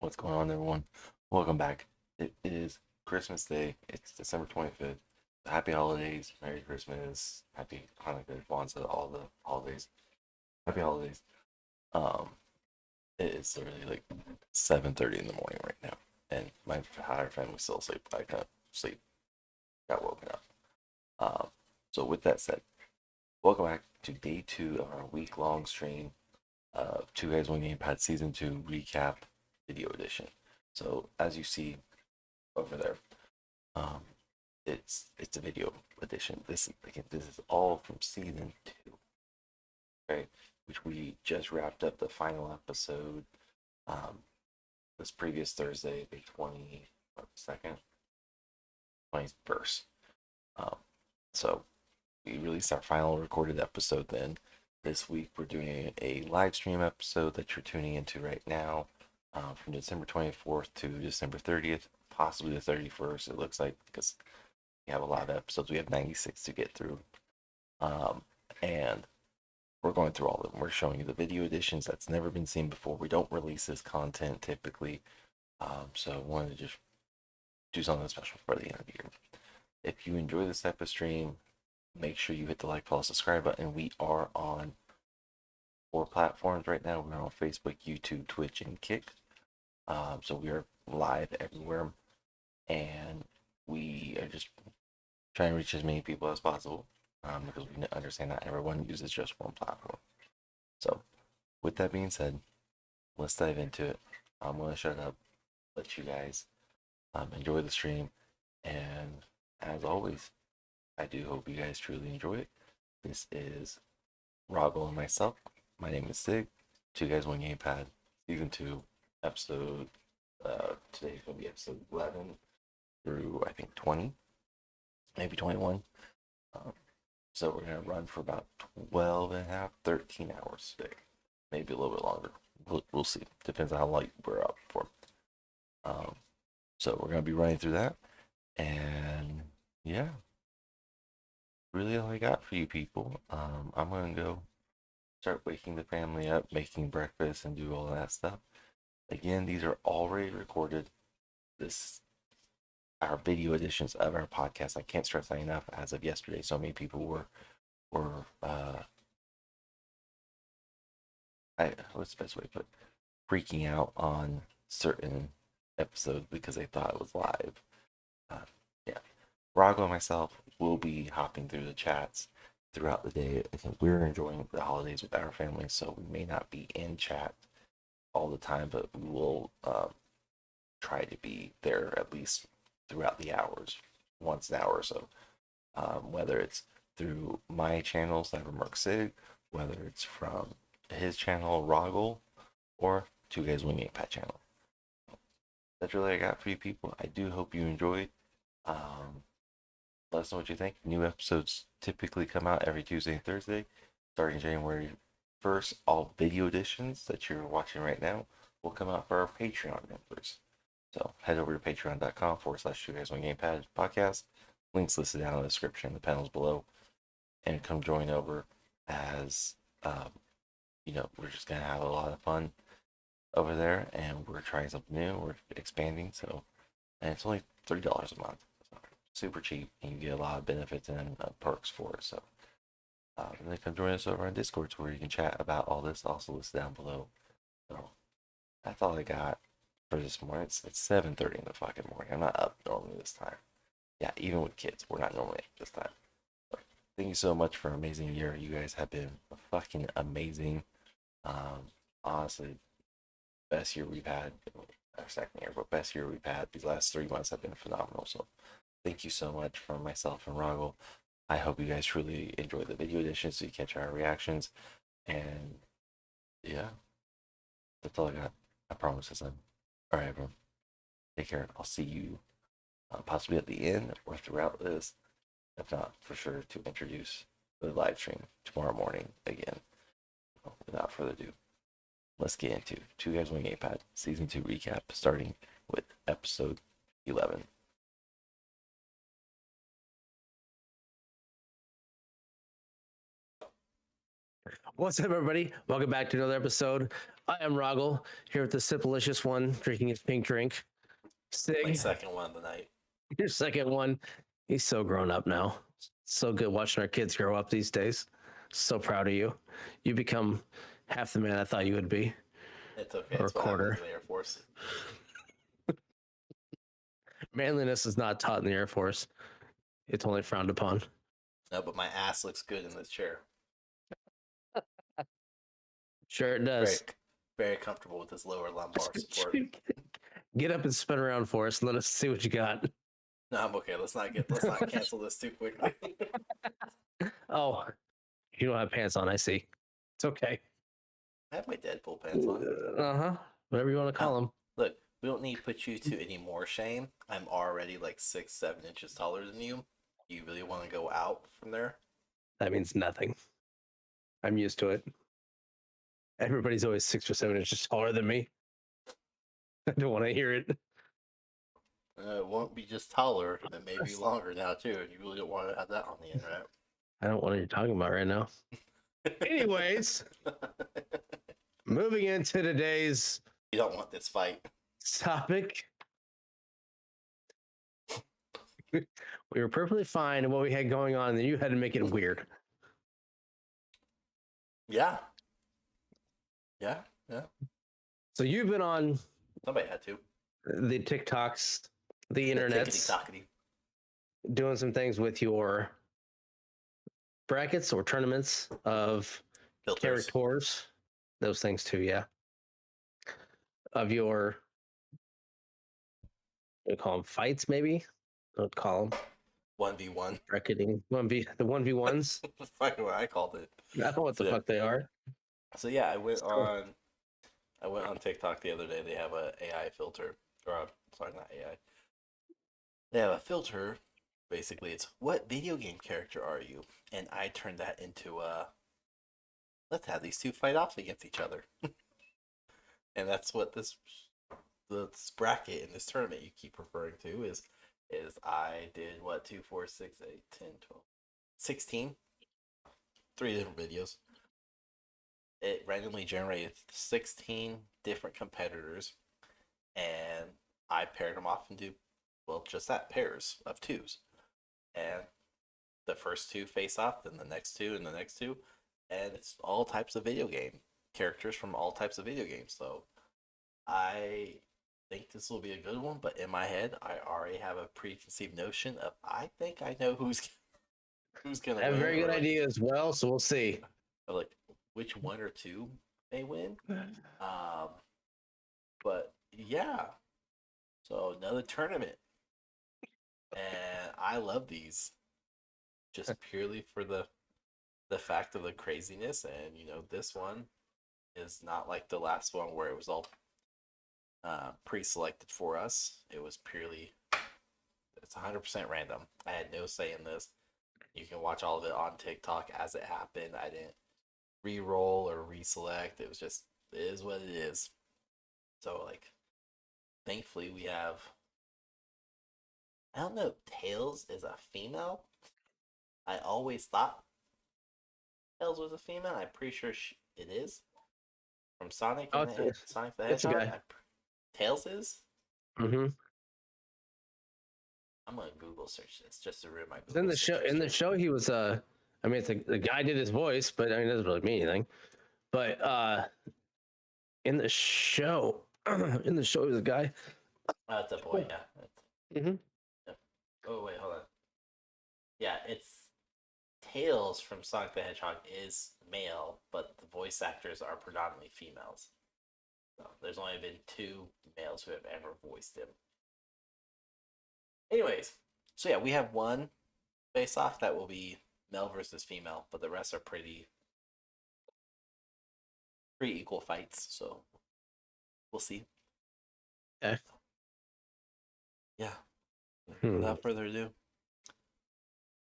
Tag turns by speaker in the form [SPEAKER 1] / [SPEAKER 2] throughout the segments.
[SPEAKER 1] What's going on, everyone? Welcome back. It is Christmas Day. It's December 25th. Happy holidays. Merry Christmas. Happy Hanukkah, Kwanzaa, all the holidays. Happy holidays. Um, it is literally like 7:30 in the morning right now, and my entire family's still asleep. I kind of sleep, got woken up. Um, so with that said, welcome back to day two of our week-long stream of 2Guys1Gamepad Season 2 Recap Video Edition. So as you see over there, um, it's a video edition. This is all from Season 2, okay? Which we just wrapped up the final episode um, this previous Thursday, the 22nd, 21st. Um, so we released our final recorded episode then. This week we're doing a live stream episode that you're tuning into right now, from December 24th to December 30th, possibly the 31st. It looks like, because we have a lot of episodes. We have 96 to get through, and we're going through all of them. We're showing you the video editions that's never been seen before. We don't release this content typically, so I wanted to just do something special for the end of the year. If you enjoy this type of stream, make sure you hit the like, follow, subscribe button. We are on 4 platforms right now. We're on Facebook, YouTube, Twitch, and Kick. So we are live everywhere, and we are just trying to reach as many people as possible, because we understand that everyone uses just one platform. So with that being said, let's dive into it. I'm going to shut up, let you guys enjoy the stream, and as always, I do hope you guys truly enjoy it. This is Rahgel and myself. My name is Sig. 2Guys1Gamepad, Season 2, episode, today's going to be episode 11 through, I think, 20, maybe 21. So we're going to run for about 12 and a half, 13 hours today. Maybe a little bit longer. We'll see. Depends on how late we're up for. So we're going to be running through that. And yeah, really all I got for you people. I'm going to go start waking the family up, making breakfast, and do all that stuff. Again, these are already recorded. This our video editions of our podcast. I can't stress that enough. As of yesterday, so many people were what's the best way to put it? Freaking out on certain episodes because they thought it was live. Yeah, Rahgel and myself will be hopping through the chats throughout the day. I think we're enjoying the holidays with our family, so we may not be in chat all the time, but we will try to be there at least throughout the hours, once an hour or so. Whether it's through my channel, Sig, whether it's from his channel, Rahgel, or 2Guys1Gamepad channel. That's really all I got for you people. I do hope you enjoyed. Let us know what you think. New episodes typically come out every Tuesday and Thursday, starting January 1st. All video editions that you're watching right now will come out for our Patreon members. So head over to patreon.com/2Guys1Gamepad podcast. Links listed down in the description, the panels below, and come join over as we're just gonna have a lot of fun over there, and we're trying something new. We're expanding, so and it's only $30 a month, so super cheap, and you get a lot of benefits and perks for it. So and then come join us over on Discord, where you can chat about all this. Also listed down below. So that's all I got for this morning. It's 7:30 in the fucking morning. I'm not up normally this time. Yeah, even with kids, we're not normally up this time. But thank you so much for an amazing year. You guys have been fucking amazing. Honestly, best year we've had. Our second year, but best year we've had. These last 3 months have been phenomenal. So thank you so much from myself and Rahgel. I hope you guys truly enjoy the video edition so you catch our reactions. And yeah, that's all I got. I promise this time. All right, everyone. Take care. I'll see you possibly at the end or throughout this. If not, for sure to introduce the live stream tomorrow morning again. Without further ado, let's get into 2Guys1Gamepad Season 2 recap, starting with episode 11.
[SPEAKER 2] What's up, everybody? Welcome back to another episode. I am Rahgel, here with the Simplicious one, drinking his pink drink.
[SPEAKER 1] My
[SPEAKER 2] Sig,
[SPEAKER 1] second one of the night.
[SPEAKER 2] your second one. He's so grown up now. So good watching our kids grow up these days. So proud of you. You become half the man I thought you would be.
[SPEAKER 1] It's okay.
[SPEAKER 2] Or a
[SPEAKER 1] It's what happens
[SPEAKER 2] quarter.
[SPEAKER 1] in the Air Force.
[SPEAKER 2] Manliness is not taught in the Air Force. It's only frowned upon.
[SPEAKER 1] No, but my ass looks good in this chair.
[SPEAKER 2] Sure it
[SPEAKER 1] Very,
[SPEAKER 2] does.
[SPEAKER 1] very comfortable with this lower lumbar support.
[SPEAKER 2] Get up and spin around for us and let us see what you got.
[SPEAKER 1] No, I'm okay. Let's not cancel this too quickly.
[SPEAKER 2] Oh, you don't have pants on, I see. It's okay.
[SPEAKER 1] I have my Deadpool pants on.
[SPEAKER 2] Uh-huh. Whatever you want to call them.
[SPEAKER 1] Look, we don't need to put you to any more shame. I'm already like 6-7 inches taller than you. You really want to go out from there?
[SPEAKER 2] That means nothing. I'm used to it. Everybody's always 6 or 7 inches taller than me. I don't want to hear it.
[SPEAKER 1] It won't be just taller, and maybe longer now too. And you really don't want to have that on the internet.
[SPEAKER 2] I don't know what you're talking about right now. Anyways, moving into today's
[SPEAKER 1] You don't want this fight.
[SPEAKER 2] topic. We were perfectly fine in what we had going on, and then you had to make it weird.
[SPEAKER 1] Yeah.
[SPEAKER 2] So you've been on
[SPEAKER 1] Somebody had to.
[SPEAKER 2] the TikToks, the
[SPEAKER 1] The
[SPEAKER 2] internets,
[SPEAKER 1] tickety-tockety.
[SPEAKER 2] doing some things with your brackets or tournaments of
[SPEAKER 1] Filters.
[SPEAKER 2] characters, those things too, yeah. Of your, we call them fights, maybe. I would call them
[SPEAKER 1] 1v1.
[SPEAKER 2] bracketing. The 1v1s.
[SPEAKER 1] That's fucking what I called it.
[SPEAKER 2] I don't know what the fuck they are.
[SPEAKER 1] So yeah, I went on TikTok the other day. They have a AI filter, or sorry, not AI. They have a filter. Basically, it's what video game character are you? And I turned that into let's have these two fight off against each other. And that's what this bracket in this tournament you keep referring to is I did what 2, 4, 6, 8, 10, 12, 16, 3 different videos. It randomly generated 16 different competitors, and I paired them off into, well, just that, pairs of twos. And the first two face off, then the next two, and the next two. And it's all types of video game characters from all types of video games. So I think this will be a good one, but in my head, I already have a preconceived notion of I think I know who's gonna win.
[SPEAKER 2] I have a very good idea as well, so we'll see.
[SPEAKER 1] Like which one or two may win. But yeah. So another tournament. And I love these. Just purely for the fact of the craziness. And this one is not like the last one where it was all pre-selected for us. It was purely, it's 100% random. I had no say in this. You can watch all of it on TikTok as it happened. I didn't re-roll or reselect. It was just, it is what it is. So like, thankfully we have, I don't know, Tails is a female. I always thought Tails was a female. I'm pretty sure it is. From Sonic and Sonic the
[SPEAKER 2] It's a
[SPEAKER 1] Hedgehog.
[SPEAKER 2] guy.
[SPEAKER 1] Tails is?
[SPEAKER 2] Mm-hmm.
[SPEAKER 1] I'm gonna Google search this just to ruin my Google
[SPEAKER 2] In the show, he was I mean, the guy did his voice, but I mean, it doesn't really mean anything. But in the show, he was a guy.
[SPEAKER 1] That's a boy, yeah.
[SPEAKER 2] Mm-hmm.
[SPEAKER 1] Yeah. Oh wait, hold on. Yeah, it's Tails from Sonic the Hedgehog is male, but the voice actors are predominantly females. So there's only been 2 males who have ever voiced him. Anyways, so yeah, we have one face-off that will be male versus female, but the rest are pretty equal fights. So we'll see.
[SPEAKER 2] Okay.
[SPEAKER 1] Yeah. Without further ado,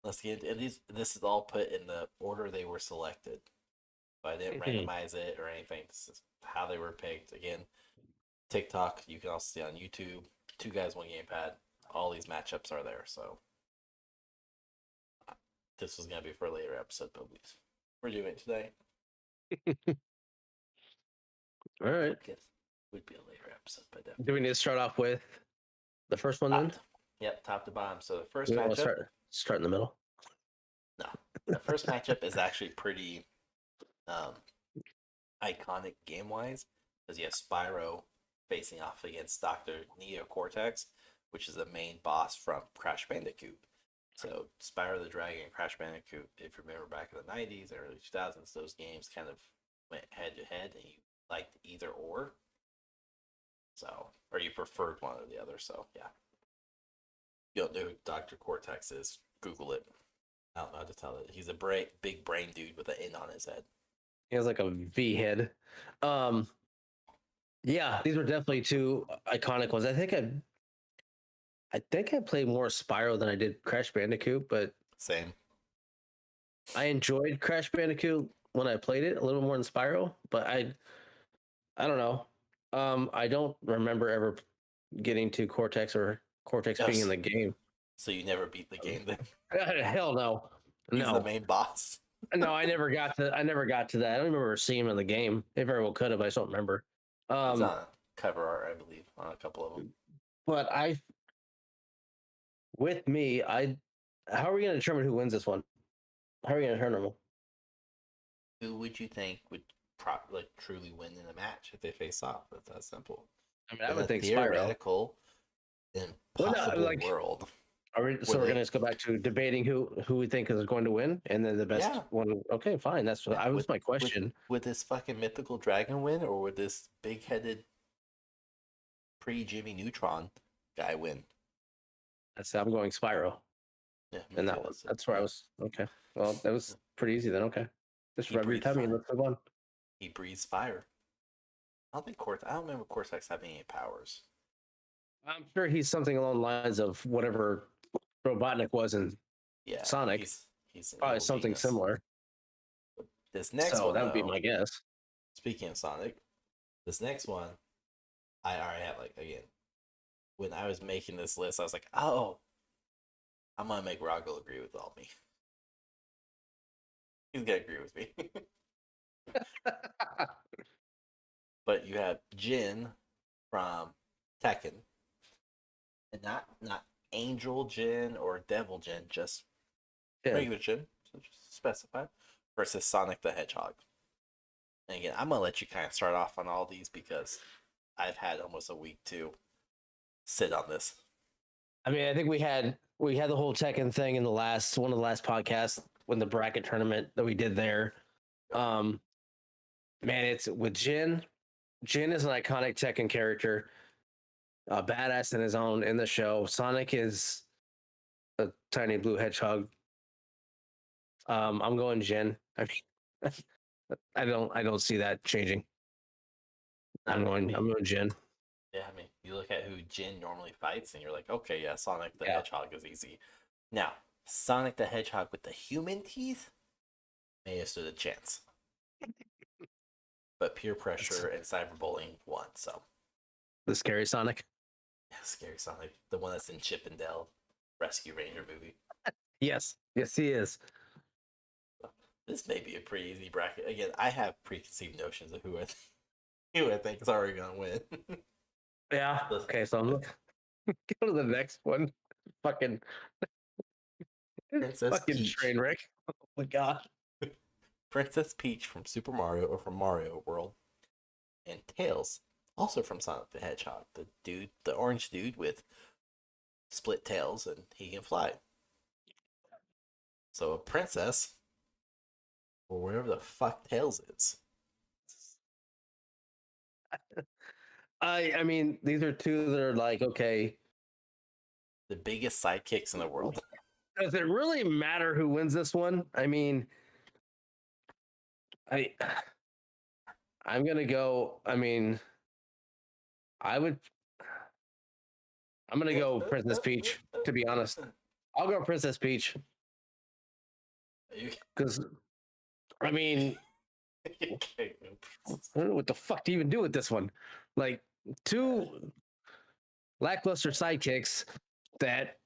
[SPEAKER 1] let's get into it. This is all put in the order they were selected. So I didn't randomize it or anything. This is how they were picked. Again, TikTok, you can also see on YouTube. 2Guys1Gamepad. All these matchups are there. So this was gonna be for a later episode, but we're doing it today.
[SPEAKER 2] All right.
[SPEAKER 1] Would be a later episode, but
[SPEAKER 2] Do
[SPEAKER 1] definitely.
[SPEAKER 2] we need to start off with the first one then?
[SPEAKER 1] Yep, top to bottom. So the first
[SPEAKER 2] We want to
[SPEAKER 1] matchup,
[SPEAKER 2] start in the middle.
[SPEAKER 1] no, the first matchup is actually pretty um, iconic game wise because you have Spyro facing off against Dr. Neo Cortex, which is the main boss from Crash Bandicoot. So Spyro the Dragon and Crash Bandicoot, if you remember back in the 90s, early 2000s, those games kind of went head to head and you liked either or. So, or you preferred one or the other. So, yeah. You don't know who Dr. Cortex is, Google it. I don't know how to tell it. He's a big brain dude with an N on his head.
[SPEAKER 2] He has like a V head. Yeah, these were definitely two iconic ones. I think I played more Spyro than I did Crash Bandicoot, but
[SPEAKER 1] Same.
[SPEAKER 2] I enjoyed Crash Bandicoot when I played it a little more than Spyro. But I don't know. I don't remember ever getting to Cortex or Cortex being in the game.
[SPEAKER 1] So you never beat the game then?
[SPEAKER 2] Hell no.
[SPEAKER 1] He's
[SPEAKER 2] No.
[SPEAKER 1] the main boss.
[SPEAKER 2] No, I never got to that. I don't remember seeing him in the game. It very well could have, I just don't remember.
[SPEAKER 1] He's on cover art, I believe, on a couple of them.
[SPEAKER 2] But with me, how are we gonna determine who wins this one? How are we gonna determine them?
[SPEAKER 1] Who would you think would truly win in a match if they face off? That's that simple.
[SPEAKER 2] I mean, I would
[SPEAKER 1] a
[SPEAKER 2] think Spyro.
[SPEAKER 1] theoretical, impossible world.
[SPEAKER 2] We're gonna just go back to debating who we think is going to win, and then the best one. Okay, fine. That's what was my question.
[SPEAKER 1] Would this fucking mythical dragon win, or would this big-headed pre-Jimmy Neutron guy win?
[SPEAKER 2] I'm going Spyro.
[SPEAKER 1] Yeah,
[SPEAKER 2] and that's where I was. Okay, well, that was pretty easy then. Okay, just rub your tummy and let's move on.
[SPEAKER 1] He breathes fire. I don't remember Cortex having any powers.
[SPEAKER 2] I'm sure he's something along the lines of whatever Robotnik was in Sonic.
[SPEAKER 1] He's
[SPEAKER 2] probably something similar.
[SPEAKER 1] This next one,
[SPEAKER 2] that would be my guess.
[SPEAKER 1] Speaking of Sonic, this next one, I already have again. When I was making this list, I was like, oh, I'm gonna make Rahgel agree with all me. He's gonna agree with me. But you have Jin from Tekken, and not Angel Jin or Devil Jin, just regular Jin, so just specify, versus Sonic the Hedgehog. And again, I'm gonna let you kind of start off on all these because I've had almost a week to sit on this.
[SPEAKER 2] I mean, I think we had the whole Tekken thing in one of the last podcasts when the bracket tournament that we did there. Man, it's with Jin. Jin is an iconic Tekken character, a badass in the show. Sonic is a tiny blue hedgehog. I'm going Jin. I mean, I don't see that changing. I'm going Jin.
[SPEAKER 1] Yeah, I mean, you look at who Jin normally fights, and you're like, okay, yeah, Sonic the Hedgehog is easy. Now, Sonic the Hedgehog with the human teeth may have stood a chance. But peer pressure and cyberbullying won, so.
[SPEAKER 2] The scary Sonic?
[SPEAKER 1] Yeah, scary Sonic. The one that's in Chip and Dale Rescue Ranger movie.
[SPEAKER 2] Yes, he is.
[SPEAKER 1] This may be a pretty easy bracket. Again, I have preconceived notions of who I think is already going to win.
[SPEAKER 2] Yeah. Okay, so I'm looking. Go to the next one. Fucking
[SPEAKER 1] Peach.
[SPEAKER 2] train wreck. Oh my god.
[SPEAKER 1] Princess Peach from Super Mario or from Mario World. And Tails, also from Sonic the Hedgehog. The orange dude with split tails and he can fly. So a princess, or wherever the fuck Tails is.
[SPEAKER 2] I mean, these are two that are like, okay.
[SPEAKER 1] The biggest sidekicks in the world.
[SPEAKER 2] Does it really matter who wins this one? I mean, I'm gonna go. I mean, I'm gonna go Princess Peach. To be honest, I'll go Princess Peach. Because, I mean, I don't know what the fuck to even do with this one. Like, two lackluster sidekicks that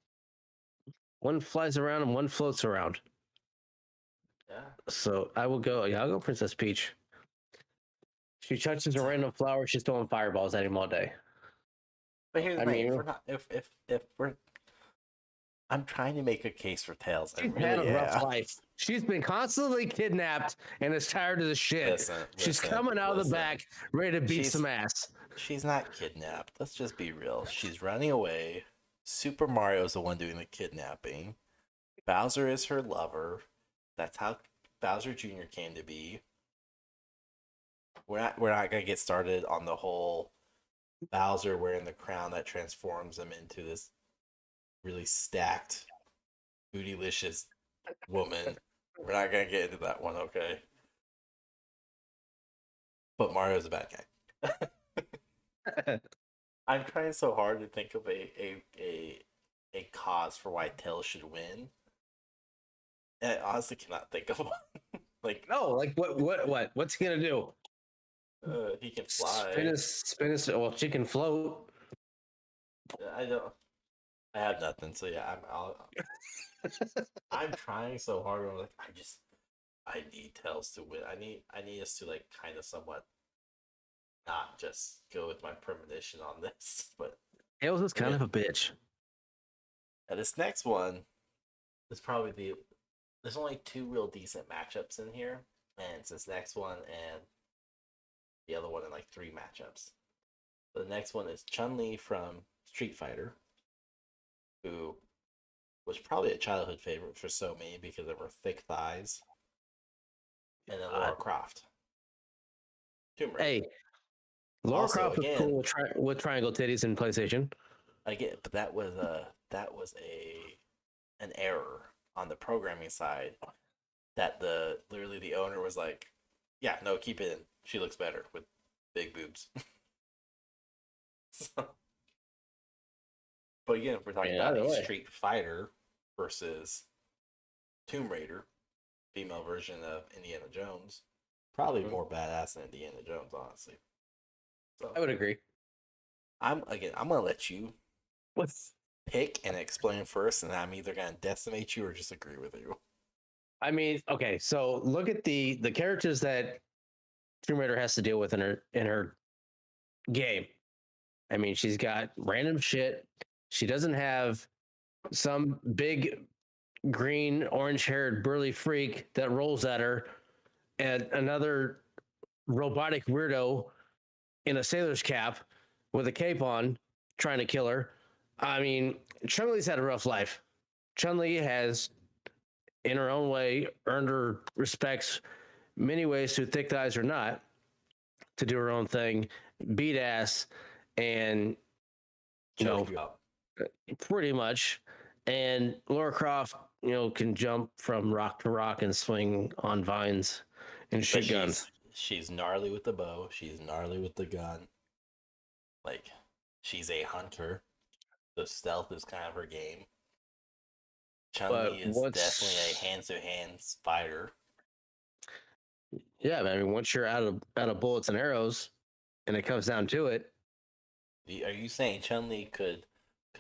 [SPEAKER 2] one flies around and one floats around.
[SPEAKER 1] Yeah.
[SPEAKER 2] So I'll go Princess Peach. She touches a random flower, she's throwing fireballs at him all day.
[SPEAKER 1] But here's the
[SPEAKER 2] I
[SPEAKER 1] thing:
[SPEAKER 2] mean,
[SPEAKER 1] if we're not, if we're, I'm trying to make a case for Tails. I
[SPEAKER 2] she's had
[SPEAKER 1] really
[SPEAKER 2] a rough
[SPEAKER 1] am.
[SPEAKER 2] life. She's been constantly kidnapped and is tired of the shit. She's coming out of the back, ready to beat some ass.
[SPEAKER 1] She's not kidnapped. Let's just be real. She's running away. Super Mario's the one doing the kidnapping. Bowser is her lover. That's how Bowser Jr. came to be. We're not gonna get started on the whole Bowser wearing the crown that transforms him into this really stacked, bootylicious woman. We're not gonna get into that one, okay? But Mario's a bad guy. I'm trying so hard to think of a cause for why Tails should win. And I honestly cannot think of one. Like
[SPEAKER 2] no, like what's he gonna do?
[SPEAKER 1] He can fly.
[SPEAKER 2] Spin his. Well, she can float.
[SPEAKER 1] I don't. I have nothing. So yeah, I'm trying so hard. I'm like, I need Tails to win. I need us to like kind of somewhat not just go with my premonition on this, but
[SPEAKER 2] Tails is kind of a bitch.
[SPEAKER 1] Now this next one is probably there's only 2 real decent matchups in here, and it's this next one and the other one in like 3 matchups. The next one is Chun-Li from Street Fighter, who was probably a childhood favorite for so many because of her thick thighs. And then Lara Croft. Tomb Raider.
[SPEAKER 2] Hey, Lara Croft was cool with triangle titties in PlayStation.
[SPEAKER 1] I get, but that was an error on the programming side. That literally the owner was like, "Yeah, no, keep it in. She looks better with big boobs." So, but again, if we're talking about a Street Fighter versus Tomb Raider, female version of Indiana Jones, probably more badass than Indiana Jones, honestly. So
[SPEAKER 2] I would agree.
[SPEAKER 1] I'm gonna let you pick and explain first, and I'm either gonna decimate you or just agree with you.
[SPEAKER 2] I mean, okay, so look at the characters that Tomb Raider has to deal with in her game. I mean, she's got random shit. She doesn't have some big green, orange-haired burly freak that rolls at her, and another robotic weirdo in a sailor's cap with a cape on trying to kill her. I mean, Chun-Li's had a rough life. Chun-Li has, in her own way, earned her respects many ways through thick thighs or not, to do her own thing, beat ass, and pretty much. And Lara Croft, can jump from rock to rock and swing on vines and shoot guns.
[SPEAKER 1] She's gnarly with the bow. She's gnarly with the gun. Like, she's a hunter. So stealth is kind of her game. Chun-Li is definitely a hands-to-hands fighter.
[SPEAKER 2] Yeah, I mean, once you're out of bullets and arrows, and it comes down to it,
[SPEAKER 1] are you saying Chun-Li could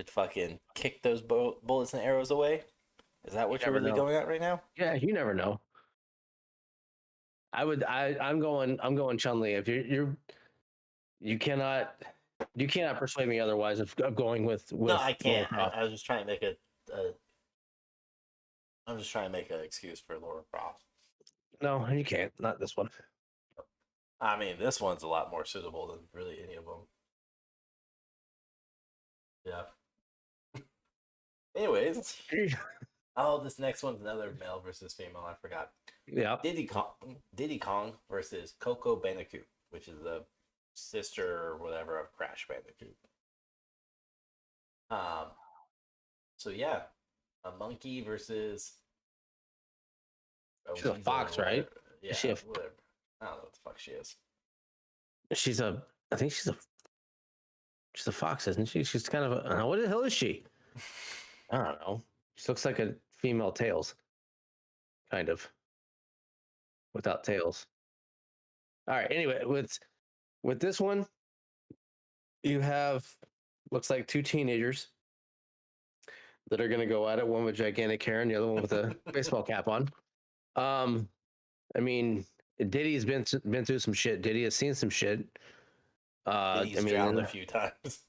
[SPEAKER 1] fucking kick those bullets and arrows away? Is that what you're really going at right now?
[SPEAKER 2] Yeah, you never know. I'm going Chun-Li. If you cannot persuade me otherwise of going with
[SPEAKER 1] no, I can't. I was just trying to make I'm just trying to make an excuse for Lara Croft.
[SPEAKER 2] No, you can't. Not this one.
[SPEAKER 1] I mean, this one's a lot more suitable than really any of them. Yeah. Anyways. Oh, this next one's another male versus female. I forgot.
[SPEAKER 2] Yeah.
[SPEAKER 1] Diddy Kong versus Coco Bandicoot, which is the sister or whatever of Crash Bandicoot. So yeah, a monkey versus.
[SPEAKER 2] She's a fox, right?
[SPEAKER 1] Yeah. Whatever. I don't know what the fuck she is.
[SPEAKER 2] I think she's a fox, isn't she? She's kind of a. What the hell is she? I don't know. She looks like a female Tails, kind of, without tails. All right. Anyway, with this one, you have looks like 2 teenagers that are going to go at it. One with gigantic hair, and the other one with a baseball cap on. I mean, Diddy's been through some shit. Diddy has seen some shit.
[SPEAKER 1] He's drowned a few times.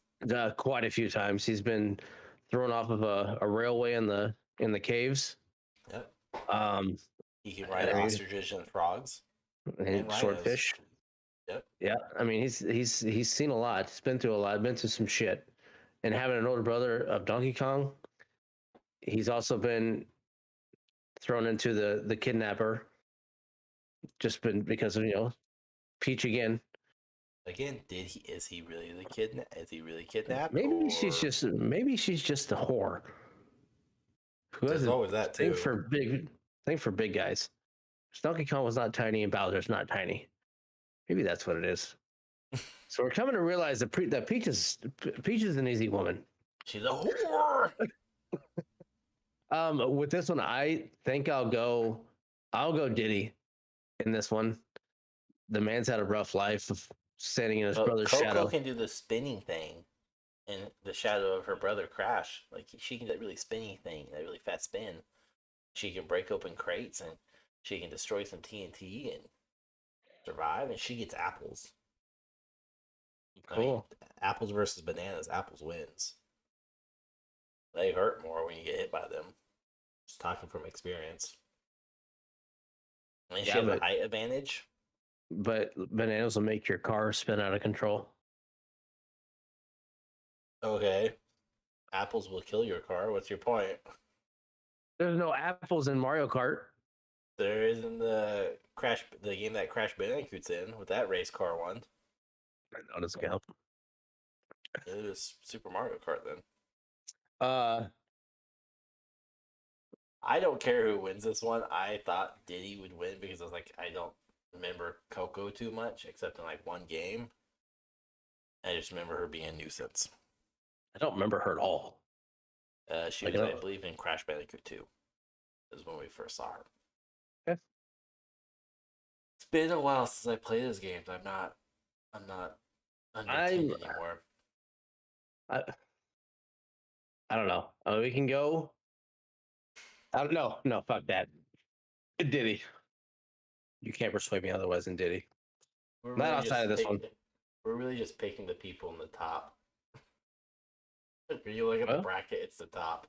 [SPEAKER 2] Quite a few times. He's been thrown off of a railway in the caves.
[SPEAKER 1] Yep. He can ride ostriches and frogs
[SPEAKER 2] and swordfish.
[SPEAKER 1] Yep.
[SPEAKER 2] Yeah, I mean he's seen a lot. He's been through a lot. Been through some shit. And having an older brother of Donkey Kong, he's also been thrown into the kidnapper. Just been because of Peach again.
[SPEAKER 1] Again, is he really the kidnap? Is he really kidnapped?
[SPEAKER 2] Maybe she's just a whore.
[SPEAKER 1] There's always that too.
[SPEAKER 2] Thing for big guys. Donkey Kong was not tiny and Bowser's not tiny. Maybe that's what it is. So we're coming to realize that Peach is an easy woman.
[SPEAKER 1] She's a whore.
[SPEAKER 2] With this one, I think I'll go Diddy in this one. The man's had a rough life of standing in his brother's shadow.
[SPEAKER 1] Coco can do the spinning thing in the shadow of her brother Crash. Like she can do that really spinny thing, that really fast spin. She can break open crates and she can destroy some TNT and survive, and she gets apples.
[SPEAKER 2] Cool.
[SPEAKER 1] I mean, apples versus bananas. Apples wins. They hurt more when you get hit by them. Just talking from experience. And she has a height advantage.
[SPEAKER 2] But bananas will make your car spin out of control.
[SPEAKER 1] Okay. Apples will kill your car. What's your point?
[SPEAKER 2] There's no apples in Mario Kart.
[SPEAKER 1] There is in the game that Crash Bandicoot's in with that race car one.
[SPEAKER 2] That doesn't count.
[SPEAKER 1] It was Super Mario Kart then. I don't care who wins this one. I thought Diddy would win because I was like, I don't remember Coco too much except in like one game. I just remember her being a nuisance.
[SPEAKER 2] I don't remember her at all.
[SPEAKER 1] She was, I believe, in Crash Bandicoot 2. This is when we first saw her.
[SPEAKER 2] Okay.
[SPEAKER 1] It's been a while since I played those games. I'm not under 10 anymore.
[SPEAKER 2] I don't know. We can go. I don't know. No, fuck that. Diddy. You can't persuade me otherwise than Diddy.
[SPEAKER 1] Not
[SPEAKER 2] really outside of this one.
[SPEAKER 1] We're really just picking the people in the top. If you look at the bracket, it's the top.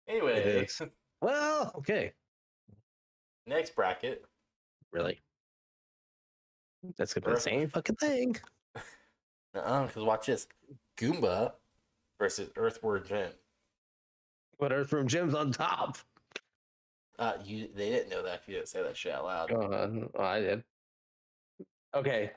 [SPEAKER 1] Anyway.
[SPEAKER 2] Well, okay.
[SPEAKER 1] Next bracket.
[SPEAKER 2] Really? That's gonna be the same fucking thing.
[SPEAKER 1] Because watch this. Goomba versus Earthworm Jim.
[SPEAKER 2] But Earthworm Jim's on top.
[SPEAKER 1] They didn't know that if you didn't say that shit out loud.
[SPEAKER 2] I did. Okay.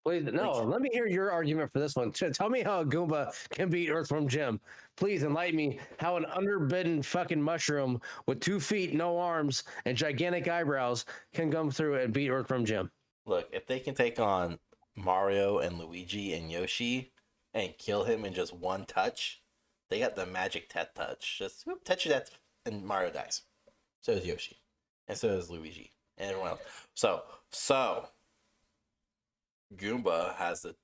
[SPEAKER 2] Please, no, let me hear your argument for this one. Tell me how a Goomba can beat Earthworm Jim. Please enlighten me how an underbidden fucking mushroom with 2 feet, no arms, and gigantic eyebrows can come through and beat Earthworm Jim.
[SPEAKER 1] Look, if they can take on Mario and Luigi and Yoshi and kill him in just one touch, they got the magic touch. Just touch your death and Mario dies. So does Yoshi. And so does Luigi. And everyone else. So Goomba has the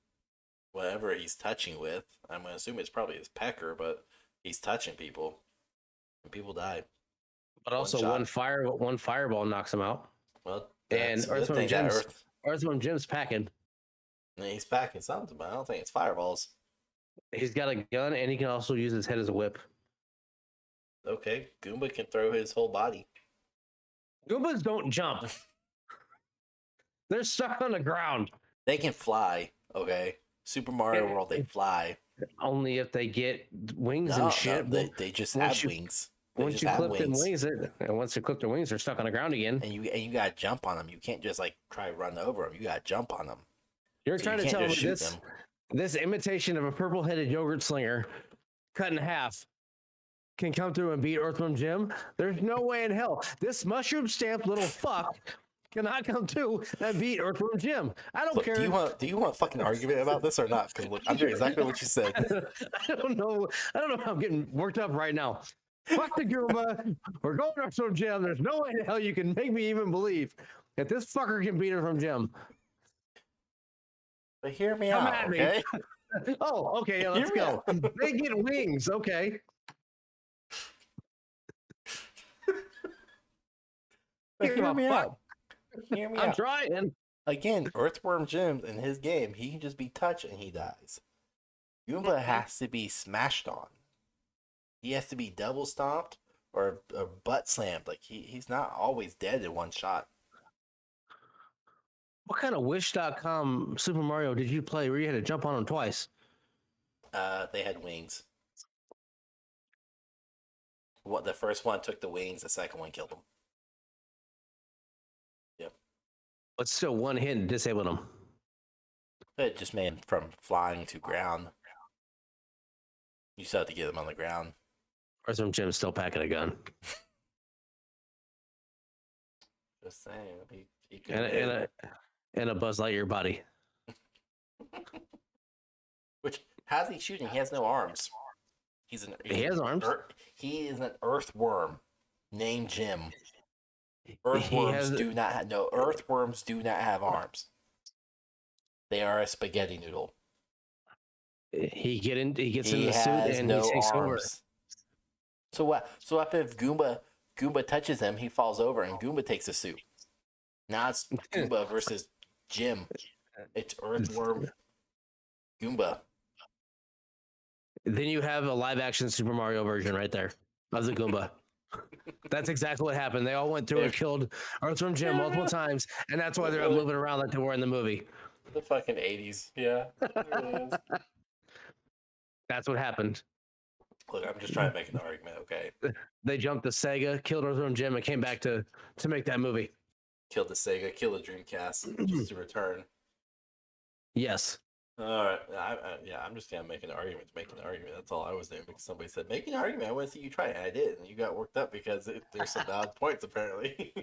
[SPEAKER 1] whatever he's touching with. I'm going to assume it's probably his pecker, but he's touching people. And people die.
[SPEAKER 2] But also one fireball knocks him out.
[SPEAKER 1] Well,
[SPEAKER 2] and Earthworm Jim's packing.
[SPEAKER 1] And he's packing something, but I don't think it's fireballs.
[SPEAKER 2] He's got a gun, and he can also use his head as a whip.
[SPEAKER 1] Okay, Goomba can throw his whole body.
[SPEAKER 2] Goombas don't jump. They're stuck on the ground.
[SPEAKER 1] They can fly, okay? Super Mario World, they fly.
[SPEAKER 2] Only if they get wings and shit.
[SPEAKER 1] No, they just have wings.
[SPEAKER 2] Once you clip their wings, and once they clip their wings, they're stuck on the ground again.
[SPEAKER 1] And you gotta jump on them. You can't just like try to run over them. You gotta jump on them.
[SPEAKER 2] You're trying to tell me this imitation of a purple-headed yogurt slinger cut in half can come through and beat Earthworm Jim? There's no way in hell. This mushroom-stamped little fuck cannot come through and beat Earthworm Jim. I don't care.
[SPEAKER 1] Do you want a fucking argument about this or not? Because I'm doing exactly what you said.
[SPEAKER 2] I don't know. I'm getting worked up right now. Fuck the Goomba. We're going to Earthworm Jim. There's no way in hell you can make me even believe that this fucker can beat Earthworm Jim.
[SPEAKER 1] But hear me out, okay?
[SPEAKER 2] Oh, okay. Yeah, let's go. They get wings, okay.
[SPEAKER 1] hear me out. Hear me
[SPEAKER 2] I'm
[SPEAKER 1] out.
[SPEAKER 2] trying.
[SPEAKER 1] Again, Earthworm Jim in his game, he can just be touched and he dies. Goomba has to be smashed on. He has to be double stomped or butt slammed. Like he's not always dead in one shot.
[SPEAKER 2] What kind of Wish.com Super Mario did you play where you had to jump on him twice?
[SPEAKER 1] They had wings. What the first one took the wings, the second one killed him. Yep.
[SPEAKER 2] But still, one hit and disabled him.
[SPEAKER 1] It just made him from flying to ground. You still have to get him on the ground.
[SPEAKER 2] Earthworm Jim's still packing a gun.
[SPEAKER 1] Just saying. He could
[SPEAKER 2] and a Buzz Lightyear body.
[SPEAKER 1] Which, how's he shooting? He has no arms.
[SPEAKER 2] He has arms.
[SPEAKER 1] He is an earthworm named Jim. Earthworms do not have arms. They are a spaghetti noodle.
[SPEAKER 2] He gets in the suit and he takes over.
[SPEAKER 1] So what if Goomba touches him, he falls over and Goomba takes the suit. Now it's Goomba versus Jim. It's Earthworm Goomba.
[SPEAKER 2] Then you have a live action Super Mario version right there of the Goomba. That's exactly what happened. They all went through and killed Earthworm Jim multiple times, and that's why they're not moving around like they were in the movie.
[SPEAKER 1] The fucking 80s. Yeah. It really is.
[SPEAKER 2] That's what happened.
[SPEAKER 1] Look, I'm just trying to make an argument, okay?
[SPEAKER 2] They jumped the Sega, killed Earthworm Jim, and came back to make that movie.
[SPEAKER 1] Killed the Sega, killed the Dreamcast, just to return.
[SPEAKER 2] Yes.
[SPEAKER 1] All right. I'm just going to make an argument to make an argument. That's all I was doing because somebody said, make an argument. I want to see you try it. And I did. And you got worked up because there's some valid points, apparently.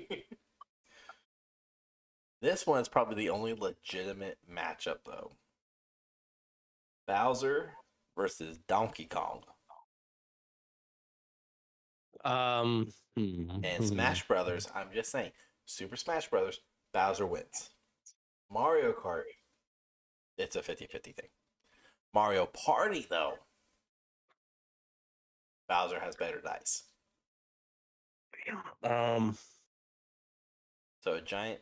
[SPEAKER 1] This one is probably the only legitimate matchup, though. Bowser versus Donkey Kong. And Smash Brothers, I'm just saying, Super Smash Brothers, Bowser wins. Mario Kart, it's a 50-50 thing. Mario Party, though, Bowser has better dice. So a giant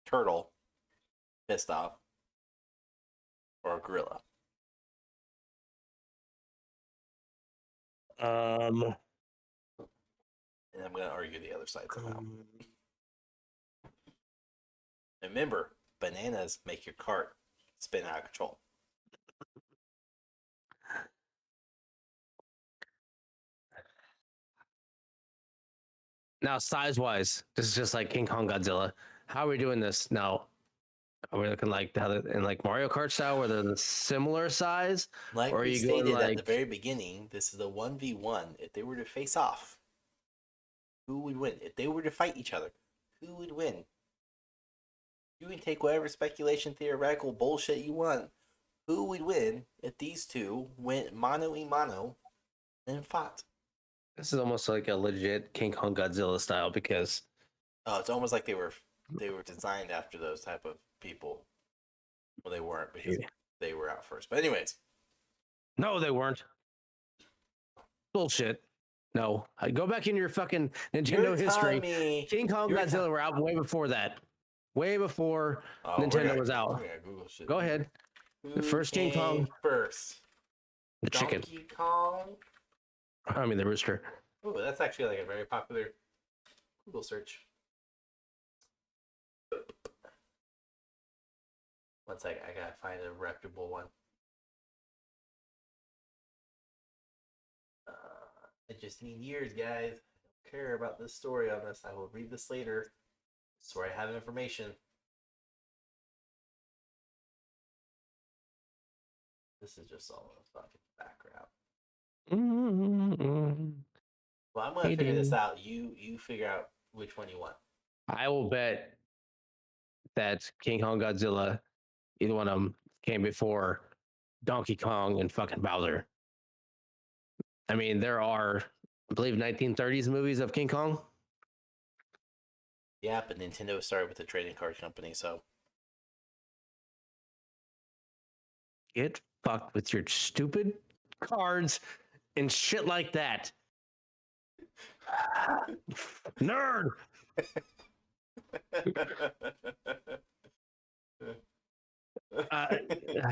[SPEAKER 1] turtle pissed off or a gorilla. And I'm going to argue the other side somehow. And remember, bananas make your cart spin out of control.
[SPEAKER 2] Now, size-wise, this is just like King Kong Godzilla. How are we doing this now? Are we looking like in like Mario Kart style, where they're the similar size?
[SPEAKER 1] Like
[SPEAKER 2] or are
[SPEAKER 1] we
[SPEAKER 2] you
[SPEAKER 1] stated
[SPEAKER 2] going, like...
[SPEAKER 1] at the very beginning, this is a 1v1. If they were to face off, who would win? If they were to fight each other, who would win? You can take whatever speculation, theoretical bullshit you want. Who would win if these two went mano-a-mano and fought?
[SPEAKER 2] This is almost like a legit King Kong Godzilla style because...
[SPEAKER 1] Oh, it's almost like they were designed after those type of people. Well, they weren't because they were out first. But anyways.
[SPEAKER 2] No, they weren't. Bullshit. No. Go back in your fucking Nintendo history. King Kong Godzilla were out way before that. Way before Nintendo was out.
[SPEAKER 1] Google shit.
[SPEAKER 2] Go ahead. The first King Kong.
[SPEAKER 1] First.
[SPEAKER 2] The chicken.
[SPEAKER 1] Donkey Kong.
[SPEAKER 2] I mean the rooster.
[SPEAKER 1] Oh, that's actually like a very popular Google search. One second, I gotta find a reputable one. I just need years, guys. I don't care about this story on this. I will read this later. That's where I have information. This is just all a fucking background. Well, I'm gonna figure this out. You figure out which one you want.
[SPEAKER 2] I will bet that King Kong Godzilla, either one of them, came before Donkey Kong and fucking Bowser. I mean, there are, I believe, 1930s movies of King Kong.
[SPEAKER 1] Yeah, but Nintendo started with a trading card company, so.
[SPEAKER 2] Get fucked with your stupid cards and shit like that. Nerd!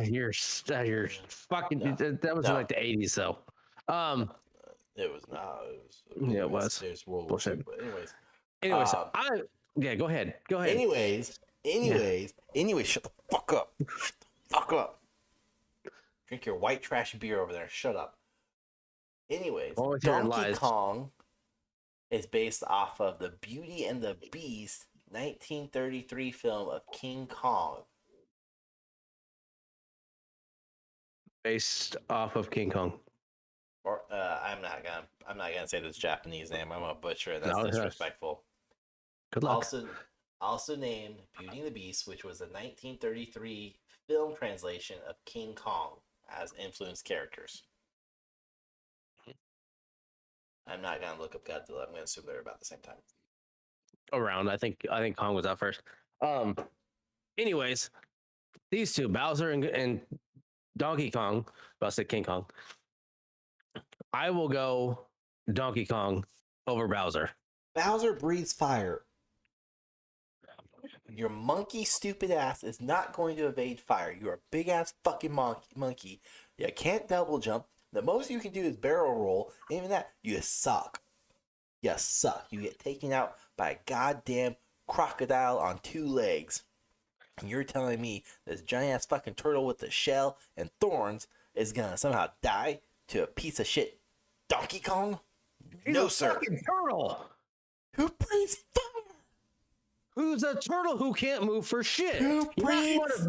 [SPEAKER 2] You're fucking.
[SPEAKER 1] No,
[SPEAKER 2] that was in like the 80s, though.
[SPEAKER 1] It was not.
[SPEAKER 2] Yeah, it was.
[SPEAKER 1] There's World War
[SPEAKER 2] Bullshit.
[SPEAKER 1] II, but anyways.
[SPEAKER 2] Anyways,
[SPEAKER 1] Um,
[SPEAKER 2] yeah, go ahead. Go ahead.
[SPEAKER 1] anyways, shut the fuck up. Shut the fuck up. Drink your white trash beer over there. Shut up. Anyways, Donkey Kong is based off of the Beauty and the Beast 1933 film of King Kong.
[SPEAKER 2] Based off of King Kong.
[SPEAKER 1] Or I'm not gonna say this Japanese name. I'm gonna butcher it. That's disrespectful.
[SPEAKER 2] Good luck.
[SPEAKER 1] Also named Beauty and the Beast, which was a 1933 film translation of King Kong as influenced characters. I'm not gonna look up Godzilla. I'm gonna assume they're about the same time.
[SPEAKER 2] Around, I think Kong was out first. Anyways, these two, Bowser and Donkey Kong. Well, I said King Kong. I will go Donkey Kong over Bowser.
[SPEAKER 1] Bowser breathes fire. Your monkey stupid ass is not going to evade fire. You're a big ass fucking monkey. You can't double jump. The most you can do is barrel roll. And even that, you suck. You suck. You get taken out by a goddamn crocodile on 2 legs. And you're telling me this giant ass fucking turtle with the shell and thorns is gonna somehow die to a piece of shit Donkey Kong? No, sir.
[SPEAKER 2] Fucking turtle.
[SPEAKER 1] Who breathes fire?
[SPEAKER 2] Who's a turtle who can't move for shit?
[SPEAKER 1] Who breathes?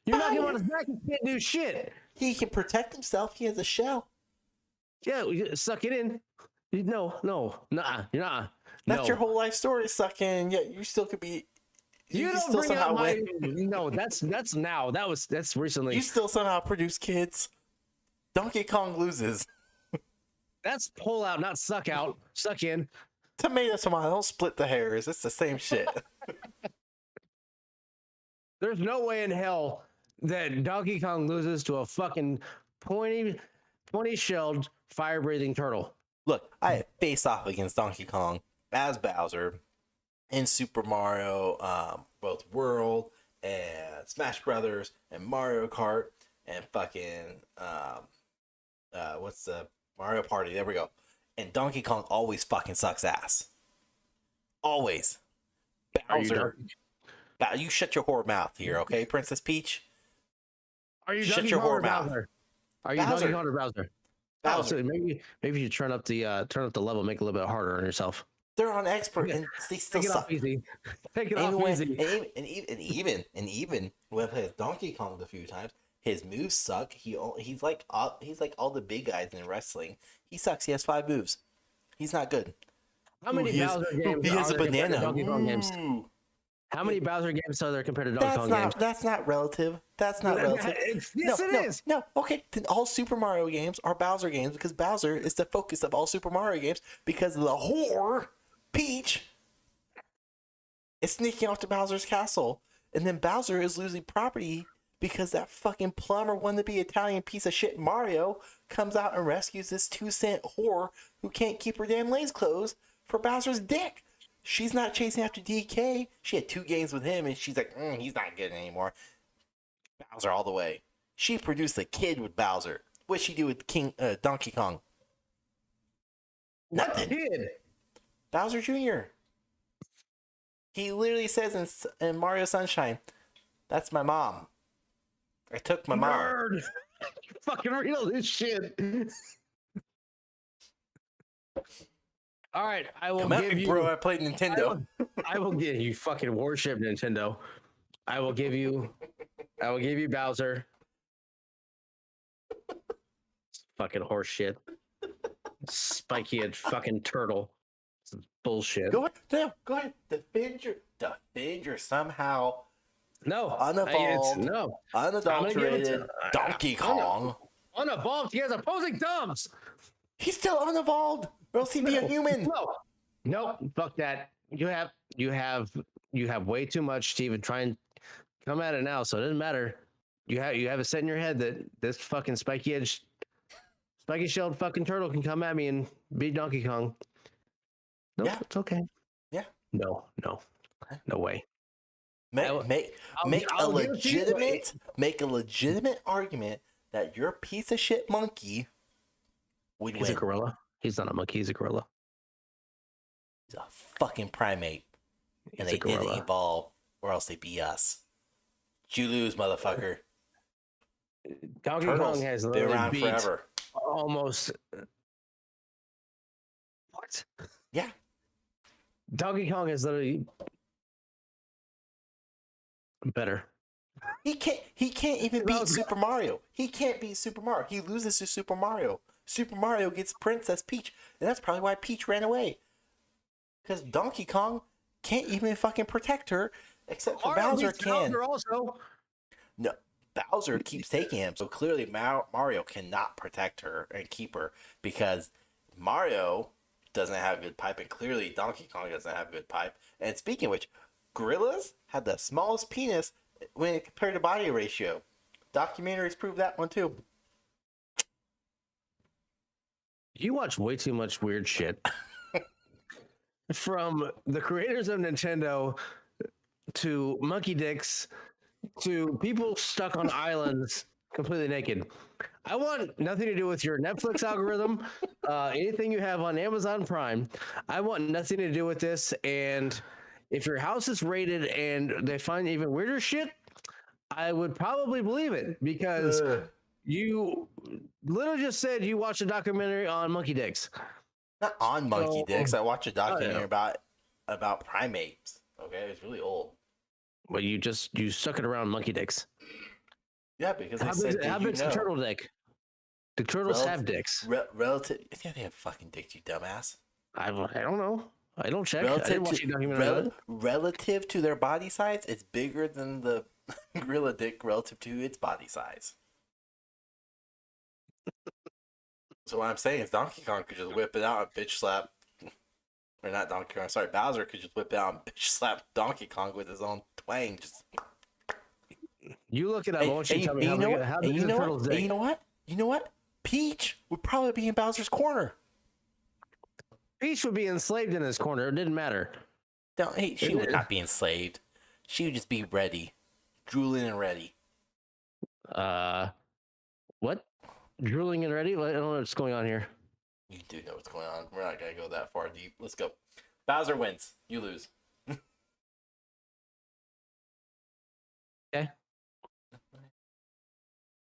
[SPEAKER 2] You're not him on his back. He can't do shit.
[SPEAKER 1] He can protect himself. He has a shell.
[SPEAKER 2] Yeah, suck it in. No, nah, you're not.
[SPEAKER 1] That's your whole life story, sucking. And yet you still could be.
[SPEAKER 2] You don't
[SPEAKER 1] still
[SPEAKER 2] bring
[SPEAKER 1] somehow
[SPEAKER 2] up my.
[SPEAKER 1] win.
[SPEAKER 2] No, that's now. That's recently.
[SPEAKER 1] You still somehow produce kids. Donkey Kong loses.
[SPEAKER 2] That's pull out, not suck out. Suck in.
[SPEAKER 1] Tomato. Don't split the hairs. It's the same shit.
[SPEAKER 2] There's no way in hell that Donkey Kong loses to a fucking pointy-shelled, fire-breathing turtle.
[SPEAKER 1] Look, I face off against Donkey Kong as Bowser in Super Mario, both World and Smash Brothers and Mario Kart and fucking what's the Mario Party? There we go. And Donkey Kong always fucking sucks ass. Always. Bowser. You shut your whore mouth here, okay, Princess Peach?
[SPEAKER 2] Are you
[SPEAKER 1] shut
[SPEAKER 2] Donkey
[SPEAKER 1] your
[SPEAKER 2] Kong
[SPEAKER 1] whore
[SPEAKER 2] or
[SPEAKER 1] mouth?
[SPEAKER 2] Bowser? Are you Donkey Kong or Bowser? Bowser. Maybe you turn up the level, make it a little bit harder on yourself.
[SPEAKER 1] They're on expert and they still suck.
[SPEAKER 2] Take it off easy.
[SPEAKER 1] And even when I played Donkey Kong a few times, his moves suck. He's like all the big guys in wrestling. He sucks. He has 5 moves. He's not good.
[SPEAKER 2] How many Bowser games?
[SPEAKER 1] He has a banana.
[SPEAKER 2] Donkey Kong games? How many Bowser games are there compared to Donkey Kong games?
[SPEAKER 1] That's not relative. That's not relative.
[SPEAKER 2] Yes, it is.
[SPEAKER 1] No, okay. Then all Super Mario games are Bowser games because Bowser is the focus of all Super Mario games because of the whore, Peach, is sneaking off to Bowser's castle. And then Bowser is losing property because that fucking plumber wannabe Italian piece of shit Mario comes out and rescues this 2-cent whore who can't keep her damn legs closed for Bowser's dick. She's not chasing after DK. She had 2 games with him, and she's like, he's not good anymore. Bowser all the way. She produced a kid with Bowser. What'd she do with Donkey Kong? Nothing.
[SPEAKER 2] What kid?
[SPEAKER 1] Bowser Jr. He literally says in Mario Sunshine, "That's my mom. I took my mom."
[SPEAKER 2] You fucking read all this shit. All right, I will give you.
[SPEAKER 1] Bro, I played Nintendo.
[SPEAKER 2] I will give you fucking worship Nintendo. I will give you Bowser. Fucking horse shit. Spiky and fucking turtle. This is bullshit.
[SPEAKER 1] Go ahead. Defend your somehow
[SPEAKER 2] unevolved,
[SPEAKER 1] unadulterated Donkey Kong.
[SPEAKER 2] Unevolved. He has opposing thumbs.
[SPEAKER 1] He's still unevolved. Or else he'd be a human.
[SPEAKER 2] No, fuck that. You have way too much to even try and come at it now, so it doesn't matter. You have it set in your head that this fucking spiky shelled fucking turtle can come at me and beat Donkey Kong. No, It's okay.
[SPEAKER 1] Yeah.
[SPEAKER 2] No. No way.
[SPEAKER 1] Make
[SPEAKER 2] I'll give it to you.
[SPEAKER 1] make a legitimate argument that your piece of shit monkey would
[SPEAKER 2] He's
[SPEAKER 1] win.
[SPEAKER 2] a gorilla. He's not a monkey. He's a gorilla.
[SPEAKER 1] He's a fucking primate, and they didn't evolve, or else they'd be us. You lose, motherfucker.
[SPEAKER 2] Donkey
[SPEAKER 1] Turtles
[SPEAKER 2] Kong has
[SPEAKER 1] been
[SPEAKER 2] literally
[SPEAKER 1] around
[SPEAKER 2] beat
[SPEAKER 1] forever.
[SPEAKER 2] almost. What?
[SPEAKER 1] Yeah.
[SPEAKER 2] Donkey Kong is literally better.
[SPEAKER 1] He can't even beat Super Mario. He can't beat Super Mario. He loses to Super Mario. Super Mario gets Princess Peach, and that's probably why Peach ran away. Because Donkey Kong can't even fucking protect her, except for Bowser can.
[SPEAKER 2] Bowser also.
[SPEAKER 1] No, Bowser keeps taking him, so clearly Mario cannot protect her and keep her, because Mario doesn't have a good pipe, and clearly Donkey Kong doesn't have a good pipe. And speaking of which, gorillas have the smallest penis when compared to body ratio. Documentaries prove that one too.
[SPEAKER 2] You watch way too much weird shit. From the creators of Nintendo to monkey dicks to people stuck on islands completely naked. I want nothing to do with your Netflix algorithm, anything you have on Amazon Prime. I want nothing to do with this. And if your house is raided and they find even weirder shit, I would probably believe it, because you literally just said you watched a documentary on monkey dicks.
[SPEAKER 1] Not on monkey dicks. I watched a documentary about primates. Okay, it's really old.
[SPEAKER 2] Well, you stuck it around monkey dicks.
[SPEAKER 1] Yeah, because
[SPEAKER 2] how big's the turtle dick? Do turtles have dicks?
[SPEAKER 1] Relative, yeah, they have fucking dicks, you dumbass.
[SPEAKER 2] I don't know. I don't check.
[SPEAKER 1] Relative to their body size, it's bigger than the gorilla dick relative to its body size. So what I'm saying is Donkey Kong could just whip it out and bitch slap. Or not Donkey Kong, sorry, Bowser could just whip it out and bitch slap Donkey Kong with his own twang. Just
[SPEAKER 2] you look it up. I want you to tell me how big the turtle's dick.
[SPEAKER 1] You know what? Peach would probably be in Bowser's corner.
[SPEAKER 2] Peach would be enslaved in his corner. It didn't matter.
[SPEAKER 1] She would not be enslaved. She would just be ready. Drooling and ready.
[SPEAKER 2] What? Drooling and ready? I don't know what's going on here.
[SPEAKER 1] You do know what's going on. We're not going to go that far deep. Let's go. Bowser wins. You lose.
[SPEAKER 2] Okay.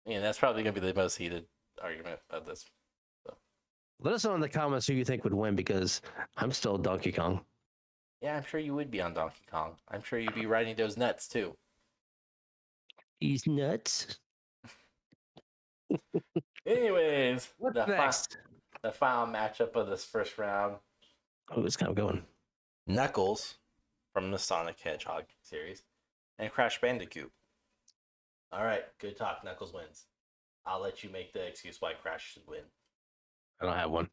[SPEAKER 1] Yeah, that's probably going to be the most heated argument of this. So.
[SPEAKER 2] Let us know in the comments who you think would win, because I'm still Donkey Kong.
[SPEAKER 1] Yeah, I'm sure you would be on Donkey Kong. I'm sure you'd be riding those nuts too.
[SPEAKER 2] He's nuts.
[SPEAKER 1] Anyways,
[SPEAKER 2] what's next?
[SPEAKER 1] The final matchup of this first round.
[SPEAKER 2] Oh, it's kind of going.
[SPEAKER 1] Knuckles from the Sonic Hedgehog series and Crash Bandicoot. All right, good talk. Knuckles wins. I'll let you make the excuse why Crash should win.
[SPEAKER 2] I don't have one.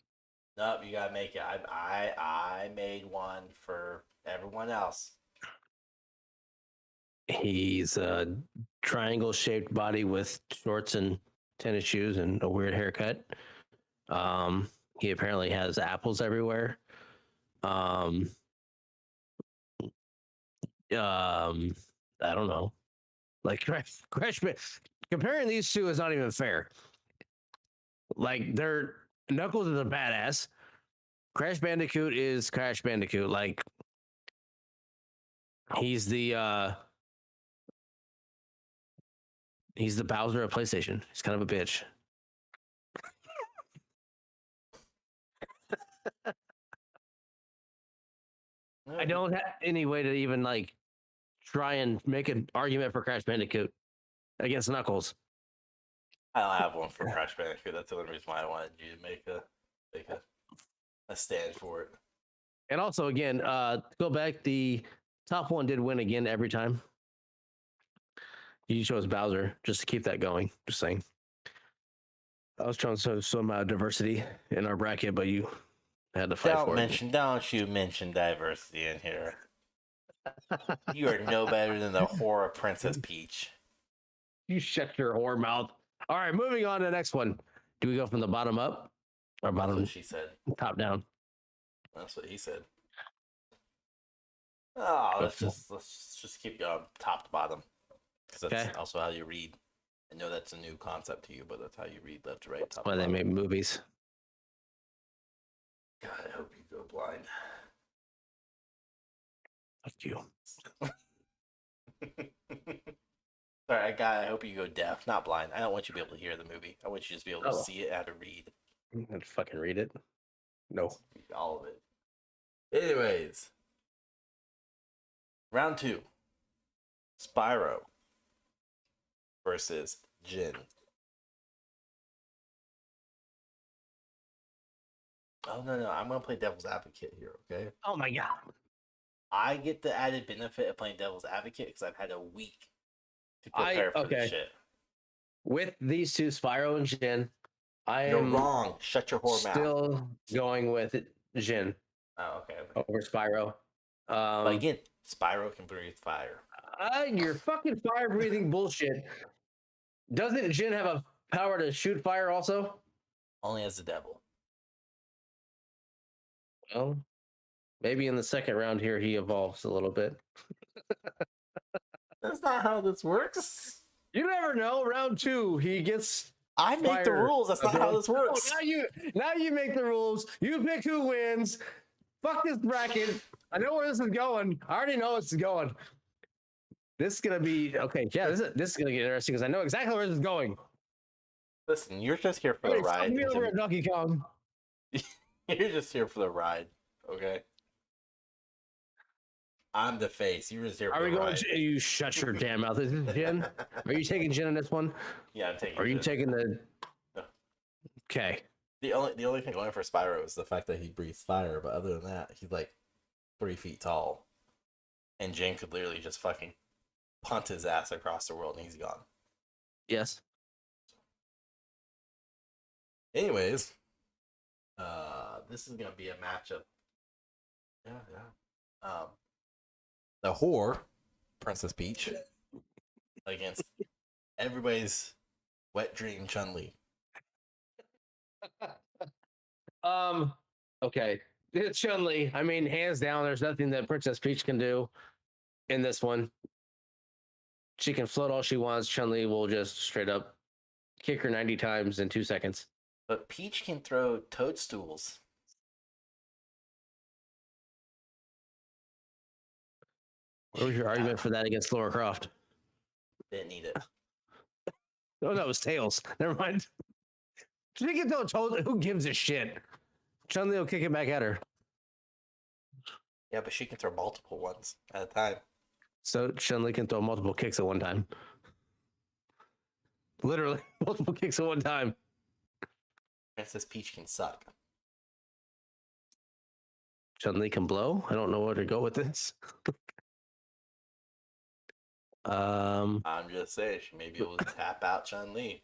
[SPEAKER 1] Nope, you gotta make it. I made one for everyone else.
[SPEAKER 2] He's a triangle-shaped body with shorts and tennis shoes and a weird haircut. He apparently has apples everywhere. I don't know. Like Crash comparing these two is not even fair. Like, Knuckles is a badass. Crash Bandicoot is Crash Bandicoot. Like, he's the Bowser of PlayStation. He's kind of a bitch. I don't have any way to even try and make an argument for Crash Bandicoot against Knuckles.
[SPEAKER 1] I don't have one for Crash Bandicoot. That's the only reason why I wanted you to make a stand for it.
[SPEAKER 2] And also, again, go back. The top one did win again every time. You chose Bowser just to keep that going. Just saying. I was trying to show some diversity in our bracket, but you had to fight for it.
[SPEAKER 1] Don't you mention diversity in here. You are no better than the horror Princess Peach.
[SPEAKER 2] You shut your whore mouth. All right, moving on to the next one. Do we go from the bottom up or bottom?
[SPEAKER 1] That's what she said.
[SPEAKER 2] Top down.
[SPEAKER 1] That's what he said. Oh, let's just keep going top to bottom, because that's
[SPEAKER 2] Okay.
[SPEAKER 1] also how you read. I know that's a new concept to you, but that's how you read left to right. Top
[SPEAKER 2] Why
[SPEAKER 1] to
[SPEAKER 2] they
[SPEAKER 1] bottom.
[SPEAKER 2] make movies.
[SPEAKER 1] God, I hope you go blind.
[SPEAKER 2] Fuck you.
[SPEAKER 1] Sorry, I hope you go deaf, not blind. I don't want you to be able to hear the movie. I want you to just be able to see it, how to read.
[SPEAKER 2] I'd fucking read it. No.
[SPEAKER 1] All of it. Anyways, round 2. Spyro versus Jin. Oh, no. I'm going to play devil's advocate here, okay?
[SPEAKER 2] Oh my god.
[SPEAKER 1] I get the added benefit of playing devil's advocate because I've had a week to prepare for this shit.
[SPEAKER 2] With these two, Spyro and Jin,
[SPEAKER 1] You're wrong. Shut your whore mouth.
[SPEAKER 2] Still going with Jin.
[SPEAKER 1] Oh, okay.
[SPEAKER 2] Over Spyro.
[SPEAKER 1] But again, Spyro can breathe fire.
[SPEAKER 2] You're fucking fire breathing bullshit. Doesn't Jin have a power to shoot fire also?
[SPEAKER 1] Only as the devil.
[SPEAKER 2] Well, maybe in the second round here he evolves a little bit.
[SPEAKER 1] That's not how this works.
[SPEAKER 2] You never know. Round 2, he gets.
[SPEAKER 1] I make the rules. That's not how this works.
[SPEAKER 2] Oh, now you make the rules. You pick who wins. Fuck this bracket. I know where this is going. I already know this is going. This is gonna be okay. Yeah, this is gonna get interesting because I know exactly where this is going.
[SPEAKER 1] Listen, you're just here for the ride.
[SPEAKER 2] Fuck me over at Donkey Kong.
[SPEAKER 1] You're just here for the ride, okay? I'm the face. You're just here for the ride.
[SPEAKER 2] You shut your damn mouth. Is this Jin? Are you taking Jin in this one?
[SPEAKER 1] Yeah, I'm taking.
[SPEAKER 2] Are you taking the?
[SPEAKER 1] No.
[SPEAKER 2] Okay.
[SPEAKER 1] The only thing going for Spyro is the fact that he breathes fire, but other than that, he's like 3 feet tall, and Jin could literally just fucking punt his ass across the world and he's gone.
[SPEAKER 2] Yes.
[SPEAKER 1] Anyways, this is gonna be a matchup. Yeah. The whore, Princess Peach, against everybody's wet dream Chun-Li.
[SPEAKER 2] Okay. It's Chun-Li. I mean, hands down, there's nothing that Princess Peach can do in this one. She can float all she wants. Chun-Li will just straight up kick her 90 times in 2 seconds.
[SPEAKER 1] But Peach can throw toadstools.
[SPEAKER 2] What was your argument for that against Lara Croft?
[SPEAKER 1] Didn't need it.
[SPEAKER 2] Oh, no, it was Tails. Never mind. She can throw toad. Who gives a shit? Chun-Li will kick it back at her.
[SPEAKER 1] Yeah, but she can throw multiple ones at a time.
[SPEAKER 2] So Chun-Li can throw multiple kicks at one time. Literally, multiple kicks at one time.
[SPEAKER 1] Princess Peach can suck.
[SPEAKER 2] Chun-Li can blow? I don't know where to go with this.
[SPEAKER 1] I'm just saying, she may be able to tap out Chun-Li.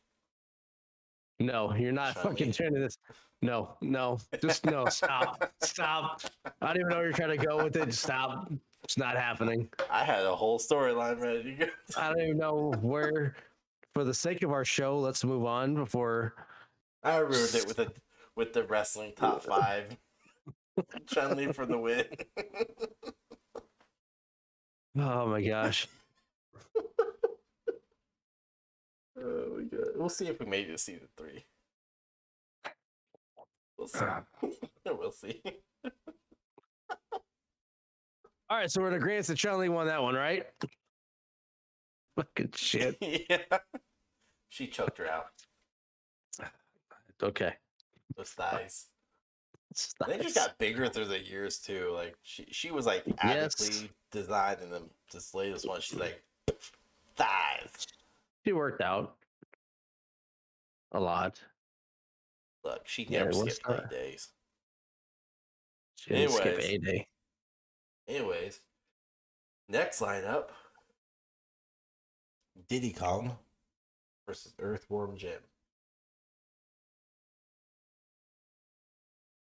[SPEAKER 2] No, you're not
[SPEAKER 1] Chun-Li.
[SPEAKER 2] fucking turning this. No, just no. Stop. I don't even know where you're trying to go with it. Stop. It's not happening.
[SPEAKER 1] I had a whole storyline ready to go.
[SPEAKER 2] I don't even know where. For the sake of our show, let's move on before.
[SPEAKER 1] I ruined it with the wrestling top 5. Chun-Li for the win.
[SPEAKER 2] Oh my gosh.
[SPEAKER 1] Oh my god. We'll see if we made it to season 3. We'll see. We'll see.
[SPEAKER 2] All right, so we're in agreement that Chun-Li won that one, right? Fucking shit.
[SPEAKER 1] Yeah. She choked her out.
[SPEAKER 2] Okay.
[SPEAKER 1] Those thighs. They just got bigger through the years too. Like she was like adequately designed, and then this latest one, she's like thighs.
[SPEAKER 2] She worked out a lot.
[SPEAKER 1] Look, she never skipped 8 days.
[SPEAKER 2] She didn't skip a day.
[SPEAKER 1] Anyways, next lineup: Diddy Kong versus Earthworm Jim.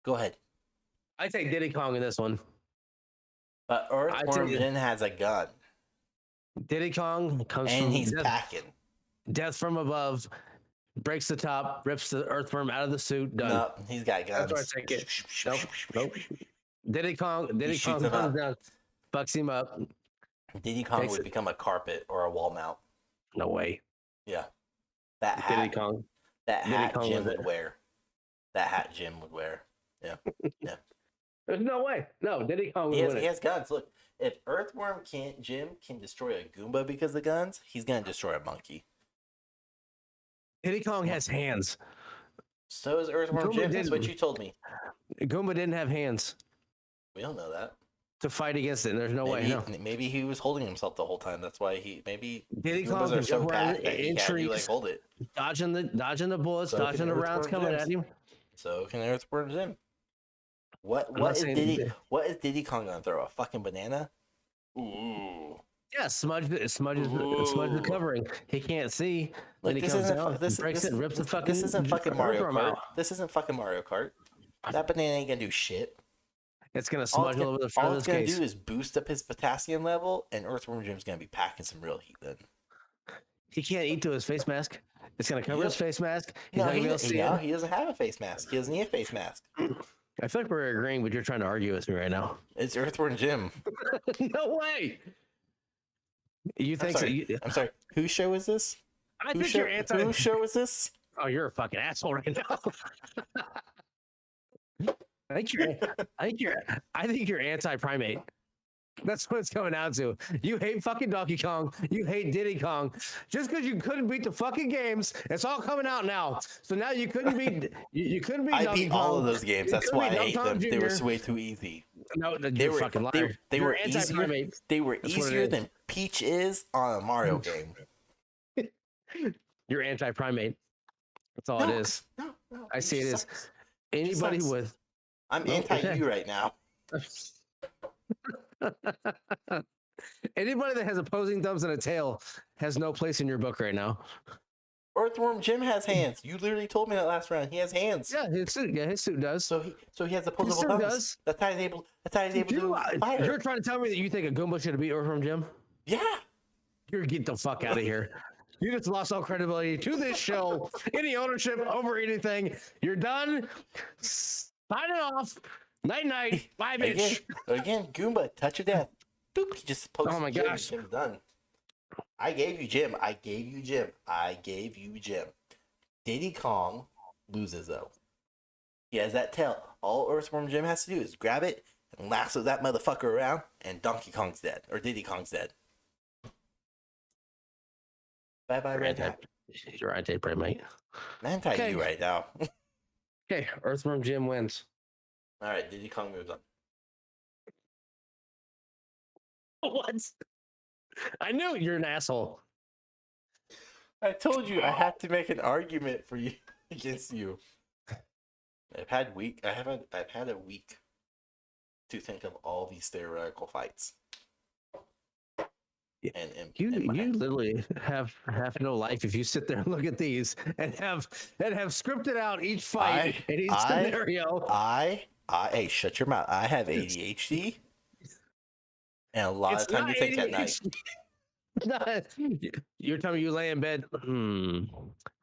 [SPEAKER 1] Go ahead.
[SPEAKER 2] I take Diddy Kong in this one.
[SPEAKER 1] But Earthworm Jim has a gun.
[SPEAKER 2] Diddy Kong comes
[SPEAKER 1] and
[SPEAKER 2] from
[SPEAKER 1] he's packing.
[SPEAKER 2] Death from above, breaks the top, rips the earthworm out of the suit. Done.
[SPEAKER 1] No, he's got guns.
[SPEAKER 2] That's where I take it. Nope. Diddy Kong comes down, fucks him up,
[SPEAKER 1] Diddy Kong would become a carpet or a wall mount.
[SPEAKER 2] No way.
[SPEAKER 1] Yeah. That hat.
[SPEAKER 2] Diddy Kong.
[SPEAKER 1] That
[SPEAKER 2] Diddy
[SPEAKER 1] hat
[SPEAKER 2] Kong
[SPEAKER 1] Jim
[SPEAKER 2] was
[SPEAKER 1] would wear. That hat Jim would wear. Yeah. Yeah.
[SPEAKER 2] There's no way. No, Diddy Kong would win
[SPEAKER 1] He
[SPEAKER 2] it.
[SPEAKER 1] has guns. Look, if Earthworm Jim can destroy a Goomba because of guns, he's gonna destroy a monkey.
[SPEAKER 2] Diddy Kong has hands.
[SPEAKER 1] So is Earthworm Jim. That's what you told me.
[SPEAKER 2] Goomba didn't have hands
[SPEAKER 1] We don't know that.
[SPEAKER 2] to fight against it. There's no way. No.
[SPEAKER 1] Maybe he was holding himself the whole time. That's why
[SPEAKER 2] Diddy
[SPEAKER 1] Goombas
[SPEAKER 2] Kong
[SPEAKER 1] are
[SPEAKER 2] can
[SPEAKER 1] so
[SPEAKER 2] jump around
[SPEAKER 1] fat that he can't
[SPEAKER 2] trees,
[SPEAKER 1] like hold it.
[SPEAKER 2] dodging the bullets,
[SPEAKER 1] So
[SPEAKER 2] dodging
[SPEAKER 1] can
[SPEAKER 2] the rounds
[SPEAKER 1] Earthworm
[SPEAKER 2] coming
[SPEAKER 1] Jims.
[SPEAKER 2] at him.
[SPEAKER 1] So can Earthworm Jim. What is Diddy Kong gonna throw? A fucking banana? Ooh.
[SPEAKER 2] Yeah, smudge the covering. He can't see. Then he comes down, breaks it, rips the fucking.
[SPEAKER 1] This isn't fucking Mario
[SPEAKER 2] Earthworm
[SPEAKER 1] Kart.
[SPEAKER 2] out.
[SPEAKER 1] This isn't fucking Mario Kart. That banana ain't gonna do shit.
[SPEAKER 2] It's gonna smudge a little bit
[SPEAKER 1] All
[SPEAKER 2] of
[SPEAKER 1] it's
[SPEAKER 2] this
[SPEAKER 1] gonna
[SPEAKER 2] case.
[SPEAKER 1] do is boost up his potassium level, and Earthworm Jim's gonna be packing some real heat then.
[SPEAKER 2] He can't eat to his face mask. It's gonna cover his face mask. He's
[SPEAKER 1] No,
[SPEAKER 2] not gonna be able to see it.
[SPEAKER 1] he doesn't have a face mask. He doesn't need a face mask.
[SPEAKER 2] I feel like we're agreeing, but you're trying to argue with me right now.
[SPEAKER 1] It's Earthworm Jim.
[SPEAKER 2] No way. You think
[SPEAKER 1] I'm sorry. Whose show is this?
[SPEAKER 2] I think you're anti.
[SPEAKER 1] Whose show is this?
[SPEAKER 2] Oh, you're a fucking asshole right now. I think you're anti-primate. That's what it's coming down to. You hate fucking Donkey Kong. You hate Diddy Kong. Just because you couldn't beat the fucking games, it's all coming out now. So now you couldn't beat. You couldn't beat.
[SPEAKER 1] I
[SPEAKER 2] Donkey
[SPEAKER 1] beat
[SPEAKER 2] Kong.
[SPEAKER 1] all of those games. That's why I hate them.
[SPEAKER 2] Jr.
[SPEAKER 1] They were way too easy.
[SPEAKER 2] No, you're a fucking liar.
[SPEAKER 1] They were
[SPEAKER 2] anti-primate.
[SPEAKER 1] easier. They were
[SPEAKER 2] That's what it
[SPEAKER 1] easier
[SPEAKER 2] is.
[SPEAKER 1] than Peach is on a Mario game.
[SPEAKER 2] You're anti-primate. That's all it is.
[SPEAKER 1] No,
[SPEAKER 2] I see it as
[SPEAKER 1] sucks.
[SPEAKER 2] anybody
[SPEAKER 1] sucks.
[SPEAKER 2] with.
[SPEAKER 1] I'm
[SPEAKER 2] No,
[SPEAKER 1] anti
[SPEAKER 2] okay.
[SPEAKER 1] you right now.
[SPEAKER 2] Anybody that has opposing thumbs and a tail has no place in your book right now.
[SPEAKER 1] Earthworm Jim has hands. You literally told me that last round. He has hands.
[SPEAKER 2] Yeah, his suit does.
[SPEAKER 1] So he has opposable
[SPEAKER 2] suit
[SPEAKER 1] thumbs.
[SPEAKER 2] does.
[SPEAKER 1] That's how he's able to do fire.
[SPEAKER 2] You're trying to tell me that you think a Goomba should have beat Earthworm Jim?
[SPEAKER 1] Yeah.
[SPEAKER 2] You're get the fuck out of here. You just lost all credibility to this show, any ownership over anything. You're done. Sign it off. Night night. Bye, bitch.
[SPEAKER 1] Again, Goomba, touch of death. Boop, he just pokes.
[SPEAKER 2] Oh my
[SPEAKER 1] Jim.
[SPEAKER 2] gosh.
[SPEAKER 1] Jim's done. I gave you Jim. Diddy Kong loses though. He has that tail. All Earthworm Jim has to do is grab it and lasso that motherfucker around, and Donkey Kong's dead. Or Diddy Kong's dead. Bye bye, Red.
[SPEAKER 2] You're anti-primate.
[SPEAKER 1] I'm anti you right now.
[SPEAKER 2] Okay, Earthworm Jim wins.
[SPEAKER 1] All right, Diddy Kong moves on.
[SPEAKER 2] What? I knew you're an asshole.
[SPEAKER 1] I told you I had to make an argument for you against you. I've had a week to think of all these theoretical fights.
[SPEAKER 2] Yeah.
[SPEAKER 1] And
[SPEAKER 2] You literally have no life if you sit there and look at these and have scripted out each fight and each scenario.
[SPEAKER 1] Hey, shut your mouth. I have ADHD and a lot of time to think at night.
[SPEAKER 2] You're telling me you lay in bed.
[SPEAKER 1] No,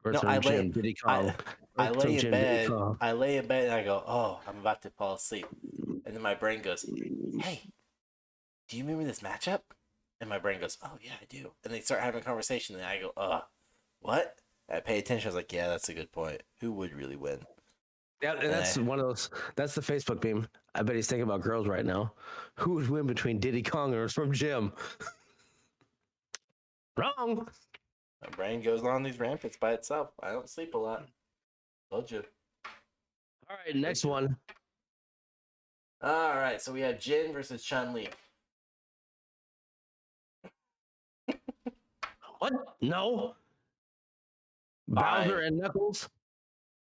[SPEAKER 1] I lay in bed. I lay in bed and I go, oh, I'm about to fall asleep. And then my brain goes, hey, do you remember this matchup? And my brain goes, oh yeah, I do. And they start having a conversation and I go, what? I pay attention. I was like, yeah, that's a good point. Who would really win?
[SPEAKER 2] Yeah, and that's one of those. That's the Facebook meme. I bet he's thinking about girls right now. Who would win between Diddy Kong or from Jim? Wrong.
[SPEAKER 1] My brain goes on these rampants by itself. I don't sleep a lot. Told you.
[SPEAKER 2] All right, next one.
[SPEAKER 1] All right, so we have Jin versus Chun-Li.
[SPEAKER 2] What? No.
[SPEAKER 1] Fine.
[SPEAKER 2] Bowser and Knuckles.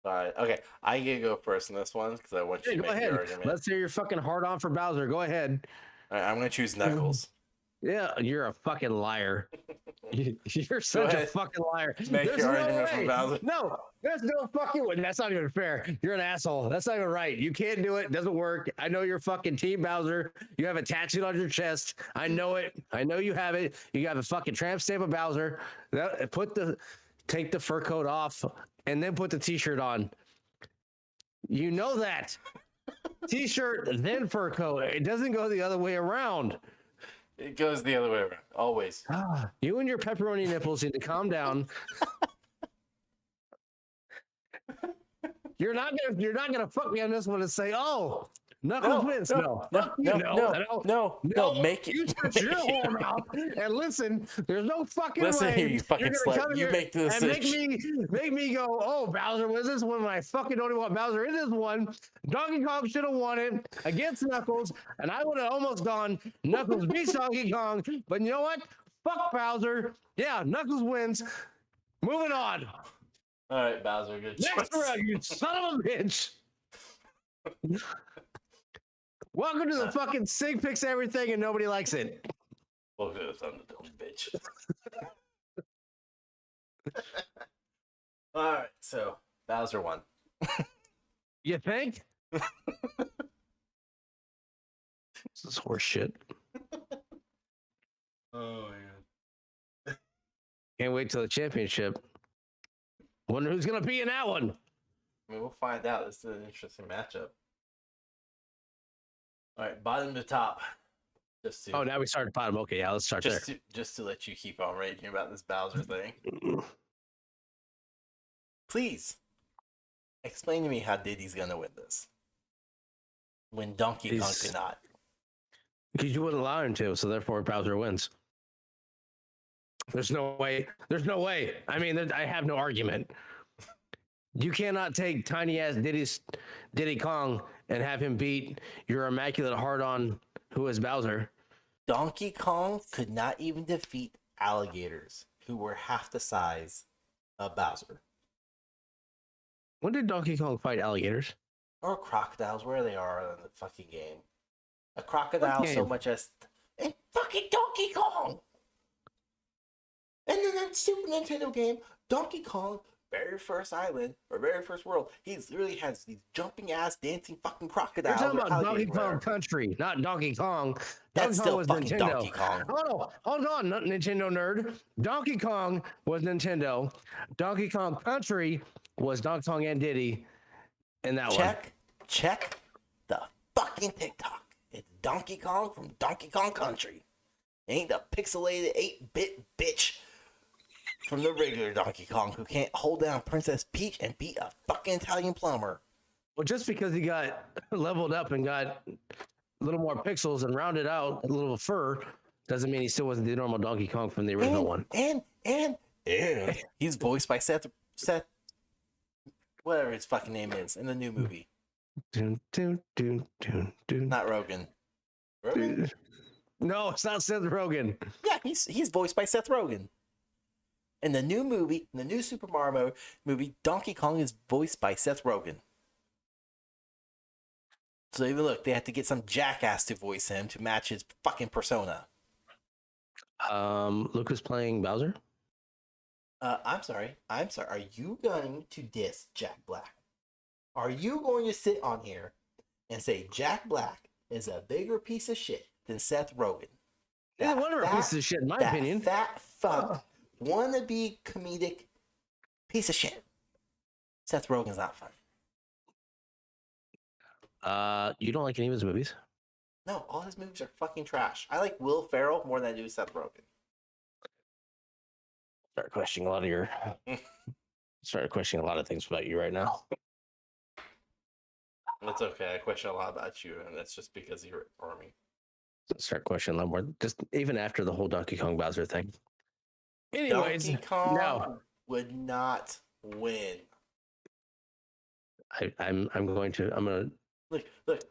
[SPEAKER 1] All right, okay. I get to go first in this one because I want you to
[SPEAKER 2] Go
[SPEAKER 1] make
[SPEAKER 2] ahead.
[SPEAKER 1] your argument.
[SPEAKER 2] Let's hear your fucking hard on for Bowser. Go ahead.
[SPEAKER 1] All right, I'm going to choose Knuckles.
[SPEAKER 2] Yeah, you're a fucking liar. You're such a fucking liar.
[SPEAKER 1] Make
[SPEAKER 2] There's
[SPEAKER 1] your
[SPEAKER 2] no
[SPEAKER 1] argument
[SPEAKER 2] way.
[SPEAKER 1] for Bowser.
[SPEAKER 2] No, there's no fucking way. That's not even fair. You're an asshole. That's not even right. You can't do it. It doesn't work. I know you're fucking Team Bowser. You have a tattoo on your chest. I know it. I know you have it. You got a fucking tramp stamp of Bowser. Take the fur coat off and then put the t-shirt on. You know that. T-shirt, then fur coat. It doesn't go the other way around.
[SPEAKER 1] It goes the other way around. Always.
[SPEAKER 2] You and your pepperoni nipples need to calm down. You're not gonna fuck me on this one and say, "Oh, Knuckles wins." No,
[SPEAKER 1] Make it.
[SPEAKER 2] You shut your whole mouth and listen. There's no fucking
[SPEAKER 1] Listen
[SPEAKER 2] way
[SPEAKER 1] here, you fucking
[SPEAKER 2] you're gonna
[SPEAKER 1] slut.
[SPEAKER 2] come
[SPEAKER 1] You
[SPEAKER 2] here
[SPEAKER 1] make the
[SPEAKER 2] and
[SPEAKER 1] decision.
[SPEAKER 2] make me go, "Oh, Bowser wins this one." When I fucking don't even want Bowser in this one. Donkey Kong should have won it against Knuckles, and I would have almost gone Knuckles beats Donkey Kong. But you know what? Fuck Bowser. Yeah, Knuckles wins. Moving on.
[SPEAKER 1] All right, Bowser, good
[SPEAKER 2] Next
[SPEAKER 1] choice.
[SPEAKER 2] round, you son of a bitch. Welcome to the fucking Sig picks everything and nobody likes it.
[SPEAKER 1] Welcome to the Thunderdome, bitch. All right, so Bowser won.
[SPEAKER 2] You think? This is horse shit.
[SPEAKER 1] Oh man.
[SPEAKER 2] Can't wait till the championship. Wonder who's gonna be in that one.
[SPEAKER 1] I mean, we'll find out. This is an interesting matchup. All right, bottom to top.
[SPEAKER 2] Oh, now we start at bottom. Okay, yeah, let's start there.
[SPEAKER 1] Just to let you keep on raging about this Bowser thing. Please explain to me how Diddy's gonna win this when Donkey Kong cannot.
[SPEAKER 2] Because you wouldn't allow him to, so therefore Bowser wins. There's no way. There's no way. I mean, I have no argument. You cannot take tiny ass Diddy Kong and have him beat your immaculate hard-on who is Bowser.
[SPEAKER 1] Donkey Kong could not even defeat alligators who were half the size of Bowser.
[SPEAKER 2] When did Donkey Kong fight alligators?
[SPEAKER 1] Or crocodiles, where they are in the fucking game. A crocodile so much as in fucking Donkey Kong. And then that Super Nintendo game, Donkey Kong, very first island or very first world, he really has these jumping ass dancing fucking crocodiles.
[SPEAKER 2] You're talking about Donkey Kong Country, not Donkey Kong.
[SPEAKER 1] That's
[SPEAKER 2] Donkey Kong
[SPEAKER 1] still
[SPEAKER 2] was
[SPEAKER 1] fucking
[SPEAKER 2] Nintendo.
[SPEAKER 1] Donkey Kong.
[SPEAKER 2] Hold on, not Nintendo nerd. Donkey Kong was Nintendo. Donkey Kong Country was Donkey Kong and Diddy in that one.
[SPEAKER 1] Check the fucking TikTok. It's Donkey Kong from Donkey Kong Country. It ain't the pixelated 8-bit bitch from the regular Donkey Kong who can't hold down Princess Peach and beat a fucking Italian plumber.
[SPEAKER 2] Well, just because he got leveled up and got a little more pixels and rounded out a little fur doesn't mean he still wasn't the normal Donkey Kong from the original one.
[SPEAKER 1] And he's voiced by Seth, whatever his fucking name is in the new movie. Not Rogan. Rogan?
[SPEAKER 2] No, it's not Seth Rogen.
[SPEAKER 1] Yeah, he's voiced by Seth Rogen. In the new movie, the new Super Mario movie, Donkey Kong is voiced by Seth Rogen. So even look, they had to get some jackass to voice him to match his fucking persona.
[SPEAKER 2] Luke is playing Bowser?
[SPEAKER 1] I'm sorry. Are you going to diss Jack Black? Are you going to sit on here and say Jack Black is a bigger piece of shit than Seth Rogen?
[SPEAKER 2] Yeah, one of a piece of shit, in my opinion.
[SPEAKER 1] Fat fuck, wannabe comedic piece of shit. Seth Rogen's not funny.
[SPEAKER 2] You don't like any of his movies?
[SPEAKER 1] No, all his movies are fucking trash. I like Will Ferrell more than I do Seth Rogen.
[SPEAKER 2] Start questioning a lot of things about you right now.
[SPEAKER 1] That's okay. I question a lot about you, and that's just because you're for me.
[SPEAKER 2] Start questioning a lot more, just even after the whole Donkey Kong Bowser thing. Anyways,
[SPEAKER 1] Donkey Kong would not win.
[SPEAKER 2] I'm gonna
[SPEAKER 1] look.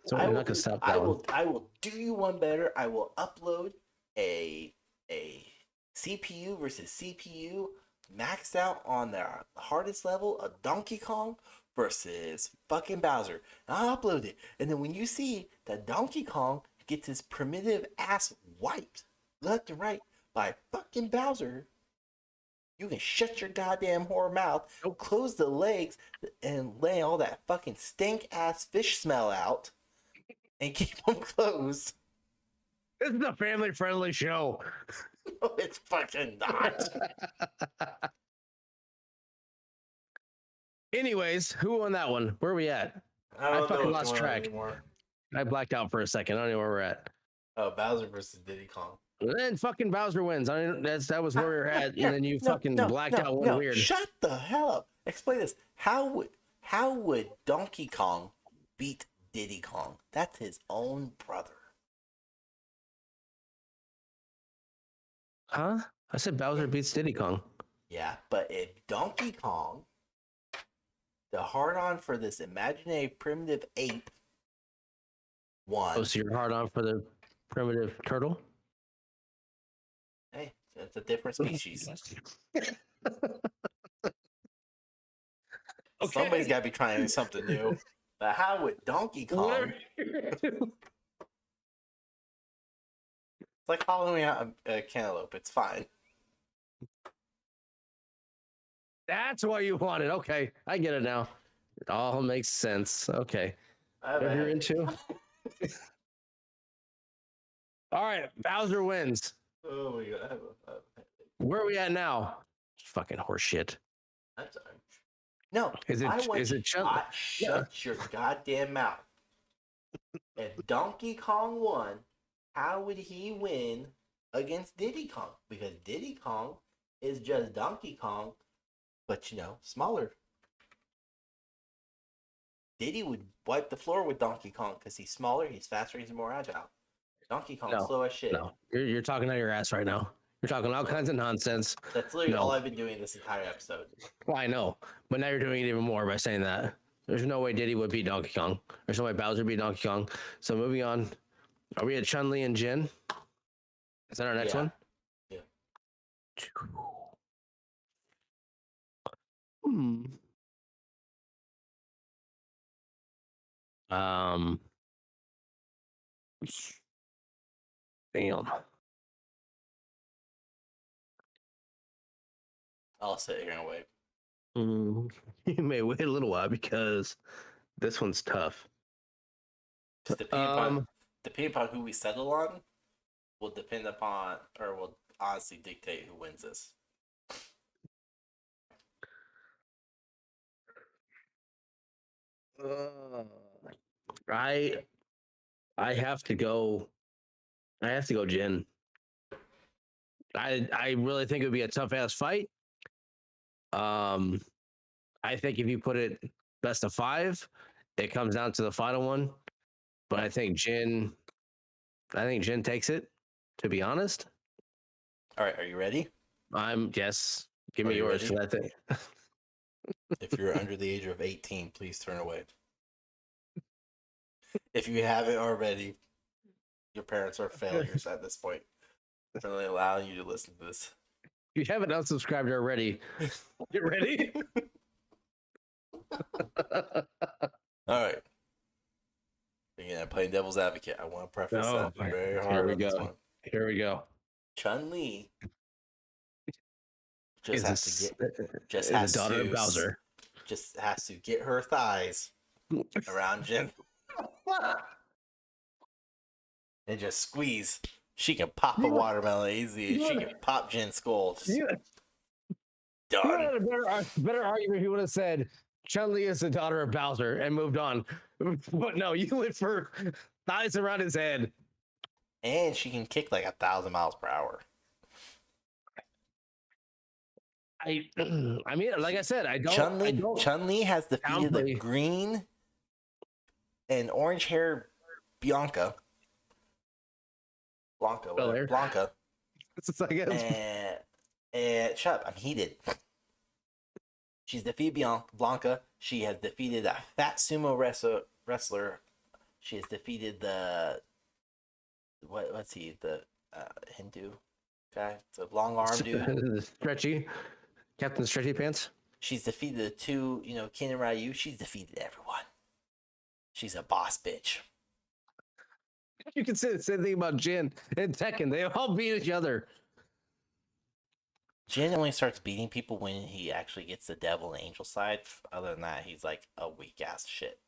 [SPEAKER 2] So I'm not gonna stop that one.
[SPEAKER 1] I will do you one better. I will upload a CPU versus CPU maxed out on their hardest level of Donkey Kong versus fucking Bowser. And I'll upload it. And then when you see that Donkey Kong gets his primitive ass wiped left and right by fucking Bowser, you can shut your goddamn whore mouth, close the legs, and lay all that fucking stink ass fish smell out, and keep them closed.
[SPEAKER 2] This is a family friendly show.
[SPEAKER 1] No, it's fucking not.
[SPEAKER 2] Anyways, who won that one? Where are we at? I fucking lost track.
[SPEAKER 1] Anymore.
[SPEAKER 2] I blacked out for a second. I don't know where we're at.
[SPEAKER 1] Oh, Bowser versus Diddy Kong.
[SPEAKER 2] And then fucking Bowser wins. That was where we were at,
[SPEAKER 1] Yeah,
[SPEAKER 2] and then you
[SPEAKER 1] no,
[SPEAKER 2] fucking
[SPEAKER 1] no,
[SPEAKER 2] blacked
[SPEAKER 1] no,
[SPEAKER 2] out one
[SPEAKER 1] no.
[SPEAKER 2] weird.
[SPEAKER 1] Shut the hell up. Explain this. How would Donkey Kong beat Diddy Kong? That's his own brother.
[SPEAKER 2] Huh? I said Bowser beats Diddy Kong.
[SPEAKER 1] Yeah, but if Donkey Kong, the hard on for this imaginary primitive ape, won.
[SPEAKER 2] Oh, so you're hard on for the primitive turtle?
[SPEAKER 1] Hey, it's a different species.
[SPEAKER 2] Okay.
[SPEAKER 1] Somebody's got to be trying something new. But how would Donkey Kong? It's like hollowing out a cantaloupe. It's fine.
[SPEAKER 2] That's what you wanted. Okay, I get it now. It all makes sense. Okay. Whatever you're into. All right, Bowser wins.
[SPEAKER 1] Oh my god.
[SPEAKER 2] Where are we at now? Fucking horseshit.
[SPEAKER 1] I'm sorry. No,
[SPEAKER 2] Is it
[SPEAKER 1] shut your goddamn mouth. If Donkey Kong won, how would he win against Diddy Kong? Because Diddy Kong is just Donkey Kong, but smaller. Diddy would wipe the floor with Donkey Kong because he's smaller, he's faster, he's more agile. Donkey Kong's slow as shit.
[SPEAKER 2] No, you're talking out your ass right now. You're talking all kinds of nonsense.
[SPEAKER 1] That's literally all I've been doing this entire episode.
[SPEAKER 2] Well, I know, but now you're doing it even more by saying that. There's no way Diddy would beat Donkey Kong. There's no way Bowser would beat Donkey Kong. So moving on. Are we at Chun-Li and Jin? Is that our next one?
[SPEAKER 1] Yeah.
[SPEAKER 2] Damn.
[SPEAKER 1] I'll sit here and wait.
[SPEAKER 2] You may wait a little while because this one's tough.
[SPEAKER 1] Depending upon who we settle on, will depend upon, or will honestly dictate who wins this.
[SPEAKER 2] I have to go. I have to go Jin. I really think it would be a tough ass fight. I think if you put it best of 5, it comes down to the final one. But I think Jin takes it, to be honest.
[SPEAKER 1] All right, are you ready?
[SPEAKER 2] Yes. Give me yours for that thing.
[SPEAKER 1] If you're under the age of 18, please turn away. If you haven't already, your parents are failures at this point for really allowing you to listen to this.
[SPEAKER 2] If you haven't unsubscribed already, get ready.
[SPEAKER 1] All right. Again, I'm playing devil's advocate. I want to preface that very hard.
[SPEAKER 2] Here we go.
[SPEAKER 1] Chun-Li has to get her thighs around Jin and just squeeze. She can pop a watermelon easy. She can pop Jin's skull. Done.
[SPEAKER 2] Better argument if you would have said Chun-Li is the daughter of Bowser and moved on. But no, you went for thighs around his head.
[SPEAKER 1] And she can kick like 1,000 miles per hour.
[SPEAKER 2] I mean, like I said, I don't.
[SPEAKER 1] Chun-Li has defeated the green and orange hair Blanca.
[SPEAKER 2] It's like
[SPEAKER 1] and shut up, I'm heated. She's defeated Blanca. She has defeated a fat sumo wrestler. She has defeated the the Hindu guy, the long arm dude,
[SPEAKER 2] Captain Stretchy Pants.
[SPEAKER 1] She's defeated the 2, Ken and Ryu. She's defeated everyone. She's a boss bitch.
[SPEAKER 2] You can say the same thing about Jin and Tekken. They all beat each other.
[SPEAKER 1] Jin only starts beating people when he actually gets the devil and angel side. Other than that, he's like a weak ass shit.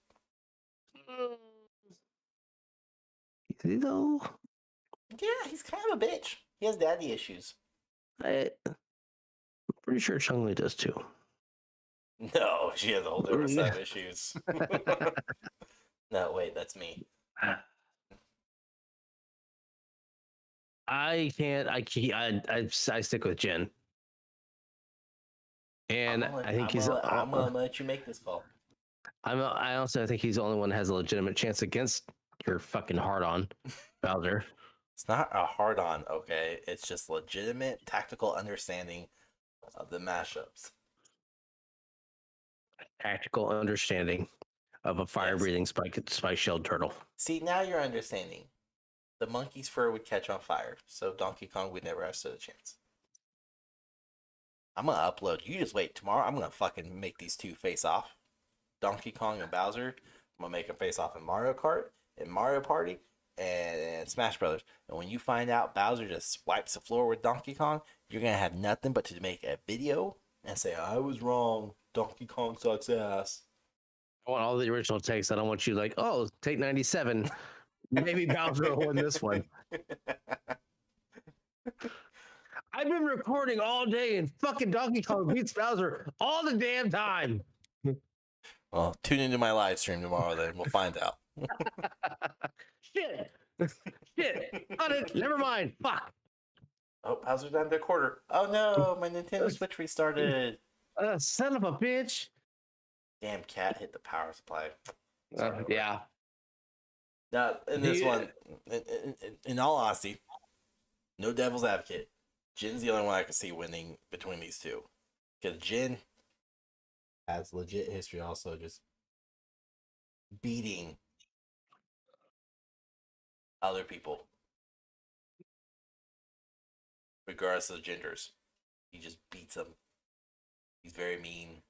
[SPEAKER 2] Is he though?
[SPEAKER 1] Yeah, he's kind of a bitch. He has daddy issues.
[SPEAKER 2] I'm pretty sure Chun-Li does too.
[SPEAKER 1] No, she has a whole different set of issues. No, wait, that's me.
[SPEAKER 2] I can't. I stick with Jin, and I think
[SPEAKER 1] I'm gonna let you make this call.
[SPEAKER 2] I also think he's the only one that has a legitimate chance against your fucking hard on Bowser.
[SPEAKER 1] It's not a hard on, okay? It's just legitimate tactical understanding of the mashups.
[SPEAKER 2] Tactical understanding of a fire breathing spike shelled turtle.
[SPEAKER 1] See, now you're understanding. The monkey's fur would catch on fire, so Donkey Kong would never have stood a chance. I'm gonna upload. You just wait. Tomorrow, I'm gonna fucking make these two face off. Donkey Kong and Bowser. I'm gonna make them face off in Mario Kart, in Mario Party, and Smash Brothers. And when you find out Bowser just swipes the floor with Donkey Kong, you're gonna have nothing but to make a video and say, I was wrong. Donkey Kong sucks ass.
[SPEAKER 2] I want all the original takes. I don't want you like, oh, take 97. Maybe Bowser will win this one. I've been recording all day and fucking Donkey Kong beats Bowser all the damn time.
[SPEAKER 1] Well, tune into my live stream tomorrow then. We'll find out.
[SPEAKER 2] Shit. Shit. Got it. Never mind. Fuck.
[SPEAKER 1] Oh, Bowser's down to a quarter. Oh no, my Nintendo Switch restarted.
[SPEAKER 2] Son of a bitch.
[SPEAKER 1] Damn cat hit the power supply.
[SPEAKER 2] Yeah.
[SPEAKER 1] Now, in this one, in all honesty, no devil's advocate. Jin's the only one I can see winning between these two. Because Jin has legit history also just beating other people. Regardless of the genders. He just beats them. He's very mean.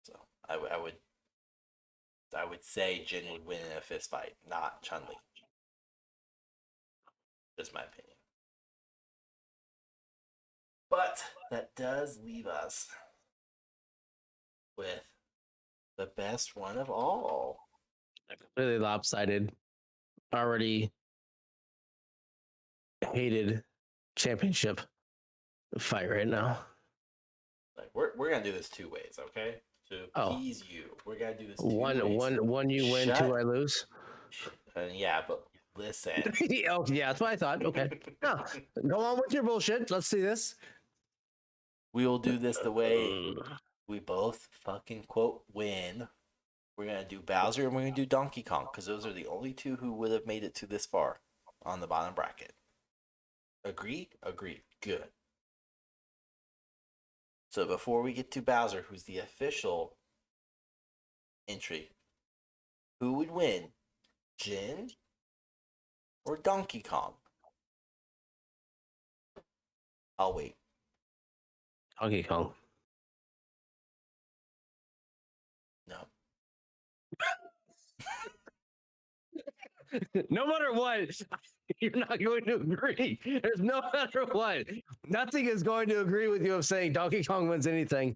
[SPEAKER 1] So I would say Jin would win in a fist fight, not Chun-Li. Just my opinion. But that does leave us with the best one of all.
[SPEAKER 2] Completely lopsided. Already hated championship fight right now.
[SPEAKER 1] Like we're gonna do this two ways, okay? To appease you, we're gonna do this two ways.
[SPEAKER 2] One you win, two I lose.
[SPEAKER 1] Yeah, but listen.
[SPEAKER 2] Oh yeah, that's what I thought. Okay, no, go on with your bullshit. Let's see this.
[SPEAKER 1] We will do this the way we both fucking quote win. We're gonna do Bowser and we're gonna do Donkey Kong because those are the only two who would have made it to this far on the bottom bracket. Agree? Agreed. Good. So before we get to Bowser, who's the official entry, who would win, Jin or Donkey Kong? I'll wait.
[SPEAKER 2] Donkey Kong.
[SPEAKER 1] No.
[SPEAKER 2] No matter what, you're not going to agree. There's no matter what. Nothing is going to agree with you of saying Donkey Kong wins anything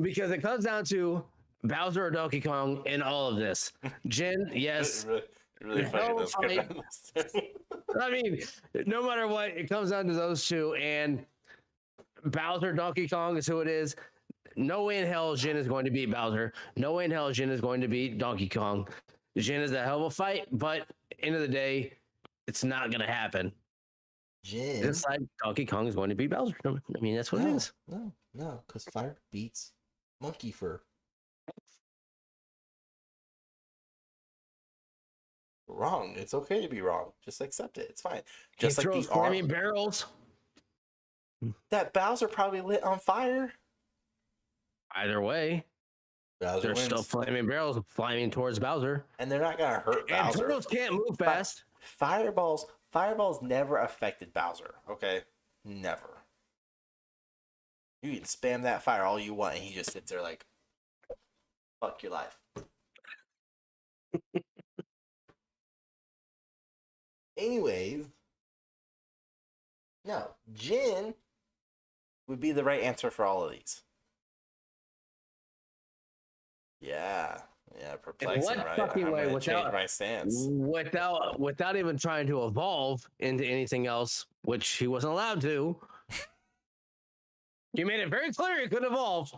[SPEAKER 2] because it comes down to Bowser or Donkey Kong in all of this. Jin, yes.
[SPEAKER 1] Really funny.
[SPEAKER 2] I mean, no matter what, it comes down to those two, and Bowser, Donkey Kong is who it is. No way in hell Jin is going to beat Bowser. No way in hell Jin is going to beat Donkey Kong. Jin is a hell of a fight, but end of the day, it's not going to happen.
[SPEAKER 1] Jin.
[SPEAKER 2] It's like Donkey Kong is going to beat Bowser. I mean, that's what it is.
[SPEAKER 1] No, because fire beats monkey fur. Wrong. It's okay to be wrong. Just accept it. It's fine. Just
[SPEAKER 2] he
[SPEAKER 1] like
[SPEAKER 2] throws
[SPEAKER 1] the
[SPEAKER 2] flaming barrels.
[SPEAKER 1] That Bowser probably lit on fire.
[SPEAKER 2] Either way,
[SPEAKER 1] Bowser
[SPEAKER 2] there's
[SPEAKER 1] wins.
[SPEAKER 2] still flaming barrels flying towards Bowser.
[SPEAKER 1] And they're not gonna hurt
[SPEAKER 2] And
[SPEAKER 1] Bowser.
[SPEAKER 2] turtles can't move fast.
[SPEAKER 1] Fireballs never affected Bowser. Okay, never. You can spam that fire all you want, and he just sits there like, "Fuck your life." Anyways, no, Jin would be the right answer for all of these. Yeah, perplexing,
[SPEAKER 2] what
[SPEAKER 1] right?
[SPEAKER 2] fucking
[SPEAKER 1] I'm
[SPEAKER 2] way
[SPEAKER 1] gonna
[SPEAKER 2] without
[SPEAKER 1] change my stance.
[SPEAKER 2] without even trying to evolve into anything else, which he wasn't allowed to. He made it very clear he could evolve.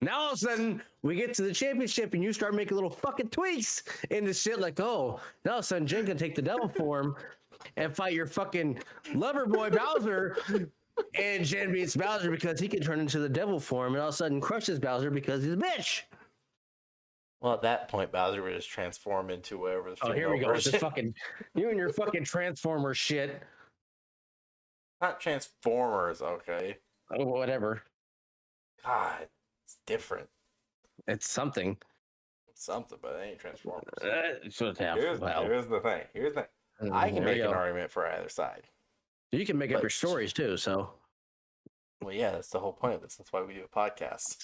[SPEAKER 2] Now all of a sudden we get to the championship and you start making little fucking tweaks into shit like, oh, now all of a sudden Jen can take the devil form and fight your fucking lover boy Bowser. And Jen beats Bowser because he can turn into the devil form and all of a sudden crushes Bowser because he's a bitch.
[SPEAKER 1] Well, at that point, Bowser would just transform into whatever the
[SPEAKER 2] Oh, here we go with this fucking you and your fucking Transformer shit.
[SPEAKER 1] Not Transformers, okay?
[SPEAKER 2] Oh, whatever.
[SPEAKER 1] God, it's different.
[SPEAKER 2] It's something.
[SPEAKER 1] It's something, but it ain't Transformers.
[SPEAKER 2] Here's the thing.
[SPEAKER 1] Here's the thing. I can make an argument for either side.
[SPEAKER 2] You can make up your stories too, so.
[SPEAKER 1] Well, yeah, that's the whole point of this. That's why we do a podcast.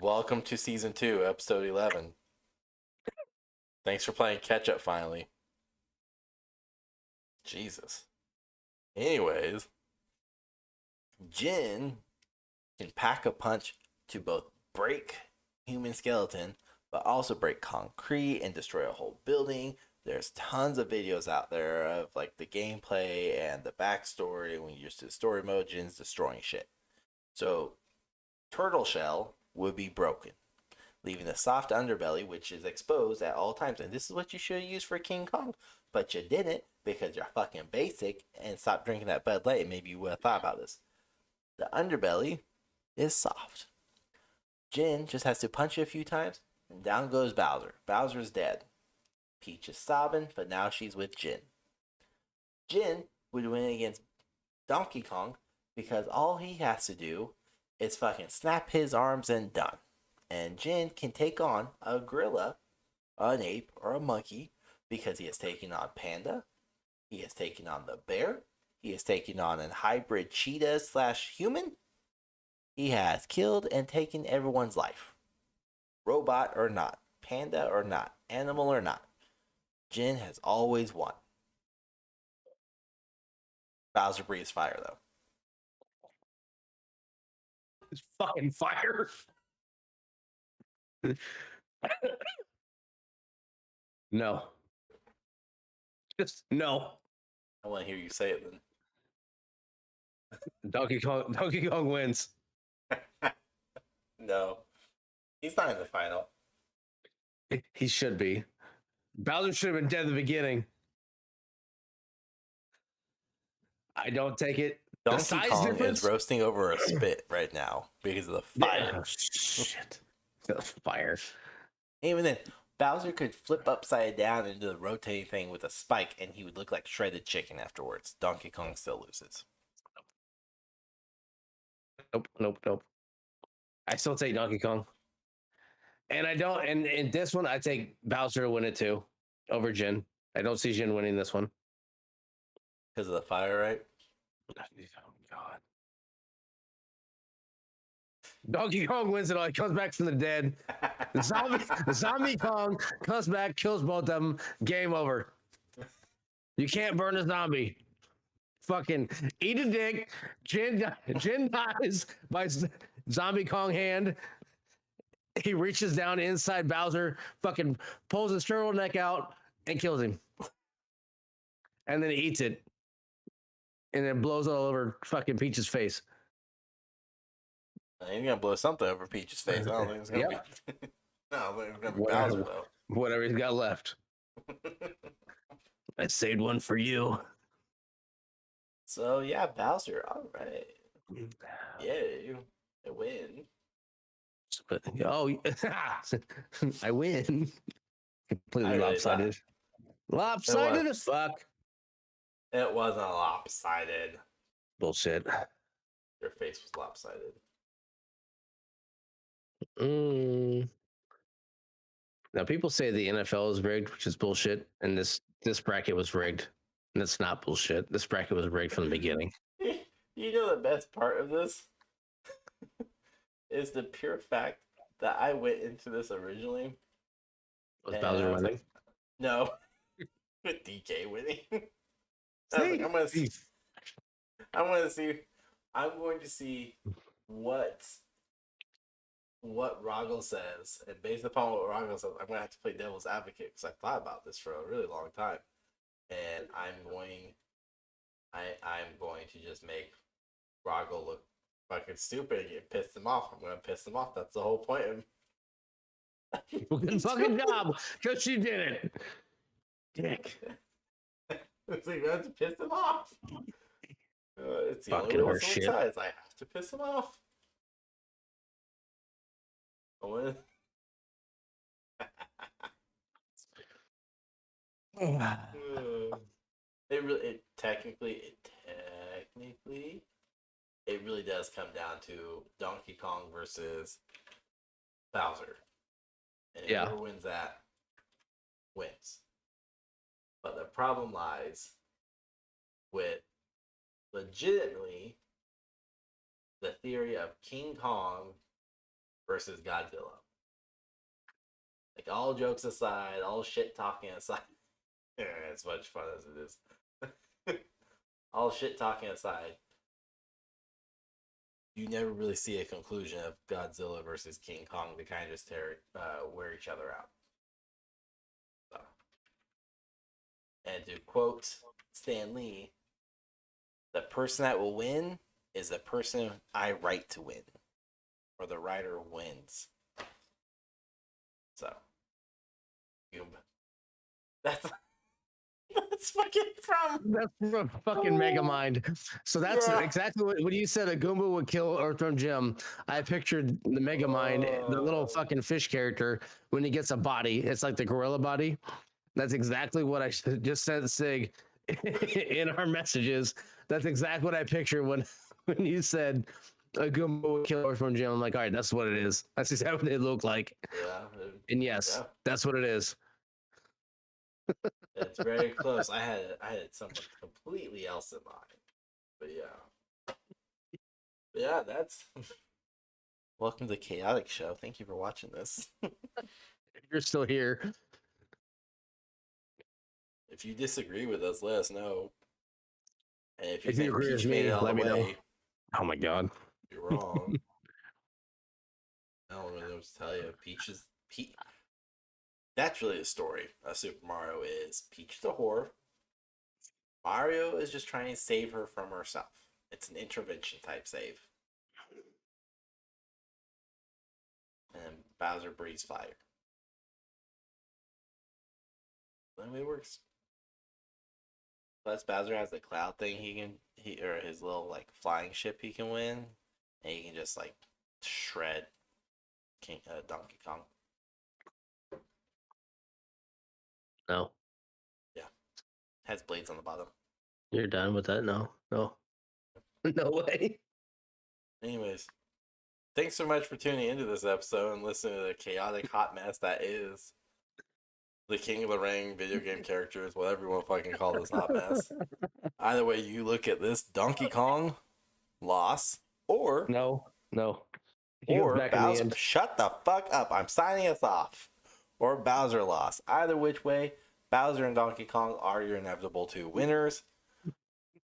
[SPEAKER 1] Welcome to season 2, episode 11. Thanks for playing catch up finally. Jesus. Anyways, Jin can pack a punch to both break human skeleton, but also break concrete and destroy a whole building. There's tons of videos out there of like the gameplay and the backstory when you use the story mode. Jin's destroying shit. So, Turtle Shell would be broken, leaving the soft underbelly, which is exposed at all times. And this is what you should have used for King Kong, but you didn't because you're fucking basic and stopped drinking that Bud Light. Maybe you would have thought about this. The underbelly is soft. Jin just has to punch it a few times, and down goes Bowser. Bowser's dead. Peach is sobbing, but now she's with Jin. Jin would win against Donkey Kong because all he has to do is fucking snap his arms and done. And Jin can take on a gorilla, an ape, or a monkey because he has taken on Panda. He has taken on the bear. He has taken on a hybrid cheetah / human. He has killed and taken everyone's life. Robot or not, panda or not, animal or not, Jin has always won. Bowser breathes fire, though.
[SPEAKER 2] It's fucking fire. No. Just no.
[SPEAKER 1] I want to hear you say it then.
[SPEAKER 2] Donkey Kong wins.
[SPEAKER 1] No. He's not in the final.
[SPEAKER 2] He should be. Bowser should have been dead at the beginning. I don't take it.
[SPEAKER 1] Donkey Kong is roasting over a spit right now because of the fire.
[SPEAKER 2] Oh, shit. The fire.
[SPEAKER 1] Even then, Bowser could flip upside down into the rotating thing with a spike and he would look like shredded chicken afterwards. Donkey Kong still loses.
[SPEAKER 2] Nope. I still take Donkey Kong. And I don't, and in this one, I take Bowser to win it too over Jin. I don't see Jin winning this one.
[SPEAKER 1] Because of the fire, right?
[SPEAKER 2] Oh, God. Donkey Kong wins it all. He comes back from the dead. Zombie Kong comes back, kills both of them. Game over. You can't burn a zombie. Fucking eat a dick. Jin dies by Zombie Kong hand. He reaches down inside Bowser, fucking pulls his turtleneck out and kills him. And then he eats it. And then blows all over fucking Peach's face.
[SPEAKER 1] He's gonna blow something over Peach's face. I don't think it's gonna be. No, I think it's gonna be Bowser though.
[SPEAKER 2] Whatever he's got left. I saved one for you.
[SPEAKER 1] So yeah, Bowser. All right. Yeah, you win.
[SPEAKER 2] Oh, I win. Completely lopsided. Lopsided as fuck.
[SPEAKER 1] It wasn't lopsided.
[SPEAKER 2] Bullshit.
[SPEAKER 1] Your face was lopsided.
[SPEAKER 2] Now people say the NFL is rigged, which is bullshit, and this bracket was rigged. And that's not bullshit. This bracket was rigged from the beginning.
[SPEAKER 1] You know the best part of this is the pure fact that I went into this originally.
[SPEAKER 2] Was Bowser winning?
[SPEAKER 1] Like, no. With DK winning. I was like, I'm going to see what Rahgel says, and based upon what Rahgel says, I'm going to have to play devil's advocate because I thought about this for a really long time, and I'm going to just make Rahgel look
[SPEAKER 3] fucking stupid. You pissed him off. I'm gonna piss him off. That's the whole point of
[SPEAKER 2] Good fucking job, because you did it. Dick.
[SPEAKER 3] so you have to piss him off. It's the only
[SPEAKER 2] Fucking
[SPEAKER 3] way
[SPEAKER 2] horse
[SPEAKER 3] to swing
[SPEAKER 2] shit.
[SPEAKER 3] sides. I have to piss him off. I wanna- it technically, it really does come down to Donkey Kong versus Bowser, and
[SPEAKER 2] Yeah.
[SPEAKER 3] whoever wins that wins. But the problem lies with legitimately the theory of King Kong versus Godzilla. Like, all jokes aside, all shit talking aside, as much fun as it is. All shit talking aside, you never really see a conclusion of Godzilla versus King Kong. They kind of just wear each other out. So. And to quote Stan Lee, the person that will win is the person I write to win, or the writer wins. So, that's fucking from.
[SPEAKER 2] That's from fucking Megamind. So that's exactly what you said. A Goomba would kill Earthworm Jim. I pictured the Megamind, the little fucking fish character, when he gets a body. It's like the gorilla body. That's exactly what I just sent Sig in our messages. That's exactly what I pictured when you said a Goomba would kill Earthworm Jim. I'm like, all right, that's what it is. That's exactly what it looked like.
[SPEAKER 3] Yeah.
[SPEAKER 2] And yes,
[SPEAKER 3] Yeah.
[SPEAKER 2] that's what it is.
[SPEAKER 3] It's very close. I had someone completely else in mind, but yeah, that's. Welcome to the Chaotic Show. Thank you for watching this.
[SPEAKER 2] If you're still here,
[SPEAKER 3] If you disagree with us, let us know. And if you
[SPEAKER 2] If you
[SPEAKER 3] think
[SPEAKER 2] agree with
[SPEAKER 3] Peach made
[SPEAKER 2] me,
[SPEAKER 3] it all the
[SPEAKER 2] let me know.
[SPEAKER 3] way,
[SPEAKER 2] oh my god,
[SPEAKER 3] you're wrong. I don't really know what to tell you. Peach. That's really the story of Super Mario. Is Peach the whore? Mario is just trying to save her from herself. It's an intervention type save. And Bowser breathes fire. That way it works. Plus, Bowser has the cloud thing or his little like flying ship he can win, and he can just like shred Donkey Kong.
[SPEAKER 2] no,
[SPEAKER 3] Has blades on the bottom.
[SPEAKER 2] you're done with that? No, no way.
[SPEAKER 3] Anyways, thanks so much for tuning into this episode and listening to the chaotic hot mess that is the King of the Ring video game characters, whatever you want to fucking call this hot mess. Either way you look at this, Donkey Kong loss, or
[SPEAKER 2] No. He goes
[SPEAKER 3] or
[SPEAKER 2] back in the
[SPEAKER 3] Bowser.
[SPEAKER 2] end.
[SPEAKER 3] Shut the fuck up! I'm signing us off. Or Bowser loss. Either which way, Bowser and Donkey Kong are your inevitable two winners.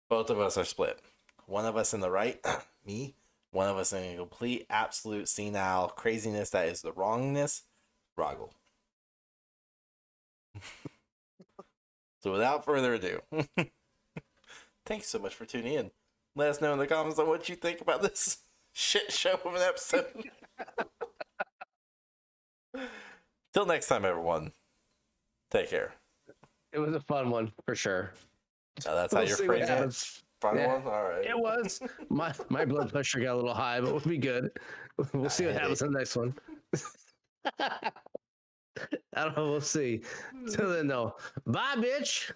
[SPEAKER 3] Both of us are split. One of us in the right, me. One of us in a complete, absolute senile craziness that is the wrongness, Rahgel. So without further ado, thanks so much for tuning in. Let us know in the comments on what you think about this shit show of an episode. Till next time, everyone. Take care.
[SPEAKER 2] It was a fun one for sure.
[SPEAKER 3] That's how you're
[SPEAKER 2] see what
[SPEAKER 3] phrasing it?
[SPEAKER 2] happens.
[SPEAKER 3] Fun
[SPEAKER 2] Yeah.
[SPEAKER 3] one? All right.
[SPEAKER 2] It was. My blood pressure got a little high, but we'll be good. We'll see what happens in the next one. I don't know. We'll see. Till then, though. Bye, bitch.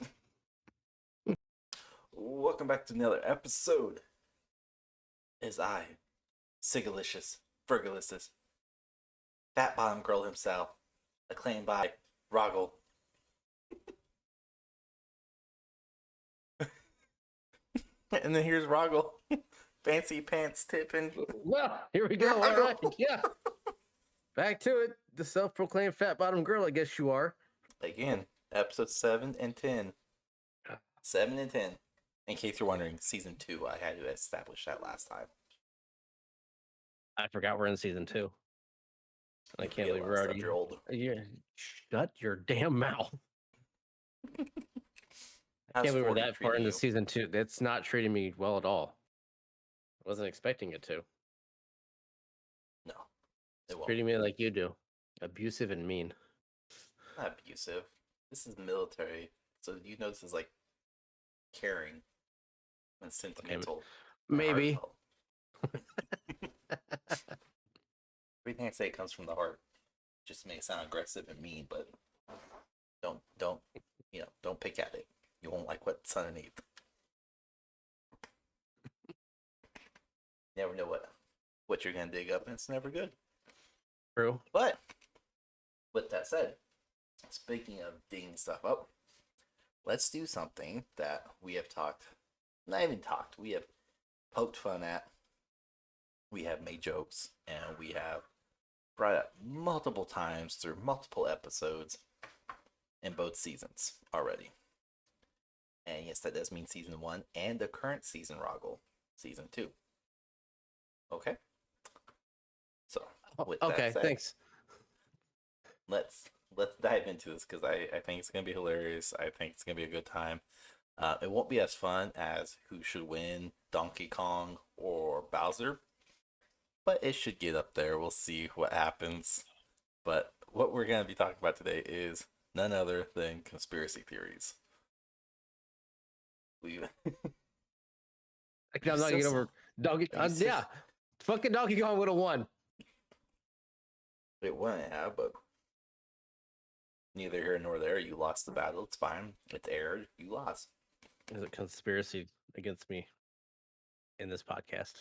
[SPEAKER 3] Welcome back to another episode. Is I, Sigalicious, Fergalicious, Fat Bottom Girl himself, acclaimed by Rahgel. And then here's Rahgel, fancy pants tipping.
[SPEAKER 2] Well, here we go. All right. Yeah. Back to it. The self-proclaimed fat bottom girl, I guess you are.
[SPEAKER 3] Again, episode 7 and 10. 7 and 10. In case you're wondering, season 2. I had to establish that last time.
[SPEAKER 2] I forgot we're in season 2. I can't believe we're already.
[SPEAKER 3] You're old.
[SPEAKER 2] Shut your damn mouth. I can't believe we're that far into season 2. That's not treating me well at all. I wasn't expecting it to.
[SPEAKER 3] It won't.
[SPEAKER 2] Treating me like you do, abusive and mean.
[SPEAKER 3] Not abusive. This is military, so you know this is like caring and sentimental. and
[SPEAKER 2] Maybe.
[SPEAKER 3] heartfelt. Everything I say comes from the heart. Just may sound aggressive and mean, but don't don't pick at it. You won't like what's underneath. Never know what you're gonna dig up, and it's never good.
[SPEAKER 2] True.
[SPEAKER 3] But with that said, speaking of digging stuff up, let's do something that we have not even talked, we have poked fun at, we have made jokes, and we have brought up multiple times through multiple episodes in both seasons already. And yes, that does mean season 1 and the current season, Rahgel, season 2. Okay? So, with that
[SPEAKER 2] Okay,
[SPEAKER 3] said,
[SPEAKER 2] thanks.
[SPEAKER 3] let's dive into this because I think it's gonna be hilarious. I think it's gonna be a good time. It won't be as fun as who should win, Donkey Kong or Bowser, but it should get up there. We'll see what happens. But what we're gonna be talking about today is none other than conspiracy theories. We
[SPEAKER 2] I'm not getting over Donkey. Yeah, fucking Donkey Kong would have won.
[SPEAKER 3] it wouldn't have, but neither here nor there. You lost the battle. It's fine. It's aired. You lost.
[SPEAKER 2] There's a conspiracy against me in this podcast.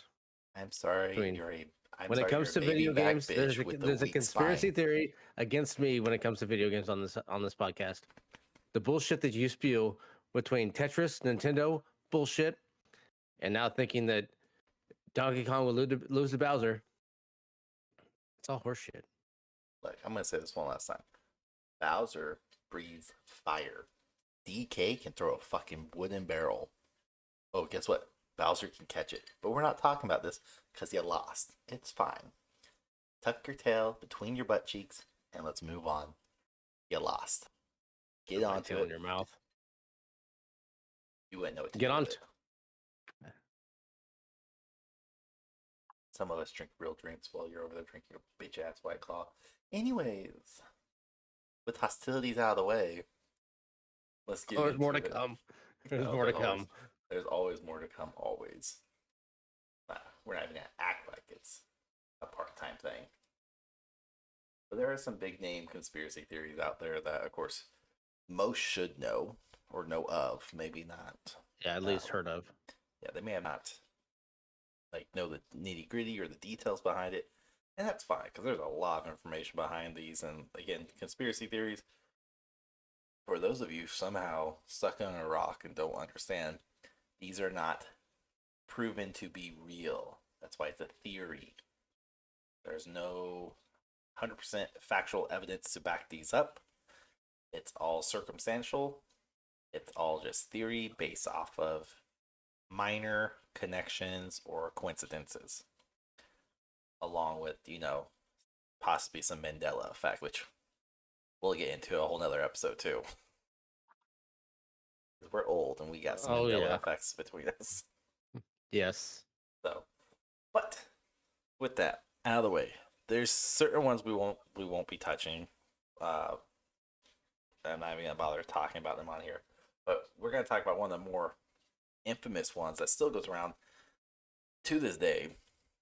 [SPEAKER 3] I'm sorry.
[SPEAKER 2] I mean,
[SPEAKER 3] I'm
[SPEAKER 2] when
[SPEAKER 3] sorry,
[SPEAKER 2] it comes to
[SPEAKER 3] you're a baby
[SPEAKER 2] video
[SPEAKER 3] back
[SPEAKER 2] games,
[SPEAKER 3] bitch with the
[SPEAKER 2] there's a
[SPEAKER 3] weak
[SPEAKER 2] conspiracy
[SPEAKER 3] spine.
[SPEAKER 2] theory against me when it comes to video games on this podcast. The bullshit that you spew between Tetris, Nintendo bullshit, and now thinking that Donkey Kong will lose to Bowser. It's all horseshit.
[SPEAKER 3] Look, I'm gonna say this one last time. Bowser breathes fire. DK can throw a fucking wooden barrel. Oh, guess what? Bowser can catch it. But we're not talking about this because you lost. It's fine. Tuck your tail between your butt cheeks and let's move on. You lost. Get
[SPEAKER 2] Put my
[SPEAKER 3] onto
[SPEAKER 2] tail
[SPEAKER 3] it.
[SPEAKER 2] in your mouth.
[SPEAKER 3] You wouldn't know what to
[SPEAKER 2] Get
[SPEAKER 3] do
[SPEAKER 2] on.
[SPEAKER 3] with it. Some of us drink real drinks while you're over there drinking a bitch ass White Claw. Anyways, with hostilities out of the way, let's get
[SPEAKER 2] Oh, there's
[SPEAKER 3] into
[SPEAKER 2] more to
[SPEAKER 3] it.
[SPEAKER 2] come. There's
[SPEAKER 3] No,
[SPEAKER 2] more to come.
[SPEAKER 3] There's always more to come, always. We're not even going to act like it's a part-time thing. But there are some big name conspiracy theories out there that, of course, most should know or know of. Maybe not.
[SPEAKER 2] Yeah, at least heard of.
[SPEAKER 3] Yeah, they may have not know the nitty-gritty or the details behind it. And that's fine, because there's a lot of information behind these. And again, conspiracy theories, for those of you somehow stuck on a rock and don't understand, these are not proven to be real. That's why it's a theory. There's no 100% factual evidence to back these up. It's all circumstantial. It's all just theory based off of minor connections or coincidences, along with, possibly some Mandela effect, which we'll get into a whole nother episode too. We're old and we got some Mandela effects between us.
[SPEAKER 2] Yes.
[SPEAKER 3] So, but with that out of the way, there's certain ones we won't be touching. I'm not even gonna bother talking about them on here, but we're gonna talk about one of the more infamous ones that still goes around to this day,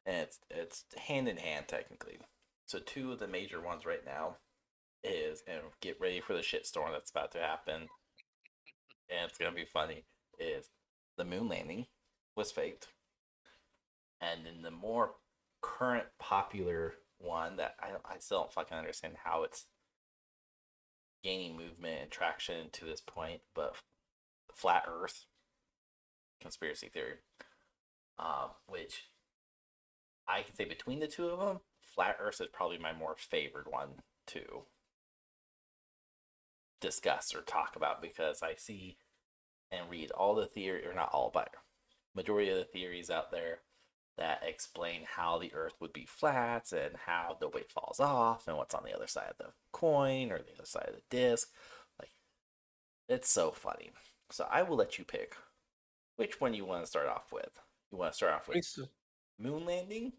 [SPEAKER 3] and it's hand in hand technically. So two of the major ones right now is, and get ready for the shitstorm that's about to happen, and it's gonna be funny, is the moon landing was faked. And then the more current popular one that I still don't fucking understand how it's gaining movement and traction to this point, but flat Earth conspiracy theory, which I can say between the two of them, flat Earth is probably my more favored one to discuss or talk about, because I see and read all the theory, or not all, but majority of the theories out there that explain how the Earth would be flat and how the weight falls off and what's on the other side of the coin or the other side of the disc. Like, it's so funny. So I will let you pick which one you want to start off with. You want to start off with moon landing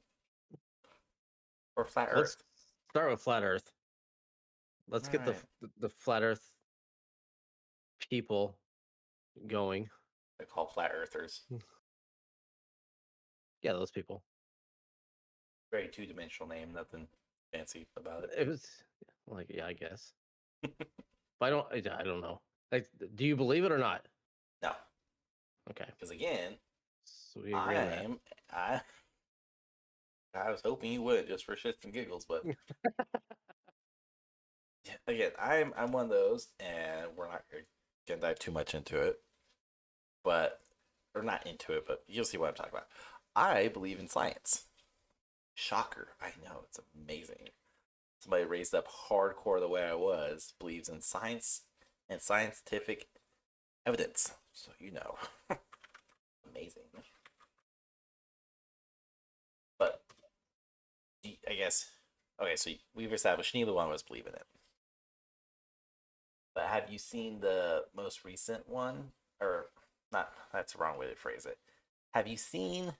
[SPEAKER 3] or flat Earth?
[SPEAKER 2] Start with flat Earth. Let's get
[SPEAKER 1] Alright.
[SPEAKER 2] the flat Earth people going.
[SPEAKER 1] They're called flat earthers.
[SPEAKER 2] Yeah, those people.
[SPEAKER 1] Very two-dimensional name. Nothing fancy about it.
[SPEAKER 2] It was like, yeah, I guess. But I don't know. Like, do you believe it or not?
[SPEAKER 1] No,
[SPEAKER 2] Okay,
[SPEAKER 1] because again,
[SPEAKER 2] so we agree on that.
[SPEAKER 1] I was hoping you would just for shits and giggles, but again, I'm one of those, and we're not gonna dive too much into it, but or not into it, but you'll see what I'm talking about. I believe in science. Shocker, I know, it's amazing. Somebody raised up hardcore the way I was believes in science and scientific evidence. So you know, amazing. But I guess okay. So we've established neither one of us believe in it. But have you seen the most recent one? Or not, that's the wrong way to phrase it. Have you seen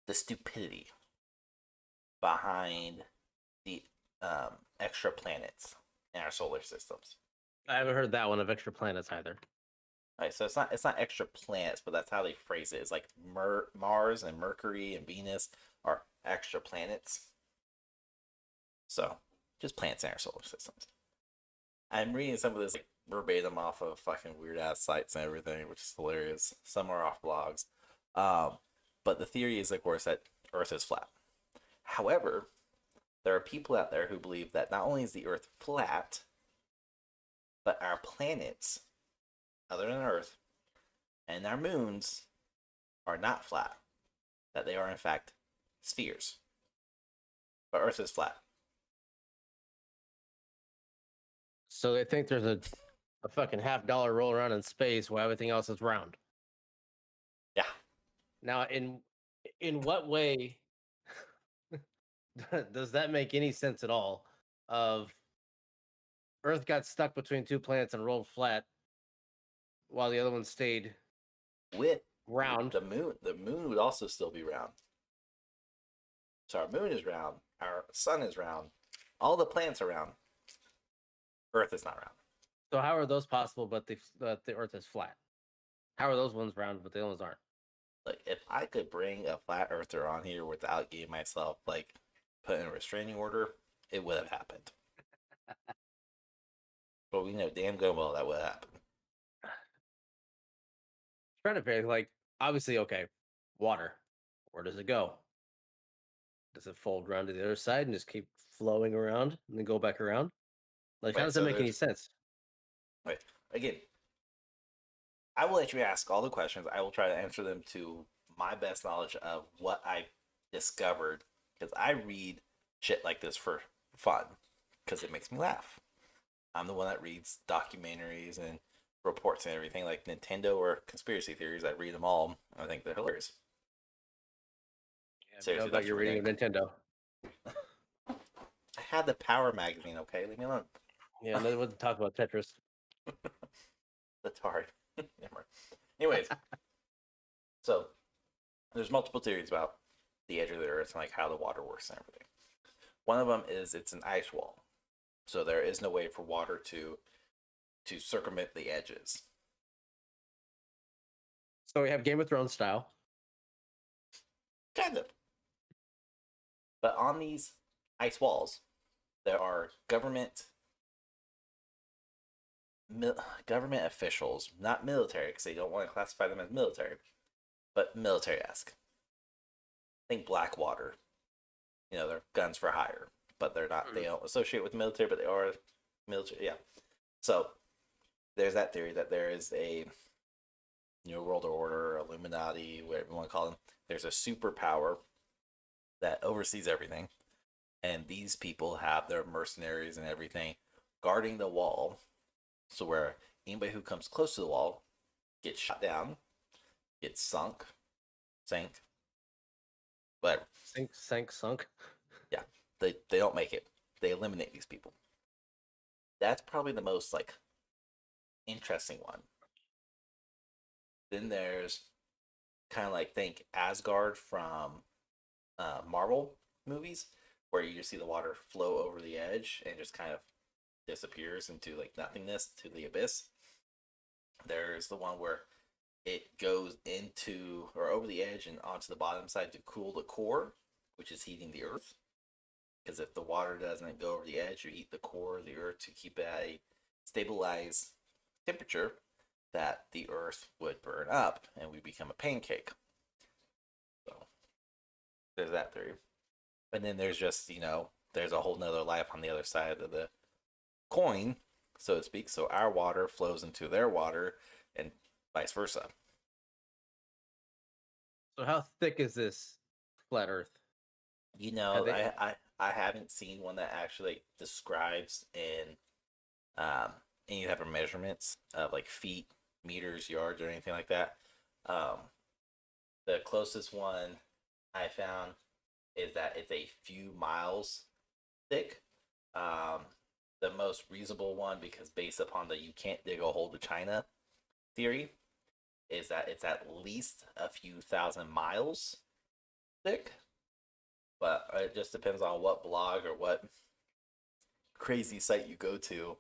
[SPEAKER 1] the stupidity behind the extra planets in our solar systems?
[SPEAKER 2] I haven't heard that one of extra planets either.
[SPEAKER 1] All right, so it's not extra planets, but that's how they phrase it. It's like Mars and Mercury and Venus are extra planets. So just planets in our solar systems. I'm reading some of this like verbatim off of fucking weird ass sites and everything, which is hilarious. Some are off blogs. But the theory is, of course, that Earth is flat. However, there are people out there who believe that not only is the Earth flat, but our planets, other than Earth, and our moons are not flat. That they are, in fact, spheres. But Earth is flat.
[SPEAKER 2] So they think there's a fucking $50 roll around in space while everything else is round.
[SPEAKER 1] Yeah.
[SPEAKER 2] Now, in what way does that make any sense at all? Of Earth got stuck between two planets and rolled flat, while the other one stayed
[SPEAKER 1] With
[SPEAKER 2] round.
[SPEAKER 1] the moon would also still be round. So our moon is round, our sun is round, all the planets are round. Earth is not round.
[SPEAKER 2] So how are those possible? But the Earth is flat. How are those ones round, but the other ones aren't?
[SPEAKER 1] Like if I could bring a flat earther on here without getting myself like put in a restraining order, it would have happened. But we know damn good well that would happen.
[SPEAKER 2] Trying to figure, like, obviously, okay, water. Where does it go? Does it fold around to the other side and just keep flowing around and then go back around? Like, how
[SPEAKER 1] Right,
[SPEAKER 2] does
[SPEAKER 1] so
[SPEAKER 2] that make any
[SPEAKER 1] there's
[SPEAKER 2] sense?
[SPEAKER 1] right again. I will let you ask all the questions. I will try to answer them to my best knowledge of what I discovered because I read shit like this for fun because it makes me laugh. I'm the one that reads documentaries and reports and everything like Nintendo or conspiracy theories. I read them all. I think they're hilarious.
[SPEAKER 2] Yeah,
[SPEAKER 1] Seriously,
[SPEAKER 2] about
[SPEAKER 1] that's
[SPEAKER 2] your
[SPEAKER 1] what
[SPEAKER 2] reading of Nintendo.
[SPEAKER 1] I had the Power magazine. Okay, leave me alone.
[SPEAKER 2] Yeah, and then we'll talk about Tetris.
[SPEAKER 1] That's hard. Never mind. Anyways, so there's multiple theories about the edge of the Earth and like how the water works and everything. One of them is it's an ice wall, so there is no way for water to circumvent the edges.
[SPEAKER 2] So we have Game of Thrones style.
[SPEAKER 1] Kind of. But on these ice walls, there are government officials, not military, because they don't want to classify them as military, but military-esque. Think Blackwater. You know, they're guns for hire, but they're not. They don't associate with the military, but they are military. Yeah. So there's that theory that there is a New World Order, Illuminati, whatever you want to call them. There's a superpower that oversees everything, and these people have their mercenaries and everything guarding the wall. So where anybody who comes close to the wall gets shot down, gets sank, whatever.
[SPEAKER 2] Sunk.
[SPEAKER 1] Yeah, they don't make it. They eliminate these people. That's probably the most like interesting one. Then there's kind of like think Asgard from Marvel movies.
[SPEAKER 3] where you just see the water flow over the edge and just kind of disappears into like nothingness to the abyss. There's the one where it goes into or over the edge and onto the bottom side to cool the core, which is heating the earth. Because if the water doesn't go over the edge, you heat the core of the earth to keep it at a stabilized temperature, that the earth would burn up and we become a pancake. So there's that theory. And then there's just, there's a whole nother life on the other side of the coin, so to speak. So our water flows into their water and vice versa.
[SPEAKER 2] So how thick is this flat Earth?
[SPEAKER 3] I haven't seen one that actually describes in any type of measurements of like feet, meters, yards, or anything like that. The closest one I found is that it's a few miles thick. The most reasonable one, because based upon the you can't dig a hole to China theory, is that it's at least a few thousand miles thick. But it just depends on what blog or what crazy site you go to.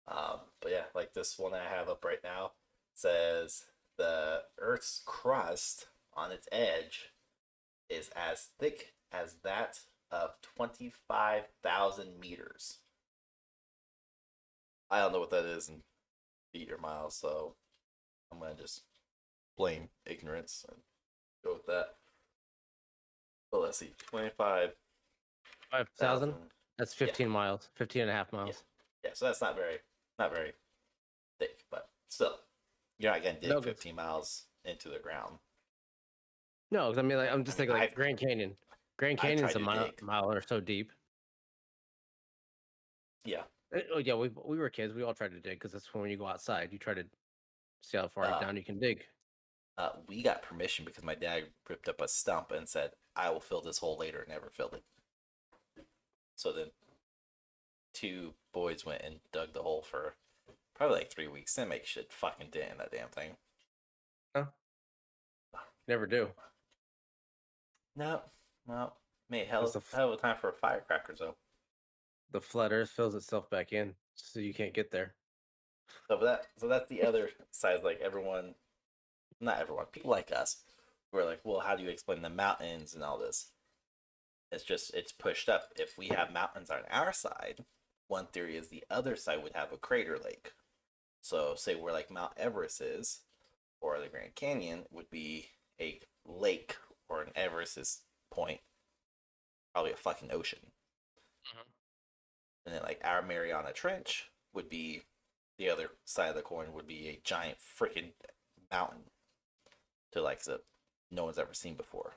[SPEAKER 3] But yeah, like this one I have up right now says the Earth's crust on its edge is as thick as that of 25,000 meters. I don't know what that is in feet or miles, so I'm going to just blame ignorance and go with that. But let's see, 25,000.
[SPEAKER 2] 5,000? That's 15 miles, 15 and a half miles.
[SPEAKER 3] Yeah, so that's not very thick, but still, you're not going to dig 15 miles into the ground.
[SPEAKER 2] No, I mean, like, I'm just thinking like Grand Canyon. Grand Canyon's a mile or so deep.
[SPEAKER 3] Yeah.
[SPEAKER 2] Oh yeah, we were kids. We all tried to dig because that's when you go outside, you try to see how far down you can dig.
[SPEAKER 3] We got permission because my dad ripped up a stump and said, "I will fill this hole later," and never filled it. So then, two boys went and dug the hole for probably like 3 weeks. Didn't make shit fucking dent in that damn thing.
[SPEAKER 2] Huh? Never do.
[SPEAKER 3] No. Made hell of a time for firecrackers though.
[SPEAKER 2] The flat Earth fills itself back in, so you can't get there.
[SPEAKER 3] So that's the other side. Like not everyone, people like us, who are like, well, how do you explain the mountains and all this? It's pushed up. If we have mountains on our side, one theory is the other side would have a crater lake. So say where like Mount Everest is, or the Grand Canyon would be a lake, or an Everest's point, probably a fucking ocean. Mm-hmm. And then like our Mariana Trench would be the other side of the coin, would be a giant freaking mountain to like no one's ever seen before.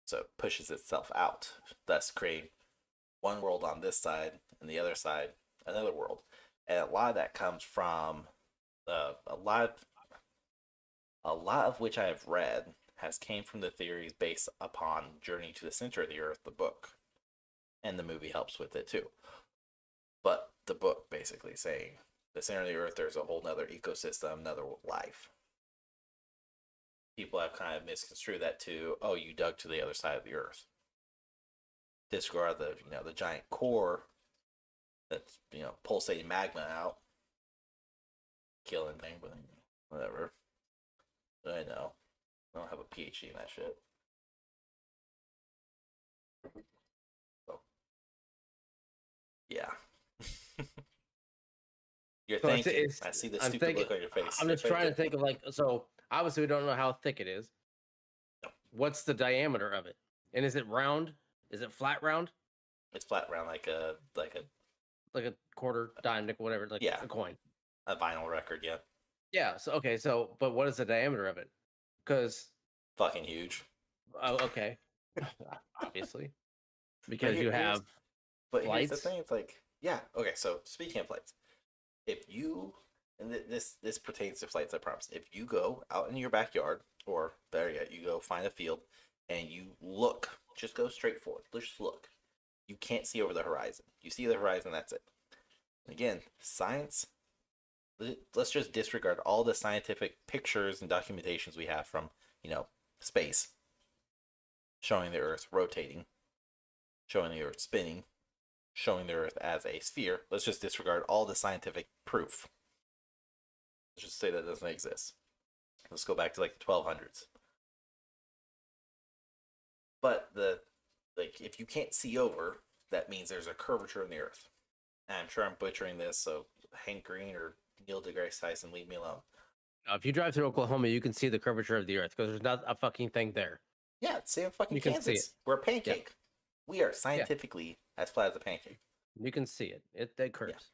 [SPEAKER 3] So it pushes itself out, thus creating one world on this side and the other side another world. And a lot of that comes from a lot of which I have read has came from the theories based upon Journey to the Center of the Earth, the book. And the movie helps with it too. But the book basically saying the center of the Earth, there's a whole nother ecosystem, another life. People have kind of misconstrued that to, oh, you dug to the other side of the Earth. Disregard the giant core that's pulsating magma out, killing things, but whatever. I know. I don't have a PhD in that shit. So, yeah. You're thinking. I see the stupid look on your face.
[SPEAKER 2] I'm just trying to think of so obviously we don't know how thick it is.
[SPEAKER 3] No.
[SPEAKER 2] What's the diameter of it? And is it round? Is it flat round?
[SPEAKER 3] It's flat round like a
[SPEAKER 2] quarter, dime, nickel, whatever, a coin.
[SPEAKER 3] A vinyl record, yeah.
[SPEAKER 2] Yeah, but what is the diameter of it? Because
[SPEAKER 3] fucking huge.
[SPEAKER 2] Oh, okay. Obviously. Because you have
[SPEAKER 3] but
[SPEAKER 2] flights.
[SPEAKER 3] Here's the thing, it's like, yeah, okay, so speaking of flights, if you, and this pertains to flights, I promise, if you go out in your backyard, or better yet, you go find a field, and you look, just go straight forward, just look, you can't see over the horizon. You see the horizon, that's it. Again, science, let's just disregard all the scientific pictures and documentations we have from, space, showing the Earth rotating. showing the Earth spinning, showing the Earth as a sphere. Let's just disregard all the scientific proof. Let's just say that doesn't exist. Let's go back to like the 1200s. But if you can't see over, that means there's a curvature in the Earth. And I'm sure I'm butchering this, so Hank Green or Neil deGrasse Tyson, leave me alone.
[SPEAKER 2] If you drive through Oklahoma, you can see the curvature of the Earth because there's not a fucking thing there.
[SPEAKER 3] Yeah, it's same fucking
[SPEAKER 2] You can see
[SPEAKER 3] Kansas.
[SPEAKER 2] it.
[SPEAKER 3] We're a pancake. We are scientifically as flat as a pancake.
[SPEAKER 2] You can see it. It curves.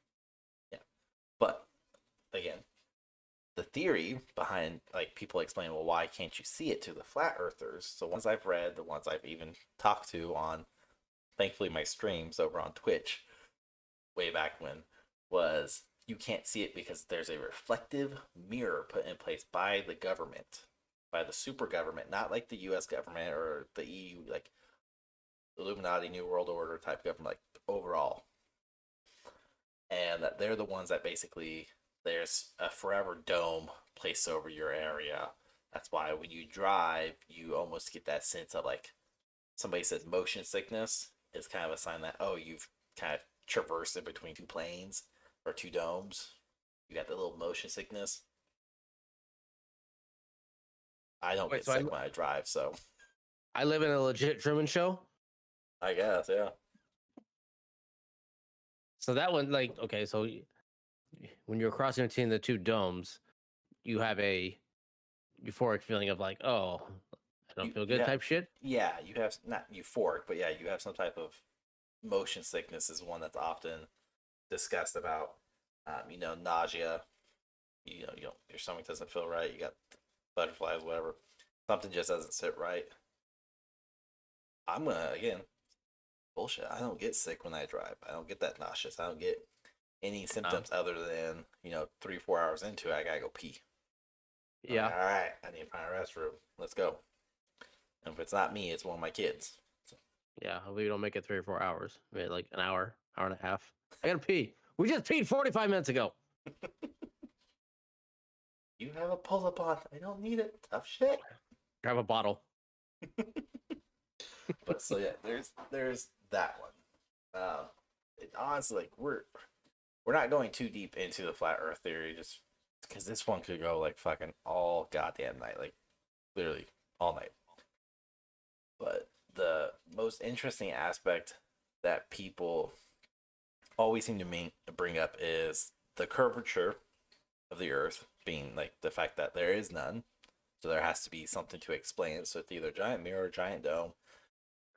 [SPEAKER 3] Yeah. But again, the theory behind like people explain, well, why can't you see it to the flat earthers? The ones I've read, the ones I've even talked to on, thankfully, my streams over on Twitch, way back when, was you can't see it because there's a reflective mirror put in place by the government, by the super government, not like the U.S. government or the EU, like Illuminati, New World Order type government, like overall. And that they're the ones that basically, there's a forever dome placed over your area. That's why when you drive, you almost get that sense of like, somebody says motion sickness is kind of a sign that, oh, you've kind of traversed in between two planes or two domes. You got the little motion sickness. I don't get sick when I drive, so.
[SPEAKER 2] I live in a legit Truman Show.
[SPEAKER 3] I guess, yeah.
[SPEAKER 2] So that one, like, okay, so when you're crossing between the two domes, you have a euphoric feeling of like, oh, I don't feel good type shit.
[SPEAKER 3] Yeah, you have, not euphoric, but yeah, you have some type of motion sickness is one that's often discussed about. Nausea. Your stomach doesn't feel right. You got butterflies, whatever. Something just doesn't sit right. I'm gonna, again, bullshit. I don't get sick when I drive. I don't get that nauseous. I don't get any symptoms other than 3-4 hours into it, I gotta go pee.
[SPEAKER 2] Yeah.
[SPEAKER 3] All right, I need to find a restroom. Let's go. And if it's not me, it's one of my kids. So.
[SPEAKER 2] Yeah, hopefully you don't make it 3 or 4 hours. Maybe like an hour and a half. I gotta pee. We just peed 45 minutes ago.
[SPEAKER 3] You have a pull-up on. I don't need it. Tough shit.
[SPEAKER 2] Grab a bottle.
[SPEAKER 3] But so yeah, there's that one. Honestly, like we're not going too deep into the flat Earth theory, just because this one could go like fucking all goddamn night, like literally all night. But the most interesting aspect that people always seem to bring up is the curvature of the Earth being like the fact that there is none. So there has to be something to explain it. So it's either giant mirror, giant dome,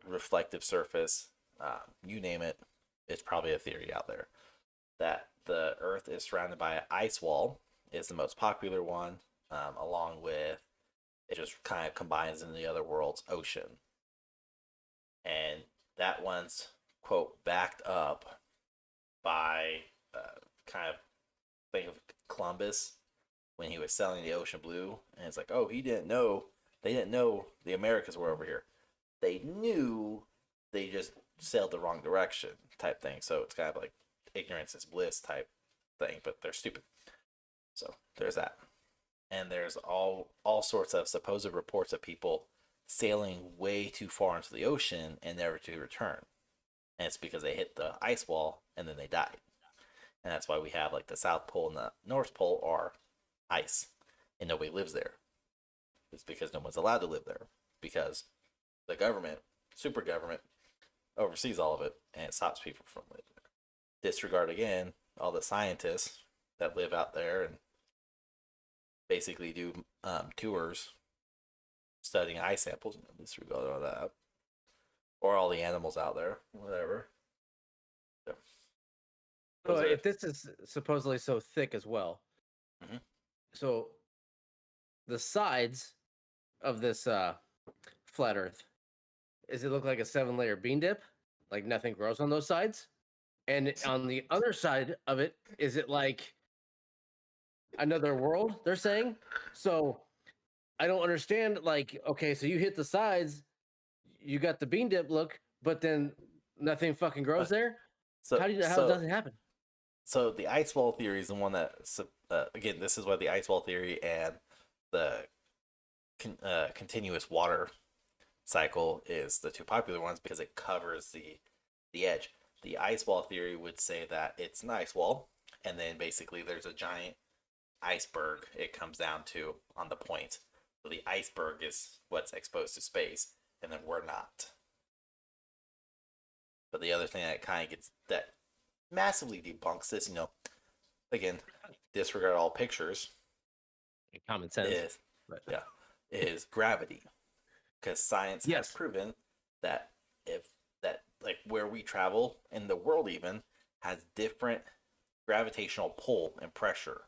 [SPEAKER 3] reflective surface, you name it. It's probably a theory out there that the Earth is surrounded by an ice wall is the most popular one, along with it just kind of combines in the other world's ocean. And that one's, quote, backed up by kind of think of Columbus when he was sailing the ocean blue. And it's like, oh, they didn't know the Americas were over here. They knew, they just sailed the wrong direction type thing. So it's kind of like ignorance is bliss type thing, but they're stupid. So there's that. And there's all sorts of supposed reports of people sailing way too far into the ocean and never to return. And it's because they hit the ice wall and then they died. And that's why we have like the South Pole and the North Pole are ice and nobody lives there. It's because no one's allowed to live there because the government, super government, oversees all of it and it stops people from living there. Disregard again all the scientists that live out there and basically do tours studying eye samples. Disregard all that. Or all the animals out there, whatever.
[SPEAKER 2] So if this is supposedly so thick as well, so the sides of this flat Earth, does it look like a 7-layer bean dip? Like nothing grows on those sides? And on the other side of it, is it like another world, they're saying? So I don't understand, like, okay, so you hit the sides, you got the bean dip look, but then nothing fucking grows there?
[SPEAKER 3] So
[SPEAKER 2] how does it happen?
[SPEAKER 3] So the ice wall theory is the one that, again, this is why the ice wall theory and the continuous water cycle is the two popular ones because it covers the edge. The ice wall theory would say that it's an ice wall, and then basically there's a giant iceberg it comes down to on the point. So the iceberg is what's exposed to space, and then we're not. But the other thing that kind of gets that massively debunks this, again, disregard all pictures,
[SPEAKER 2] Common sense.
[SPEAKER 3] is
[SPEAKER 2] But
[SPEAKER 3] yeah, is gravity. Because science has proven that like where we travel in the world even has different gravitational pull and pressure.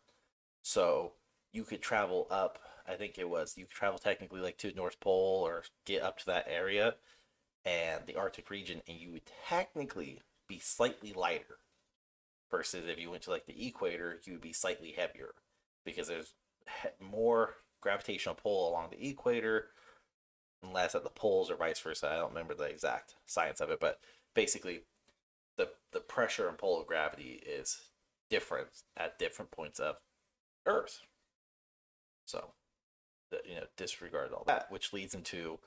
[SPEAKER 3] So you could travel up, I think you could travel technically like to the North Pole or get up to that area and the Arctic region, and you would technically be slightly lighter. Versus if you went to like the equator, you would be slightly heavier because there's more gravitational pull along the equator, unless at the poles or vice versa. I don't remember the exact science of it, but basically, the pressure and pull of gravity is different at different points of Earth. So, disregard all that, which leads into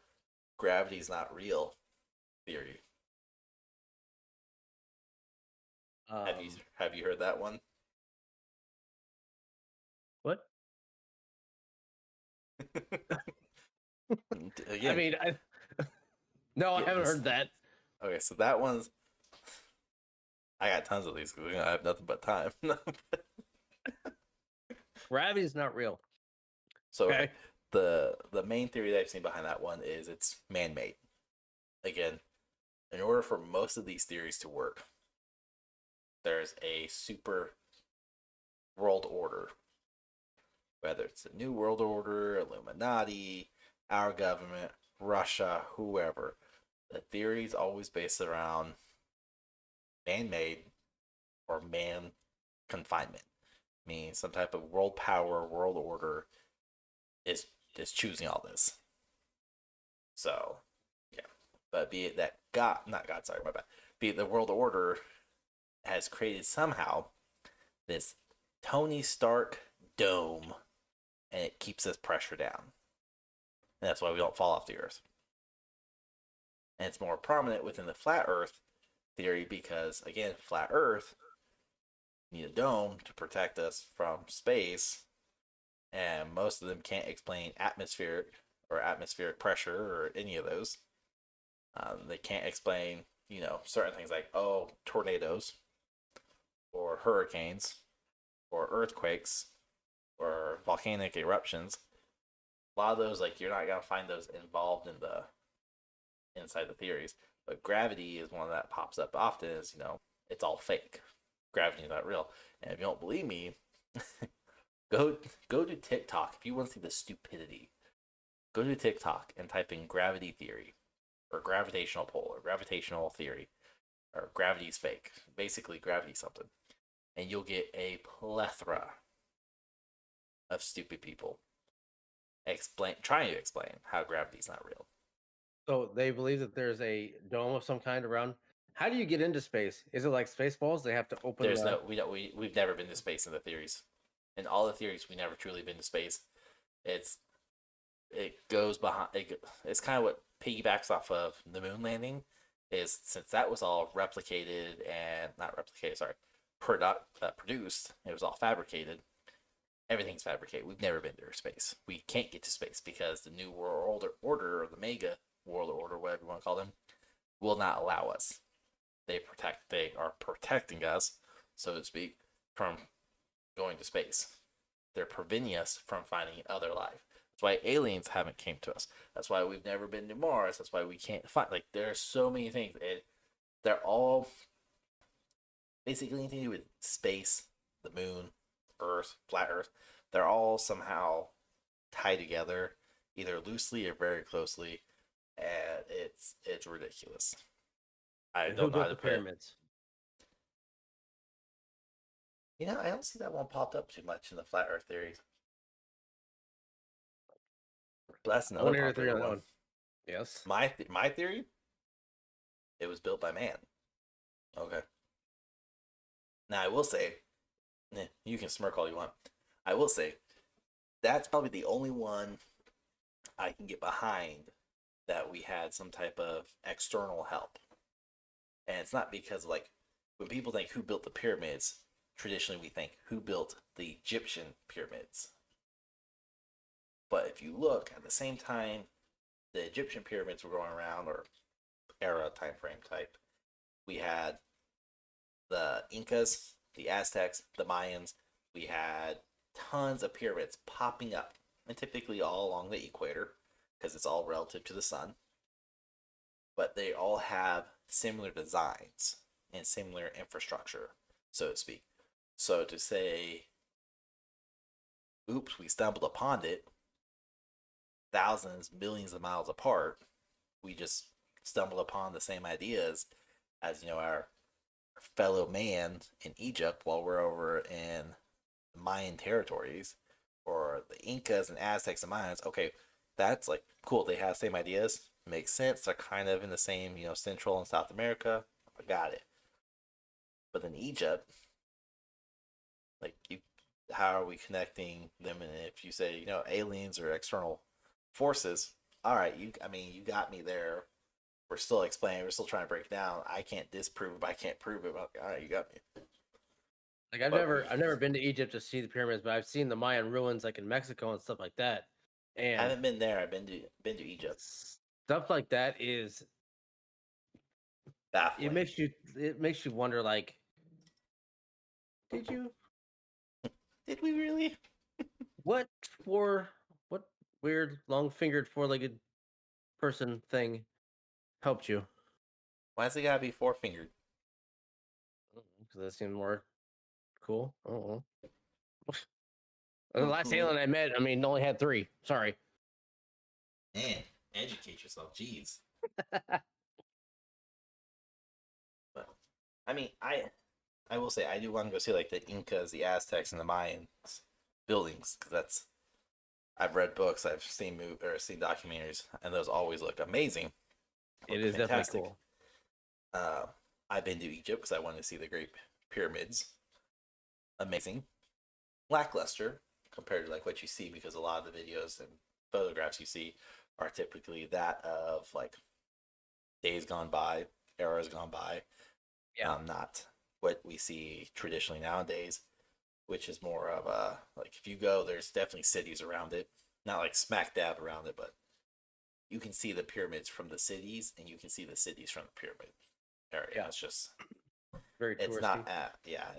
[SPEAKER 3] gravity's not real theory. Have you heard that one?
[SPEAKER 2] What?
[SPEAKER 3] Again,
[SPEAKER 2] I mean, no, I haven't heard that.
[SPEAKER 3] Okay, so that one's. I got tons of these because I have nothing but time.
[SPEAKER 2] Gravity's not real.
[SPEAKER 3] So the main theory that I've seen behind that one is it's man-made. Again, in order for most of these theories to work, there's a super world order. Whether it's the New World Order, Illuminati, our government, Russia, whoever. The theory is always based around man-made or man confinement. Meaning some type of world power, world order is choosing all this. So, yeah. But be it that be it the world order has created somehow this Tony Stark dome, and it keeps this pressure down. And that's why we don't fall off the Earth. And it's more prominent within the flat Earth theory because, again, flat Earth need a dome to protect us from space, and most of them can't explain atmospheric pressure or any of those. They can't explain, certain things like, tornadoes or hurricanes or earthquakes or volcanic eruptions. A lot of those, like, you're not going to find those involved in inside the theories. But gravity is one that pops up often is, it's all fake. Gravity is not real. And if you don't believe me, go to TikTok. If you want to see the stupidity, go to TikTok and type in gravity theory or gravitational pull or gravitational theory or gravity's fake. Basically, gravity's something. And you'll get a plethora of stupid people trying to explain how gravity's not real.
[SPEAKER 2] So they believe that there's a dome of some kind around. How do you get into space? Is it like Spaceballs? They have to open.
[SPEAKER 3] We've never been to space in the theories. In all the theories, we never truly been to space. It goes behind. It's kind of what piggybacks off of the moon landing. Is since that was all replicated and not replicated, sorry, produced. It was all fabricated. Everything's fabricated. We've never been to space. We can't get to space because the New World Order or the Mega World Order, whatever you want to call them, will not allow us. They are protecting us, so to speak, from going to space. They're preventing us from finding other life. That's why aliens haven't came to us. That's why we've never been to Mars. That's why we can't find. Like, there are so many things. They're all basically anything to do with space, the moon, Earth, flat Earth. They're all somehow tied together, either loosely or very closely, and it's ridiculous. I don't know how to put
[SPEAKER 2] pyramids.
[SPEAKER 3] I don't see that one popped up too much in the flat Earth theories. But that's another popular one.
[SPEAKER 2] Yes.
[SPEAKER 3] My theory. It was built by man. Okay. Now I will say, you can smirk all you want. I will say, that's probably the only one I can get behind that we had some type of external help. And it's not because, like, when people think who built the pyramids, traditionally we think who built the Egyptian pyramids. But if you look at the same time the Egyptian pyramids were going around, or era time frame type, we had the Incas, the Aztecs, the Mayans. We had tons of pyramids popping up, and typically all along the equator because it's all relative to the sun. But they all have similar designs and similar infrastructure, so to speak. So to say, oops, we stumbled upon it thousands, millions of miles apart, we just stumbled upon the same ideas as, our fellow man in Egypt while we're over in Mayan territories, or the Incas and Aztecs and Mayans. Okay, that's like cool. They have the same ideas. Makes sense. They're kind of in the same, Central and South America. I got it. But then Egypt, like how are we connecting them? And if you say, aliens or external forces, all right, you got me there. We're still explaining. We're still trying to break it down. I can't disprove it, but I can't prove it. But, all right, you got me.
[SPEAKER 2] Like I've never been to Egypt to see the pyramids, but I've seen the Mayan ruins like in Mexico and stuff like that. And
[SPEAKER 3] I haven't been there. I've been to Egypt.
[SPEAKER 2] Stuff like that is
[SPEAKER 3] Baffling.
[SPEAKER 2] it makes you wonder, like, did
[SPEAKER 3] we really?
[SPEAKER 2] What weird long fingered four legged person thing helped you?
[SPEAKER 3] Why's it gotta be four fingered?
[SPEAKER 2] Because that seemed more cool. I don't know. The last alien I met, only had three. Sorry.
[SPEAKER 3] Man, educate yourself. Jeez. But I will say I do want to go see like the Incas, the Aztecs, and the Mayans buildings, because I've read books, I've seen seen documentaries, and those always look amazing.
[SPEAKER 2] It is fantastic. Definitely
[SPEAKER 3] cool. I've been to Egypt because I wanted to see the Great Pyramids. Amazing. Lackluster compared to like what you see, because a lot of the videos and photographs you see are typically that of like days gone by, eras gone by.
[SPEAKER 2] Yeah.
[SPEAKER 3] Not what we see traditionally nowadays, which is more of a, like, if you go, there's definitely cities around it, not like smack dab around it, but you can see the pyramids from the cities and you can see the cities from the pyramid area. Yeah. It's just
[SPEAKER 2] very touristy.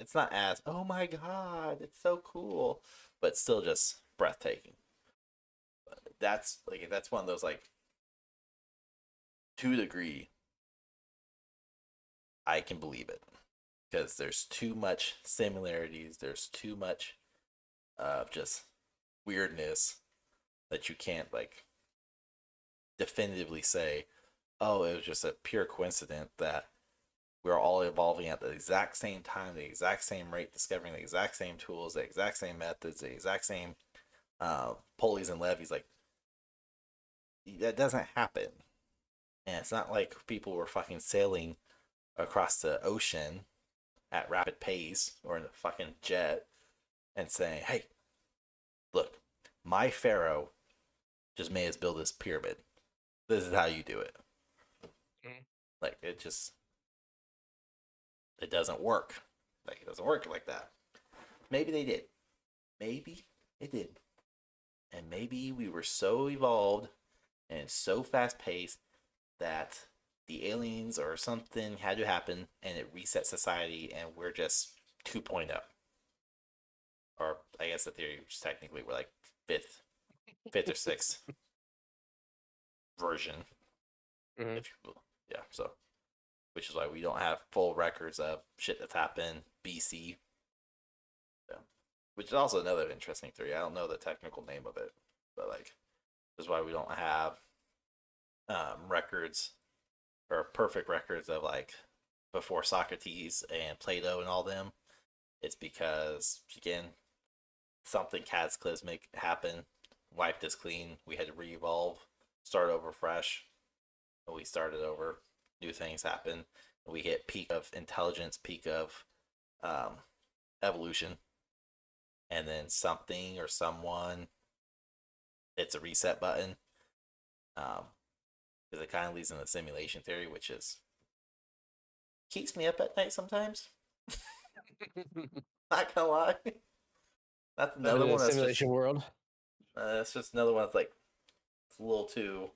[SPEAKER 3] It's not as, oh my god, it's so cool, but still just breathtaking. But that's one of those, like, to a degree I can believe it, because there's too much similarities, there's too much of just weirdness that you can't like definitively say, oh, it was just a pure coincidence that we're all evolving at the exact same time, the exact same rate, discovering the exact same tools, the exact same methods, the exact same pulleys and levies. Like, that doesn't happen. And it's not like people were fucking sailing across the ocean at rapid pace or in a fucking jet and saying, hey, look, my pharaoh just made us build this pyramid. This is how you do it. Mm-hmm. Like, it doesn't work. Like, it doesn't work like that. Maybe they did. Maybe it did. And maybe we were so evolved and so fast paced that the aliens or something had to happen and it reset society and we're just 2.0. Or I guess the theory is technically we're like fifth or sixth version.
[SPEAKER 2] Mm-hmm.
[SPEAKER 3] If you will. Yeah, so which is why we don't have full records of shit that's happened BC. Yeah. Which is also another interesting theory. I don't know the technical name of it, but like this is why we don't have records or perfect records of like before Socrates and Plato and all them. It's because, again, something cataclysmic happened, wiped us clean. We had to re-evolve, start over fresh. And we started over. New things happen. We hit peak of intelligence, peak of evolution. And then something or someone, it's a reset button. because it kind of leads in the simulation theory, which is keeps me up at night sometimes. Not gonna lie. That's another
[SPEAKER 2] in a
[SPEAKER 3] one that's
[SPEAKER 2] simulation
[SPEAKER 3] just
[SPEAKER 2] world.
[SPEAKER 3] that's just another one that's like it's a little too.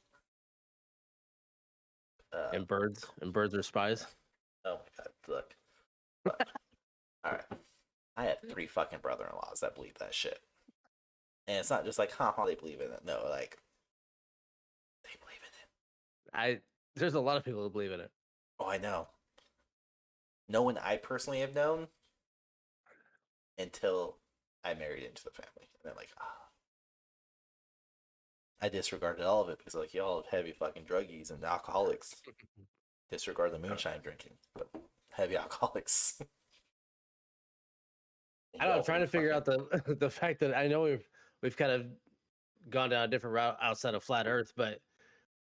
[SPEAKER 2] And birds are spies.
[SPEAKER 3] Oh my god! Look, look. All right, I have 3 fucking brother-in-laws that believe that shit, and it's not just like, huh, they believe in it. No, like they believe in it.
[SPEAKER 2] There's a lot of people who believe in it.
[SPEAKER 3] Oh, I know. No one I personally have known until I married into the family, and I'm like, ah. I disregarded all of it because like y'all heavy fucking druggies and alcoholics. Disregard the moonshine drinking, but heavy alcoholics.
[SPEAKER 2] I don't know, I'm trying to figure out the the fact that I know we've kind of gone down a different route outside of flat Earth, but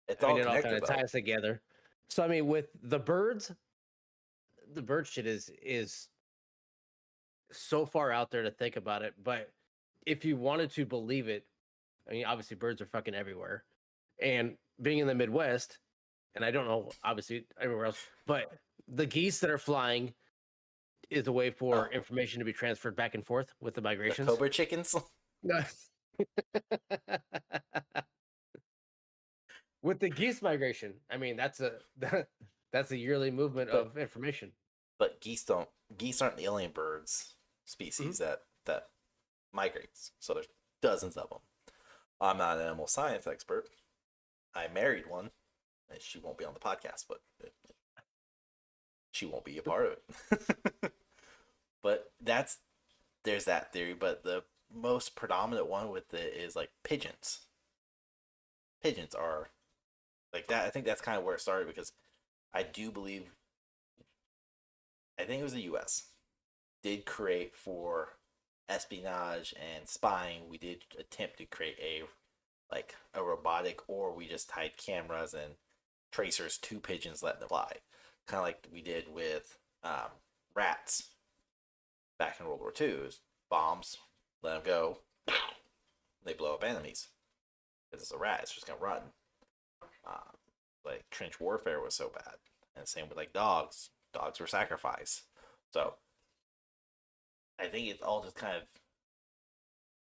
[SPEAKER 3] It's
[SPEAKER 2] I mean
[SPEAKER 3] all
[SPEAKER 2] it all kind
[SPEAKER 3] connected
[SPEAKER 2] of
[SPEAKER 3] though.
[SPEAKER 2] ties together. So I mean, with the bird shit is so far out there to think about it. But if you wanted to believe it, I mean, obviously birds are fucking everywhere, and being in the Midwest, and I don't know, obviously everywhere else, but the geese that are flying is a way for
[SPEAKER 3] Oh,
[SPEAKER 2] information to be transferred back and forth with the
[SPEAKER 3] the
[SPEAKER 2] migrations.
[SPEAKER 3] Cobra chickens.
[SPEAKER 2] With the geese migration, I mean that's a yearly movement
[SPEAKER 3] But
[SPEAKER 2] of information.
[SPEAKER 3] but geese aren't the alien birds species that migrates. So there's dozens of them. I'm not an animal science expert. I married one, and she won't be on the podcast, but she won't be a part of it. But there's that theory, but the most predominant one with it is like pigeons. Pigeons are like that. I think that's kind of where it started because I do believe, I think it was the U.S. did create for espionage and spying. We did attempt to create a robotic, or we just tied cameras and tracers to pigeons, letting them fly, kind of like we did with rats back in World War II. It was bombs, let them go, they blow up enemies. Because it's a rat, it's just gonna run. Like trench warfare was so bad, and same with like dogs. Dogs were sacrificed. So I think it's all just kind of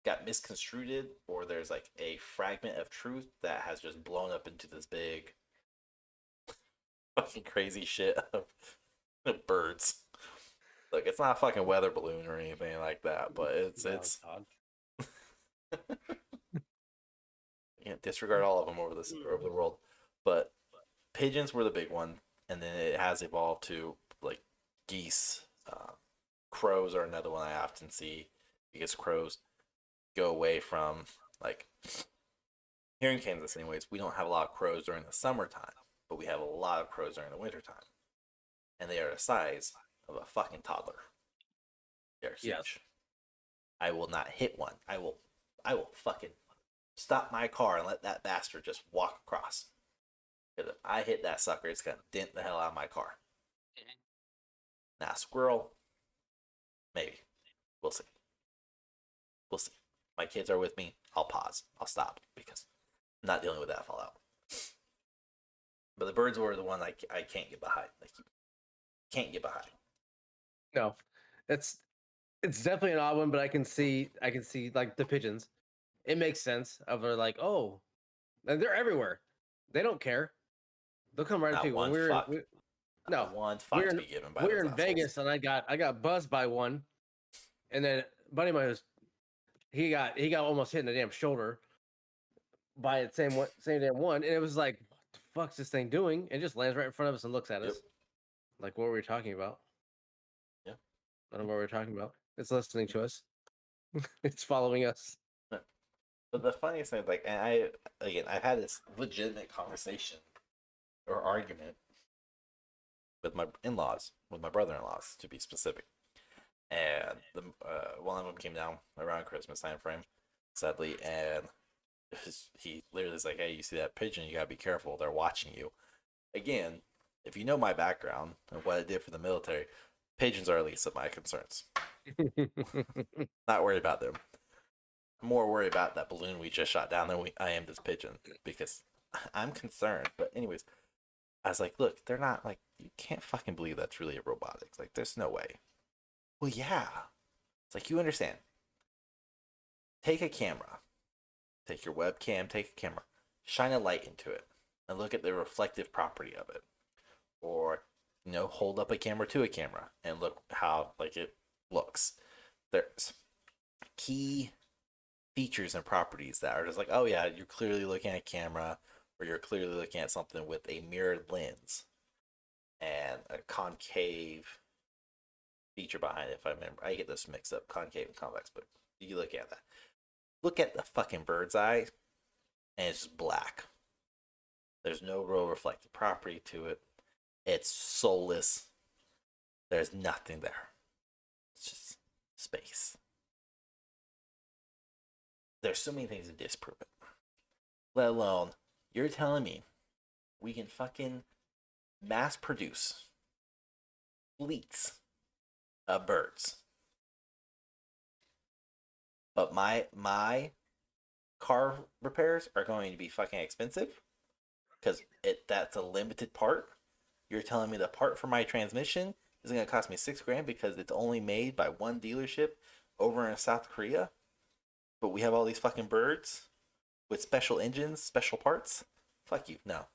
[SPEAKER 3] got misconstrued, or there's like a fragment of truth that has just blown up into this big fucking crazy shit of birds. Look, it's not a fucking weather balloon or anything like that, but it's you can't disregard all of them over the world. But pigeons were the big one, and then it has evolved to like geese. Crows are another one I often see because crows go away from like here in Kansas, anyways. We don't have a lot of crows during the summertime, but we have a lot of crows during the wintertime, and they are the size of a fucking toddler. They're huge.
[SPEAKER 2] Yes.
[SPEAKER 3] I will not hit one. I will fucking stop my car and let that bastard just walk across. Because if I hit that sucker, it's gonna dent the hell out of my car. Now, squirrel, maybe. We'll see. We'll see. My kids are with me. I'll pause. I'll stop because I'm not dealing with that fallout. But the birds were the one I can't get behind. Like, can't get behind.
[SPEAKER 2] No, it's definitely an odd one, but I can see like the pigeons. It makes sense of they're like, oh, and they're everywhere. They don't care. They'll come right
[SPEAKER 3] Not
[SPEAKER 2] up to you.
[SPEAKER 3] one
[SPEAKER 2] When
[SPEAKER 3] fuck.
[SPEAKER 2] no,
[SPEAKER 3] One fuck to be given by
[SPEAKER 2] we're
[SPEAKER 3] those
[SPEAKER 2] in Vegas, and I got buzzed by one, and then buddy of mine he got almost hit in the damn shoulder by the same damn one, and it was like, what the fuck's this thing doing? And it just lands right in front of us and looks at us. Like, what were we talking about?
[SPEAKER 3] Yeah.
[SPEAKER 2] I don't know what we're talking about. It's listening to us. It's following us.
[SPEAKER 3] But the funniest thing, like, and I've had this legitimate conversation or argument with my in-laws, with my brother-in-laws to be specific, and the one of them came down around Christmas time frame, sadly, and he literally was like, "Hey, you see that pigeon? You gotta be careful. They're watching you." Again, if you know my background and what I did for the military, pigeons are least of my concerns. Not worried about them. I'm more worried about that balloon we just shot down than I am this pigeon, because
[SPEAKER 1] I'm concerned. But anyways, I was like, look, they're not like, you can't fucking believe that's really a robotics. Like, there's no way. Well, yeah. It's like, you understand. Take a camera, take your webcam, take a camera, shine a light into it, and look at the reflective property of it. Or, hold up a camera to a camera and look how like it looks. There's key features and properties that are just like, oh yeah, you're clearly looking at a camera, or you're clearly looking at something with a mirrored lens and a concave feature behind it. If I remember, I get this mixed up, concave and convex, but you look at that. Look at the fucking bird's eye, and it's just black. There's no real reflective property to it. It's soulless. There's nothing there. It's just space. There's so many things to disprove it. Let alone, you're telling me we can fucking mass produce fleets of birds. But my car repairs are going to be fucking expensive because that's a limited part. You're telling me the part for my transmission is going to cost me $6,000 because it's only made by one dealership over in South Korea, but we have all these fucking birds with special engines, special parts. Fuck you, no.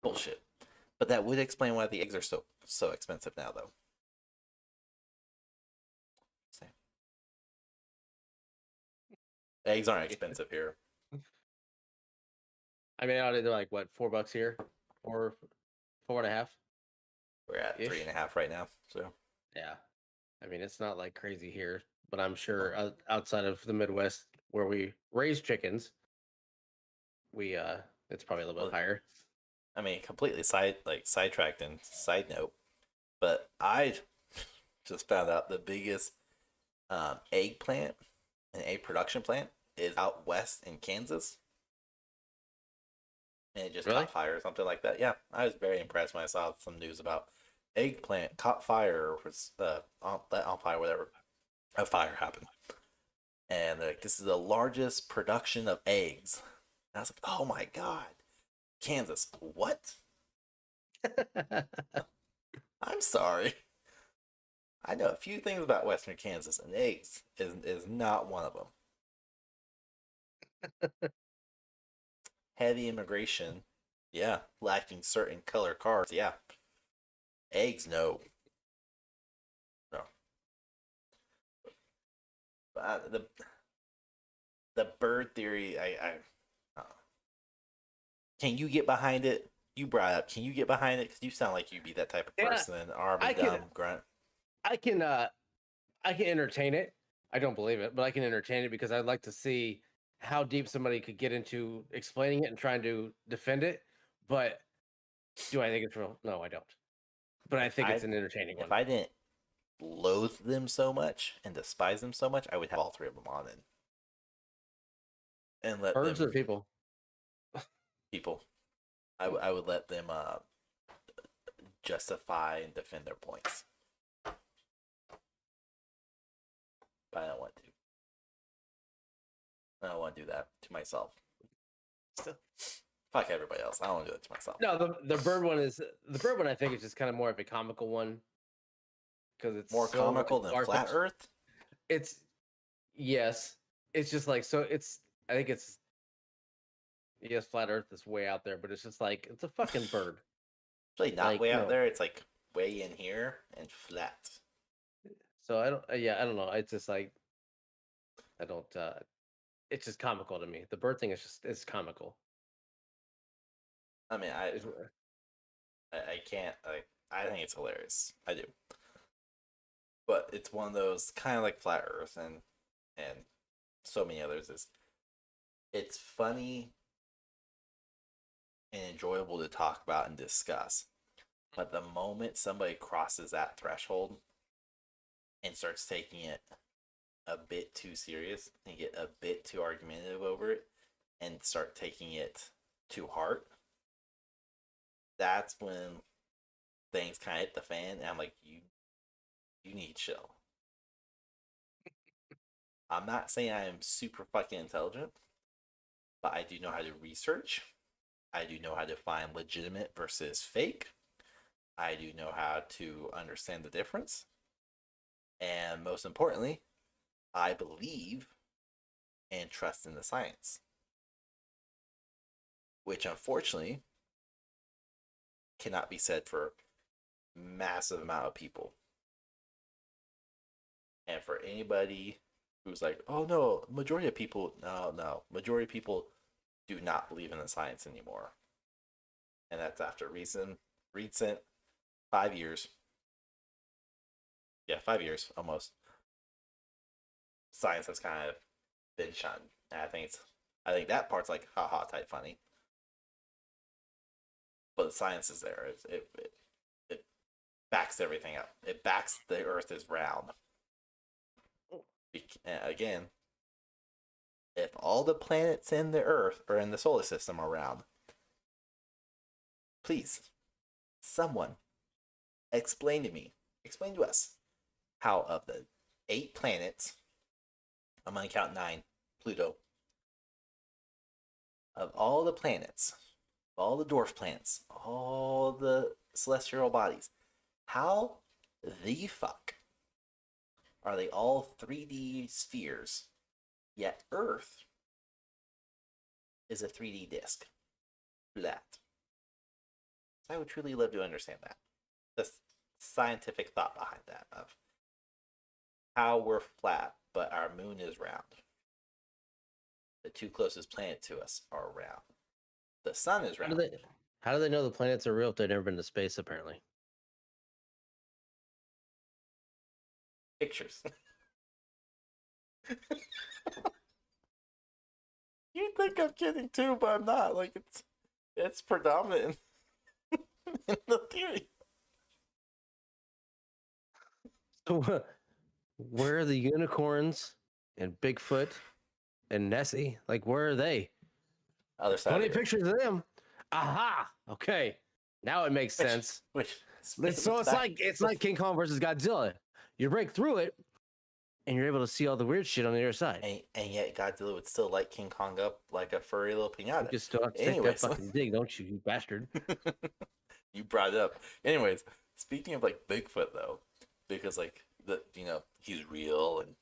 [SPEAKER 1] Bullshit. But that would explain why the eggs are so expensive now, though. Same. Eggs aren't expensive here.
[SPEAKER 2] I mean, they're like what, $4 here, or 4.5.
[SPEAKER 1] We're at
[SPEAKER 2] Ish.
[SPEAKER 1] 3.5 right now, so.
[SPEAKER 2] Yeah, I mean, it's not like crazy here, but I'm sure outside of the Midwest where we raise chickens, we it's probably a little bit higher.
[SPEAKER 1] I mean, completely sidetracked and side note, but I just found out the biggest egg plant and egg production plant is out west in Kansas. And it just
[SPEAKER 2] Really?
[SPEAKER 1] caught fire or something like that. Yeah, I was very impressed when I saw some news about eggplant caught fire or was on fire, whatever. A fire happened. And like, this is the largest production of eggs. And I was like, oh my God. Kansas, what? I'm sorry. I know a few things about Western Kansas, and eggs is not one of them. Heavy immigration, yeah. Lacking certain color cars, yeah. Eggs, no. No. But the bird theory, can you get behind it? You brought up, can you get behind it? Because you sound like you'd be that type of person. Arm and dumb grunt.
[SPEAKER 2] I can entertain it. I don't believe it, but I can entertain it because I'd like to see how deep somebody could get into explaining it and trying to defend it. But do I think it's real? No, I don't. But I think it's an entertaining one.
[SPEAKER 1] If I didn't loathe them so much and despise them so much, I would have all three of them on it. And let
[SPEAKER 2] Birds
[SPEAKER 1] them,
[SPEAKER 2] or people?
[SPEAKER 1] people. I would let them justify and defend their points. But I don't want to. I don't want to do that to myself. Fuck everybody else. I don't want to do it to myself.
[SPEAKER 2] No, the bird one is the bird one. I think is just kind of more of a comical one because it's
[SPEAKER 1] more comical than Flat Earth.
[SPEAKER 2] It's yes. It's just like so. I think it's yes. Flat Earth is way out there, but it's just like it's a fucking bird.
[SPEAKER 1] It's really not way out there. It's like way in here and flat.
[SPEAKER 2] So I don't. Yeah, I don't know. It's just like I don't. It's just comical to me. The bird thing is it's comical.
[SPEAKER 1] I mean, I can't. I think it's hilarious. I do. But it's one of those kind of like Flat Earth and so many others. It's funny and enjoyable to talk about and discuss. But the moment somebody crosses that threshold and starts taking it a bit too serious and get a bit too argumentative over it and start taking it too hard, that's when things kind of hit the fan. And I'm like, you need chill. I'm not saying I am super fucking intelligent,
[SPEAKER 3] but I do know how to research. I do know how to find legitimate versus fake. I do know how to understand the difference. And most importantly, I believe and trust in the science, which unfortunately cannot be said for massive amount of people. And for anybody who's like, oh no, majority of people, no, majority of people do not believe in the science anymore. And that's after recent 5 years. Yeah, 5 years almost. Science has kind of been shunned. And I think that part's like haha type funny. But the science is there. It backs everything up. It backs the Earth is round. Again, if all the planets in the Earth or in the solar system are round, please, someone, explain to us how of the 8 planets, I'm going to count 9, Pluto, of all the planets, all the dwarf planets, all the celestial bodies, how the fuck are they all 3D spheres, yet Earth is a 3D disc? That. I would truly love to understand that. The scientific thought behind that of how we're flat, but our moon is round. The 2 closest planets to us are round. The sun is round.
[SPEAKER 2] How do they know the planets are real if they've never been to space, apparently?
[SPEAKER 3] Pictures. You think I'm kidding too, but I'm not. Like it's predominant in the theory.
[SPEAKER 2] So, where are the unicorns and Bigfoot and Nessie? Like, where are they?
[SPEAKER 3] Other side.
[SPEAKER 2] Plenty of pictures of them. Aha! Okay, now it makes sense. It's like King Kong versus Godzilla. You break through it, and you're able to see all the weird shit on the other side.
[SPEAKER 3] And yet Godzilla would still light King Kong up like a furry little pinata.
[SPEAKER 2] You just still have to take that fucking dig, don't you bastard?
[SPEAKER 3] You brought it up. Anyways, speaking of like Bigfoot though, because like he's real and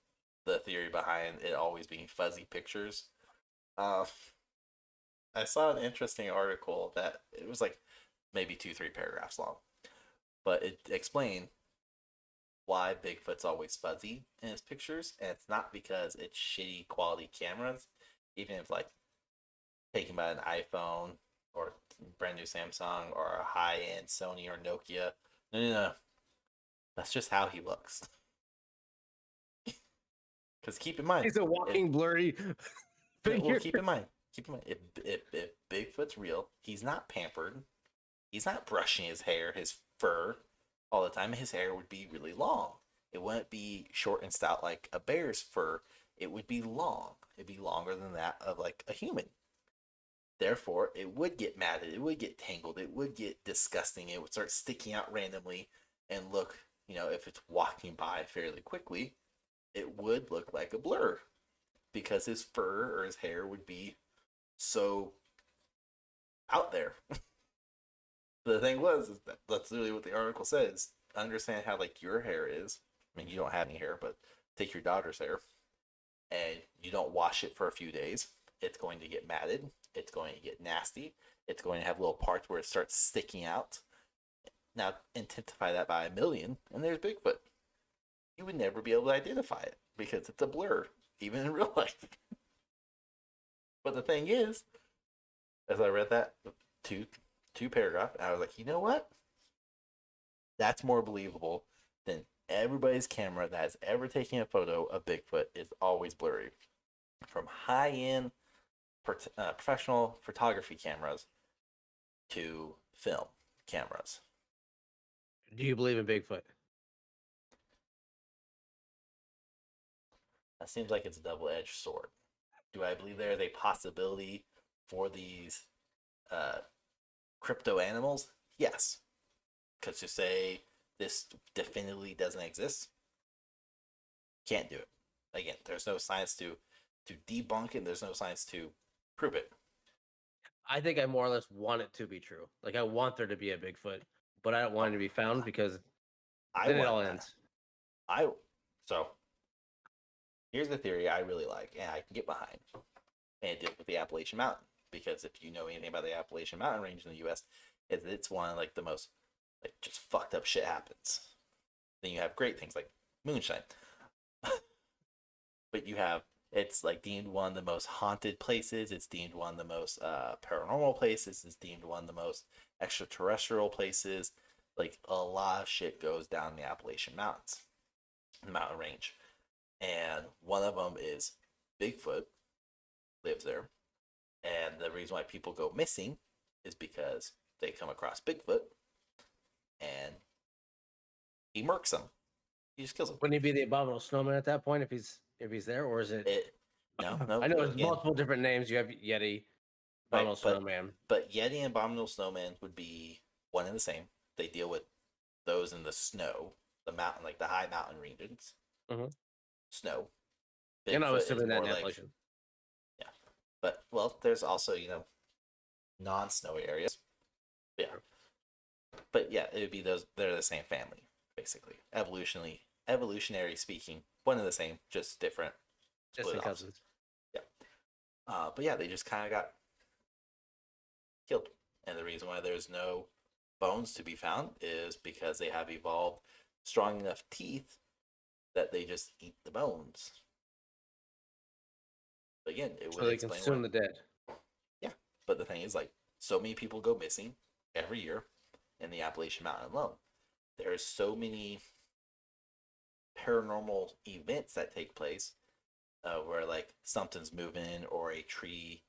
[SPEAKER 3] the theory behind it always being fuzzy pictures. I saw an interesting article that it was like maybe 2-3 paragraphs long, but it explained why Bigfoot's always fuzzy in his pictures, and it's not because it's shitty quality cameras, even if like taken by an iPhone or brand new Samsung or a high end Sony or Nokia. No. That's just how he looks. Because keep in mind,
[SPEAKER 2] He's a walking blurry figure.
[SPEAKER 3] Well, keep in mind, if Bigfoot's real, he's not pampered. He's not brushing his hair, his fur, all the time. His hair would be really long. It wouldn't be short and stout like a bear's fur. It would be long. It'd be longer than that of like a human. Therefore, it would get matted. It would get tangled. It would get disgusting. It would start sticking out randomly and look, if it's walking by fairly quickly, it would look like a blur because his fur or his hair would be so out there. The thing is that that's literally what the article says. Understand how like your hair is. I mean, you don't have any hair, but take your daughter's hair and you don't wash it for a few days. It's going to get matted. It's going to get nasty. It's going to have little parts where it starts sticking out. Now, intensify that by 1,000,000, and there's Bigfoot. You would never be able to identify it because it's a blur, even in real life. But the thing is, as I read that two paragraph, I was like, you know what? That's more believable than everybody's camera that has ever taken a photo of Bigfoot is always blurry. From high-end professional photography cameras to film cameras.
[SPEAKER 2] Do you believe in Bigfoot?
[SPEAKER 3] That seems like it's a double-edged sword. Do I believe there is a possibility for these crypto animals? Yes. Because to say this definitively doesn't exist, can't do it. Again, there's no science to debunk it. There's no science to Prove it.
[SPEAKER 2] I think I more or less want it to be true. Like I want there to be a Bigfoot, but I don't want it to be found because then it all ends.
[SPEAKER 3] So here's the theory I really like and I can get behind, and it deals with the Appalachian Mountain, because if you know anything about the Appalachian Mountain range in the U.S., it's one of like the most like just fucked up shit happens. Then you have great things like moonshine, but you have it's like deemed one of the most haunted places. It's deemed one of the most paranormal places. It's deemed one of the most extraterrestrial places. Like a lot of shit goes down the Appalachian Mountains, the mountain range, and one of them is Bigfoot lives there. And the reason why people go missing is because they come across Bigfoot and he murks them. He just kills them.
[SPEAKER 2] Wouldn't he be the abominable snowman at that point if he's there, or is it?
[SPEAKER 3] No.
[SPEAKER 2] I know there's multiple different names. You have Yeti, abominable snowman.
[SPEAKER 3] But Yeti and abominable snowman would be one and the same. They deal with those in the snow, the mountain, like the high mountain regions.
[SPEAKER 2] Mm-hmm.
[SPEAKER 3] Snow.
[SPEAKER 2] Bigfoot, and I was assuming that
[SPEAKER 3] like, yeah, but well, there's also non-snowy areas. Yeah, but yeah, it would be those. They're the same family, basically. Evolutionary speaking, one and the same, just different.
[SPEAKER 2] Distant cousins.
[SPEAKER 3] Yeah. But yeah, they just kind of got killed, and the reason why there's no bones to be found is because they have evolved strong enough teeth that they just eat the bones. But again, it
[SPEAKER 2] so they consume the dead.
[SPEAKER 3] Yeah, but the thing is, like, so many people go missing every year in the Appalachian Mountain alone. There's so many paranormal events that take place where like something's moving or a tree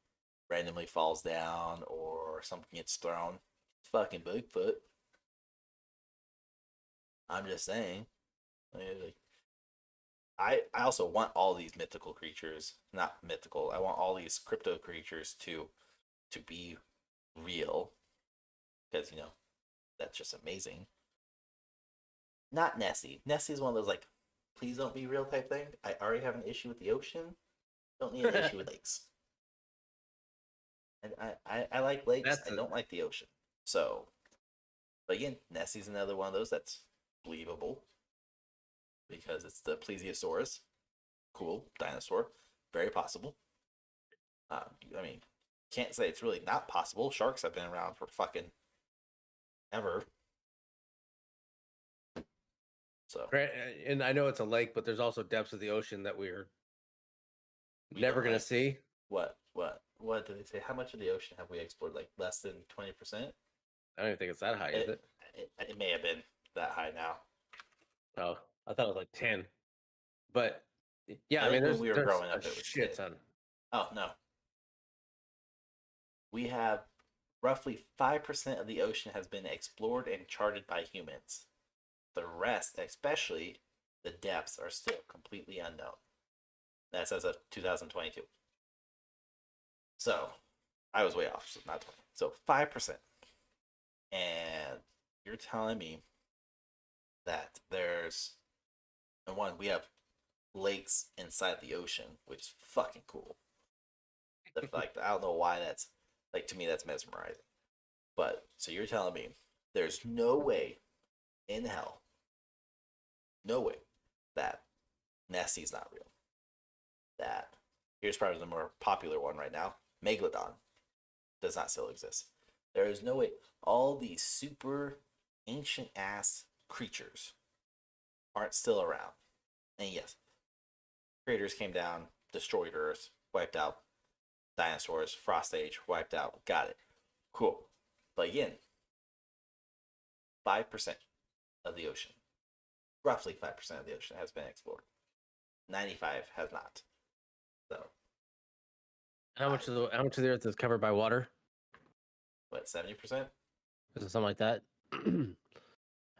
[SPEAKER 3] randomly falls down or something gets thrown. Fucking Bigfoot. I'm just saying. Like, I also want all these mythical creatures, not mythical. I want all these crypto creatures to be real, because that's just amazing. Not Nessie. Nessie's one of those like, please don't be real type thing. I already have an issue with the ocean. Don't need an issue with lakes. And I like lakes. I don't like the ocean. So, but again, Nessie's another one of those that's believable because it's the plesiosaurus. Cool dinosaur, very possible. I mean, can't say it's really not possible. Sharks have been around for fucking ever. So,
[SPEAKER 2] and I know it's a lake, but there's also depths of the ocean that we're never gonna see.
[SPEAKER 3] What did they say? How much of the ocean have we explored? Like less than 20%?
[SPEAKER 2] I don't even think it's that high, is it?
[SPEAKER 3] It may have been that high now.
[SPEAKER 2] Oh, I thought it was like 10. But yeah, I mean,
[SPEAKER 3] when we were growing up,
[SPEAKER 2] it was shit ton.
[SPEAKER 3] Oh no, we have roughly 5% of the ocean has been explored and charted by humans. The rest, especially the depths, are still completely unknown. That's as of 2022. So, I was way off, so not 20. So 5%. And you're telling me that there's, and one, we have lakes inside the ocean, which is fucking cool. Like, I don't know why that's, like, to me, that's mesmerizing. But, so you're telling me there's no way in hell, no way, that Nessie's not real. That, here's probably the more popular one right now, Megalodon does not still exist. There is no way all these super ancient ass creatures aren't still around. And yes, creators came down, destroyed Earth, wiped out dinosaurs, Frost Age, wiped out, got it. Cool. But again, 5% of the ocean, roughly 5% of the ocean has been explored. 95 has not. So,
[SPEAKER 2] how much of the Earth is covered by water?
[SPEAKER 3] What, 70%?
[SPEAKER 2] Is it something like that? I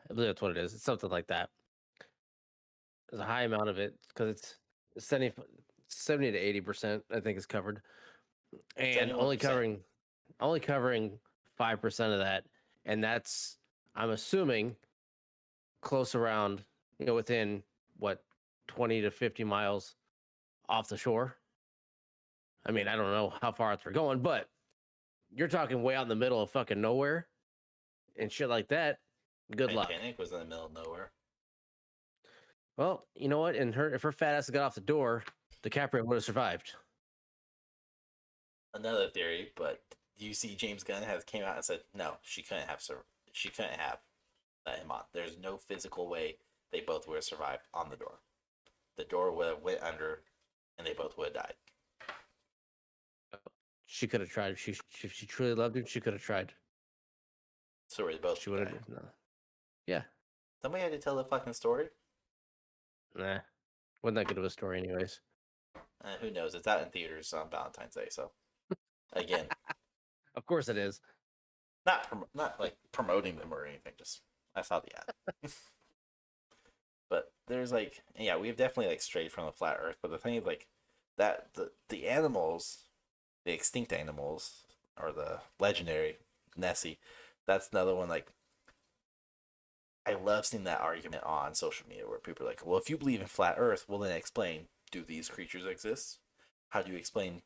[SPEAKER 2] believe that's what it is. It's something like that. There's a high amount of it because it's 70 to 80%. I think is covered, and
[SPEAKER 3] 71%.
[SPEAKER 2] only covering 5% of that, and that's, I'm assuming, close around, within what, 20 to 50 miles off the shore. I mean, I don't know how far out they're going, but you're talking way out in the middle of fucking nowhere and shit like that. Good luck.
[SPEAKER 3] Titanic was in the middle of nowhere.
[SPEAKER 2] Well, you know what? And if her fat ass got off the door, DiCaprio would have survived.
[SPEAKER 3] Another theory, but you see James Gunn has came out and said no, she couldn't have let him on. There's no physical way they both would have survived on the door. The door would have went under, and they both would have died.
[SPEAKER 2] She could have tried. If she truly loved him, she could have tried.
[SPEAKER 3] So they both
[SPEAKER 2] She would have. No. Yeah.
[SPEAKER 3] Somebody had to tell the fucking story.
[SPEAKER 2] Nah. Wasn't that good of a story, anyways.
[SPEAKER 3] Who knows? It's out in theaters on Valentine's Day, so again,
[SPEAKER 2] Of course it is.
[SPEAKER 3] not like promoting them or anything. Just I saw the ad. But there's like, yeah, we've definitely like strayed from the flat Earth. But the thing is like that the animals, the extinct animals, or the legendary Nessie, that's another one. Like, I love seeing that argument on social media where people are like, well, if you believe in flat Earth, well then explain, do these creatures exist? How do you explain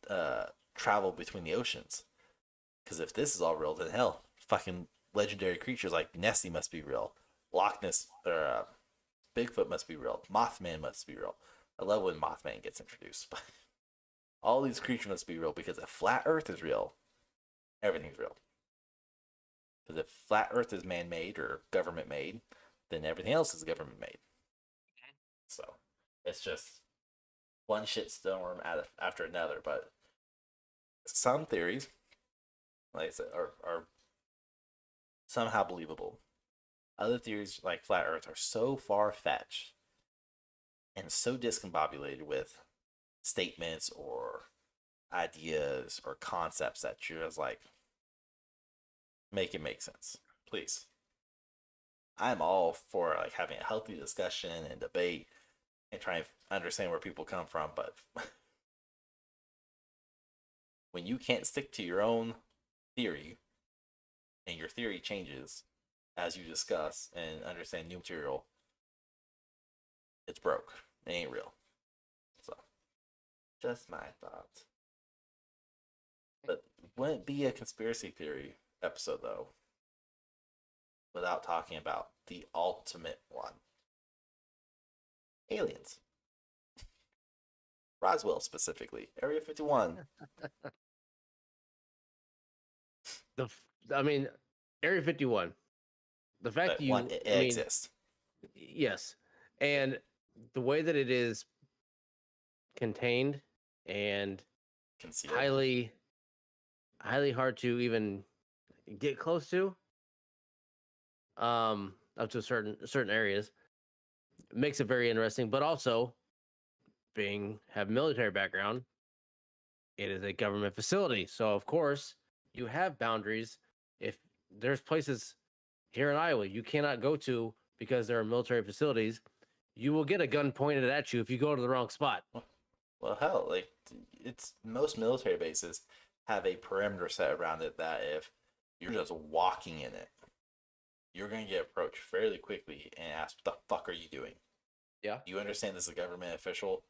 [SPEAKER 3] travel between the oceans? Because if this is all real, then hell, fucking legendary creatures like Nessie must be real. Loch Ness or Bigfoot must be real. Mothman must be real. I love when Mothman gets introduced. All these creatures must be real because if flat Earth is real, everything's real. Because if flat Earth is man-made or government-made, then everything else is government-made. So it's just one shitstorm after another. But some theories, like I said, are somehow believable. Other theories, like flat Earth, are so far-fetched and so discombobulated with statements or ideas or concepts that you're just like, make it make sense, please. I'm all for like having a healthy discussion and debate and trying to understand where people come from, but when you can't stick to your own theory and your theory changes as you discuss and understand new material, it's broke. It ain't real. So, just my thoughts. But wouldn't it be a conspiracy theory episode, though, without talking about the ultimate one? Aliens. Roswell, specifically. Area 51.
[SPEAKER 2] I mean, Area 51. The fact
[SPEAKER 3] But
[SPEAKER 2] that you,
[SPEAKER 3] one, it
[SPEAKER 2] I mean,
[SPEAKER 3] exists.
[SPEAKER 2] yes, and the way that it is contained and
[SPEAKER 3] Concealed.
[SPEAKER 2] highly hard to even get close to, up to certain areas, makes it very interesting. But also, have military background, it is a government facility, so of course you have boundaries. If there's places here in Iowa you cannot go to because there are military facilities, you will get a gun pointed at you if you go to the wrong spot.
[SPEAKER 3] Well, hell, like, it's most military bases have a perimeter set around it that if you're just walking in it, you're going to get approached fairly quickly and asked, what the fuck are you doing?
[SPEAKER 2] Yeah.
[SPEAKER 3] You understand this is a government official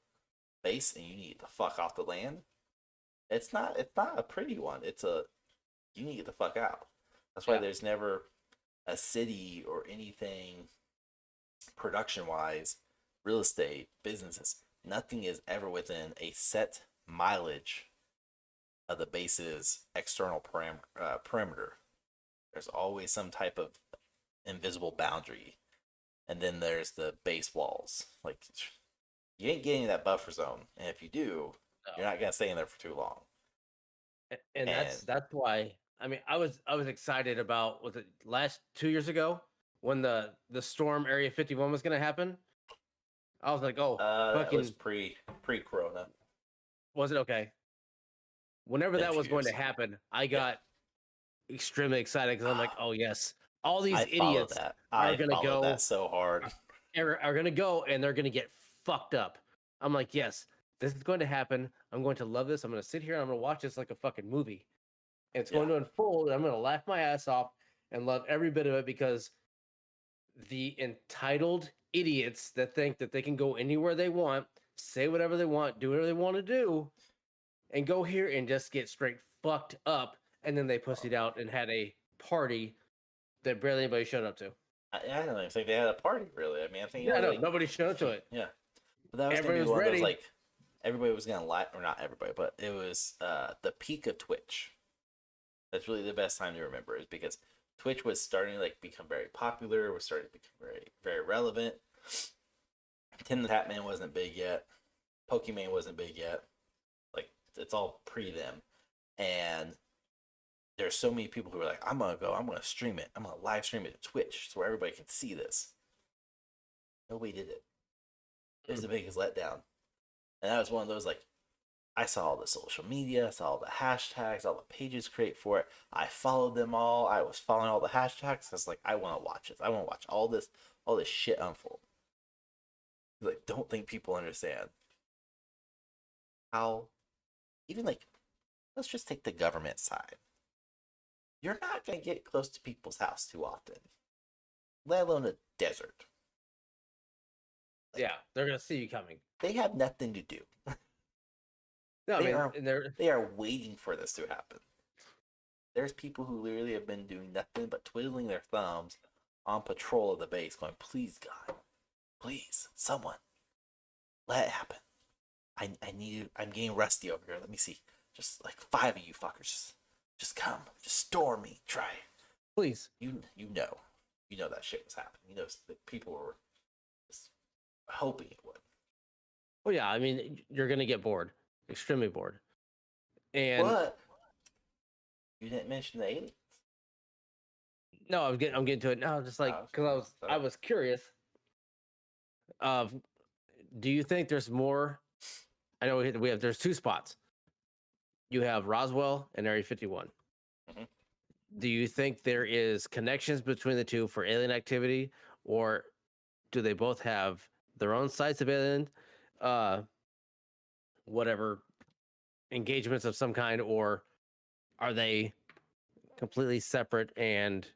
[SPEAKER 3] base and you need the fuck off the land? It's not a pretty one. You need to get the fuck out. That's why there's never a city or anything production-wise, real estate, businesses, nothing is ever within a set mileage of the base's external perimeter. There's always some type of invisible boundary. And then there's the base walls. Like, you ain't getting that buffer zone. And if you do, you're not going to stay in there for too long.
[SPEAKER 2] And that's why, I mean, I was excited about, was it last 2 years ago when the storm Area 51 was going to happen? I was like, oh,
[SPEAKER 3] that was pre-corona.
[SPEAKER 2] Was it? Okay. Whenever that was going to happen, I got extremely excited because I'm like, oh yes, all these idiots are going to go.
[SPEAKER 3] That so hard.
[SPEAKER 2] Are going to go and they're going to get fucked up. I'm like, yes, this is going to happen. I'm going to love this. I'm going to sit here and I'm going to watch this like a fucking movie. And it's going to unfold. And I'm going to laugh my ass off and love every bit of it because the entitled idiots that think that they can go anywhere they want, say whatever they want, do whatever they want to do, and go here and just get straight fucked up, and then they pussied out and had a party that barely anybody showed up to.
[SPEAKER 3] I don't even think they had a party really. I mean, I think
[SPEAKER 2] Yeah, no, nobody showed up to it.
[SPEAKER 3] yeah, but that was gonna
[SPEAKER 2] Everybody
[SPEAKER 3] be
[SPEAKER 2] was
[SPEAKER 3] one of those
[SPEAKER 2] ready.
[SPEAKER 3] like everybody was gonna lie, or not everybody, but it was the peak of Twitch. That's really the best time to remember, is because Twitch was starting to like become very popular, was starting to become very very relevant. Tim the Tatman wasn't big yet. Pokemon wasn't big yet. Like it's all pre them, and there's so many people who are like, I'm gonna stream it, I'm gonna live stream it to Twitch so everybody can see this. Nobody did it. It was the biggest letdown, and that was one of those like, I saw all the social media, I saw all the hashtags, all the pages create for it. I followed them all. I was following all the hashtags. I was like, I want to watch this. I want to watch all this shit unfold. Like, don't think people understand how, even like, let's just take the government side. You're not gonna get close to people's house too often, let alone a desert. Like,
[SPEAKER 2] Yeah, they're gonna see you coming.
[SPEAKER 3] they have nothing to do.
[SPEAKER 2] No, I
[SPEAKER 3] They
[SPEAKER 2] mean,
[SPEAKER 3] are-
[SPEAKER 2] and they're
[SPEAKER 3] They are waiting for this to happen. There's people who literally have been doing nothing but twiddling their thumbs on patrol of the base, going, "Please, God, please, someone, let it happen. I need you. I'm getting rusty over here. Let me see. Just like 5 of you fuckers, just come, just storm me. Try.
[SPEAKER 2] please.
[SPEAKER 3] You know that shit was happening. You know that people were just hoping it would.
[SPEAKER 2] Well, yeah, I mean, you're gonna get bored, extremely bored, and
[SPEAKER 3] But you didn't mention the aliens.
[SPEAKER 2] no, I'm getting to it now. Just like
[SPEAKER 3] Oh,
[SPEAKER 2] because I
[SPEAKER 3] sorry.
[SPEAKER 2] was curious. Of, do you think there's more? I know we have there's two spots. You have Roswell and Area 51.
[SPEAKER 3] Mhm.
[SPEAKER 2] Do you think there is connections between the two for alien activity, or do they both have their own sites of alien, uh, whatever engagements of some kind, or are they completely separate and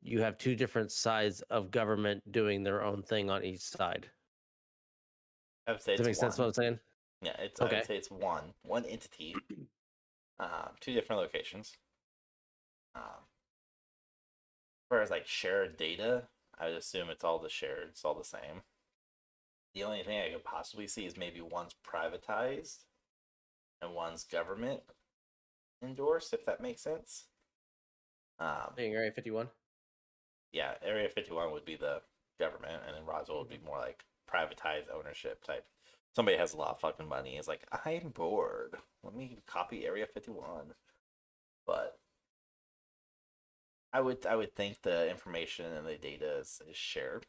[SPEAKER 2] you have two different sides of government doing their own thing on each side?
[SPEAKER 3] I would say
[SPEAKER 2] Does that
[SPEAKER 3] it's
[SPEAKER 2] make sense? What
[SPEAKER 3] one.
[SPEAKER 2] I'm saying?
[SPEAKER 3] Yeah, I
[SPEAKER 2] Okay.
[SPEAKER 3] would say it's one entity, two different locations. As far as like shared data, I would assume it's all it's all the same. The only thing I could possibly see is maybe one's privatized and one's government endorsed, if that makes sense.
[SPEAKER 2] Being Area 51.
[SPEAKER 3] Yeah, Area 51 would be the government, and then Roswell would be more like privatized ownership type. Somebody has a lot of fucking money. Is like, I'm bored. Let me copy Area 51. But I would think the information and the data is shared,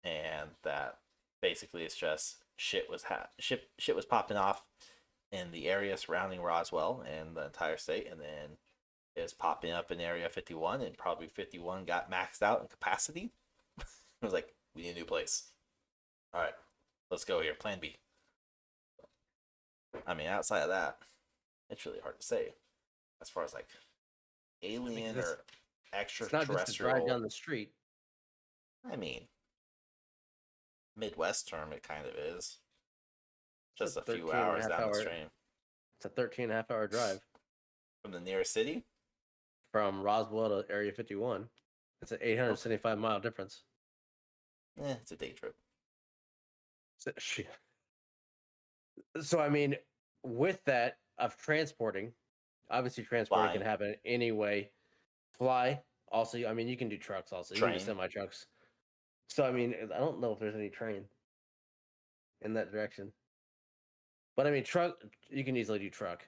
[SPEAKER 3] and that basically it's just shit was popping off in the area surrounding Roswell and the entire state, and then it's popping up in Area 51, and probably 51 got maxed out in capacity. It was like, we need a new place. All right, let's go here. Plan B. I mean, outside of that, it's really hard to say. As far as like alien
[SPEAKER 2] Because
[SPEAKER 3] or
[SPEAKER 2] it's not just to drive
[SPEAKER 3] extraterrestrial,
[SPEAKER 2] down the street.
[SPEAKER 3] I mean, Midwest term, it kind of is.
[SPEAKER 2] It's
[SPEAKER 3] Just a few
[SPEAKER 2] 13 and a
[SPEAKER 3] hours
[SPEAKER 2] half
[SPEAKER 3] down the
[SPEAKER 2] hour.
[SPEAKER 3] stream
[SPEAKER 2] It's a 13 and a half hour drive
[SPEAKER 3] from the nearest city.
[SPEAKER 2] from Roswell to Area 51. It's an 875-mile difference.
[SPEAKER 3] It's a day trip.
[SPEAKER 2] Shit. So, I mean, with that of transporting, obviously transporting can
[SPEAKER 3] Flying.
[SPEAKER 2] happen any way. Fly, also, I mean, you can do trucks also. You can do
[SPEAKER 3] Train.
[SPEAKER 2] semi trucks. So, I mean, I don't know if there's any train in that direction. But I mean, truck, you can easily do truck.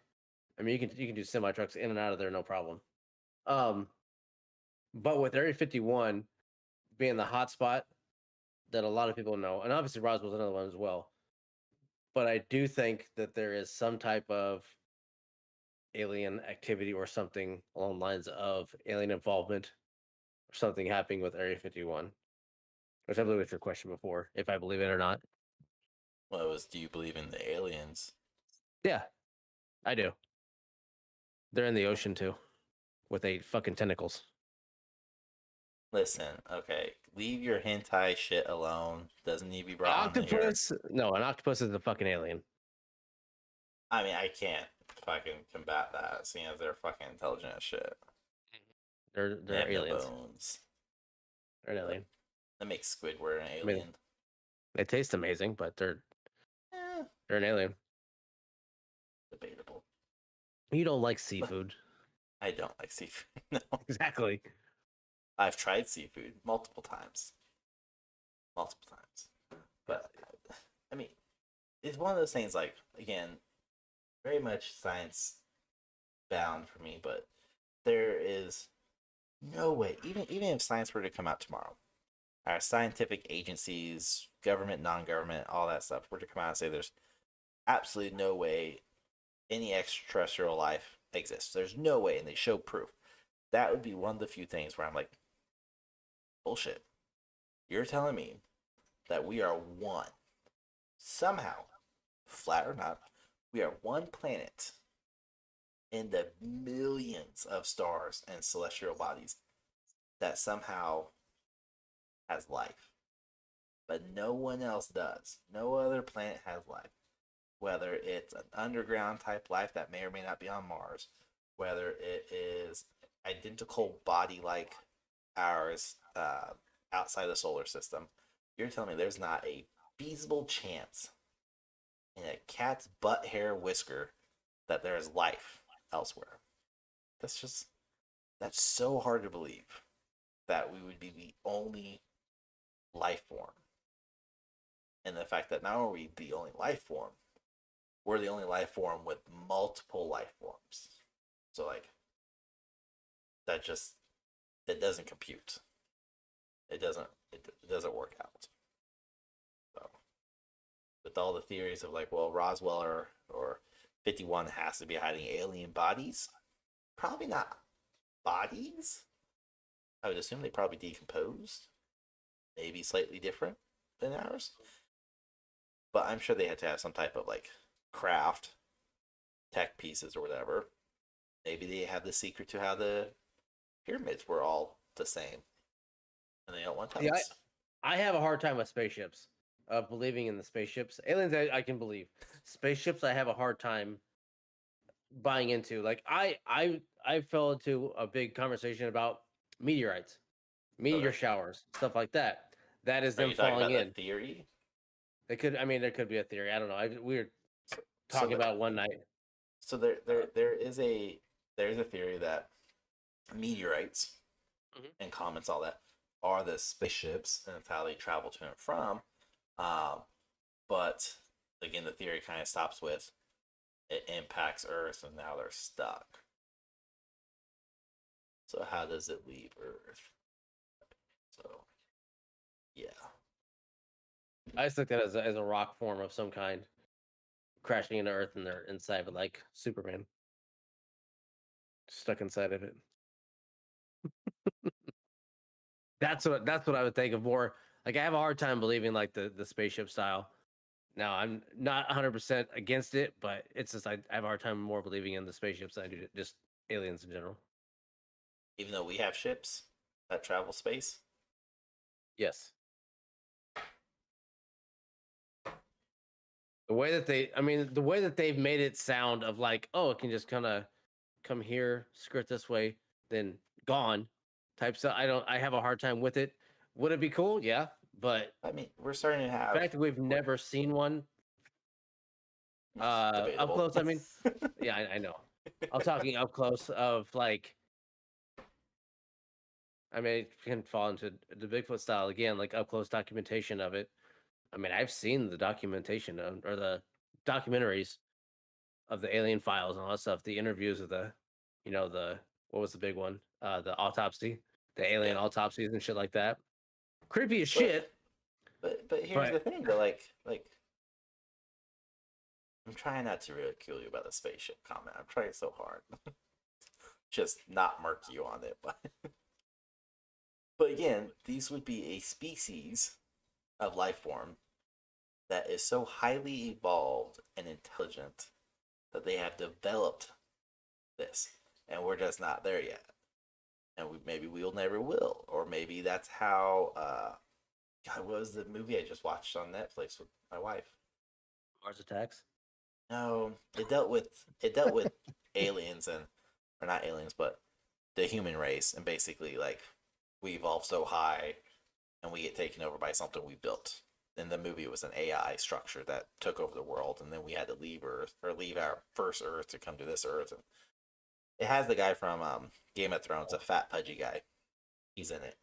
[SPEAKER 2] I mean, you can do semi trucks in and out of there, no problem. Um, but with Area 51 being the hot spot that a lot of people know, and obviously Roswell's another one as well. But I do think that there is some type of alien activity or something along the lines of alien involvement or something happening with Area 51, which I believe was your question before, if I believe it or not.
[SPEAKER 3] Well, it was, do you believe in the aliens?
[SPEAKER 2] Yeah, I do. They're in the ocean too, with 8 fucking tentacles.
[SPEAKER 3] Listen, okay, leave your hentai shit alone. Doesn't need to be brought on here.
[SPEAKER 2] Octopus? No, an octopus is a fucking alien.
[SPEAKER 3] I mean, I can't fucking combat that, seeing as they're fucking intelligent as shit. They
[SPEAKER 2] They're
[SPEAKER 3] have no
[SPEAKER 2] aliens.
[SPEAKER 3] bones.
[SPEAKER 2] They're an
[SPEAKER 3] But
[SPEAKER 2] alien.
[SPEAKER 3] that makes Squidward an
[SPEAKER 2] I mean,
[SPEAKER 3] alien.
[SPEAKER 2] they taste amazing, but
[SPEAKER 3] Eh,
[SPEAKER 2] they're an alien.
[SPEAKER 3] debatable.
[SPEAKER 2] You don't like seafood.
[SPEAKER 3] I don't like seafood. No.
[SPEAKER 2] Exactly.
[SPEAKER 3] I've tried seafood multiple times. Multiple times. But, I mean, it's one of those things, like, again, very much science bound for me, but there is no way, even if science were to come out tomorrow, our scientific agencies, government, non-government, all that stuff, were to come out and say there's absolutely no way any extraterrestrial life exists. There's no way, and they show proof. That would be one of the few things where I'm like, bullshit. You're telling me that we are one, somehow, flat or not, we are one planet in the millions of stars and celestial bodies that somehow has life. But no one else does. No other planet has life. Whether it's an underground type life that may or may not be on Mars, whether it is identical body like ours outside the solar system, you're telling me there's not a feasible chance in a cat's butt hair whisker that there is life elsewhere. That's so hard to believe that we would be the only life form. And the fact that not only are we the only life form, we're the only life form with multiple life forms. So like that doesn't compute. It doesn't work out. So with all the theories of like, well, Roswell or 51 has to be hiding alien bodies, probably not bodies. I would assume they probably decomposed, maybe slightly different than ours. But I'm sure they had to have some type of like craft, tech pieces or whatever. Maybe they have the secret to how the pyramids were all the same, and they don't want to tell
[SPEAKER 2] Yeah,
[SPEAKER 3] us.
[SPEAKER 2] I have a hard time with spaceships. Believing in the spaceships. Aliens, I can believe. Spaceships, I have a hard time buying into. Like I fell into a big conversation about meteorites, meteor
[SPEAKER 3] Okay.
[SPEAKER 2] showers, stuff like that. That is
[SPEAKER 3] Are
[SPEAKER 2] them
[SPEAKER 3] you talking
[SPEAKER 2] falling
[SPEAKER 3] about
[SPEAKER 2] in.
[SPEAKER 3] the theory?
[SPEAKER 2] They could. I mean, there could be a theory. I don't know. We were
[SPEAKER 3] So, so
[SPEAKER 2] talking
[SPEAKER 3] the,
[SPEAKER 2] about one night.
[SPEAKER 3] so there
[SPEAKER 2] Uh,
[SPEAKER 3] there there is a theory that meteorites
[SPEAKER 2] Mhm.
[SPEAKER 3] and comets, all that, are the spaceships, and it's how they travel to and from. Um, but again, the theory kind of stops with it impacts Earth, and now they're stuck. So how does it leave Earth? So yeah,
[SPEAKER 2] I just looked at it as a rock form of some kind crashing into Earth, and they're inside of it, like Superman, stuck inside of it. That's what I would think of more. Like I have a hard time believing like the spaceship style. Now I'm not 100% against it, but it's just I have a hard time more believing in the spaceships than I do just aliens in general.
[SPEAKER 3] even though we have ships that travel space.
[SPEAKER 2] Yes, the way that the way that they've made it sound of like, oh, it can just kind of come here, skirt this way, then gone, type stuff. I have a hard time with it. Would it be cool? Yeah, but
[SPEAKER 3] I mean, we're starting to
[SPEAKER 2] the
[SPEAKER 3] have
[SPEAKER 2] fact that we've never seen one up
[SPEAKER 3] debatable.
[SPEAKER 2] close. I mean, yeah, I know. I'm talking up close of like, I mean, it can fall into the Bigfoot style again, like up close documentation of it. I mean, I've seen the documentation or the documentaries of the alien files and all that stuff. The interviews of the what was the big one? The autopsy, the alien
[SPEAKER 3] Yeah,
[SPEAKER 2] autopsies and shit like that. Creepy as
[SPEAKER 3] but
[SPEAKER 2] shit.
[SPEAKER 3] but here's the
[SPEAKER 2] But
[SPEAKER 3] thing though, like I'm trying not to ridicule you about the spaceship comment. I'm trying so hard, just not murk you on it. But again, these would be a species of life form that is so highly evolved and intelligent that they have developed this, and we're just not there yet. And maybe we'll never will, or maybe that's how. God, what was the movie I just watched on Netflix with my wife?
[SPEAKER 2] Mars attacks.
[SPEAKER 3] No, it dealt with aliens and or not aliens, but the human race, and basically like we evolve so high and we get taken over by something we built. In the movie, it was an AI structure that took over the world, and then we had to leave Earth or leave our first Earth to come to this Earth. And it has the guy from Game of Thrones, a fat pudgy guy. He's in it.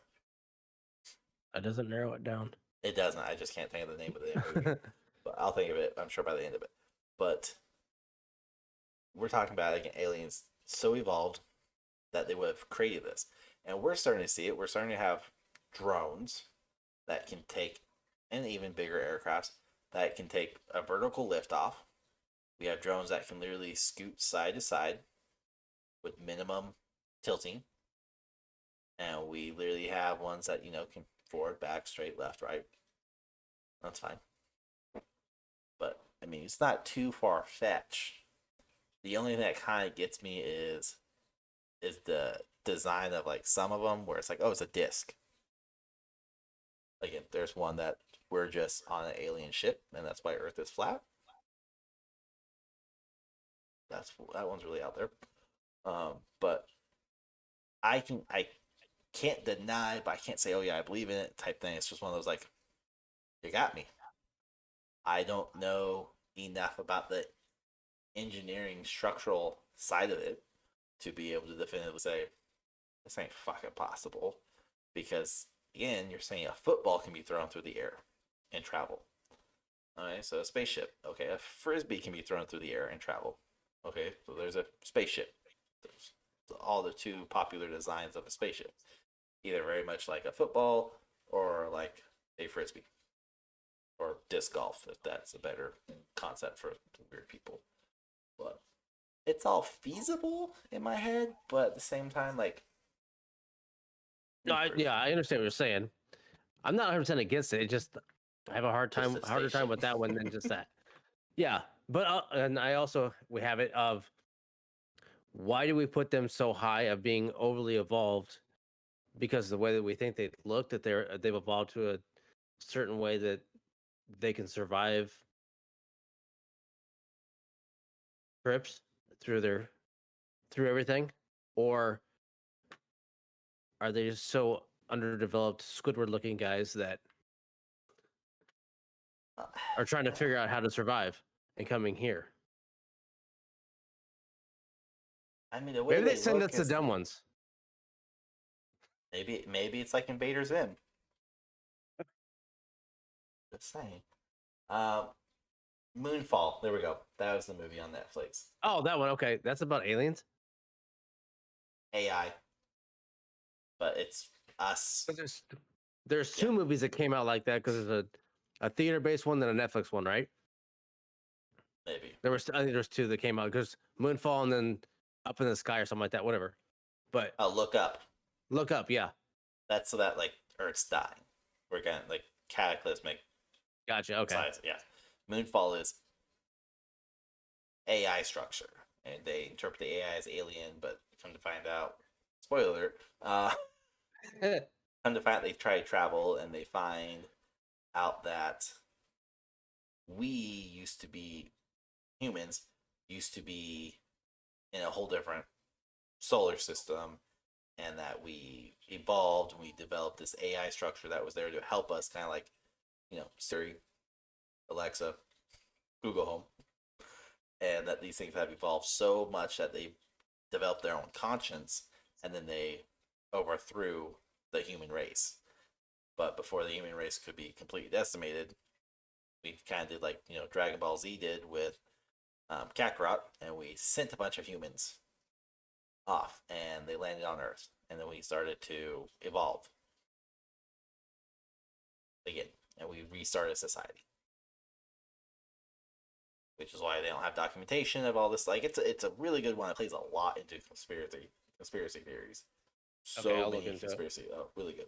[SPEAKER 2] That doesn't narrow it down.
[SPEAKER 3] It doesn't. I just can't think of the name of the movie, but I'll think of it. I'm sure by the end of it. But we're talking about like aliens so evolved that they would have created this, and we're starting to see it. We're starting to have drones that can take, and even bigger aircrafts that can take a vertical lift off. We have drones that can literally scoot side to side with minimum tilting, and we literally have ones that can forward, back, straight, left, right. That's fine, but I mean it's not too far fetched. The only thing that kind of gets me is the design of like some of them where it's like, oh, it's a disc. Again, there's one that we're just on an alien ship, and that's why Earth is flat. That one's really out there. But I can't deny, but I can't say, oh yeah, I believe in it type thing. It's just one of those like, you got me. I don't know enough about the engineering structural side of it to be able to definitively say this ain't fucking possible, because again, you're saying a football can be thrown through the air and travel. All right, so a spaceship. Okay, a frisbee can be thrown through the air and travel. Okay, so there's a spaceship. There's all the two popular designs of a spaceship, either very much like a football or like a frisbee or disc golf, if that's a better concept for weird people. But it's all feasible in my head, but at the same time, like,
[SPEAKER 2] No, I understand what you're saying. I'm not 100% against it. It just I have a harder time with that one than just that. Yeah, but and I also we have it of why do we put them so high of being overly evolved? Because the way that we think they look, that they've evolved to a certain way that they can survive trips through everything, or are they just so underdeveloped Squidward looking guys that are trying to figure out how to survive and coming here?
[SPEAKER 3] I mean, the way
[SPEAKER 2] Maybe they send
[SPEAKER 3] look
[SPEAKER 2] us the
[SPEAKER 3] is
[SPEAKER 2] dumb ones.
[SPEAKER 3] maybe it's like Invader Zim. Just saying. Um, Moonfall. There we go. That was the movie on Netflix.
[SPEAKER 2] Oh, that one. Okay, that's about aliens.
[SPEAKER 3] AI, but it's us.
[SPEAKER 2] There's two movies that came out like that because there's a theater based one and a Netflix one, right?
[SPEAKER 3] Maybe
[SPEAKER 2] I think there's two that came out because Moonfall and then Up in the Sky or something like that, whatever. But
[SPEAKER 3] Look Up.
[SPEAKER 2] Look Up, yeah.
[SPEAKER 3] That's so that like Earth's dying. We're getting like cataclysmic.
[SPEAKER 2] Gotcha. Okay.
[SPEAKER 3] Size. Yeah. Moonfall is AI structure, and they interpret the AI as alien, but come to find out, spoiler alert, come to find out they try to travel and they find out that humans used to be in a whole different solar system, and that we evolved and we developed this AI structure that was there to help us, kind of like, Siri, Alexa, Google Home, and that these things have evolved so much that they developed their own conscience, and then they overthrew the human race. But before the human race could be completely decimated, we kind of did like Dragon Ball Z did with Kakarot, and we sent a bunch of humans off, and they landed on Earth, and then we started to evolve again, and we restarted society. Which is why they don't have documentation of all this. Like, it's a really good one. It plays a lot into conspiracy theories. So many conspiracy. Oh, really good.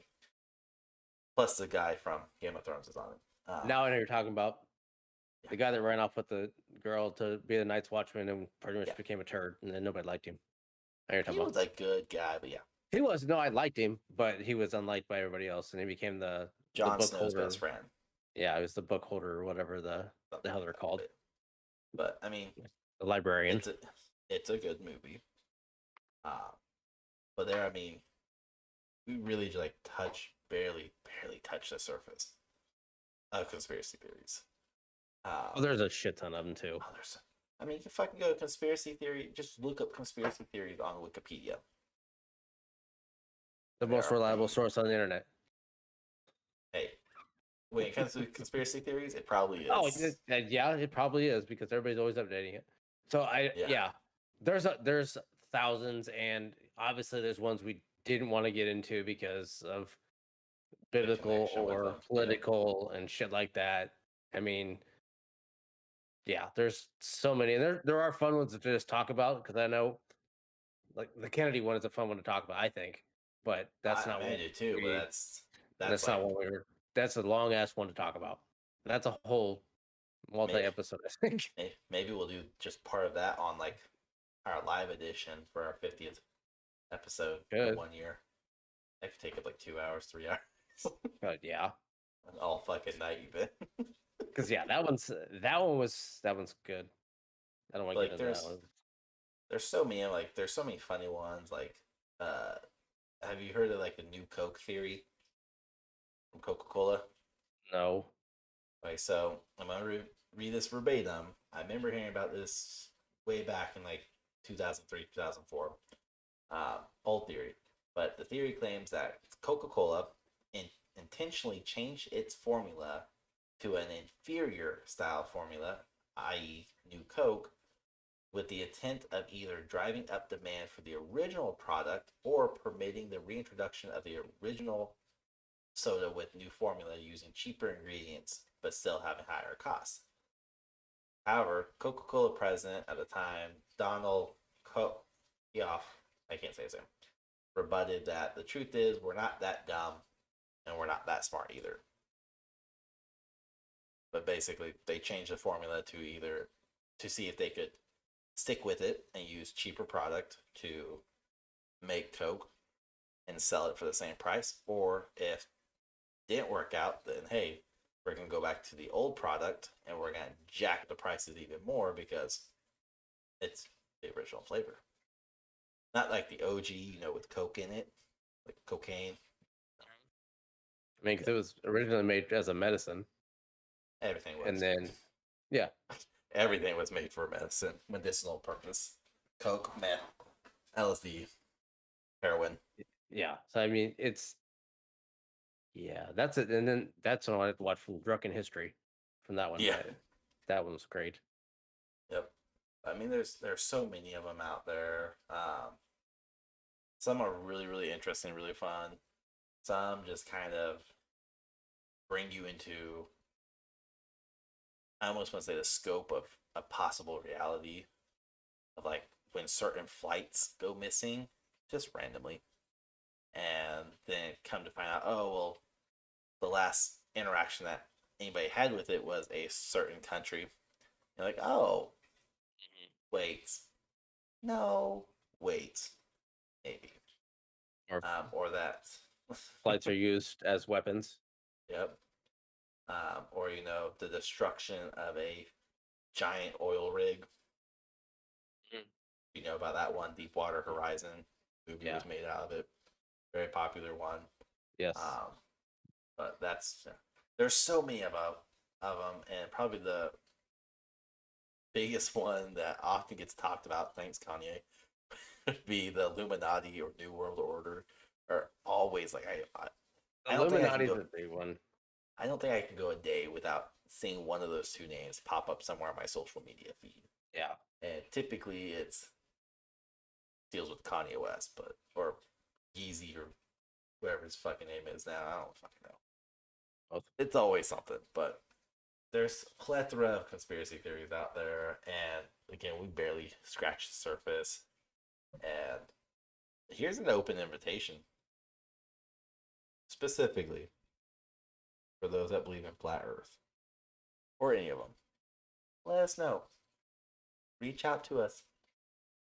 [SPEAKER 3] Plus, the guy from Game of Thrones is on it.
[SPEAKER 2] Now I know you're talking about the guy that ran off with the girl to be the Night's Watchman and pretty much became a turd, and then nobody liked him.
[SPEAKER 3] He was a good guy, but yeah.
[SPEAKER 2] He was. No, I liked him, but he was unliked by everybody else, and he became the
[SPEAKER 3] Jon
[SPEAKER 2] book
[SPEAKER 3] Snow's
[SPEAKER 2] holder.
[SPEAKER 3] best friend.
[SPEAKER 2] Yeah, he was the book holder or whatever the hell they're called.
[SPEAKER 3] But I mean,
[SPEAKER 2] The librarian.
[SPEAKER 3] it's a good movie. But there, I mean, we really just like barely touch the surface of conspiracy theories.
[SPEAKER 2] Oh, there's a shit ton of them too.
[SPEAKER 3] I mean, you can fucking go to conspiracy theory. Just look up conspiracy theories on Wikipedia.
[SPEAKER 2] The most reliable source on the internet.
[SPEAKER 3] Hey, when it comes to conspiracy theories, it probably is.
[SPEAKER 2] Oh, yeah, it probably is because everybody's always updating it. So yeah, there's thousands, and obviously there's ones we didn't want to get into because of biblical or political and shit like that. I mean, yeah, there's so many, and there are fun ones to just talk about because I know, like the Kennedy one is a fun one to talk about, I think, but that's not what
[SPEAKER 3] I do too. But that's
[SPEAKER 2] not what we were. That's a long ass one to talk about. That's a whole multi-episode, I think.
[SPEAKER 3] Maybe we'll do just part of that on like our live edition for our 50th episode in 1 year. That could take up like 2 hours, 3 hours.
[SPEAKER 2] But yeah,
[SPEAKER 3] all fucking night even.
[SPEAKER 2] Because yeah, that one's good. I don't want to
[SPEAKER 3] like,
[SPEAKER 2] get into that one.
[SPEAKER 3] There's so many funny ones. Like, have you heard of like the new Coke theory from Coca-Cola?
[SPEAKER 2] No.
[SPEAKER 3] Okay, so I'm gonna read this verbatim. I remember hearing about this way back in like 2003, 2004. Old theory, but the theory claims that Coca-Cola intentionally changed its formula to an inferior style formula, i.e., New Coke, with the intent of either driving up demand for the original product or permitting the reintroduction of the original soda with new formula using cheaper ingredients but still having higher costs. However, Coca-Cola president at the time, Donald Koyoff, I can't say his name, rebutted that the truth is we're not that dumb and we're not that smart either. But basically, they changed the formula to see if they could stick with it and use cheaper product to make Coke and sell it for the same price, or if it didn't work out, then hey, we're gonna go back to the old product and we're gonna jack the prices even more because it's the original flavor. Not like the OG, with Coke in it, like cocaine.
[SPEAKER 2] I mean, because it was originally made as a medicine.
[SPEAKER 3] Everything was.
[SPEAKER 2] And then, yeah.
[SPEAKER 3] Everything was made for medicinal purpose. Coke, meth, LSD, heroin.
[SPEAKER 2] Yeah. So, I mean, that's it. And then that's when I watched from Drunken History from that one.
[SPEAKER 3] Yeah.
[SPEAKER 2] That one was great.
[SPEAKER 3] Yep. I mean, there's so many of them out there. Some are really, really interesting, really fun. Some just kind of bring you into, I almost want to say, the scope of a possible reality of like when certain flights go missing just randomly. And then come to find out, oh, well, the last interaction that anybody had with it was a certain country. You're like, oh, wait. No, wait. Maybe. Or that.
[SPEAKER 2] Flights are used as weapons.
[SPEAKER 3] Yep. Or, the destruction of a giant oil rig. You know about that one, Deepwater Horizon. Movie was made out of it. Very popular one.
[SPEAKER 2] Yes.
[SPEAKER 3] But there's so many of them, and probably the biggest one that often gets talked about, thanks Kanye, would be the Illuminati or New World Order. Are always like I don't think I can go,
[SPEAKER 2] a big one.
[SPEAKER 3] I don't think I can go a day without seeing one of those two names pop up somewhere on my social media feed.
[SPEAKER 2] Yeah.
[SPEAKER 3] And typically it's deals with Kanye West, or Yeezy or whatever his fucking name is now. I don't fucking know.
[SPEAKER 2] Both.
[SPEAKER 3] It's always something, but there's a plethora of conspiracy theories out there, and again, we barely scratched the surface. And here's an open invitation, specifically for those that believe in flat Earth or any of them. Let us know. Reach out to us.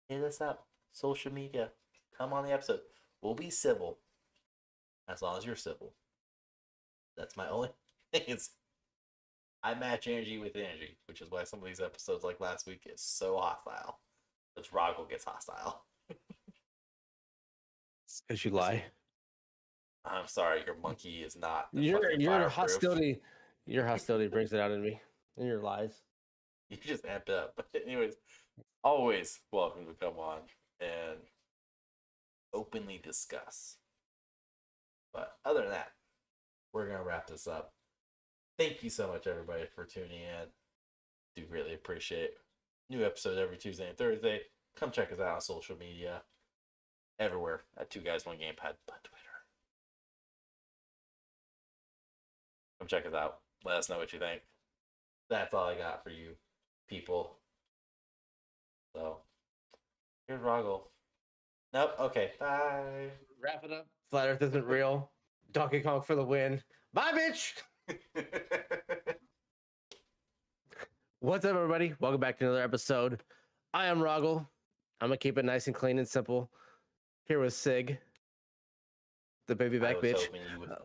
[SPEAKER 3] Hit us up. Social media. Come on the episode. We'll be civil, as long as you're civil. That's my only thing. I match energy with energy, which is why some of these episodes, like last week, is so hostile. Because Rahgel gets hostile.
[SPEAKER 2] Because you lie.
[SPEAKER 3] I'm sorry, your monkey is not the
[SPEAKER 2] Your
[SPEAKER 3] fucking
[SPEAKER 2] your
[SPEAKER 3] fireproof.
[SPEAKER 2] hostility, your hostility brings it out in me, and your lies.
[SPEAKER 3] You just amped up. But anyways, always welcome to come on and openly discuss. But other than that, we're gonna wrap this up. Thank you so much, everybody, for tuning in. Do really appreciate it. New episode every Tuesday and Thursday. Come check us out on social media. Everywhere at 2Guys1Gamepad, but Twitter. Come check us out. Let us know what you think. That's all I got for you, people. So, here's Rahgel. Nope. Okay. Bye.
[SPEAKER 2] Wrap it up. Flat Earth isn't real. Donkey Kong for the win. Bye, bitch. What's up, everybody? Welcome back to another episode. I am Rahgel. I'm gonna keep it nice and clean and simple. Here with Sig, the baby back bitch.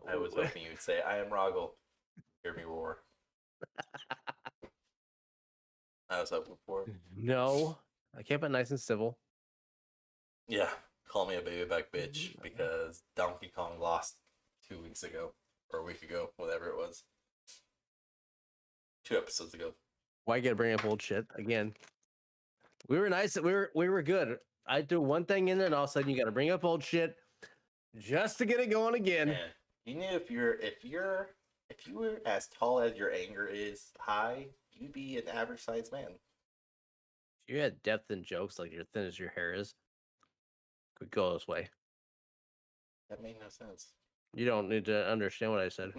[SPEAKER 3] I was hoping you would say, "I am Rahgel. Hear me roar." I was hoping for.
[SPEAKER 2] No, I kept it nice and civil.
[SPEAKER 3] Yeah, call me a baby back bitch because Donkey Kong lost 2 weeks ago or a week ago, whatever it was. 2 episodes ago.
[SPEAKER 2] Why you gotta bring up old shit again? We were nice. We were good. I do one thing in there, and all of a sudden you got to bring up old shit just to get it going again.
[SPEAKER 3] Man, you knew if you were as tall as your anger is high, you'd be an average sized man.
[SPEAKER 2] If you had depth in jokes like you're thin as your hair is, could go this way.
[SPEAKER 3] That made no sense.
[SPEAKER 2] You don't need to understand what I said.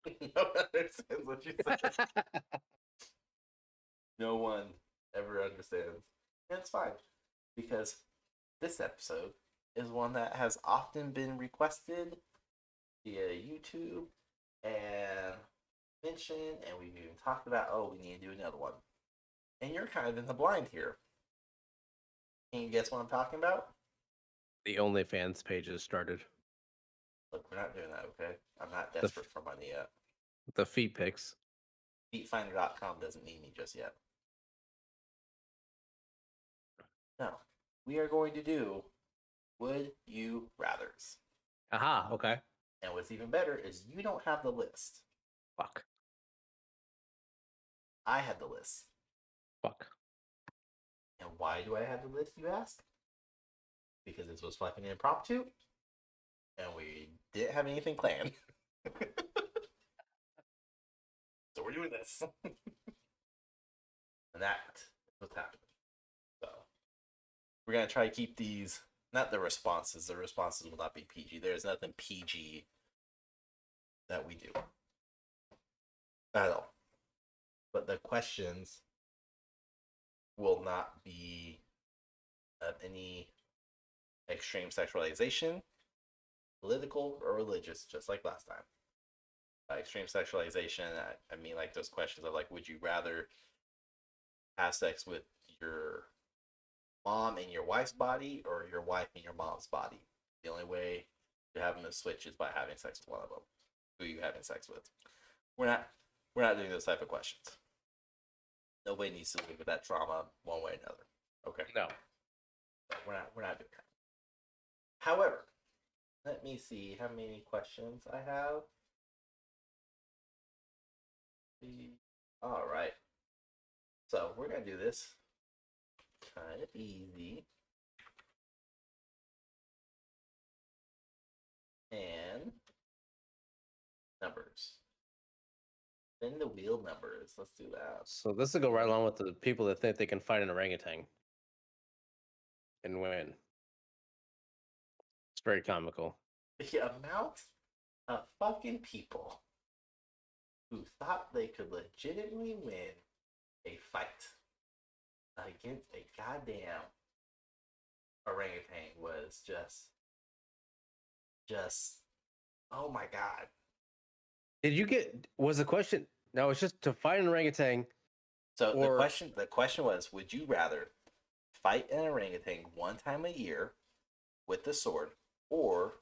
[SPEAKER 3] No one understands what you said. No one ever understands. And it's fine. Because this episode is one that has often been requested via YouTube and mentioned, and we've even talked about, oh, we need to do another one. And you're kind of in the blind here. Can you guess what I'm talking about?
[SPEAKER 2] The OnlyFans page has started.
[SPEAKER 3] Look, we're not doing that, okay? I'm not desperate for money yet.
[SPEAKER 2] The feet pics.
[SPEAKER 3] Feetfinder.com doesn't need me just yet. No. We are going to do Would You Rathers.
[SPEAKER 2] Aha, okay.
[SPEAKER 3] And what's even better is you don't have the list.
[SPEAKER 2] Fuck.
[SPEAKER 3] I had the list.
[SPEAKER 2] Fuck.
[SPEAKER 3] And why do I have the list, you ask? Because this was fucking impromptu. And we didn't have anything planned. So we're doing this. And that's what's happening. So we're going to try to keep these, not the responses. The responses will not be PG. There's nothing PG that we do at all. But the questions will not be of any extreme sexualization, political, or religious, just like last time. By extreme sexualization, I mean like those questions of like, would you rather have sex with your mom in your wife's body or your wife in your mom's body? The only way to have them to switch is by having sex with one of them. Who are you having sex with? We're not doing those type of questions. Nobody needs to live with that trauma one way or another. Okay.
[SPEAKER 2] No.
[SPEAKER 3] So we're not doing that. However, let me see how many questions I have. All right. So we're gonna do this kind of easy. And numbers. Spin the wheel numbers. Let's do that.
[SPEAKER 2] So this will go right along with the people that think they can fight an orangutan and win. It's very comical.
[SPEAKER 3] The amount of fucking people who thought they could legitimately win a fight against a goddamn orangutan was just oh my god.
[SPEAKER 2] Was the question? No, it's just to fight an orangutan.
[SPEAKER 3] So the question was, would you rather fight an orangutan one time a year with the sword, or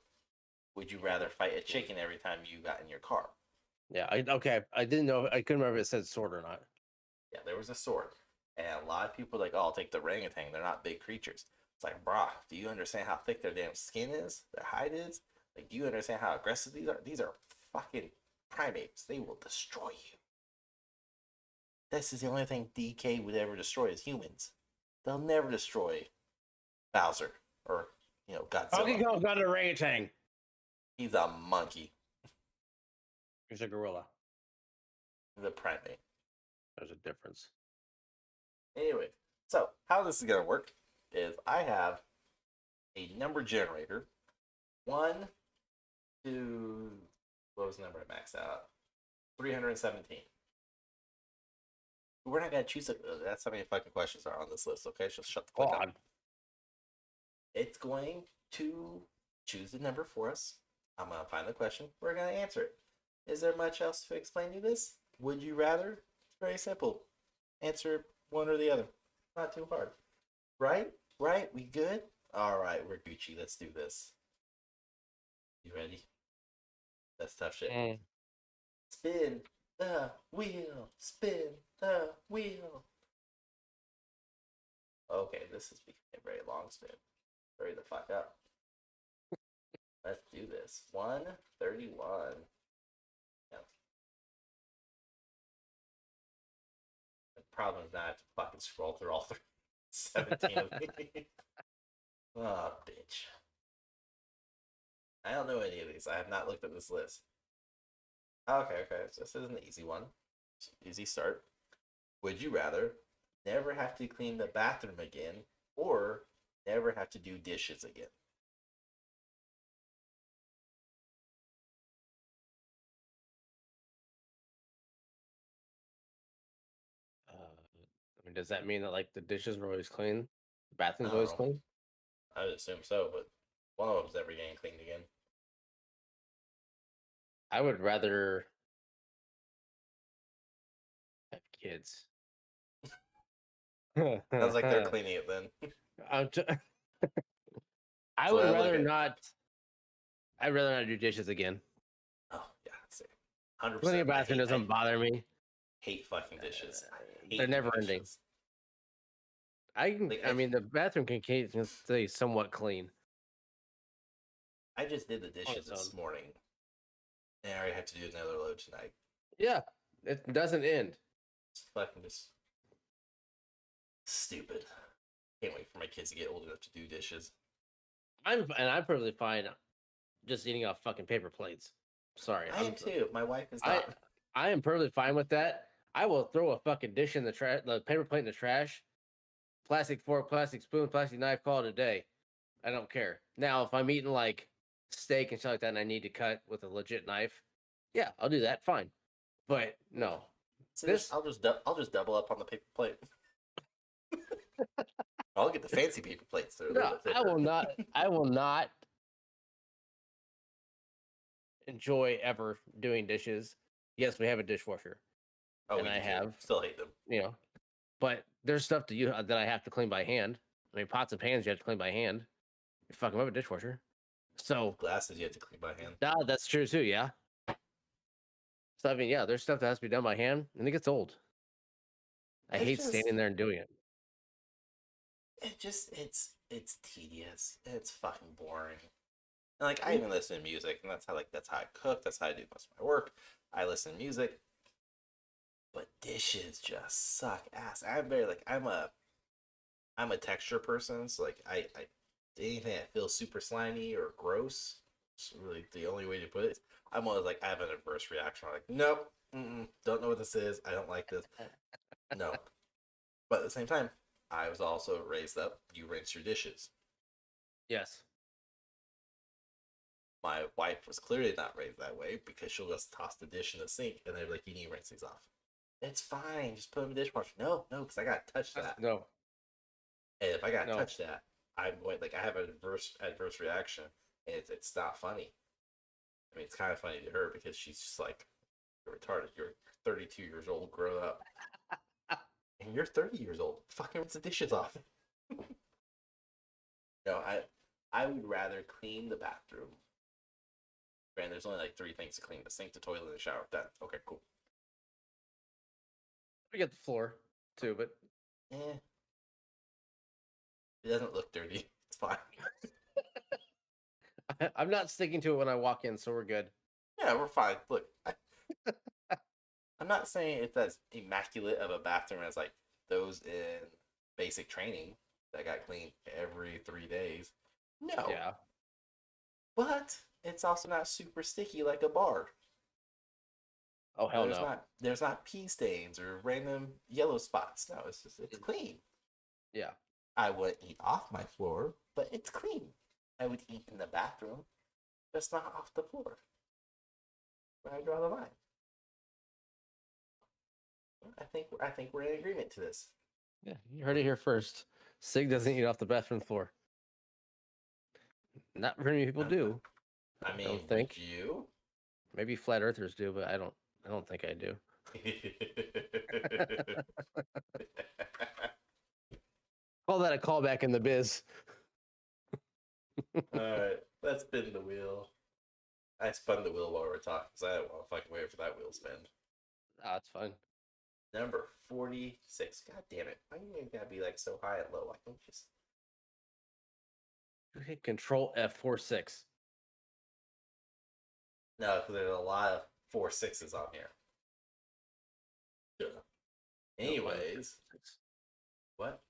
[SPEAKER 3] would you rather fight a chicken every time you got in your car?
[SPEAKER 2] Yeah. Okay. I didn't know. I couldn't remember if it said sword or not.
[SPEAKER 3] Yeah, there was a sword. And a lot of people are like, oh, I'll take the orangutan. They're not big creatures. It's like, brah, do you understand how thick their damn skin is? Their hide is? Like, do you understand how aggressive these are? These are fucking primates. They will destroy you. This is the only thing DK would ever destroy is humans. They'll never destroy Bowser or, Godzilla.
[SPEAKER 2] Donkey Kong got an orangutan.
[SPEAKER 3] He's a monkey.
[SPEAKER 2] He's a gorilla.
[SPEAKER 3] He's a primate.
[SPEAKER 2] There's a difference.
[SPEAKER 3] Anyway, so how this is going to work is I have a number generator. 1, 2, what was the number I maxed out? 317. We're not going to choose it. That's how many fucking questions are on this list, okay? Just shut the fuck up. It's going to choose the number for us. I'm going to find the question. We're going to answer it. Is there much else to explain to this? Would you rather? It's very simple. Answer one or the other. Not too hard. Right? Right? We good? Alright, we're Gucci. Let's do this. You ready? That's tough shit. Spin the wheel. Spin the wheel. Okay, this is becoming a very long spin. Hurry the fuck up. Let's do this. 131. Yeah. The problem is now I have to fucking scroll through all 17 of these. Oh, bitch. I don't know any of these. I have not looked at this list. Okay. So this is an easy one. Easy start. Would you rather never have to clean the bathroom again or never have to do dishes again?
[SPEAKER 2] I mean, does that mean that like the dishes are always clean, the bathroom's
[SPEAKER 3] I don't
[SPEAKER 2] always
[SPEAKER 3] know.
[SPEAKER 2] clean?
[SPEAKER 3] I would assume so, but one of them's never getting cleaned again.
[SPEAKER 2] I would rather have kids.
[SPEAKER 3] Sounds like they're cleaning it then.
[SPEAKER 2] I would rather not. I'd rather not do dishes again.
[SPEAKER 3] Oh yeah, same. 100%.
[SPEAKER 2] Cleaning a bathroom doesn't bother me.
[SPEAKER 3] Hate fucking dishes.
[SPEAKER 2] They're never ending. I mean, the bathroom can stay somewhat clean.
[SPEAKER 3] I just did the dishes this morning, and I already have to do another load tonight.
[SPEAKER 2] Yeah, it doesn't end.
[SPEAKER 3] It's fucking just stupid. Can't wait for my kids to get old enough to do dishes.
[SPEAKER 2] I'm perfectly fine just eating off fucking paper plates. Sorry,
[SPEAKER 3] I am too. My wife is not.
[SPEAKER 2] I am perfectly fine with that. I will throw a fucking dish in the trash, the paper plate in the trash. Plastic fork, plastic spoon, plastic knife, call it a day. I don't care. Now, if I'm eating like steak and shit like that and I need to cut with a legit knife, yeah, I'll do that. Fine. But no.
[SPEAKER 3] I'll just double up on the paper plate. I'll get the fancy paper plates.
[SPEAKER 2] No, I will not. I will not enjoy ever doing dishes. Yes, we have a dishwasher.
[SPEAKER 3] Oh,
[SPEAKER 2] and I have
[SPEAKER 3] still hate them.
[SPEAKER 2] But there's stuff that I have to clean by hand. I mean, pots and pans you have to clean by hand. You fucking have a dishwasher. So
[SPEAKER 3] glasses you have to clean by hand.
[SPEAKER 2] Yeah, that's true too. Yeah. So I mean, yeah, there's stuff that has to be done by hand, and it gets old. I hate standing there and doing it.
[SPEAKER 3] It's tedious. It's fucking boring. And like I even listen to music, and that's how I cook. That's how I do most of my work. I listen to music. But dishes just suck ass. I'm a texture person, so like I anything that feels super slimy or gross, it's really the only way to put it. I'm always like I have an adverse reaction. I'm like, nope, don't know what this is. I don't like this. No. But at the same time, I was also raised up. You rinse your dishes.
[SPEAKER 2] Yes.
[SPEAKER 3] My wife was clearly not raised that way because she'll just toss the dish in the sink and they're like, you need to rinse these off. It's fine. Just put them in the dishwasher. No, because I got to touch that.
[SPEAKER 2] No.
[SPEAKER 3] And if I got to touch that, I'm going, like, I have an adverse reaction, and it's not funny. I mean, it's kind of funny to her because she's just like, you're retarded. You're 32 years old. Grow up. And you're 30 years old. Fucking rinse the dishes off. No, I would rather clean the bathroom And there's only like 3 things to clean: the sink, the toilet, and the shower. Done. Okay, cool.
[SPEAKER 2] We get the floor too, but
[SPEAKER 3] Eh. It doesn't look dirty. It's fine.
[SPEAKER 2] I'm not sticking to it when I walk in, so we're good.
[SPEAKER 3] Yeah, we're fine. Look, I'm not saying it's as immaculate of a bathroom as like those in basic training that got cleaned every 3 days. No.
[SPEAKER 2] Yeah.
[SPEAKER 3] But it's also not super sticky like a bar.
[SPEAKER 2] Oh hell no.
[SPEAKER 3] There's not pee stains or random yellow spots. No, it's clean.
[SPEAKER 2] Yeah.
[SPEAKER 3] I wouldn't eat off my floor, but it's clean. I would eat in the bathroom, just not off the floor. Where I draw the line. I think we're in agreement to this.
[SPEAKER 2] Yeah, you heard it here first. Sig doesn't eat off the bathroom floor. Not very many people do.
[SPEAKER 3] I mean,
[SPEAKER 2] don't think.
[SPEAKER 3] would you?
[SPEAKER 2] Maybe flat earthers do, but I don't think I do. Call that a callback in the biz.
[SPEAKER 3] Alright, let's spin the wheel. I spun the wheel while we were talking because I didn't want to fucking wait for that wheel to spin.
[SPEAKER 2] Ah, it's fun.
[SPEAKER 3] Number 46. God damn it. Why do you gotta be like so high and low? I can just.
[SPEAKER 2] You hit Control F46.
[SPEAKER 3] No, because there's a lot of 4-6s on here. Yeah. Anyways. What?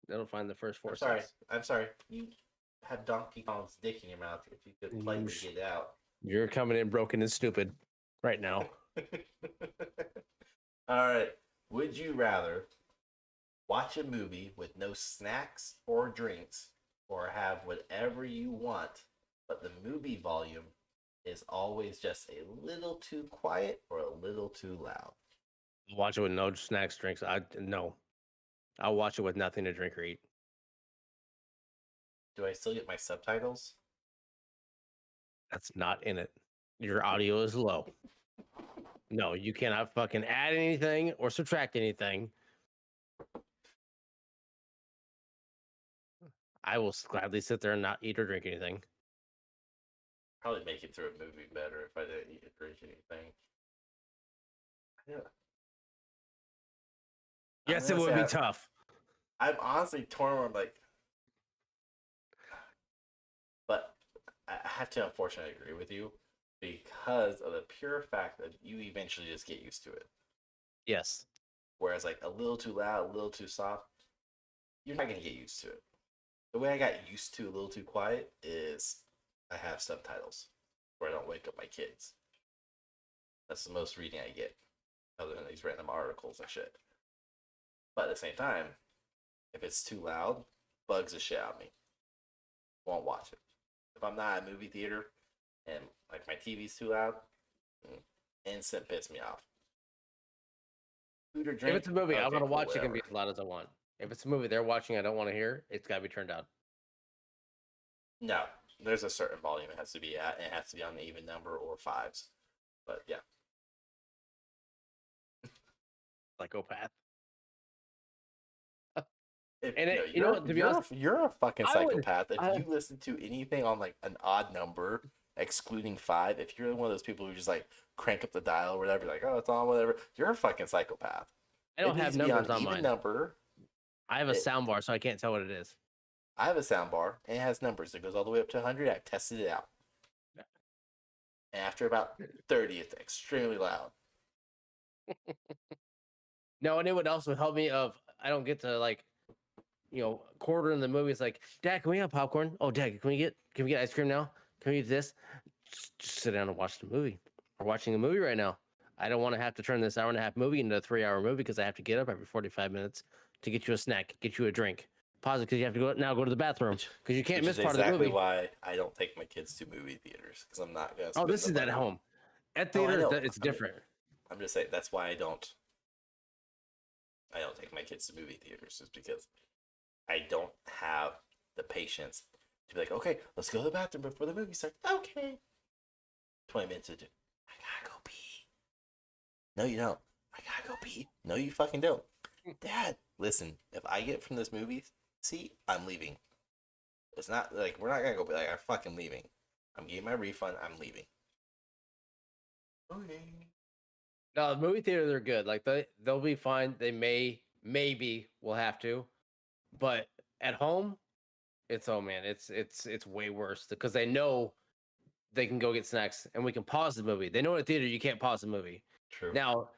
[SPEAKER 2] That'll find the first four.
[SPEAKER 3] I'm sorry. You have Donkey Kong's dick in your mouth. If you could politely get it out.
[SPEAKER 2] You're coming in broken and stupid right now.
[SPEAKER 3] All right. Would you rather watch a movie with no snacks or drinks, or have whatever you want, but the movie volume is always just a little too quiet or a little too loud?
[SPEAKER 2] Watch it with no snacks, drinks. No. I'll watch it with nothing to drink or eat.
[SPEAKER 3] Do I still get my subtitles?
[SPEAKER 2] That's not in it. Your audio is low. No, you cannot fucking add anything or subtract anything. I will gladly sit there and not eat or drink anything.
[SPEAKER 3] Probably make it through a movie better if I didn't eat or drink anything. Yeah.
[SPEAKER 2] Yes, it would be tough.
[SPEAKER 3] I'm honestly torn on like, but I have to unfortunately agree with you because of the pure fact that you eventually just get used to it.
[SPEAKER 2] Yes.
[SPEAKER 3] Whereas like a little too loud, a little too soft, you're not gonna get used to it. The way I got used to a little too quiet is I have subtitles where I don't wake up my kids. That's the most reading I get, other than these random articles and shit. But at the same time, if it's too loud, bugs the shit out of me. Won't watch it. If I'm not at a movie theater and like my TV's too loud, instant piss me off. Food or drink.
[SPEAKER 2] If it's a movie,
[SPEAKER 3] okay,
[SPEAKER 2] I'm gonna
[SPEAKER 3] cool,
[SPEAKER 2] watch it. Can be
[SPEAKER 3] whatever.
[SPEAKER 2] as loud as I want. If it's a movie they're watching, I don't want to hear. It's gotta be turned down.
[SPEAKER 3] No, there's a certain volume it has to be at, and it has to be on the even number or 5s. But yeah.
[SPEAKER 2] Psychopath.
[SPEAKER 3] You know what? To be honest, you're a fucking psychopath. If you listen to anything on like an odd number, excluding 5, if you're one of those people who just like crank up the dial or whatever, like, oh, it's on, whatever, you're a fucking psychopath.
[SPEAKER 2] I don't have numbers on
[SPEAKER 3] even
[SPEAKER 2] mine.
[SPEAKER 3] Number.
[SPEAKER 2] I have a sound bar, so I can't tell what it is.
[SPEAKER 3] I have a sound bar, and it has numbers. It goes all the way up to 100. I've tested it out. And after about 30, it's extremely loud.
[SPEAKER 2] No, and it would also help me of I don't get to like, quarter in the movie. It's like, Dad, can we have popcorn? Oh, Dad, can we get ice cream now? Can we eat this? Just sit down and watch the movie. We're watching a movie right now. I don't want to have to turn this hour-and-a-half movie into a 3-hour movie because I have to get up every 45 minutes to get you a snack, get you a drink. Pause it because you have to go to the bathroom because you can't miss part of the movie.
[SPEAKER 3] Exactly why I don't take my kids to movie theaters because I'm not gonna.
[SPEAKER 2] Oh, this is at home. At theater, it's different.
[SPEAKER 3] I'm just saying that's why I don't take my kids to movie theaters, is because I don't have the patience to be like, okay, let's go to the bathroom before the movie starts. Okay. 20 minutes into, I gotta go pee. No, you don't. I gotta go pee. No, you fucking don't. Dad, listen, if I get from this movie seat, I'm leaving. It's not like we're not gonna go be like, I'm fucking leaving. I'm getting my refund. I'm leaving. Okay.
[SPEAKER 2] No, the movie theater, they're good. Like they'll be fine. They maybe will have to, but at home, it's oh man, it's way worse because they know they can go get snacks and we can pause the movie. They know in a theater you can't pause the movie.
[SPEAKER 3] True.
[SPEAKER 2] Now,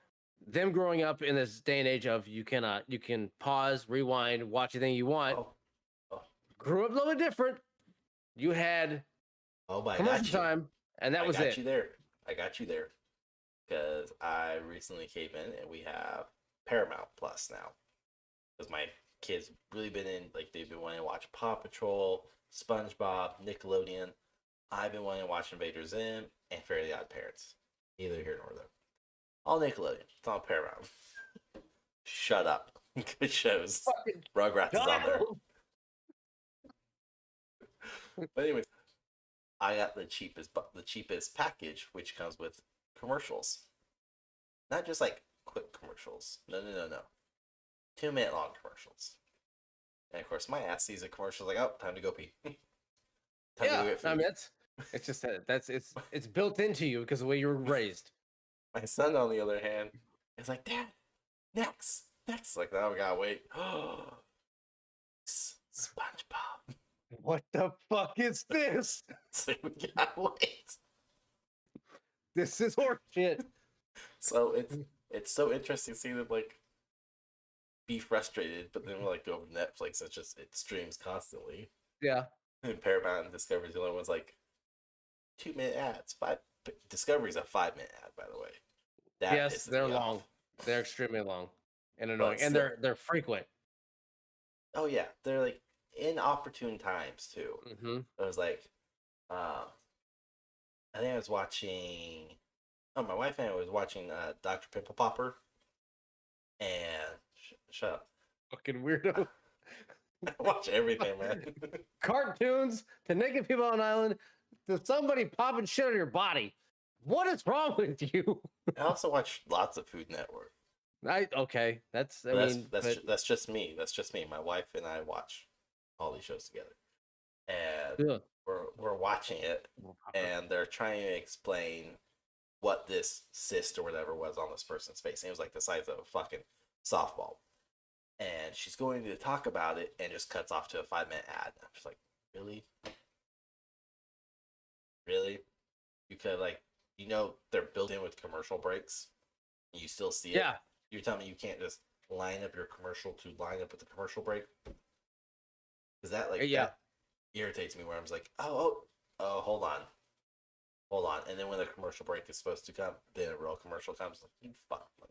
[SPEAKER 2] them growing up in this day and age of you can pause, rewind, watch anything you want.
[SPEAKER 3] Oh,
[SPEAKER 2] Grew up a little bit different. You had
[SPEAKER 3] but I
[SPEAKER 2] commercial
[SPEAKER 3] got you.
[SPEAKER 2] time, and that
[SPEAKER 3] I
[SPEAKER 2] was
[SPEAKER 3] got
[SPEAKER 2] it.
[SPEAKER 3] you there. I got you there. Because I recently came in and we have Paramount Plus now. Because my kids really been in, like, they've been wanting to watch Paw Patrol, SpongeBob, Nickelodeon. I've been wanting to watch Invader Zim and Fairly Odd Parents. Neither here nor there. All Nickelodeon. It's on Paramount. Shut up. Good shows.
[SPEAKER 2] Fucking
[SPEAKER 3] Rugrats is on there.
[SPEAKER 2] child.
[SPEAKER 3] But anyways, I got the cheapest package, which comes with commercials. Not just like quick commercials. No. 2-minute long commercials. And of course, my ass sees a commercial like, oh, time to go pee. Time to go
[SPEAKER 2] Yeah,
[SPEAKER 3] get
[SPEAKER 2] I
[SPEAKER 3] food.
[SPEAKER 2] mean it's just that it's built into you because of the way you were raised.
[SPEAKER 3] My son, on the other hand, is like, Dad, next. Like, now we gotta wait. SpongeBob.
[SPEAKER 2] What the fuck is this?
[SPEAKER 3] So we gotta wait.
[SPEAKER 2] This is horseshit.
[SPEAKER 3] So it's so interesting seeing them like be frustrated, but then like go over to Netflix. It streams constantly.
[SPEAKER 2] Yeah.
[SPEAKER 3] And Paramount and Discovery's the only ones like 2-minute ads. Discovery's a 5-minute ad, by the way. That
[SPEAKER 2] Yes,
[SPEAKER 3] pisses
[SPEAKER 2] they're
[SPEAKER 3] me
[SPEAKER 2] long.
[SPEAKER 3] off.
[SPEAKER 2] They're extremely long and annoying,
[SPEAKER 3] But
[SPEAKER 2] and
[SPEAKER 3] still-
[SPEAKER 2] they're frequent.
[SPEAKER 3] Oh yeah, they're like inopportune times too.
[SPEAKER 2] Mm-hmm.
[SPEAKER 3] It was like, I think I was watching. Oh, my wife and I was watching Dr. Pimple Popper, and shut up.
[SPEAKER 2] Fucking weirdo.
[SPEAKER 3] I watch everything, man.
[SPEAKER 2] Cartoons to naked people on an island to somebody popping shit on your body. What is wrong with you?
[SPEAKER 3] I also watch lots of Food Network.
[SPEAKER 2] Okay. That's I
[SPEAKER 3] But
[SPEAKER 2] mean
[SPEAKER 3] that's just me. That's just me. My wife and I watch all these shows together, and
[SPEAKER 2] yeah.
[SPEAKER 3] we're watching it, and they're trying to explain what this cyst or whatever was on this person's face. And it was like the size of a fucking softball. And she's going to talk about it and just cuts off to a 5-minute ad. I'm just like, really? Really? You could like, they're built in with commercial breaks. You still see it.
[SPEAKER 2] Yeah.
[SPEAKER 3] You're telling me you can't just line up your commercial to line up with the commercial break? Is that like
[SPEAKER 2] Yeah.
[SPEAKER 3] that irritates me where I'm just like, oh, hold on. And then when the commercial break is supposed to come, then a real commercial comes. Like, you fuck. Like,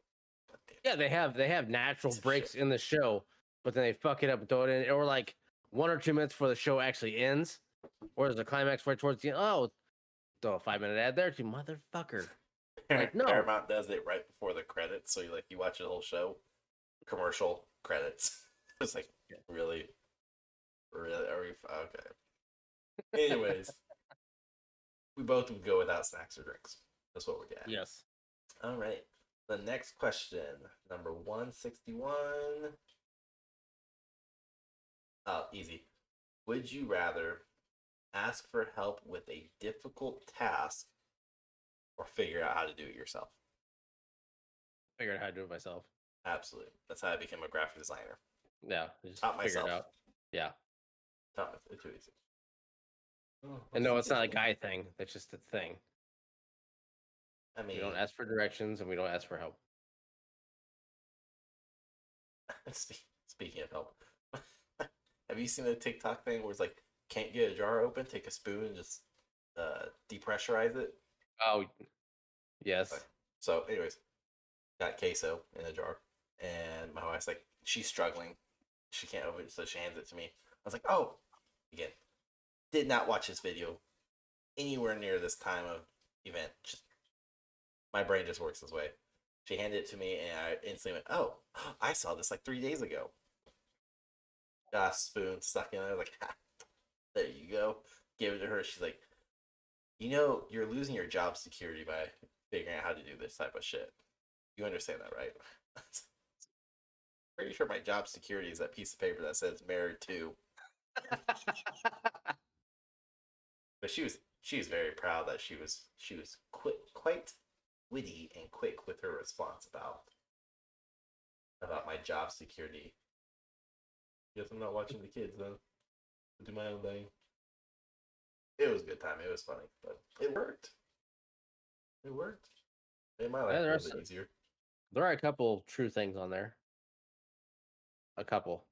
[SPEAKER 2] Yeah, they have natural
[SPEAKER 3] Piece of
[SPEAKER 2] breaks
[SPEAKER 3] shit.
[SPEAKER 2] in the show, but then they fuck it up and throw it in, or like 1 or 2 minutes before the show actually ends, or there's a climax right towards the end. Oh, throw a 5-minute ad there, you motherfucker. Like, no.
[SPEAKER 3] Paramount does it right before the credits, so you watch the whole show, commercial credits. It's like, really, are we okay? Anyways, we both would go without snacks or drinks. That's what we got.
[SPEAKER 2] Yes.
[SPEAKER 3] All right. The next question, number 161. Oh, easy. Would you rather ask for help with a difficult task or figure out how to do it yourself?
[SPEAKER 2] Figured out how to do it myself.
[SPEAKER 3] Absolutely. That's how I became a graphic designer.
[SPEAKER 2] Yeah, just
[SPEAKER 3] Taught
[SPEAKER 2] figure it
[SPEAKER 3] myself.
[SPEAKER 2] out. Yeah,
[SPEAKER 3] It's too easy.
[SPEAKER 2] and no, it's not a guy thing. That's just a thing.
[SPEAKER 3] I mean,
[SPEAKER 2] We don't ask for directions and we don't ask for help.
[SPEAKER 3] speaking of help, have you seen the TikTok thing where it's like, can't get a jar open, take a spoon and just depressurize it?
[SPEAKER 2] Oh, yes.
[SPEAKER 3] Okay. So, anyways, got queso in a jar, and my wife's like, she's struggling. She can't open it, so she hands it to me. I was like, oh, again, did not watch this video anywhere near this time of event. Just my brain just works this way. She handed it to me, and I instantly went, oh, I saw this like 3 days ago. Got a spoon stuck in it. I was like, ha, there you go. Gave it to her. She's like, you're losing your job security by figuring out how to do this type of shit. You understand that, right? Pretty sure my job security is that piece of paper that says married to. But she she's very proud that she was quite witty and quick with her response about my job security. Guess I'm not watching the kids then. I'll do my own thing. It was a good time. It was funny, but it worked. It worked. Made my life a little bit easier.
[SPEAKER 2] There are a couple true things on there. A couple.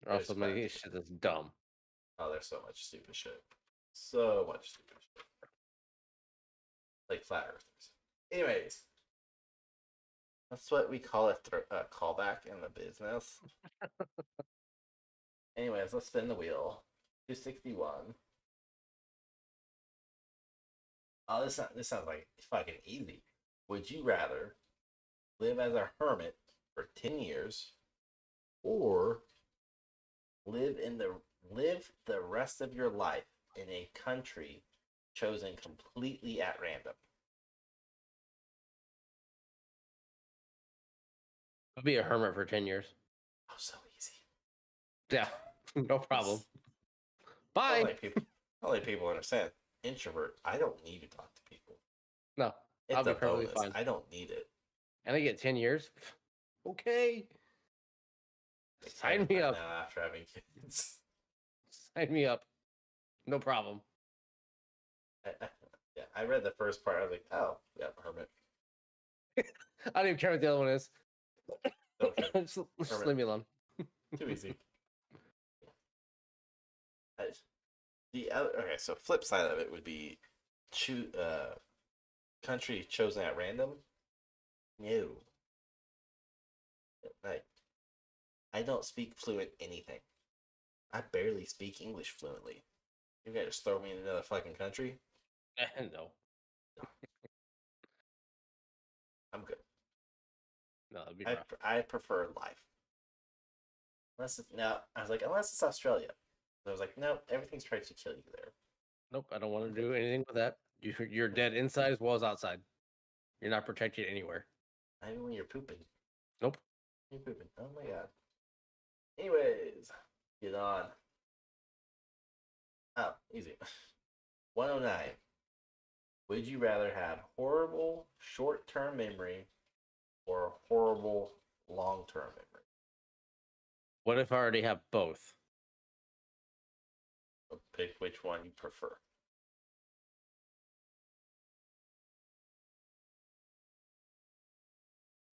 [SPEAKER 2] There are also many shit that's dumb.
[SPEAKER 3] Oh, there's so much stupid shit. So much stupid shit. Like flat earthers. Anyways, that's what we call a callback in the business. Anyways, let's spin the wheel. 261. Oh, this sounds like fucking easy. Would you rather live as a hermit for 10 years or live the rest of your life in a country chosen completely at random?
[SPEAKER 2] I'll be a hermit for 10 years.
[SPEAKER 3] Oh, so easy.
[SPEAKER 2] Yeah, no problem. Bye.
[SPEAKER 3] Only people understand. Introvert. I don't need to talk to people.
[SPEAKER 2] No,
[SPEAKER 3] It's
[SPEAKER 2] I'll be
[SPEAKER 3] a
[SPEAKER 2] perfectly
[SPEAKER 3] bonus.
[SPEAKER 2] fine.
[SPEAKER 3] I don't need it.
[SPEAKER 2] And I get 10 years. Okay. Sign me up.
[SPEAKER 3] Now after having kids.
[SPEAKER 2] Sign me up. No problem.
[SPEAKER 3] Yeah, I read the first part. I was like, oh, yeah, hermit.
[SPEAKER 2] I don't even care what the other one is.
[SPEAKER 3] Okay.
[SPEAKER 2] Just leave me alone.
[SPEAKER 3] Too easy. Okay, so flip side of it would be country chosen at random. No. Like, I don't speak fluent anything. I barely speak English fluently. You guys just throw me in another fucking country?
[SPEAKER 2] No.
[SPEAKER 3] I'm good.
[SPEAKER 2] No, that'd be rough.
[SPEAKER 3] I prefer life. I was like, unless it's Australia. I was like, no, everything's trying to kill you there.
[SPEAKER 2] Nope, I don't want to do anything with that. You're dead inside as well as outside. You're not protected anywhere.
[SPEAKER 3] Not even when you're pooping.
[SPEAKER 2] Nope.
[SPEAKER 3] You're pooping. Oh my god. Anyways, get on. Oh, easy. 109. Would you rather have horrible short-term memory or horrible long-term memory?
[SPEAKER 2] What if I already have both?
[SPEAKER 3] So pick which one you prefer.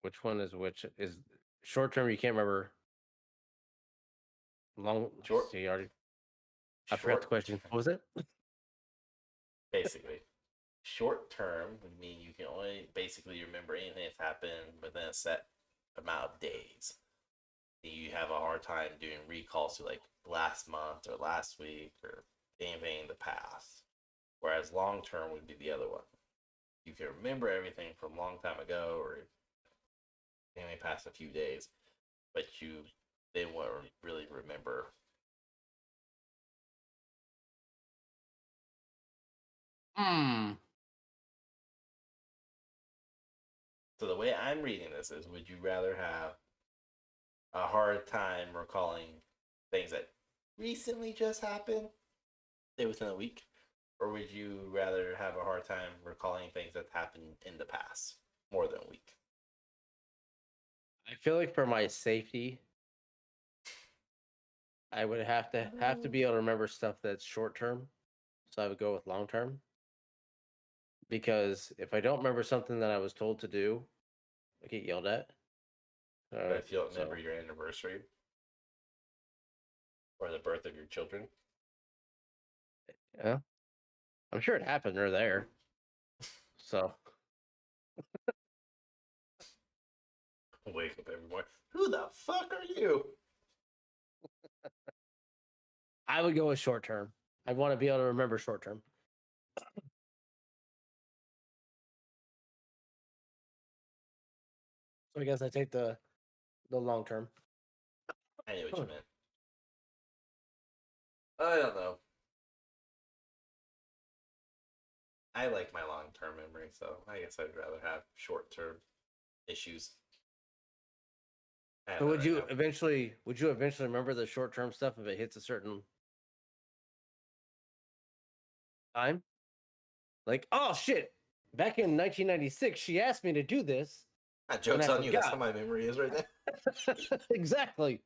[SPEAKER 2] Which one is which? Is short term you can't remember. Long
[SPEAKER 3] Short.
[SPEAKER 2] See, already. I forgot the question. What was it?
[SPEAKER 3] Basically, short term would mean you can only basically remember anything that's happened within a set amount of days. You have a hard time doing recalls to like last month or last week or anything in the past. Whereas long term would be the other one. You can remember everything from a long time ago or only past a few days, but they won't really remember. So the way I'm reading this is, would you rather have a hard time recalling things that recently just happened, say within a week, or would you rather have a hard time recalling things that happened in the past more than a week?
[SPEAKER 2] I feel like for my safety, I would have to be able to remember stuff that's short term. So I would go with long term. Because if I don't remember something that I was told to do, I get yelled at.
[SPEAKER 3] But if you don't remember your anniversary or the birth of your children,
[SPEAKER 2] yeah, I'm sure it happened. They're there. So
[SPEAKER 3] wake up every morning. Who the fuck are you?
[SPEAKER 2] I would go with short term. I want to be able to remember short term. So I guess I take the long term.
[SPEAKER 3] I knew what you meant. I don't know. I like my long-term memory, so I guess I'd rather have short-term issues.
[SPEAKER 2] So would you eventually remember the short term stuff if it hits a certain time? Like, oh shit! Back in 1996, she asked me to do this.
[SPEAKER 3] Joke's
[SPEAKER 2] I
[SPEAKER 3] on you. That's how
[SPEAKER 2] forgot.
[SPEAKER 3] my memory is right there.
[SPEAKER 2] Exactly.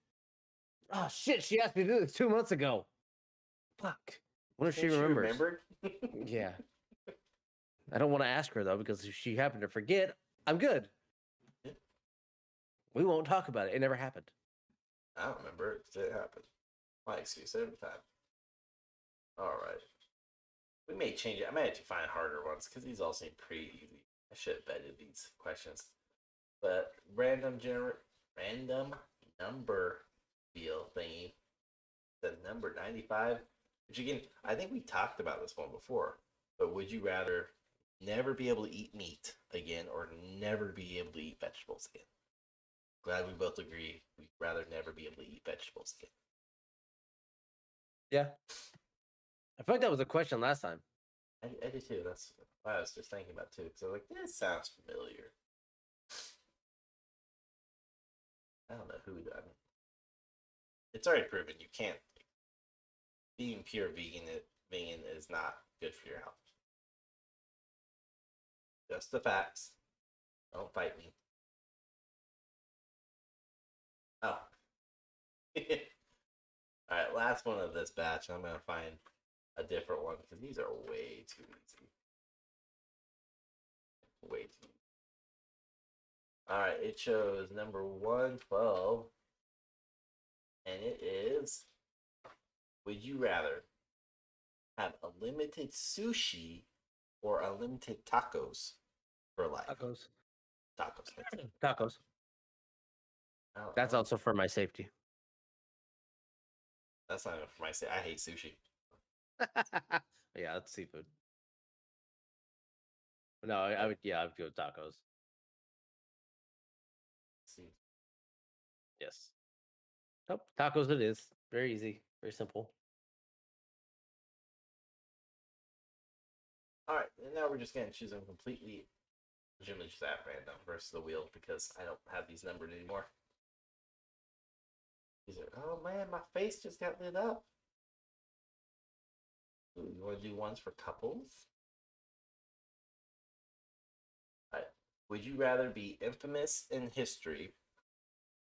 [SPEAKER 2] Oh shit! She asked me to do this 2 months ago. Fuck. What if she
[SPEAKER 3] Think
[SPEAKER 2] remembers?
[SPEAKER 3] remembered?
[SPEAKER 2] Yeah. I don't want to ask her though, because if she happened to forget, I'm good.
[SPEAKER 3] Yeah.
[SPEAKER 2] We won't talk about it. It never happened.
[SPEAKER 3] I don't remember it 'cause it happened. My excuse every time. All right. We may change it. I may have to find harder ones because these all seem pretty easy. I should have vetted these questions. But random number wheel thingy. The number 95. Which again, I think we talked about this one before. But would you rather never be able to eat meat again or never be able to eat vegetables again? Glad we both agree we'd rather never be able to eat vegetables again.
[SPEAKER 2] Yeah. I feel like that was a question last time.
[SPEAKER 3] I did too. That's what I was just thinking about too. Because I was like, this sounds familiar. I don't know who. I mean, it's already proven you can't. Being pure vegan is not good for your health. Just the facts. Don't fight me. Oh. All right, last one of this batch. I'm gonna find a different one because these are way too easy. Way too easy. All right, it shows number 112, and it is: would you rather have unlimited sushi or unlimited tacos for life?
[SPEAKER 2] Tacos.
[SPEAKER 3] Tacos. That's it.
[SPEAKER 2] Tacos. That's also for my safety.
[SPEAKER 3] That's not even for my say. I hate sushi.
[SPEAKER 2] Yeah, that's seafood. No, I would. Yeah, I'd go with tacos.
[SPEAKER 3] See.
[SPEAKER 2] Yes. Nope. Tacos. It is very easy, very simple.
[SPEAKER 3] All right, and now we're just gonna choose them completely, legitimately just at random versus the wheel because I don't have these numbered anymore. These are. Oh man, my face just got lit up. Ooh, you want to do ones for couples? All right. Would you rather be infamous in history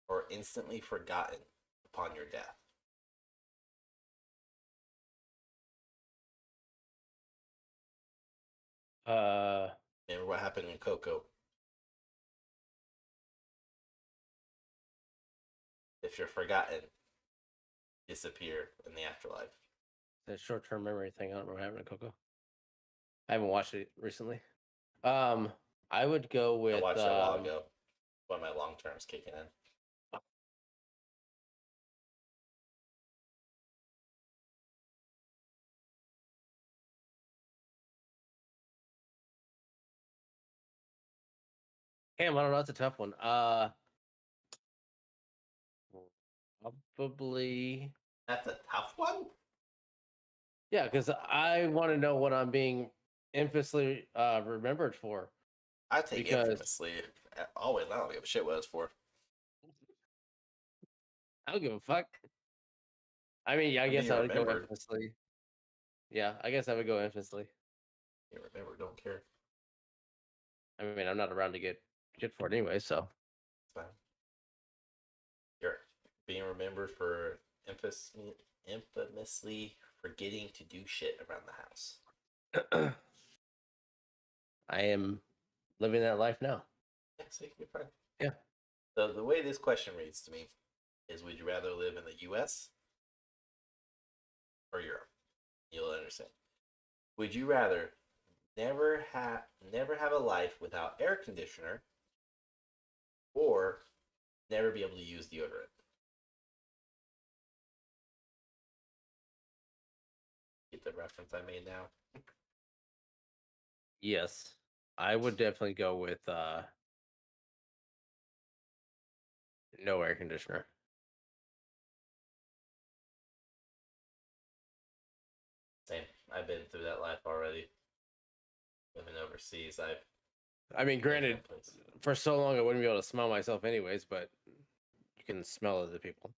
[SPEAKER 3] or instantly forgotten upon your death? Remember what happened in Coco? If you're forgotten, disappear in the afterlife.
[SPEAKER 2] The short-term memory thing. I don't remember having a Coco. I haven't watched it recently. I would go with.
[SPEAKER 3] I watched that a while ago. One of my long terms kicking in.
[SPEAKER 2] Damn, I don't know. That's a tough one. Probably.
[SPEAKER 3] That's a tough one.
[SPEAKER 2] Yeah, because I want to know what I'm being infamously remembered for.
[SPEAKER 3] I take
[SPEAKER 2] Because-
[SPEAKER 3] infamously. Always. I don't give a shit what it's for.
[SPEAKER 2] I don't give a fuck. I mean, yeah, I guess
[SPEAKER 3] being
[SPEAKER 2] I would go
[SPEAKER 3] remembered.
[SPEAKER 2] infamously. Yeah, I guess I would go infamously.
[SPEAKER 3] You remember, don't care.
[SPEAKER 2] I mean, I'm not around to get shit for it anyway, so.
[SPEAKER 3] It's fine. You're being remembered for infamously forgetting to do shit around the house.
[SPEAKER 2] I am living that life now.
[SPEAKER 3] Yeah, so you're fine.
[SPEAKER 2] Yeah.
[SPEAKER 3] So the way this question reads to me is: would you rather live in the U.S. or Europe? You'll understand. Would you rather never have a life without air conditioner, or never be able to use deodorant? Get the reference I made now?
[SPEAKER 2] Yes. I would definitely go with no air conditioner.
[SPEAKER 3] Same. I've been through that life already. Living overseas,
[SPEAKER 2] I mean, granted, for so long I wouldn't be able to smell myself anyways, but you can smell other people.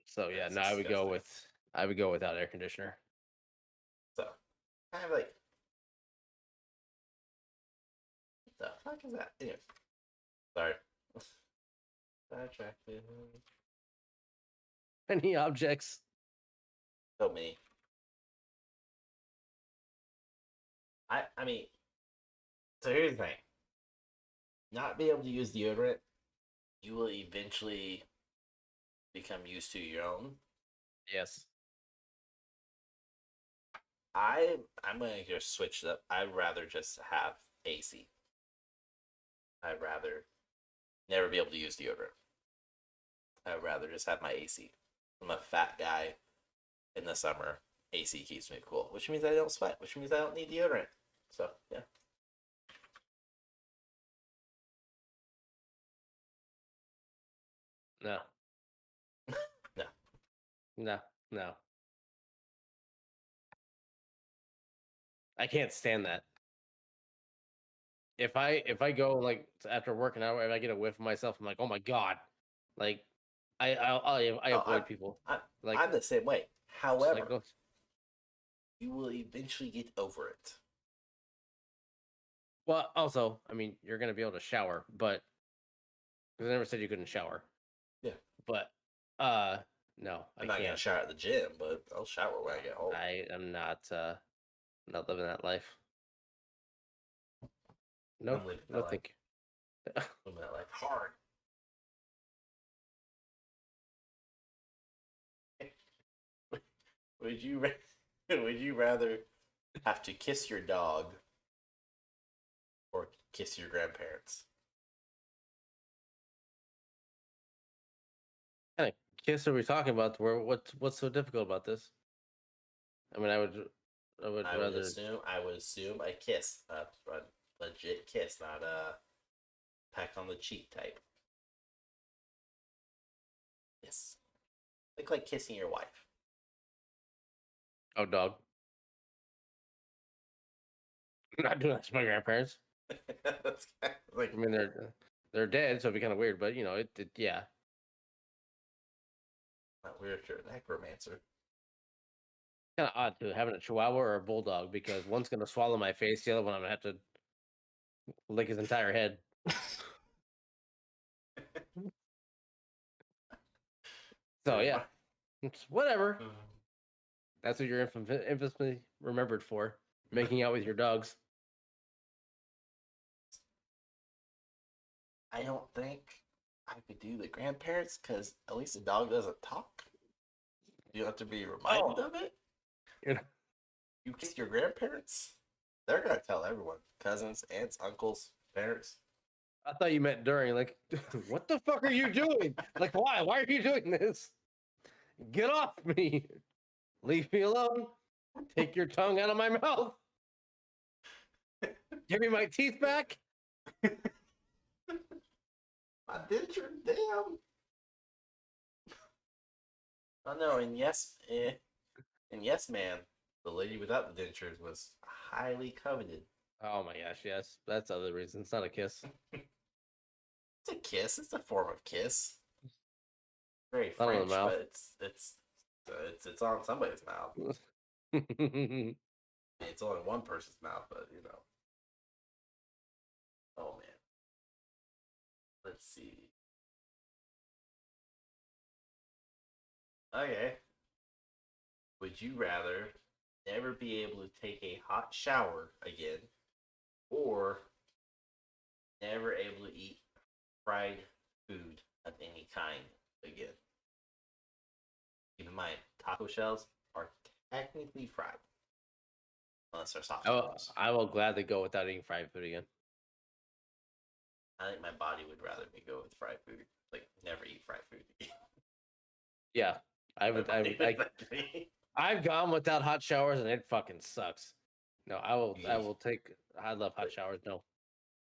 [SPEAKER 2] So yeah,
[SPEAKER 3] That's
[SPEAKER 2] no, I would go
[SPEAKER 3] disgusting.
[SPEAKER 2] with I would go without air conditioner.
[SPEAKER 3] So, kind of like, what the fuck is that? Anyway, sorry. Sidetracked.
[SPEAKER 2] Any objects?
[SPEAKER 3] So many. I mean, so here's the thing. Not be able to use deodorant, you will eventually become used to your own.
[SPEAKER 2] Yes.
[SPEAKER 3] I'm gonna just switch it up. I'd rather just have AC. I'd rather never be able to use deodorant. I'd rather just have my AC. I'm a fat guy in the summer. AC keeps me cool, which means I don't sweat, which means I don't need deodorant. So yeah.
[SPEAKER 2] No.
[SPEAKER 3] No.
[SPEAKER 2] No. No. I can't stand that. If I go like after working out, if I get a whiff of myself, I'm like, oh my god, like I
[SPEAKER 3] No,
[SPEAKER 2] avoid people. Like
[SPEAKER 3] I'm the same way.
[SPEAKER 2] just
[SPEAKER 3] However,
[SPEAKER 2] like, go-
[SPEAKER 3] you will eventually get over it.
[SPEAKER 2] well, also, I mean, you're gonna be able to shower, but because I never said you couldn't shower.
[SPEAKER 3] Yeah.
[SPEAKER 2] But no, I
[SPEAKER 3] I'm not gonna
[SPEAKER 2] can't.
[SPEAKER 3] shower at the gym, but I'll shower when I get home.
[SPEAKER 2] I am not living that life. Nope,
[SPEAKER 3] I'm living
[SPEAKER 2] no
[SPEAKER 3] that life.
[SPEAKER 2] thank you.
[SPEAKER 3] Living that life hard. Would you would you rather have to kiss your dog or kiss your grandparents?
[SPEAKER 2] Kind of kiss are we talking about? Where what's so difficult about this? I mean, I would rather.
[SPEAKER 3] I would assume a kiss, a legit kiss, not a peck on the cheek type. Yes, like kissing your wife.
[SPEAKER 2] Oh, dog. I'm not doing that to my grandparents.
[SPEAKER 3] That's kind of like
[SPEAKER 2] I mean, they're dead, so it'd be kind of weird. But you know, yeah,
[SPEAKER 3] not weird if you're a necromancer.
[SPEAKER 2] kind of odd to having a Chihuahua or a Bulldog because one's gonna swallow my face, the other one I'm gonna have to lick his entire head. So yeah, it's whatever. That's what you're infamously remembered for, making out with your dogs.
[SPEAKER 3] I don't think I could do the grandparents because at least the dog doesn't talk. You have to be reminded of it.
[SPEAKER 2] You know,
[SPEAKER 3] You kiss your grandparents, they're gonna tell everyone. Cousins, aunts, uncles, parents.
[SPEAKER 2] I thought you meant during. Like, what the fuck are you doing? Like, why? Why are you doing this? Get off me! Leave me alone! Take your tongue out of my mouth! Give me my teeth back!
[SPEAKER 3] My denture, damn. Oh no, and Yes Man, the lady without the dentures was highly coveted.
[SPEAKER 2] Oh my gosh, yes. That's other reason. It's not a kiss.
[SPEAKER 3] It's a kiss. It's a form of kiss. Very
[SPEAKER 2] Not on the
[SPEAKER 3] French,
[SPEAKER 2] mouth.
[SPEAKER 3] but it's on somebody's mouth. It's only one person's mouth, but you know. Oh man. Let's see. Okay. Would you rather never be able to take a hot shower again, or never able to eat fried food of any kind again? Keep in mind, taco shells are technically fried, unless they're soft taco's.
[SPEAKER 2] I will gladly go without eating fried food again.
[SPEAKER 3] I think my body would rather me go with fried food, like never eat fried food again.
[SPEAKER 2] Yeah, I've gone without hot showers and it fucking sucks. No, I will take. I love hot showers. No,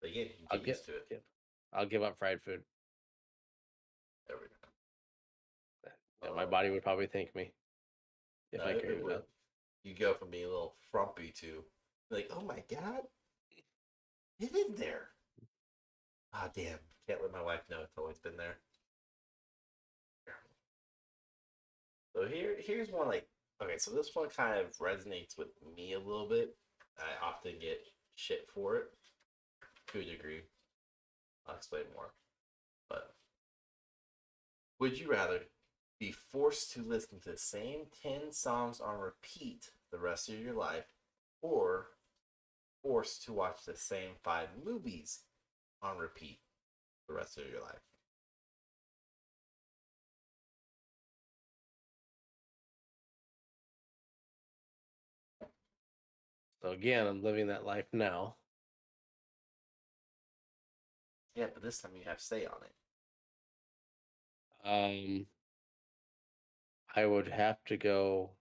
[SPEAKER 3] But again, you
[SPEAKER 2] I'll
[SPEAKER 3] get used to it.
[SPEAKER 2] I'll give up fried food.
[SPEAKER 3] There we go.
[SPEAKER 2] Yeah, my body would probably thank me if I
[SPEAKER 3] It
[SPEAKER 2] carried it
[SPEAKER 3] would.
[SPEAKER 2] out.
[SPEAKER 3] You go from being a little frumpy to like, oh my god, it is there. Ah, damn. Can't let my wife know it's always been there. So here's one like okay, so this one kind of resonates with me a little bit. I often get shit for it to a degree. I'll explain more. But would you rather be forced to listen to the same 10 songs on repeat the rest of your life, or forced to watch the same 5 movies on repeat the rest of your life?
[SPEAKER 2] So again, I'm living that life now.
[SPEAKER 3] Yeah, but this time you have say on it.
[SPEAKER 2] I would have to go.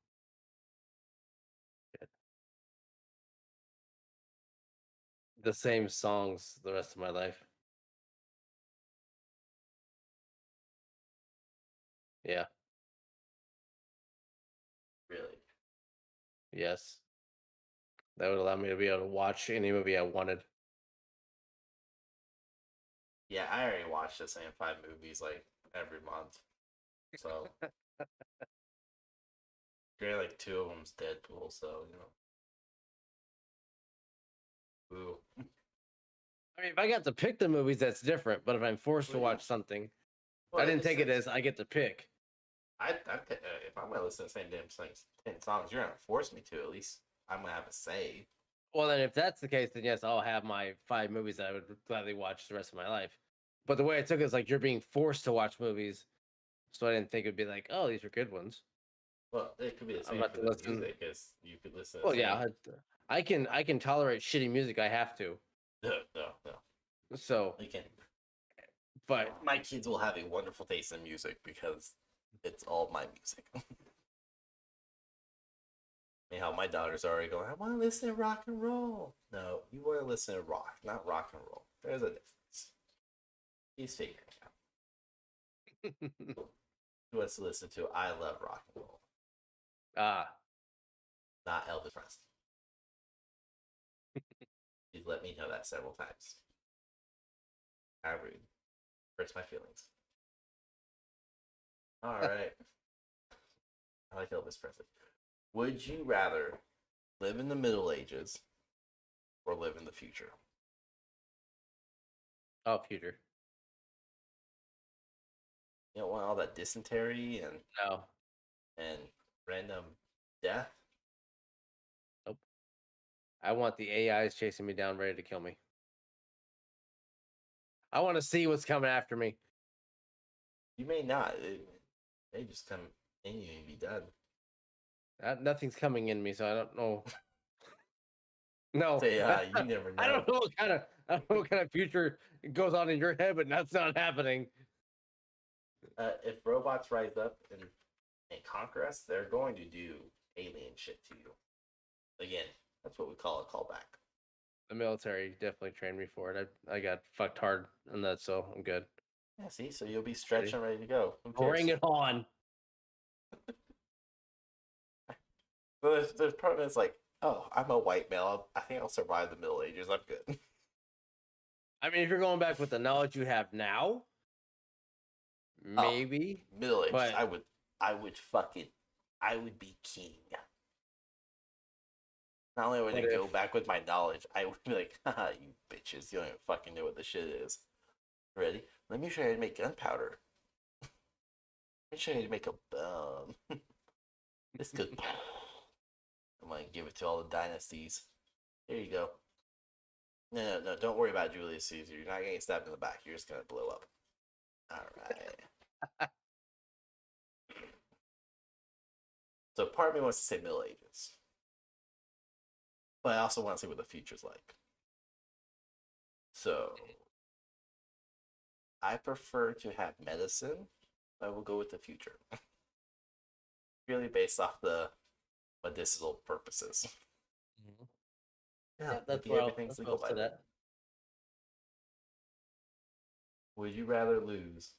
[SPEAKER 2] The same songs the rest of my life. Yeah.
[SPEAKER 3] Really?
[SPEAKER 2] Yes. That would allow me to be able to watch any movie I wanted.
[SPEAKER 3] Yeah, I already watched the same 5 movies like every month. So, granted, like 2 of them's Deadpool, so Ooh.
[SPEAKER 2] I mean, if I got to pick the movies, that's different. But if I'm forced to
[SPEAKER 3] Well, yeah.
[SPEAKER 2] watch something,
[SPEAKER 3] Well,
[SPEAKER 2] I didn't
[SPEAKER 3] it
[SPEAKER 2] take it
[SPEAKER 3] says-
[SPEAKER 2] as I get to pick.
[SPEAKER 3] if I'm gonna listen to the same damn things, 10 songs, you're gonna force me to. At least I'm gonna have a say.
[SPEAKER 2] Well, then if that's the case, then yes, I'll have my 5 movies that I would gladly watch the rest of my life. But the way I took it is like you're being forced to watch movies, so I didn't think it'd be like, oh, these are good ones.
[SPEAKER 3] Well, it could be the
[SPEAKER 2] I'm
[SPEAKER 3] same
[SPEAKER 2] about
[SPEAKER 3] for
[SPEAKER 2] to
[SPEAKER 3] the
[SPEAKER 2] listen.
[SPEAKER 3] music, as you could listen to
[SPEAKER 2] Well,
[SPEAKER 3] the
[SPEAKER 2] yeah,
[SPEAKER 3] same.
[SPEAKER 2] I can tolerate shitty music. I have to.
[SPEAKER 3] No.
[SPEAKER 2] So,
[SPEAKER 3] You can.
[SPEAKER 2] but
[SPEAKER 3] My kids will have a wonderful taste in music because it's all my music. Anyhow, my daughter's already going, I want to listen to rock and roll. No, you want to listen to rock, not rock and roll. There's a difference. He's figuring it out. He wants to listen to I Love Rock and Roll,
[SPEAKER 2] ah,
[SPEAKER 3] not Elvis Presley. He's let me know that several times. How rude. Hurts my feelings. All right. I like Elvis Presley. Would you rather live in the Middle Ages or live in the future?
[SPEAKER 2] oh, future.
[SPEAKER 3] You don't want all that dysentery
[SPEAKER 2] No,
[SPEAKER 3] and random death.
[SPEAKER 2] nope. I want the AIs chasing me down, ready to kill me. I want to see what's coming after me.
[SPEAKER 3] You may not. They just come in you and be done.
[SPEAKER 2] Nothing's coming in me, so I don't know. No,
[SPEAKER 3] Say, you never know.
[SPEAKER 2] I don't know I don't know what kind of future goes on in your head, but that's not happening.
[SPEAKER 3] If robots rise up and conquer us, they're going to do alien shit to you. Again, that's what we call a callback.
[SPEAKER 2] The military definitely trained me for it. I got fucked hard on that, so I'm good.
[SPEAKER 3] Yeah, see, so you'll be stretched and ready to go. Who cares?
[SPEAKER 2] Bring it on.
[SPEAKER 3] But there's part of it's like, oh, I'm a white male. I think I'll survive the Middle Ages. I'm good.
[SPEAKER 2] I mean, if you're going back with the knowledge you have now, maybe.
[SPEAKER 3] Middle Ages.
[SPEAKER 2] But-
[SPEAKER 3] I would be king. Not only would I
[SPEAKER 2] But
[SPEAKER 3] go
[SPEAKER 2] if-
[SPEAKER 3] back with my knowledge, I would be like, haha, you bitches, you don't even fucking know what the shit is. Ready? Let me show you how to make gunpowder. Let me show you how to make a bomb. This goes. I'm gonna give it to all the dynasties. Here you go. No, don't worry about Julius Caesar. You're not gonna get stabbed in the back. You're just gonna blow up. Alright. So part of me wants to say Middle Ages. But I also want to see what the future's like. So I prefer to have medicine. I will go with the future. Purely based off the medicinal purposes.
[SPEAKER 2] Yeah, that's
[SPEAKER 3] maybe
[SPEAKER 2] where
[SPEAKER 3] everything's legal by then.
[SPEAKER 2] that.
[SPEAKER 3] Would you rather lose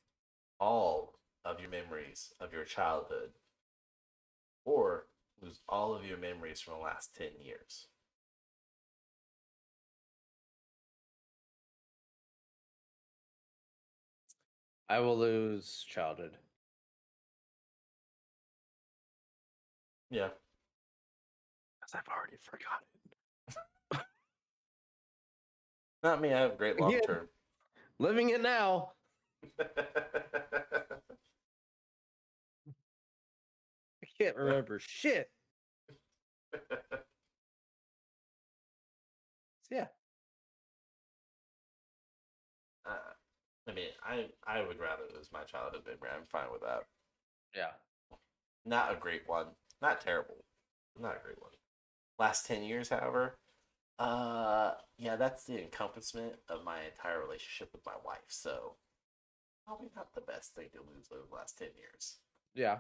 [SPEAKER 3] all of your memories of your childhood or lose all of your memories from the last 10 years?
[SPEAKER 2] I will lose childhood.
[SPEAKER 3] Yeah.
[SPEAKER 2] Because I've already forgotten.
[SPEAKER 3] Not me. I have great long
[SPEAKER 2] Again.
[SPEAKER 3] term.
[SPEAKER 2] Living it now. I can't remember shit. So, yeah.
[SPEAKER 3] I mean, I would rather lose my childhood memory. I'm fine with that.
[SPEAKER 2] Yeah.
[SPEAKER 3] Not a great one. Not terrible. Not a great one. Last 10 years, however, yeah, that's the encompassment of my entire relationship with my wife. So probably not the best thing to lose over the last 10 years.
[SPEAKER 2] Yeah.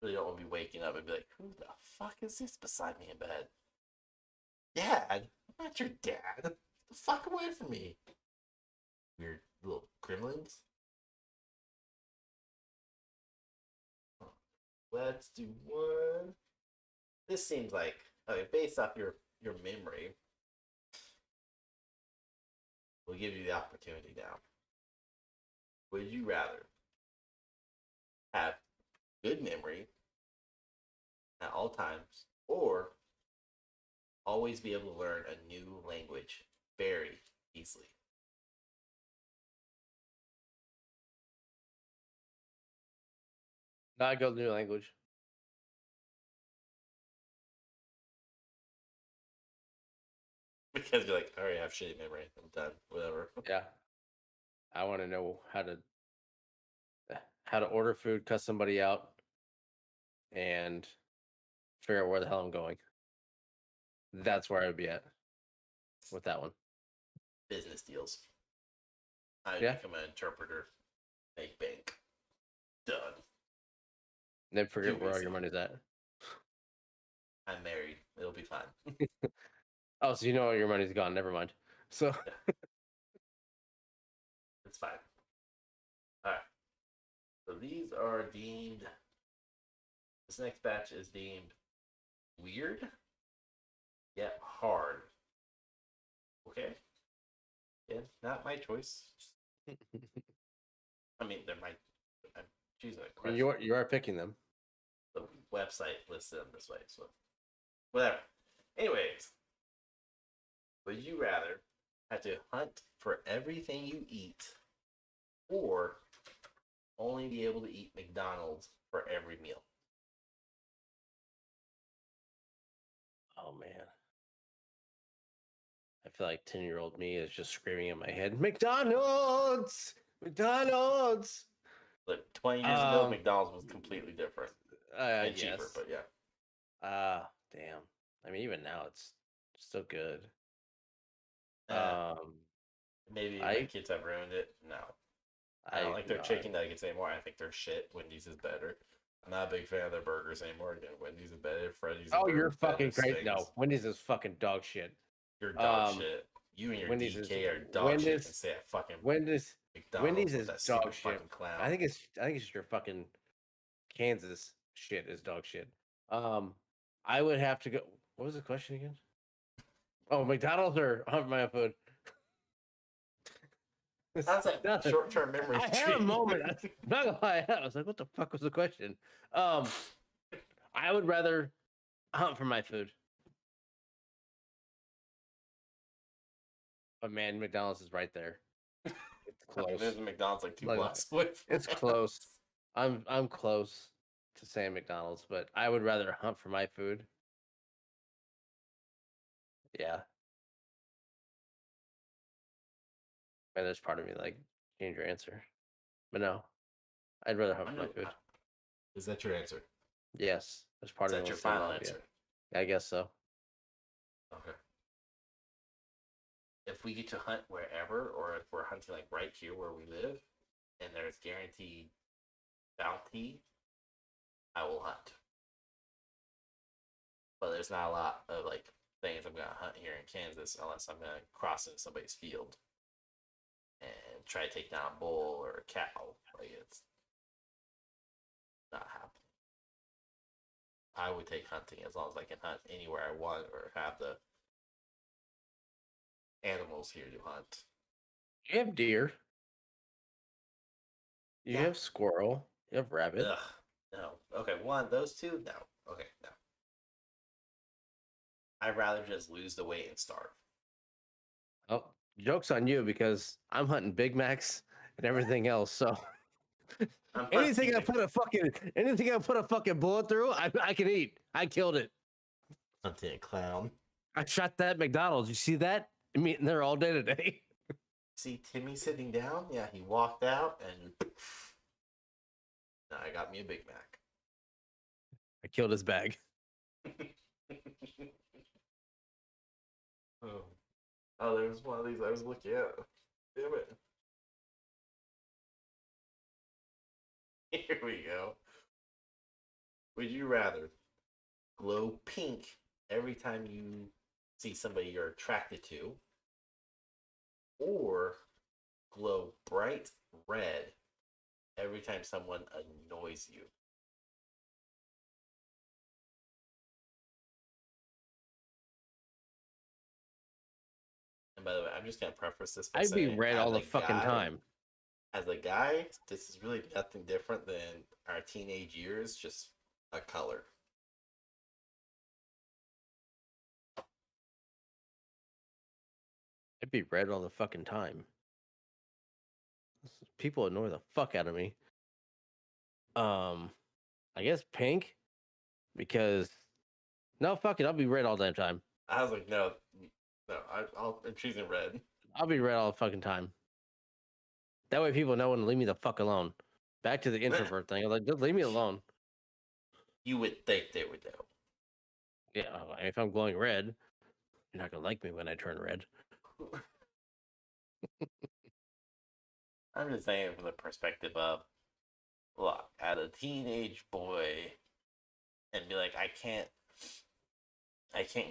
[SPEAKER 3] Really don't want to be waking up and be like, who the fuck is this beside me in bed? Dad? I'm not your dad. Get the fuck away from me. Weird little gremlins. Let's do one. This seems like, okay, based off your memory, we'll give you the opportunity now. Would you rather have good memory at all times or always be able to learn a new language very easily?
[SPEAKER 2] Not go to new language.
[SPEAKER 3] Because you're like, I already have shitty memory. I'm done. Whatever.
[SPEAKER 2] Yeah. I want to know how to order food, cuss somebody out, and figure out where the hell I'm going. That's where I would be at with that one.
[SPEAKER 3] Business deals. I
[SPEAKER 2] Yeah.
[SPEAKER 3] become an interpreter. Make bank. Done.
[SPEAKER 2] And then forget
[SPEAKER 3] Too
[SPEAKER 2] where all your
[SPEAKER 3] easy.
[SPEAKER 2] money's at.
[SPEAKER 3] I'm married. It'll be fine.
[SPEAKER 2] Oh, so you know your money's gone. Never mind. So
[SPEAKER 3] It's fine. Alright. So these are deemed. This next batch is deemed weird yet hard. Okay? Yeah, not my choice. I mean, they're I'm choosing a question.
[SPEAKER 2] you are picking them.
[SPEAKER 3] The website lists them this way, so whatever. Anyways, would you rather have to hunt for everything you eat or only be able to eat McDonald's for every meal?
[SPEAKER 2] Oh man. I feel like 10-year-old me is just screaming in my head, McDonald's! McDonald's!
[SPEAKER 3] Look, 20 years ago, McDonald's was completely different and
[SPEAKER 2] yes.
[SPEAKER 3] cheaper, but yeah.
[SPEAKER 2] Damn. I mean, even now it's still good.
[SPEAKER 3] Maybe my
[SPEAKER 2] I
[SPEAKER 3] kids have ruined it. No. I don't like their
[SPEAKER 2] no,
[SPEAKER 3] chicken nuggets anymore. I think they're shit. Wendy's is better. I'm not a big fan of their burgers anymore. Again, Wendy's is better. Freddy's is
[SPEAKER 2] Oh,
[SPEAKER 3] better.
[SPEAKER 2] you're fucking
[SPEAKER 3] Fettuccine
[SPEAKER 2] crazy. No,
[SPEAKER 3] Stings.
[SPEAKER 2] Wendy's is fucking dog shit.
[SPEAKER 3] You're dog shit. You and your
[SPEAKER 2] Wendy's is
[SPEAKER 3] DK are dog shit. And say I fucking
[SPEAKER 2] Wendy's
[SPEAKER 3] McDonald's with
[SPEAKER 2] is
[SPEAKER 3] that
[SPEAKER 2] dog
[SPEAKER 3] stupid
[SPEAKER 2] shit.
[SPEAKER 3] fucking clown.
[SPEAKER 2] I think it's your fucking Kansas shit is dog shit. I would have to go. What was the question again? Oh, McDonald's or my food?
[SPEAKER 3] Sounds like short-term memory.
[SPEAKER 2] I had a moment. I'm not gonna lie, I was like, "What the fuck was the question?" I would rather hunt for my food. But man, McDonald's is right there. It's close.
[SPEAKER 3] There's a McDonald's like 2
[SPEAKER 2] Like,
[SPEAKER 3] blocks away.
[SPEAKER 2] It's close. I'm close to saying McDonald's, but I would rather hunt for my food. Yeah. And there's part of me like change your answer, but no, I'd rather hunt for my food.
[SPEAKER 3] Is that your answer?
[SPEAKER 2] Yes, there's part
[SPEAKER 3] Is
[SPEAKER 2] of me.
[SPEAKER 3] that your
[SPEAKER 2] that's saying
[SPEAKER 3] final
[SPEAKER 2] no,
[SPEAKER 3] answer?
[SPEAKER 2] Yeah. I guess so.
[SPEAKER 3] Okay. If we get to hunt wherever, or if we're hunting like right here where we live, and there's guaranteed bounty, I will hunt. But there's not a lot of like things I'm gonna hunt here in Kansas unless I'm gonna cross into somebody's field and try to take down a bull or a cow. Like it's not happening. I would take hunting as long as I can hunt anywhere I want or have the animals here to hunt.
[SPEAKER 2] You have deer. You have squirrel. You have rabbit.
[SPEAKER 3] Ugh, No. Okay, one, those two, no. Okay, no. I'd rather just lose the weight and starve.
[SPEAKER 2] Oh, joke's on you because I'm hunting Big Macs and everything else. So
[SPEAKER 3] I'm
[SPEAKER 2] anything I
[SPEAKER 3] hunting
[SPEAKER 2] put a fucking bullet through, I can eat. I killed it.
[SPEAKER 3] a clown.
[SPEAKER 2] I shot that McDonald's. You see that? I'm eating there all day today.
[SPEAKER 3] See Timmy sitting down? Yeah, he walked out and now I got me a Big Mac.
[SPEAKER 2] I killed his bag.
[SPEAKER 3] Oh, there was one of these I was looking at. Damn it. Here we go. Would you rather glow pink every time you see somebody you're attracted to, or glow bright red every time someone annoys you? And by the way, I'm just gonna preface this by
[SPEAKER 2] I'd be
[SPEAKER 3] saying,
[SPEAKER 2] red all the fucking time.
[SPEAKER 3] as a guy, this is really nothing different than our teenage years, just a color.
[SPEAKER 2] I'd be red all the fucking time. People annoy the fuck out of me. I guess pink because no, fuck it. I'll be red all the time.
[SPEAKER 3] I was like, no, I'm choosing red.
[SPEAKER 2] I'll be red all the fucking time. That way people know when to leave me the fuck alone. Back to the introvert thing. I'm like, just leave me alone.
[SPEAKER 3] You would think they would know.
[SPEAKER 2] Yeah, if I'm glowing red, you're not gonna like me when I turn red.
[SPEAKER 3] I'm just saying from the perspective of, look, at a teenage boy, and be like, I can't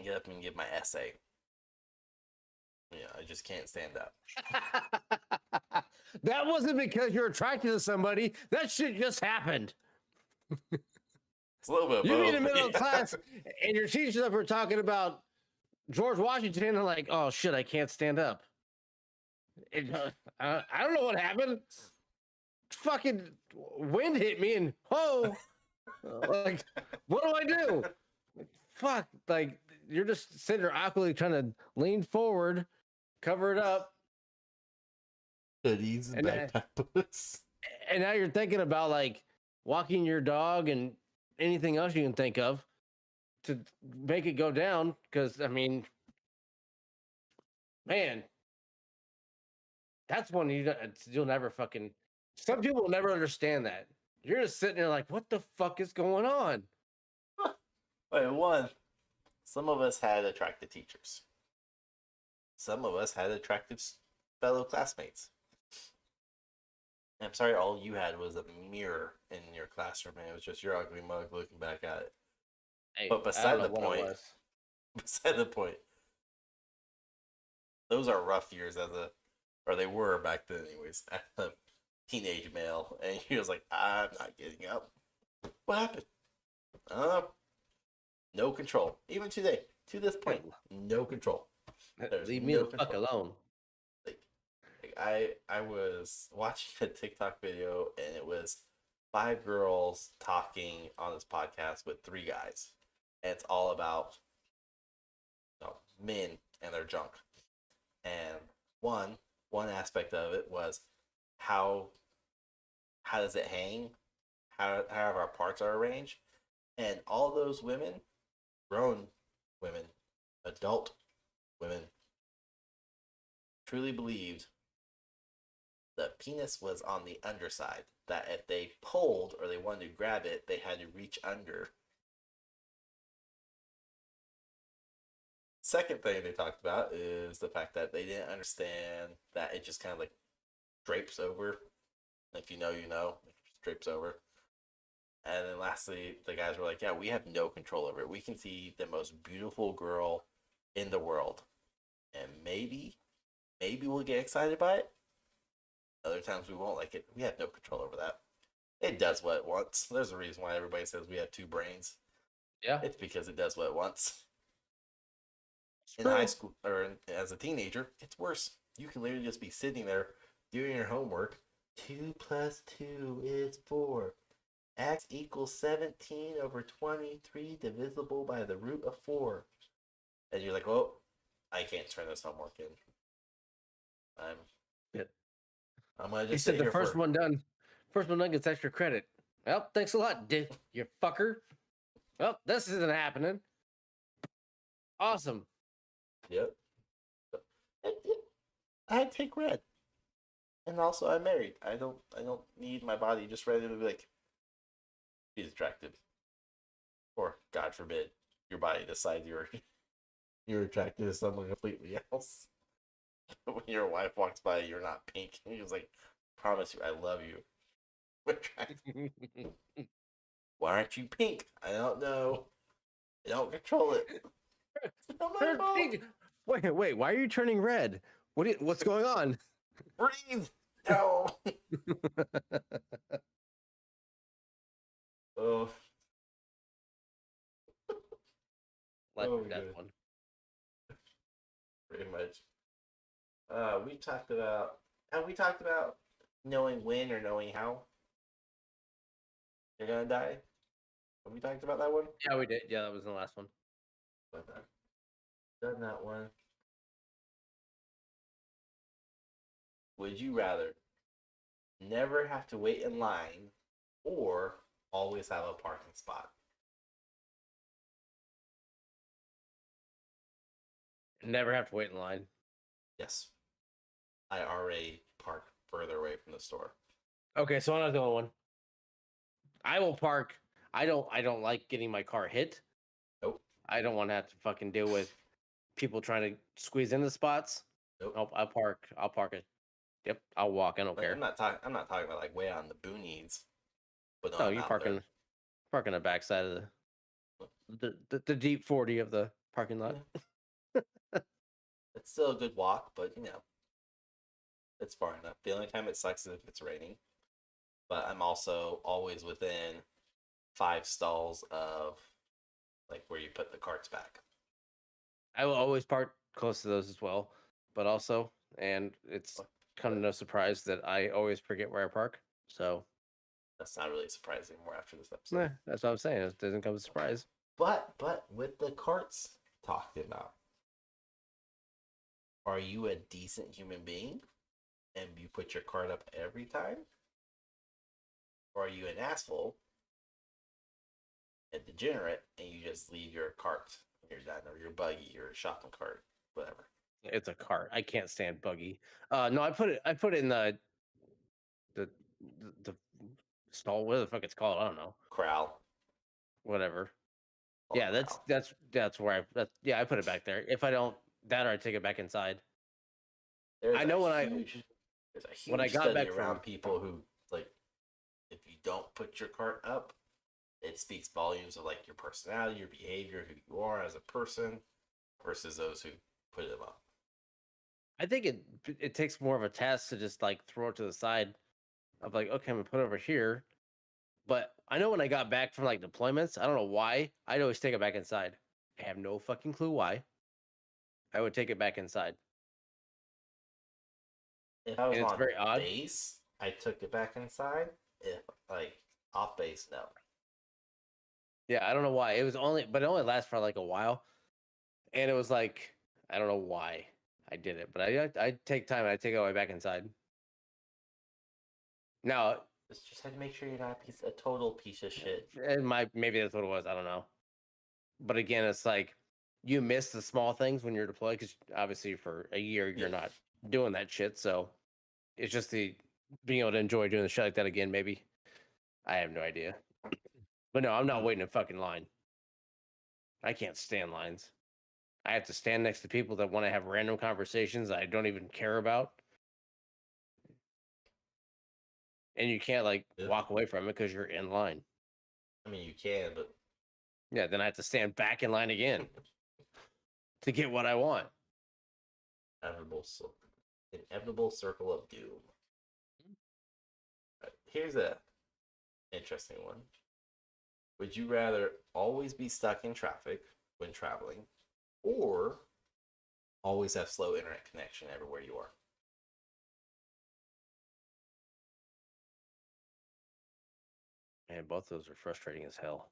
[SPEAKER 3] get up and give my essay. Yeah, I just can't stand up.
[SPEAKER 2] That wasn't because you're attracted to somebody. That shit just happened.
[SPEAKER 3] It's a little bit of
[SPEAKER 2] You be in
[SPEAKER 3] both,
[SPEAKER 2] the middle
[SPEAKER 3] yeah.
[SPEAKER 2] of class and your teacher's up here talking about George Washington and like, oh shit, I can't stand up. I don't know what happened. Fucking wind hit me and like, what do I do? Fuck, like you're just sitting there awkwardly trying to lean forward, cover it up,
[SPEAKER 3] Hoodies and backpack boots.
[SPEAKER 2] and now you're thinking about like walking your dog and anything else you can think of to make it go down. Because I mean, man, that's one you'll never fucking. Some people will never understand that. You're just sitting there like, what the fuck is going on?
[SPEAKER 3] Wait, one. Some of us had attractive teachers. Some of us had attractive fellow classmates. And I'm sorry, all you had was a mirror in your classroom, and it was just your ugly mug looking back at it.
[SPEAKER 2] Hey,
[SPEAKER 3] But beside the point, those are rough years or they were back then, anyways. As a teenage male, and he was like, "I'm not getting up." What happened? No control. Even today, to this point, no control. There's
[SPEAKER 2] Leave me
[SPEAKER 3] no
[SPEAKER 2] the fuck
[SPEAKER 3] control.
[SPEAKER 2] alone.
[SPEAKER 3] Like I was watching a TikTok video, and it was 5 girls talking on this podcast with 3 guys, and it's all about men and their junk. And one aspect of it was how does it hang, how our parts are arranged, and all those women, grown women, adult women, truly believed the penis was on the underside, that if they pulled or they wanted to grab it, they had to reach under. Second thing they talked about is the fact that they didn't understand that it just kind of like drapes over. If you know, you know, it just drapes over. And then lastly, the guys were like, yeah, we have no control over it. We can see the most beautiful girl in the world. And maybe we'll get excited by it. Other times we won't like it. We have no control over that. It does what it wants. There's a reason why everybody says we have 2 brains.
[SPEAKER 2] Yeah.
[SPEAKER 3] It's because it does what it wants. In high school, or as a teenager, it's worse. You can literally just be sitting there doing your homework. 2 + 2 is 4. X equals 17 over 23 divisible by the root of 4. And you're like, oh, I can't turn this homework in. I'm gonna
[SPEAKER 2] He
[SPEAKER 3] just
[SPEAKER 2] said
[SPEAKER 3] sit
[SPEAKER 2] the
[SPEAKER 3] here
[SPEAKER 2] first
[SPEAKER 3] for.
[SPEAKER 2] one done. First one done gets extra credit. Well, thanks a lot, you fucker. Well, this isn't happening. Awesome.
[SPEAKER 3] Yep. I take red. And also I'm married. I don't need my body just ready to be like he's attractive. Or God forbid, your body decides you're attracted to someone completely else. When your wife walks by, you're not pink. And you're just like, promise you, I love you. Why aren't you pink? I don't know. I don't control it. It's not my
[SPEAKER 2] Turn
[SPEAKER 3] fault.
[SPEAKER 2] pink. Wait, why are you turning red? What's going on?
[SPEAKER 3] Breathe. No. Oh.
[SPEAKER 2] Life
[SPEAKER 3] Oh,
[SPEAKER 2] or death
[SPEAKER 3] good.
[SPEAKER 2] one.
[SPEAKER 3] Pretty much. We talked about. Have we talked about knowing when or knowing how you're gonna die? Have we talked about that one?
[SPEAKER 2] Yeah, we did. Yeah, that was the last one.
[SPEAKER 3] Done that one. Would you rather never have to wait in line or always have a parking spot?
[SPEAKER 2] Never have to wait in line.
[SPEAKER 3] Yes. I already park further away from the store.
[SPEAKER 2] Okay, so I'm not the only one. I will park. I don't like getting my car hit.
[SPEAKER 3] Nope.
[SPEAKER 2] I don't want to have to fucking deal with people trying to squeeze into spots.
[SPEAKER 3] Nope.
[SPEAKER 2] Nope. I'll park it. Yep. I'll walk. I don't care.
[SPEAKER 3] I'm not talking about like way out in the boonies. But no,
[SPEAKER 2] No,
[SPEAKER 3] I'm
[SPEAKER 2] you
[SPEAKER 3] out there.
[SPEAKER 2] park on the backside of the deep 40 of the parking lot.
[SPEAKER 3] Yeah. It's still a good walk, but it's far enough. The only time it sucks is if it's raining. But I'm also always within 5 stalls of like where you put the carts back.
[SPEAKER 2] I will always park close to those as well, but also, and it's kind of no surprise that I always forget where I park. So
[SPEAKER 3] That's not really surprising anymore after this episode.
[SPEAKER 2] that's what I'm saying. It doesn't come as a surprise.
[SPEAKER 3] But with the carts talked about, are you a decent human being and you put your cart up every time? Or are you an asshole and degenerate and you just leave your cart when you're done, or your buggy, your shopping cart, whatever?
[SPEAKER 2] It's a cart. I can't stand buggy. No, I put it in the the stall. What the fuck it's called? I don't know.
[SPEAKER 3] Corral.
[SPEAKER 2] Whatever.
[SPEAKER 3] Call it
[SPEAKER 2] Yeah,
[SPEAKER 3] corral.
[SPEAKER 2] that's where I put it back there. If I don't that, or I take it back inside.
[SPEAKER 3] There's
[SPEAKER 2] I know
[SPEAKER 3] a
[SPEAKER 2] when I
[SPEAKER 3] huge
[SPEAKER 2] got
[SPEAKER 3] study
[SPEAKER 2] back
[SPEAKER 3] around
[SPEAKER 2] from
[SPEAKER 3] people who like if you don't put your cart up, it speaks volumes of like your personality, your behavior, who you are as a person, versus those who put them up.
[SPEAKER 2] I think it takes more of a test to just like throw it to the side of like, okay, I'm gonna put it over here. But I know when I got back from like deployments, I don't know why, I'd always take it back inside. I have no fucking clue why. I would take it back inside.
[SPEAKER 3] If I was
[SPEAKER 2] And it's
[SPEAKER 3] on
[SPEAKER 2] very odd.
[SPEAKER 3] base, I took it back inside. If like off base, no.
[SPEAKER 2] Yeah, I don't know why. But it only lasts for like a while. And it was like, I don't know why I did it, but I take time and I take it all the way back inside. Now,
[SPEAKER 3] Just had to make sure you're not a total piece of shit.
[SPEAKER 2] maybe that's what it was. I don't know. But again, it's like you miss the small things when you're deployed because obviously for a year you're not doing that shit. So it's just the being able to enjoy doing the shit like that again. Maybe I have no idea. But no, I'm not waiting in fucking line. I can't stand lines. I have to stand next to people that want to have random conversations I don't even care about. And you can't like walk away from it because you're in line.
[SPEAKER 3] I mean, you can, but
[SPEAKER 2] Yeah, then I have to stand back in line again to get what I want.
[SPEAKER 3] inevitable circle of doom. Right, here's a interesting one. Would you rather always be stuck in traffic when traveling, or always have slow internet connection everywhere you are?
[SPEAKER 2] Man, both those are frustrating as hell.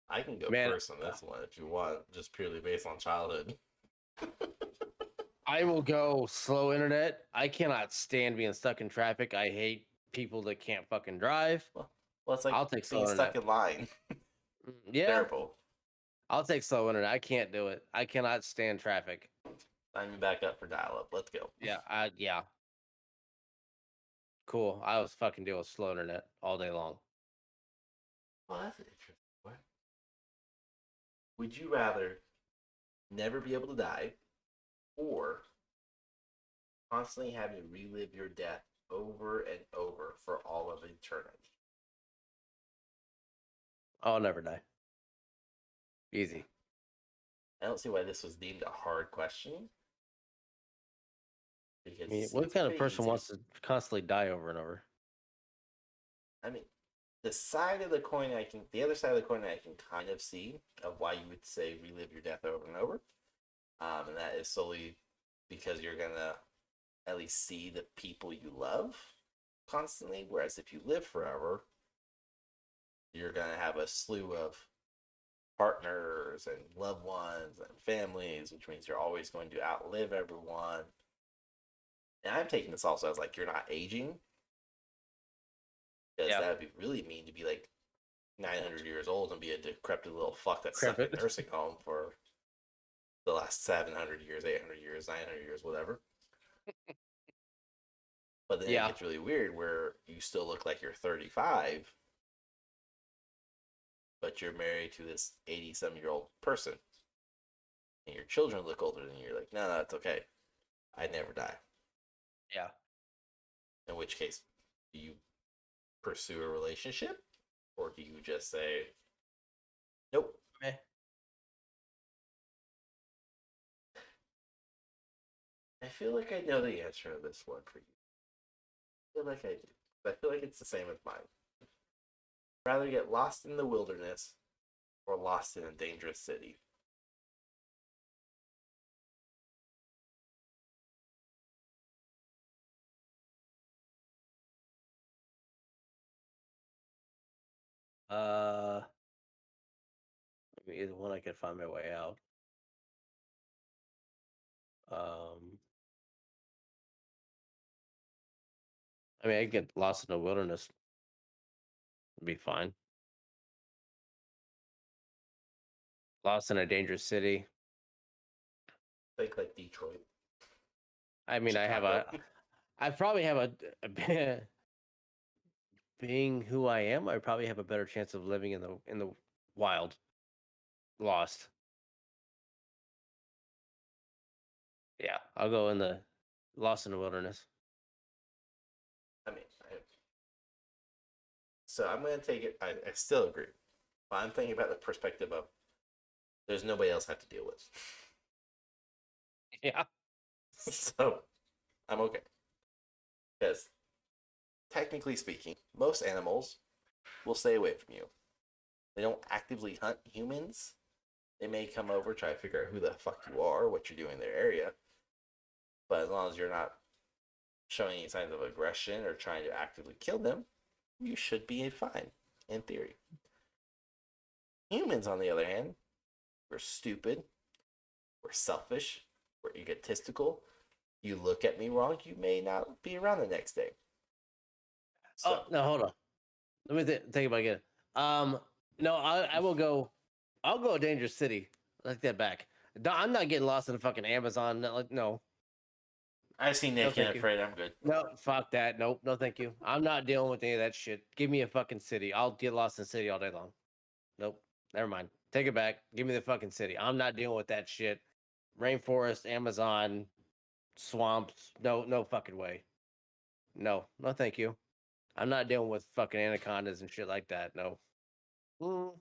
[SPEAKER 3] I can go
[SPEAKER 2] Man,
[SPEAKER 3] first on this one if you want, just purely based on childhood.
[SPEAKER 2] I will go slow internet. I cannot stand being stuck in traffic. I hate people that can't fucking drive.
[SPEAKER 3] Well, it's like
[SPEAKER 2] I'll take slow
[SPEAKER 3] being stuck
[SPEAKER 2] internet.
[SPEAKER 3] in line.
[SPEAKER 2] Yeah,
[SPEAKER 3] Terrible.
[SPEAKER 2] I'll take slow internet. I can't do it. I cannot stand traffic.
[SPEAKER 3] Sign me back up for dial-up. Let's go.
[SPEAKER 2] Yeah. Cool. I was fucking deal with slow internet all day long.
[SPEAKER 3] Well, that's an interesting one. Would you rather never be able to die or constantly have to relive your death over and over for all of eternity?
[SPEAKER 2] I'll never die. Easy.
[SPEAKER 3] I don't see why this was deemed a hard question. Because
[SPEAKER 2] I mean, what
[SPEAKER 3] it's
[SPEAKER 2] kind of
[SPEAKER 3] pretty
[SPEAKER 2] person
[SPEAKER 3] easy.
[SPEAKER 2] wants to constantly die over and over?
[SPEAKER 3] I mean, the side of the coin the other side of the coin I can kind of see of why you would say relive your death over and over. And that is solely because you're gonna at least see the people you love constantly. Whereas if you live forever, you're gonna have a slew of partners and loved ones and families, which means you're always going to outlive everyone. And I'm taking this also as like you're not aging. Because that would be really mean to be like 900 years old and be a decrepit little fuck that's stuck in a nursing home for the last 700 years, 800 years, 900 years, whatever. But then it gets really weird where you still look like you're 35, but you're married to this 80-some-year-old person. And your children look older than you. You're like, no, it's okay. I never die.
[SPEAKER 2] Yeah.
[SPEAKER 3] In which case, do you pursue a relationship? Or do you just say, nope?
[SPEAKER 2] Okay.
[SPEAKER 3] I feel like I know the answer to this one for you. I feel like I do. I feel like it's the same as mine. Rather get lost in the wilderness or lost in a dangerous city.
[SPEAKER 2] I mean, either one I could find my way out. I mean, I get lost in the wilderness. It'd be fine. Lost in a dangerous city.
[SPEAKER 3] Think like Detroit.
[SPEAKER 2] I mean,
[SPEAKER 3] Chicago.
[SPEAKER 2] I probably have being who I am, I probably have a better chance of living in the wild. Lost. Yeah, I'll go in the lost in the wilderness.
[SPEAKER 3] I mean, so I'm going to take it. I still agree. But I'm thinking about the perspective of there's nobody else I have to deal with.
[SPEAKER 2] Yeah.
[SPEAKER 3] So I'm okay. Because technically speaking, most animals will stay away from you. They don't actively hunt humans. They may come over, try to figure out who the fuck you are, what you're doing in their area. But as long as you're not showing any signs of aggression or trying to actively kill them, you should be fine, in theory. Humans, on the other hand, we're stupid, we're selfish, we're egotistical. You look at me wrong, you may not be around the next day. So,
[SPEAKER 2] Oh no, hold on. Let me think about it. No, I will go. I'll go dangerous city. Take that back. I'm not getting lost in the fucking Amazon. No.
[SPEAKER 3] I've seen Nick and Afraid. I'm good.
[SPEAKER 2] No, fuck that. Nope. No, thank you. I'm not dealing with any of that shit. Give me a fucking city. I'll get lost in the city all day long. Nope. Never mind. Take it back. Give me the fucking city. I'm not dealing with that shit. Rainforest, Amazon, swamps. No fucking way. No, thank you. I'm not dealing with fucking anacondas and shit like that. No. No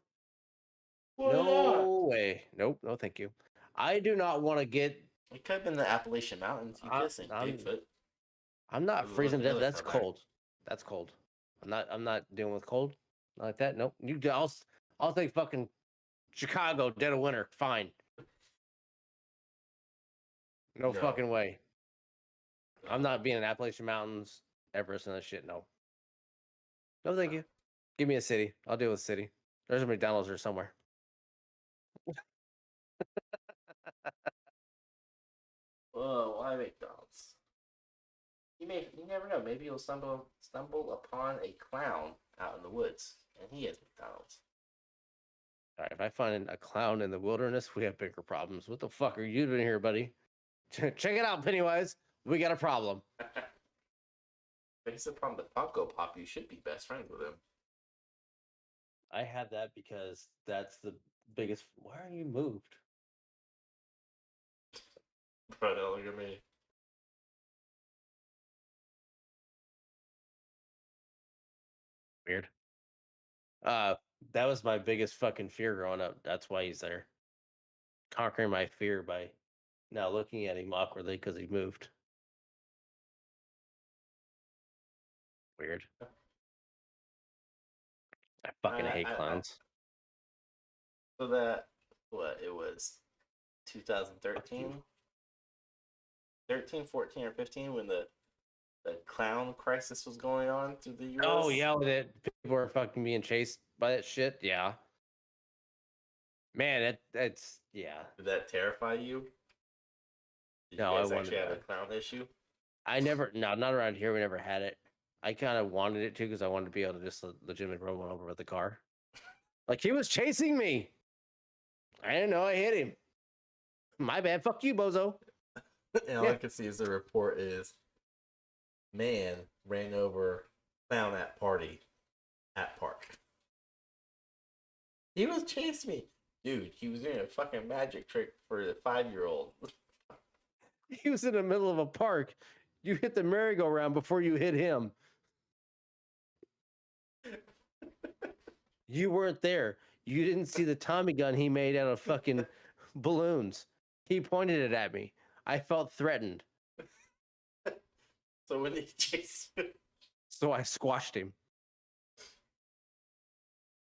[SPEAKER 2] way. Nope. No, thank you. I do not want to get.
[SPEAKER 3] It could have been the Appalachian Mountains. You could have seen Bigfoot.
[SPEAKER 2] I'm not
[SPEAKER 3] Maybe
[SPEAKER 2] freezing to death.
[SPEAKER 3] another
[SPEAKER 2] That's
[SPEAKER 3] throwback.
[SPEAKER 2] cold. That's cold. I'm not dealing with cold. Not like that. Nope. I'll take fucking Chicago dead of winter. Fine. No fucking way. I'm not being in Appalachian Mountains, Everest, and that shit. No. No, thank you. Give me a city. I'll deal with city. There's a McDonald's or somewhere.
[SPEAKER 3] Whoa, why McDonald's? You never know. Maybe you'll stumble upon a clown out in the woods, and he has McDonald's.
[SPEAKER 2] All right, if I find a clown in the wilderness, we have bigger problems. What the fuck are you doing here, buddy? Check it out, Pennywise. We got a problem.
[SPEAKER 3] Based upon the Funko Pop, you should be best friends with him.
[SPEAKER 2] I had that because that's the biggest. Why are you moved?
[SPEAKER 3] Bro, don't look at me.
[SPEAKER 2] Weird. That was my biggest fucking fear growing up. That's why he's there. Conquering my fear by now looking at him awkwardly because he moved. Weird. I fucking hate clowns.
[SPEAKER 3] So that, what, it was 2013? 13, 14, or 15 when the clown crisis was going on through the US?
[SPEAKER 2] Oh, yeah, that people were fucking being chased by that shit. Yeah. Man, that's yeah.
[SPEAKER 3] Did that terrify you? Did
[SPEAKER 2] No,
[SPEAKER 3] you guys
[SPEAKER 2] I
[SPEAKER 3] actually
[SPEAKER 2] wanted
[SPEAKER 3] have a
[SPEAKER 2] that.
[SPEAKER 3] clown issue?
[SPEAKER 2] No, not around here. We never had it. I kind of wanted it too because I wanted to be able to just legitimately run one over with the car. Like he was chasing me. I didn't know I hit him. My bad. Fuck you, bozo.
[SPEAKER 3] And all I can see is the report is man ran over clown at party at park. He was chasing me. Dude, he was doing a fucking magic trick for the 5-year-old.
[SPEAKER 2] He was in the middle of a park. You hit the merry-go-round before you hit him. You weren't there. You didn't see the Tommy gun he made out of fucking balloons. He pointed it at me. I felt threatened.
[SPEAKER 3] So when he chased you.
[SPEAKER 2] So I squashed him.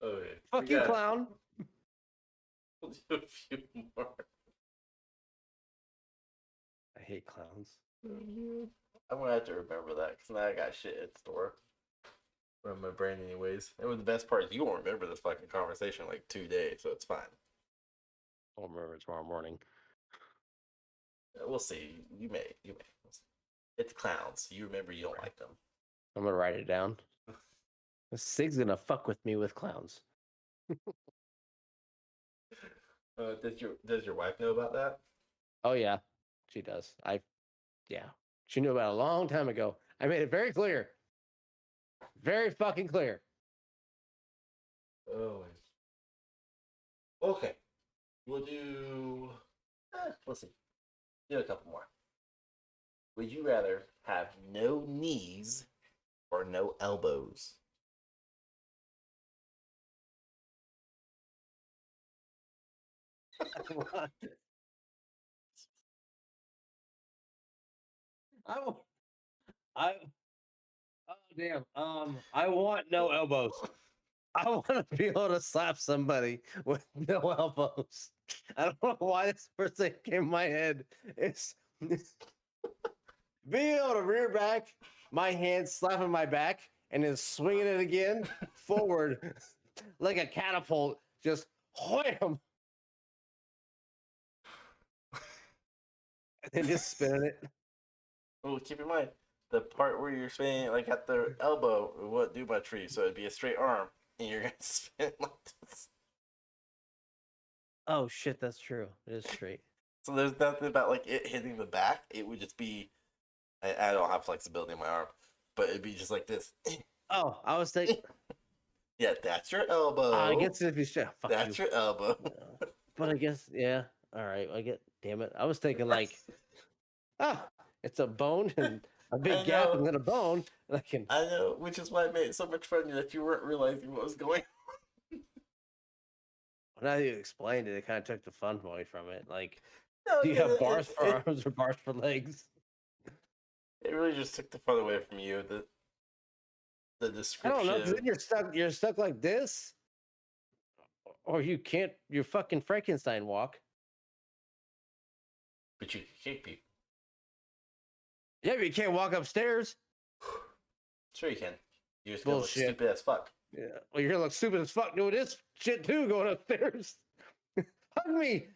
[SPEAKER 3] Okay.
[SPEAKER 2] Fuck you, clown.
[SPEAKER 3] We'll do a few more.
[SPEAKER 2] I hate clowns.
[SPEAKER 3] I'm gonna have to remember that because now I got shit at the store. From my brain, anyways. And the best part is you won't remember this fucking conversation in like 2 days, so it's fine.
[SPEAKER 2] I'll remember tomorrow morning.
[SPEAKER 3] We'll see. You may. It's clowns. You remember you don't like them.
[SPEAKER 2] I'm gonna write it down. Sig's gonna fuck with me with clowns.
[SPEAKER 3] Does your wife know about that?
[SPEAKER 2] Oh yeah, she does. Yeah, she knew about it a long time ago. I made it very clear, very fucking clear.
[SPEAKER 3] Oh. Okay. We'll do. Let's see. Do a couple more. Would you rather have no knees or no elbows?
[SPEAKER 2] I oh damn. I want no elbows. I want to be able to slap somebody with no elbows. I don't know why this first thing came in my head. It's being able to rear back, my hand slapping my back, and then swinging it again forward like a catapult, just wham, and then just spinning it.
[SPEAKER 3] Well, keep in mind the part where you're spinning like at the elbow it wouldn't do much for you, so it'd be a straight arm, and you're gonna spin it like this.
[SPEAKER 2] Oh shit, that's true. It is straight.
[SPEAKER 3] So there's nothing about like it hitting the back. It would just be. I don't have flexibility in my arm, but it'd be just like this.
[SPEAKER 2] Oh, I was thinking.
[SPEAKER 3] Yeah, that's your elbow.
[SPEAKER 2] I guess if you say, fuck
[SPEAKER 3] that's
[SPEAKER 2] you.
[SPEAKER 3] your elbow.
[SPEAKER 2] But I guess, yeah. All right. I get, damn it. I was thinking like, it's a bone and a big gap and then a bone. And
[SPEAKER 3] I know, which is why it made it so much funnier that you weren't realizing what was going on.
[SPEAKER 2] Now that you explained it, it kind of took the fun away from it. Like,
[SPEAKER 3] No,
[SPEAKER 2] do you have bars for arms or bars for legs?
[SPEAKER 3] It really just took the fun away from you. The description.
[SPEAKER 2] I don't know, because then you're stuck like this. Or you can't, you fucking Frankenstein walk.
[SPEAKER 3] But you can kick people.
[SPEAKER 2] Yeah, but you can't walk upstairs.
[SPEAKER 3] Sure you can. You're just gonna look
[SPEAKER 2] Bullshit.
[SPEAKER 3] stupid as fuck.
[SPEAKER 2] Yeah. Well, you're gonna look stupid as fuck doing this shit too, going upstairs. Hug me.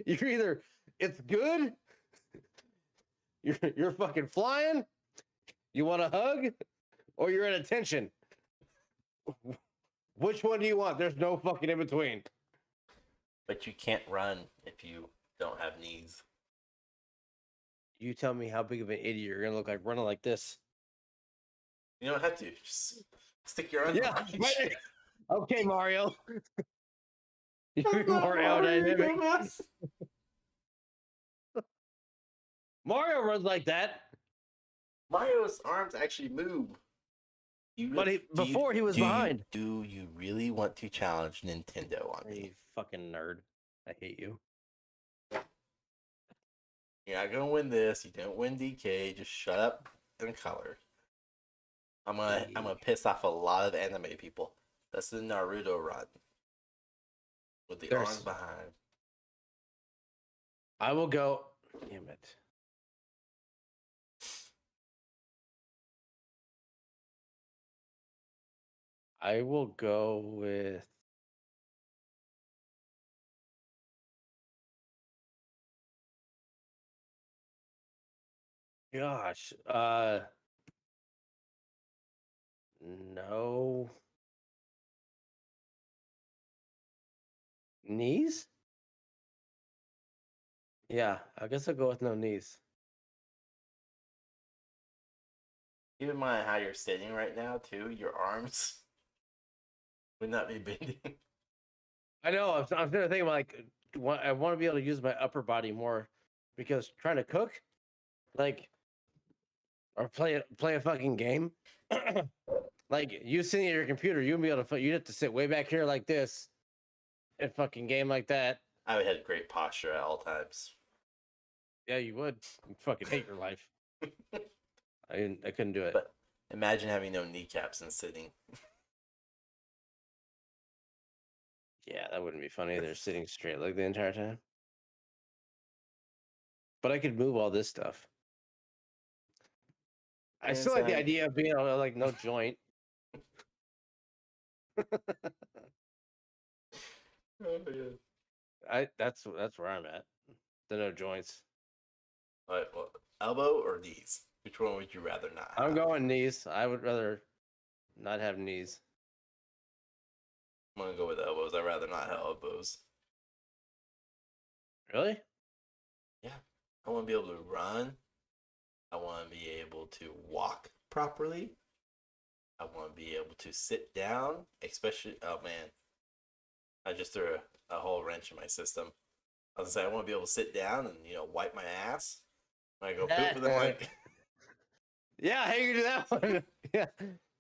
[SPEAKER 2] You're either it's good, you're fucking flying, you want a hug, or you're at attention. Which one do you want? There's no fucking in between.
[SPEAKER 3] But you can't run if you don't have knees.
[SPEAKER 2] You tell me how big of an idiot you're gonna look like running like this.
[SPEAKER 3] You don't have to. Just stick your arms
[SPEAKER 2] Yeah,
[SPEAKER 3] behind
[SPEAKER 2] right.
[SPEAKER 3] you.
[SPEAKER 2] Okay, Mario.
[SPEAKER 3] I'm not
[SPEAKER 2] Mario dynamic.
[SPEAKER 3] dumbass.
[SPEAKER 2] Mario runs like that.
[SPEAKER 3] Mario's arms actually move.
[SPEAKER 2] But before he was behind.
[SPEAKER 3] Do you really want to challenge Nintendo on
[SPEAKER 2] You
[SPEAKER 3] me?
[SPEAKER 2] fucking nerd. I hate you.
[SPEAKER 3] You're not gonna win this. You don't win DK. Just shut up and color. I'm gonna piss off a lot of anime people. That's the Naruto run with the arms behind.
[SPEAKER 2] I will go. Damn it. I will go with. Gosh. No. Knees? Yeah, I guess I'll go with no knees.
[SPEAKER 3] Keep in mind how you're sitting right now too. Your arms would not be bending.
[SPEAKER 2] I know. I'm trying to think like I want to be able to use my upper body more because trying to cook, like, or play a fucking game, like you sitting at your computer, you'd be able to. You'd have to sit way back here like this, and fucking game like that.
[SPEAKER 3] I would have great posture at all times.
[SPEAKER 2] Yeah, you would. You'd fucking hate your life. I couldn't do it.
[SPEAKER 3] But imagine having no kneecaps and sitting.
[SPEAKER 2] Yeah, that wouldn't be funny. They're sitting straight like the entire time. But I could move all this stuff. I still like the idea of being able to, like, no joint.
[SPEAKER 3] Oh, yeah.
[SPEAKER 2] That's where I'm at. The no joints.
[SPEAKER 3] All right, well, elbow or knees? Which one would you rather not have?
[SPEAKER 2] I'm going knees. I would rather not have knees.
[SPEAKER 3] I'm gonna go with elbows. I'd rather not have elbows.
[SPEAKER 2] Really?
[SPEAKER 3] Yeah. I want to be able to run. I want to be able to walk properly. I want to be able to sit down, especially, oh man, I just threw a whole wrench in my system. I was gonna say, I want to be able to sit down and, wipe my ass when I go poop, and then like,
[SPEAKER 2] yeah, how you do that one? Yeah,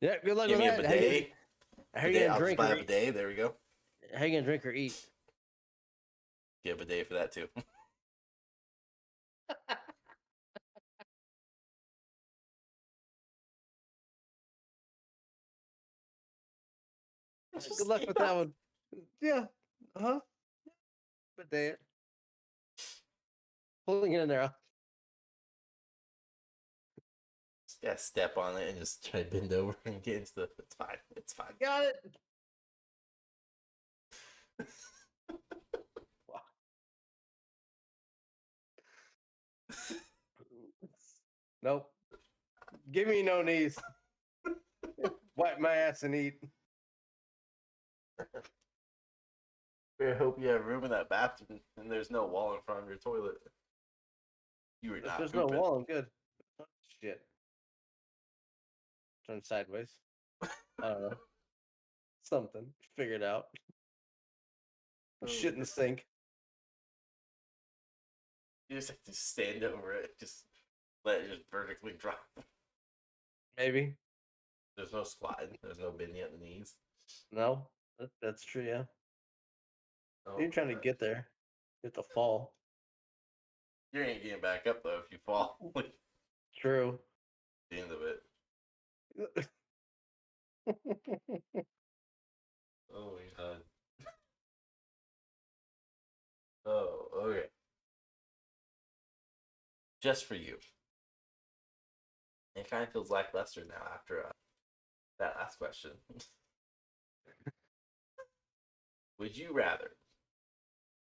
[SPEAKER 2] yeah. Good luck
[SPEAKER 3] give
[SPEAKER 2] with
[SPEAKER 3] me a
[SPEAKER 2] that.
[SPEAKER 3] bidet.
[SPEAKER 2] How you
[SPEAKER 3] Bidet,
[SPEAKER 2] gonna
[SPEAKER 3] I'll
[SPEAKER 2] drink
[SPEAKER 3] just buy
[SPEAKER 2] or
[SPEAKER 3] a
[SPEAKER 2] eat?
[SPEAKER 3] bidet. There we go.
[SPEAKER 2] How you gonna drink or eat?
[SPEAKER 3] Get a bidet for that too.
[SPEAKER 2] Good luck with that one. Yeah. Uh-huh. But they pulling it in there.
[SPEAKER 3] Just gotta step on it and just try to bend over and get into the. It's fine. It's fine.
[SPEAKER 2] Got it. Wow. Nope. Give me no knees. Wipe my ass and eat.
[SPEAKER 3] I hope you have room in that bathroom and there's no wall in front of your toilet. You were
[SPEAKER 2] If
[SPEAKER 3] not
[SPEAKER 2] there's
[SPEAKER 3] pooping.
[SPEAKER 2] no wall, I'm good. Oh, shit. Turn sideways. I don't know. Something. Figure it out.
[SPEAKER 3] Oh,
[SPEAKER 2] Shit in the sink.
[SPEAKER 3] You just have to stand over it. Just let it just vertically drop.
[SPEAKER 2] Maybe.
[SPEAKER 3] There's no squatting. There's no bending at the knees.
[SPEAKER 2] No. That's true, yeah.
[SPEAKER 3] Oh,
[SPEAKER 2] You're trying to get there. You have to fall.
[SPEAKER 3] You ain't getting back up though if you fall. At
[SPEAKER 2] True.
[SPEAKER 3] the end of it. Oh my god. Oh, okay. Just for you. It kind of feels lackluster now after that last question. Would you rather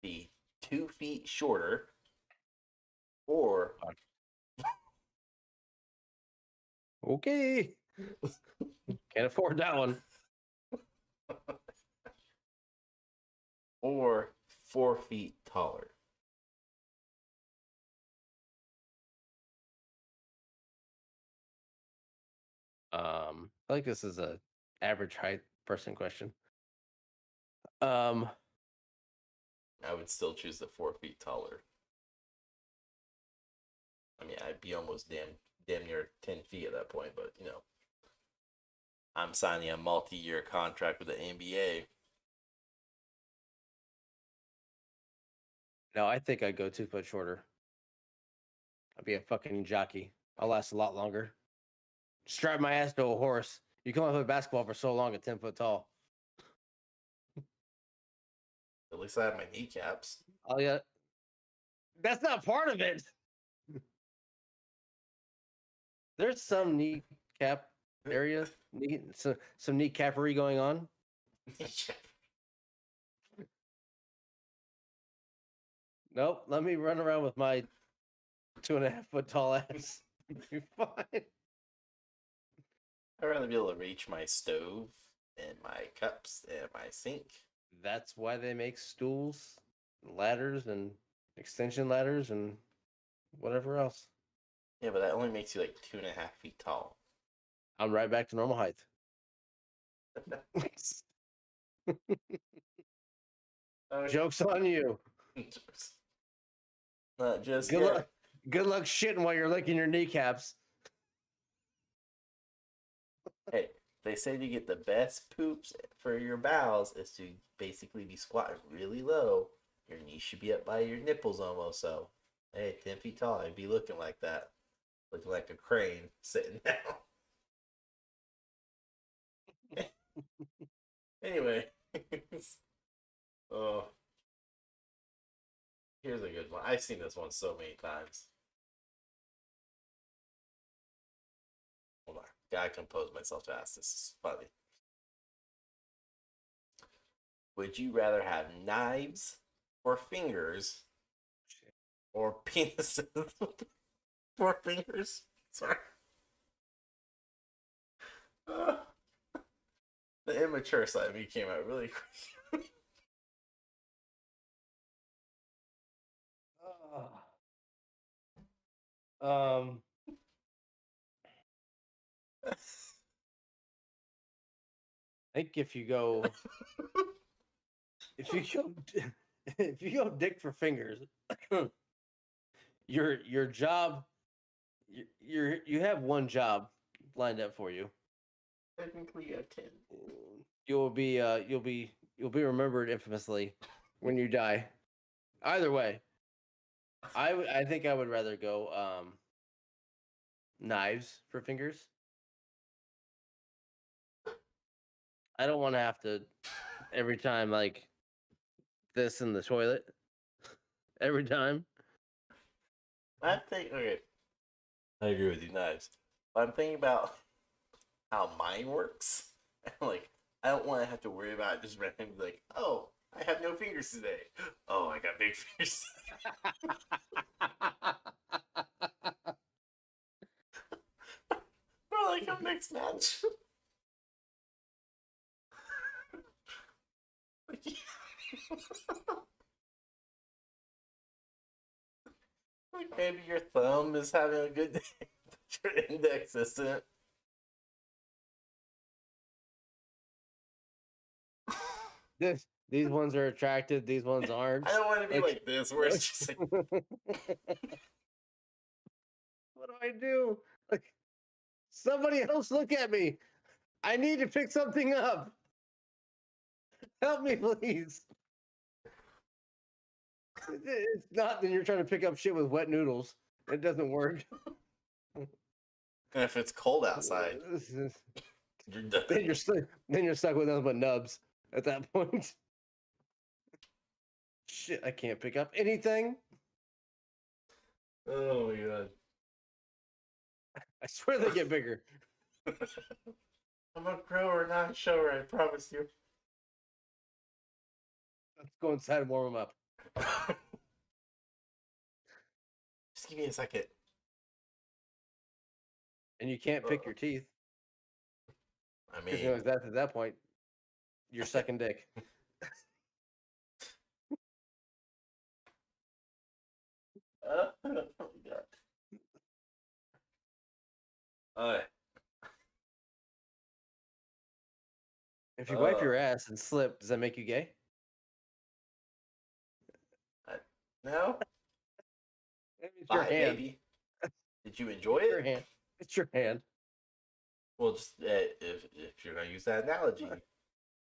[SPEAKER 3] be 2 feet shorter or
[SPEAKER 2] Okay. Can't afford that one.
[SPEAKER 3] or 4 feet taller?
[SPEAKER 2] I like this is a average height person question.
[SPEAKER 3] I would still choose the 4 feet taller. I mean, I'd be almost damn near 10 feet at that point, but I'm signing a multi-year contract with the NBA.
[SPEAKER 2] No, I think I'd go 2 foot shorter. I'd be a fucking jockey. I'll last a lot longer. Strap my ass to a horse. You can only play basketball for so long at 10 foot tall.
[SPEAKER 3] At least I have my kneecaps.
[SPEAKER 2] Oh yeah, that's not part of it. There's some kneecap area, some kneecapery going on. Nope, let me run around with my 2.5 foot tall ass. You're fine.
[SPEAKER 3] I'd rather be able to reach my stove and my cups and my sink.
[SPEAKER 2] That's why they make stools, ladders, and extension ladders, and whatever else.
[SPEAKER 3] Yeah, but that only makes you like 2.5 feet tall.
[SPEAKER 2] I'm right back to normal height. Joke's on you.
[SPEAKER 3] Not just
[SPEAKER 2] Good
[SPEAKER 3] yet.
[SPEAKER 2] luck. Good luck shitting while you're licking your kneecaps.
[SPEAKER 3] Hey, they say to get the best poops for your bowels is to basically be squatting really low. Your knees should be up by your nipples almost. So, hey, 10 feet tall, I'd be looking like that. Looking like a crane sitting down. Anyway. Oh. Here's a good one. I've seen this one so many times. Hold on. Gotta compose myself to ask this. Is funny. Would you rather have knives or fingers or penises for fingers? Sorry. The immature side of me came out really quick.
[SPEAKER 2] Um, I think if you go dick for fingers, your job, you have one job lined up for you.
[SPEAKER 3] Technically, you have 10.
[SPEAKER 2] You'll be remembered infamously when you die. Either way, I think I would rather go knives for fingers. I don't want to have to every time like this in the toilet every time.
[SPEAKER 3] I think, okay, I agree with you, knives. But I'm thinking about how mine works. Like, I don't want to have to worry about just randomly like, oh, I have no fingers today. Oh, I got big fingers. Or like a mixed match. Like maybe your thumb is having a good day, but your index isn't.
[SPEAKER 2] These ones are attractive. These ones aren't.
[SPEAKER 3] I don't want to be like this, where it's just like,
[SPEAKER 2] What do I do? Like, somebody else look at me. I need to pick something up. Help me, please. It's not that you're trying to pick up shit with wet noodles. It doesn't work.
[SPEAKER 3] and if it's cold outside, you're done.
[SPEAKER 2] Then you're stuck with nothing but nubs at that point. Shit, I can't pick up anything.
[SPEAKER 3] Oh my god.
[SPEAKER 2] I swear they get bigger.
[SPEAKER 3] I'm a grower, not a shower, I promise you.
[SPEAKER 2] Let's go inside and warm them up.
[SPEAKER 3] Just give me a second.
[SPEAKER 2] And you can't pick your teeth.
[SPEAKER 3] I
[SPEAKER 2] Because
[SPEAKER 3] mean,
[SPEAKER 2] at that point, you're sucking dick.
[SPEAKER 3] oh my God. Alright.
[SPEAKER 2] If you wipe your ass and slip, does that make you gay?
[SPEAKER 3] No?
[SPEAKER 2] It's your
[SPEAKER 3] Bye,
[SPEAKER 2] hand.
[SPEAKER 3] baby. Did you enjoy
[SPEAKER 2] It's your
[SPEAKER 3] it?
[SPEAKER 2] hand. It's your hand.
[SPEAKER 3] Well, just if you're gonna use that analogy,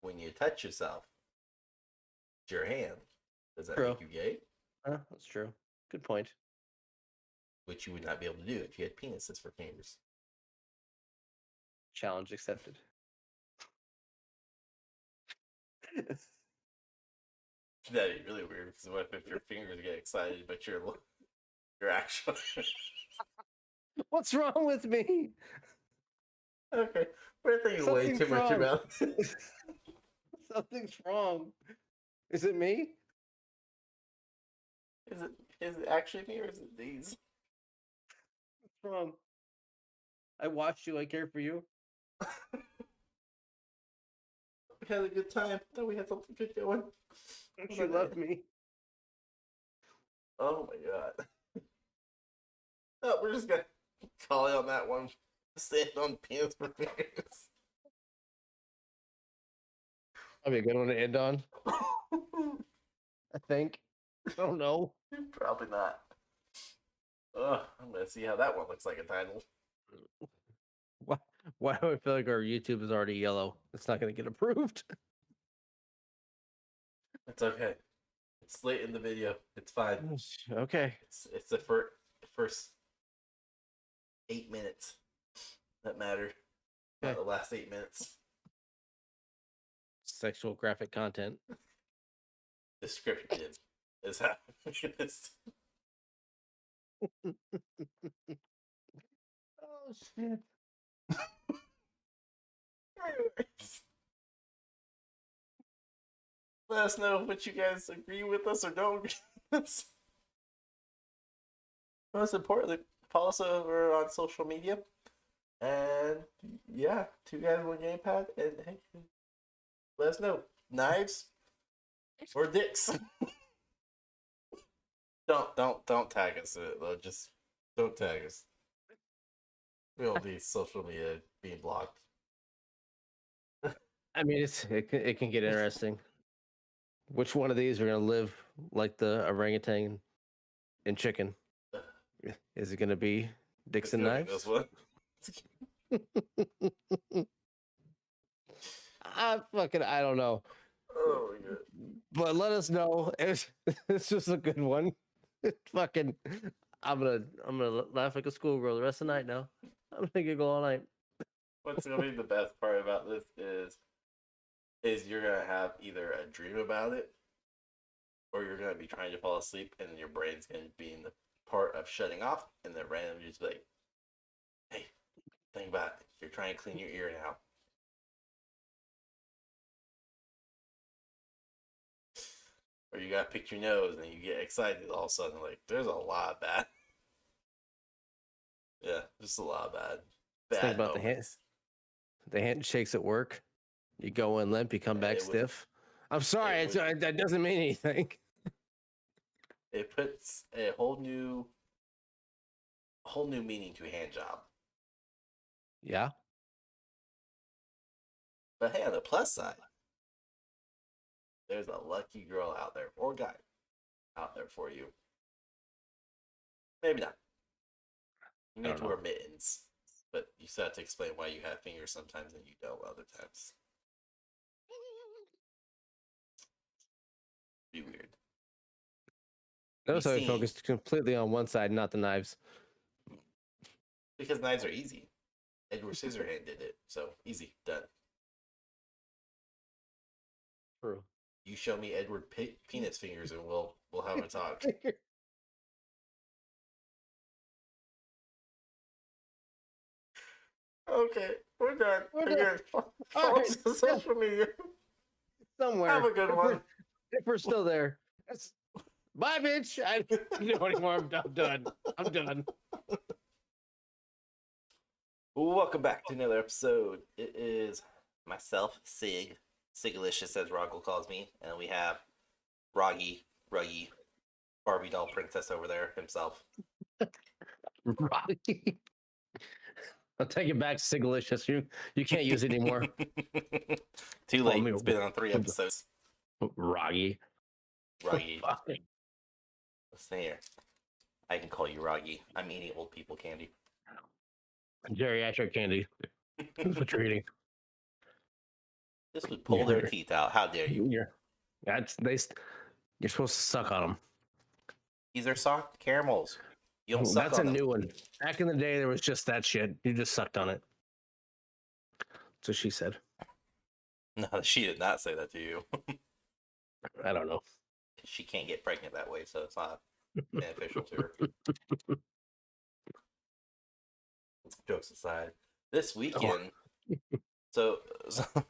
[SPEAKER 3] when you touch yourself, it's your hand. Does that
[SPEAKER 2] True.
[SPEAKER 3] make you gay?
[SPEAKER 2] That's true. Good point.
[SPEAKER 3] Which you would not be able to do if you had penises for fingers.
[SPEAKER 2] Challenge accepted.
[SPEAKER 3] That'd be really weird because what if your fingers get excited, but you're actually
[SPEAKER 2] What's wrong with me?
[SPEAKER 3] okay? We're thinking way
[SPEAKER 2] Something's
[SPEAKER 3] too much
[SPEAKER 2] wrong.
[SPEAKER 3] about it.
[SPEAKER 2] Something's wrong. Is it me?
[SPEAKER 3] Is it actually me or is it these?
[SPEAKER 2] What's wrong? I watched you. I care for you.
[SPEAKER 3] We had a good time. Thought we had something good going.
[SPEAKER 2] Don't you love me?
[SPEAKER 3] Oh my God. Oh, we're just gonna call it on that one. Stand on penis for fingers.
[SPEAKER 2] That'd be a good one to end on. I think. I don't know.
[SPEAKER 3] Probably not. Ugh, I'm gonna see how that one looks like a title.
[SPEAKER 2] Why do I feel like our YouTube is already yellow? It's not going to get approved.
[SPEAKER 3] It's okay. It's late in the video. It's fine.
[SPEAKER 2] Okay.
[SPEAKER 3] It's the first 8 minutes that matter, not
[SPEAKER 2] Okay.
[SPEAKER 3] the last 8 minutes.
[SPEAKER 2] Sexual graphic content.
[SPEAKER 3] Description is how it is.
[SPEAKER 2] Oh shit.
[SPEAKER 3] Anyways, let us know what you guys agree with us or don't agree with us. Most importantly, follow us over on social media. And yeah, 2Guys1Gamepad. And hey, let us know. Knives or dicks. Don't tag us though. Just don't tag us. We don't need social media being blocked.
[SPEAKER 2] I mean, it can get interesting. Which one of these are going to live like the orangutan and chicken? Is it going to be dicks and knives?
[SPEAKER 3] This one.
[SPEAKER 2] I don't know.
[SPEAKER 3] Oh my God.
[SPEAKER 2] But let us know. It's just a good one. Fucking, I'm gonna laugh like a schoolgirl the rest of the night now. I'm gonna giggle all night.
[SPEAKER 3] What's gonna be the best part about this is you're gonna have either a dream about it, or you're gonna be trying to fall asleep and your brain's gonna be in the part of shutting off, and then randomly just be like, "Hey, think about it. You're trying to clean your ear now." Or you gotta pick your nose and you get excited all of a sudden, like, there's a lot of bad. Yeah, just a lot of bad.
[SPEAKER 2] Just think about
[SPEAKER 3] moments.
[SPEAKER 2] the handshakes at work. You go in limp, you come back stiff. I'm sorry, that doesn't mean anything.
[SPEAKER 3] It puts a whole new meaning to a hand job.
[SPEAKER 2] Yeah.
[SPEAKER 3] But hey, on the plus side, there's a lucky girl out there, or guy out there for you. Maybe not. You need to wear mittens, but you still have to explain why you have fingers sometimes and you don't other times. Be weird.
[SPEAKER 2] Notice how I focused completely on one side, not the knives.
[SPEAKER 3] Because knives are easy. Edward Scissorhand did it, so easy, done.
[SPEAKER 2] True.
[SPEAKER 3] You show me Edward penis fingers, and we'll have a talk. Okay, we're done.
[SPEAKER 2] We're
[SPEAKER 3] We're
[SPEAKER 2] done.
[SPEAKER 3] good.
[SPEAKER 2] All
[SPEAKER 3] Follow
[SPEAKER 2] right.
[SPEAKER 3] us on social media.
[SPEAKER 2] Somewhere.
[SPEAKER 3] Have a good one.
[SPEAKER 2] If we're still there. Bye, bitch. I don't know anymore. I'm done. I'm done.
[SPEAKER 3] Welcome back to another episode. It is myself, Sig, Sigalicious as Rahgel calls me, and we have Ruggy, Barbie doll princess over there himself.
[SPEAKER 2] I'll take it back, Sigalicious. You can't use it anymore.
[SPEAKER 3] Too
[SPEAKER 2] Call
[SPEAKER 3] late.
[SPEAKER 2] me
[SPEAKER 3] It's been on 3 episodes.
[SPEAKER 2] Roggy.
[SPEAKER 3] Ruggy. Let's see here. I can call you Ruggy. I'm eating old people candy.
[SPEAKER 2] Geriatric candy. That's what you're eating.
[SPEAKER 3] This would pull their teeth out. How dare you?
[SPEAKER 2] You're supposed to suck on them.
[SPEAKER 3] These are soft caramels. You don't suck
[SPEAKER 2] That's
[SPEAKER 3] on
[SPEAKER 2] a
[SPEAKER 3] them.
[SPEAKER 2] new one. Back in the day, there was just that shit. You just sucked on it. That's what she said.
[SPEAKER 3] No, she did not say that to you.
[SPEAKER 2] I don't know.
[SPEAKER 3] She can't get pregnant that way, so it's not beneficial to her. Jokes aside, this weekend, so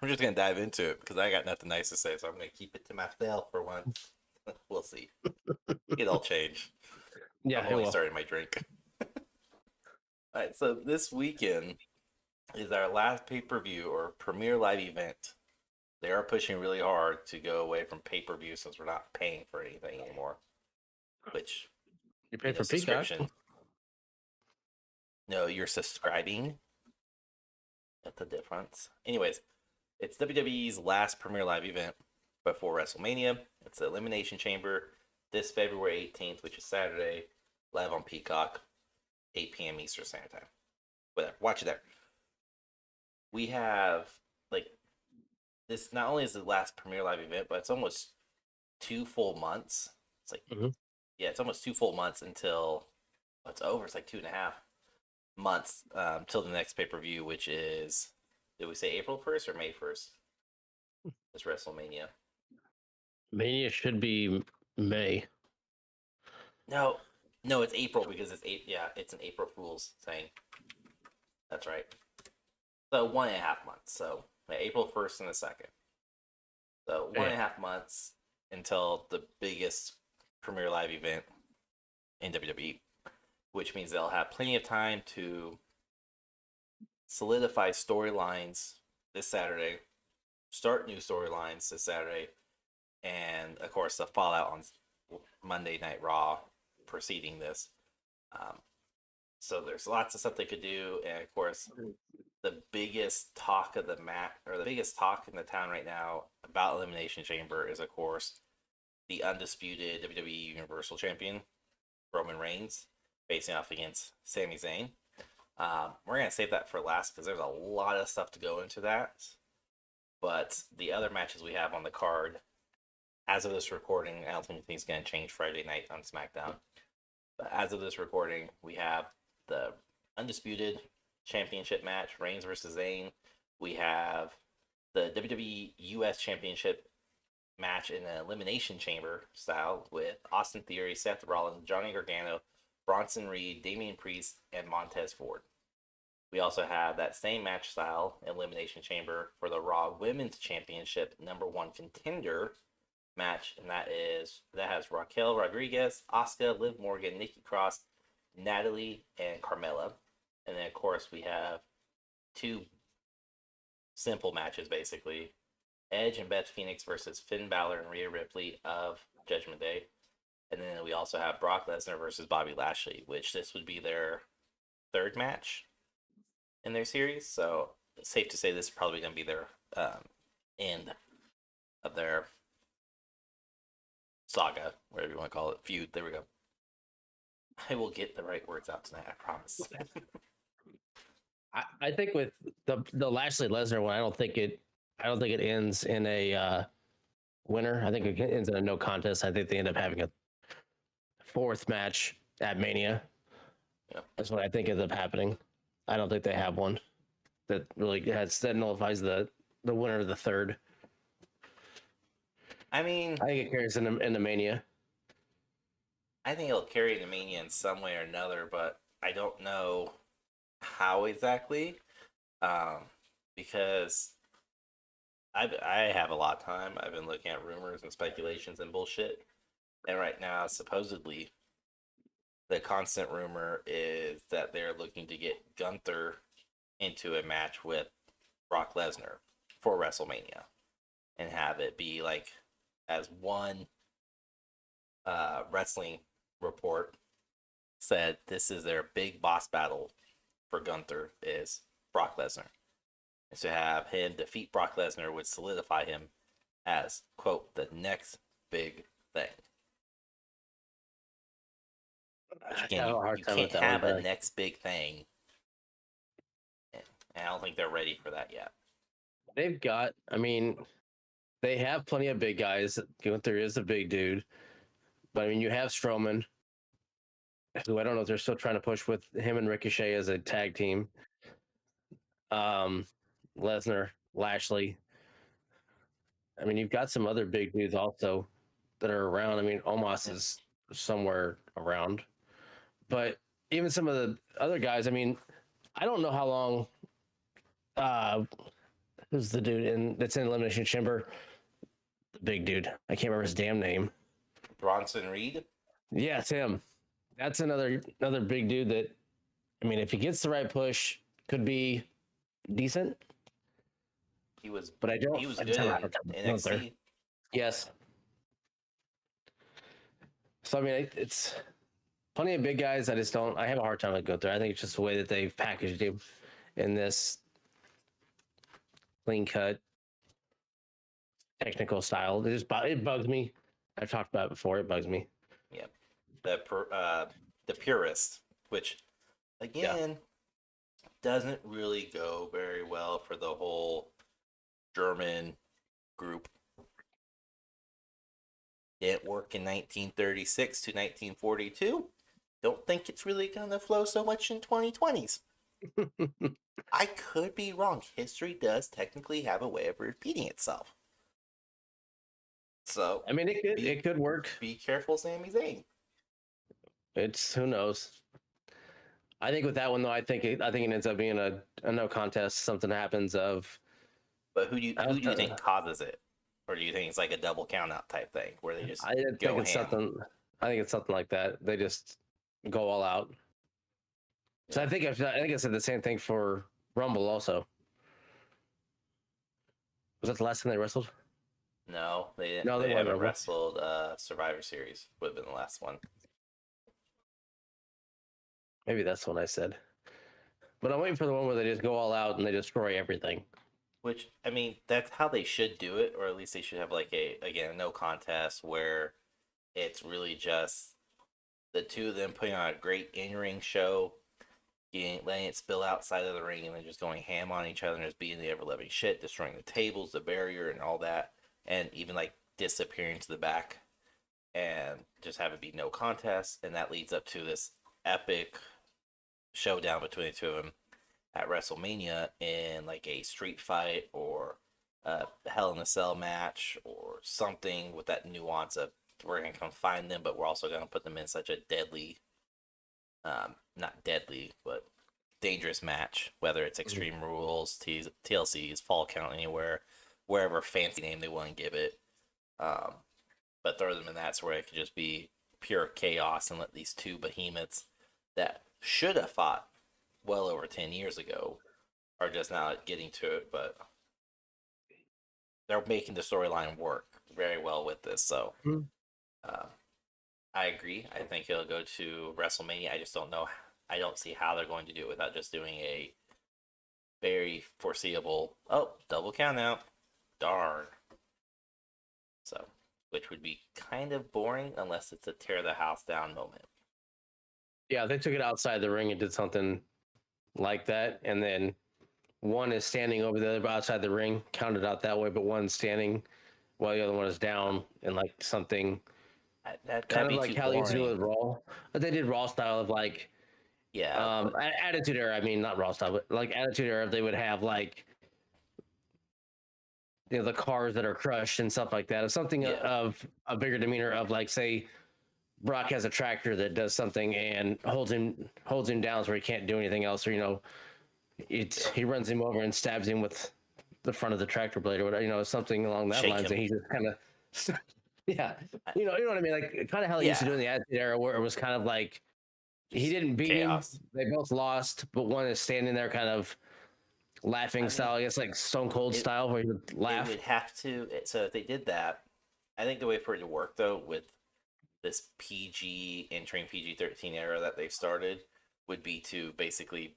[SPEAKER 3] we're just gonna dive into it because I got nothing nice to say, so I'm gonna keep it to myself for once. We'll see. It'll change.
[SPEAKER 2] Yeah,
[SPEAKER 3] I'm only starting my drink. All right, so this weekend is our last pay-per-view or premier live event. They are pushing really hard to go away from pay-per-view since we're not paying for anything anymore. Which
[SPEAKER 2] you pay for Peacock.
[SPEAKER 3] No, you're subscribing. That's the difference. Anyways, it's WWE's last premier live event before WrestleMania. It's the Elimination Chamber this February 18th, which is Saturday, live on Peacock, 8 p.m. Eastern Standard Time. Whatever, watch it there. We have, like, this not only is the last premier live event, but it's almost 2 full months. It's like, yeah, it's almost 2 full months until it's over. It's like 2.5 months till the next pay-per-view, which is, did we say April 1st or May 1st? It's WrestleMania.
[SPEAKER 2] Mania should be May.
[SPEAKER 3] No, it's April because it's it's an April Fool's thing. That's right. So 1.5 months. So April 1st and the 2nd. So 1.5 months until the biggest premier live event in WWE, which means they'll have plenty of time to solidify storylines this Saturday, start new storylines this Saturday, and of course the fallout on Monday Night Raw preceding this. So there's lots of stuff they could do, and of course the biggest talk of the the biggest talk in the town right now about Elimination Chamber is of course the undisputed WWE Universal Champion Roman Reigns facing off against Sami Zayn. We're gonna save that for last because there's a lot of stuff to go into that. But the other matches we have on the card, as of this recording, I don't think anything's gonna change Friday night on SmackDown. But as of this recording, we have the undisputed championship match, Reigns versus Zayn. We have the WWE US Championship match in an Elimination Chamber style with Austin Theory, Seth Rollins, Johnny Gargano, Bronson Reed, Damian Priest, and Montez Ford. We also have that same match style Elimination Chamber for the Raw Women's Championship #1 contender match, and that has Raquel Rodriguez, Asuka, Liv Morgan, Nikki Cross, Natalie, and Carmella. And then of course we have 2 simple matches basically. Edge and Beth Phoenix versus Finn Balor and Rhea Ripley of Judgment Day. And then we also have Brock Lesnar versus Bobby Lashley, which this would be their 3rd match in their series. So it's safe to say this is probably going to be their end of their saga, whatever you want to call it, feud. There we go. I will get the right words out tonight, I promise.
[SPEAKER 2] I think with the Lashley Lesnar one, I don't think it ends in a winner. I think it ends in a no contest. I think they end up having a 4th match at Mania.
[SPEAKER 3] Yeah.
[SPEAKER 2] That's what I think ends up happening. I don't think they have one that really that nullifies the winner of the 3rd.
[SPEAKER 3] I mean,
[SPEAKER 2] I think it carries in the Mania.
[SPEAKER 3] I think it'll carry the Mania in some way or another, but I don't know how exactly. Because I have a lot of time. I've been looking at rumors and speculations and bullshit, and right now, supposedly, the constant rumor is that they're looking to get Gunther into a match with Brock Lesnar for WrestleMania, and have it be like as one wrestling report said, this is their big boss battle for Gunther is Brock Lesnar. And to have him defeat Brock Lesnar would solidify him as, quote, the next big thing. Which again, you can't have a next big thing. And I don't think they're ready for that yet.
[SPEAKER 2] They've got, I mean, they have plenty of big guys. Gunther is a big dude. But I mean, you have Strowman, who I don't know if they're still trying to push with him and Ricochet as a tag team. Lesnar, Lashley. I mean, you've got some other big dudes also that are around. I mean, Omos is somewhere around. But even some of the other guys, I mean, I don't know how long who's the dude that's in Elimination Chamber? The big dude. I can't remember his damn name.
[SPEAKER 3] Bronson Reed?
[SPEAKER 2] Yeah, it's him. That's another big dude that, I mean, if he gets the right push, could be decent.
[SPEAKER 3] He was
[SPEAKER 2] good
[SPEAKER 3] in NXT.
[SPEAKER 2] Yes. So I mean, it's plenty of big guys. I have a hard time with Gunther. I think it's just the way that they've packaged him in this clean cut technical style. It bugs me. I've talked about it before. It bugs me.
[SPEAKER 3] Yep. The purist, which again doesn't really go very well for the whole German group. Didn't work in 1936 to 1942. Don't think it's really gonna flow so much in 2020s. I could be wrong. History does technically have a way of repeating itself. So
[SPEAKER 2] I mean, it could work.
[SPEAKER 3] Be careful, Sami Zayn.
[SPEAKER 2] Who knows. I think with that one though, I think it ends up being a no contest. Something happens of.
[SPEAKER 3] But who do you think causes it, or do you think it's like a double count out type thing where they just go ham?
[SPEAKER 2] I think it's something like that. They just go all out. So I think I said the same thing for Rumble also. Was that the last time they wrestled?
[SPEAKER 3] No, they didn't. No, they haven't wrestled. Survivor Series would have been the last one.
[SPEAKER 2] Maybe that's what I said. But I'm waiting for the one where they just go all out and they destroy everything.
[SPEAKER 3] Which, I mean, that's how they should do it, or at least they should have like a no contest where it's really just the two of them putting on a great in-ring show, letting it spill outside of the ring, and then just going ham on each other and just beating the ever-loving shit, destroying the tables, the barrier, and all that, and even like disappearing to the back, and just have it be no contest, and that leads up to this epic showdown between the two of them at WrestleMania in like a street fight or a Hell in a Cell match or something with that nuance of we're going to come find them, but we're also going to put them in such a deadly, not deadly, but dangerous match, whether it's Extreme Rules, TLCs, Fall Count Anywhere, wherever fancy name they want to give it. But throw them in that's where it could just be pure chaos and let these two behemoths that should have fought well over 10 years ago are just now getting to it, but they're making the storyline work very well with this. So I agree. I think it'll go to WrestleMania. I just don't know. I don't see how they're going to do it without just doing a very foreseeable, double count out. Darn. So, which would be kind of boring unless it's a tear the house down moment.
[SPEAKER 2] Yeah, they took it outside the ring and did something like that, and then one is standing over the other outside the ring, counted out that way, but one's standing while the other one is down in like something kind of like how they used to do with Raw. But they did Raw style of like Attitude Era. I mean, not Raw style, but like Attitude Era. They would have like the cars that are crushed and stuff like that. Of something of a bigger demeanor of like, say, Brock has a tractor that does something and holds him down so he can't do anything else, or he runs him over and stabs him with the front of the tractor blade or whatever, something along that
[SPEAKER 1] Shake
[SPEAKER 2] lines,
[SPEAKER 1] him.
[SPEAKER 2] and he just kind of, yeah, you know what I mean, like kind of how they used to do in the Attitude Era, where it was kind of like he didn't beat
[SPEAKER 1] chaos.
[SPEAKER 2] him, they both lost, but one is standing there kind of laughing style, I guess, like Stone Cold style, where he would laugh.
[SPEAKER 1] It would have to. So if they did that, I think the way for it to work though, with this PG entering PG-13 era that they've started, would be to basically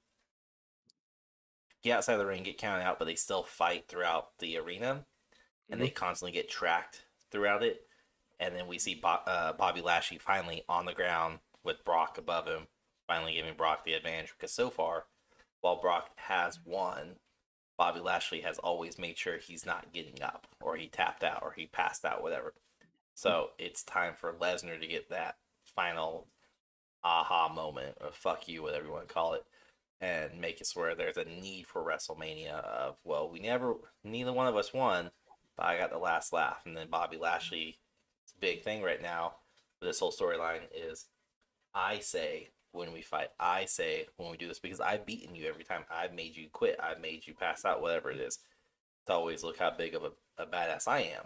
[SPEAKER 1] get outside of the ring, get counted out, but they still fight throughout the arena, and they constantly get tracked throughout it. And then we see Bobby Lashley finally on the ground with Brock above him, finally giving Brock the advantage. Because so far, while Brock has won, Bobby Lashley has always made sure he's not getting up, or he tapped out, or he passed out, whatever. So it's time for Lesnar to get that final aha moment, or fuck you, whatever you want to call it, and make it where there's a need for WrestleMania of, well, neither one of us won, but I got the last laugh. And then Bobby Lashley's big thing right now with this whole storyline is, I say when we fight, I say when we do this, because I've beaten you every time. I've made you quit. I've made you pass out, whatever it is. It's always look how big of a badass I am.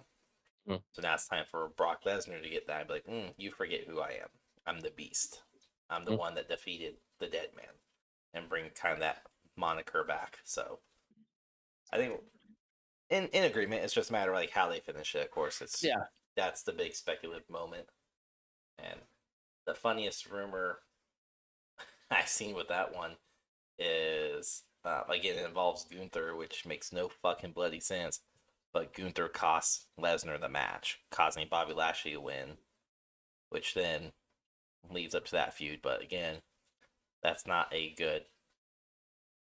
[SPEAKER 1] So now it's time for Brock Lesnar to get that and be like, you forget who I am. I'm the Beast. I'm the one that defeated the Dead Man, and bring kind of that moniker back. So I think in agreement. It's just a matter of like how they finish it. Of course, that's the big speculative moment. And the funniest rumor I've seen with that one is again, it involves Gunther, which makes no fucking bloody sense. But Gunther costs Lesnar the match, causing Bobby Lashley to win, which then leads up to that feud. But again, that's not a good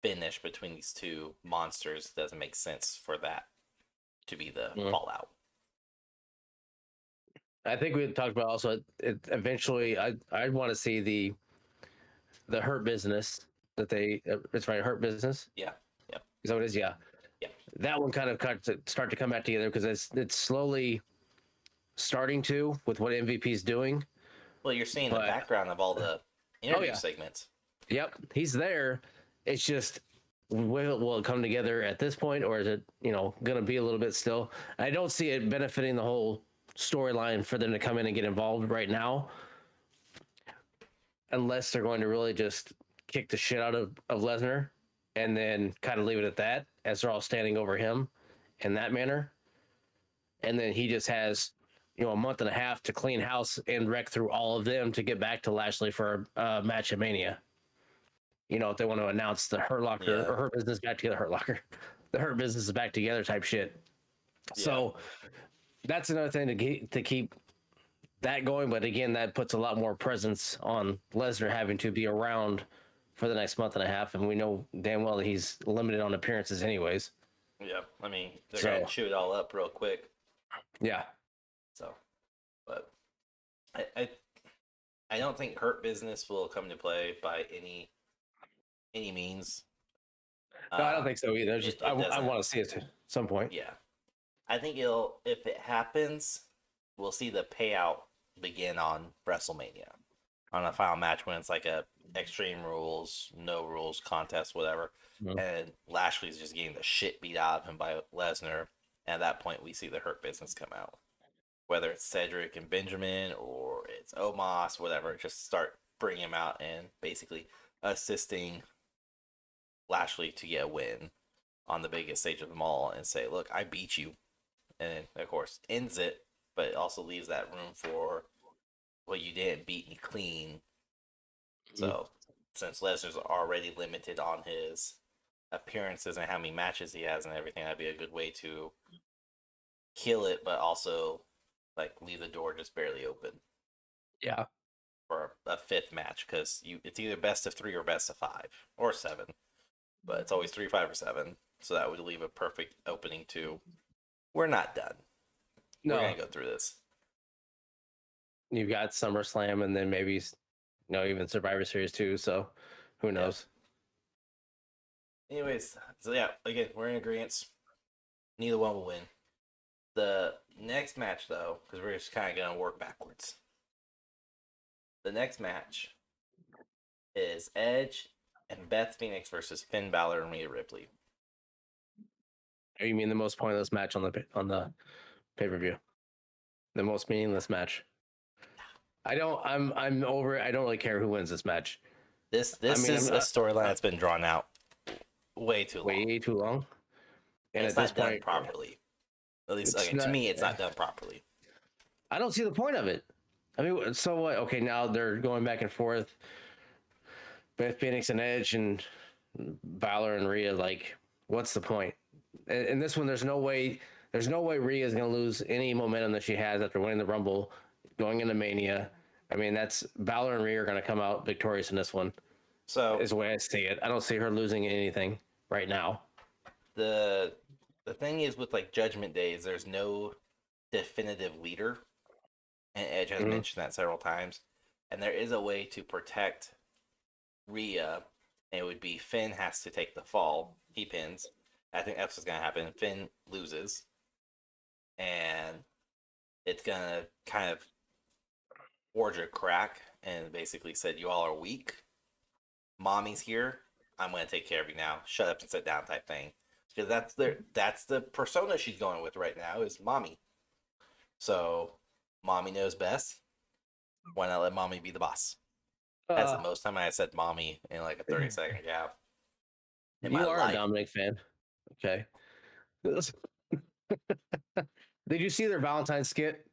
[SPEAKER 1] finish between these two monsters. It doesn't make sense for that to be the fallout.
[SPEAKER 2] I think we talked about also eventually I'd want to see the Hurt Business that they it's right, Hurt Business.
[SPEAKER 1] Yeah.
[SPEAKER 2] Is that what it is? Yeah. That one kind of start to come back together, because it's slowly starting to with what MVP's doing.
[SPEAKER 1] Well, you're seeing the background of all the interview segments.
[SPEAKER 2] Yep, he's there. It's just, will it come together at this point, or is it going to be a little bit still? I don't see it benefiting the whole storyline for them to come in and get involved right now, unless they're going to really just kick the shit out of Lesnar and then kind of leave it at that, as they're all standing over him in that manner. And then he just has, a month and a half to clean house and wreck through all of them to get back to Lashley for a match at Mania. If they want to announce the Hurt Locker or Hurt Business back together, the Hurt Business is back together type shit. Yeah. So that's another thing to keep that going. But again, that puts a lot more presence on Lesnar having to be around for the next month and a half, and we know damn well that he's limited on appearances anyways.
[SPEAKER 1] Yeah, I mean, they're going to chew it all up real quick.
[SPEAKER 2] Yeah.
[SPEAKER 1] So, but I don't think Hurt Business will come to play by any means.
[SPEAKER 2] No, I don't think so either. I want to see it at some point.
[SPEAKER 1] Yeah. I think if it happens, we'll see the payout begin on WrestleMania, on a final match when it's like a Extreme Rules, no rules contest, whatever. And Lashley's just getting the shit beat out of him by Lesnar. And at that point, we see the Hurt Business come out. Whether it's Cedric and Benjamin, or it's Omos, whatever, just start bringing him out and basically assisting Lashley to get a win on the biggest stage of them all, and say, look, I beat you. And of course, ends it, but it also leaves that room for, well, you didn't beat me clean. So, since Lesnar's already limited on his appearances and how many matches he has and everything, that'd be a good way to kill it, but also like leave the door just barely open.
[SPEAKER 2] Yeah.
[SPEAKER 1] For a fifth match, because it's either best of 3 or best of 5 or 7, but it's always 3, 5, or 7. So that would leave a perfect opening to, we're not done. No. We're gonna go through this.
[SPEAKER 2] You've got SummerSlam, and then maybe even Survivor Series too. So who knows?
[SPEAKER 1] Yeah. Anyways, so yeah, again, we're in agreement. Neither one will win. The next match, though, because we're just kind of going to work backwards. The next match is Edge and Beth Phoenix versus Finn Balor and Rhea Ripley.
[SPEAKER 2] Oh, you mean the most pointless match on the pay-per-view? The most meaningless match. I'm over it. I don't really care who wins this match.
[SPEAKER 1] This
[SPEAKER 2] I mean,
[SPEAKER 1] is
[SPEAKER 2] I'm
[SPEAKER 1] a
[SPEAKER 2] not-
[SPEAKER 1] storyline that's been drawn out way too long.
[SPEAKER 2] Way too long. And
[SPEAKER 1] it's
[SPEAKER 2] at
[SPEAKER 1] not
[SPEAKER 2] this
[SPEAKER 1] done
[SPEAKER 2] point,
[SPEAKER 1] properly. At least
[SPEAKER 2] it's
[SPEAKER 1] okay, to
[SPEAKER 2] not-
[SPEAKER 1] me, it's not done properly.
[SPEAKER 2] I don't see the point of it. I mean, so what? Okay, now they're going back and forth. Beth Phoenix and Edge and Balor and Rhea. Like, what's the point? In this one, there's no way Rhea is going to lose any momentum that she has after winning the Rumble, going into Mania. I mean, that's Balor and Rhea are going to come out victorious in this one.
[SPEAKER 1] So
[SPEAKER 2] Is the way I see it. I don't see her losing anything right now.
[SPEAKER 1] the thing is with like Judgment Days, there's no definitive leader, and Edge has mentioned that several times. And there is a way to protect Rhea, and it would be Finn has to take the fall. He pins. I think that's what's gonna happen. Finn loses, and it's gonna kind of forge a crack and basically said, "You all are weak. Mommy's here. I'm gonna take care of you now. Shut up and sit down," type thing. Because that's the persona she's going with right now is mommy. So, mommy knows best. Why not let mommy be the boss? That's the most time I said mommy in like a 30-second gap.
[SPEAKER 2] You are a Dominic fan. Okay. Did you see their Valentine's skit?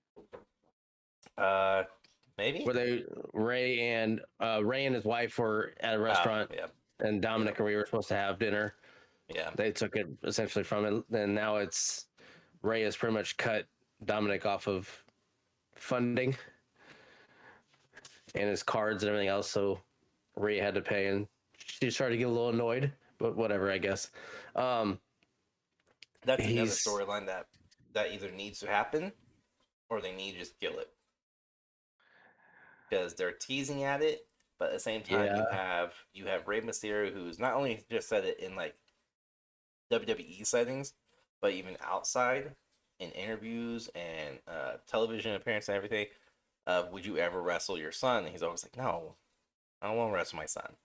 [SPEAKER 1] Maybe.
[SPEAKER 2] Where Ray and his wife were at a restaurant,
[SPEAKER 1] Yeah.
[SPEAKER 2] and Dominic and Ray were supposed to have dinner.
[SPEAKER 1] Yeah.
[SPEAKER 2] They took it essentially from it, and now it's Ray has pretty much cut Dominic off of funding and his cards and everything else, so Ray had to pay, and she started to get a little annoyed, but whatever, I guess.
[SPEAKER 1] That's another storyline that either needs to happen or they need to just kill it. Because they're teasing at it, but at the same time you have Rey Mysterio, who's not only just said it in like WWE settings, but even outside in interviews and television appearance and everything. Would you ever wrestle your son? And he's always like, no, I don't want to wrestle my son.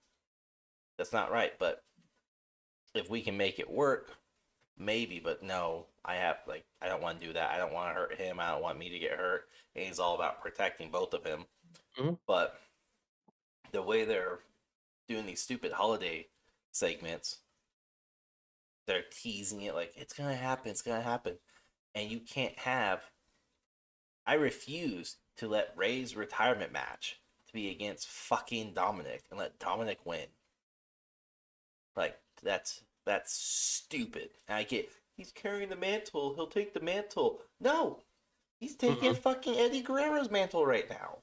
[SPEAKER 1] That's not right. But if we can make it work, maybe. But no, I don't want to do that. I don't want to hurt him. I don't want me to get hurt. And he's all about protecting both of them.
[SPEAKER 2] Mm-hmm.
[SPEAKER 1] But the way they're doing these stupid holiday segments, they're teasing it like it's gonna happen, and you can't have. I refuse to let Ray's retirement match to be against fucking Dominic and let Dominic win. Like that's stupid. And I get he's carrying the mantle. He'll take the mantle. No, he's taking fucking Eddie Guerrero's mantle right now.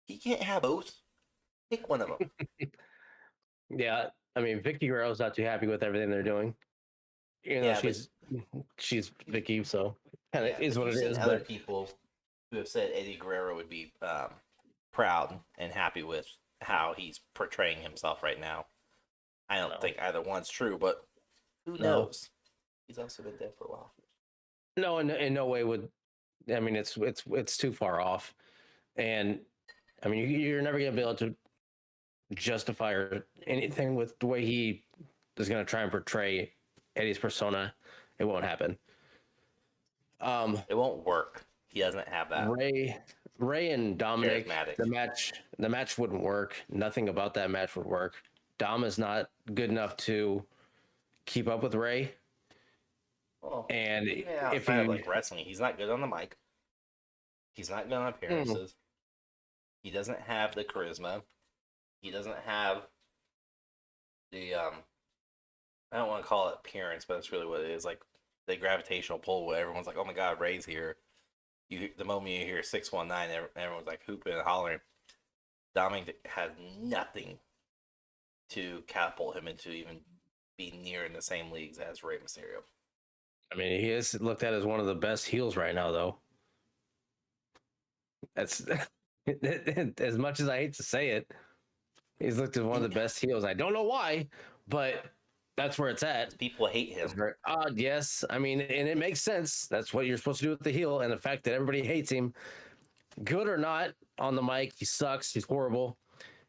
[SPEAKER 1] He can't have both. Pick one of them.
[SPEAKER 2] Yeah, I mean, Vicky Guerrero's not too happy with everything they're doing. You know, she's Vicky, so kind of is what it is.
[SPEAKER 1] Other people who have said Eddie Guerrero would be proud and happy with how he's portraying himself right now. I don't think either one's true, but who knows? He's also been dead for a while.
[SPEAKER 2] No, in no way would. I mean, it's too far off, and I mean, you're never gonna be able to justify or anything with the way he is gonna try and portray Eddie's persona. It won't happen.
[SPEAKER 1] It won't work. He doesn't have that.
[SPEAKER 2] Ray and Dominic,
[SPEAKER 1] Charismatic.
[SPEAKER 2] the match wouldn't work. Nothing about that match would work. Dom is not good enough to keep up with Ray.
[SPEAKER 1] Well,
[SPEAKER 2] and
[SPEAKER 1] if he like wrestling, he's not good on the mic. He's not good on appearances. He doesn't have the charisma. He doesn't have the I don't want to call it appearance, but that's really what it is. Like the gravitational pull where everyone's like, "Oh my God, Ray's here." The moment you hear 619, everyone's like hooping and hollering. Dominic has nothing to catapult him into even being near in the same leagues as Rey Mysterio.
[SPEAKER 2] I mean, he is looked at as one of the best heels right now, though. That's as much as I hate to say it. He's looked at one of the best heels. I don't know why, but that's where it's at.
[SPEAKER 1] People hate him.
[SPEAKER 2] It's very odd, yes. I mean, and it makes sense. That's what you're supposed to do with the heel, and the fact that everybody hates him, good or not, on the mic, he sucks. He's horrible.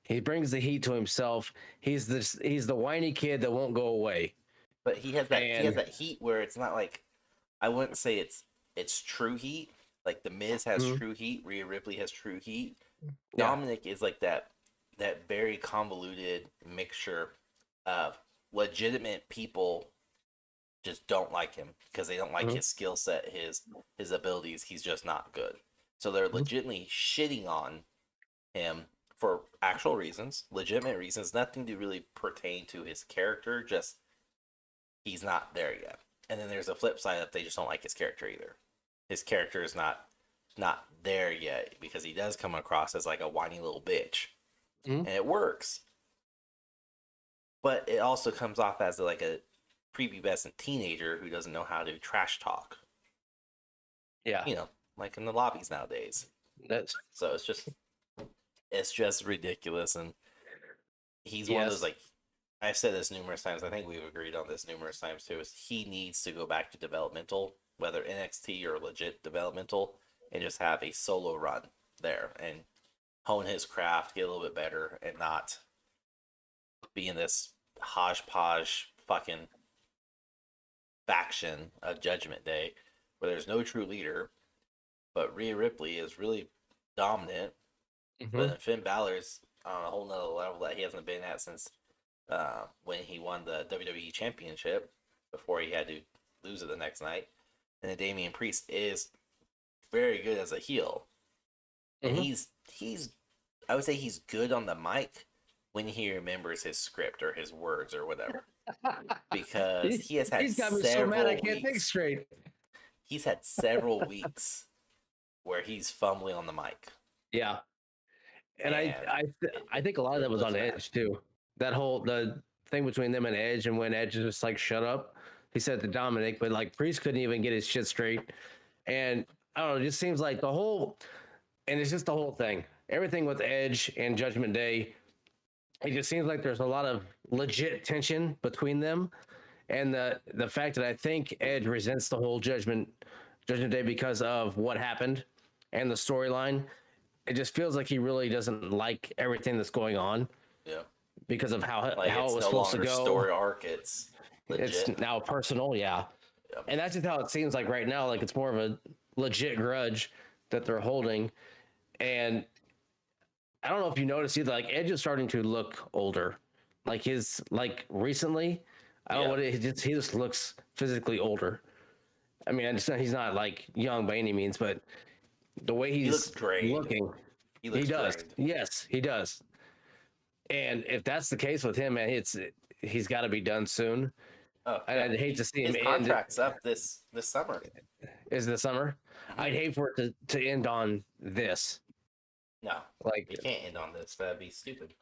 [SPEAKER 2] He brings the heat to himself. He's the whiny kid that won't go away.
[SPEAKER 3] But he has
[SPEAKER 2] And
[SPEAKER 3] that heat where it's not like, I wouldn't say it's true heat. Like the Miz has
[SPEAKER 2] Mhm.
[SPEAKER 3] true heat, Rhea Ripley has true heat.
[SPEAKER 2] Yeah.
[SPEAKER 3] Dominic is like that very convoluted mixture of legitimate people just don't like him because they don't like
[SPEAKER 2] Mhm.
[SPEAKER 3] his skill set, his abilities. He's just not good. So they're legitimately shitting on him for actual reasons, legitimate reasons, nothing to really pertain to his character, just he's not there yet. And then there's a flip side that they just don't like his character either. His character is not there yet because he does come across as like a whiny little bitch.
[SPEAKER 2] Mhm.
[SPEAKER 3] And it works. But it also comes off as like a prepubescent teenager who doesn't know how to trash talk.
[SPEAKER 2] Yeah.
[SPEAKER 3] You know, like in the lobbies nowadays.
[SPEAKER 2] That's
[SPEAKER 3] So it's just ridiculous. And he's one of those,
[SPEAKER 2] yes.
[SPEAKER 3] like, I've said this numerous times. I think we've agreed on this numerous times too. Is he needs to go back to developmental, whether NXT or legit developmental, and just have a solo run there and hone his craft, get a little bit better, and not be in this hodgepodge fucking faction of Judgment Day where there's no true leader, but Rhea Ripley is really dominant,
[SPEAKER 2] Mhm.
[SPEAKER 3] but then Finn Balor's on a whole nother level that he hasn't been at since when he won the WWE Championship before he had to lose it the next night. And then Damian Priest is very good as a heel, and
[SPEAKER 2] Mhm.
[SPEAKER 3] he's I would say he's good on the mic when he remembers his script or his words or whatever. Because he has had
[SPEAKER 2] He's got me so mad I
[SPEAKER 3] several
[SPEAKER 2] can't think
[SPEAKER 3] weeks.
[SPEAKER 2] straight.
[SPEAKER 3] He's had several weeks where he's fumbling on the mic,
[SPEAKER 2] Yeah. And
[SPEAKER 3] and
[SPEAKER 2] I think a lot of that
[SPEAKER 3] it
[SPEAKER 2] was
[SPEAKER 3] looks
[SPEAKER 2] on
[SPEAKER 3] bad.
[SPEAKER 2] Edge too. That whole the thing between them and Edge, and when Edge is just like shut up, he said to Dominic, but like Priest couldn't even get his shit straight. And I don't know, it just seems like the whole, and it's just the whole thing. Everything with Edge and Judgment Day, it just seems like there's a lot of legit tension between them. And the fact that I think Edge resents the whole Judgment Day because of what happened and the storyline. It just feels like he really doesn't like everything that's going on
[SPEAKER 3] Yeah,
[SPEAKER 2] because of
[SPEAKER 3] like
[SPEAKER 2] how it
[SPEAKER 3] it's
[SPEAKER 2] was
[SPEAKER 3] no
[SPEAKER 2] supposed to
[SPEAKER 3] longer
[SPEAKER 2] go.
[SPEAKER 3] story arc; it's
[SPEAKER 2] It's
[SPEAKER 3] legit.
[SPEAKER 2] now personal, yeah.
[SPEAKER 3] Yeah,
[SPEAKER 2] And that's just how it seems like right now. Like it's more of a legit grudge that they're holding. And I don't know if you noticed either, like Edge is starting to look older. Like his like recently, I don't know
[SPEAKER 3] yeah.
[SPEAKER 2] what he just looks physically older. I mean, I understand he's not like young by any means, but the way
[SPEAKER 3] He looks
[SPEAKER 2] he's
[SPEAKER 3] drained.
[SPEAKER 2] looking,
[SPEAKER 3] He
[SPEAKER 2] he
[SPEAKER 3] looks
[SPEAKER 2] does.
[SPEAKER 3] drained.
[SPEAKER 2] Yes, he does. And if that's the case with him, man, he's got to be done soon.
[SPEAKER 3] Oh
[SPEAKER 2] And
[SPEAKER 3] yeah,
[SPEAKER 2] I'd hate to see him
[SPEAKER 3] his
[SPEAKER 2] end.
[SPEAKER 3] contract's up this summer.
[SPEAKER 2] Is the summer?
[SPEAKER 3] Mhm.
[SPEAKER 2] I'd hate for it to end on this.
[SPEAKER 3] No,
[SPEAKER 2] Like,
[SPEAKER 3] you can't end on this. That'd be stupid.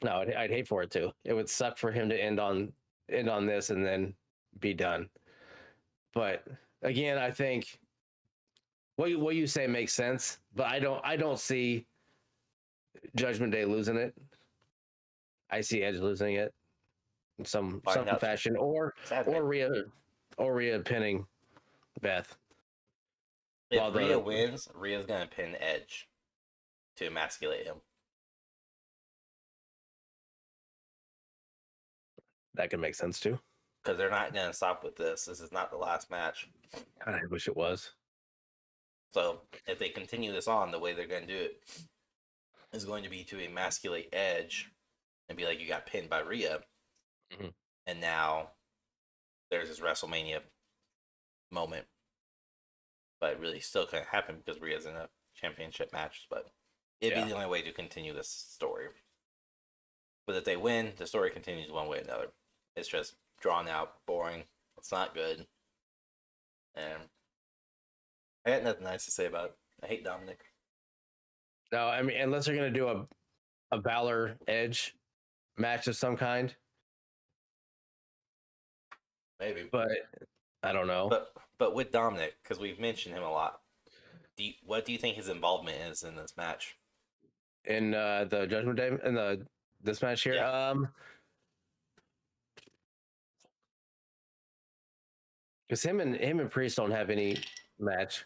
[SPEAKER 2] no, I'd hate for it to. It would suck for him to end on this and then be done. But again, I think what you say makes sense, but I don't see Judgment Day losing it. I see Edge losing it in some
[SPEAKER 3] Find out.
[SPEAKER 2] fashion,
[SPEAKER 3] Saturday.
[SPEAKER 2] or Rhea pinning Beth.
[SPEAKER 3] If
[SPEAKER 2] While
[SPEAKER 3] Rhea
[SPEAKER 2] the
[SPEAKER 3] wins, Rhea's gonna pin Edge to emasculate him.
[SPEAKER 2] that could make sense too.
[SPEAKER 3] Because they're not gonna stop with this. This is not the last match.
[SPEAKER 2] God, I wish it was.
[SPEAKER 3] So if they continue this on, the way they're gonna do it is going to be to emasculate Edge and be like, you got pinned by Rhea,
[SPEAKER 2] Mhm.
[SPEAKER 3] and now there's this WrestleMania moment. But it really still couldn't happen because Rhea's in a championship match. But it'd
[SPEAKER 2] Yeah.
[SPEAKER 3] be the only way to continue this story. But if they win, the story continues one way or another. It's just drawn out, boring. It's not good. And I got nothing nice to say about it. I hate Dominic.
[SPEAKER 2] No, I mean, unless they're gonna do a Balor Edge match of some kind,
[SPEAKER 3] Maybe.
[SPEAKER 2] but I don't know.
[SPEAKER 3] But with Dominic, because we've mentioned him a lot, what do you think his involvement is in this match?
[SPEAKER 2] In the Judgment Day in the this match here,
[SPEAKER 3] Yeah.
[SPEAKER 2] because him and Priest don't have any match.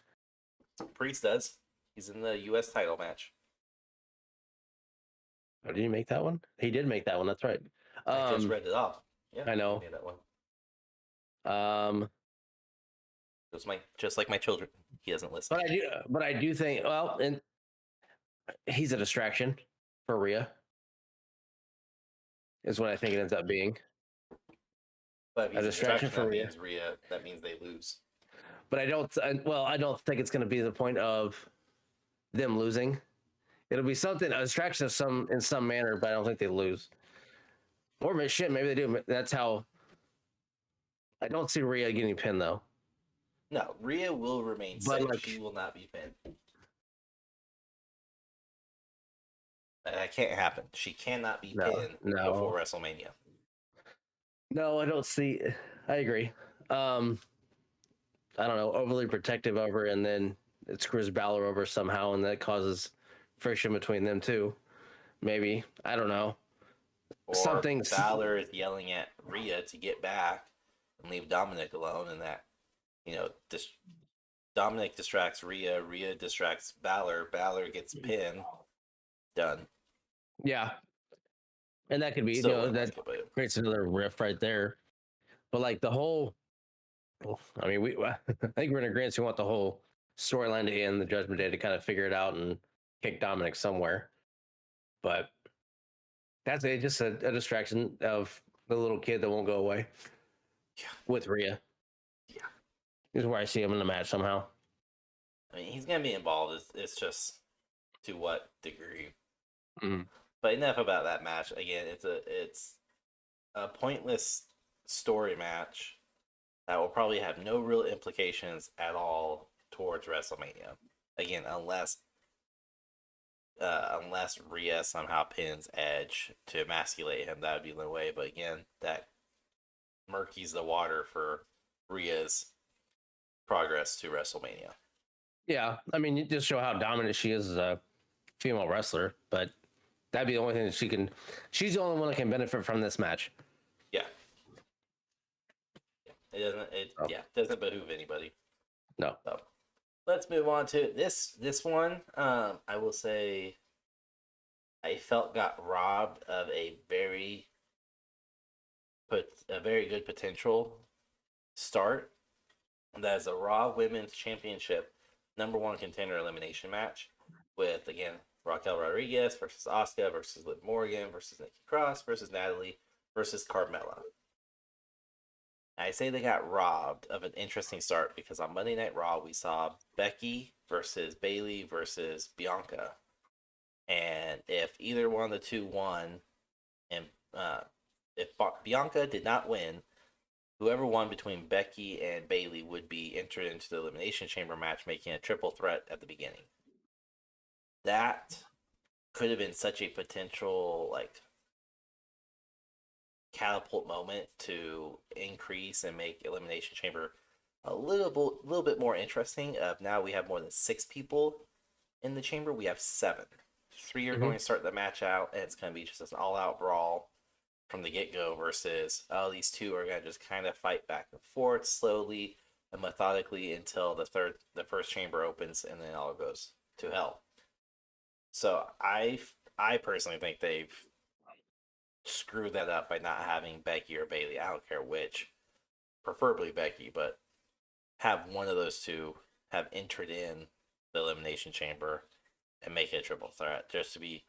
[SPEAKER 3] Priest does. He's in the U.S. title match.
[SPEAKER 2] Oh, did he make that one? He did make that one. That's right.
[SPEAKER 3] I just read it off. Yeah,
[SPEAKER 2] I know.
[SPEAKER 3] he made that one. Just like my children. He doesn't listen.
[SPEAKER 2] But I do think. Well, and he's a distraction for Rhea. Is what I think it ends up being.
[SPEAKER 3] But if he's
[SPEAKER 2] A distraction for
[SPEAKER 3] that
[SPEAKER 2] Rhea.
[SPEAKER 3] means Rhea. That means they lose.
[SPEAKER 2] But I don't think it's going to be the point of them losing. It'll be something, a distraction of in some manner, but I don't think they lose. Or maybe they do. That's how. I don't see Rhea getting pinned though.
[SPEAKER 3] No, Rhea will remain
[SPEAKER 2] But,
[SPEAKER 3] safe.
[SPEAKER 2] like-
[SPEAKER 3] She will not be pinned. That can't happen. She cannot be pinned before WrestleMania.
[SPEAKER 2] No, I don't see. I agree. I don't know, overly protective of her, and then it screws Balor over somehow, and that causes friction between them too. Maybe, I don't know.
[SPEAKER 3] Or
[SPEAKER 2] Something-
[SPEAKER 3] Balor is yelling at Rhea to get back and leave Dominic alone, and that, Dominic distracts Rhea, Rhea distracts Balor, Balor gets pinned, done.
[SPEAKER 2] Yeah, and that could be,
[SPEAKER 3] Still wouldn't
[SPEAKER 2] that
[SPEAKER 3] like it, but
[SPEAKER 2] creates another riff right there. But like the whole, I mean, I think we're in agreement. We want the whole storyline to end, the Judgment Day to kind of figure it out and kick Dominic somewhere. But that's it, just a distraction of the little kid that won't go away.
[SPEAKER 3] Yeah.
[SPEAKER 2] With Rhea.
[SPEAKER 3] Yeah.
[SPEAKER 2] This is where I see him in the match somehow.
[SPEAKER 3] I mean, he's gonna be involved. It's just to what degree.
[SPEAKER 2] Mhm.
[SPEAKER 3] But enough about that match. Again, it's a pointless story match that will probably have no real implications at all towards WrestleMania. Again, unless Rhea somehow pins Edge to emasculate him, that would be the way. But again, that murkies the water for Rhea's progress to WrestleMania.
[SPEAKER 2] Yeah, I mean, you just show how dominant she is as a female wrestler, but that'd be the only thing that she can. She's the only one that can benefit from this match.
[SPEAKER 3] Yeah. It doesn't behoove anybody.
[SPEAKER 2] No.
[SPEAKER 3] So let's move on to this one. I will say I felt got robbed of a very good potential start. And that is a Raw Women's Championship #1 contender elimination match with, again, Raquel Rodriguez versus Asuka versus Liv Morgan versus Nikki Cross versus Natalie versus Carmella. I say they got robbed of an interesting start because on Monday Night Raw we saw Becky versus Bayley versus Bianca, and if either one of the two won, and if Bianca did not win, whoever won between Becky and Bayley would be entered into the Elimination Chamber match, making a triple threat at the beginning. That could have been such a potential catapult moment to increase and make Elimination Chamber a little bit more interesting. Now we have more than 6 people in the chamber. We have 7. 3 are going to start the match out, and it's going to be just an all-out brawl from the get-go versus these 2 are going to just kind of fight back and forth slowly and methodically until the first chamber opens, and then it all goes to hell. So I personally think they've screwed that up by not having Becky or Bayley. I don't care which, preferably Becky, but have one of those 2 have entered in the Elimination Chamber and make it a triple threat just to be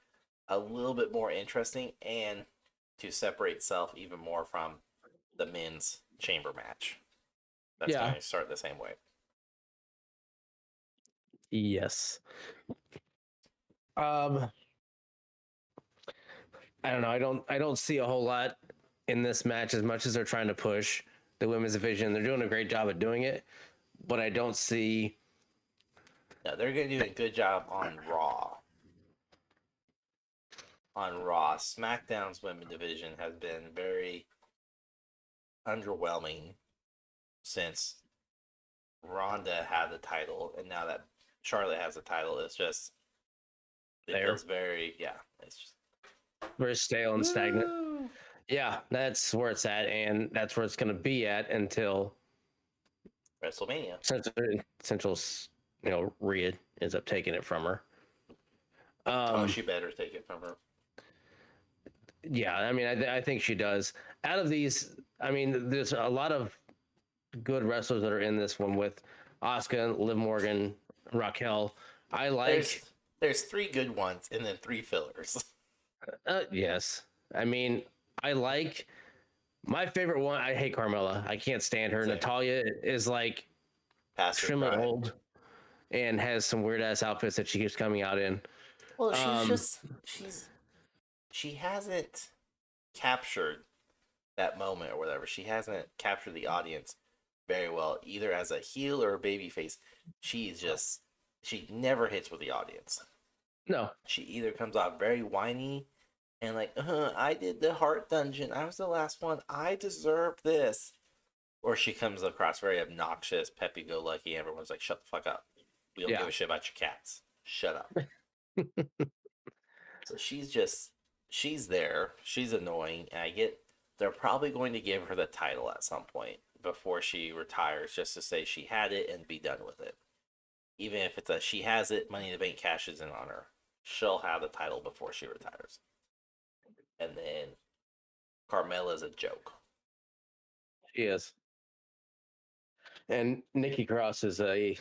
[SPEAKER 3] a little bit more interesting and to separate itself even more from the men's chamber match. That's going to start the same way.
[SPEAKER 2] Yes. I don't know. I don't see a whole lot in this match as much as they're trying to push the women's division. They're doing a great job at doing it, but I don't see.
[SPEAKER 3] No, they're going to do a good job on Raw. SmackDown's women's division has been very underwhelming since Ronda had the title, and now that Charlotte has the title, it feels very, it's just
[SPEAKER 2] Very stale and stagnant. Yeah, that's where it's at, and that's where it's going to be at until
[SPEAKER 3] WrestleMania.
[SPEAKER 2] Rhea ends up taking it from her.
[SPEAKER 3] She better take it from her.
[SPEAKER 2] Yeah, I mean, I think she does. Out of these, I mean, there's a lot of good wrestlers that are in this one with Asuka, Liv Morgan, Raquel. I like,
[SPEAKER 3] There's three good ones and then three fillers.
[SPEAKER 2] yes. I mean, I like my favorite one. I hate Carmella. I can't stand her.
[SPEAKER 3] Same.
[SPEAKER 2] Natalia is like
[SPEAKER 3] Past her
[SPEAKER 2] extremely
[SPEAKER 3] prime.
[SPEAKER 2] old and has some weird ass outfits that she keeps coming out in.
[SPEAKER 3] Well,
[SPEAKER 2] Um,
[SPEAKER 3] she hasn't captured that moment or whatever. She hasn't captured the audience very well, either as a heel or a babyface. She never hits with the audience.
[SPEAKER 2] no,
[SPEAKER 3] She either comes out very whiny and like, I did the heart dungeon. I was the last one. I deserve this. Or she comes across very obnoxious, peppy go lucky. Everyone's like, shut the fuck up. We don't give a shit about your cats. Shut up. So she's there. She's annoying. And I get they're probably going to give her the title at some point before she retires just to say she had it and be done with it. Even if it's a she has it, Money in the Bank cashes in on her. She'll have the title before she retires. And then Carmella's a joke.
[SPEAKER 2] she is. And Nikki Cross is a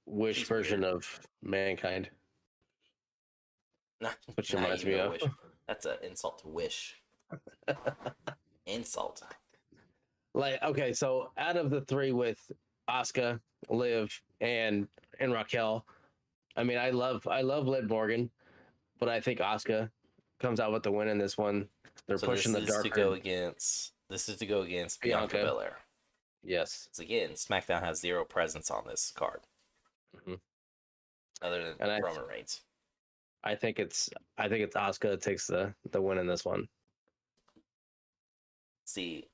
[SPEAKER 2] Wish
[SPEAKER 3] She's
[SPEAKER 2] version
[SPEAKER 3] weird.
[SPEAKER 2] of Mankind, which
[SPEAKER 3] Not
[SPEAKER 2] reminds me
[SPEAKER 3] even a
[SPEAKER 2] of.
[SPEAKER 3] Wish. That's an insult to Wish. Insult.
[SPEAKER 2] Like, okay, so out of the three with Asuka, Liv, and Raquel, I mean, I love Liv Morgan, but I think Asuka comes out with the win in this one. They're
[SPEAKER 3] So
[SPEAKER 2] pushing the
[SPEAKER 3] this is to
[SPEAKER 2] darker
[SPEAKER 3] go against Bianca
[SPEAKER 2] Bianca.
[SPEAKER 3] Belair.
[SPEAKER 2] Yes.
[SPEAKER 3] So again, SmackDown has zero presence on this card,
[SPEAKER 2] Mhm.
[SPEAKER 3] other than
[SPEAKER 2] And
[SPEAKER 3] Roman Reigns.
[SPEAKER 2] I think it's Asuka that takes the win in this one.
[SPEAKER 3] See,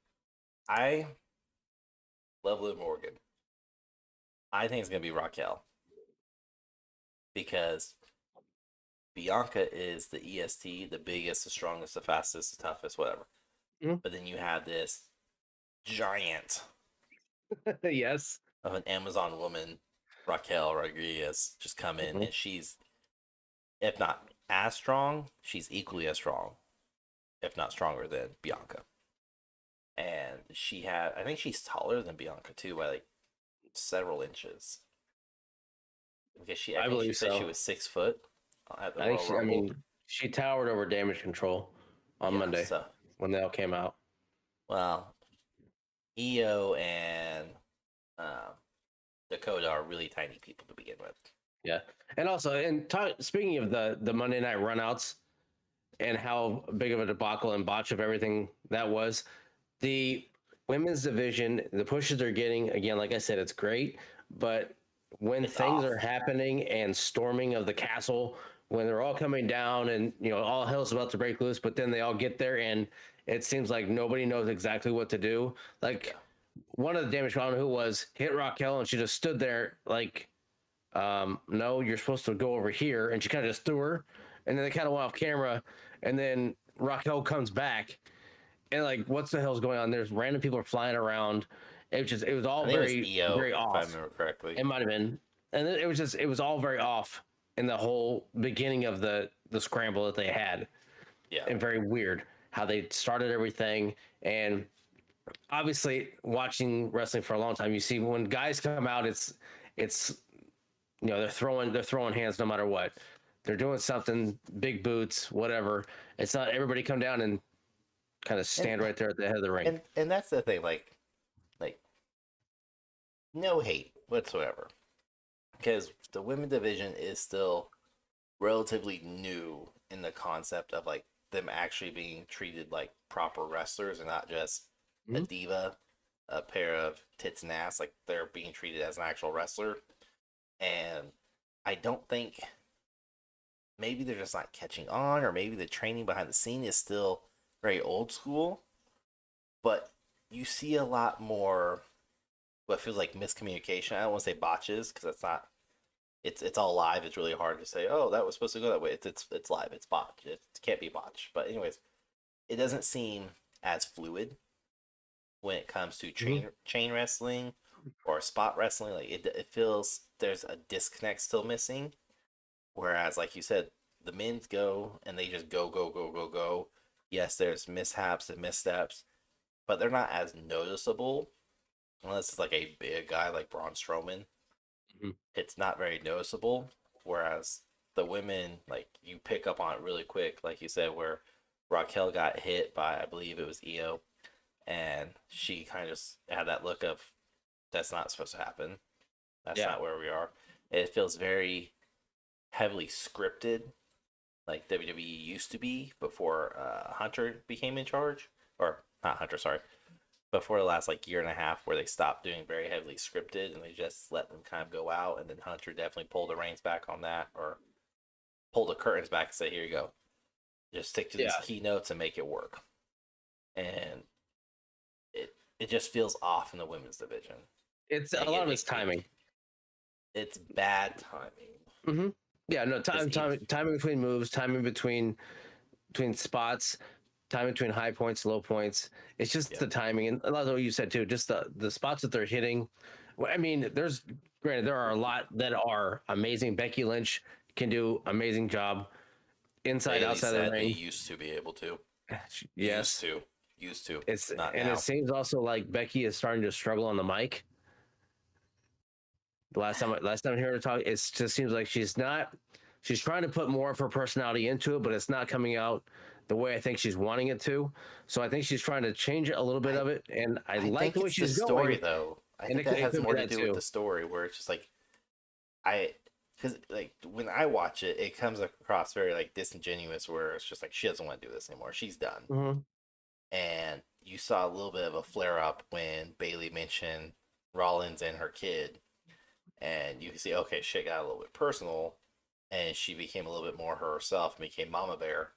[SPEAKER 3] I love Liv Morgan. I think it's gonna be Raquel because Bianca is the EST, the biggest, the strongest, the fastest, the toughest, whatever.
[SPEAKER 2] Mhm.
[SPEAKER 3] But then you have this giant
[SPEAKER 2] Yes.
[SPEAKER 3] of an Amazon woman, Raquel Rodriguez, just come in,
[SPEAKER 2] Mhm.
[SPEAKER 3] and she's, if not as strong, she's equally as strong, if not stronger than Bianca. And I think she's taller than Bianca too by like several inches. Because I
[SPEAKER 2] I
[SPEAKER 3] think she
[SPEAKER 2] believe
[SPEAKER 3] said she
[SPEAKER 2] so.
[SPEAKER 3] was 6 foot at the
[SPEAKER 2] I think
[SPEAKER 3] Royal
[SPEAKER 2] she, I
[SPEAKER 3] Rumble.
[SPEAKER 2] mean, she towered over Damage Control on
[SPEAKER 3] Yeah,
[SPEAKER 2] Monday
[SPEAKER 3] so
[SPEAKER 2] when they all came out.
[SPEAKER 3] well, EO and um, Dakota are really tiny people to begin with.
[SPEAKER 2] Yeah, and also, speaking of the Monday night runouts and how big of a debacle and botch of everything that was, the women's division, the pushes they're getting, again, like I said, it's great, but when
[SPEAKER 3] It's
[SPEAKER 2] things
[SPEAKER 3] off.
[SPEAKER 2] are happening and storming of the castle, when they're all coming down and all hell's about to break loose, but then they all get there and it seems like nobody knows exactly what to do. Like
[SPEAKER 3] Yeah.
[SPEAKER 2] one of the damage control who was hit Raquel and she just stood there like, no, you're supposed to go over here, and she kind of just threw her, and then they kind of went off camera, and then Raquel comes back, and like, what's the hell's going on? There's random people are flying around. It was all
[SPEAKER 3] I think it was
[SPEAKER 2] very
[SPEAKER 3] EO,
[SPEAKER 2] very
[SPEAKER 3] if I
[SPEAKER 2] off.
[SPEAKER 3] remember correctly.
[SPEAKER 2] It might have been, and then it was all very off in the whole beginning of the scramble that they had,
[SPEAKER 3] Yeah.
[SPEAKER 2] and very weird how they started everything. And obviously, watching wrestling for a long time, you see when guys come out, it's they're throwing hands no matter what. They're doing something, big boots, whatever. It's not everybody come down and kind of
[SPEAKER 3] And,
[SPEAKER 2] stand right there at the head of the ring.
[SPEAKER 3] and that's the thing, like no hate whatsoever. Because the women division is still relatively new in the concept of like them actually being treated like proper wrestlers and not just a
[SPEAKER 2] Mhm.
[SPEAKER 3] diva, a pair of tits and ass. Like they're being treated as an actual wrestler. And I don't think maybe they're just not catching on, or maybe the training behind the scene is still very old school. But you see a lot more what feels like miscommunication. I don't want to say botches because that's not. It's all live. It's really hard to say. Oh, that was supposed to go that way. It's live. It's botched. It can't be botched. But anyways, it doesn't seem as fluid when it comes to chain wrestling or spot wrestling. Like it feels there's a disconnect still missing. Whereas, like you said, the men's go and they just go go go go go. yes, there's mishaps and missteps, but they're not as noticeable unless it's like a big guy like Braun Strowman.
[SPEAKER 2] Mhm.
[SPEAKER 3] It's not very noticeable. Whereas the women, like you pick up on it really quick, like you said, where Raquel got hit by, I believe it was Io, and she kind of just had that look of, that's not supposed to happen. That's
[SPEAKER 2] Yeah.
[SPEAKER 3] not where we are. It feels very heavily scripted, like WWE used to be before Hunter became in charge, or not Hunter, sorry, before the last like year and a half, where they stopped doing very heavily scripted and they just let them kind of go out. And then Hunter definitely pulled the reins back on that, or pulled the curtains back and said, "Here you go, just stick to these
[SPEAKER 2] Yeah.
[SPEAKER 3] keynotes and make it work." And it just feels off in the women's division.
[SPEAKER 2] It's
[SPEAKER 3] And
[SPEAKER 2] a lot of it's timing.
[SPEAKER 3] It's bad timing.
[SPEAKER 2] Mm-hmm. Yeah, no,
[SPEAKER 3] It's
[SPEAKER 2] timing between moves, timing between spots, timing between high points, low points. It's just
[SPEAKER 3] Yeah.
[SPEAKER 2] the timing, and a lot of what you said too. Just the spots that they're hitting. Well, I mean, granted there are a lot that are amazing. Becky Lynch can do amazing job inside,
[SPEAKER 3] Bailey
[SPEAKER 2] outside the
[SPEAKER 3] said they
[SPEAKER 2] ring.
[SPEAKER 3] used to be able to.
[SPEAKER 2] Yes,
[SPEAKER 3] Used to.
[SPEAKER 2] it's
[SPEAKER 3] Not
[SPEAKER 2] and
[SPEAKER 3] now.
[SPEAKER 2] it seems also like Becky is starting to struggle on the mic. The last time I heard her talk, it just seems like she's trying to put more of her personality into it, but it's not coming out the way I think she's wanting it to. So I think she's trying to change a little bit of it, and I like
[SPEAKER 3] think
[SPEAKER 2] the way
[SPEAKER 3] it's the
[SPEAKER 2] she's
[SPEAKER 3] story,
[SPEAKER 2] going.
[SPEAKER 3] though. I
[SPEAKER 2] And
[SPEAKER 3] think that
[SPEAKER 2] it
[SPEAKER 3] has
[SPEAKER 2] could
[SPEAKER 3] more
[SPEAKER 2] be
[SPEAKER 3] to
[SPEAKER 2] that
[SPEAKER 3] do with
[SPEAKER 2] too.
[SPEAKER 3] the story, where it's just like because like when I watch it, it comes across very like disingenuous, where it's just like she doesn't want to do this anymore. She's done.
[SPEAKER 2] Mm-hmm.
[SPEAKER 3] And you saw a little bit of a flare up when Bailey mentioned Rollins and her kid, and you can see, okay, shit got a little bit personal, and she became a little bit more herself and became Mama Bear.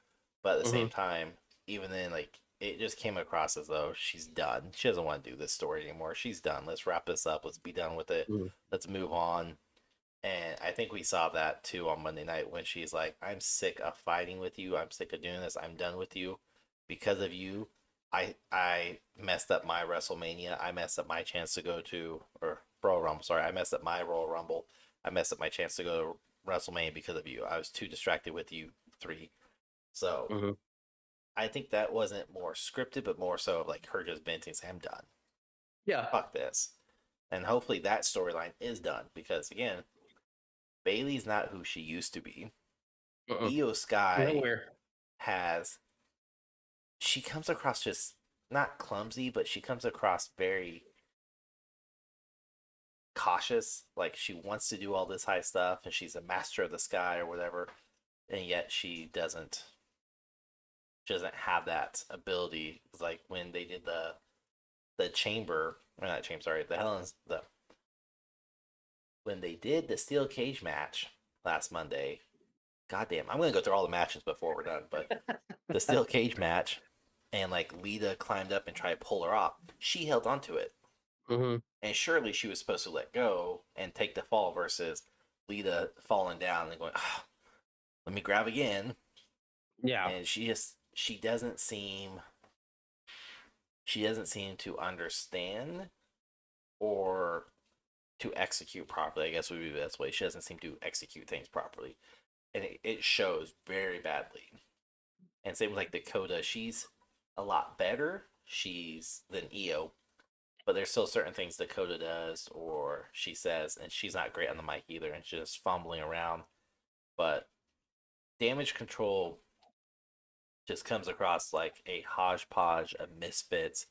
[SPEAKER 3] But at the same
[SPEAKER 2] Mm-hmm.
[SPEAKER 3] time, even then, like it just came across as though she's done. She doesn't want to do this story anymore. She's done. Let's wrap this up. Let's be done with it.
[SPEAKER 2] Mm-hmm.
[SPEAKER 3] Let's move on. And I think we saw that too on Monday night when she's like, I'm sick of fighting with you. I'm sick of doing this. I'm done with you. Because of you, I messed up my WrestleMania. I messed up my chance to go to, or Royal Rumble, sorry. I messed up my Royal Rumble. I messed up my chance to go to WrestleMania because of you. I was too distracted with you three. So
[SPEAKER 2] Mm-hmm.
[SPEAKER 3] I think that wasn't more scripted, but more so of like her just venting, saying, I'm done.
[SPEAKER 2] Yeah.
[SPEAKER 3] Fuck this. And hopefully that storyline is done because, again, Bailey's not who she used to be. Io Sky
[SPEAKER 2] Nowhere.
[SPEAKER 3] she comes across just not clumsy, but she comes across very cautious. Like she wants to do all this high stuff and she's a master of the sky or whatever. And yet she doesn't have that ability. It's like when they did the chamber, or not chamber, sorry, when they did the steel cage match last Monday. Goddamn, I'm gonna go through all the matches before we're done, but the steel cage match, and like Lita climbed up and tried to pull her off. She held onto it,
[SPEAKER 2] Mm-hmm.
[SPEAKER 3] and surely she was supposed to let go and take the fall versus Lita falling down and going, oh, "Let me grab again."
[SPEAKER 2] Yeah.
[SPEAKER 3] And she doesn't seem to understand or to execute properly. I guess would be the best way. She doesn't seem to execute things properly, and it shows very badly. And same with like Dakota, she's a lot better. She's than Io, but there's still certain things Dakota does or she says, and she's not great on the mic either, and she's just fumbling around. But Damage Control just comes across like a hodgepodge of misfits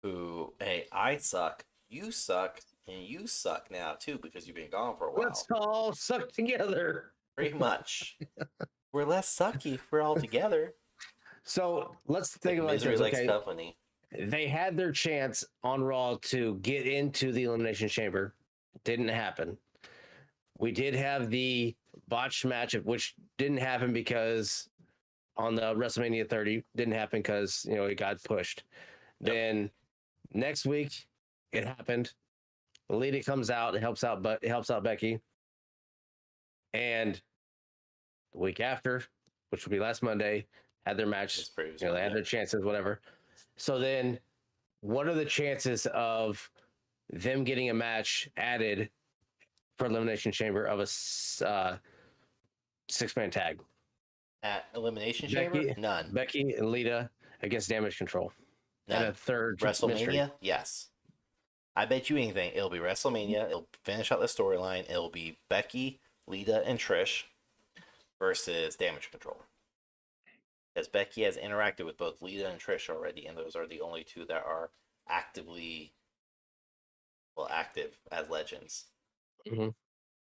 [SPEAKER 3] who, hey, I suck, you suck, and you suck now too because you've been gone for a while.
[SPEAKER 2] Let's all suck together.
[SPEAKER 3] Pretty much. We're less sucky if we're all together.
[SPEAKER 2] So let's think
[SPEAKER 3] Like
[SPEAKER 2] of it like
[SPEAKER 3] misery
[SPEAKER 2] this,
[SPEAKER 3] likes
[SPEAKER 2] okay?
[SPEAKER 3] company.
[SPEAKER 2] They had their chance on Raw to get into the Elimination Chamber. Didn't happen. We did have the botched match, which didn't happen because on the WrestleMania 30 didn't happen because it got pushed.
[SPEAKER 3] Yep.
[SPEAKER 2] Then next week it happened. Lita comes out, it helps out Becky, and the week after, which will be last Monday, had their match. They had their chances, whatever. So then, what are the chances of them getting a match added for Elimination Chamber of a 6-man tag?
[SPEAKER 3] At Elimination Chamber,
[SPEAKER 2] Becky,
[SPEAKER 3] none.
[SPEAKER 2] Becky and Lita against Damage Control,
[SPEAKER 3] None.
[SPEAKER 2] and a third mystery.
[SPEAKER 3] WrestleMania, yes. I bet you anything. It'll be WrestleMania. It'll finish out the storyline. It'll be Becky, Lita, and Trish versus Damage Control. Because Becky has interacted with both Lita and Trish already, and those are the only two that are active as legends.
[SPEAKER 2] Mm-hmm.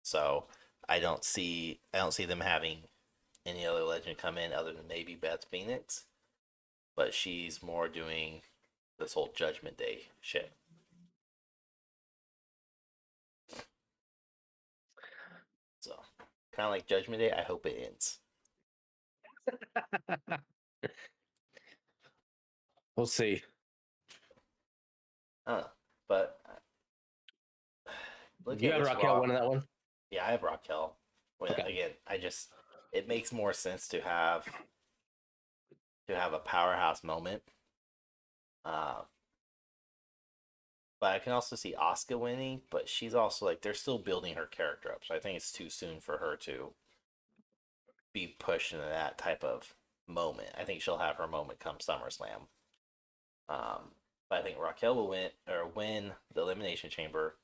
[SPEAKER 3] So I don't see them having any other legend come in other than maybe Beth Phoenix, but she's more doing this whole Judgment Day shit. So kind of like Judgment Day. I hope it ends.
[SPEAKER 2] We'll see.
[SPEAKER 3] I don't know, but
[SPEAKER 2] You have Raquel winning that one?
[SPEAKER 3] Yeah, I have Raquel.
[SPEAKER 2] Okay.
[SPEAKER 3] Again, it makes more sense to have a powerhouse moment. But I can also see Asuka winning, but she's also like they're still building her character up, so I think it's too soon for her to be pushed into that type of moment. I think she'll have her moment come SummerSlam. But I think Raquel will win the Elimination Chamber,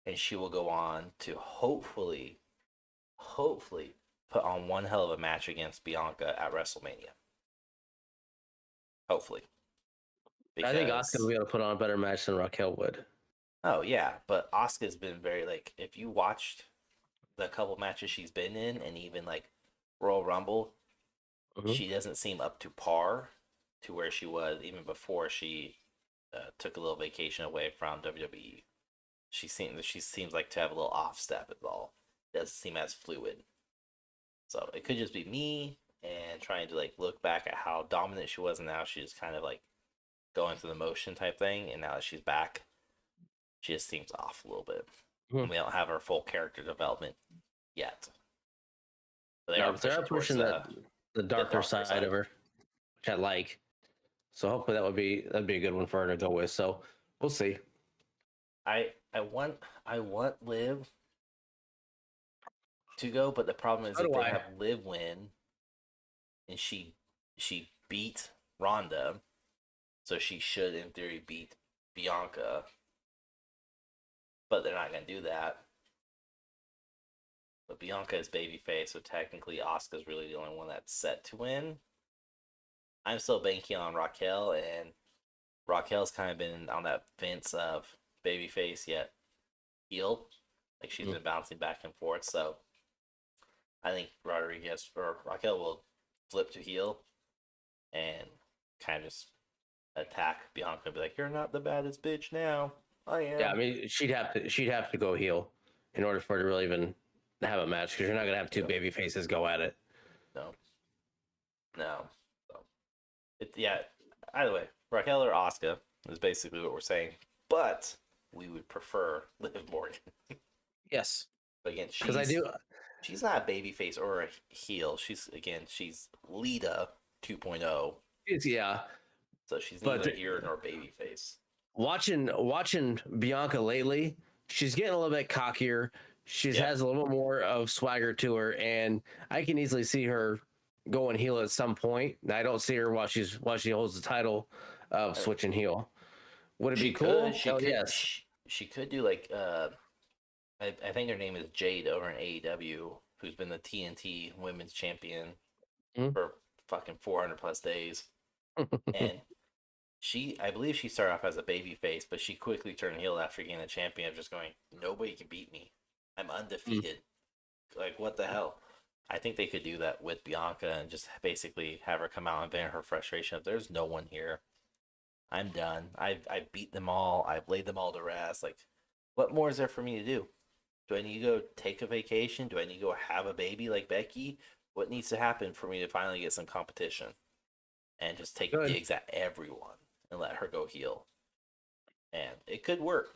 [SPEAKER 3] and she will go on to hopefully put on one hell of a match against Bianca at WrestleMania. Hopefully.
[SPEAKER 2] I think Asuka will be able to put on a better match than Raquel would.
[SPEAKER 3] Oh yeah, but Asuka's been very like if you watched the couple matches she's been in, and even like Royal Rumble, she doesn't seem up to par to where she was even before she took a little vacation away from WWE. She seems like to have a little off step at all. Doesn't seem as fluid. So it could just be me and trying to like look back at how dominant she was, and now she's kind of like going through the motion type thing, and now that she's back, she just seems off a little bit. And we don't have her full character development yet. But
[SPEAKER 2] they are pushing the darker side of her, which I like. So hopefully that'd be a good one for her to go with. So we'll see.
[SPEAKER 3] I want Liv to go, but the problem is if they have Liv win, and she beat Ronda, so she should in theory beat Bianca, but they're not gonna do that. But Bianca is babyface, so technically Asuka's really the only one that's set to win. I'm still banking on Raquel, and Raquel's kind of been on that fence of babyface yet heel. Like she's been bouncing back and forth, so I think Raquel will flip to heel and kind of just attack Bianca and be like, "You're not the baddest bitch now. I am."
[SPEAKER 2] Yeah, I mean she'd have to go heel in order for her to really even have a match, because you're not gonna have two baby faces go at it.
[SPEAKER 3] No. So either way, Raquel or Asuka is basically what we're saying. But we would prefer Liv Morgan.
[SPEAKER 2] Yes.
[SPEAKER 3] But again, she's not a babyface or a heel. She's Lita 2.0.
[SPEAKER 2] Yeah.
[SPEAKER 3] So she's neither here nor babyface.
[SPEAKER 2] Watching Bianca lately, she's getting a little bit cockier. She has a little bit more of swagger to her, and I can easily see her going heel at some point. I don't see her while she holds the title of switching heel. Would it be cool? Yes.
[SPEAKER 3] She could do like I think her name is Jade over in AEW, who's been the TNT Women's Champion for fucking 400 plus days, and I believe she started off as a baby face, but she quickly turned heel after getting the champion of just going, nobody can beat me. I'm undefeated. Like, what the hell? I think they could do that with Bianca and just basically have her come out and vent her frustration of there's no one here. I'm done. I've beat them all. I've laid them all to rest. Like, what more is there for me to do? Do I need to go take a vacation? Do I need to go have a baby like Becky? What needs to happen for me to finally get some competition? And just take digs at everyone and let her go heel. And it could work.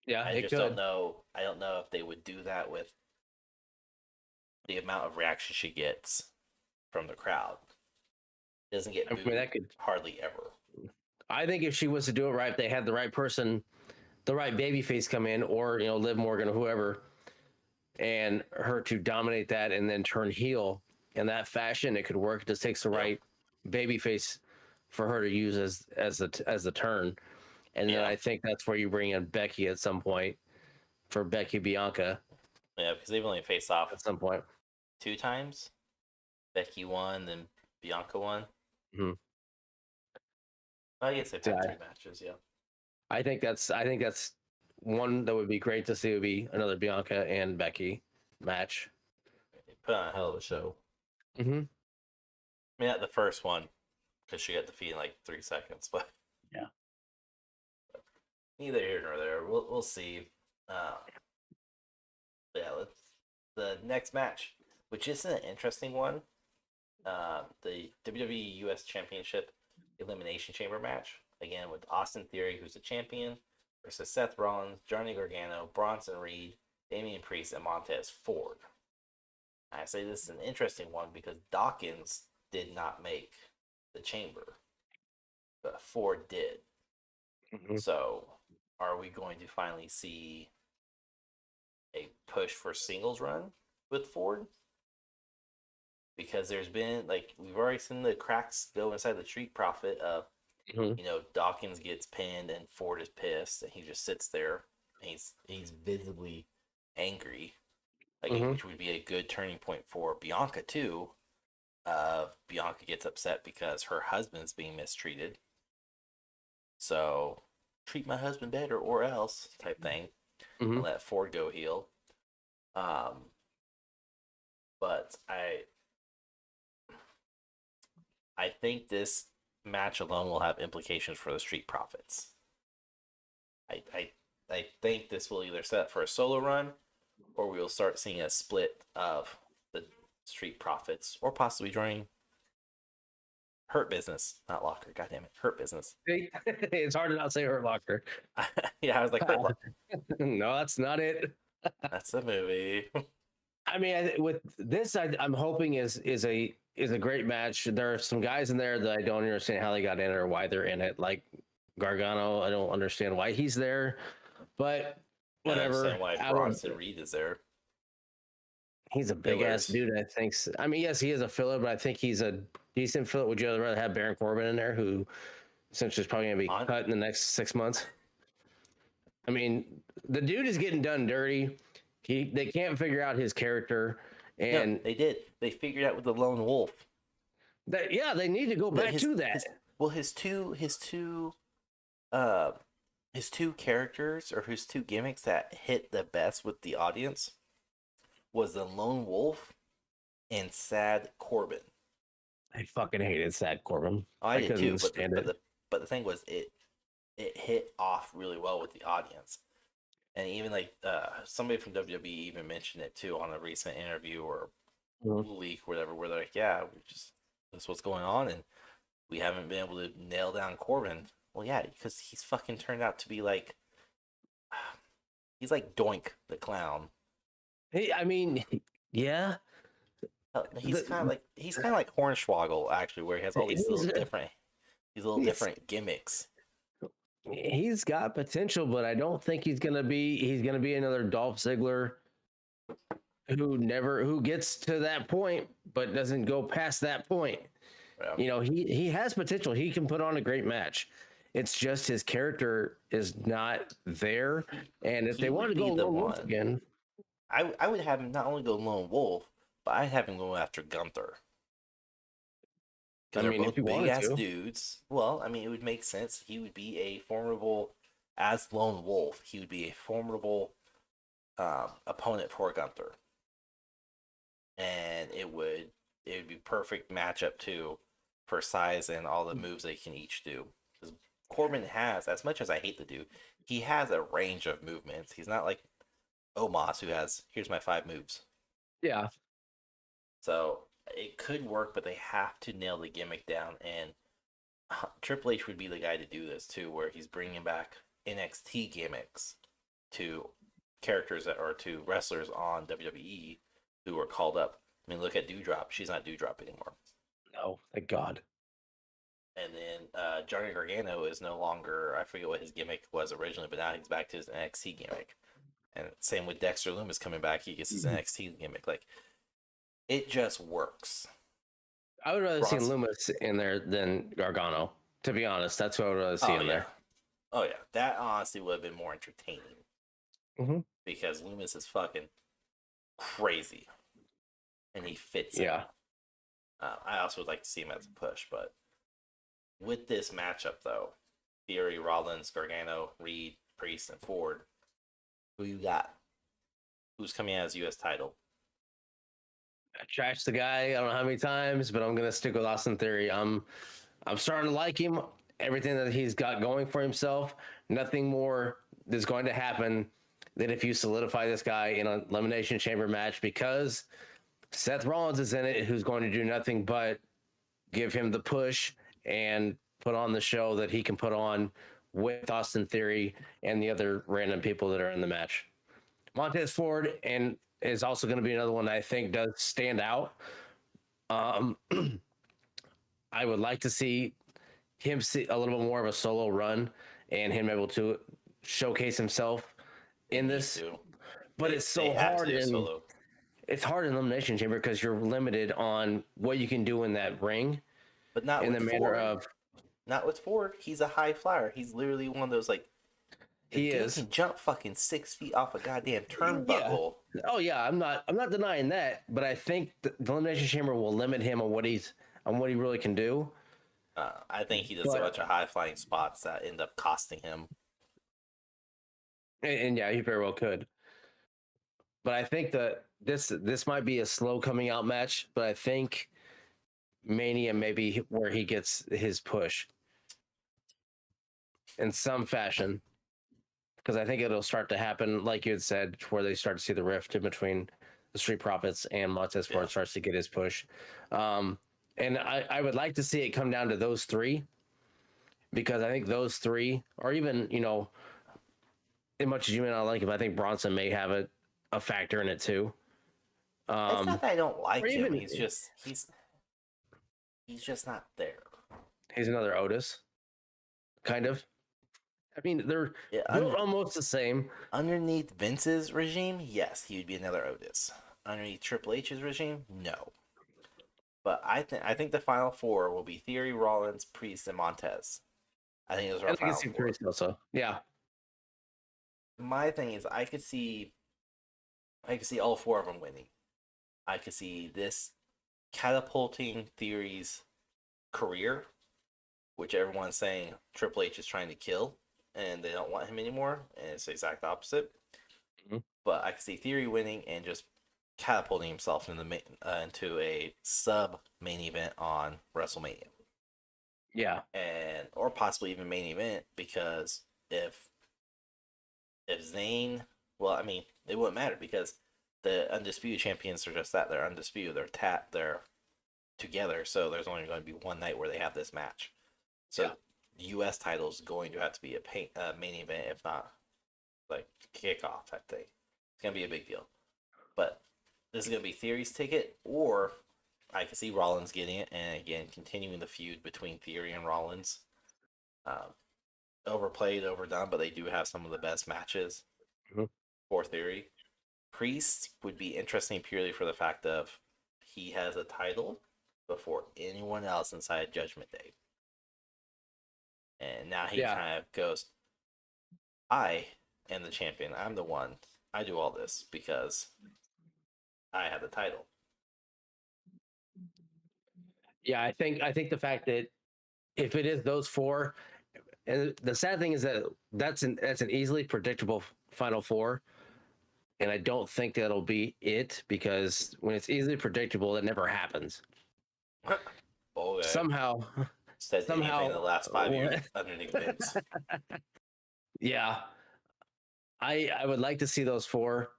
[SPEAKER 2] Yeah,
[SPEAKER 3] I just don't know. I don't know if they would do that with the amount of reaction she gets from the crowd. It doesn't get booed hardly ever.
[SPEAKER 2] I think if she was to do it right, if they had the right person, the right babyface come in, or Liv Morgan or whoever, and her to dominate that and then turn heel, in that fashion, it could work. It just takes the right baby face for her to use as the turn. And then
[SPEAKER 1] Yeah.
[SPEAKER 2] I think that's where you bring in Becky at some point for Becky Bianca
[SPEAKER 1] Yeah, because they've only faced off
[SPEAKER 2] at some point.
[SPEAKER 1] 2 times. Becky won, then Bianca won.
[SPEAKER 2] Mhm.
[SPEAKER 1] I guess they've had
[SPEAKER 2] Yeah.
[SPEAKER 1] 2 matches. Yeah.
[SPEAKER 2] I think that's one that would be great to see. Would be another Bianca and Becky match.
[SPEAKER 1] They put on a hell of a show.
[SPEAKER 2] Mm-hmm.
[SPEAKER 1] I mean, not the first one, because she got defeated in like 3 seconds, but
[SPEAKER 2] Yeah.
[SPEAKER 1] neither here nor there. We'll see. Yeah, let's the next match, which is an interesting one. The WWE US Championship Elimination Chamber match again with Austin Theory, who's the champion, versus Seth Rollins, Johnny Gargano, Bronson Reed, Damian Priest, and Montez Ford. I say this is an interesting one because Dawkins did not make the chamber, but Ford did.
[SPEAKER 2] Mm-hmm.
[SPEAKER 1] So, are we going to finally see a push for singles run with Ford? Because there's been we've already seen the cracks go inside the Street Profit of Dawkins gets pinned and Ford is pissed and he just sits there and he's visibly angry, which would be a good turning point for Bianca too. Bianca gets upset because her husband's being mistreated, so treat my husband better or else type thing, and let Ford go heel. But I think this match alone will have implications for the Street Profits. I think this will either set up for a solo run, or we will start seeing a split of the Street Profits, or possibly joining Hurt Business, not Locker. God damn it, Hurt Business.
[SPEAKER 2] It's hard to not say Hurt Locker.
[SPEAKER 1] Yeah, I was like, Hurt Locker.
[SPEAKER 2] No, that's not it.
[SPEAKER 1] That's the movie.
[SPEAKER 2] I mean, with this, I'm hoping is a great match. There are some guys in there that I don't understand how they got in or why they're in it. Like Gargano, I don't understand why he's there, but whatever.
[SPEAKER 1] I understand why Bronson Reed is there.
[SPEAKER 2] He's a big ass dude. I think. I mean, yes, he is a filler, but I think he's a decent filler. Would you rather have Baron Corbin in there, who essentially is probably going to be cut in the next 6 months? I mean, the dude is getting done dirty. They can't figure out his character, and
[SPEAKER 1] no, they did. They figured out with the Lone Wolf.
[SPEAKER 2] They need to go back to that.
[SPEAKER 1] His two characters or his 2 gimmicks that hit the best with the audience was the Lone Wolf and Sad Corbin.
[SPEAKER 2] I fucking hated Sad Corbin.
[SPEAKER 1] I did too, but the thing was it hit off really well with the audience. And even somebody from WWE even mentioned it too on a recent interview or leak, or whatever, where they're like, "Yeah, that's what's going on, and we haven't been able to nail down Corbin." Well, yeah, because he's fucking turned out to be he's like Doink the Clown.
[SPEAKER 2] Hey, I mean, yeah,
[SPEAKER 1] he's kind of like Hornswoggle actually, where he has all these little different gimmicks.
[SPEAKER 2] He's got potential, but I don't think he's gonna be another Dolph Ziggler who gets to that point but doesn't go past that point. Yeah. He has potential. He can put on a great match. It's just his character is not there. And if they want to go Lone Wolf again,
[SPEAKER 1] I would have him not only go Lone Wolf, but I'd have him go after Gunther. Because they're both big ass dudes. Well, I mean, it would make sense. He would be a formidable, as Lone Wolf, he would be a formidable opponent for Gunther. And it would be perfect matchup too for size and all the moves they can each do. Because Corbin has, as much as I hate the dude, he has a range of movements. He's not like Omos, who has, here's my 5 moves.
[SPEAKER 2] Yeah.
[SPEAKER 1] So it could work, but they have to nail the gimmick down. And Triple H would be the guy to do this too, where he's bringing back NXT gimmicks to characters to wrestlers on WWE who were called up. I mean, look at Doudrop. She's not Doudrop anymore.
[SPEAKER 2] No, thank God.
[SPEAKER 1] And then Johnny Gargano is no longer, I forget what his gimmick was originally, but now he's back to his NXT gimmick. And same with Dexter Lumis coming back. He gets his NXT gimmick. It just works.
[SPEAKER 2] I would rather see
[SPEAKER 1] Bronson-
[SPEAKER 2] Loomis in there than Gargano. To be honest, that's what I would rather see
[SPEAKER 1] Oh
[SPEAKER 2] in
[SPEAKER 1] yeah.
[SPEAKER 2] there.
[SPEAKER 1] Oh yeah. That honestly would have been more entertaining
[SPEAKER 2] Mm-hmm.
[SPEAKER 1] because Loomis is fucking crazy, and he fits it.
[SPEAKER 2] Yeah.
[SPEAKER 1] I also would like to see him as a push, but with this matchup though, Theory, Rollins, Gargano, Reed, Priest, and Ford, who you got? Who's coming out as U.S. title?
[SPEAKER 2] I trashed the guy. I don't know how many times, but I'm gonna stick with Austin Theory. I'm starting to like him. Everything that he's got going for himself. Nothing more is going to happen than if you solidify this guy in an elimination chamber match because Seth Rollins is in it, who's going to do nothing but give him the push and put on the show that he can put on with Austin Theory and the other random people that are in the match. Montez Ford and is also going to be another one that I think does stand out. I would like to see him see a little bit more of a solo run and him able to showcase himself in this. But it's so hard in it's hard in elimination chamber because you're limited on what you can do in that ring.
[SPEAKER 1] But not
[SPEAKER 2] in
[SPEAKER 1] with
[SPEAKER 2] the manner
[SPEAKER 1] Ford.
[SPEAKER 2] of
[SPEAKER 1] Not with Ford. He's a high flyer. He's literally one of those like.
[SPEAKER 2] He
[SPEAKER 1] dude
[SPEAKER 2] is.
[SPEAKER 1] can jump fucking 6 feet off a goddamn turnbuckle.
[SPEAKER 2] Yeah. Oh yeah, I'm not denying that, but I think the elimination chamber will limit him on what he really can do.
[SPEAKER 1] I think he does a bunch of high flying spots that end up costing him.
[SPEAKER 2] And yeah, he very well could. But I think that this might be a slow coming out match, but I think Mania may be where he gets his push in some fashion. Because I think it'll start to happen, like you had said, where they start to see the rift in between the Street Profits and Montez Ford starts to get his push. And I would like to see it come down to those three, because I think those three, or even, as much as you may not like him, I think Bronson may have a factor in it too.
[SPEAKER 1] It's not that I don't like him.
[SPEAKER 2] even-
[SPEAKER 1] He's just not there.
[SPEAKER 2] He's another Otis, kind of. I mean, they're almost the same.
[SPEAKER 1] Underneath Vince's regime, yes, he would be another Otis. Underneath Triple H's regime, no. But I think the final four will be Theory, Rollins, Priest, and Montez. I think those are our final four.
[SPEAKER 2] Priest also. Yeah.
[SPEAKER 1] My thing is, I could see all four of them winning. I could see this catapulting Theory's career, which everyone's saying Triple H is trying to kill, and they don't want him anymore, and it's the exact opposite.
[SPEAKER 2] Mm-hmm.
[SPEAKER 1] But I could see Theory winning and just catapulting himself into a sub main event on WrestleMania.
[SPEAKER 2] Yeah.
[SPEAKER 1] Or possibly even main event, because if Zayn, well, I mean, it wouldn't matter because the undisputed champions are just that. They're undisputed. They're together. So there's only going to be one night where they have this match. So U.S. title is going to have to be a main event, if not like kickoff type thing. It's going to be a big deal. But this is going to be Theory's ticket, or I can see Rollins getting it, and again, continuing the feud between Theory and Rollins. Overplayed, overdone, but they do have some of the best matches for Theory. Priest would be interesting purely for the fact of he has a title before anyone else inside Judgment Day. And now he kind of goes, I am the champion. I'm the one. I do all this because I have the title.
[SPEAKER 2] Yeah, I think the fact that if it is those four, and the sad thing is that that's an easily predictable final four, and I don't think that'll be it, because when it's easily predictable, it never happens.
[SPEAKER 1] Okay.
[SPEAKER 2] Somehow
[SPEAKER 1] anything in the last 5 years underneath Vince.
[SPEAKER 2] Yeah, I would like to see those four.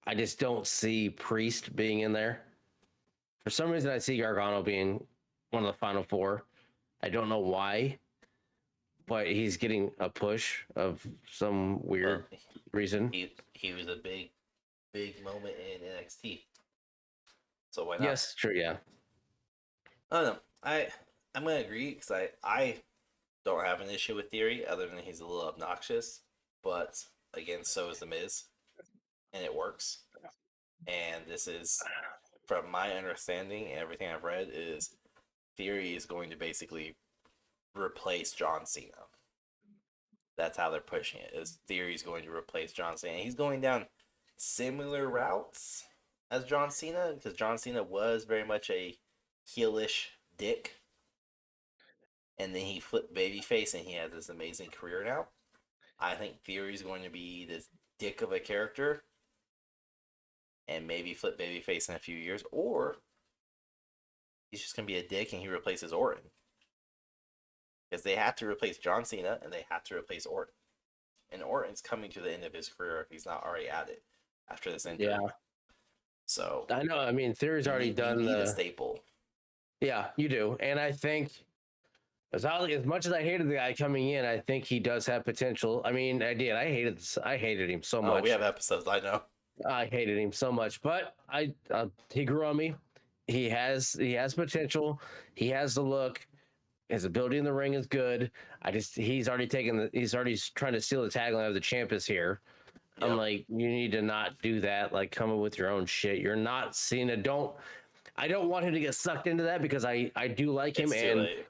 [SPEAKER 2] I just don't see Priest being in there. For some reason, I see Gargano being one of the final four. I don't know why, but he's getting a push of some weird reason.
[SPEAKER 1] He was a big moment in NXT. So why not?
[SPEAKER 2] Yes, true, yeah.
[SPEAKER 1] I don't know. I'm gonna agree because I don't have an issue with Theory other than he's a little obnoxious, but again, so is the Miz, and it works. And this is
[SPEAKER 3] from my understanding and everything I've read, is Theory is going to basically replace John Cena. That's how they're pushing it. Is Theory is going to replace John Cena. He's going down similar routes as John Cena, because John Cena was very much a heelish dick, and then he flipped babyface, and he has this amazing career now. I think Theory is going to be this dick of a character, and maybe flip babyface in a few years, or he's just going to be a dick and he replaces Orton. Because they have to replace John Cena and they have to replace Orton. And Orton's coming to the end of his career if he's not already at it after this injury.
[SPEAKER 2] Yeah.
[SPEAKER 3] So
[SPEAKER 2] I know. I mean, Theory's already done
[SPEAKER 3] you need
[SPEAKER 2] the
[SPEAKER 3] a staple.
[SPEAKER 2] Yeah, you do. And I think as much as I hated the guy coming in, I think he does have potential. I mean, I did. I hated him so much.
[SPEAKER 3] Oh, we have episodes, I know.
[SPEAKER 2] I hated him so much, but he grew on me. He has potential. He has the look. His ability in the ring is good. He's already trying to steal the tagline of the champ is here.
[SPEAKER 3] Yep.
[SPEAKER 2] I'm like, you need to not do that. Like, come up with your own shit. You're not Cena. I don't want him to get sucked into that because I do like him.
[SPEAKER 3] It's too
[SPEAKER 2] And
[SPEAKER 3] late.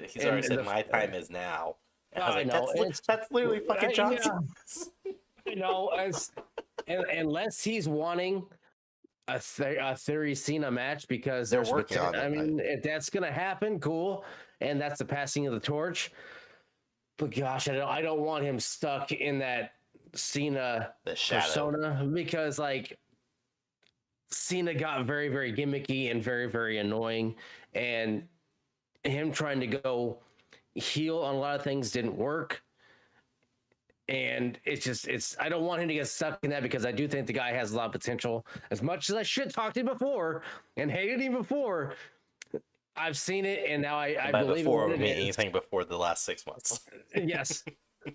[SPEAKER 3] He's already said my time is now. And I was
[SPEAKER 2] I
[SPEAKER 3] like,
[SPEAKER 2] know.
[SPEAKER 3] that's literally fucking John Cena.
[SPEAKER 2] You know, unless he's wanting a Theory Cena match because
[SPEAKER 3] They're
[SPEAKER 2] there's
[SPEAKER 3] working on it.
[SPEAKER 2] I mean, if that's gonna happen, cool, and that's the passing of the torch. But gosh, I don't want him stuck in that Cena
[SPEAKER 3] The shadow.
[SPEAKER 2] persona because like Cena got very, very gimmicky and very, very annoying, and him trying to go heel on a lot of things didn't work. And I don't want him to get stuck in that because I do think the guy has a lot of potential. As much as I shit talked him before and hated him before, I've seen it, and now I believe
[SPEAKER 3] before
[SPEAKER 2] it.
[SPEAKER 3] anything before the last 6 months.
[SPEAKER 2] Yes,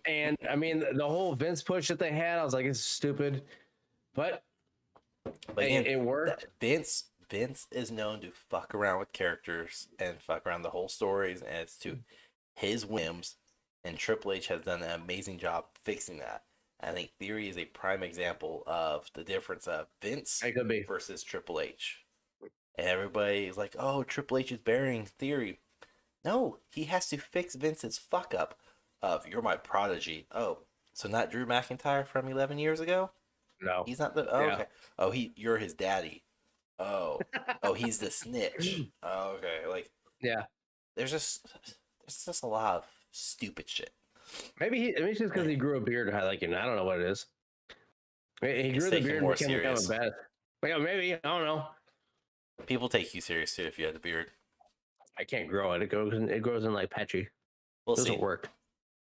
[SPEAKER 2] and I mean the whole Vince push that they had, I was like, it's stupid, but
[SPEAKER 3] again,
[SPEAKER 2] it worked.
[SPEAKER 3] Vince is known to fuck around with characters and fuck around the whole stories, and it's to his whims. And Triple H has done an amazing job fixing that. I think Theory is a prime example of the difference of Vince versus Triple H. And everybody is like, oh, Triple H is burying Theory. No, he has to fix Vince's fuck up of, you're my prodigy. Oh, so not Drew McIntyre from 11 years ago?
[SPEAKER 2] No.
[SPEAKER 3] He's not the... Oh, yeah. Okay. Oh, you're his daddy. Oh. Oh, he's the snitch. Oh, okay. Like...
[SPEAKER 2] Yeah.
[SPEAKER 3] There's just a lot of stupid shit.
[SPEAKER 2] Maybe it's just because he grew a beard. I like him. I don't know what it is. He grew the beard
[SPEAKER 3] more
[SPEAKER 2] and became kind
[SPEAKER 3] serious.
[SPEAKER 2] of bad. Yeah, maybe. I don't know.
[SPEAKER 3] People take you serious too if you had the beard.
[SPEAKER 2] I can't grow it. It grows in like patchy.
[SPEAKER 3] We'll
[SPEAKER 2] Doesn't
[SPEAKER 3] see.
[SPEAKER 2] work.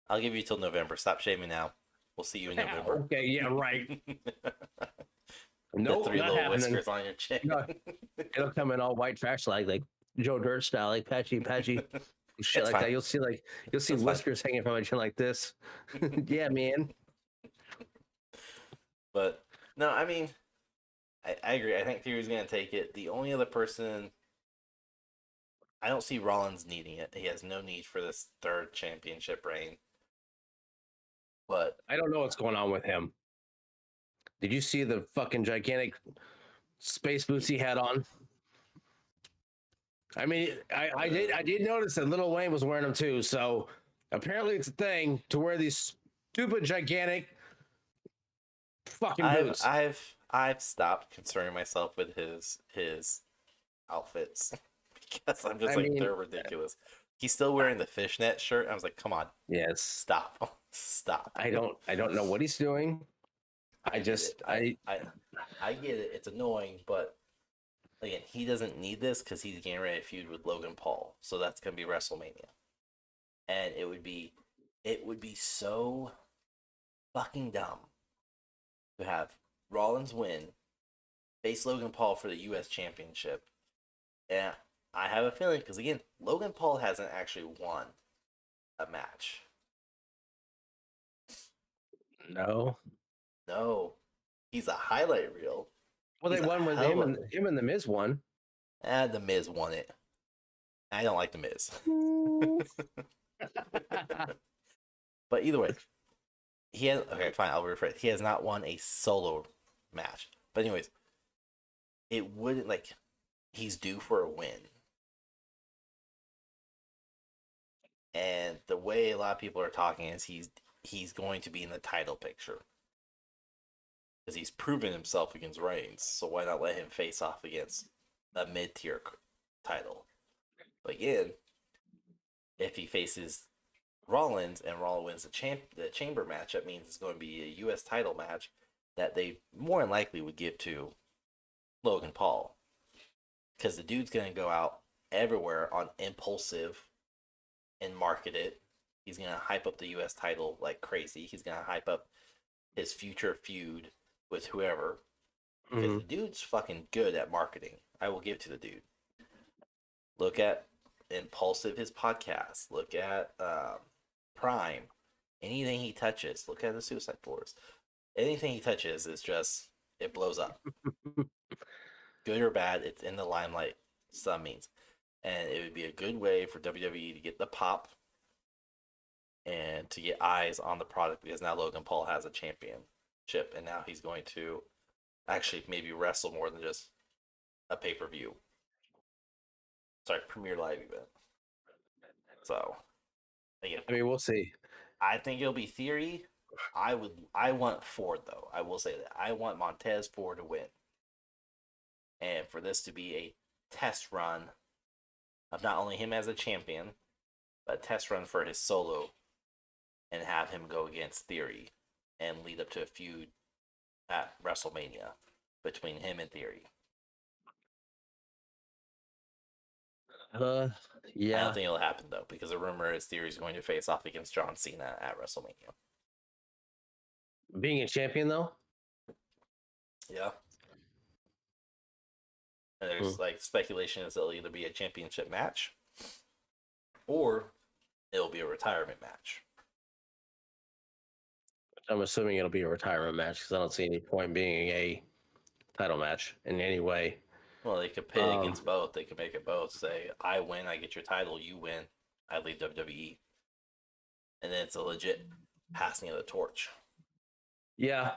[SPEAKER 3] I'll give you till November. Stop shaving now. We'll see you in November.
[SPEAKER 2] Okay. Yeah. Right.
[SPEAKER 3] No,
[SPEAKER 2] Nope,
[SPEAKER 3] the 3
[SPEAKER 2] not
[SPEAKER 3] little
[SPEAKER 2] happening.
[SPEAKER 3] whiskers on your chin.
[SPEAKER 2] No, it'll come in all white trash like Joe Dirt style, like patchy, shit like
[SPEAKER 3] fine.
[SPEAKER 2] that. You'll see
[SPEAKER 3] That's
[SPEAKER 2] whiskers hanging from my chin like this. Yeah, man.
[SPEAKER 3] But no, I mean, I agree. I think Theory's gonna take it. The only other person, I don't see Rollins needing it. He has no need for this 3rd championship reign. But
[SPEAKER 2] I don't know what's going on with him. Did you see the fucking gigantic space boots he had on? I mean, I did notice that Lil Wayne was wearing them too. So apparently it's a thing to wear these stupid gigantic fucking boots.
[SPEAKER 3] I've stopped concerning myself with his outfits because I'm just they're ridiculous. He's still wearing the fishnet shirt. I was like, come on,
[SPEAKER 2] Yes.
[SPEAKER 3] stop.
[SPEAKER 2] I don't know what he's doing. I get
[SPEAKER 3] it. It's annoying, but again, he doesn't need this because he's getting ready to feud with Logan Paul. So that's gonna be WrestleMania, and it would be so fucking dumb to have Rollins win, face Logan Paul for the U.S. Championship, and I have a feeling because again, Logan Paul hasn't actually won a match. No, he's a highlight reel.
[SPEAKER 2] Well, they won with him and the Miz won.
[SPEAKER 3] The Miz won it. I don't like the Miz. But either way, okay, fine, I'll rephrase. He has not won a solo match. But anyways, it wouldn't he's due for a win. And the way a lot of people are talking is he's going to be in the title picture. Because he's proven himself against Reigns, so why not let him face off against a mid-tier title? But again, if he faces Rollins and Rollins wins the chamber match, that means it's going to be a U.S. title match that they more than likely would give to Logan Paul. Because the dude's going to go out everywhere on Impulsive and market it. He's going to hype up the U.S. title like crazy. He's going to hype up his future feud with whoever. Because the dude's fucking good at marketing. I will give to the dude. Look at Impulsive, his podcast. Look at Prime. Anything he touches. Look at the Suicide Force. Anything he touches is just, it blows up. Good or bad, it's in the limelight, some means. And it would be a good way for WWE to get the pop and to get eyes on the product, because now Logan Paul has a championship, and now he's going to actually maybe wrestle more than just a pay-per-view. Sorry, Premier Live event. So, again,
[SPEAKER 2] I mean, we'll see.
[SPEAKER 3] I think it'll be Theory. I want Ford, though. I will say that. I want Montez Ford to win. And for this to be a test run of not only him as a champion, but a test run for his solo, and have him go against Theory and lead up to a feud at WrestleMania between him and Theory. I
[SPEAKER 2] Yeah.
[SPEAKER 3] don't think it'll happen, though, because the rumor is Theory's going to face off against John Cena at WrestleMania.
[SPEAKER 2] Being a champion, though?
[SPEAKER 3] Yeah. And there's like speculation is it'll either be a championship match or it'll be a retirement match.
[SPEAKER 2] I'm assuming it'll be a retirement match because I don't see any point being a title match in any way.
[SPEAKER 3] Well, they could pit against both. They could make it both. Say, I win, I get your title, you win, I leave WWE. And then it's a legit passing of the torch.
[SPEAKER 2] Yeah.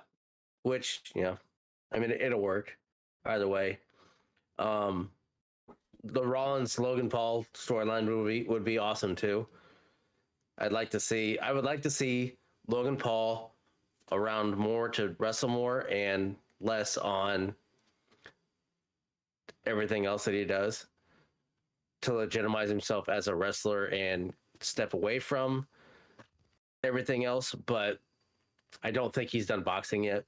[SPEAKER 2] Which, I mean, it'll work either way. The Rollins Logan Paul storyline would be awesome too. I would like to see Logan Paul around more to wrestle more and less on everything else that he does to legitimize himself as a wrestler and step away from everything else. But I don't think he's done boxing yet.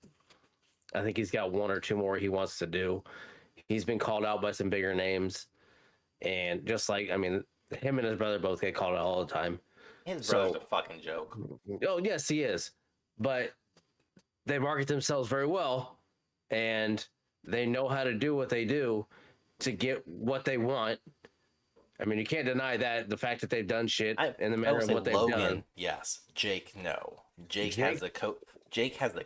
[SPEAKER 2] I think he's got one or two more he wants to do. He's been called out by some bigger names. And just like, I mean, him and his brother both get called out all the time.
[SPEAKER 3] His brother's a fucking joke.
[SPEAKER 2] Oh, yes, he is. But they market themselves very well, and they know how to do what they do to get what they want. I mean, you can't deny that, the fact that they've done shit in the manner of what they've done.
[SPEAKER 3] Yes. Jake, no. Jake has the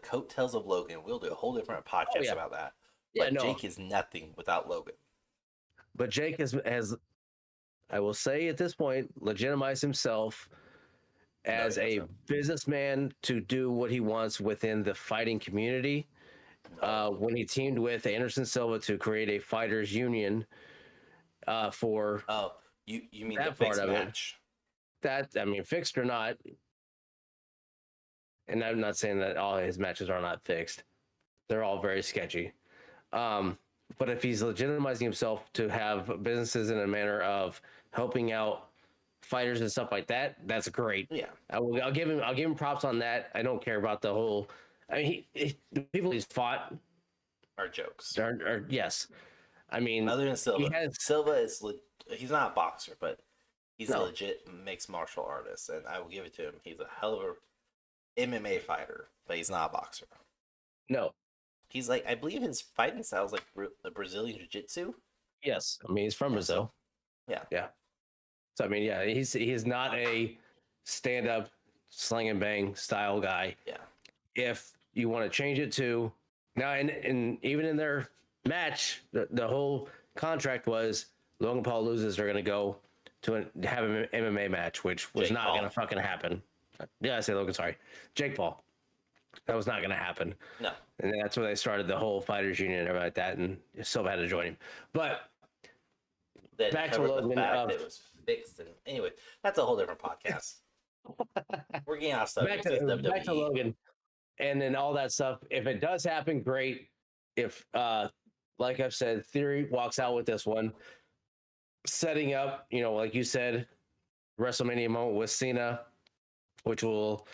[SPEAKER 3] coattails of Logan. We'll do a whole different podcast about that. But Jake is nothing without Logan.
[SPEAKER 2] But Jake has, I will say at this point, legitimized himself as a businessman to do what he wants within the fighting community. When he teamed with Anderson Silva to create a fighters union for
[SPEAKER 3] you mean
[SPEAKER 2] that
[SPEAKER 3] the
[SPEAKER 2] part
[SPEAKER 3] fixed
[SPEAKER 2] of
[SPEAKER 3] match?
[SPEAKER 2] That, I mean, fixed or not, and I'm not saying that all his matches are not fixed. They're all very sketchy. But if he's legitimizing himself to have businesses in a manner of helping out fighters and stuff like that, that's great.
[SPEAKER 3] Yeah,
[SPEAKER 2] I'll give him props on that. I don't care about the whole. I mean, the people he's fought
[SPEAKER 3] are jokes.
[SPEAKER 2] Yes, I mean,
[SPEAKER 3] other than Silva, Silva is he's not a boxer, but he's a legit mixed martial artist, and I will give it to him. He's a hell of a MMA fighter, but he's not a boxer.
[SPEAKER 2] No.
[SPEAKER 3] He's like, I believe his fighting style is like the Brazilian jiu-jitsu.
[SPEAKER 2] Yes, I mean he's from Brazil.
[SPEAKER 3] Yeah.
[SPEAKER 2] So I mean, yeah, he's not a stand-up sling and bang style guy.
[SPEAKER 3] Yeah.
[SPEAKER 2] If you want to change it to now, and even in their match, the whole contract was Logan Paul loses, they're going to go to have an MMA match, which was not going to fucking happen. Yeah, I say Logan. Sorry, Jake Paul. That was not going to happen.
[SPEAKER 3] No.
[SPEAKER 2] And that's where they started the whole fighters union and everything like that, and Silva had to join him. But
[SPEAKER 3] that
[SPEAKER 2] Back to
[SPEAKER 3] covered the
[SPEAKER 2] Logan,
[SPEAKER 3] fact that it was fixed. And anyway, that's a whole different podcast. We're getting off
[SPEAKER 2] back
[SPEAKER 3] subject. It's
[SPEAKER 2] to back to
[SPEAKER 3] WWE.
[SPEAKER 2] Logan, and then all that stuff. If it does happen, great. If like I've said, Theory walks out with this one, setting up, like you said, WrestleMania moment with Cena, which will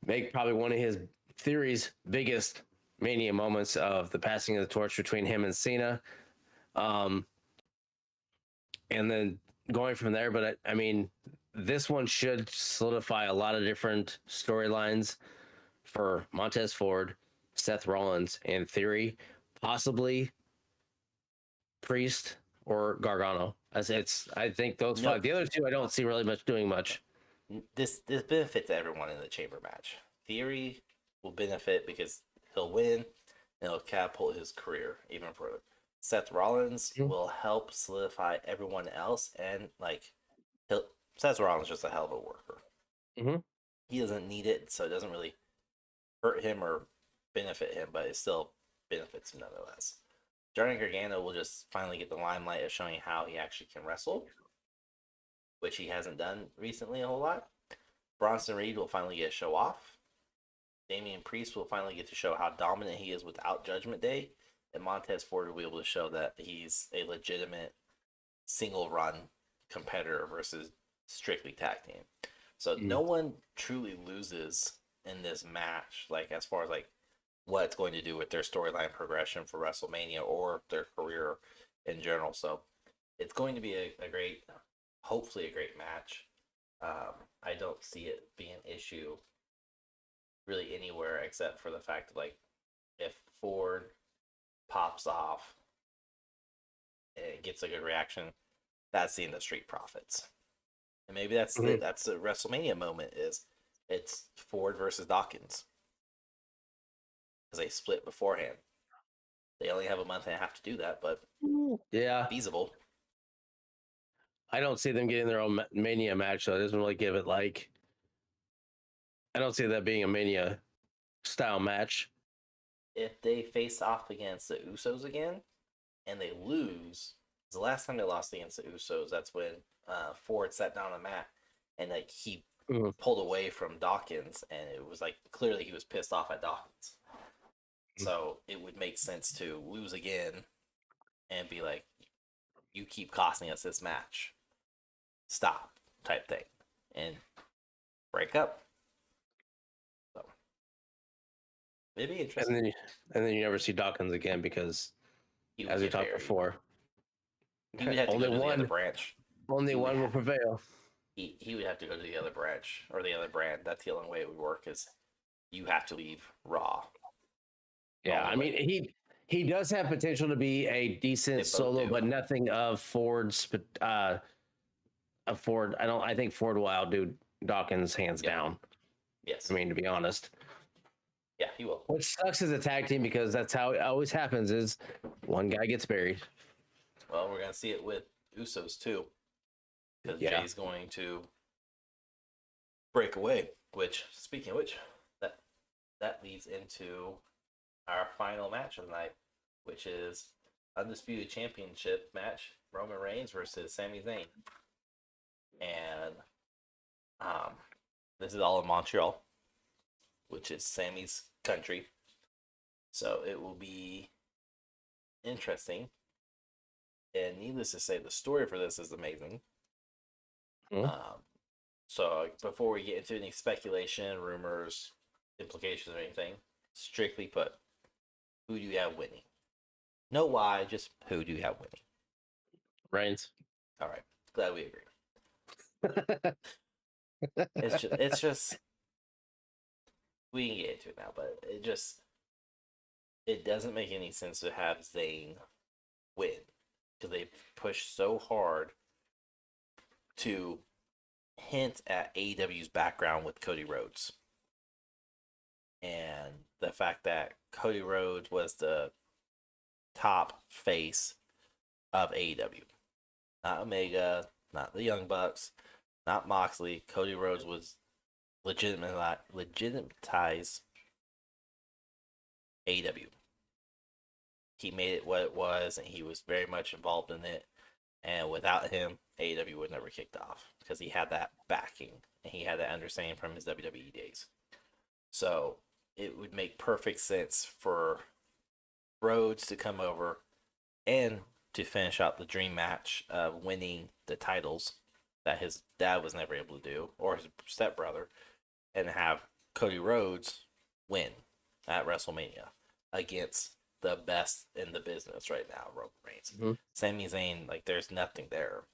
[SPEAKER 2] make probably one of his Theory's biggest Mania moments of the passing of the torch between him and Cena. And then going from there. But I mean, this one should solidify a lot of different storylines for Montez Ford, Seth Rollins, and Theory, possibly Priest or Gargano. As I think those
[SPEAKER 3] Nope.
[SPEAKER 2] five. The other two, I don't see really doing much.
[SPEAKER 3] This benefits everyone in the chamber match. Theory will benefit because he'll win and it'll catapult his career even further. Seth Rollins will help solidify everyone else, and Seth Rollins is just a hell of a worker.
[SPEAKER 2] Mm-hmm.
[SPEAKER 3] He doesn't need it, so it doesn't really hurt him or benefit him, but it still benefits him nonetheless. Johnny Gargano will just finally get the limelight of showing how he actually can wrestle, which he hasn't done recently a whole lot. Bronson Reed will finally get a show off. Damian Priest will finally get to show how dominant he is without Judgment Day. And Montez Ford will be able to show that he's a legitimate single run competitor versus strictly tag team. So no one truly loses in this match, as far as what it's going to do with their storyline progression for WrestleMania or their career in general. So it's going to be a great, hopefully a great match. I don't see it being an issue really anywhere except for the fact that if Ford pops off and it gets a good reaction, that's the end of Street Profits. And maybe that's the WrestleMania moment it's Ford versus Dawkins. Because they split beforehand. They only have a month and a half to do that, but
[SPEAKER 2] yeah,
[SPEAKER 3] feasible.
[SPEAKER 2] I don't see them getting their own Mania match, so it doesn't really give it I don't see that being a Mania style match.
[SPEAKER 3] If they face off against the Usos again and they lose, the last time they lost against the Usos, that's when Ford sat down on the mat and he pulled away from Dawkins, and it was clearly he was pissed off at Dawkins. So it would make sense to lose again and be like, you keep costing us this match. Stop, type thing. And break up. So it'd be interesting.
[SPEAKER 2] And then you never see Dawkins again because, as we talked before,
[SPEAKER 3] he would have to go to the other branch.
[SPEAKER 2] Only one will prevail.
[SPEAKER 3] He would have to go to the other branch or the other brand. That's the only way it would work, is you have to leave Raw.
[SPEAKER 2] Yeah, I mean, he does have potential to be a decent solo, but nothing of Ford's. Ford, I think Ford will outdo Dawkins hands down.
[SPEAKER 3] Yes,
[SPEAKER 2] I mean, to be honest.
[SPEAKER 3] Yeah, he will.
[SPEAKER 2] Which sucks as a tag team because that's how it always happens: is one guy gets buried.
[SPEAKER 3] Well, we're gonna see it with Usos too, because Jay's going to break away. Which, speaking of which, that leads into our final match of the night, which is Undisputed Championship match, Roman Reigns versus Sami Zayn. And this is all in Montreal, which is Sammy's country. So it will be interesting. And needless to say, the story for this is amazing. So before we get into any speculation, rumors, implications, or anything, strictly put, who do you have winning? No why, just who do you have winning?
[SPEAKER 2] Reigns.
[SPEAKER 3] All right, glad we agree. It's just we can get into it now, but it doesn't make any sense to have Zayn win, because they pushed so hard to hint at AEW's background with Cody Rhodes. And the fact that Cody Rhodes was the top face of AEW. Not Omega, not the Young Bucks, not Moxley. Cody Rhodes was legitimatize AEW. He made it what it was, and he was very much involved in it. And without him, AEW would never kicked off because he had that backing and he had that understanding from his WWE days. So it would make perfect sense for Rhodes to come over and to finish out the dream match of winning the titles that his dad was never able to do, or his stepbrother, and have Cody Rhodes win at WrestleMania against the best in the business right now, Roman Reigns.
[SPEAKER 2] Mm-hmm.
[SPEAKER 3] Sami Zayn, like there's nothing there.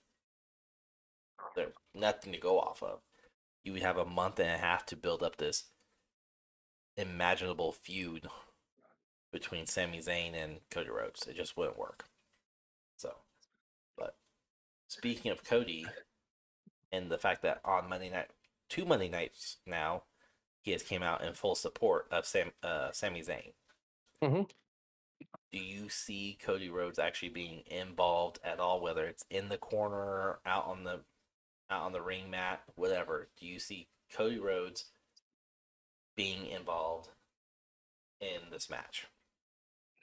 [SPEAKER 3] There's nothing to go off of. You would have a month and a half to build up this imaginable feud between Sami Zayn and Cody Rhodes. It just wouldn't work. So, but speaking of Cody and the fact that on Monday night, 2 Monday nights now, he has came out in full support of Sami Zayn.
[SPEAKER 2] Mm-hmm.
[SPEAKER 3] Do you see Cody Rhodes actually being involved at all, whether it's in the corner, out on the ring mat, whatever? Do you see Cody Rhodes being involved in this match?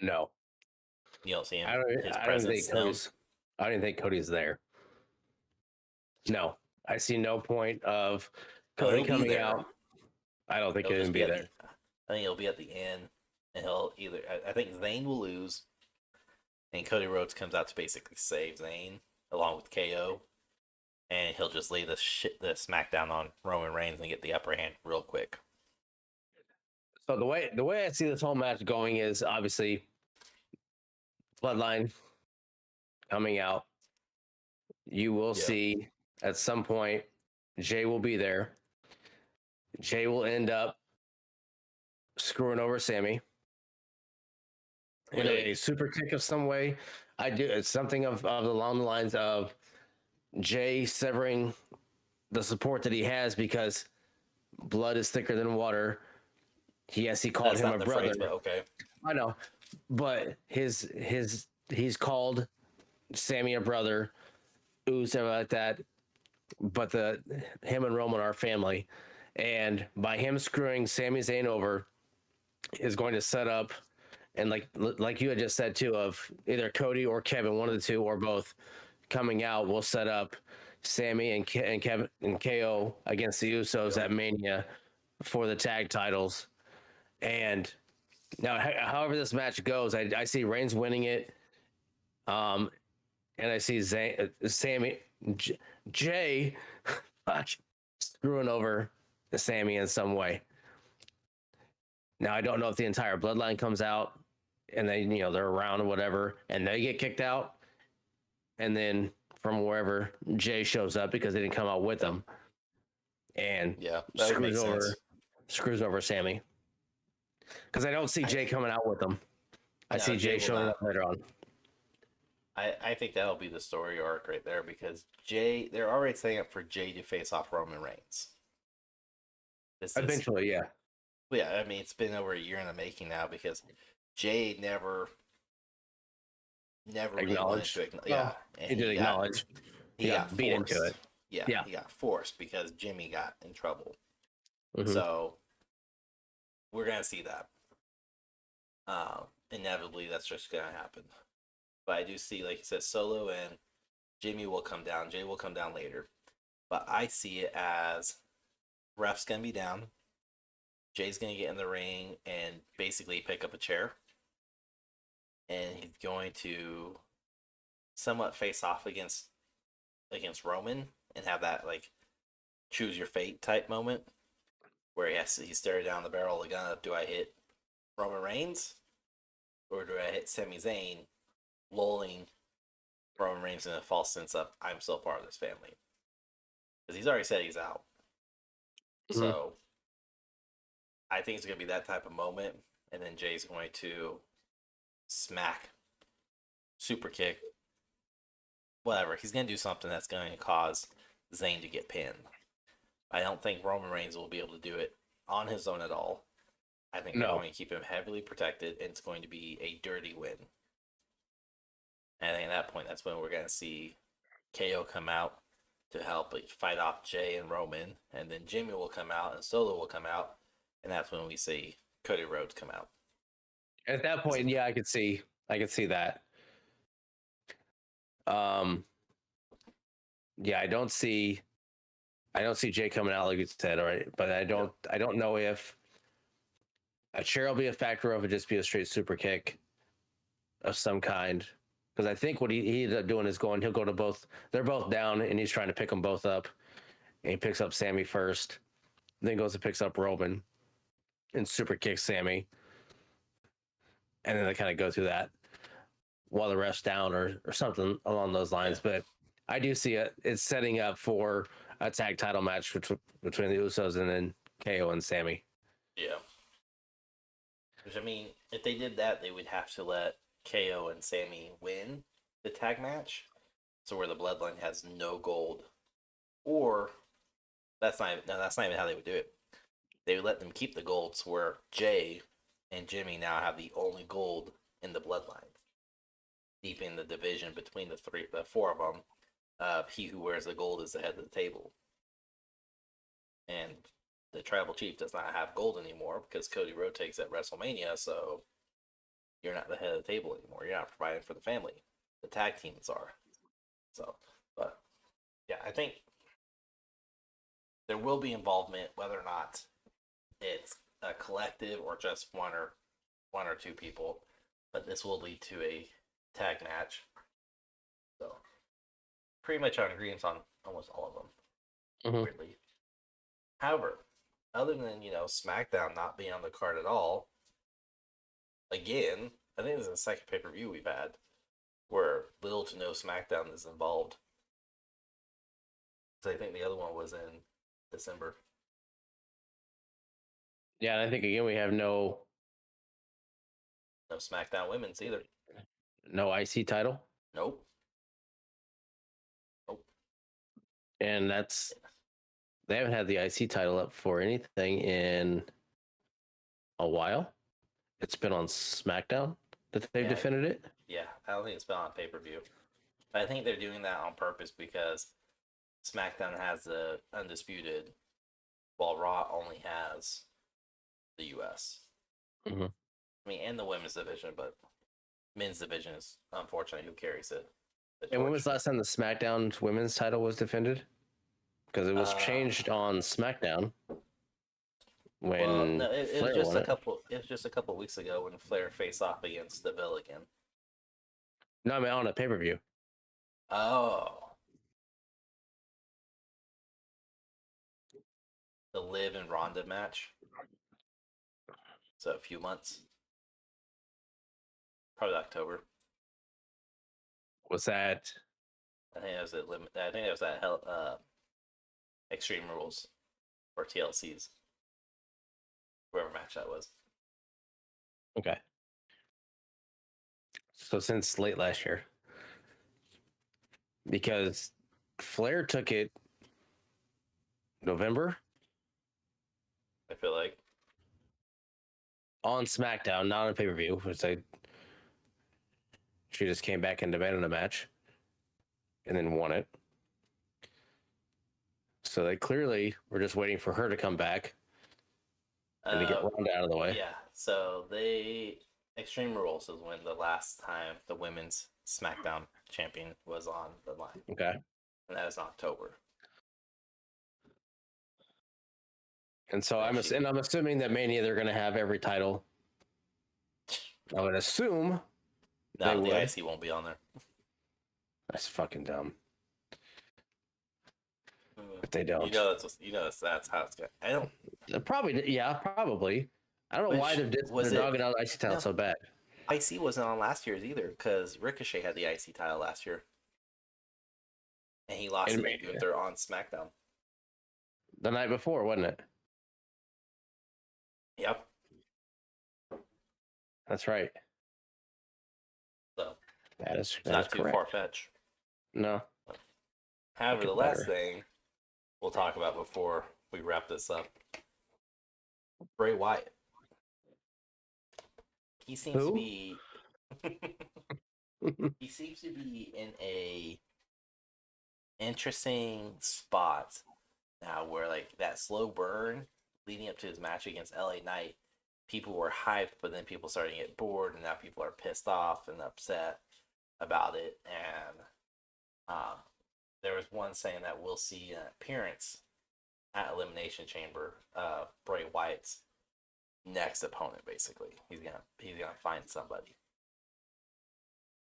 [SPEAKER 2] No,
[SPEAKER 3] You don't see him.
[SPEAKER 2] I don't
[SPEAKER 3] His
[SPEAKER 2] think
[SPEAKER 3] presence. No.
[SPEAKER 2] Cody's. I don't even think Cody's there. No, I see no point of Cody
[SPEAKER 3] he'll be
[SPEAKER 2] coming
[SPEAKER 3] there.
[SPEAKER 2] out. I don't think
[SPEAKER 3] He'll
[SPEAKER 2] he'll
[SPEAKER 3] just
[SPEAKER 2] even be
[SPEAKER 3] at
[SPEAKER 2] there.
[SPEAKER 3] I think he'll be at the end, and he'll either. I think Zayn will lose, and Cody Rhodes comes out to basically save Zayn along with KO, and he'll just lay the smackdown on Roman Reigns and get the upper hand real quick.
[SPEAKER 2] So the way I see this whole match going is obviously Bloodline coming out. You will see at some point Jay will be there. Jay will end up screwing over Sammy in
[SPEAKER 3] Really?
[SPEAKER 2] a super kick of some way. It's something of along the lines of Jay severing the support that he has because blood is thicker than water. Yes, he called
[SPEAKER 3] That's
[SPEAKER 2] him
[SPEAKER 3] not
[SPEAKER 2] a
[SPEAKER 3] the
[SPEAKER 2] brother.
[SPEAKER 3] phrase, but okay.
[SPEAKER 2] I know, but he's called Sammy a brother, something like that. But him and Roman are family, and by him screwing Sami Zayn over is going to set up, and like you had just said too, of either Cody or Kevin, one of the two or both, coming out will set up Sammy and Kevin and KO against the Usos at Mania for the tag titles. And now, however this match goes, I see Reigns winning it, and I see Sammy Jay screwing over Sammy in some way. Now I don't know if the entire bloodline comes out and they're around or whatever, and they get kicked out, and then from wherever Jay shows up because they didn't come out with them, and
[SPEAKER 3] that would make sense.
[SPEAKER 2] Screws over Sammy. Because I don't see Jay coming out with them. I see Jay showing up later on.
[SPEAKER 3] I think that'll be the story arc right there because they're already setting up for Jay to face off Roman Reigns.
[SPEAKER 2] Eventually, yeah.
[SPEAKER 3] Yeah, I mean, it's been over a year in the making now because Jay never
[SPEAKER 2] Acknowledged.
[SPEAKER 3] Really yeah,
[SPEAKER 2] he did acknowledge. He got beat into it.
[SPEAKER 3] Yeah, he got forced because Jimmy got in trouble.
[SPEAKER 2] Mm-hmm.
[SPEAKER 3] So we're gonna see that. Inevitably, that's just gonna happen. But I do see, like you said, Solo and Jimmy will come down. Jay will come down later. But I see it as ref's gonna be down. Jay's gonna get in the ring and basically pick up a chair. And he's going to somewhat face off against Roman and have that like choose your fate type moment where he's staring down the barrel of the gun of, do I hit Roman Reigns or do I hit Sami Zayn, lulling Roman Reigns in a false sense of I'm still part of this family, because he's already said he's out. Mm-hmm. So I think it's gonna be that type of moment, and then Jay's going to smack, super kick, whatever. He's gonna do something that's going to cause Zayn to get pinned. I don't think Roman Reigns will be able to do it on his own at all. I think they're going to keep him heavily protected, and it's going to be a dirty win. And I think at that point, that's when we're going to see KO come out to help fight off Jay and Roman, and then Jimmy will come out and Solo will come out, and that's when we see Cody Rhodes come out.
[SPEAKER 2] At that point, yeah, I could see that. Yeah, I don't see Jay coming out like you said, all right. But I don't know if a chair will be a factor or if it just be a straight super kick of some kind. Because I think what he ended up doing is he'll go to both. They're both down, and he's trying to pick them both up. And he picks up Sammy first, then goes and picks up Roman, and super kicks Sammy, and then they kind of go through that while the ref's down or something along those lines.
[SPEAKER 3] Yeah.
[SPEAKER 2] But I do see it's setting up for a tag title match between the Usos and then KO and Sammy.
[SPEAKER 3] Yeah. Which, I mean, if they did that, they would have to let KO and Sammy win the tag match. So where the Bloodline has no gold. Or, that's not even how they would do it. They would let them keep the gold, so where Jay and Jimmy now have the only gold in the Bloodline. Deepening the division between the four of them. He who wears the gold is the head of the table. And the tribal chief does not have gold anymore because Cody Rhodes takes at WrestleMania, so you're not the head of the table anymore. You're not providing for the family. The tag teams are. So, but yeah, I think there will be involvement, whether or not it's a collective or just one or two people. But this will lead to a tag match. So, pretty much on agreement on almost all of them.
[SPEAKER 2] Mhm.
[SPEAKER 3] Weirdly. However, other than, SmackDown not being on the card at all, again, I think this is the second pay-per-view we've had where little to no SmackDown is involved. So I think the other one was in December.
[SPEAKER 2] Yeah, and I think again we have no
[SPEAKER 3] SmackDown Women's either.
[SPEAKER 2] IC title,
[SPEAKER 3] Nope.
[SPEAKER 2] and they haven't had the IC title up for anything in a while. It's been on SmackDown that they've defended it.
[SPEAKER 3] Yeah, I don't think it's been on pay-per-view. But I think they're doing that on purpose because SmackDown has the undisputed, while Raw only has the US.
[SPEAKER 2] Mm-hmm.
[SPEAKER 3] I mean, and the women's division, but men's division is unfortunately who carries it.
[SPEAKER 2] And when was the last time the SmackDown women's title was defended? Because it was changed on SmackDown. When
[SPEAKER 3] it was just a couple. It was just a couple weeks ago when Flair faced off against Deville again.
[SPEAKER 2] No, I mean on a pay-per-view.
[SPEAKER 3] Oh, the Liv and Ronda match. So a few months, probably October.
[SPEAKER 2] Was that?
[SPEAKER 3] I think it was at Extreme Rules or TLC's, whoever match that was.
[SPEAKER 2] Okay. So since late last year, because Flair took it November.
[SPEAKER 3] I feel like
[SPEAKER 2] on SmackDown, not on pay-per-view, which she just came back and demanded a match and then won it. So they clearly were just waiting for her to come back and to get Ronda out of the way.
[SPEAKER 3] Yeah, so Extreme Rules is when the last time the women's SmackDown champion was on the line.
[SPEAKER 2] Okay.
[SPEAKER 3] And that was in October.
[SPEAKER 2] And so I'm assuming that Mania they're going to have every title. I would assume.
[SPEAKER 3] No, the IC won't be on there.
[SPEAKER 2] That's fucking dumb. But they don't.
[SPEAKER 3] That's how it's going. I don't.
[SPEAKER 2] Probably. I don't know why they're dogging out IC title so bad.
[SPEAKER 3] IC wasn't on last year's either because Ricochet had the IC title last year, and he lost it to Gunther on SmackDown
[SPEAKER 2] the night before, wasn't it?
[SPEAKER 3] Yep.
[SPEAKER 2] That's right.
[SPEAKER 3] So
[SPEAKER 2] that is
[SPEAKER 3] not too far-fetched.
[SPEAKER 2] No.
[SPEAKER 3] However, the last thing we'll talk about before we wrap this up, Bray Wyatt. He seems to be he seems to be in a interesting spot now where like that slow burn leading up to his match against LA Knight, people were hyped, but then people started to get bored, and now people are pissed off and upset about it. And there was one saying that we'll see an appearance at Elimination Chamber, Bray Wyatt's next opponent. Basically, he's gonna find somebody,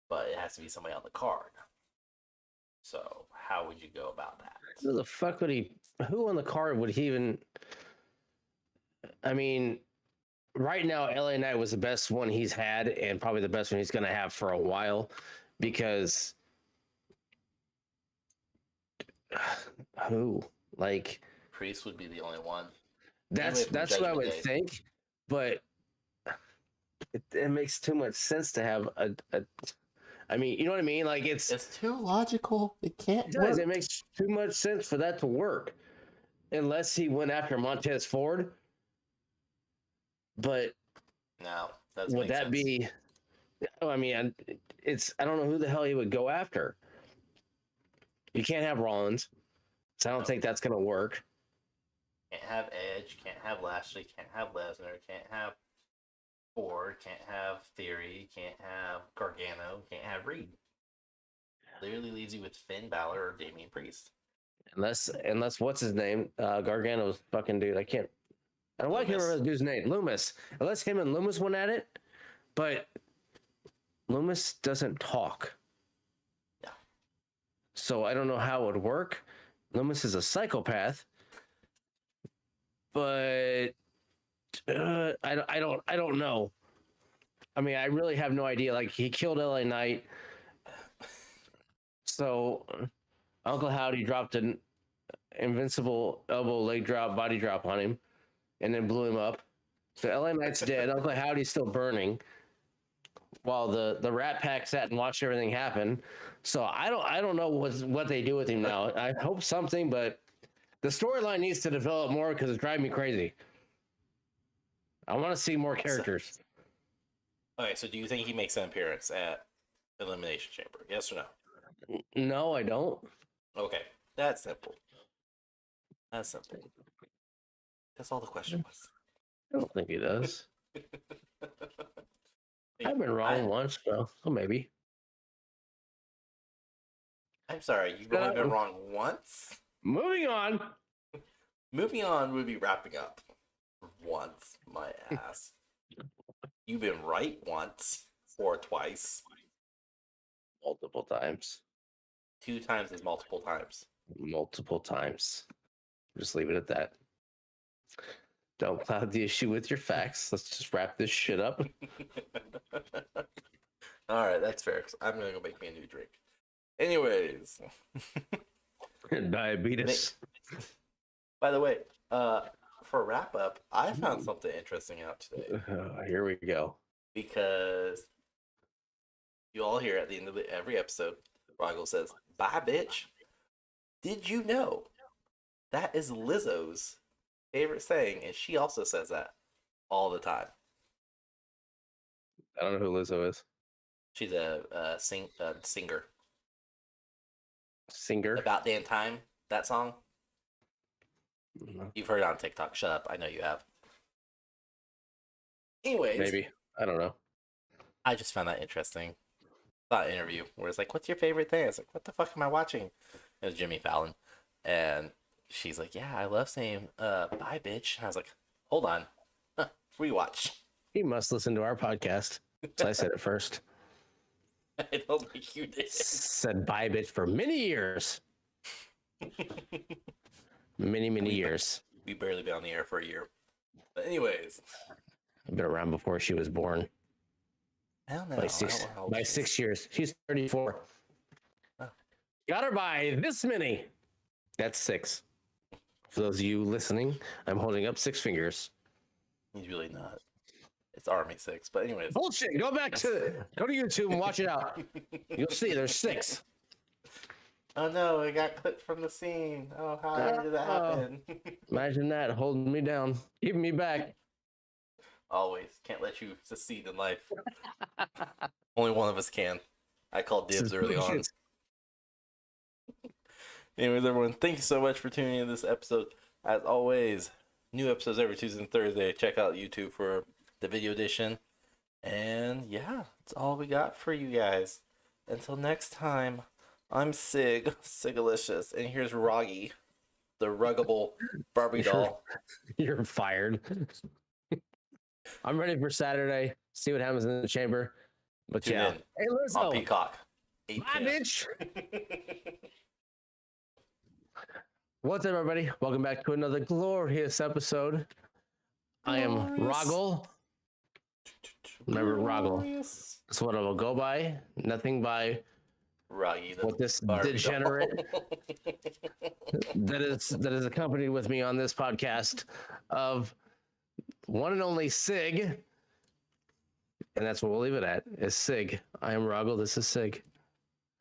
[SPEAKER 3] but it has to be somebody on the card. So how would you go about that?
[SPEAKER 2] Who the fuck would he? Who on the card would he even? I mean, right now, LA Knight was the best one he's had, and probably the best one he's going to have for a while, because who like
[SPEAKER 3] Priest would be the only one.
[SPEAKER 2] that's what I would
[SPEAKER 3] Day.
[SPEAKER 2] think, but it makes too much sense to have a. I mean, you know what I mean? Like
[SPEAKER 3] It's too logical. It can't.
[SPEAKER 2] It makes too much sense for that to work, unless he went after Montez Ford. But
[SPEAKER 3] no, that's
[SPEAKER 2] would that be? I mean, I don't know who the hell he would go after. You can't have Rollins, so I don't think that's gonna work.
[SPEAKER 3] Can't have Edge. Can't have Lashley. Can't have Lesnar. Can't have Ford. Can't have Theory. Can't have Gargano. Can't have Reed. Literally leaves you with Finn Balor or Damian Priest.
[SPEAKER 2] Unless what's his name? Gargano's fucking dude. I can't remember the dude's name. Loomis. Unless him and Loomis went at it, but Loomis doesn't talk.
[SPEAKER 3] Yeah.
[SPEAKER 2] So I don't know how it would work. Loomis is a psychopath, but I don't know. I mean, I really have no idea. Like, he killed LA Knight, so Uncle Howdy dropped an invincible elbow, leg drop, body drop on him, and then blew him up. So LA Knight's dead. Uncle Howdy's still burning, while the Rat Pack sat and watched everything happen. So I don't know what they do with him now. I hope something, but the storyline needs to develop more because it's driving me crazy. I want to see more characters.
[SPEAKER 3] Okay, so do you think he makes an appearance at Elimination Chamber? Yes or no?
[SPEAKER 2] No, I don't.
[SPEAKER 3] Okay, that's simple. That's simple. That's all the question was.
[SPEAKER 2] I don't think he does. I've been wrong once, so maybe.
[SPEAKER 3] I'm sorry, you've only been wrong once?
[SPEAKER 2] Moving on.
[SPEAKER 3] Moving on would be wrapping up. Once, my ass. You've been right once or twice.
[SPEAKER 2] Multiple times.
[SPEAKER 3] 2 times is multiple times.
[SPEAKER 2] Multiple times. Just leave it at that. Don't cloud the issue with your facts. Let's just wrap this shit up.
[SPEAKER 3] All right, that's fair. I'm going to go make me a new drink. Anyways.
[SPEAKER 2] Diabetes.
[SPEAKER 3] By the way, for wrap up, I found something interesting out today.
[SPEAKER 2] Here we go.
[SPEAKER 3] Because you all hear at the end of every episode, Rahgel says, "Bye, bitch." Did you know that is Lizzo's favorite saying, and she also says that all the time.
[SPEAKER 2] I don't know who Lizzo is.
[SPEAKER 3] She's a singer.
[SPEAKER 2] Singer?
[SPEAKER 3] About Damn Time, that song.
[SPEAKER 2] No.
[SPEAKER 3] You've heard it on TikTok. Shut up. I know you have. Anyways.
[SPEAKER 2] Maybe. I don't know.
[SPEAKER 3] I just found that interesting. That interview where it's like, "What's your favorite thing?" I was like, "What the fuck am I watching?" It was Jimmy Fallon. And she's like, "Yeah, I love saying bye, bitch." And I was like, "Hold on. Rewatch."
[SPEAKER 2] He must listen to our podcast. So I said it first.
[SPEAKER 3] I don't think you did.
[SPEAKER 2] Said bye, bitch, for many years. Many years.
[SPEAKER 3] We barely been on the air for a year. But anyways.
[SPEAKER 2] I've been around before she was born.
[SPEAKER 3] Hell no.
[SPEAKER 2] By 6 years. She's 34.
[SPEAKER 3] Oh.
[SPEAKER 2] Got her by this many. That's 6. For those of you listening, I'm holding up 6 fingers.
[SPEAKER 3] He's really not. It's Army 6. But anyways.
[SPEAKER 2] Bullshit. Go to YouTube and watch it out. You'll see there's 6.
[SPEAKER 3] Oh no, it got clipped from the scene. Oh, how did that happen?
[SPEAKER 2] Imagine that holding me down, keeping me back.
[SPEAKER 3] Always. Can't let you succeed in life. Only one of us can. I called dibs early on. Anyways, everyone, thank you so much for tuning in to this episode. As always, new episodes every Tuesday and Thursday. Check out YouTube for the video edition. And yeah, that's all we got for you guys. Until next time,
[SPEAKER 1] I'm Sig, Sigalicious, and here's Roggy, the ruggable Barbie doll.
[SPEAKER 2] You're fired. I'm ready for Saturday. See what happens in the chamber. But
[SPEAKER 1] Tune
[SPEAKER 2] yeah.
[SPEAKER 1] in
[SPEAKER 2] Hey,
[SPEAKER 1] on
[SPEAKER 2] Lizzo.
[SPEAKER 1] Peacock. 8
[SPEAKER 2] Bye,
[SPEAKER 1] p.m.
[SPEAKER 2] bitch. What's up, everybody? Welcome back to another glorious episode. I am Rahgel. Remember Rahgel.
[SPEAKER 1] Glorious.
[SPEAKER 2] That's what I will go by. Nothing by
[SPEAKER 1] Roggy, the
[SPEAKER 2] what this
[SPEAKER 1] Barbie
[SPEAKER 2] degenerate
[SPEAKER 1] doll.
[SPEAKER 2] that is accompanied with me on this podcast of one and only Sig. And that's what we'll leave it at, is Sig. I am Rahgel. This is Sig.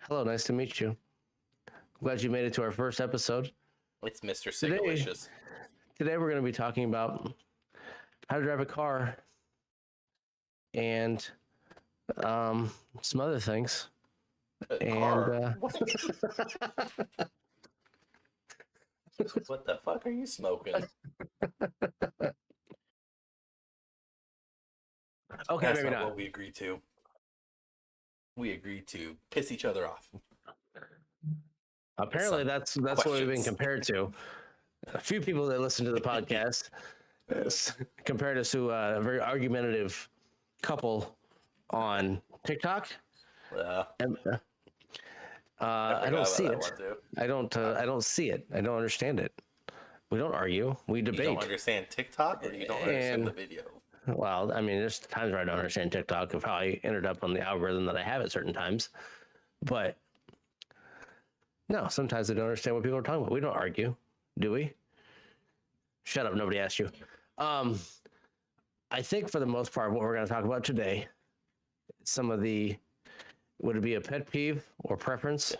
[SPEAKER 2] Hello, nice to meet you. Glad you made it to our first episode.
[SPEAKER 1] It's Mr. Sigalicious.
[SPEAKER 2] Today we're going to be talking about how to drive a car and some other things.
[SPEAKER 1] What the fuck are you smoking?
[SPEAKER 2] Okay,
[SPEAKER 1] That's
[SPEAKER 2] maybe
[SPEAKER 1] not
[SPEAKER 2] not.
[SPEAKER 1] what we agreed to. We agreed to piss each other off.
[SPEAKER 2] Apparently,
[SPEAKER 1] Some
[SPEAKER 2] that's what we've been
[SPEAKER 1] questions.
[SPEAKER 2] compared to. A few people that listen to the podcast compared us to a very argumentative couple on TikTok. And, I don't see it. I don't see it. I don't understand it. We don't argue. We debate.
[SPEAKER 1] You don't understand TikTok, or you don't understand the video?
[SPEAKER 2] Well, I mean, there's times where I don't understand TikTok of how I ended up on the algorithm that I have at certain times. But no, sometimes I don't understand what people are talking about. We don't argue, do we? Shut up. Nobody asked you. I think for the most part, what we're going to talk about today, some of the, would it be a pet peeve or preference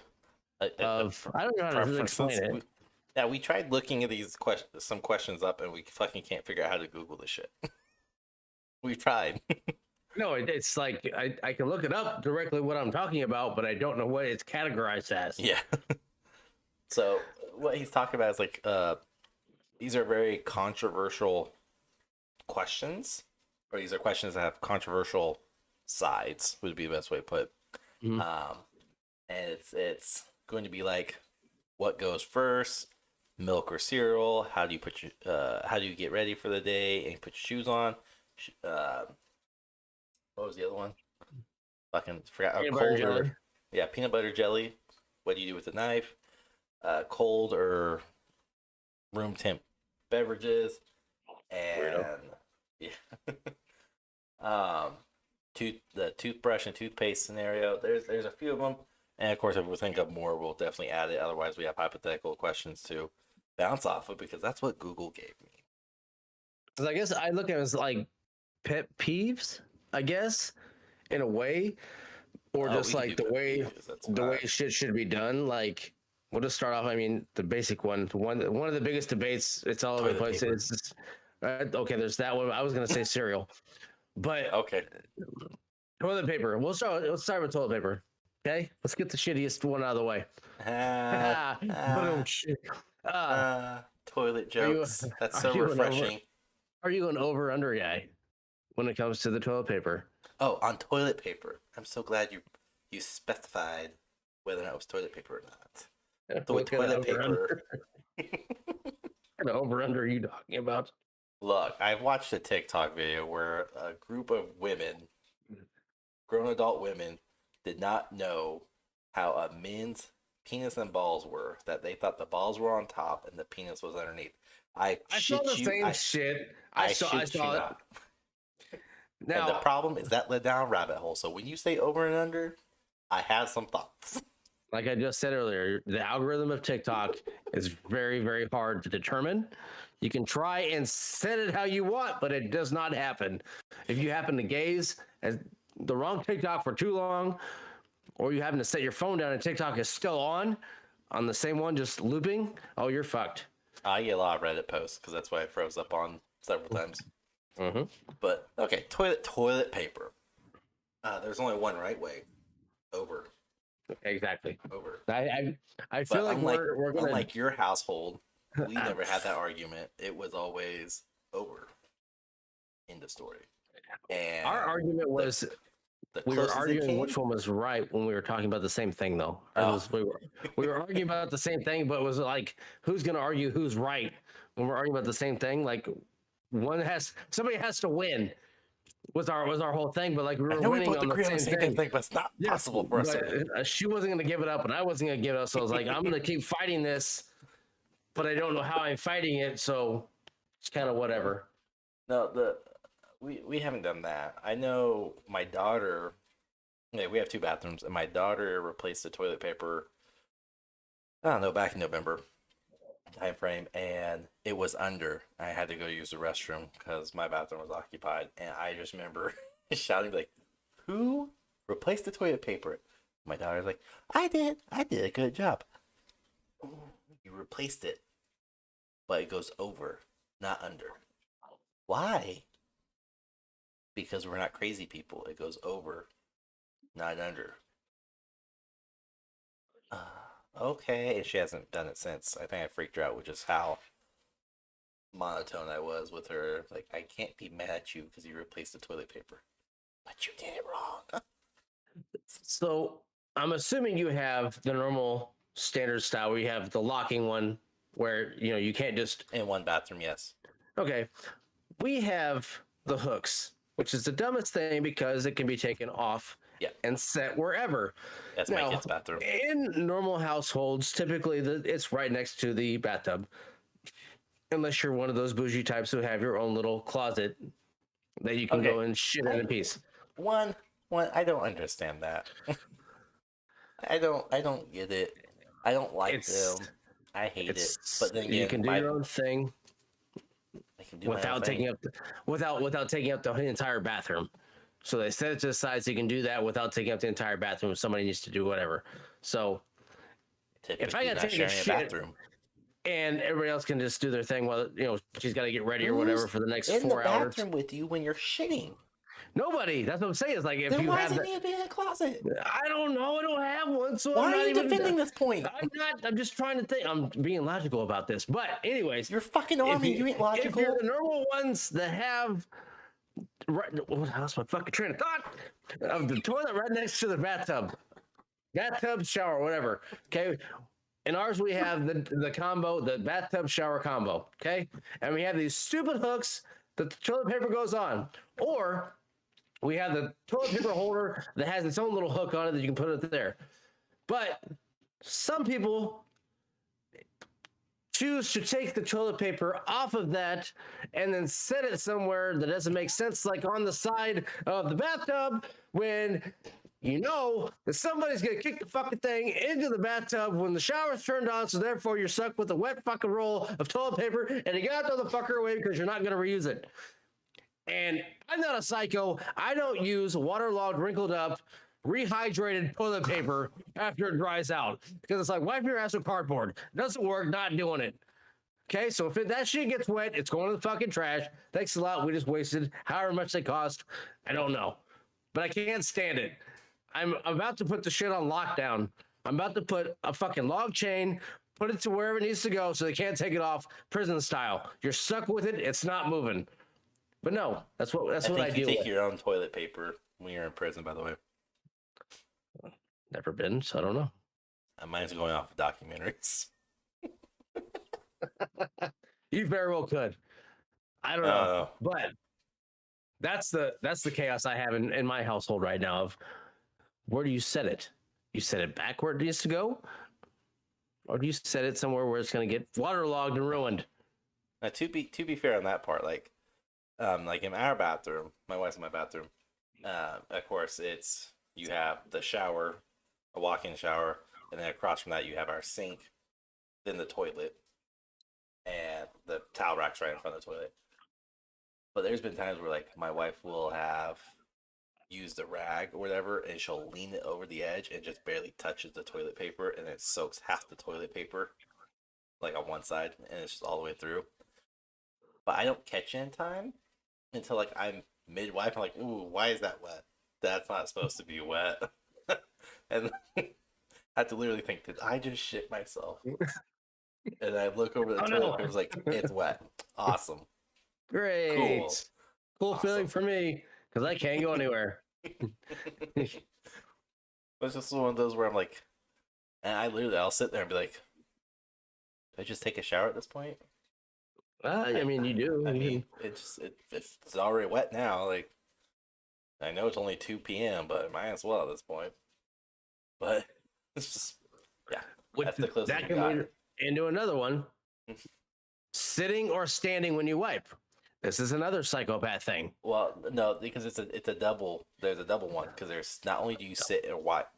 [SPEAKER 2] of, I don't know how to really explain it.
[SPEAKER 1] We tried looking at these some questions up, and we fucking can't figure out how to Google this shit. We tried.
[SPEAKER 2] No, it's like I can look it up directly what I'm talking about, but I don't know what it's categorized as.
[SPEAKER 1] Yeah. So what he's talking about is like these are very controversial questions, or these are questions that have controversial sides, would be the best way to put it.
[SPEAKER 2] Mm-hmm.
[SPEAKER 1] And it's going to be like, what goes first, milk or cereal? How do you get ready for the day and put your shoes on? What was the other one? Fucking forgot.
[SPEAKER 2] Peanut butter jelly.
[SPEAKER 1] Yeah, peanut butter jelly. What do you do with the knife? Cold or room temp beverages, and yeah, the toothbrush and toothpaste scenario. There's a few of them, and of course, if we think of more, we'll definitely add it. Otherwise, we have hypothetical questions to bounce off of, because that's what Google gave me.
[SPEAKER 2] I guess I look at it as like pet peeves, I guess, in a way, or just like the way shit should be done. Like, we'll just start off. I mean, the basic one of the biggest debates. It's all over the place. It's okay. There's that one. I was gonna say cereal, but
[SPEAKER 1] okay.
[SPEAKER 2] Toilet paper. Let's start with toilet paper. Okay, let's get the shittiest one out of the way.
[SPEAKER 1] Toilet jokes. That's so refreshing.
[SPEAKER 2] Are you an over/under guy when it comes to the toilet paper?
[SPEAKER 1] Oh, on toilet paper. I'm so glad you specified whether or not it was toilet paper or not. So with toilet paper.
[SPEAKER 2] What over/under are you talking about?
[SPEAKER 1] Look, I've watched a TikTok video where a group of women, grown adult women, did not know how a men's penis and balls were. That they thought the balls were on top and the penis was underneath. I
[SPEAKER 2] saw the same shit. I saw it.
[SPEAKER 1] Now, and the problem is that led down a rabbit hole. So when you say over and under, I have some thoughts.
[SPEAKER 2] Like I just said earlier, the algorithm of TikTok is very, very hard to determine. You can try and set it how you want, but it does not happen. If you happen to gaze at the wrong TikTok for too long, or you happen to set your phone down and TikTok is still on the same one, just looping, oh, you're fucked.
[SPEAKER 1] I get a lot of Reddit posts because that's why it froze up on several times.
[SPEAKER 2] Mm-hmm.
[SPEAKER 1] But okay, toilet paper. There's only one right way. Over.
[SPEAKER 2] Exactly.
[SPEAKER 1] Over.
[SPEAKER 2] I feel like we're gonna...
[SPEAKER 1] unlike your household, we never had that argument. It was always over. End of story. And
[SPEAKER 2] our argument was We were
[SPEAKER 3] closest it
[SPEAKER 2] arguing
[SPEAKER 3] came?
[SPEAKER 2] which one was right when we were talking about the same thing, though.
[SPEAKER 3] Oh.
[SPEAKER 2] We were arguing about the same thing, but it was like, who's going to argue who's right when we're arguing about the same thing? Like, somebody has to win. Was our whole thing, but like we
[SPEAKER 3] I
[SPEAKER 2] were
[SPEAKER 3] know we
[SPEAKER 2] winning
[SPEAKER 3] both
[SPEAKER 2] on the
[SPEAKER 3] agree on the
[SPEAKER 2] same
[SPEAKER 3] same
[SPEAKER 2] thing.
[SPEAKER 3] thing, but it's not
[SPEAKER 2] Yes,
[SPEAKER 3] possible for us.
[SPEAKER 2] but she wasn't going to give it up, and I wasn't going to give it up. So I was like, I'm going to keep fighting this, but I don't know how I'm fighting it. So it's kind of whatever.
[SPEAKER 3] No, we haven't done that. I know my daughter. Yeah, we have 2 bathrooms, and my daughter replaced the toilet paper. I don't know, back in November time frame, and it was under. I had to go use the restroom because my bathroom was occupied, and I just remember shouting like, "Who replaced the toilet paper?" My daughter's like, I did a good job." You replaced it, but it goes over, not under. Why? Because we're not crazy people. It goes over, not under. Okay, and she hasn't done it since. I think I freaked her out, which is how monotone I was with her. Like, I can't be mad at you because you replaced the toilet paper, but you did it wrong.
[SPEAKER 2] So I'm assuming you have the normal standard style where you have the locking one where you can't just.
[SPEAKER 3] In one bathroom, yes.
[SPEAKER 2] Okay, we have the hooks, which is the dumbest thing because it can be taken off and set wherever.
[SPEAKER 3] That's my kid's bathroom.
[SPEAKER 2] In normal households, typically it's right next to the bathtub, unless you're one of those bougie types who have your own little closet that you can go and shit in peace.
[SPEAKER 3] One, I don't understand that. I don't get it. I don't like them. I hate it. But then again,
[SPEAKER 2] you can do your own thing without taking up the entire bathroom. So they set it to the side so you can do that without taking up the entire bathroom if somebody needs to do whatever. So if I got to take a shit and everybody else can just do their thing while she's got to get ready or whatever for the next 4 hours.
[SPEAKER 3] In the bathroom with you when you're shitting.
[SPEAKER 2] Nobody. That's what I'm saying. It's like if
[SPEAKER 3] then
[SPEAKER 2] you
[SPEAKER 3] why
[SPEAKER 2] have
[SPEAKER 3] does it need to be in a closet?
[SPEAKER 2] I don't know. I don't have one. So
[SPEAKER 3] why are you defending this point?
[SPEAKER 2] I'm not. I'm just trying to think. I'm being logical about this. But anyways,
[SPEAKER 3] you're fucking army. You ain't logical.
[SPEAKER 2] If you're the normal ones that have. Right, that's my fucking train of thought. Of the toilet right next to the bathtub, shower, whatever. Okay. In ours, we have the combo, the bathtub shower combo. Okay, and we have these stupid hooks that the toilet paper goes on, or we have the toilet paper holder that has its own little hook on it that you can put it there. But some people choose to take the toilet paper off of that and then set it somewhere that doesn't make sense, like on the side of the bathtub, when that somebody's going to kick the fucking thing into the bathtub when the shower's turned on, so therefore you're stuck with a wet fucking roll of toilet paper and you gotta throw the fucker away because you're not going to reuse it. And I'm not a psycho. I don't use waterlogged, wrinkled up, rehydrated toilet paper after it dries out because it's like wiping your ass with cardboard. It doesn't work. Not doing it. Okay, so if that shit gets wet, it's going to the fucking trash. Thanks a lot. We just wasted however much they cost. I don't know, but I can't stand it. I'm about to put the shit on lockdown. I'm about to put a fucking log chain, put it to wherever it needs to go so they can't take it off, prison style. You're stuck with it. It's not moving. But no, that's what I deal with.
[SPEAKER 3] You take your own toilet paper when you're in prison, by the way.
[SPEAKER 2] Never been, so I don't know.
[SPEAKER 3] Mine's going off of documentaries.
[SPEAKER 2] You very well could. I don't know, but that's the chaos I have in my household right now. Of where do you set it? You set it back where it needs to go, or do you set it somewhere where it's going to get waterlogged and ruined?
[SPEAKER 3] Now, to be fair on that part, like in our bathroom, my wife's in my bathroom. Of course, you have the shower, a walk-in shower, and then across from that you have our sink, then the toilet, and the towel rack's right in front of the toilet. But there's been times where like my wife will have used a rag or whatever, and she'll lean it over the edge and just barely touches the toilet paper, and it soaks half the toilet paper, like on one side, and it's just all the way through. But I don't catch it in time until like I'm mid-wipe. I'm like, ooh, why is that wet? That's not supposed to be wet. And I have to literally think, did I just shit myself? And I look over the toilet and it was like, it's wet. Awesome.
[SPEAKER 2] Great. Cool
[SPEAKER 3] awesome.
[SPEAKER 2] Feeling for me because I can't go anywhere.
[SPEAKER 1] It's just one of those where I'm like, and I'll sit there and be like, do I just take a shower at this point?
[SPEAKER 2] I mean, you do.
[SPEAKER 1] I mean, it's already wet now. Like, I know it's only 2 p.m., but might as well at this point. But it's just, yeah, that's the closest
[SPEAKER 2] that
[SPEAKER 1] we
[SPEAKER 2] can
[SPEAKER 1] got.
[SPEAKER 2] lead into another one. Sitting or standing when you wipe. This is another psychopath thing.
[SPEAKER 1] Well, no, because it's a double. There's a double one because there's not only do you sit or wipe,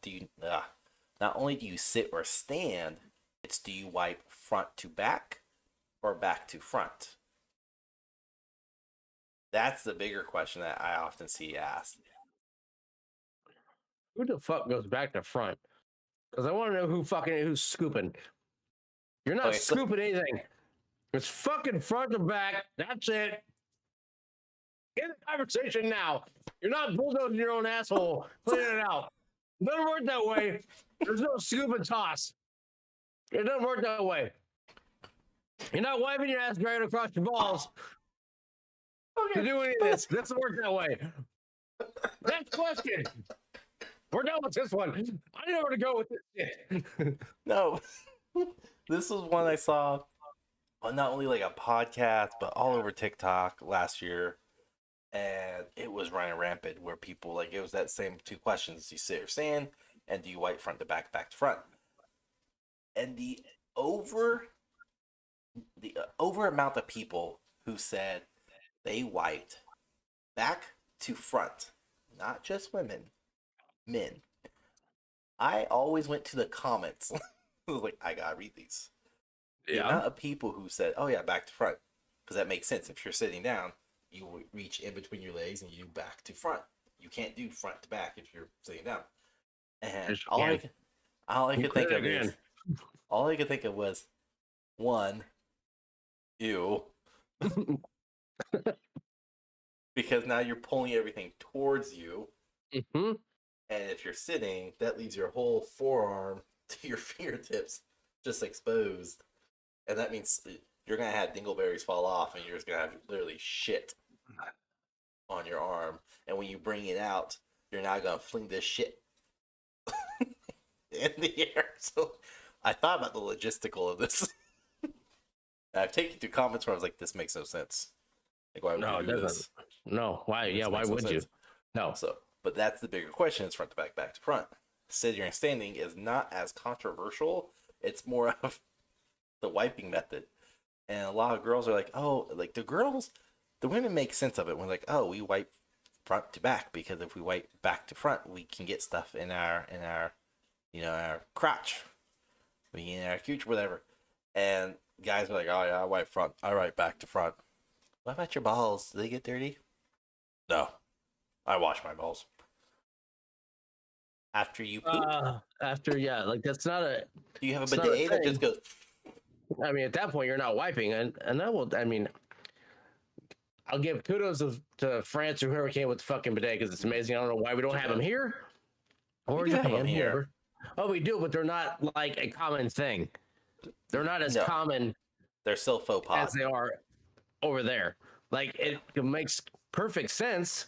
[SPEAKER 1] not only do you sit or stand, it's do you wipe front to back or back to front. That's the bigger question that I often see asked.
[SPEAKER 2] Who the fuck goes back to front? Because I want to know who's scooping. You're not
[SPEAKER 1] Okay, so-
[SPEAKER 2] scooping anything. It's fucking front to back. That's it. Get the conversation now. You're not bulldozing your own asshole, cleaning it out. It doesn't work that way. There's no scoop and toss. It doesn't work that way. You're not wiping your ass right across your balls to do any of this. It doesn't work that way. Next question. We're done with this one. I know where to go with this shit.
[SPEAKER 1] No, this was one I saw on not only like a podcast, but all over TikTok last year. And it was running rampant where people, like, it was that same two questions. Do you sit or stand? And do you wipe front to back, back to front? And the over amount of people who said they wiped back to front, not just women, men. I always went to the comments. I was like, I gotta read these. The amount of people who said, oh yeah, back to front. Because that makes sense. If you're sitting down, you reach in between your legs and you do back to front. You can't do front to back if you're sitting down. And all I could think of was one, ew. Because now you're pulling everything towards you.
[SPEAKER 2] Mm-hmm.
[SPEAKER 1] And if you're sitting, that leaves your whole forearm to your fingertips just exposed. And that means you're going to have dingleberries fall off and you're just going to have literally shit on your arm. And when you bring it out, you're now going to fling this shit in the air. So I thought about the logistical of this. I've taken through comments where I was like, this makes no sense. Like, why would you do this?
[SPEAKER 2] No, why?
[SPEAKER 1] This
[SPEAKER 2] Yeah, why
[SPEAKER 1] makes no
[SPEAKER 2] would you?
[SPEAKER 1] sense.
[SPEAKER 2] No.
[SPEAKER 1] So, but that's the bigger question. It's front to back, back to front. Sitting and standing is not as controversial. It's more of the wiping method. And a lot of girls are like, oh, like the women make sense of it. We're like, oh, we wipe front to back because if we wipe back to front, we can get stuff in our our crotch, in our cooch, whatever. And guys are like, oh yeah, I wipe front, I wipe back to front. What about your balls? Do they get dirty? No, I wash my balls. After you poop?
[SPEAKER 2] Like that's not a.
[SPEAKER 1] Do you have a
[SPEAKER 2] it's not a
[SPEAKER 1] bidet that
[SPEAKER 2] thing.
[SPEAKER 1] just goes?
[SPEAKER 2] I mean, at that point, you're not wiping, and that will. I mean, I'll give kudos to France or whoever came with the fucking bidet because it's amazing. I don't know why we don't have them here or
[SPEAKER 1] We do have
[SPEAKER 2] Japan
[SPEAKER 1] them here.
[SPEAKER 2] whoever. Oh, we do, but they're not like a common thing. They're not as
[SPEAKER 1] No.
[SPEAKER 2] common
[SPEAKER 1] They're still faux pas.
[SPEAKER 2] as they are over there. Like it makes perfect sense.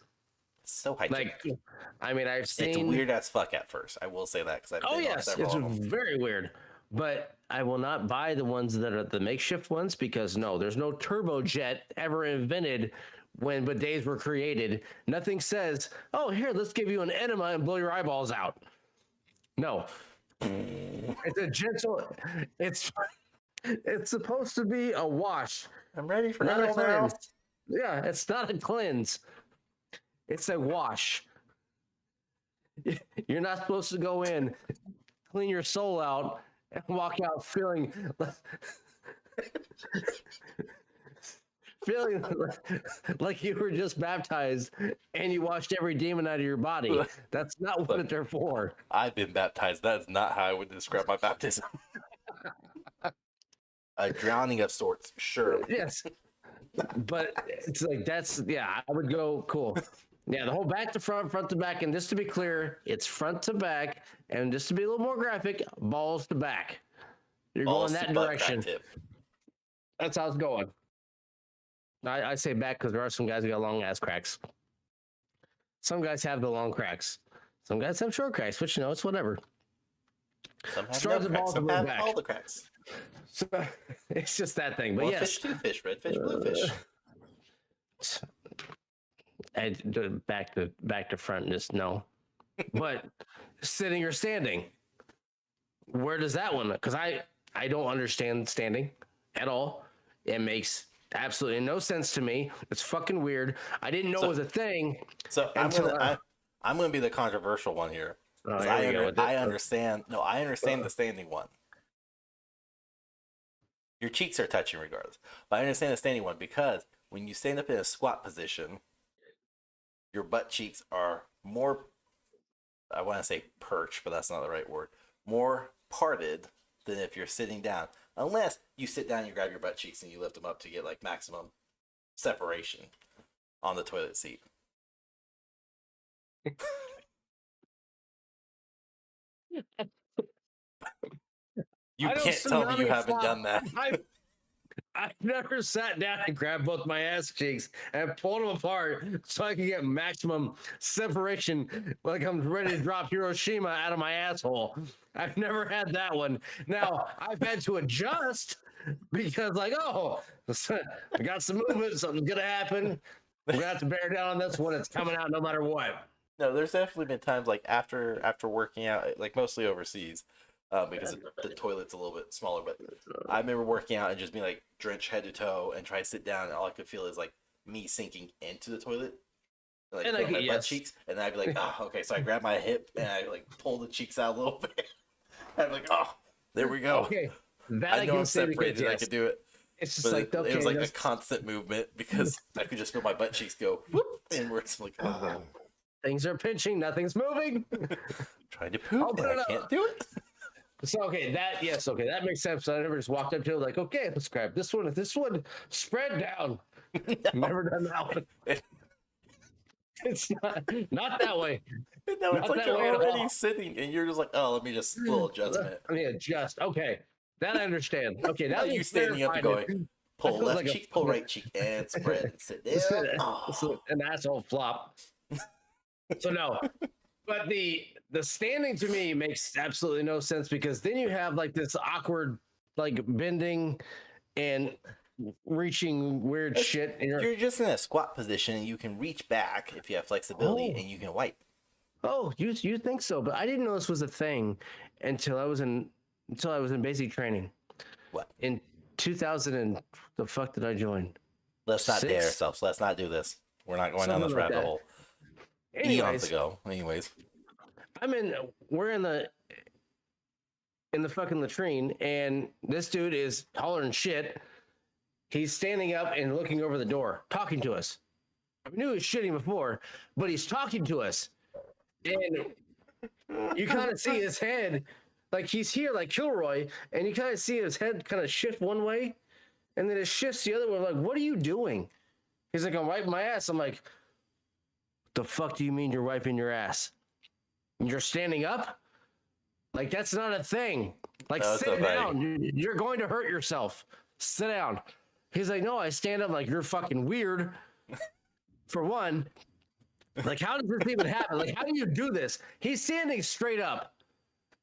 [SPEAKER 1] So hygienic.
[SPEAKER 2] Like, I mean, I've seen.
[SPEAKER 1] It's weird as fuck at first. I will say that because I've been on
[SPEAKER 2] Yes,
[SPEAKER 1] several
[SPEAKER 2] it's
[SPEAKER 1] of them.
[SPEAKER 2] very weird. But I will not buy the ones that are the makeshift ones because no, there's no turbojet ever invented when bidets were created. Nothing says, "Oh, here, let's give you an enema and blow your eyeballs out." No, it's a gentle. It's supposed to be a wash,
[SPEAKER 1] I'm ready for
[SPEAKER 2] not a
[SPEAKER 1] anal now.
[SPEAKER 2] cleanse. Yeah, it's not a cleanse. It's a wash. You're not supposed to go in, clean your soul out, and walk out feeling like you were just baptized and you washed every demon out of your body. That's not what they're for.
[SPEAKER 1] I've been baptized. That is not how I would describe my baptism. A drowning of sorts, sure.
[SPEAKER 2] Yes. But it's like I would go cool. Yeah, the whole back to front, front to back, and just to be clear, it's front to back, and just to be a little more graphic, balls to back. You're
[SPEAKER 1] Balls
[SPEAKER 2] going
[SPEAKER 1] to
[SPEAKER 2] that
[SPEAKER 1] butt crack
[SPEAKER 2] direction.
[SPEAKER 1] tip.
[SPEAKER 2] That's how it's going. I say back because there are some guys who got long ass cracks. Some guys have the long cracks. Some guys have short cracks, which, it's whatever.
[SPEAKER 3] Some have
[SPEAKER 2] Stars
[SPEAKER 3] no
[SPEAKER 2] and
[SPEAKER 3] cracks.
[SPEAKER 2] balls
[SPEAKER 3] Some
[SPEAKER 2] to
[SPEAKER 3] have
[SPEAKER 2] back.
[SPEAKER 3] all the cracks.
[SPEAKER 2] So, it's just that thing. But
[SPEAKER 3] One
[SPEAKER 2] yes.
[SPEAKER 3] fish, two fish, red fish, blue fish.
[SPEAKER 2] Back to front, just no. But sitting or standing, where does that one? Because I don't understand standing at all. It makes absolutely no sense to me. It's fucking weird. I didn't know it was a thing.
[SPEAKER 3] So I'm gonna be the controversial one here. I understand. No, I understand the standing one. Your cheeks are touching regardless, but I understand the standing one because when you stand up in a squat position, your butt cheeks are more, I want to say perched, but that's not the right word, more parted than if you're sitting down. Unless you sit down, you grab your butt cheeks and you lift them up to get like maximum separation on the toilet seat. You can't tell me you haven't done that.
[SPEAKER 2] I've never sat down and grabbed both my ass cheeks and pulled them apart so I can get maximum separation, like I'm ready to drop Hiroshima out of my asshole. I've never had that one. Now, I've had to adjust because, like, I got some movement, something's going to happen. We're going to have to bear down on this one. It's coming out no matter what.
[SPEAKER 3] No, there's definitely been times like after working out, like mostly overseas, because the toilet's a little bit smaller. But I remember working out and just being like drenched head to toe and try to sit down, and all I could feel is like me sinking into the toilet, like my butt cheeks, and then I'd be like, oh, okay. So I grab my hip and I like pull the cheeks out a little bit. I'm like, oh, there we go.
[SPEAKER 2] Okay, that
[SPEAKER 3] I know I'm separated. I could do it.
[SPEAKER 2] It's just like, okay,
[SPEAKER 3] it was like a constant movement because I could just feel my butt cheeks go whoop inwards. I'm like, oh.
[SPEAKER 2] Things are pinching, nothing's moving.
[SPEAKER 3] Trying to poop, and I can't do it.
[SPEAKER 2] So that makes sense. So I never just walked up to it like, okay, let's grab this one. This one spread down. Never done that one. It's not that way.
[SPEAKER 3] No, it's like you're already sitting, and you're just like, oh, let me just a little adjustment.
[SPEAKER 2] Let me adjust. Okay, that I understand. Okay, now
[SPEAKER 3] you standing up and going, pull left cheek, pull right cheek, and spread and sit down.
[SPEAKER 2] An asshole flop. So no, but the standing to me makes absolutely no sense because then you have like this awkward like bending and reaching weird shit.
[SPEAKER 3] You're just in a squat position and you can reach back if you have flexibility and you can wipe.
[SPEAKER 2] Oh, you think so? But I didn't know this was a thing until I was in basic training.
[SPEAKER 3] What?
[SPEAKER 2] In 2000 and the fuck did I join?
[SPEAKER 3] Let's not dare ourselves. Let's not do this. We're not going down this rabbit hole. Eons ago. Anyways,
[SPEAKER 2] we're in the fucking latrine, and this dude is taller than shit. He's standing up and looking over the door, talking to us. I knew he was shitting before, but he's talking to us. And you kind of see his head, like he's here like Kilroy, and you kind of see his head kind of shift one way, and then it shifts the other way. I'm like, what are you doing? He's like, I'm wiping my ass. I'm like, the fuck do you mean you're wiping your ass? You're standing up? Like, that's not a thing. Like, sit down. You're going to hurt yourself. Sit down. He's like, no, I stand up. I'm like, you're fucking weird. For one, like, how does this even happen? Like, how do you do this? He's standing straight up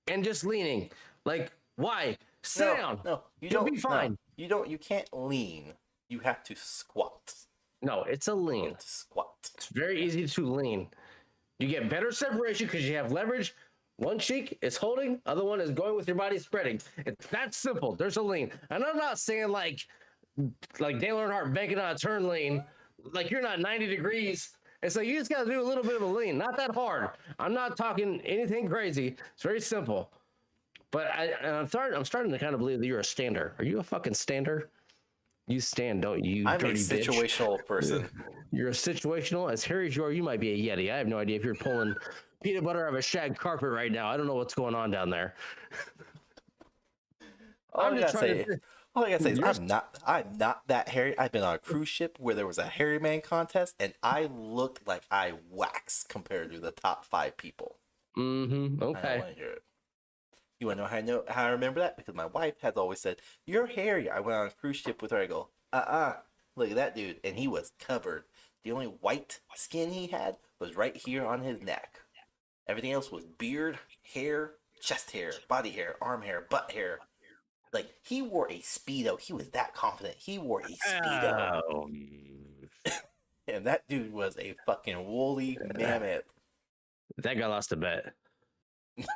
[SPEAKER 2] and just leaning. Like, why? Sit down.
[SPEAKER 3] No,
[SPEAKER 2] you'll be fine.
[SPEAKER 3] No, you can't lean. You have to squat.
[SPEAKER 2] No, it's a lean.
[SPEAKER 3] You have to squat.
[SPEAKER 2] It's very easy to lean. You get better separation because you have leverage. One cheek is holding, other one is going with your body spreading. It's that simple. There's a lean. And I'm not saying like Dale Earnhardt banking on a turn lean, like you're not 90 degrees. It's like you just got to do a little bit of a lean. Not that hard. I'm not talking anything crazy. It's very simple. But I'm starting to kind of believe that you're a stander. Are you a fucking stander? You stand, don't you?
[SPEAKER 3] I'm a situational person.
[SPEAKER 2] You're a situational. As hairy as you are, you might be a Yeti. I have no idea if you're pulling peanut butter out of a shag carpet right now. I don't know what's going on down there.
[SPEAKER 3] All I gotta say is I'm not that hairy. I've been on a cruise ship where there was a hairy man contest, and I looked like I waxed compared to the top 5 people.
[SPEAKER 2] Mm-hmm. Okay.
[SPEAKER 3] I don't want to hear it. You want to know how I remember that? Because my wife has always said, you're hairy. I went on a cruise ship with her. I go, look at that dude. And he was covered. The only white skin he had
[SPEAKER 1] was right here on his neck. Everything else was beard, hair, chest hair, body hair, arm hair, butt hair. Like, he wore a Speedo. He was that confident. He wore a Speedo.
[SPEAKER 2] Oh.
[SPEAKER 1] And that dude was a fucking woolly mammoth.
[SPEAKER 2] That guy lost a bet.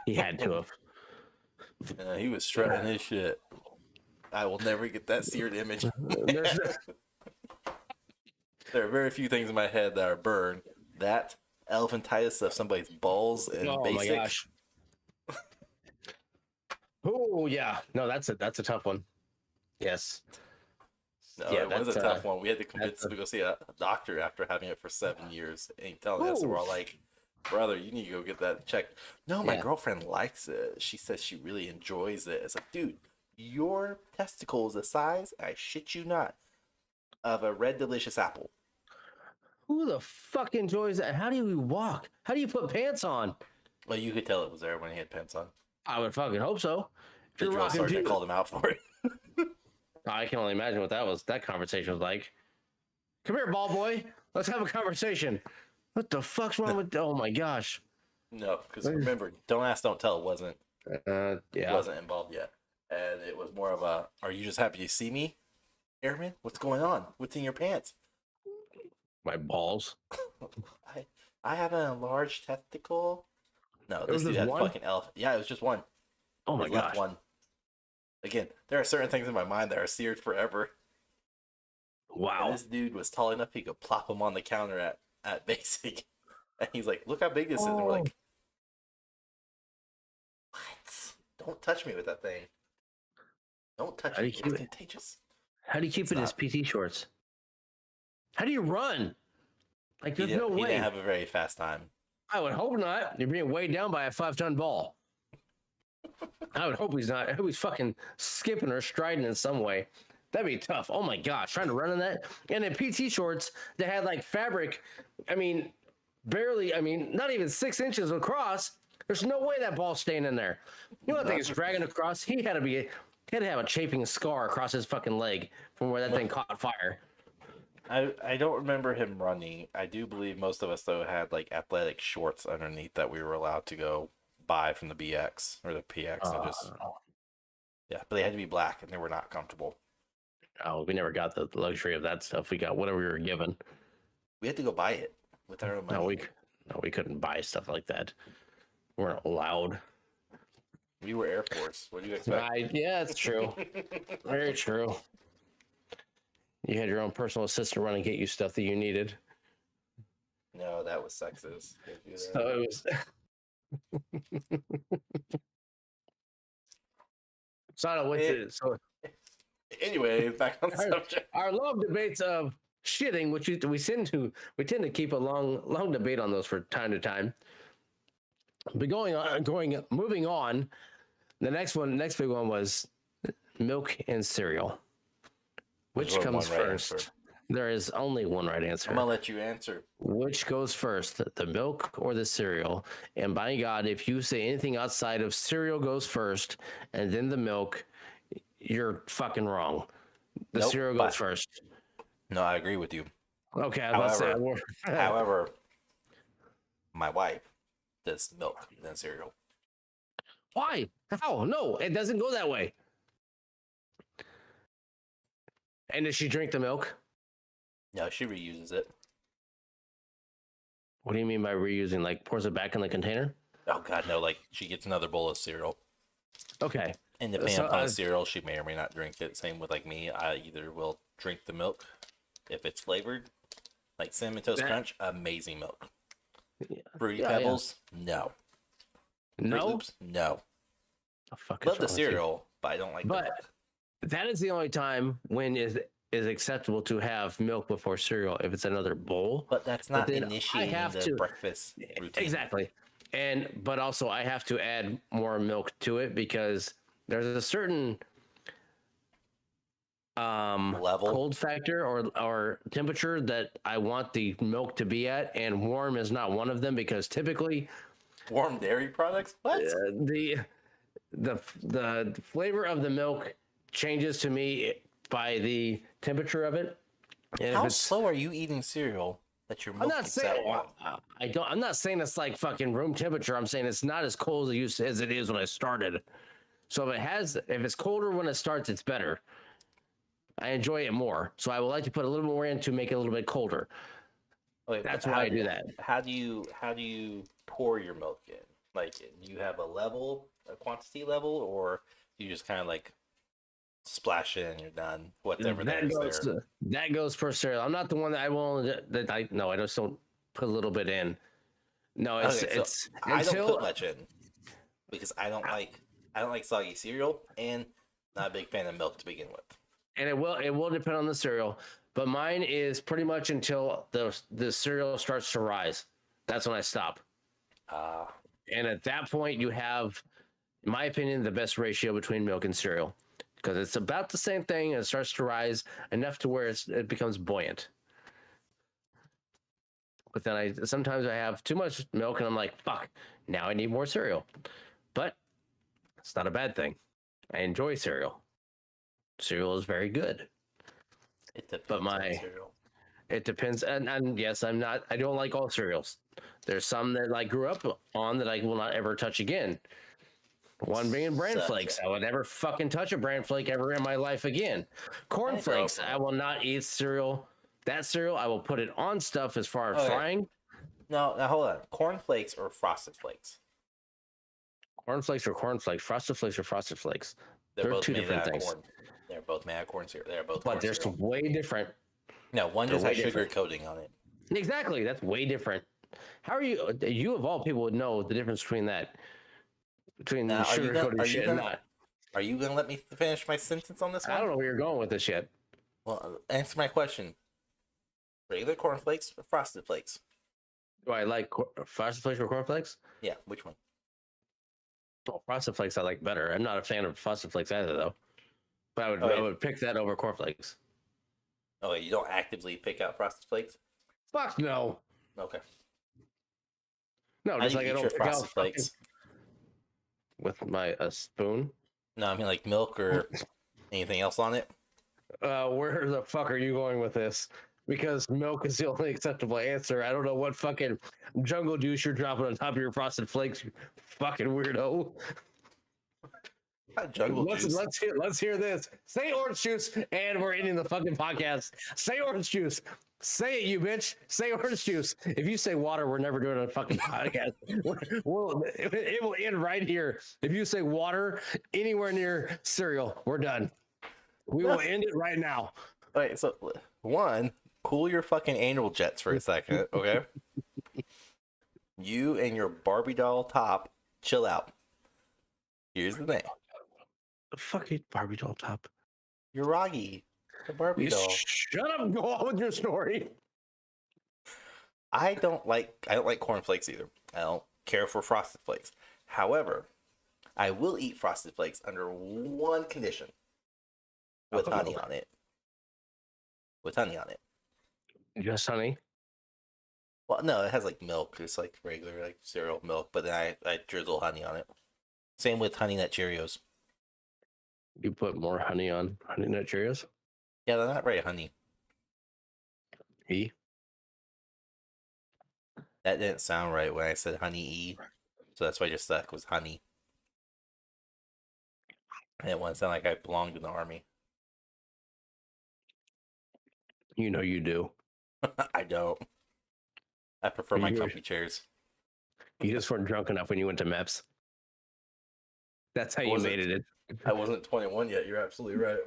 [SPEAKER 2] He had to have.
[SPEAKER 1] He was strutting his shit. I will never get that seared image. There are very few things in my head that are burned. That, elephantitis of somebody's balls, and basic.
[SPEAKER 2] My gosh. Oh yeah, no, that's a tough one. Yes.
[SPEAKER 1] No,
[SPEAKER 2] Yeah,
[SPEAKER 1] it was a
[SPEAKER 2] that's,
[SPEAKER 1] tough one. We had to convince him to go see a doctor after having it for 7 years. And telling us, we're all like, brother, you need to go get that checked. No, my girlfriend likes it. She says she really enjoys it. It's like, dude, your testicle is the size, I shit you not, of a red delicious apple.
[SPEAKER 2] Who the fuck enjoys that? How do you walk? How do you put pants on?
[SPEAKER 1] Well, you could tell it was there when he had pants on.
[SPEAKER 2] I would fucking hope so.
[SPEAKER 1] The drill sergeant called him out for it.
[SPEAKER 2] I can only imagine what that conversation was like. Come here, ball boy. Let's have a conversation. What the fuck's wrong with? Oh my gosh.
[SPEAKER 1] No, because remember, don't ask, don't tell. Wasn't involved yet, and it was more of a, "Are you just happy to see me, Airman? What's going on? What's in your pants?"
[SPEAKER 2] My balls.
[SPEAKER 1] I have an enlarged testicle. No,
[SPEAKER 2] This dude had
[SPEAKER 1] fucking elephant. Yeah, it was just one.
[SPEAKER 2] Oh my gosh.
[SPEAKER 1] One. Again, there are certain things in my mind that are seared forever.
[SPEAKER 2] Wow.
[SPEAKER 1] And this dude was tall enough he could plop him on the counter at Basic. And he's like, look how big this is. And we're like, what? Don't touch me with that thing. Don't touch me. It's contagious.
[SPEAKER 2] How do you keep it in his PT shorts? How do you run? Like, there's no way.
[SPEAKER 1] He didn't have a very fast time.
[SPEAKER 2] I would hope not. You're being weighed down by a 5-ton ball. I would hope he's not. I hope he's fucking skipping or striding in some way. That'd be tough. Oh my gosh, trying to run in that. And in PT shorts that had like fabric, I mean, barely, I mean, not even 6 inches across. There's no way that ball's staying in there. You know what that thing is dragging across? He had to have a chafing scar across his fucking leg from where that thing caught fire.
[SPEAKER 1] I don't remember him running. I do believe most of us, though, had like athletic shorts underneath that we were allowed to go buy from the BX or the PX. Yeah, but they had to be black and they were not comfortable.
[SPEAKER 2] Oh, we never got the luxury of that stuff. We got whatever we were given.
[SPEAKER 1] We had to go buy it with our own money.
[SPEAKER 2] No, we couldn't buy stuff like that. We weren't allowed.
[SPEAKER 1] We were Air Force. What do you expect?
[SPEAKER 2] Yeah, it's true. Very true. You had your own personal assistant run and get you stuff that you needed.
[SPEAKER 1] No, that was sexist.
[SPEAKER 2] So it was.
[SPEAKER 1] Anyway, back on the subject.
[SPEAKER 2] Our long debates of shitting, which we tend to keep a long debate on those for time to time. But moving on. The next big one was milk and cereal. Which comes first? Answer. There is only one right answer.
[SPEAKER 1] I'm gonna let you answer.
[SPEAKER 2] Which goes first, the milk or the cereal? And by God, if you say anything outside of cereal goes first and then the milk, you're fucking wrong. The cereal goes first.
[SPEAKER 1] No, I agree with you.
[SPEAKER 2] Okay,
[SPEAKER 1] however, my wife does milk than cereal.
[SPEAKER 2] Why? How? No, it doesn't go that way. And does she drink the milk?
[SPEAKER 1] No, she reuses it.
[SPEAKER 2] What do you mean by reusing? Like pours it back in the container?
[SPEAKER 1] Oh God, no! Like she gets another bowl of cereal.
[SPEAKER 2] Okay.
[SPEAKER 1] And depending upon cereal, she may or may not drink it. Same with like me. I either will drink the milk if it's flavored, like Cinnamon Toast Crunch, amazing milk. Yeah. Fruity Pebbles, no.
[SPEAKER 2] No.
[SPEAKER 1] Loops, no.
[SPEAKER 2] Oh,
[SPEAKER 1] love the cereal, but I don't like.
[SPEAKER 2] But that is the only time when is acceptable to have milk before cereal if it's another bowl.
[SPEAKER 1] But that's not initiating the breakfast routine.
[SPEAKER 2] Exactly. But also I have to add more milk to it because there's a certain
[SPEAKER 1] level,
[SPEAKER 2] cold factor or temperature that I want the milk to be at, and warm is not one of them because typically
[SPEAKER 1] warm dairy products. What?
[SPEAKER 2] The flavor of the milk changes to me by the temperature of it. And
[SPEAKER 1] how slow are you eating cereal that your
[SPEAKER 2] I'm
[SPEAKER 1] milk
[SPEAKER 2] not
[SPEAKER 1] keeps
[SPEAKER 2] saying
[SPEAKER 1] out long.
[SPEAKER 2] I don't. I'm not saying it's like fucking room temperature. I'm saying it's not as cold as it is when I started. So if it's colder when it starts, it's better. I enjoy it more. So I would like to put a little more in to make it a little bit colder.
[SPEAKER 1] Okay,
[SPEAKER 2] That's
[SPEAKER 1] but
[SPEAKER 2] why I do that.
[SPEAKER 1] How do you pour your milk in? Like, do you have a quantity level, or do you just kind of like splash it and you're done? Whatever there is there.
[SPEAKER 2] That goes per cereal. I'm not the one that I won't. No, I just don't put a little bit in. No,
[SPEAKER 1] Okay, so
[SPEAKER 2] it's
[SPEAKER 1] I don't
[SPEAKER 2] until
[SPEAKER 1] put much in because I don't like soggy cereal and not a big fan of milk to begin with.
[SPEAKER 2] and it will depend on the cereal, but mine is pretty much until the cereal starts to rise. That's when I stop.
[SPEAKER 1] Uh,
[SPEAKER 2] And at that point, you have, in my opinion, the best ratio between milk and cereal because it's about the same thing and it starts to rise enough to where it becomes buoyant. But then sometimes I have too much milk and I'm like, fuck, now I need more cereal. But it's not a bad thing. I enjoy cereal. Cereal is very good.
[SPEAKER 1] it depends
[SPEAKER 2] But
[SPEAKER 1] on the cereal.
[SPEAKER 2] it depends. And yes, I don't like all cereals. There's some that I grew up on that I will not ever touch again. One being bran
[SPEAKER 1] Such
[SPEAKER 2] flakes.
[SPEAKER 1] a-
[SPEAKER 2] I would never fucking touch a bran flake ever in my life again. Corn flakes. I will not eat cereal. That cereal, I will put it on stuff as far as
[SPEAKER 1] Okay.
[SPEAKER 2] frying.
[SPEAKER 1] No, now hold on. Corn flakes or frosted flakes?
[SPEAKER 2] Corn flakes or corn flakes. Frosted flakes or frosted flakes.
[SPEAKER 1] They're
[SPEAKER 2] They're
[SPEAKER 1] both
[SPEAKER 2] two
[SPEAKER 1] made
[SPEAKER 2] different
[SPEAKER 1] out of
[SPEAKER 2] things.
[SPEAKER 1] corn. They're both made out of corn cereal. They're both
[SPEAKER 2] But
[SPEAKER 1] corn
[SPEAKER 2] they're
[SPEAKER 1] cereal.
[SPEAKER 2] way different.
[SPEAKER 1] No, one
[SPEAKER 2] They're
[SPEAKER 1] just
[SPEAKER 2] way
[SPEAKER 1] has sugar
[SPEAKER 2] different.
[SPEAKER 1] coating on it.
[SPEAKER 2] Exactly. That's way different. How are you? You of all people would know the difference between that. Between
[SPEAKER 1] Now,
[SPEAKER 2] sugar coated shit and not.
[SPEAKER 1] Are you gonna let me finish my sentence on this one?
[SPEAKER 2] I don't know where you're going with this yet.
[SPEAKER 1] Well, answer my question. Regular corn flakes or frosted flakes?
[SPEAKER 2] Do I like frosted flakes or corn flakes?
[SPEAKER 1] Yeah, which one?
[SPEAKER 2] Well, frosted flakes I like better. I'm not a fan of frosted flakes either, though. But I
[SPEAKER 1] Okay.
[SPEAKER 2] would pick that over corn flakes.
[SPEAKER 1] Oh, you don't actively pick out frosted flakes?
[SPEAKER 2] Fuck no.
[SPEAKER 1] Okay.
[SPEAKER 2] No,
[SPEAKER 1] How
[SPEAKER 2] just
[SPEAKER 1] do
[SPEAKER 2] like
[SPEAKER 1] you
[SPEAKER 2] I
[SPEAKER 1] eat
[SPEAKER 2] don't
[SPEAKER 1] your
[SPEAKER 2] pick out
[SPEAKER 1] frosted flakes?
[SPEAKER 2] with a spoon.
[SPEAKER 1] No, I mean like milk or anything else on it.
[SPEAKER 2] Where the fuck are you going with this? Because milk is the only acceptable answer. I don't know what fucking jungle juice you're dropping on top of your frosted flakes, you fucking weirdo.
[SPEAKER 1] Not jungle juice.
[SPEAKER 2] Let's hear this. Say orange juice, and we're ending the fucking podcast. Say orange juice. Say it, you bitch. Say orange juice. If you say water, we're never doing a fucking podcast. It will end right here. If you say water anywhere near cereal, we're done. We will end it right now.
[SPEAKER 1] Okay, so one, cool your fucking anal jets for a second, okay? You and your Barbie doll top, chill out. Here's the thing.
[SPEAKER 2] The fucking Barbie doll top.
[SPEAKER 1] You're Roggy, the Barbie doll.
[SPEAKER 2] Shut up and go on with your story.
[SPEAKER 1] I don't like cornflakes either. I don't care for frosted flakes. However, I will eat frosted flakes under one condition. With honey on it. With honey on it.
[SPEAKER 2] Just honey.
[SPEAKER 1] Well, no, it has like milk. It's like regular like cereal milk, but then I drizzle honey on it. Same with Honey Nut Cheerios.
[SPEAKER 2] You put more honey on Honey Nut Cheerios?
[SPEAKER 1] Yeah, they're not very honey.
[SPEAKER 2] E?
[SPEAKER 1] That didn't sound right when I said honey E. So that's why I just stuck with honey. I didn't want to sound like I belonged in the army.
[SPEAKER 2] You know you do.
[SPEAKER 1] I don't. I prefer my
[SPEAKER 2] You-
[SPEAKER 1] comfy chairs.
[SPEAKER 2] You just weren't drunk enough when you went to MEPS. That's how you
[SPEAKER 1] Wasn't.
[SPEAKER 2] made it.
[SPEAKER 1] I wasn't 21 yet. You're absolutely right.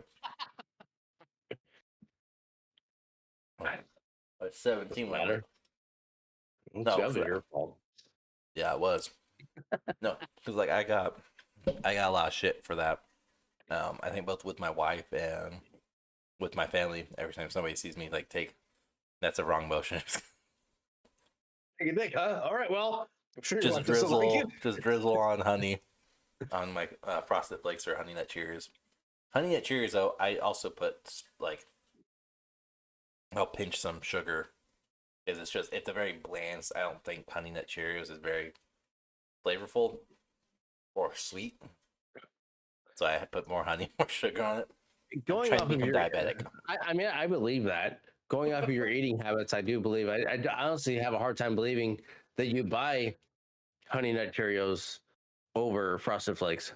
[SPEAKER 1] I was 17 when I went. No,
[SPEAKER 2] That was your fault.
[SPEAKER 1] Yeah, it was. No, because like I got a lot of shit for that. I think both with my wife and with my family. Every time somebody sees me like that's a wrong motion.
[SPEAKER 2] You think, huh? All right, well, I'm sure you
[SPEAKER 1] just
[SPEAKER 2] want this to like it.
[SPEAKER 1] drizzle on honey on my frosted flakes or Honey Nut Cheerios. Honey Nut Cheerios though, I also put like I'll pinch some sugar because it's a very bland. I don't think Honey Nut Cheerios is very flavorful or sweet. So I put more honey, more sugar on it.
[SPEAKER 2] Going
[SPEAKER 1] trying
[SPEAKER 2] off
[SPEAKER 1] to
[SPEAKER 2] of
[SPEAKER 1] become
[SPEAKER 2] your
[SPEAKER 1] diabetic.
[SPEAKER 2] I mean, I believe that. going off of your eating habits, I do believe. I honestly have a hard time believing that you buy Honey Nut Cheerios over Frosted Flakes.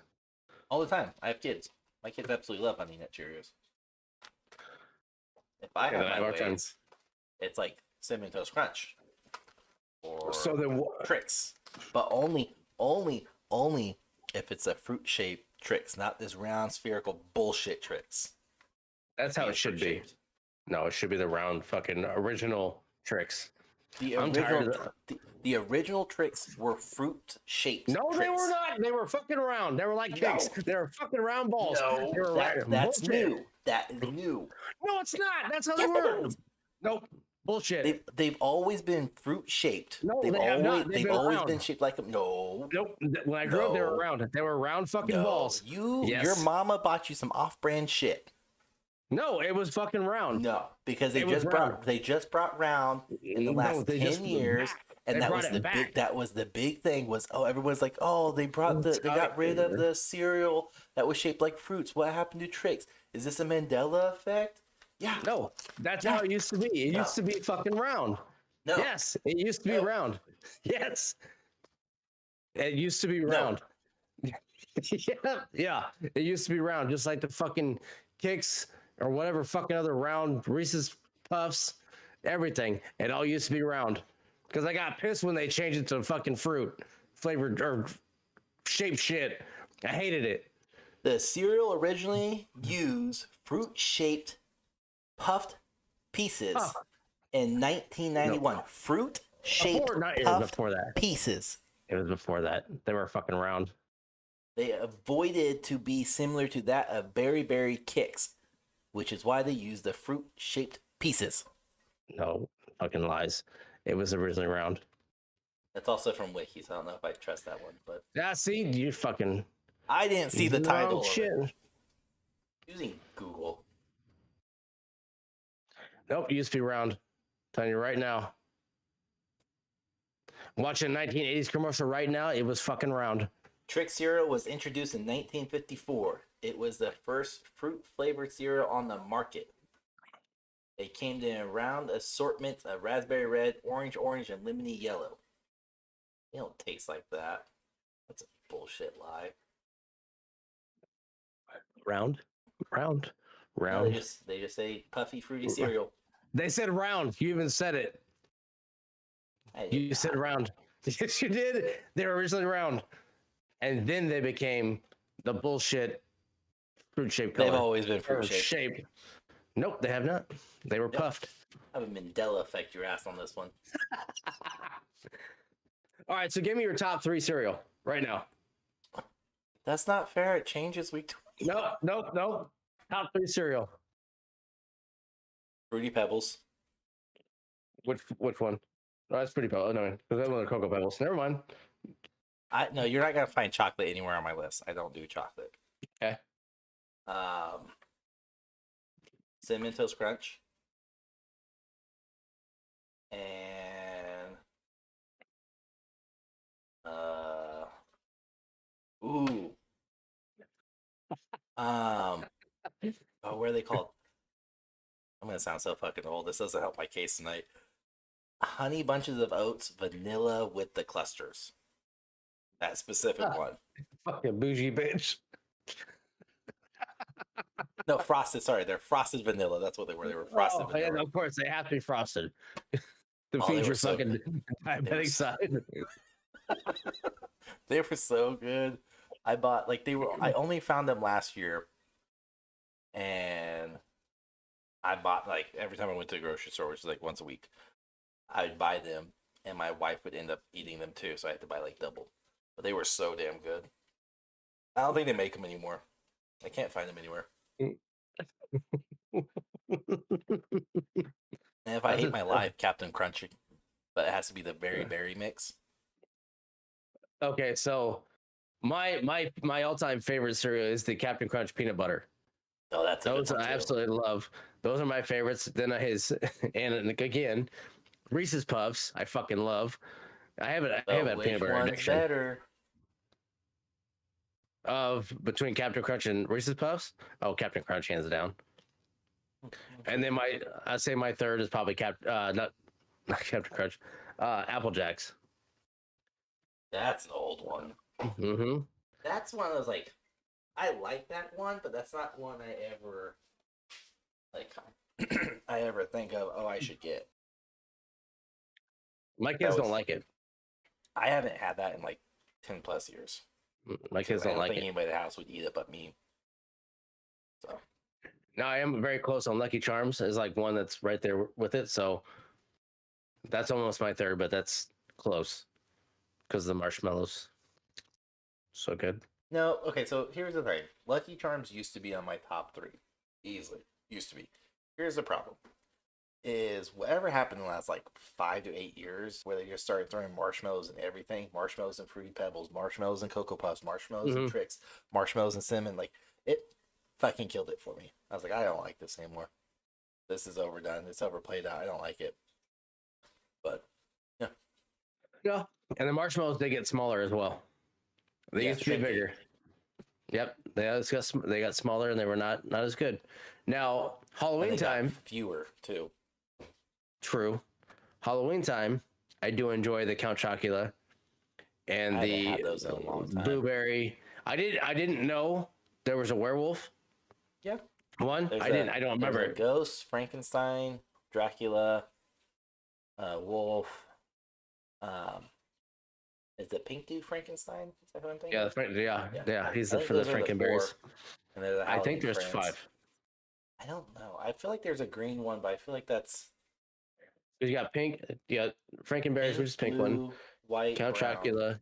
[SPEAKER 3] All the time. I have kids. My kids absolutely love Honey Nut Cheerios. If I
[SPEAKER 2] Yeah,
[SPEAKER 3] have
[SPEAKER 2] I have
[SPEAKER 3] my
[SPEAKER 2] a hard time.
[SPEAKER 3] ways, it's like Cinnamon Toast Crunch or
[SPEAKER 2] So then, what?
[SPEAKER 3] Tricks, but only if it's a fruit shaped Tricks, not this round spherical bullshit Tricks.
[SPEAKER 2] That's how it should be.
[SPEAKER 3] Fruit-shaped.
[SPEAKER 2] No, it should be the round fucking original Tricks.
[SPEAKER 3] The
[SPEAKER 2] I'm tired
[SPEAKER 3] original,
[SPEAKER 2] of
[SPEAKER 3] the original Tricks were fruit shaped.
[SPEAKER 2] No, they were not. They were fucking round. They were like cakes. They were fucking round balls.
[SPEAKER 3] No,
[SPEAKER 2] they were
[SPEAKER 3] that's
[SPEAKER 2] bullshit.
[SPEAKER 3] new. That is new.
[SPEAKER 2] No, it's not. That's how they
[SPEAKER 3] Yes, it
[SPEAKER 2] were.
[SPEAKER 3] is.
[SPEAKER 2] Nope. Bullshit.
[SPEAKER 3] They've always been fruit shaped.
[SPEAKER 2] No,
[SPEAKER 3] they've
[SPEAKER 2] they have not.
[SPEAKER 3] always
[SPEAKER 2] They've been round.
[SPEAKER 3] been shaped like them. No.
[SPEAKER 2] Nope. When I grew up, they were
[SPEAKER 3] No.
[SPEAKER 2] round. They were round fucking
[SPEAKER 3] No.
[SPEAKER 2] balls. Yes.
[SPEAKER 3] Your mama bought you some off-brand shit.
[SPEAKER 2] No, it was fucking round.
[SPEAKER 3] No, because they
[SPEAKER 2] It was
[SPEAKER 3] just brought round in the last
[SPEAKER 2] they
[SPEAKER 3] 10
[SPEAKER 2] just
[SPEAKER 3] years, and
[SPEAKER 2] They
[SPEAKER 3] that
[SPEAKER 2] brought
[SPEAKER 3] was
[SPEAKER 2] it
[SPEAKER 3] the
[SPEAKER 2] back.
[SPEAKER 3] big thing was everyone's like, oh, they got rid of the cereal that was shaped like fruits. What happened to Tricks? Is this a Mandela effect? Yeah.
[SPEAKER 2] No, that's
[SPEAKER 3] Yeah.
[SPEAKER 2] how it used to be. It
[SPEAKER 3] No.
[SPEAKER 2] used to be fucking round.
[SPEAKER 3] No.
[SPEAKER 2] Yes, it used to be
[SPEAKER 3] No.
[SPEAKER 2] round. Yes, it used to be
[SPEAKER 3] No.
[SPEAKER 2] round. yeah, it used to be round, just like the fucking Kicks or whatever fucking other round Reese's Puffs, everything. It all used to be round. Because I got pissed when they changed it to fucking fruit flavored or shaped shit. I hated it.
[SPEAKER 3] The cereal originally used fruit-shaped puffed pieces
[SPEAKER 2] Huh.
[SPEAKER 3] in 1991. Fruit-shaped
[SPEAKER 2] It was
[SPEAKER 3] puffed
[SPEAKER 2] before that.
[SPEAKER 3] pieces.
[SPEAKER 2] It was before that. They were fucking round.
[SPEAKER 3] They avoided to be similar to that of Berry Berry Kicks, which is why they used the fruit-shaped pieces.
[SPEAKER 2] No, fucking lies. It was originally round.
[SPEAKER 3] That's also from Wiki, so I don't know if I trust that one, but
[SPEAKER 2] Yeah, see, you fucking
[SPEAKER 3] I didn't see the title of
[SPEAKER 2] shit.
[SPEAKER 3] it. Using Google.
[SPEAKER 2] Nope, it used to be round. Telling you right now. Watching a 1980s commercial right now, it was fucking round.
[SPEAKER 3] Trick cereal was introduced in 1954. It was the first fruit-flavored cereal on the market. It came in a round assortment of raspberry red, orange, and lemony yellow. They don't taste like that. That's a bullshit lie.
[SPEAKER 2] Round.
[SPEAKER 3] No,
[SPEAKER 2] Round.
[SPEAKER 3] they just say puffy, fruity cereal.
[SPEAKER 2] They said round. You even said it. You said round. Yes, you did. They were originally round. And then they became the bullshit fruit shaped color.
[SPEAKER 3] They've always been fruit shaped.
[SPEAKER 2] Shape. Nope, they have not. They were puffed.
[SPEAKER 3] Have a Mandela effect your ass on this one.
[SPEAKER 2] All right, so give me your top 3 cereal right now.
[SPEAKER 3] That's not fair. It changes week to week.
[SPEAKER 2] Nope. Top 3 cereal.
[SPEAKER 3] Fruity Pebbles.
[SPEAKER 2] Which one? Oh, that's pretty Pebbles. No, because that's one of the Cocoa Pebbles. Never mind.
[SPEAKER 3] No, you're not gonna find chocolate anywhere on my list. I don't do chocolate.
[SPEAKER 2] Okay.
[SPEAKER 3] Cinnamon Toast Crunch. And what are they called? I'm gonna sound so fucking old. This doesn't help my case tonight. Honey Bunches of Oats, vanilla with the clusters. That specific one.
[SPEAKER 2] Fucking bougie bitch.
[SPEAKER 3] No, frosted. Sorry, they're frosted vanilla. That's what they were. They were frosted
[SPEAKER 2] Yeah,
[SPEAKER 3] vanilla.
[SPEAKER 2] of course, they have to be frosted. To
[SPEAKER 3] Oh,
[SPEAKER 2] feed
[SPEAKER 3] they
[SPEAKER 2] your
[SPEAKER 3] were so
[SPEAKER 2] fucking diabetic
[SPEAKER 3] so-
[SPEAKER 2] side.
[SPEAKER 3] They were so good. I bought I only found them last year, and I bought every time I went to the grocery store, which is like once a week, I'd buy them, and my wife would end up eating them too, so I had to buy double. But they were so damn good. I don't think they make them anymore. I can't find them anywhere. And if I hate my life, Captain Crunchy, but it has to be the very berry mix.
[SPEAKER 2] Okay, so my all-time favorite cereal is the Captain Crunch peanut butter.
[SPEAKER 3] Oh, that's a
[SPEAKER 2] Those
[SPEAKER 3] good
[SPEAKER 2] I
[SPEAKER 3] one too.
[SPEAKER 2] absolutely love. Those are my favorites. Then his and again, Reese's Puffs. I fucking love. I have a
[SPEAKER 3] But
[SPEAKER 2] peanut butter
[SPEAKER 3] one's
[SPEAKER 2] addiction.
[SPEAKER 3] better?
[SPEAKER 2] Of between Captain Crunch and Reese's Puffs. Oh, Captain Crunch hands down. And then I'd say my third is probably not Captain Crunch, Apple Jacks.
[SPEAKER 3] That's an old one.
[SPEAKER 2] Mm-hmm.
[SPEAKER 3] That's one of those like, I like that one, but that's not one I ever like. I ever think of. Oh, I should get.
[SPEAKER 2] My kids don't like it.
[SPEAKER 3] I haven't had that in like 10+ years.
[SPEAKER 2] My kids don't like
[SPEAKER 3] think
[SPEAKER 2] it.
[SPEAKER 3] anybody in the house would eat it but me. So
[SPEAKER 2] Now I am very close on Lucky Charms. Is like one that's right there with it. So that's almost my third, but that's close because of the marshmallows. So good.
[SPEAKER 3] no, okay. So here's the thing: Lucky Charms used to be on my top 3, easily. Used to be. Here's the problem: is whatever happened in the last like 5 to 8 years, where they just started throwing marshmallows and everything, marshmallows and Fruity Pebbles, marshmallows and Cocoa Puffs, marshmallows and Tricks, marshmallows and cinnamon. Like it fucking killed it for me. I was like, I don't like this anymore. This is overdone. It's overplayed out. I don't like it. But yeah.
[SPEAKER 2] Yeah. And the marshmallows, they get smaller as well. They used to be bigger. Yep. They got smaller and they were not as good. Now, Halloween time.
[SPEAKER 3] Fewer too.
[SPEAKER 2] True. Halloween time, I do enjoy the Count Chocula and the blueberry. I didn't know there was a werewolf.
[SPEAKER 3] Yeah.
[SPEAKER 2] One? I don't remember it.
[SPEAKER 3] Ghost, Frankenstein, Dracula, wolf. Is it Pink Dude Frankenstein? Is that what I'm thinking?
[SPEAKER 2] Yeah. He's for the Frankenberries.
[SPEAKER 3] And the
[SPEAKER 2] I think there's
[SPEAKER 3] friends.
[SPEAKER 2] 5.
[SPEAKER 3] I don't know. I feel like there's a green one, but I feel like that's.
[SPEAKER 2] You got pink. You got Frankenberries, which is pink
[SPEAKER 3] blue,
[SPEAKER 2] one.
[SPEAKER 3] White,
[SPEAKER 2] Count
[SPEAKER 3] brown.
[SPEAKER 2] Chocula.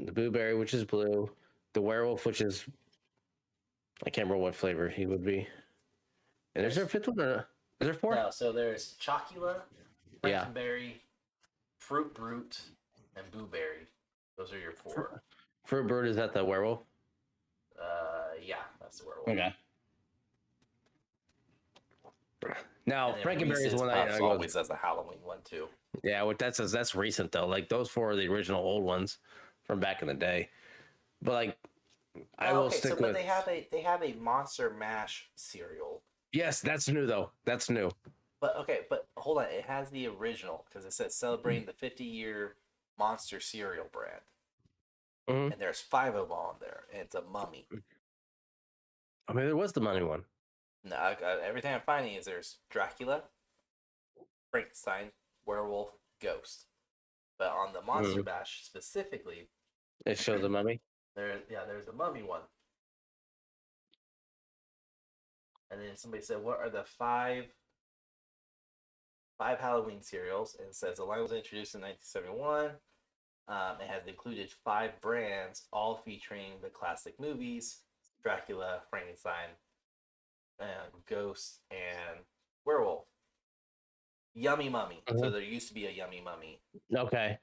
[SPEAKER 2] The blueberry, which is blue. The werewolf, which is. I can't remember what flavor he would be. And is there a 5th one? Or is there 4?
[SPEAKER 3] No, so there's Chocula, Frankenberry, Fruit Brute, and Blueberry. Those are your 4.
[SPEAKER 2] Fruit Brute, is that the werewolf?
[SPEAKER 3] Yeah, that's the werewolf.
[SPEAKER 2] Okay. Now, Frankenberry is one I
[SPEAKER 3] always has the Halloween one too.
[SPEAKER 2] Yeah, that's recent though. Like those 4 are the original old ones from back in the day. But like, I will stick with.
[SPEAKER 3] But they have a Monster Mash cereal.
[SPEAKER 2] Yes, that's new though. That's new.
[SPEAKER 3] But hold on. It has the original because it says celebrating the 50-year Monster cereal brand.
[SPEAKER 2] Mm-hmm.
[SPEAKER 3] And there's 5 of them on there, and it's a mummy.
[SPEAKER 2] I mean, there was the money one.
[SPEAKER 3] No, everything I'm finding is there's Dracula, Frankenstein, werewolf, ghost. But on the Monster Bash specifically,
[SPEAKER 2] it shows the mummy.
[SPEAKER 3] There's the mummy one. And then somebody said, "What are the 5 Halloween cereals?" And it says the line was introduced in 1971. It has included 5 brands, all featuring the classic movies: Dracula, Frankenstein, and Ghost, and Werewolf. Yummy Mummy.
[SPEAKER 2] Mm-hmm.
[SPEAKER 3] So there used to be a Yummy Mummy.
[SPEAKER 2] Okay.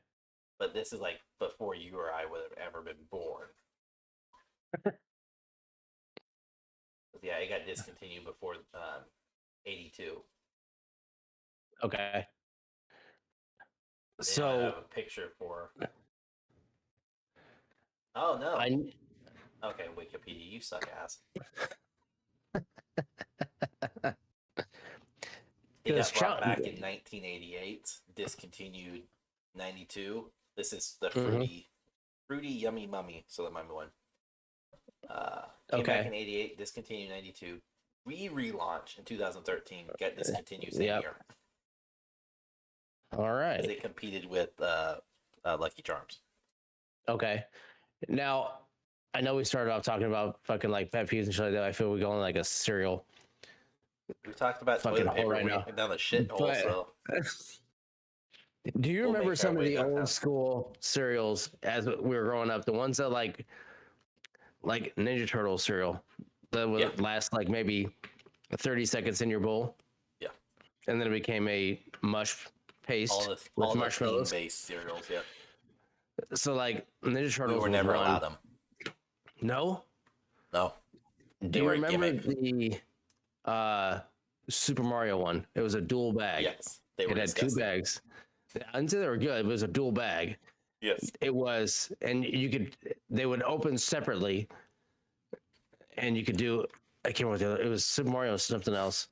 [SPEAKER 3] But this is like before you or I would have ever been born. Yeah, it got discontinued before 82.
[SPEAKER 2] Okay.
[SPEAKER 3] I
[SPEAKER 2] So
[SPEAKER 3] have a picture for. Oh no. Okay, Wikipedia, you suck ass. It got brought back in 1988, discontinued 92. This is the fruity Yummy Mummy. So the mummy one. Came back in 88, discontinued 92. Relaunch in 2013, got discontinued same year.
[SPEAKER 2] All right.
[SPEAKER 3] They competed with Lucky Charms.
[SPEAKER 2] Okay. Now, I know we started off talking about fucking like pet peeves and shit like that. I feel we're going like a cereal.
[SPEAKER 3] We talked about
[SPEAKER 2] fucking
[SPEAKER 3] toilet paper
[SPEAKER 2] right now.
[SPEAKER 3] Down the shit hole. So.
[SPEAKER 2] Do you remember some of the old school cereals as we were growing up? The ones that like Ninja Turtle cereal that would last like maybe 30 seconds in your bowl. Yeah. And then it became a mush paste with marshmallows.
[SPEAKER 3] Based cereals, yeah.
[SPEAKER 2] So like Ninja Turtles.
[SPEAKER 3] We were never allowed them.
[SPEAKER 2] No.
[SPEAKER 3] No.
[SPEAKER 2] Do you remember the Super Mario one? It was a dual bag.
[SPEAKER 3] Yes.
[SPEAKER 2] It had 2 bags. I didn't say they were good. It was a dual bag.
[SPEAKER 3] Yes.
[SPEAKER 2] It was, and they would open separately, and you could do I can't remember what the other. It was Super Mario and something else.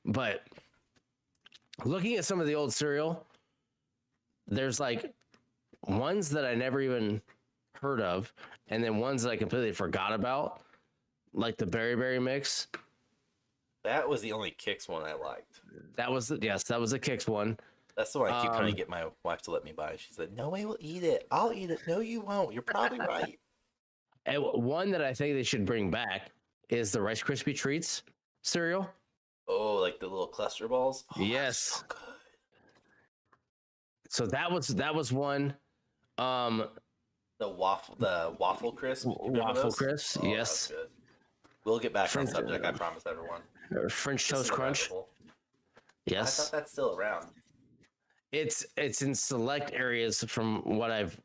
[SPEAKER 2] But looking at some of the old cereal, there's like ones that I never even heard of, and then ones that I completely forgot about, like the berry mix.
[SPEAKER 3] That was the only Kicks one I liked.
[SPEAKER 2] That was the Kix one.
[SPEAKER 3] That's the one I keep trying to get my wife to let me buy. She said, "No way, we'll eat it. I'll eat it." No, you won't. You're probably right.
[SPEAKER 2] And one that I think they should bring back is the Rice Krispie Treats cereal.
[SPEAKER 3] Oh, like the little cluster balls. Oh,
[SPEAKER 2] Yes.
[SPEAKER 3] so good.
[SPEAKER 2] So that was one.
[SPEAKER 3] The waffle crisp.
[SPEAKER 2] Waffle crisp.
[SPEAKER 3] Oh,
[SPEAKER 2] yes.
[SPEAKER 3] That was good. We'll get back
[SPEAKER 2] French,
[SPEAKER 3] on subject. I promise everyone.
[SPEAKER 2] French
[SPEAKER 3] This
[SPEAKER 2] Toast
[SPEAKER 3] is a
[SPEAKER 2] Crunch.
[SPEAKER 3] rabbit hole. I
[SPEAKER 2] Yes.
[SPEAKER 3] thought that's still around.
[SPEAKER 2] It's in select areas from what I've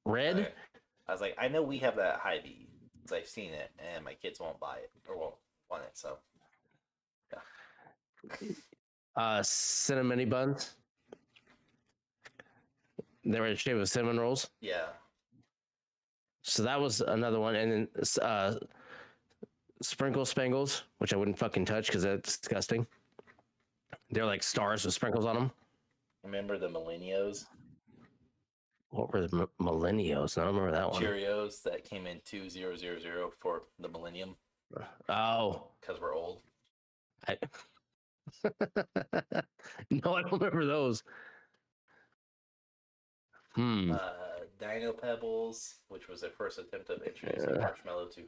[SPEAKER 2] read.
[SPEAKER 3] Okay. I was like, I know we have that at Hy-Vee because I've seen it, and my kids won't buy it or won't want it. So,
[SPEAKER 2] Cinnamon buns. They were shaped with cinnamon rolls.
[SPEAKER 3] yeah.
[SPEAKER 2] So that was another one, and then Sprinkle Spangles, which I wouldn't fucking touch because that's disgusting. They're like stars with sprinkles on them.
[SPEAKER 3] Remember the Millennials?
[SPEAKER 2] What were the Millennials? I don't remember that one.
[SPEAKER 3] Cheerios that came in 2000 for the Millennium
[SPEAKER 2] Oh,
[SPEAKER 3] because we're old.
[SPEAKER 2] No, I don't remember those.
[SPEAKER 3] Dino Pebbles, which was their first attempt of introducing marshmallow to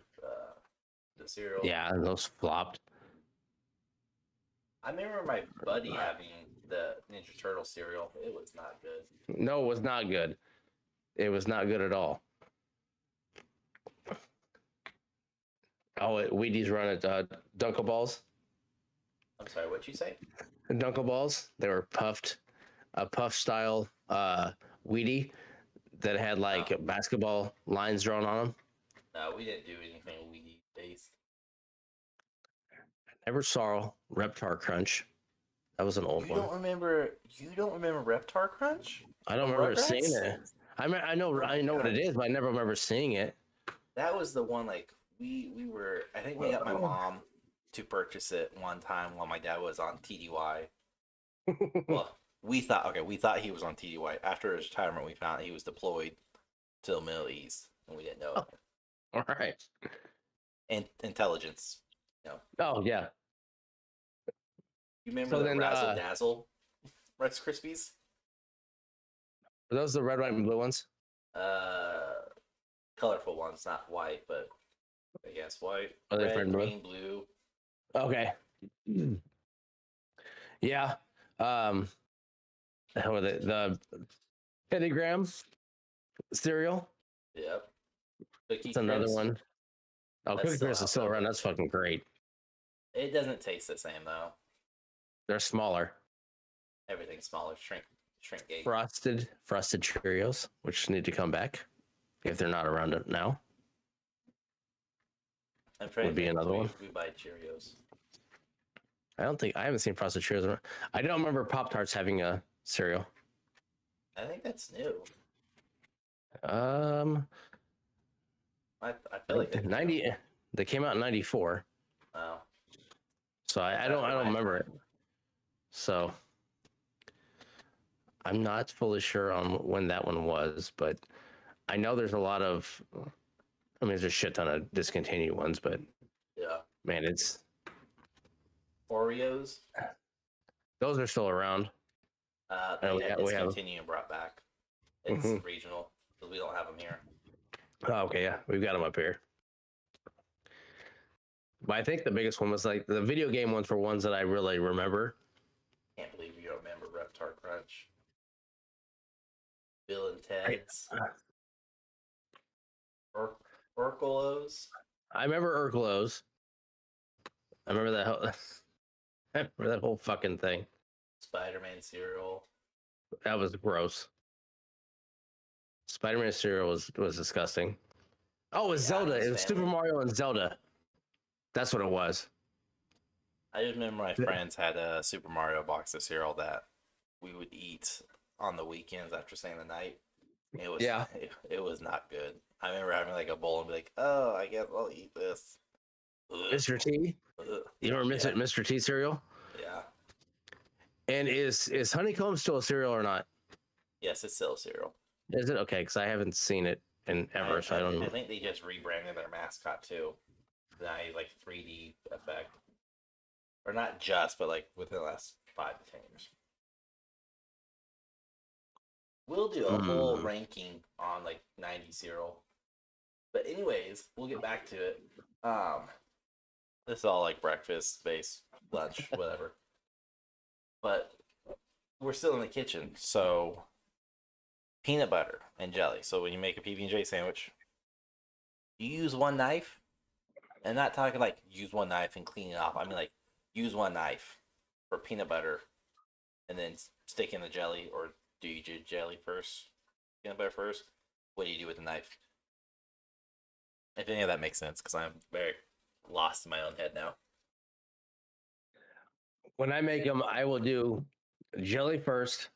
[SPEAKER 3] the cereal.
[SPEAKER 2] Yeah, those flopped.
[SPEAKER 3] I remember my buddy having the Ninja Turtle cereal. It was not good.
[SPEAKER 2] No, it was not good. It was not good at all. Oh, Wheaties run at Dunkel Balls.
[SPEAKER 3] I'm sorry, what'd you say?
[SPEAKER 2] Dunkel Balls. They were puffed, a puff style Wheatie that had like basketball lines drawn on them.
[SPEAKER 3] No, we didn't do anything Wheatie based.
[SPEAKER 2] I never saw Reptar Crunch. That was an old
[SPEAKER 3] You
[SPEAKER 2] one.
[SPEAKER 3] You don't remember Reptar Crunch?
[SPEAKER 2] I don't remember seeing it. I know what it is, but I never remember seeing it.
[SPEAKER 3] That was the one. Like we were. I think we got my mom to purchase it one time while my dad was on TDY. Well, we thought he was on TDY. After his retirement, we found he was deployed to the Middle East, and we didn't know it.
[SPEAKER 2] All right.
[SPEAKER 3] And intelligence.
[SPEAKER 2] Oh yeah.
[SPEAKER 3] You remember the Razzle Dazzle Rice Krispies?
[SPEAKER 2] Are those the red, white, and blue ones?
[SPEAKER 3] Colorful ones, not white, but I guess white.
[SPEAKER 2] Are they
[SPEAKER 3] Red,
[SPEAKER 2] blue?
[SPEAKER 3] green, blue.
[SPEAKER 2] Okay. Yeah. How are they? The pentagram cereal.
[SPEAKER 3] Yep. Cookie
[SPEAKER 2] That's another
[SPEAKER 3] Crisp.
[SPEAKER 2] one. Oh,
[SPEAKER 3] That's
[SPEAKER 2] Cookie
[SPEAKER 3] still
[SPEAKER 2] Crisp is
[SPEAKER 3] out
[SPEAKER 2] still
[SPEAKER 3] there.
[SPEAKER 2] around. That's fucking great.
[SPEAKER 3] It doesn't taste the same though.
[SPEAKER 2] They're smaller.
[SPEAKER 3] Everything's smaller. Shrink gauge.
[SPEAKER 2] Frosted Cheerios, which need to come back if they're not around it now.
[SPEAKER 3] I'm trying
[SPEAKER 2] would be another one.
[SPEAKER 3] We buy Cheerios.
[SPEAKER 2] I haven't seen Frosted Cheerios around. I don't remember Pop Tarts having a cereal.
[SPEAKER 3] I think that's new.
[SPEAKER 2] I
[SPEAKER 3] I feel like that's
[SPEAKER 2] 90. They came out in 94.
[SPEAKER 3] Wow.
[SPEAKER 2] So I don't remember it. So I'm not fully sure on when that one was, but I know there's a lot of. I mean, there's a shit ton of discontinued ones, but
[SPEAKER 3] Yeah.
[SPEAKER 2] man, it's
[SPEAKER 3] Oreos.
[SPEAKER 2] those are still around.
[SPEAKER 3] They
[SPEAKER 2] we
[SPEAKER 3] had
[SPEAKER 2] have-
[SPEAKER 3] discontinued and brought back. It's regional, because we don't have them here.
[SPEAKER 2] Oh, okay, yeah, we've got them up here. But I think the biggest one was like the video game ones were ones that I really remember.
[SPEAKER 3] Can't believe you don't remember Reptar Crunch. Bill and Ted's. Urkelos.
[SPEAKER 2] I remember Urkelos. I remember that. I remember that whole fucking thing.
[SPEAKER 3] Spider-Man cereal.
[SPEAKER 2] That was gross. Spider-Man cereal was disgusting. Oh, it was Zelda. It was Super Mario and Zelda. That's what it was.
[SPEAKER 3] I just remember my friends had a Super Mario box of cereal that we would eat on the weekends after staying the night. It was it was not good. I remember having like a bowl and be like, "Oh, I guess I'll eat this."
[SPEAKER 2] Mr. T. You remember Mr. T cereal?
[SPEAKER 3] Yeah.
[SPEAKER 2] And is honeycomb still a cereal or not?
[SPEAKER 3] Yes, it's still a cereal.
[SPEAKER 2] Is it okay? Because I haven't seen it in ever, so I don't know.
[SPEAKER 3] I think they just rebranded their mascot too. Now he's like 3D effect, or not just, but like within the last 5 to 10 years. We'll do a whole ranking on like 90 cereal. But anyways, we'll get back to it. This is all like breakfast, space, lunch, whatever. But we're still in the kitchen, so peanut butter and jelly. So when you make a PB&J sandwich, you use one knife, and not talking like use one knife and clean it off. I mean like use one knife for peanut butter, and then stick in the jelly, or do you do jelly first, peanut butter first? What do you do with the knife? If any of that makes sense, because I'm very lost in my own head now.
[SPEAKER 2] When I make them, I will do jelly first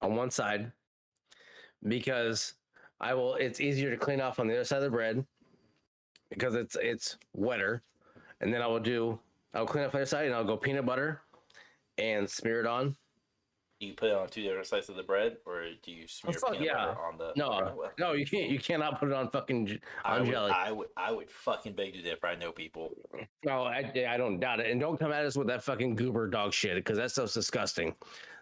[SPEAKER 2] on one side because it's easier to clean off on the other side of the bread because it's wetter. And then I'll clean off the other side and I'll go peanut butter and smear it on.
[SPEAKER 3] Do you put it on 2 different slices of the bread, or do you smear peanut butter on the?
[SPEAKER 2] No, you can't. You cannot put it on fucking jelly.
[SPEAKER 3] I would fucking beg to differ. I know people.
[SPEAKER 2] No, I don't doubt it. And don't come at us with that fucking goober dog shit because that stuff's disgusting.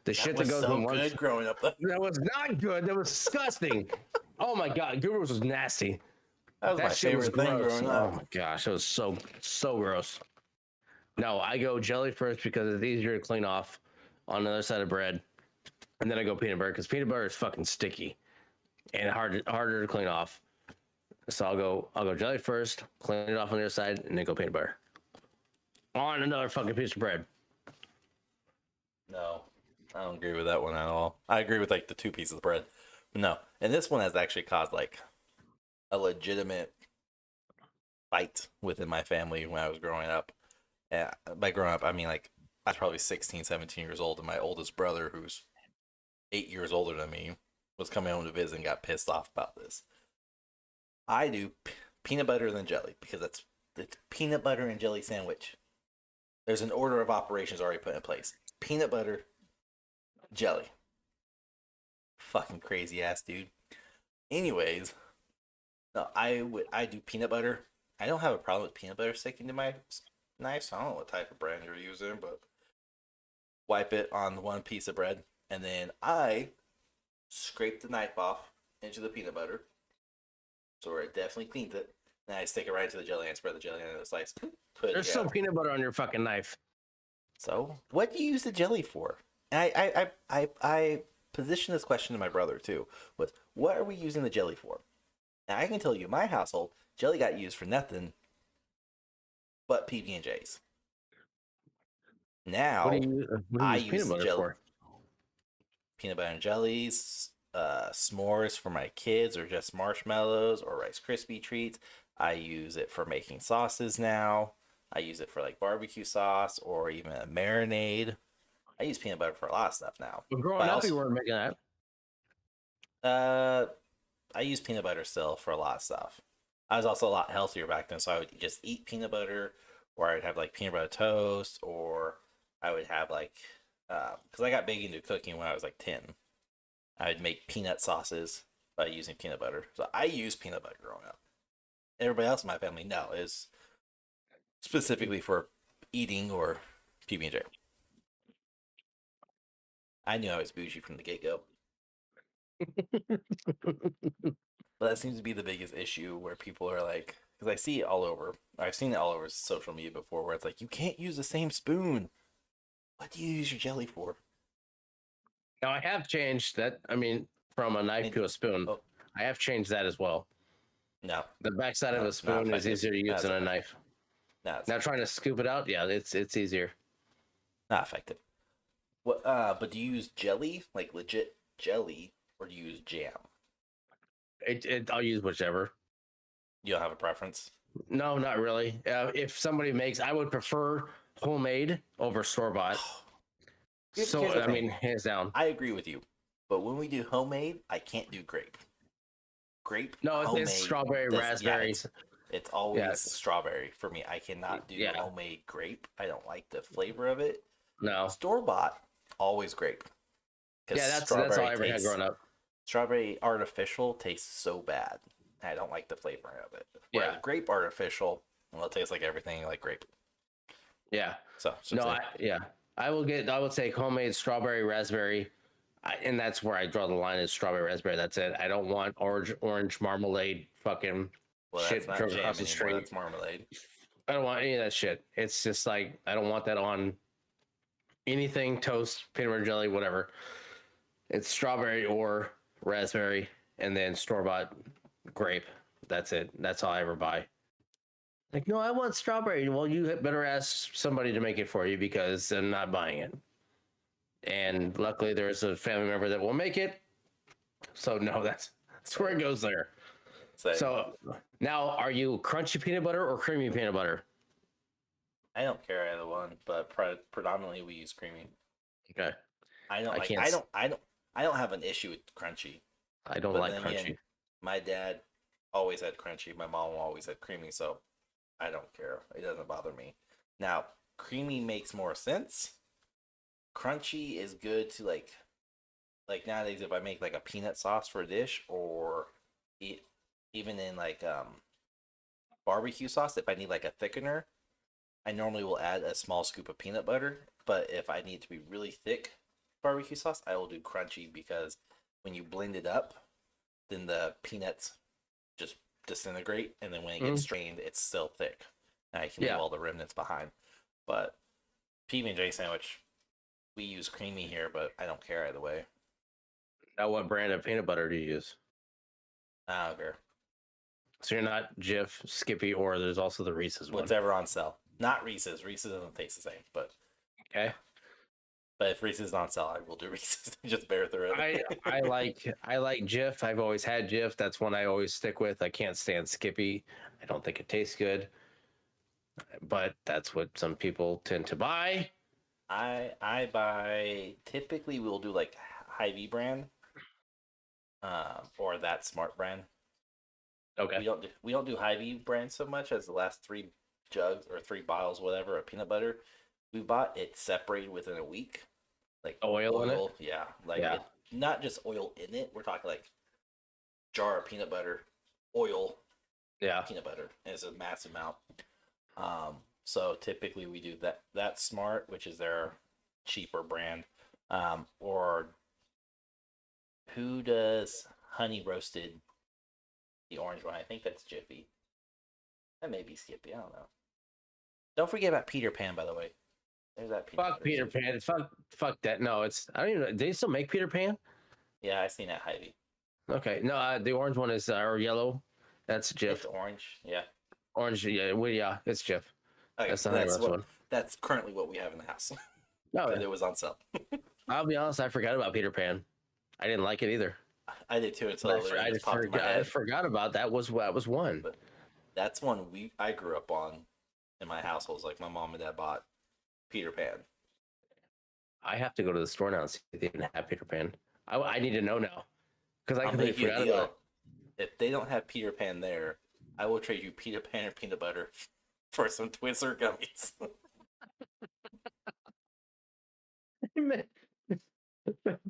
[SPEAKER 2] The shit that goes in
[SPEAKER 3] good growing up.
[SPEAKER 2] That was not good. That was disgusting. Oh my god, goobers was nasty.
[SPEAKER 3] That was my favorite thing growing up.
[SPEAKER 2] Oh my gosh, it was so gross. No, I go jelly first because it's easier to clean off on the other side of bread. And then I go peanut butter because peanut butter is fucking sticky and harder to clean off. So I'll go jelly first, clean it off on the other side, and then go peanut butter on another fucking piece of bread.
[SPEAKER 3] No, I don't agree with that one at all. I agree with like the 2 pieces of bread. But no, and this one has actually caused like a legitimate fight within my family when I was growing up. And by growing up, I mean like I was probably 16, 17 years old, and my oldest brother, who's 8 years older than me, was coming home to visit and got pissed off about this. I do peanut butter than jelly because it's peanut butter and jelly sandwich. There's an order of operations already put in place. Peanut butter, jelly. Fucking crazy ass dude. Anyways, no, I do peanut butter. I don't have a problem with peanut butter sticking to my knife, so I don't know what type of brand you're using, but wipe it on one piece of bread. And then I scrape the knife off into the peanut butter, so it definitely cleans it. And I stick it right into the jelly and spread the jelly into the slice.
[SPEAKER 2] There's still peanut butter on your fucking knife.
[SPEAKER 3] So, what do you use the jelly for? And I positioned this question to my brother too. Was what are we using the jelly for? And I can tell you, in my household, jelly got used for nothing but PB&Js. Now,
[SPEAKER 2] what do you
[SPEAKER 3] I
[SPEAKER 2] use
[SPEAKER 3] use
[SPEAKER 2] peanut butter
[SPEAKER 3] jelly.
[SPEAKER 2] for?
[SPEAKER 3] Peanut butter and jellies, s'mores for my kids, or just marshmallows or Rice Krispie treats. I use it for making sauces now. I use it for like barbecue sauce or even a marinade. I use peanut butter for a lot of stuff now.
[SPEAKER 2] Well, growing up, you weren't making that.
[SPEAKER 3] I use peanut butter still for a lot of stuff. I was also a lot healthier back then, so I would just eat peanut butter, or I would have like peanut butter toast, or I would have like, because I got big into cooking when I was like 10. I would make peanut sauces by using peanut butter. So I use peanut butter growing up. Everybody else in my family, no, is specifically for eating or PB&J. I knew I was bougie from the get-go. But that seems to be the biggest issue where people are like, because I see it all over. I've seen it all over social media before where it's like, you can't use the same spoon. What do you use your jelly for?
[SPEAKER 2] Now, I have changed that. I mean, from a knife to a spoon.
[SPEAKER 3] Oh.
[SPEAKER 2] I have changed that as well.
[SPEAKER 3] No.
[SPEAKER 2] The backside of a spoon is easier to use than a knife.
[SPEAKER 3] No,
[SPEAKER 2] now, trying to scoop it out, yeah, it's easier.
[SPEAKER 3] Not effective. What? But do you use jelly, like legit jelly, or do you use jam?
[SPEAKER 2] I'll use whichever.
[SPEAKER 3] You don't have a preference?
[SPEAKER 2] No, not really. If somebody makes, I would prefer homemade over store-bought. So, I mean, hands down.
[SPEAKER 3] I agree with you. But when we do homemade, I can't do grape.
[SPEAKER 2] No, it's strawberry, raspberries.
[SPEAKER 1] It's always
[SPEAKER 2] Yeah.
[SPEAKER 1] strawberry for me. I cannot do
[SPEAKER 2] Yeah.
[SPEAKER 1] homemade grape. I don't like the flavor of it.
[SPEAKER 2] No.
[SPEAKER 1] Store bought, always grape.
[SPEAKER 2] Yeah, that's all I ever had growing up.
[SPEAKER 1] Strawberry artificial tastes so bad. I don't like the flavor of it. Whereas
[SPEAKER 2] Yeah.
[SPEAKER 1] grape artificial, well, it tastes like everything like grape.
[SPEAKER 2] Yeah.
[SPEAKER 1] So
[SPEAKER 2] No, I would say homemade strawberry, raspberry. And that's where I draw the line is strawberry, raspberry. That's it. I don't want orange marmalade fucking
[SPEAKER 1] well,
[SPEAKER 2] shit
[SPEAKER 1] that's not
[SPEAKER 2] driven
[SPEAKER 1] jam
[SPEAKER 2] across the
[SPEAKER 1] anymore.
[SPEAKER 2] street.
[SPEAKER 1] That's marmalade.
[SPEAKER 2] I don't want any of that shit. It's just like I don't want that on anything, toast, peanut butter jelly, whatever. It's strawberry or raspberry, and then store bought grape. That's it. That's all I ever buy. Like, no, I want strawberry. Well, you better ask somebody to make it for you because I'm not buying it. And luckily, there's a family member that will make it. So no, that's where it goes there.
[SPEAKER 1] Same.
[SPEAKER 2] So now, are you crunchy peanut butter or creamy peanut butter?
[SPEAKER 1] I don't care either one, but predominantly we use creamy.
[SPEAKER 2] Okay.
[SPEAKER 1] I don't
[SPEAKER 2] I
[SPEAKER 1] like.
[SPEAKER 2] can't
[SPEAKER 1] I don't have an issue with crunchy.
[SPEAKER 2] I don't
[SPEAKER 1] But
[SPEAKER 2] like
[SPEAKER 1] then
[SPEAKER 2] crunchy.
[SPEAKER 1] again, my dad always had crunchy. My mom always had creamy, so I don't care. It doesn't bother me. Now, creamy makes more sense. Crunchy is good to like nowadays if I make like a peanut sauce for a dish or even in like barbecue sauce if I need like a thickener, I normally will add a small scoop of peanut butter, but if I need to be really thick barbecue sauce, I will do crunchy because when you blend it up, then the peanuts just disintegrate, and then when it gets strained, it's still thick. Now you can leave all the remnants behind. But PB&J sandwich, we use creamy here, but I don't care either way.
[SPEAKER 2] Now, what brand of peanut butter do you use?
[SPEAKER 1] I don't care.
[SPEAKER 2] So you're not Jif, Skippy, or there's also the Reese's one.
[SPEAKER 1] Whatever on sale. Not Reese's. Reese's doesn't taste the same, but
[SPEAKER 2] Okay.
[SPEAKER 1] But if Reese's is on sale, I will do Reese's. Just bear through it.
[SPEAKER 2] I like Jif. I've always had Jif. That's one I always stick with. I can't stand Skippy. I don't think it tastes good. But that's what some people tend to buy.
[SPEAKER 1] I buy typically we'll do like Hy-Vee brand, or that Smart brand.
[SPEAKER 2] Okay.
[SPEAKER 1] We don't do Hy-Vee brand so much as the last 3 jugs or 3 bottles, whatever, of peanut butter. We bought it separated within a week. Like
[SPEAKER 2] oil in it?
[SPEAKER 1] Yeah. Like It, not just oil in it. We're talking like jar of peanut butter, oil, peanut butter. And it's a massive amount. So typically we do that Smart, which is their cheaper brand. Or who does honey roasted, the orange one? I think that's Jiffy. That may be Skippy. I don't know. Don't forget about Peter Pan, by the way. There's that
[SPEAKER 2] Fuck Peter Pan. Fuck that. No, it's I don't even know. Do they still make Peter Pan?
[SPEAKER 1] Yeah, I seen that Hy-Vee.
[SPEAKER 2] Okay. No, the orange one is or yellow. That's Jif.
[SPEAKER 1] It's orange. Yeah.
[SPEAKER 2] Orange. Yeah. Well, yeah. It's Jif.
[SPEAKER 1] Okay,
[SPEAKER 2] That's the honey roast one.
[SPEAKER 1] That's currently what we have in the house.
[SPEAKER 2] No,
[SPEAKER 1] But it was on sale.
[SPEAKER 2] I'll be honest. I forgot about Peter Pan. I didn't like it either.
[SPEAKER 1] I did too until
[SPEAKER 2] I forgot about that. Was one.
[SPEAKER 1] But that's one I grew up on in my household. Like my mom and dad bought Peter Pan.
[SPEAKER 2] I have to go to the store now and see if they even have Peter Pan. I need to know now because I
[SPEAKER 1] I'll
[SPEAKER 2] completely
[SPEAKER 1] make you a
[SPEAKER 2] forgot
[SPEAKER 1] deal.
[SPEAKER 2] about it.
[SPEAKER 1] If they don't have Peter Pan there, I will trade you Peter Pan or peanut butter for some Twizzler gummies.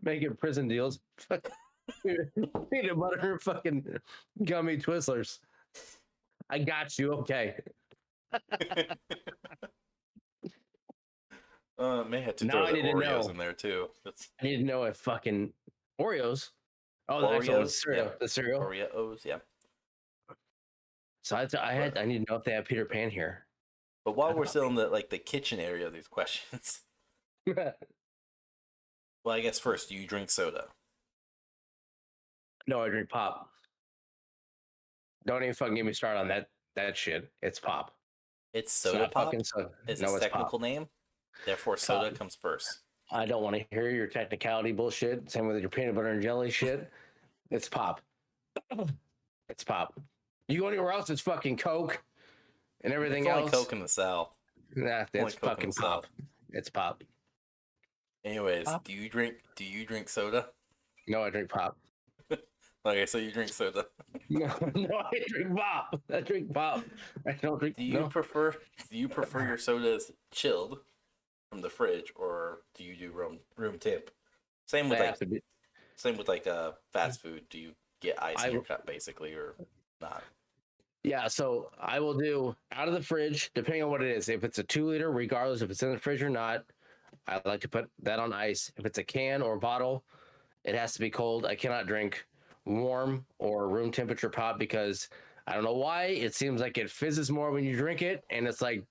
[SPEAKER 2] Making prison deals. Peanut butter and fucking gummy Twizzlers. I got you. Okay.
[SPEAKER 1] May have to
[SPEAKER 2] Now
[SPEAKER 1] throw
[SPEAKER 2] I
[SPEAKER 1] the
[SPEAKER 2] need to
[SPEAKER 1] Oreos
[SPEAKER 2] know.
[SPEAKER 1] in there too.
[SPEAKER 2] I need to know if fucking Oreos. Oh, the
[SPEAKER 1] Oreos,
[SPEAKER 2] actual cereal.
[SPEAKER 1] yeah.
[SPEAKER 2] The cereal.
[SPEAKER 1] Oreos, yeah.
[SPEAKER 2] So I need to know if they have Peter Pan here.
[SPEAKER 1] But while we're still in the kitchen area of these questions, well, I guess first, do you drink soda?
[SPEAKER 2] No, I drink pop. Don't even fucking get me started on that shit. It's pop.
[SPEAKER 1] It's
[SPEAKER 2] It's
[SPEAKER 1] soda
[SPEAKER 2] not
[SPEAKER 1] pop.
[SPEAKER 2] fucking soda.
[SPEAKER 1] Is
[SPEAKER 2] No,
[SPEAKER 1] its
[SPEAKER 2] it's
[SPEAKER 1] technical
[SPEAKER 2] pop.
[SPEAKER 1] name? Therefore, soda
[SPEAKER 2] Pop.
[SPEAKER 1] comes first.
[SPEAKER 2] I don't want to hear your technicality bullshit. Same with your peanut butter and jelly shit. It's pop. It's pop. You go anywhere else, it's fucking Coke and everything
[SPEAKER 1] It's only
[SPEAKER 2] else.
[SPEAKER 1] Coke in the South.
[SPEAKER 2] Nah,
[SPEAKER 1] only
[SPEAKER 2] it's
[SPEAKER 1] Coke in
[SPEAKER 2] fucking
[SPEAKER 1] the
[SPEAKER 2] pop.
[SPEAKER 1] South.
[SPEAKER 2] It's pop.
[SPEAKER 1] Anyways,
[SPEAKER 2] Pop.
[SPEAKER 1] do you drink soda?
[SPEAKER 2] No, I drink pop.
[SPEAKER 3] Okay, so you drink soda.
[SPEAKER 2] No, I drink pop. I drink pop. I don't drink.
[SPEAKER 3] Do you
[SPEAKER 2] No.
[SPEAKER 3] prefer your sodas chilled from the fridge, or do you do room temp? Same with
[SPEAKER 2] They have
[SPEAKER 3] like
[SPEAKER 2] to be.
[SPEAKER 3] fast food. Do you get ice in
[SPEAKER 2] I
[SPEAKER 3] your cup basically, or not?
[SPEAKER 2] Yeah, so I will do out of the fridge, depending on what it is. If it's a 2 liter, regardless if it's in the fridge or not, I like to put that on ice. If it's a can or a bottle, it has to be cold. I cannot drink warm or room temperature pop because I don't know why. It seems like it fizzes more when you drink it, and it's like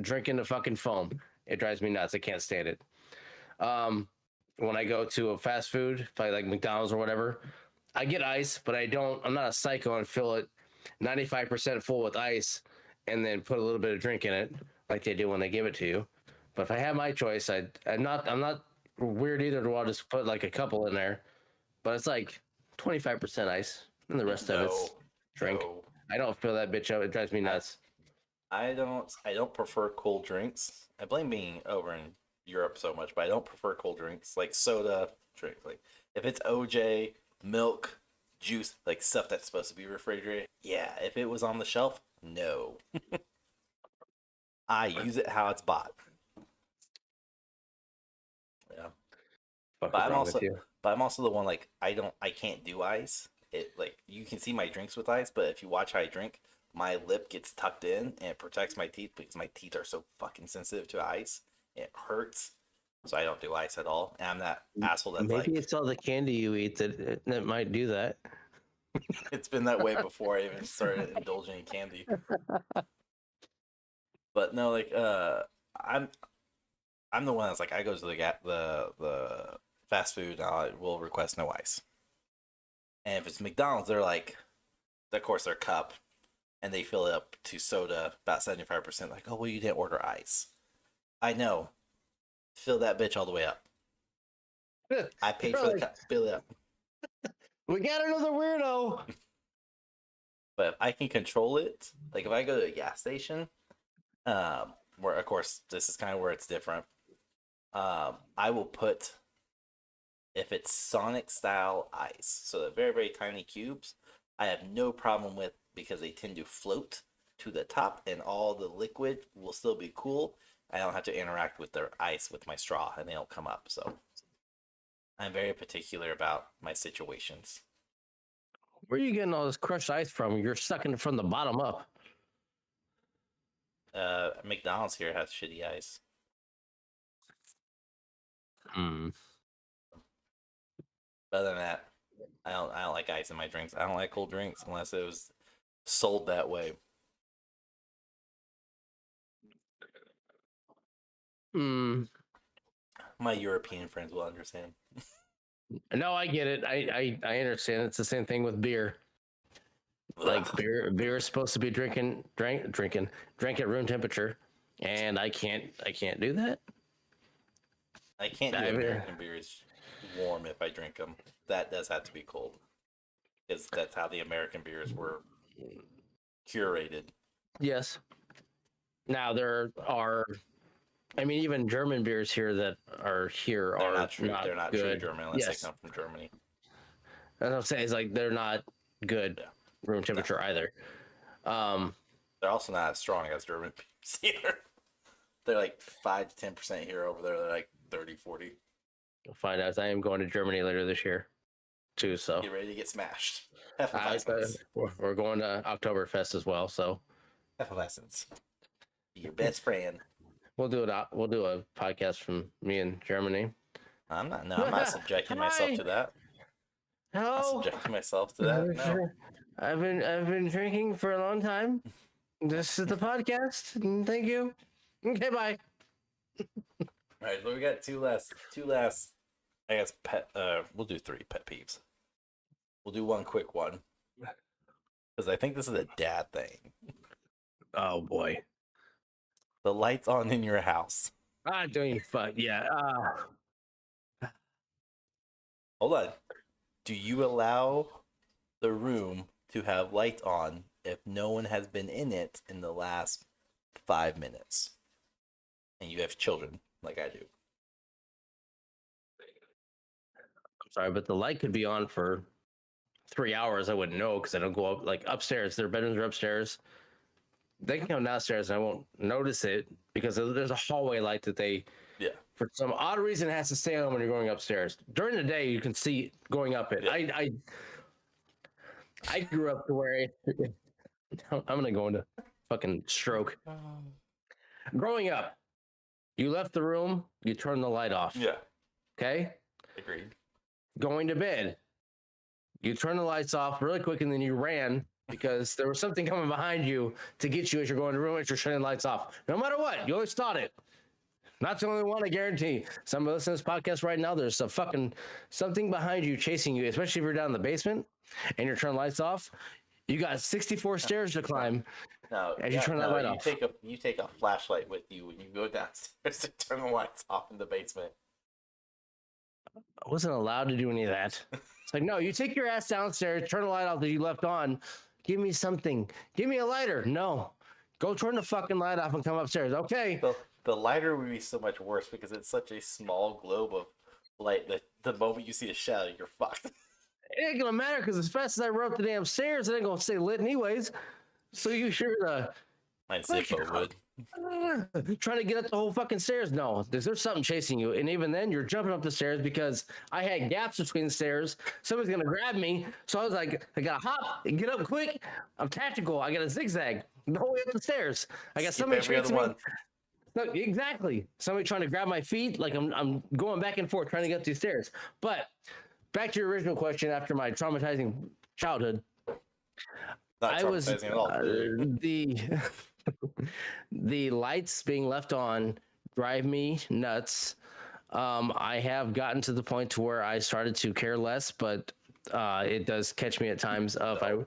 [SPEAKER 2] drinking the fucking foam. It drives me nuts. I can't stand it. When I go to a fast food, probably like McDonald's or whatever, I get ice, but I'm not a psycho and fill it 95% full with ice and then put a little bit of drink in it like they do when they give it to you. But if I have my choice, I'm not weird either to I'll just put like a couple in there. But it's like 25% ice and the rest of it's drink.
[SPEAKER 3] No.
[SPEAKER 2] I don't fill that bitch up. It drives me nuts.
[SPEAKER 3] I don't prefer cold drinks. I blame being over in Europe so much, but I don't prefer cold drinks like soda drink. Like if it's OJ, milk, juice, like stuff that's supposed to be refrigerated. Yeah, if it was on the shelf, no. I use it how it's bought. Yeah.
[SPEAKER 2] Fuck
[SPEAKER 3] But
[SPEAKER 2] is
[SPEAKER 3] I'm
[SPEAKER 2] wrong
[SPEAKER 3] also
[SPEAKER 2] with you?
[SPEAKER 3] but I'm also the one like I can't do ice. It like you can see my drinks with ice, but if you watch how I drink, my lip gets tucked in and it protects my teeth because my teeth are so fucking sensitive to ice. It hurts. So I don't do ice at all. And I'm that asshole that's
[SPEAKER 2] Maybe
[SPEAKER 3] like
[SPEAKER 2] it's all the candy you eat that might do that.
[SPEAKER 3] it's been that way before I even started indulging in candy. But no, like I'm I'm the one that's like I go to the fast food and I will request no ice. And if it's McDonald's, they're like, of course, their cup, and they fill it up to soda about 75%. Like, oh well, you didn't order ice. I know. Fill that bitch all the way up. I paid for the cup. Fill it up.
[SPEAKER 2] We got another weirdo.
[SPEAKER 3] But if I can control it, like if I go to a gas station, where of course this is kind of where it's different. I will put if it's Sonic style ice, so the very very tiny cubes, I have no problem with because they tend to float to the top and all the liquid will still be cool. I don't have to interact with their ice with my straw and they don't come up. So I'm very particular about my situations.
[SPEAKER 2] Where are you getting all this crushed ice from? You're sucking it from the bottom up.
[SPEAKER 3] McDonald's here has shitty ice.
[SPEAKER 2] Hmm.
[SPEAKER 3] But other than that, I don't like ice in my drinks. I don't like cold drinks unless it was sold that way.
[SPEAKER 2] Hmm.
[SPEAKER 3] My European friends will understand.
[SPEAKER 2] No, I get it. I understand. It's the same thing with beer. Like
[SPEAKER 3] Ugh.
[SPEAKER 2] beer is supposed to be drink at room temperature, and I can't do that.
[SPEAKER 3] I can't do
[SPEAKER 2] I mean,
[SPEAKER 3] American beers warm if I drink them. That does have to be cold. Because that's how the American beers were curated.
[SPEAKER 2] yes. Now there are, I mean, even German beers here that are here
[SPEAKER 3] They're
[SPEAKER 2] are
[SPEAKER 3] not true. They're not true
[SPEAKER 2] good.
[SPEAKER 3] German unless
[SPEAKER 2] Yes,
[SPEAKER 3] they come from Germany.
[SPEAKER 2] that's what I'm saying. It's like they're not good
[SPEAKER 3] Yeah.
[SPEAKER 2] room temperature either.
[SPEAKER 3] They're also not as strong as German beers either. They're like 5 to 10% here. Over there, they're like 30, 40.
[SPEAKER 2] We'll find out. I am going to Germany later this year, too. So
[SPEAKER 3] Get ready to get smashed. Hefeweizen's.
[SPEAKER 2] we're going to Oktoberfest as well. So
[SPEAKER 3] Hefeweizen's. Be your best friend.
[SPEAKER 2] we'll do it. We'll do a podcast from me in Germany.
[SPEAKER 3] I'm not subjecting myself to that. I'm not
[SPEAKER 2] How?
[SPEAKER 3] subjecting myself to that. No.
[SPEAKER 2] I've been drinking for a long time. This is the podcast. Thank you. Okay, bye.
[SPEAKER 3] All right, so we got two last. I guess we'll do 3 pet peeves. We'll do one quick one because I think this is a dad thing.
[SPEAKER 2] Oh boy.
[SPEAKER 3] The lights on in your house.
[SPEAKER 2] Doing fuck yeah.
[SPEAKER 3] Hold on. Do you allow the room to have lights on if no one has been in it in the last 5 minutes? And you have children like I do.
[SPEAKER 2] I'm sorry, but the light could be on for 3 hours, I wouldn't know because I don't go up like upstairs. Their bedrooms are upstairs. They can come downstairs and I won't notice it because there's a hallway light that they,
[SPEAKER 3] Yeah.
[SPEAKER 2] for some odd reason, has to stay on when you're going upstairs. During the day, you can see going up it.
[SPEAKER 3] Yeah.
[SPEAKER 2] I grew up to where I'm gonna go into fucking stroke. Growing up, you left the room, you turned the light off.
[SPEAKER 3] Yeah.
[SPEAKER 2] Okay.
[SPEAKER 3] Agreed.
[SPEAKER 2] Going to bed, you turn the lights off really quick and then you ran because there was something coming behind you to get you as you're going to the room as you're turning the lights off. No matter what, you always thought it. Not the only one, I guarantee. Some of us in this podcast right now, there's a fucking something behind you chasing you, especially if you're down in the basement and you're turning lights off. You got 64 stairs to climb
[SPEAKER 3] No,
[SPEAKER 2] as you turn that light off.
[SPEAKER 3] You take a flashlight with you when you go downstairs to turn the lights off in the basement.
[SPEAKER 2] I wasn't allowed to do any of that. It's like, no, you take your ass downstairs, turn the light off that you left on. Give me something. Give me a lighter. No. Go turn the fucking light off and come upstairs. Okay.
[SPEAKER 3] The lighter would be so much worse because it's such a small globe of light that the moment you see a shadow, you're fucked.
[SPEAKER 2] It ain't gonna matter because as fast as I run up the damn stairs, it ain't gonna stay lit anyways. So you sure
[SPEAKER 3] My Zippo would.
[SPEAKER 2] trying to get up the whole fucking stairs? No, there's something chasing you, and even then, you're jumping up the stairs because I had gaps between the stairs. Somebody's gonna grab me, so I was like, I gotta hop, get up quick. I'm tactical. I gotta zigzag the whole way up the stairs. I got somebody chasing me. No, exactly. Somebody trying to grab my feet, like I'm going back and forth trying to get up these stairs. But back to your original question, after my traumatizing childhood,
[SPEAKER 3] Not
[SPEAKER 2] I was
[SPEAKER 3] traumatizing at all.
[SPEAKER 2] the lights being left on drive me nuts. I have gotten to the point to where I started to care less, but it does catch me at times. I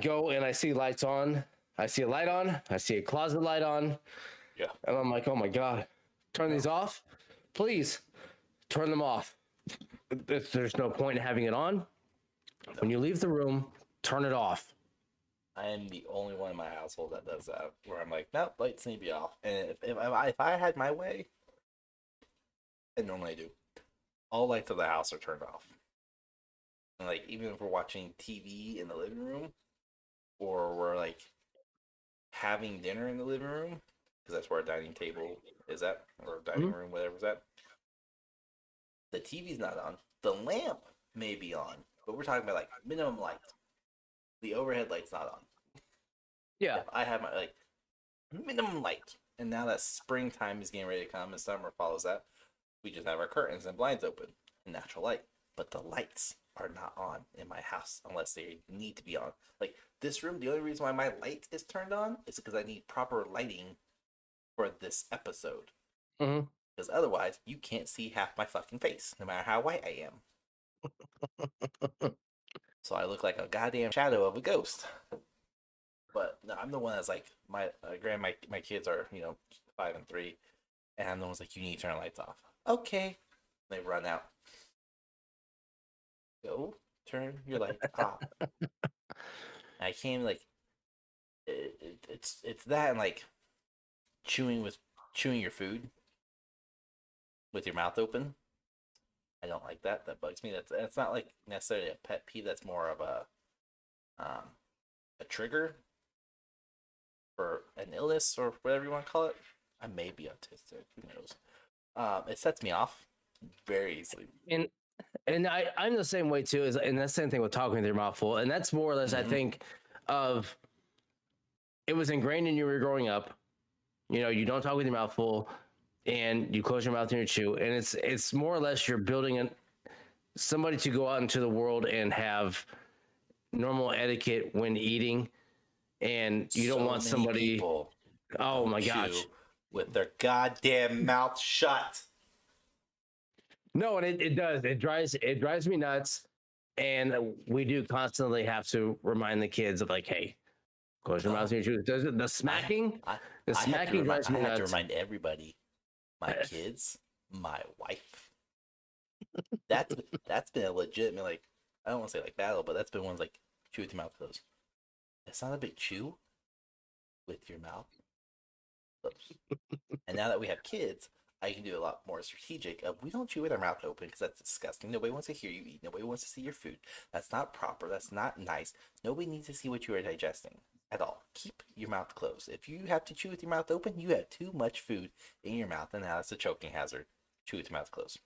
[SPEAKER 2] go and I see lights on. I see a light on. I see a closet light on.
[SPEAKER 3] Yeah.
[SPEAKER 2] And I'm like, oh my God, turn these off. Please turn them off. There's no point in having it on. When you leave the room, turn it off.
[SPEAKER 3] I am the only one in my household that does that, where I'm like, nope, lights need to be off. And if I had my way, and normally I do, all lights of the house are turned off. And like, even if we're watching TV in the living room, or we're like having dinner in the living room, because that's where our dining table is at, or dining room, whatever's at. The TV's not on. The lamp may be on, but we're talking about like minimum light. The overhead light's not on.
[SPEAKER 2] Yeah.
[SPEAKER 3] If I have my like minimum light, and now that springtime is getting ready to come and summer follows that, we just have our curtains and blinds open, natural light. But the lights are not on in my house unless they need to be on. Like this room, the only reason why my light is turned on is because I need proper lighting for this episode.
[SPEAKER 2] Mm-hmm.
[SPEAKER 3] Because otherwise, you can't see half my fucking face, no matter how white I am. So I look like a goddamn shadow of a ghost. But no, I'm the one that's like, my kids are, 5 and 3, and I'm the one's like, you need to turn the lights off. Okay. They run out. Go turn your light off. I came like, it's that and like chewing your food with your mouth open. I don't like that. That bugs me. That's not like necessarily a pet peeve. That's more of a trigger for an illness or whatever you want to call it. I may be autistic. Who knows? It sets me off very easily.
[SPEAKER 2] And I'm the same way too. And that's the same thing with talking with your mouth full. And that's more or less, I think, of it was ingrained in you when you were growing up. You don't talk with your mouth full, and you close your mouth and you chew. And it's more or less you're building somebody to go out into the world and have normal etiquette when eating, and you don't want somebody. Oh my gosh!
[SPEAKER 3] With their goddamn mouth shut.
[SPEAKER 2] No, and it does. It drives me nuts, and we do constantly have to remind the kids of like, hey, close your mouth and chew. The smacking drives me nuts.
[SPEAKER 3] I have to remind everybody. My kids, my wife. That's been a legitimate, like, I don't want to say like battle, but that's been one's like chew with your mouth closed. It's not a big chew with your mouth closed. And now that we have kids, I can do a lot more strategic. We don't chew with our mouth open because that's disgusting. Nobody wants to hear you eat. Nobody wants to see your food. That's not proper. That's not nice. Nobody needs to see what you are digesting at all. Keep your mouth closed. If you have to chew with your mouth open, you have too much food in your mouth, and now it's a choking hazard. Chew with your mouth closed.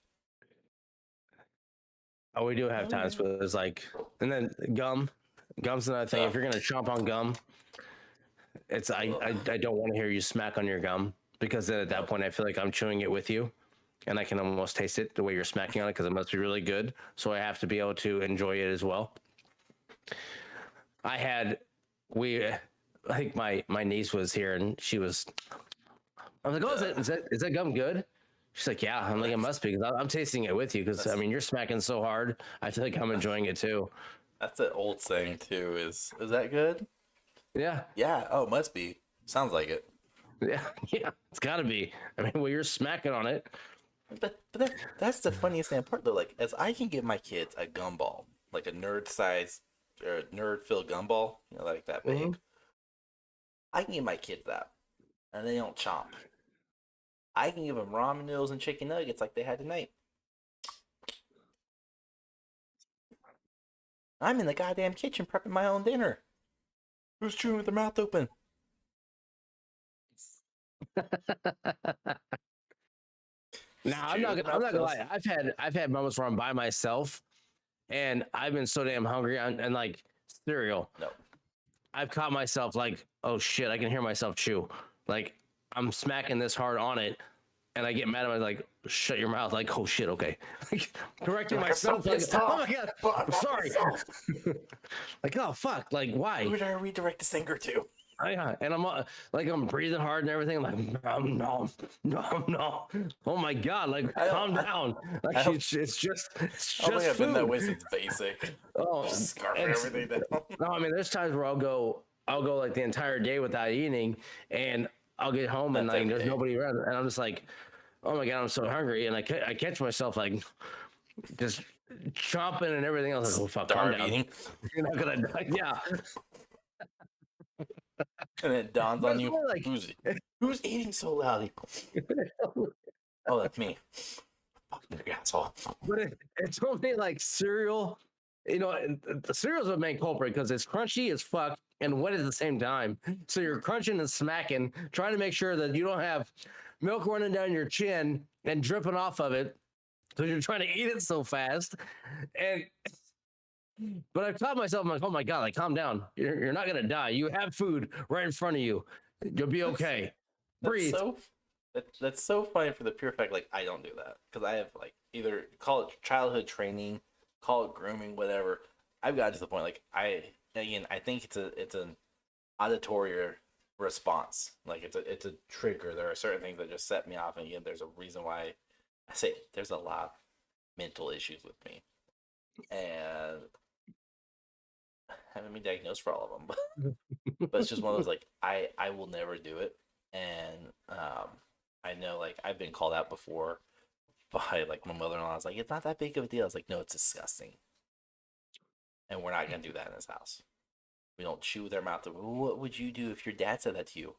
[SPEAKER 2] Oh, we do have times
[SPEAKER 3] Okay.
[SPEAKER 2] where it's like, and then gum's another thing. If you're gonna chomp on gum, it's I don't want to hear you smack on your gum, because then at that
[SPEAKER 3] No.
[SPEAKER 2] point I feel like I'm chewing it with you, and I can almost taste it the way you're smacking on it, because it must be really good. So I have to be able to enjoy it as well. I think my niece was here, and I was like, oh, is that gum good? She's like, yeah. I'm like, it must be, because I'm tasting it with you, because I mean, you're smacking so hard. I feel like I'm enjoying it too.
[SPEAKER 3] That's an old saying too. Is that good?
[SPEAKER 2] Yeah,
[SPEAKER 3] Yeah. Oh, it must be. Sounds like it.
[SPEAKER 2] yeah, yeah. It's got to be. I mean, well, you're smacking on it.
[SPEAKER 3] But that's the funniest damn part though. Like, as I can give my kids a gumball, like a nerd size or nerd filled gumball, like that big.
[SPEAKER 2] Mhm.
[SPEAKER 3] I can give my kids that, and they don't chomp. I can give them ramen noodles and chicken nuggets like they had tonight. I'm in the goddamn kitchen prepping my own dinner. Who's chewing with their mouth open?
[SPEAKER 2] Now,
[SPEAKER 3] Chew with their
[SPEAKER 2] I'm
[SPEAKER 3] mouth
[SPEAKER 2] not gonna
[SPEAKER 3] closed.
[SPEAKER 2] lie. I've had moments where I'm by myself, and I've been so damn hungry, and like cereal.
[SPEAKER 3] No.
[SPEAKER 2] I've caught myself like, oh shit, I can hear myself chew. Like, I'm smacking this hard on it, and I get mad at myself, like, shut your mouth. Like, oh shit, okay. Like, correcting
[SPEAKER 3] Like, I'm so
[SPEAKER 2] myself. Like,
[SPEAKER 3] pissed
[SPEAKER 2] oh
[SPEAKER 3] off.
[SPEAKER 2] my god,
[SPEAKER 3] But I'm
[SPEAKER 2] I'm
[SPEAKER 3] not
[SPEAKER 2] sorry.
[SPEAKER 3] myself.
[SPEAKER 2] Like, oh fuck, like why?
[SPEAKER 3] Who did I redirect the singer to?
[SPEAKER 2] Yeah, and I'm breathing hard and everything. I'm like, no. Oh my god, like calm down. Like
[SPEAKER 3] I don't-
[SPEAKER 2] it's just
[SPEAKER 3] I don't think I've been that way since basic.
[SPEAKER 2] Oh,
[SPEAKER 3] Just scarfing
[SPEAKER 2] and-
[SPEAKER 3] everything down.
[SPEAKER 2] No, I mean, there's times where I'll go like the entire day without eating, and I'll get home and
[SPEAKER 3] That's
[SPEAKER 2] like there's
[SPEAKER 3] okay.
[SPEAKER 2] nobody around, and I'm just like, oh my god, I'm so hungry, and I catch myself like just chomping and everything else. Like, oh fuck, calm
[SPEAKER 3] Starve
[SPEAKER 2] down.
[SPEAKER 3] eating.
[SPEAKER 2] You're not gonna die. Yeah.
[SPEAKER 3] And it dawns
[SPEAKER 2] But
[SPEAKER 3] on
[SPEAKER 2] it's
[SPEAKER 3] you,
[SPEAKER 2] more like-
[SPEAKER 3] who's eating so loudly? Oh, that's me. Fuck you, asshole.
[SPEAKER 2] But it's only like cereal. And the cereal's the main culprit because it's crunchy as fuck and wet at the same time. So you're crunching and smacking, trying to make sure that you don't have milk running down your chin and dripping off of it because you're trying to eat it so fast. But I've taught myself, I'm like, oh my god, like calm down. You're not gonna die. You have food right in front of you. You'll be okay. Breathe.
[SPEAKER 3] That's so funny for the pure fact, like, I don't do that because I have like either call it childhood training, call it grooming, whatever. I've got to the point like I think it's an auditory response. Like it's a trigger. There are certain things that just set me off, and again, there's a reason why I say there's a lot of mental issues with me, and I haven't been diagnosed for all of them, but it's just one of those like I will never do it, and I know like I've been called out before by like my mother-in-law. I was like, it's not that big of a deal. I was like, no, it's disgusting, and we're not gonna do that in this house. We don't chew with our mouth. What would you do if your dad said that to you?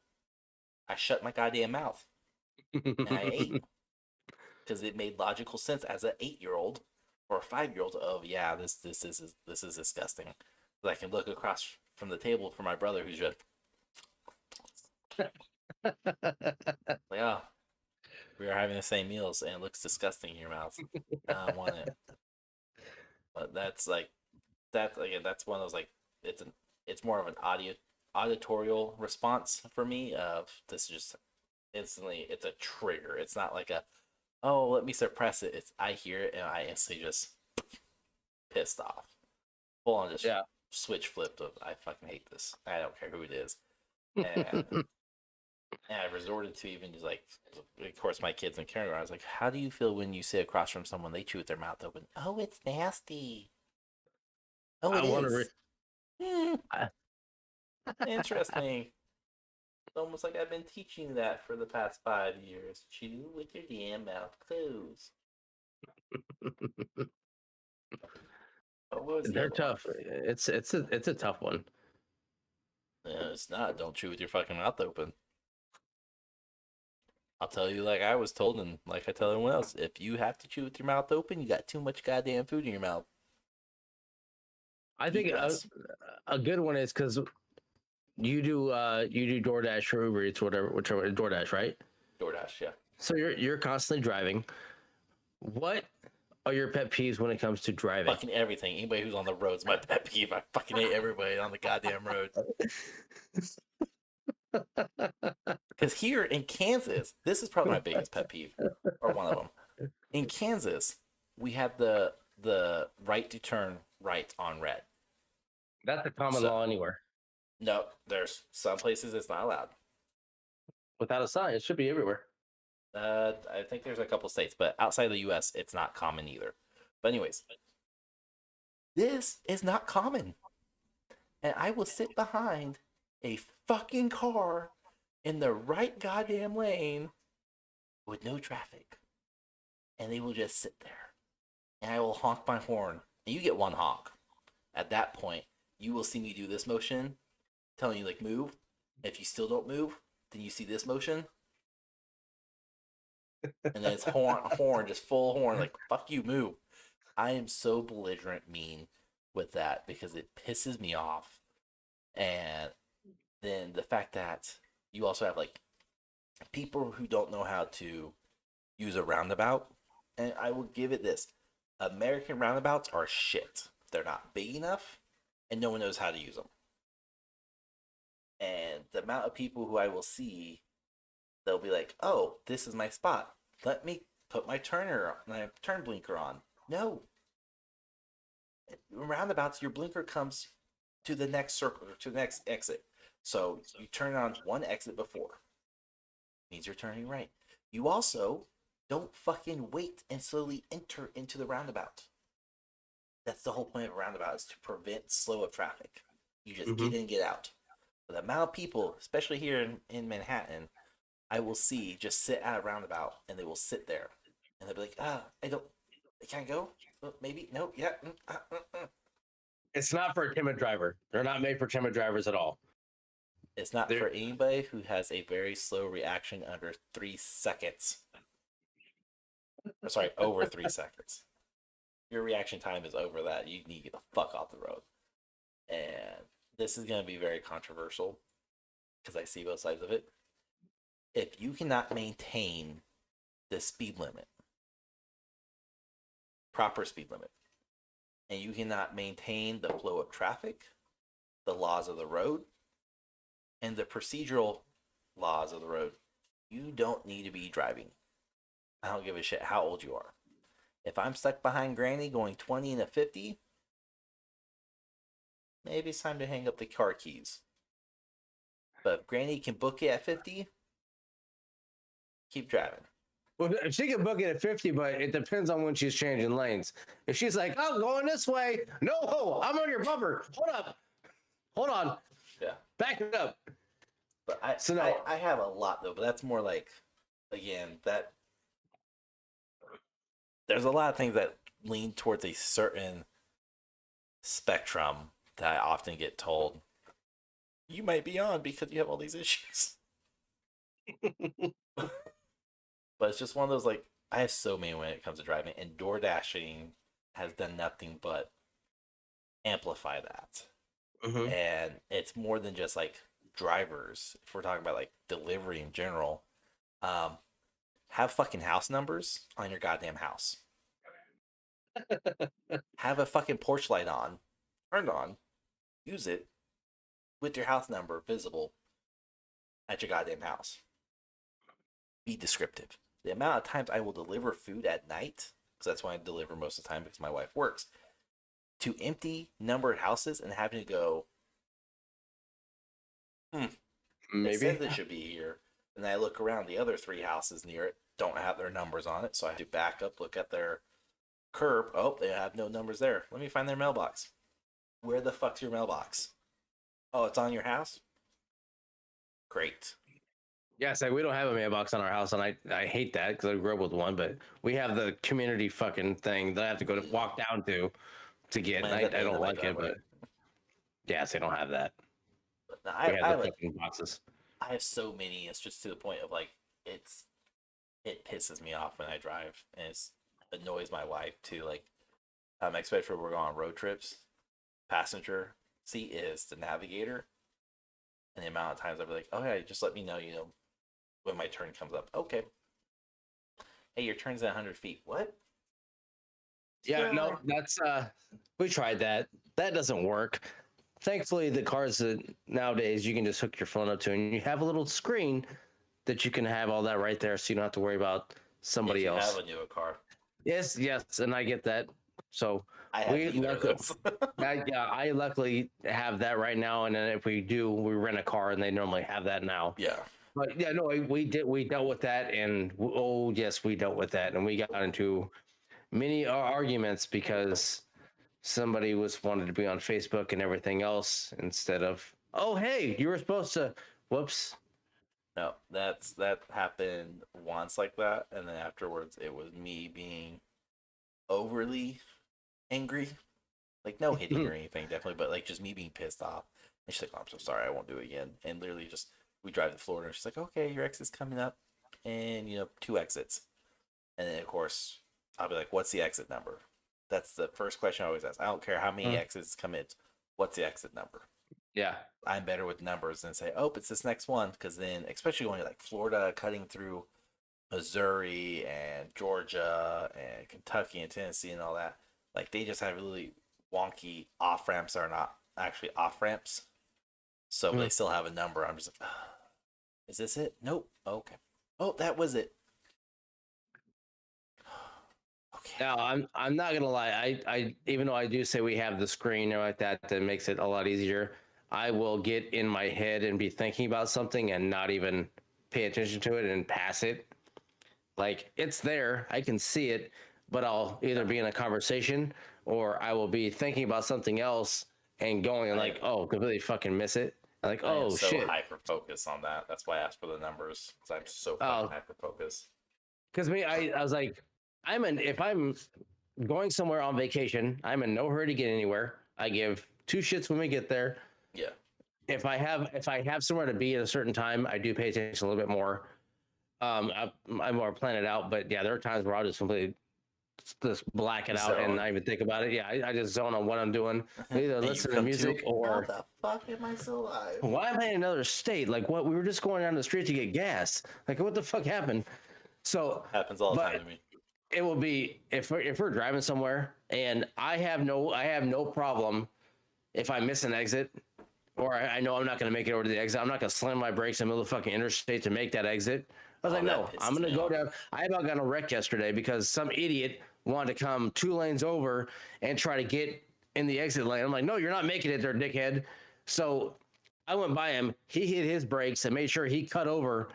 [SPEAKER 3] I shut my goddamn mouth and I ate because it made logical sense as an 8-year-old or a 5-year-old. Oh yeah, this is disgusting. But I can look across from the table for my brother who's just like, oh, we are having the same meals and it looks disgusting in your mouth. I don't want it. But that's again, that's one of those like it's more of an auditorial response for me of this just instantly it's a trigger. It's not like a oh let me suppress it. It's I hear it and I instantly just pissed off. Full on just switch flipped of I fucking hate this. I don't care who it is. And and I resorted to even just like, of course, my kids in kindergarten. I was like, "How do you feel when you sit across from someone they chew with their mouth open?" Oh, it's nasty. Oh, it is. Interesting. It's almost like I've been teaching that for the past 5 years. Chew with your damn mouth closed.
[SPEAKER 2] They're tough. It's a tough one.
[SPEAKER 3] No, it's not. Don't chew with your fucking mouth open. I'll tell you, like I was told, and like I tell everyone else, if you have to chew with your mouth open, you got too much goddamn food in your mouth.
[SPEAKER 2] I
[SPEAKER 3] Eat
[SPEAKER 2] think
[SPEAKER 3] less.
[SPEAKER 2] a good one is because you do DoorDash or Uber Eats, whichever DoorDash, right?
[SPEAKER 3] DoorDash, yeah.
[SPEAKER 2] So you're constantly driving. What are your pet peeves when it comes to driving?
[SPEAKER 3] Fucking everything. Anybody who's on the road's my pet peeve. I fucking hate everybody on the goddamn road. Because here in Kansas, this is probably my biggest pet peeve, or one of them. In Kansas, we have the right to turn right on red.
[SPEAKER 2] That's a common
[SPEAKER 3] So-
[SPEAKER 2] law anywhere.
[SPEAKER 3] No, there's some places it's not allowed.
[SPEAKER 2] Without a sign, it should be everywhere.
[SPEAKER 3] I think there's a couple states, but outside the U.S., it's not common either. But anyways, this is not common, and I will sit behind a fucking car in the right goddamn lane with no traffic, and they will just sit there, and I will honk my horn, and you get one honk. At that point, you will see me do this motion, telling you like move. If you still don't move, then you see this motion. And then it's horn, just full horn, like fuck you, move. I am so belligerent mean with that because it pisses me off. And then the fact that you also have like people who don't know how to use a roundabout. And I will give it this: American roundabouts are shit. They're not big enough, and no one knows how to use them. And the amount of people who I will see, they'll be like, "Oh, this is my spot. Let me put my turn blinker on." No. Roundabouts, your blinker comes to the next circle or to the next exit. So you turn on one exit before. Means you're turning right. You also don't fucking wait and slowly enter into the roundabout. That's the whole point of a roundabout, is to prevent slow of traffic. You just get in, get out. But the amount of people, especially here in Manhattan, I will see just sit at a roundabout, and they will sit there, and they'll be like, I can't go? Maybe, no, yeah.
[SPEAKER 2] It's not for a timid driver. They're not made for timid drivers at all.
[SPEAKER 3] It's not for anybody who has a very slow reaction under 3 seconds. Or, sorry, over 3 seconds. Your reaction time is over that. You need to get the fuck off the road. And this is going to be very controversial because I see both sides of it. If you cannot maintain the speed limit, proper speed limit, and you cannot maintain the flow of traffic, the laws of the road, and the procedural laws of the road, you don't need to be driving. I don't give a shit how old you are. If I'm stuck behind Granny going 20 and a 50, maybe it's time to hang up the car keys. But if Granny can book it at 50, keep driving.
[SPEAKER 2] Well, she can book it at 50, but it depends on when she's changing lanes. If she's like, "Oh, going this way," no, I'm on your bumper. Hold on.
[SPEAKER 3] Yeah.
[SPEAKER 2] Back it up.
[SPEAKER 3] But
[SPEAKER 2] So
[SPEAKER 3] I have a lot though, but that's more like, again, that there's a lot of things that lean towards a certain spectrum that I often get told you might be on because you have all these issues. But it's just one of those, like, I have so many when it comes to driving, and door dashing has done nothing but amplify that. And it's more than just like drivers. If we're talking about like delivery in general, have fucking house numbers on your goddamn house. Have a fucking porch light on, turned on, use it with your house number visible at your goddamn house. Be descriptive. The amount of times I will deliver food at night, because that's when I deliver most of the time because my wife works, to empty numbered houses and having to go,
[SPEAKER 2] maybe
[SPEAKER 3] it says it should be here. And I look around, the other 3 houses near it don't have their numbers on it, so I have to back up, look at their curb. Oh, they have no numbers there. Let me find their mailbox. Where the fuck's your mailbox? Oh, it's on your house? Great.
[SPEAKER 2] Yeah, it's like we don't have a mailbox on our house, and I hate that because I grew up with one. But we have the community fucking thing that I have to walk down to get. And I don't like it, but yes, they don't have that.
[SPEAKER 3] But no,
[SPEAKER 2] We have
[SPEAKER 3] I
[SPEAKER 2] the
[SPEAKER 3] like
[SPEAKER 2] fucking boxes.
[SPEAKER 3] I have so many. It's just to the point of like it's it pisses me off when I drive, and it annoys my wife too. Like, especially for we're going on road trips. Passenger seat is the navigator, and the amount of times I'll be like, "Oh yeah, just let me know, when my turn comes up." Okay. Hey, your turn's at 100 feet. What?
[SPEAKER 2] Yeah, no, that's we tried that. That doesn't work. Thankfully, the cars that nowadays you can just hook your phone up to, and you have a little screen that you can have all that right there, so you don't have to worry about
[SPEAKER 3] If
[SPEAKER 2] somebody
[SPEAKER 3] you
[SPEAKER 2] else.
[SPEAKER 3] have a newer car,
[SPEAKER 2] Yes, yes, and I get that. So
[SPEAKER 3] I have
[SPEAKER 2] we
[SPEAKER 3] either of
[SPEAKER 2] luckily,
[SPEAKER 3] those.
[SPEAKER 2] I luckily have that right now, and then if we do, we rent a car, and they normally have that now.
[SPEAKER 3] Yeah.
[SPEAKER 2] But yeah, no, we dealt with that, and oh yes, we dealt with that, and we got into many arguments because somebody was wanted to be on Facebook and everything else instead of, oh hey, you were supposed to. Whoops.
[SPEAKER 3] No, that happened once like that, and then afterwards it was me being overly angry. Like no hitting or anything, definitely, but like just me being pissed off. And she's like, "Oh, I'm so sorry, I won't do it again." And literally just we drive to Florida, and she's like, "Okay, your exit's coming up, and 2 exits." And then of course I'll be like, "What's the exit number?" That's the first question I always ask. I don't care how many exits come in. What's the exit number?
[SPEAKER 2] Yeah.
[SPEAKER 3] I'm better with numbers than say, "Oh, it's this next one," because then, especially going to like Florida, cutting through Missouri and Georgia and Kentucky and Tennessee and all that, like they just have really wonky off ramps that are not actually off ramps. So they still have a number. I'm just like, is this it? Nope. Okay. Oh, that was it. Okay.
[SPEAKER 2] Now I'm not gonna lie. I even though I do say we have the screen or like that makes it a lot easier. I will get in my head and be thinking about something and not even pay attention to it and pass it. Like it's there, I can see it, but I'll either be in a conversation or I will be thinking about something else and going and like, oh, completely fucking miss it. Like,
[SPEAKER 3] I am
[SPEAKER 2] oh
[SPEAKER 3] so
[SPEAKER 2] shit.
[SPEAKER 3] hyper focused on that. That's why I asked for the numbers because I'm so fucking hyper focused.
[SPEAKER 2] Because me, I was like, if I'm going somewhere on vacation, I'm in no hurry to get anywhere. I give two shits when we get there.
[SPEAKER 3] Yeah.
[SPEAKER 2] If I have somewhere to be at a certain time, I do pay attention a little bit more. I'm more plan it out, but yeah, there are times where I'll just completely just black it out and not even think about it. Yeah, I just zone on what I'm doing. Either listen to music or
[SPEAKER 3] how the fuck am I still alive?
[SPEAKER 2] why am I in another state? Like what? We were just going down the street to get gas. Like what the fuck happened? So
[SPEAKER 3] happens all the time to me.
[SPEAKER 2] It will be if we're driving somewhere and I have no problem if I miss an exit or I know I'm not going to make it over to the exit. I'm not going to slam my brakes in the middle of the fucking interstate to make that exit. I was like, no, I'm going to go down. I about got in a wreck yesterday because some idiot wanted to come 2 lanes over and try to get in the exit lane. I'm like, no, you're not making it there, dickhead. So I went by him. He hit his brakes and made sure he cut over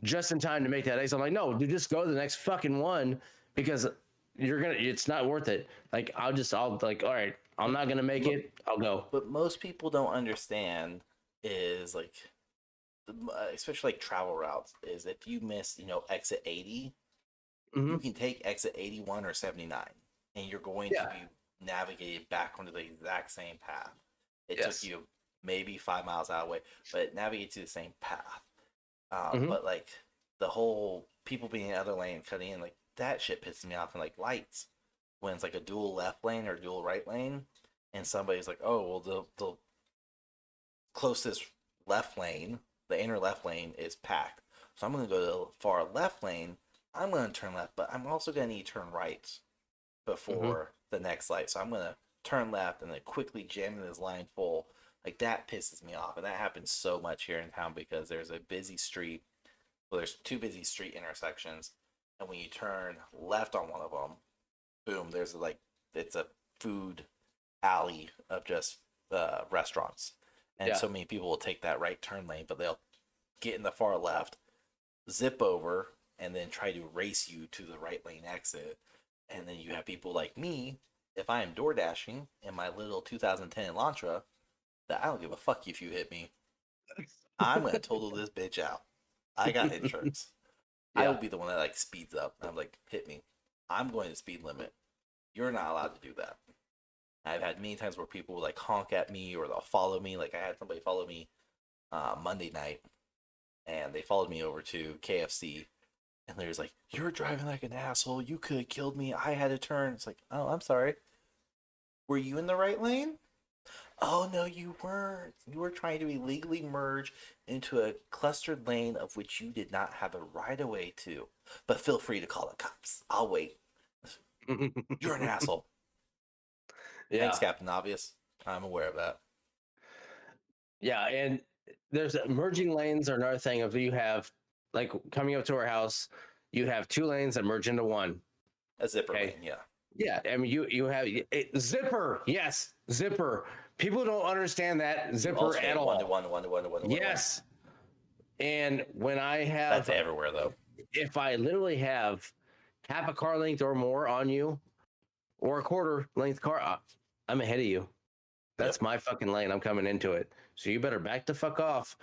[SPEAKER 2] just in time to make that exit. I'm like, no, dude, just go to the next fucking one because it's not worth it. Like, I'll like, all right, I'm not going to make it. I'll go.
[SPEAKER 3] But most people don't understand is like, especially like travel routes, is if you miss, exit 80, you can take exit 81 or 79, and you're going to be navigated back onto the exact same path. It took you maybe 5 miles out of the way, but it navigates to the same path. But like the whole people being in the other lane cutting in, like that shit pisses me off. And like lights, when it's like a dual left lane or dual right lane, and somebody's like, oh, well, the closest left lane, the inner left lane is packed. So I'm going to go to the far left lane. I'm going to turn left, but I'm also going to need to turn right before the next light. So I'm going to turn left and then quickly jam in this line full. Like that pisses me off. And that happens so much here in town because there's a busy street. Well, there's 2 busy street intersections. And when you turn left on one of them, boom, there's it's a food alley of just restaurants. And so many people will take that right turn lane, but they'll get in the far left, zip over, and then try to race you to the right lane exit. And then you have people like me, if I am door dashing in my little 2010 Elantra, that I don't give a fuck if you hit me. I'm going to total this bitch out. I got insurance. I will be the one that like speeds up. I'm like, hit me. I'm going to speed limit. You're not allowed to do that. I've had many times where people will like honk at me or they'll follow me. Like I had somebody follow me Monday night, and they followed me over to KFC,
[SPEAKER 1] And Larry's like, "You're driving like an asshole. You could have killed me. I had to turn." It's like, "Oh, I'm sorry. Were you in the right lane?" "Oh, no, you weren't. You were trying to illegally merge into a clustered lane of which you did not have a right of way to. But feel free to call the cops. I'll wait. You're an asshole."
[SPEAKER 2] Yeah.
[SPEAKER 1] Thanks, Captain Obvious. I'm aware of that.
[SPEAKER 2] Yeah, and there's merging lanes are another thing. If you have like coming up to our house, you have 2 lanes that merge into one.
[SPEAKER 1] A zipper
[SPEAKER 2] Okay.
[SPEAKER 1] lane, yeah.
[SPEAKER 2] Yeah, I mean you have zipper. Yes, zipper. People don't understand that zipper at all.
[SPEAKER 1] One to one.
[SPEAKER 2] Yes. And when I
[SPEAKER 1] That's
[SPEAKER 2] have,
[SPEAKER 1] everywhere, though.
[SPEAKER 2] if I literally have half a car length or more on you, or a quarter length car, I'm ahead of you. That's
[SPEAKER 1] Yep.
[SPEAKER 2] my fucking lane. I'm coming into it. So you better back the fuck off,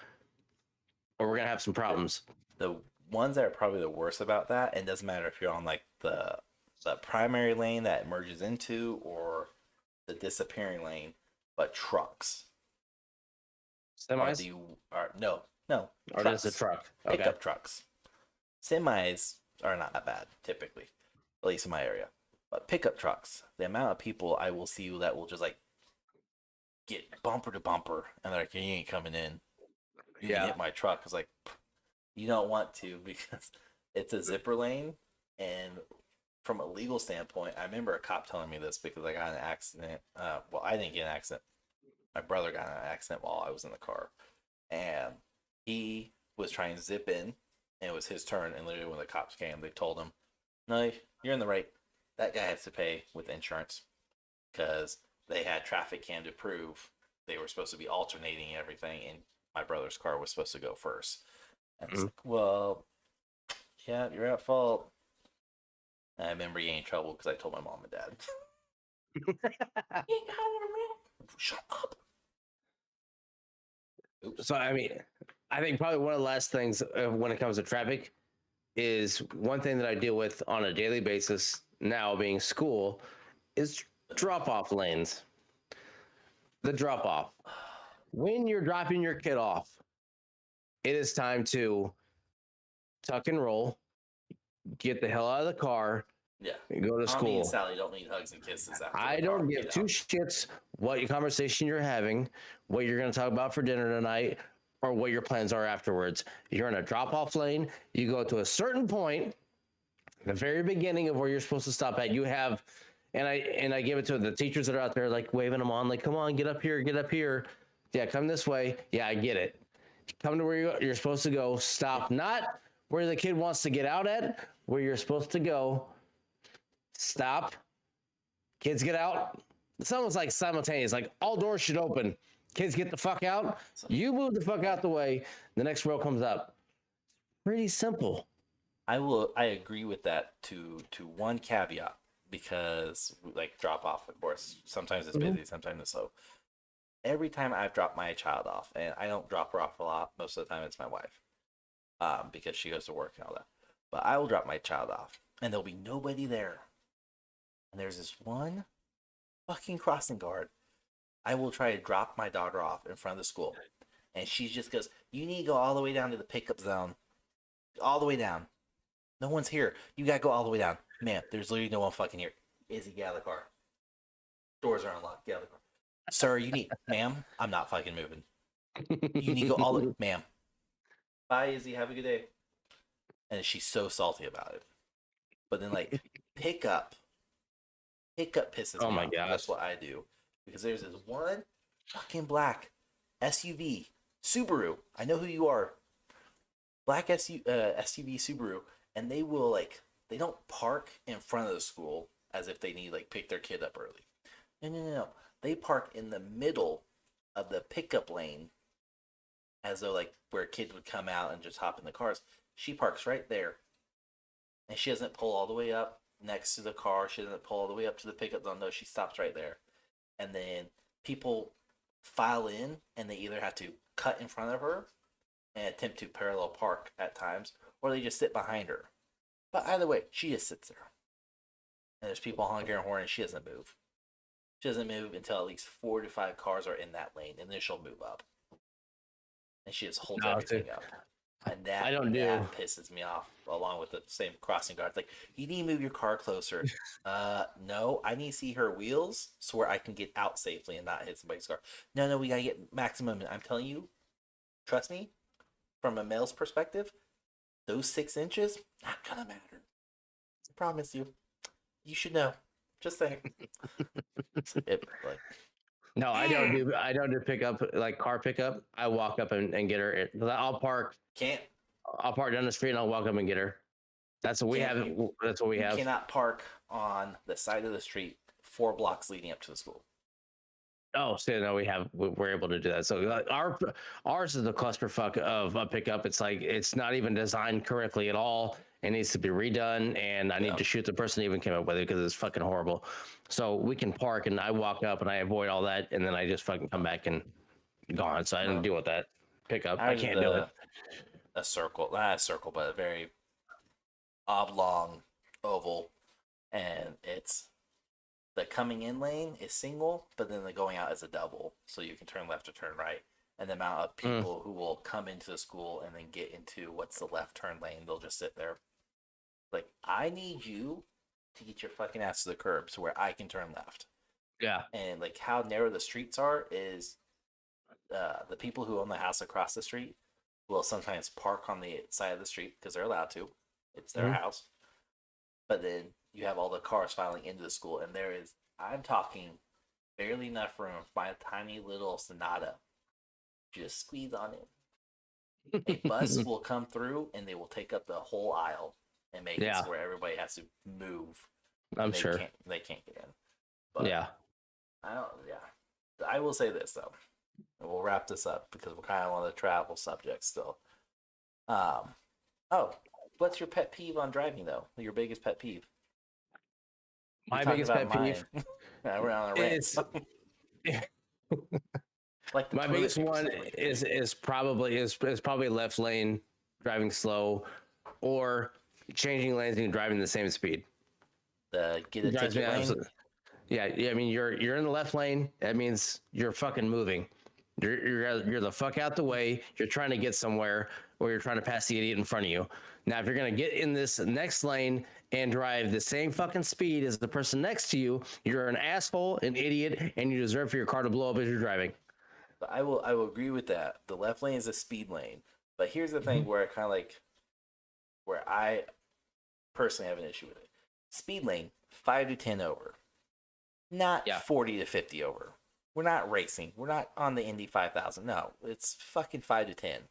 [SPEAKER 2] or we're gonna have some problems.
[SPEAKER 1] The ones that are probably the worst about that, and it doesn't matter if you're on like the primary lane that it merges into or the disappearing lane, but trucks are
[SPEAKER 2] Semis,
[SPEAKER 1] no
[SPEAKER 2] or
[SPEAKER 1] trucks.
[SPEAKER 2] just a truck? Okay.
[SPEAKER 1] Pickup trucks. Semis are not that bad typically, at least in my area. But pickup trucks, the amount of people I will see that will just like get bumper to bumper and they're like, "You ain't coming in. You can hit my truck." It's like, you don't want to because it's a zipper lane. And from a legal standpoint, I remember a cop telling me this because I got in an accident. Well, I didn't get in an accident. My brother got in an accident while I was in the car. And he was trying to zip in, and it was his turn. And literally when the cops came, they told him, "No, you're in the right. That guy has to pay with insurance because they had traffic cam to prove they were supposed to be alternating everything, and my brother's car was supposed to go first." And it's like, well, yeah, you're at fault. And I remember getting in trouble because I told my mom and dad. Shut up. Oops.
[SPEAKER 2] So I mean, I think probably one of the last things when it comes to traffic is one thing that I deal with on a daily basis now, being school, is drop off lanes. The drop off. When you're dropping your kid off, it is time to tuck and roll, get the hell out of the car,
[SPEAKER 1] Yeah.
[SPEAKER 2] and go to
[SPEAKER 1] Tommy
[SPEAKER 2] school.
[SPEAKER 1] and Sally don't need hugs and kisses after
[SPEAKER 2] I
[SPEAKER 1] the
[SPEAKER 2] don't
[SPEAKER 1] car.
[SPEAKER 2] give two shits what your conversation you're having, what you're going to talk about for dinner tonight, or what your plans are afterwards. You're in a drop-off lane. You go to a certain point, the very beginning of where you're supposed to stop at. You have, and I give it to the teachers that are out there, like waving them on, like, "Come on, get up here, get up here. Yeah, come this way. Yeah, I get it. Come to where you're supposed to go. Stop, not where the kid wants to get out at, where you're supposed to go. Stop. Kids get out. It's almost like simultaneous, like all doors should open. Kids get the fuck out. You move the fuck out the way. The next row comes up. Pretty simple.
[SPEAKER 1] I agree with that to one caveat, because like drop off, of course, sometimes it's busy, sometimes it's slow. Every time I've dropped my child off, and I don't drop her off a lot, most of the time it's my wife, because she goes to work and all that. But I will drop my child off, and there'll be nobody there. And there's this one fucking crossing guard. I will try to drop my daughter off in front of the school, and she just goes, "You need to go all the way down to the pickup zone, all the way down. No one's here. You gotta go all the way down." "Man, there's literally no one fucking here." "Izzy, get out of the car. Doors are unlocked. Get out of the car." "Sir, you need..." "Ma'am, I'm not fucking moving. You need to go all the..." "Ma'am. Bye, Izzy. Have a good day." And she's so salty about it. But then, like, pickup pisses me
[SPEAKER 2] my
[SPEAKER 1] off.
[SPEAKER 2] gosh.
[SPEAKER 1] That's what I do. Because there's this one fucking black SUV Subaru. I know who you are. Black SUV Subaru. And they will, like, they don't park in front of the school as if they need, like, pick their kid up early. No. They park in the middle of the pickup lane as though, like, where kids would come out and just hop in the cars. She parks right there. And she doesn't pull all the way up next to the car. She doesn't pull all the way up to the pickup zone. No, she stops right there. And then people file in, and they either have to cut in front of her and attempt to parallel park at times, or they just sit behind her. But either way, she just sits there. And there's people honking her horn, and she doesn't move. She doesn't move until at least 4 to 5 cars are in that lane, and then she'll move up. And she just holds everything up.
[SPEAKER 3] And that,
[SPEAKER 2] I don't do.
[SPEAKER 3] that pisses me off, along with the same crossing guards. Like, you need to move your car closer. No, I need to see her wheels so where I can get out safely and not hit somebody's car. No, we gotta get maximum. I'm telling you, trust me, from a male's perspective, those 6 inches, not gonna matter. I promise you. You should know. Just saying. Like,
[SPEAKER 2] No, I don't do. I don't do pickup like car pickup. I walk up and get her. I'll park.
[SPEAKER 3] can't
[SPEAKER 2] I'll park down the street and I'll walk up and get her. That's what we
[SPEAKER 3] Can't
[SPEAKER 2] have.
[SPEAKER 3] you-
[SPEAKER 2] That's what we
[SPEAKER 3] you
[SPEAKER 2] have.
[SPEAKER 3] cannot park on the side of the street 4 blocks leading up to the school.
[SPEAKER 2] Oh, so no, we're able to do that. So ours is the clusterfuck of a pickup. It's like it's not even designed correctly at all. It needs to be redone, and I need to shoot the person who even came up with it because it's fucking horrible. So we can park, and I walk up and I avoid all that, and then I just fucking come back and gone. So I didn't deal with that pickup. I can't do it.
[SPEAKER 3] A circle, not a circle, but a very oblong oval, and it's the coming in lane is single, but then the going out is a double, so you can turn left or turn right. And the amount of people who will come into the school and then get into what's the left turn lane, they'll just sit there. Like, I need you to get your fucking ass to the curb so where I can turn left.
[SPEAKER 2] Yeah.
[SPEAKER 3] And like how narrow the streets are is the people who own the house across the street will sometimes park on the side of the street because they're allowed to. It's their house. But then you have all the cars filing into the school, and there is, I'm talking, barely enough room for my tiny little Sonata. Just squeeze on it. A bus will come through, and they will take up the whole aisle and make it so where everybody has to move.
[SPEAKER 2] I'm sure
[SPEAKER 3] they can't get in. But
[SPEAKER 2] yeah.
[SPEAKER 3] I will say this though, and we'll wrap this up because we're kind of on the travel subject still. What's your pet peeve on driving though? Your biggest pet peeve?
[SPEAKER 2] My biggest pet peeve.
[SPEAKER 3] We're on a rant. Like
[SPEAKER 2] my biggest one is probably left lane driving slow, or changing lanes and driving the same speed.
[SPEAKER 3] Get a ticket lane.
[SPEAKER 2] Yeah. I mean, you're in the left lane. That means you're fucking moving. You're the fuck out the way. You're trying to get somewhere, or you're trying to pass the idiot in front of you. Now, if you're gonna get in this next lane and drive the same fucking speed as the person next to you, you're an asshole, an idiot, and you deserve for your car to blow up as you're driving.
[SPEAKER 3] I will agree with that. The left lane is a speed lane, but here's the thing where I kind of like, where I personally have an issue with it. Speed lane 5 to 10 over, not 40 to 50 over. We're not racing. We're not on the Indy 5000. No, it's fucking 5 to 10.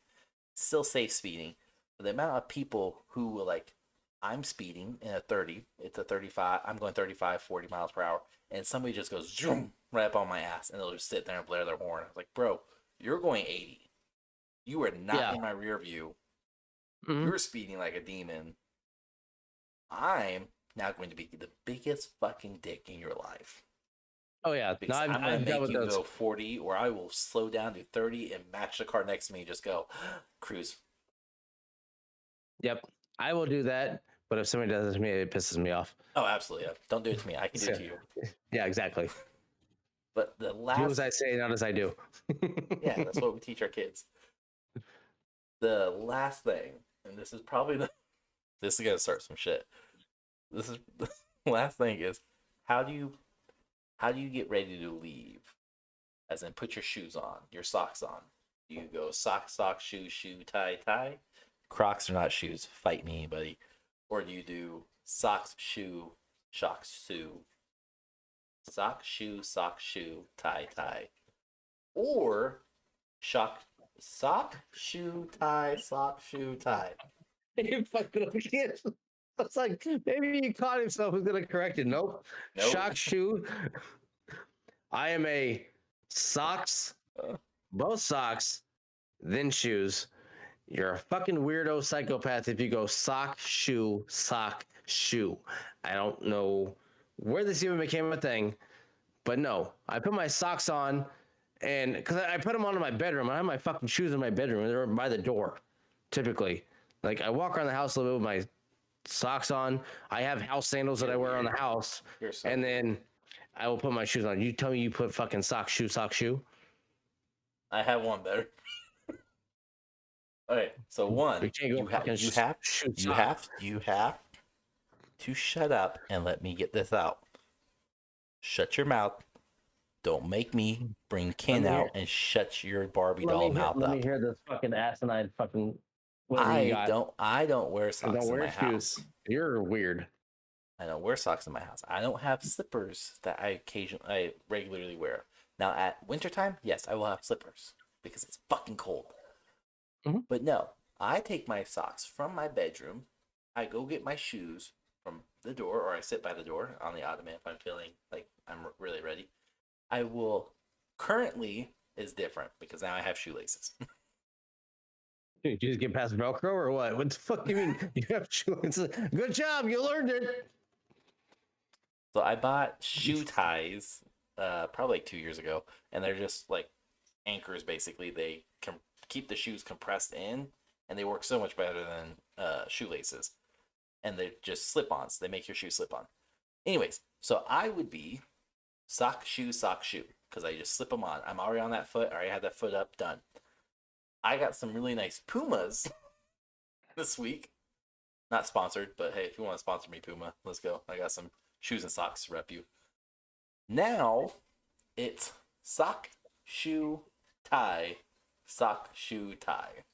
[SPEAKER 3] Still safe speeding. But the amount of people who will like, I'm speeding in a 30. It's a 35. I'm going 35, 40 miles per hour. And somebody just goes zoom right up on my ass. And they'll just sit there and blare their horn. Like, bro, you're going 80. You are not in my rear view. You're speeding like a demon. I'm now going to be the biggest fucking dick in your life.
[SPEAKER 2] Oh yeah,
[SPEAKER 3] because I'm going to make you go 40, or I will slow down to 30 and match the car next to me and just go cruise.
[SPEAKER 2] Yep, I will do that. But if somebody does it to me, it pisses me off.
[SPEAKER 3] Oh, absolutely. Yeah. Don't do it to me. I can do it to you.
[SPEAKER 2] Yeah, exactly.
[SPEAKER 3] But the last...
[SPEAKER 2] Do as I say, not as I do.
[SPEAKER 3] Yeah, that's what we teach our kids. The last thing, and this is probably this is going to start some shit. This is the last thing is, how do you get ready to leave? As in, put your shoes on, your socks on. Do you go sock, shoe, tie, tie? Crocs are not shoes. Fight me, buddy. Or do you do socks, shoe, sock, shoe, tie, tie? Or sock, shoe, tie, sock, shoe, tie.
[SPEAKER 2] You fucking idiot. It's like, maybe he caught himself who's going to correct it. Nope. Shock, shoe. I am a socks, both socks, then shoes. You're a fucking weirdo psychopath if you go sock, shoe. I don't know where this even became a thing, but no. I put my socks on, and because I put them on in my bedroom. I have my fucking shoes in my bedroom. They're by the door, typically. Like, I walk around the house a little bit with my socks on. I have house sandals that I wear on the house, and then I will put my shoes on. You tell me you put fucking sock, shoe.
[SPEAKER 3] I have one better. All right. So one,
[SPEAKER 2] We can't go fucking shoot
[SPEAKER 3] you have to shut up and let me get this out. Shut your mouth. Don't make me bring Ken out and shut your Barbie doll mouth up.
[SPEAKER 2] Let me hear this fucking asinine fucking. Whatever you got.
[SPEAKER 3] I don't wear socks
[SPEAKER 2] Don't
[SPEAKER 3] in
[SPEAKER 2] wear
[SPEAKER 3] my
[SPEAKER 2] shoes.
[SPEAKER 3] house.
[SPEAKER 2] You're weird.
[SPEAKER 3] I don't wear socks in my house. I don't have slippers that I regularly wear. Now at wintertime, yes, I will have slippers because it's fucking cold.
[SPEAKER 2] Mhm.
[SPEAKER 3] But no, I take my socks from my bedroom. I go get my shoes from the door, or I sit by the door on the ottoman if I'm feeling like I'm really ready. I will currently is different because now I have shoelaces.
[SPEAKER 2] Did you just get past Velcro or what? What the fuck do you mean? You have shoes? Good job, you learned it.
[SPEAKER 3] So I bought shoe ties probably like 2 years ago, and they're just like anchors basically. They can keep the shoes compressed in, and they work so much better than shoelaces. And they're just slip-ons. They make your shoe slip on. Anyways, so I would be sock, shoe, because I just slip them on. I'm already on that foot. I already had that foot up, done. I got some really nice Pumas this week. Not sponsored, but hey, if you want to sponsor me, Puma, let's go. I got some shoes and socks to rep you. Now it's sock, shoe, tie, sock, shoe, tie.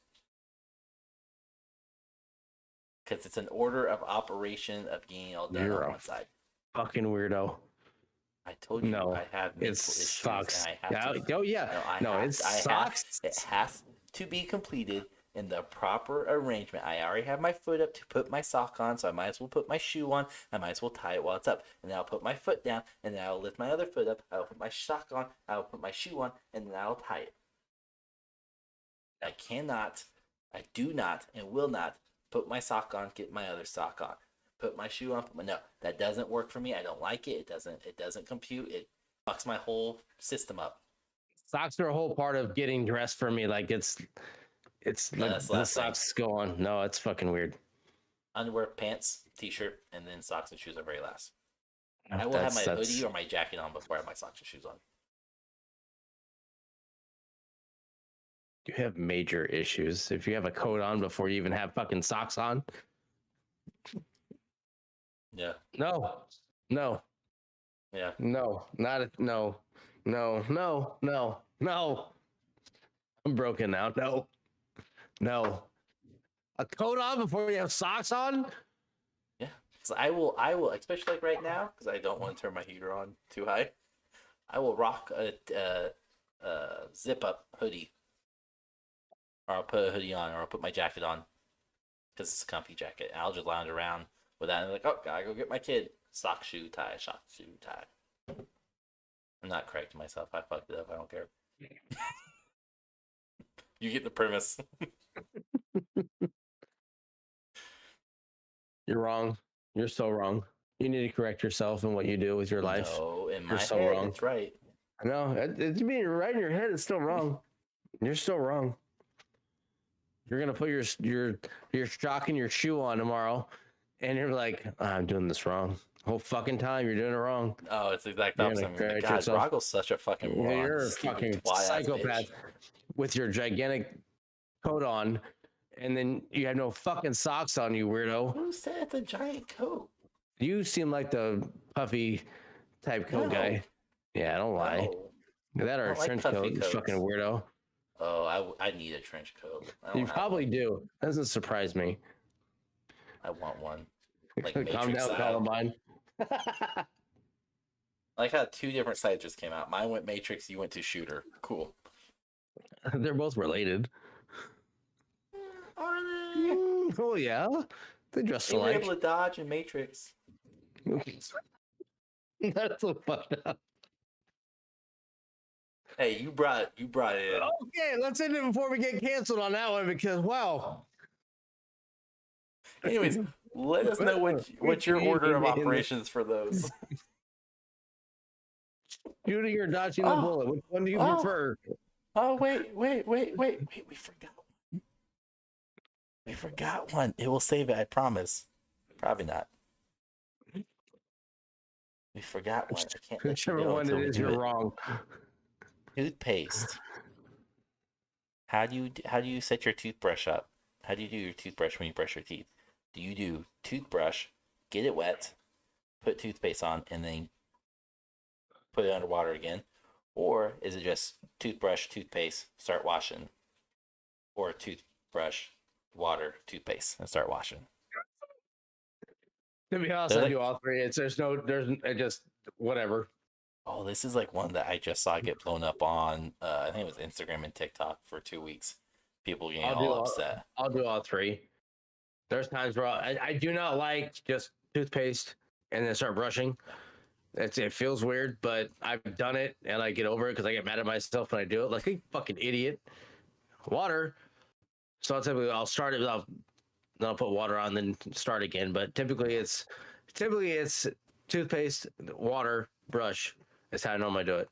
[SPEAKER 3] Because it's an order of operation of getting all done
[SPEAKER 2] You're
[SPEAKER 3] on
[SPEAKER 2] a
[SPEAKER 3] one side.
[SPEAKER 2] Fucking weirdo.
[SPEAKER 3] I told you
[SPEAKER 2] No,
[SPEAKER 3] I have mental issues.
[SPEAKER 2] sucks.
[SPEAKER 3] And I have to,
[SPEAKER 2] Oh yeah.
[SPEAKER 3] no,
[SPEAKER 2] It sucks.
[SPEAKER 3] It has to be completed in the proper arrangement. I already have my foot up to put my sock on, so I might as well put my shoe on. I might as well tie it while it's up. And then I'll put my foot down, and then I'll lift my other foot up. I'll put my sock on, I'll put my shoe on, and then I'll tie it. I do not, and will not put my sock on, get my other sock on. Put my shoe on, no, that doesn't work for me. I don't like it. It doesn't compute. It fucks my whole system up.
[SPEAKER 2] Socks are a whole part of getting dressed for me. Like it's like the socks go on. No, it's fucking weird.
[SPEAKER 3] Underwear, pants, t-shirt, and then socks and shoes are very last. I will have my hoodie or my jacket on before I have my socks and shoes on.
[SPEAKER 2] You have major issues if you have a coat on before you even have fucking socks on.
[SPEAKER 3] Yeah.
[SPEAKER 2] No.
[SPEAKER 3] Yeah.
[SPEAKER 2] No. I'm broken now. No. A coat on before you have socks on?
[SPEAKER 3] Yeah. So I will, especially like right now, because I don't want to turn my heater on too high. I will rock a zip up hoodie, or I'll put a hoodie on, or I'll put my jacket on, because it's a comfy jacket. And I'll just lounge around with that, and like, oh, gotta go get my kid. Sock, shoe, tie, sock, shoe, tie. I'm not correcting myself. I fucked it up. I don't care. You get the premise.
[SPEAKER 2] You're wrong. You're so wrong. You need to correct yourself in what you do with your life.
[SPEAKER 3] No, in my
[SPEAKER 2] You're so
[SPEAKER 3] head,
[SPEAKER 2] wrong.
[SPEAKER 3] it's right.
[SPEAKER 2] No, it's being right in your head. It's still wrong. You're still wrong. You're gonna put your sock and your shoe on tomorrow, and you're like, I'm doing this wrong. The whole fucking time you're doing it wrong.
[SPEAKER 3] Oh, it's the exact opposite.
[SPEAKER 2] Like,
[SPEAKER 3] God, Rahgel's such a fucking moron.
[SPEAKER 2] You're a fucking psychopath with your gigantic coat on, and then you have no fucking socks on, you weirdo.
[SPEAKER 3] Who said it's a giant coat?
[SPEAKER 2] You seem like the puffy type coat guy. Yeah, don't lie. That or a trench coat, you fucking weirdo.
[SPEAKER 3] Oh, I need a trench coat.
[SPEAKER 2] You probably do. That doesn't surprise me.
[SPEAKER 3] I want one. Like
[SPEAKER 2] Calm down, Columbine.
[SPEAKER 3] I like how 2 different sites just came out. Mine went Matrix, you went to Shooter. Cool.
[SPEAKER 2] They're both related.
[SPEAKER 3] Are they?
[SPEAKER 2] Oh yeah, they dress
[SPEAKER 3] They were
[SPEAKER 2] alike.
[SPEAKER 3] able to dodge in Matrix.
[SPEAKER 2] That's so fucked up.
[SPEAKER 3] Hey, you brought it in.
[SPEAKER 2] Okay, let's end it before we get canceled on that one because wow.
[SPEAKER 3] Anyways, let us know what's your order of operations for those.
[SPEAKER 2] Shooting or dodging the bullet. Which one do you prefer?
[SPEAKER 3] Oh wait, we forgot. We forgot one. It will save it, I promise. Probably not. We forgot one. I can't let you
[SPEAKER 2] Whichever
[SPEAKER 3] know
[SPEAKER 2] one it is, you're wrong.
[SPEAKER 3] Toothpaste.
[SPEAKER 1] how do you set your toothbrush up? How do you do your toothbrush when you brush your teeth? Do you do toothbrush, get it wet, put toothpaste on, and then put it underwater again? Or is it just toothbrush, toothpaste, start washing? Or toothbrush, water, toothpaste, and start washing?
[SPEAKER 2] To be honest,
[SPEAKER 1] They're
[SPEAKER 2] I
[SPEAKER 1] like-
[SPEAKER 2] do all three. There's it just whatever.
[SPEAKER 1] Oh, this is like one that I just saw get blown up on, I think it was Instagram and TikTok for 2 weeks. People getting all upset.
[SPEAKER 2] I'll do all three. There's times where I do not like just toothpaste and then start brushing. It feels weird, but I've done it and I get over it because I get mad at myself when I do it. Like a fucking idiot. Water. So I'll start it. Then I'll put water on, then start again. But typically it's toothpaste, water, brush. That's how I normally do it.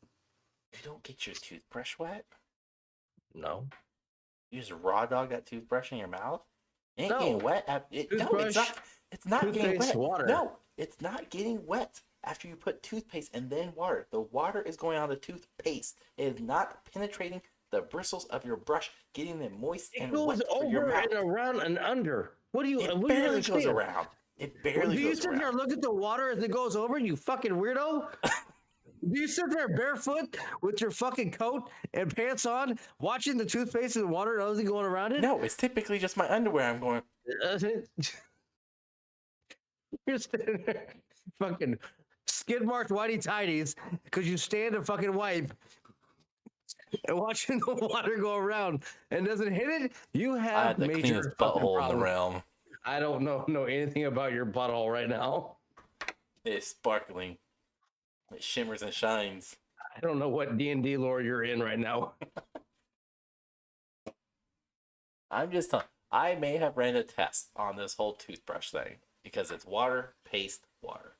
[SPEAKER 1] You don't get your toothbrush wet?
[SPEAKER 2] No.
[SPEAKER 1] You just raw dog that toothbrush in your mouth? It ain't
[SPEAKER 2] No.
[SPEAKER 1] getting wet. No,
[SPEAKER 2] Toothbrush,
[SPEAKER 1] it's not getting
[SPEAKER 2] toothpaste,
[SPEAKER 1] wet.
[SPEAKER 2] water.
[SPEAKER 1] No, it's not getting wet after you put toothpaste and then water. The water is going on the toothpaste. It is not penetrating the bristles of your brush, getting them moist
[SPEAKER 2] It
[SPEAKER 1] and
[SPEAKER 2] goes
[SPEAKER 1] wet for your
[SPEAKER 2] over
[SPEAKER 1] mouth.
[SPEAKER 2] and around and under. What do you?
[SPEAKER 1] It
[SPEAKER 2] what do you
[SPEAKER 1] barely goes
[SPEAKER 2] understand?
[SPEAKER 1] around. It barely
[SPEAKER 2] Do you
[SPEAKER 1] goes
[SPEAKER 2] sit there
[SPEAKER 1] around.
[SPEAKER 2] and look at the water as it goes over? You fucking weirdo. Do you sit there barefoot with your fucking coat and pants on, watching the toothpaste and the water and everything going around it?
[SPEAKER 1] No, it's typically just my underwear. I'm going,
[SPEAKER 2] You're sitting there, fucking skid marked whitey tidies because you stand and fucking wipe and watching the water go around and doesn't hit it. You
[SPEAKER 1] I
[SPEAKER 2] have
[SPEAKER 1] had the
[SPEAKER 2] major
[SPEAKER 1] cleanest
[SPEAKER 2] fucking
[SPEAKER 1] butthole in the
[SPEAKER 2] problems.
[SPEAKER 1] realm.
[SPEAKER 2] I don't know anything about your butthole right now.
[SPEAKER 1] It's sparkling. It shimmers and shines.
[SPEAKER 2] I don't know what D&D lore you're in right now.
[SPEAKER 1] I'm just telling. I may have ran a test on this whole toothbrush thing because it's water, paste, water.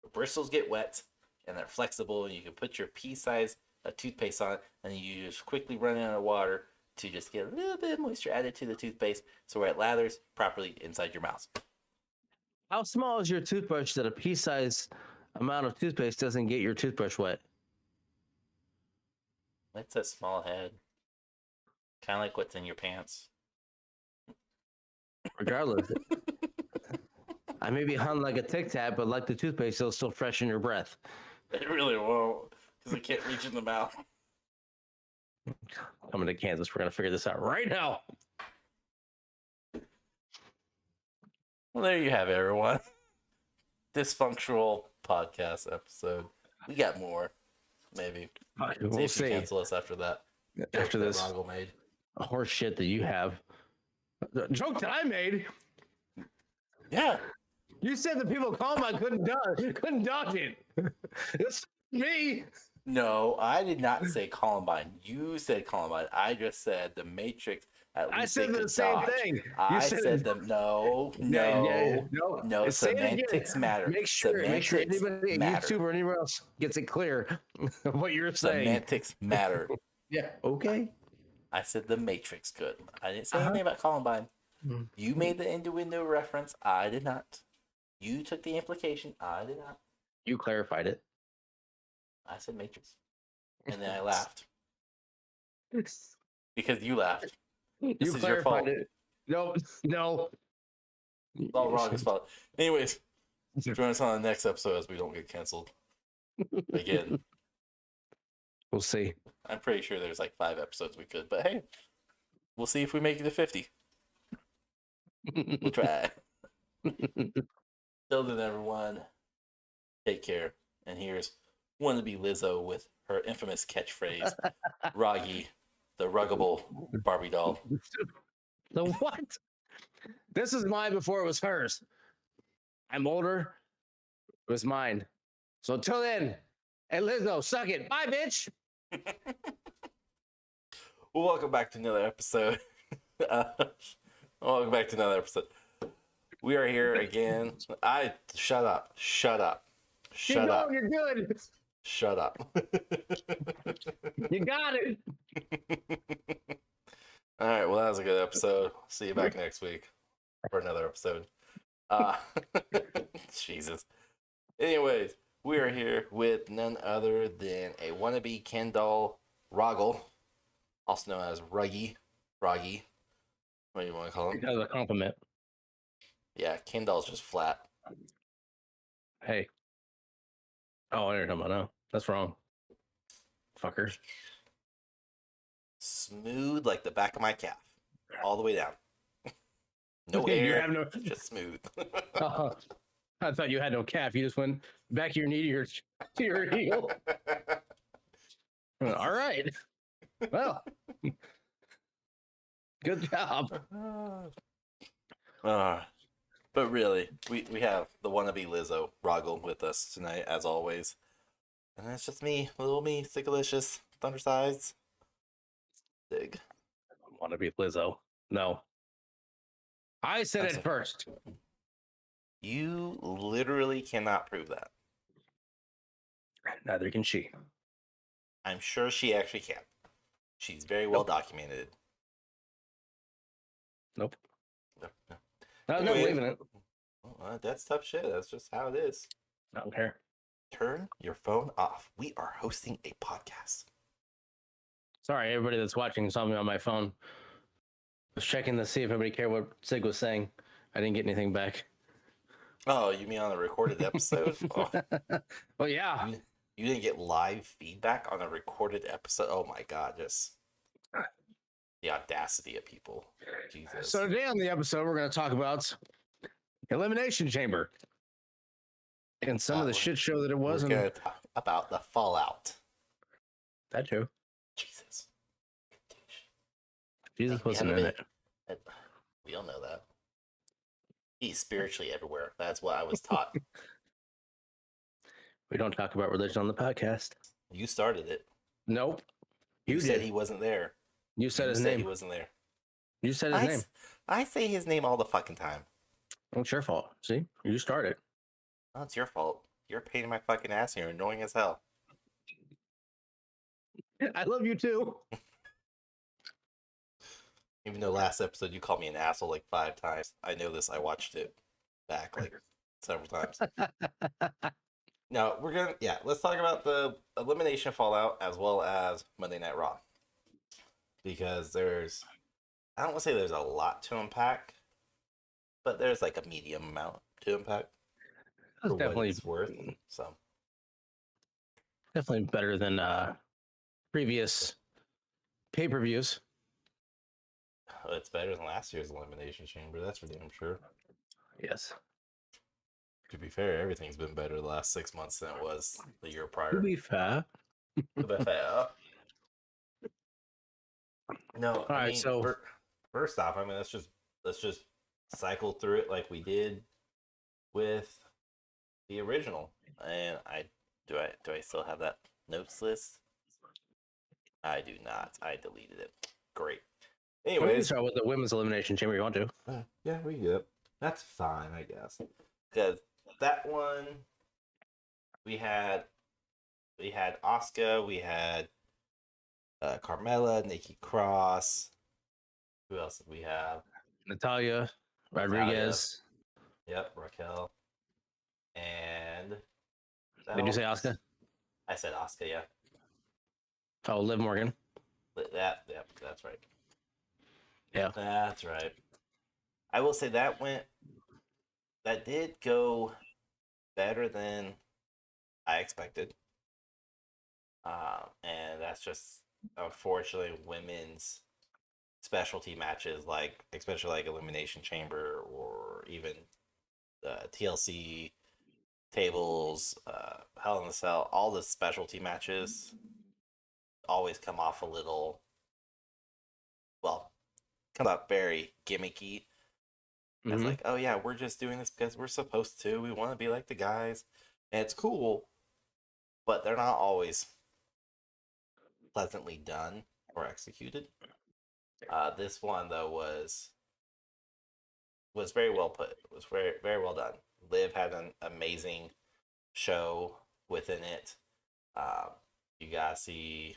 [SPEAKER 1] The bristles get wet and they're flexible, and you can put your pea size of toothpaste on it, and you just quickly run it out of water to just get a little bit of moisture added to the toothpaste so where it lathers properly inside your mouth.
[SPEAKER 2] How small is your toothbrush that a pea-sized amount of toothpaste doesn't get your toothbrush wet?
[SPEAKER 1] It's a small head. Kind of like what's in your pants.
[SPEAKER 2] Regardless. I may be hung like a Tic Tac, but like the toothpaste, it'll still freshen your breath.
[SPEAKER 1] It really won't because it can't reach in the mouth.
[SPEAKER 2] Coming to Kansas, we're going to figure this out right now.
[SPEAKER 1] Well, there you have it, everyone. Dysfunctional podcast episode. We got more, maybe.
[SPEAKER 2] We'll
[SPEAKER 1] See if you
[SPEAKER 2] see.
[SPEAKER 1] cancel us after that.
[SPEAKER 2] After
[SPEAKER 1] That
[SPEAKER 2] this
[SPEAKER 1] Rahgel made.
[SPEAKER 2] horse shit that you have. The joke that I made,
[SPEAKER 1] Yeah.
[SPEAKER 2] you said the people calling I couldn't dodge it. It's me.
[SPEAKER 1] No, I did not say Columbine. You said Columbine. I just said the Matrix. At least
[SPEAKER 2] I said
[SPEAKER 1] they
[SPEAKER 2] the
[SPEAKER 1] could
[SPEAKER 2] same
[SPEAKER 1] dodge.
[SPEAKER 2] thing.
[SPEAKER 1] I said them. No.
[SPEAKER 2] No. Say it again.
[SPEAKER 1] Semantics matter.
[SPEAKER 2] Make sure
[SPEAKER 1] Semantics
[SPEAKER 2] anybody at
[SPEAKER 1] matter.
[SPEAKER 2] YouTube or anywhere else gets it clear what you're saying.
[SPEAKER 1] Semantics matter.
[SPEAKER 2] Yeah. Okay.
[SPEAKER 1] I said the Matrix could. I didn't say
[SPEAKER 2] Uh-huh.
[SPEAKER 1] anything about Columbine.
[SPEAKER 2] Mm.
[SPEAKER 1] You made the innuendo reference. I did not. You took the implication. I did not.
[SPEAKER 2] You clarified it.
[SPEAKER 1] I said Matrix. And then I laughed. Because you laughed.
[SPEAKER 2] You
[SPEAKER 1] This is your fault.
[SPEAKER 2] clarified it. No.
[SPEAKER 1] It's all Rahgel's fault. Anyways, join us on the next episode as we don't get canceled again.
[SPEAKER 2] We'll see.
[SPEAKER 1] I'm pretty sure there's like 5 episodes we could, but hey, we'll see if we make it to 50. We'll try. Till then, everyone, take care. And here's wannabe Lizzo with her infamous catchphrase, Roggy, the ruggable Barbie doll.
[SPEAKER 2] The what? This is mine before it was hers. I'm older. It was mine. So until then, hey Lizzo, suck it. Bye, bitch.
[SPEAKER 1] Well, welcome back to another episode. Welcome back to another episode. We are here again. Shut up.
[SPEAKER 2] Keep going, you're good.
[SPEAKER 1] Shut up.
[SPEAKER 2] You got it.
[SPEAKER 1] All right. Well, that was a good episode. See you back next week for another episode. Jesus. Anyways, we are here with none other than a wannabe Ken doll, Rahgel.
[SPEAKER 3] also known as Ruggy, Roggy, what do you want to call him?
[SPEAKER 2] That was a compliment.
[SPEAKER 3] Yeah, Ken Doll's just flat.
[SPEAKER 2] Hey. Oh, I didn't know. No, that's wrong. Fucker.
[SPEAKER 3] Smooth like the back of my calf, all the way down. No
[SPEAKER 2] You
[SPEAKER 3] hair,
[SPEAKER 2] have no.
[SPEAKER 3] just smooth.
[SPEAKER 2] Oh, I thought you had no calf. You just went back your knee to your heel. All right. Well, good job.
[SPEAKER 3] But really, we have the wannabe Lizzo Rahgel with us tonight, as always. And it's just me, little me, Sickalicious, Thundersides. Dig.
[SPEAKER 2] Want to be Lizzo? No. I said it first.
[SPEAKER 3] You literally cannot prove that.
[SPEAKER 2] Neither can she.
[SPEAKER 3] I'm sure she actually can. She's very well documented.
[SPEAKER 2] Nope.
[SPEAKER 3] No.
[SPEAKER 2] I'm not
[SPEAKER 3] Anyway,
[SPEAKER 2] believing it.
[SPEAKER 3] Well, that's tough shit. That's just how it is.
[SPEAKER 2] I don't care.
[SPEAKER 3] Turn your phone off. We are hosting a podcast.
[SPEAKER 2] Sorry, everybody that's watching saw me on my phone. Was checking to see if everybody cared what Sig was saying. I didn't get anything back.
[SPEAKER 3] Oh, you mean on a recorded episode? Oh,
[SPEAKER 2] Well, yeah.
[SPEAKER 3] you didn't get live feedback on a recorded episode? Oh my god, just the audacity of people. Jesus.
[SPEAKER 2] So today on the episode, we're going to talk about Elimination Chamber and some of the shit show that it was.
[SPEAKER 3] We're going to talk about the fallout.
[SPEAKER 2] That too.
[SPEAKER 3] Jesus.
[SPEAKER 2] Jesus wasn't in it.
[SPEAKER 3] We all know that. He's spiritually everywhere. That's what I was taught.
[SPEAKER 2] We don't talk about religion on the podcast.
[SPEAKER 3] You started it.
[SPEAKER 2] Nope.
[SPEAKER 3] You said
[SPEAKER 2] did.
[SPEAKER 3] he wasn't there.
[SPEAKER 2] You said his
[SPEAKER 3] said
[SPEAKER 2] name.
[SPEAKER 3] He wasn't there.
[SPEAKER 2] You said his name.
[SPEAKER 3] I say his name all the fucking time.
[SPEAKER 2] Well, it's your fault. See? You started.
[SPEAKER 3] Oh, it's your fault. You're a pain in my fucking ass and you're annoying as hell.
[SPEAKER 2] I love you too.
[SPEAKER 3] Even though last episode you called me an asshole like 5 times. I know this. I watched it back like several times. Now, let's talk about the elimination fallout as well as Monday Night Raw. Because I don't want to say there's a lot to unpack, but there's like a medium amount to unpack.
[SPEAKER 2] That's definitely
[SPEAKER 3] it's worth. So
[SPEAKER 2] definitely better than previous pay-per-views.
[SPEAKER 3] It's better than last year's Elimination Chamber, that's for damn sure.
[SPEAKER 2] Yes.
[SPEAKER 3] To be fair, everything's been better the last 6 months than it was the year prior.
[SPEAKER 2] To be fair.
[SPEAKER 3] To be fair. No,
[SPEAKER 2] all right, so
[SPEAKER 3] first off, I mean, let's just cycle through it like we did with the original. And do I still have that notes list? I do not. I deleted it. Great.
[SPEAKER 2] we can
[SPEAKER 3] Anyways,
[SPEAKER 2] start with the women's elimination chamber. You want to?
[SPEAKER 3] yeah, we get it. That's fine, I guess. Because that one, we had Asuka, we had Carmella, Nikki Cross. Who else did we have?
[SPEAKER 2] Natalia Rodriguez.
[SPEAKER 3] Yep, Raquel. And
[SPEAKER 2] Did you say Asuka?
[SPEAKER 3] I said Asuka, yeah.
[SPEAKER 2] Oh, Liv Morgan.
[SPEAKER 3] That's right.
[SPEAKER 2] Yeah.
[SPEAKER 3] That's right. I will say that did go better than I expected. And that's just unfortunately women's specialty matches, like especially like Elimination Chamber or even TLC tables, Hell in a Cell, all the specialty matches always come off a little, come up very gimmicky. It's like, oh yeah, we're just doing this because we're supposed to. We want to be like the guys. And it's cool, but they're not always pleasantly done or executed. This one though was very well put. It was very, very well done. Liv had an amazing show within it. You guys see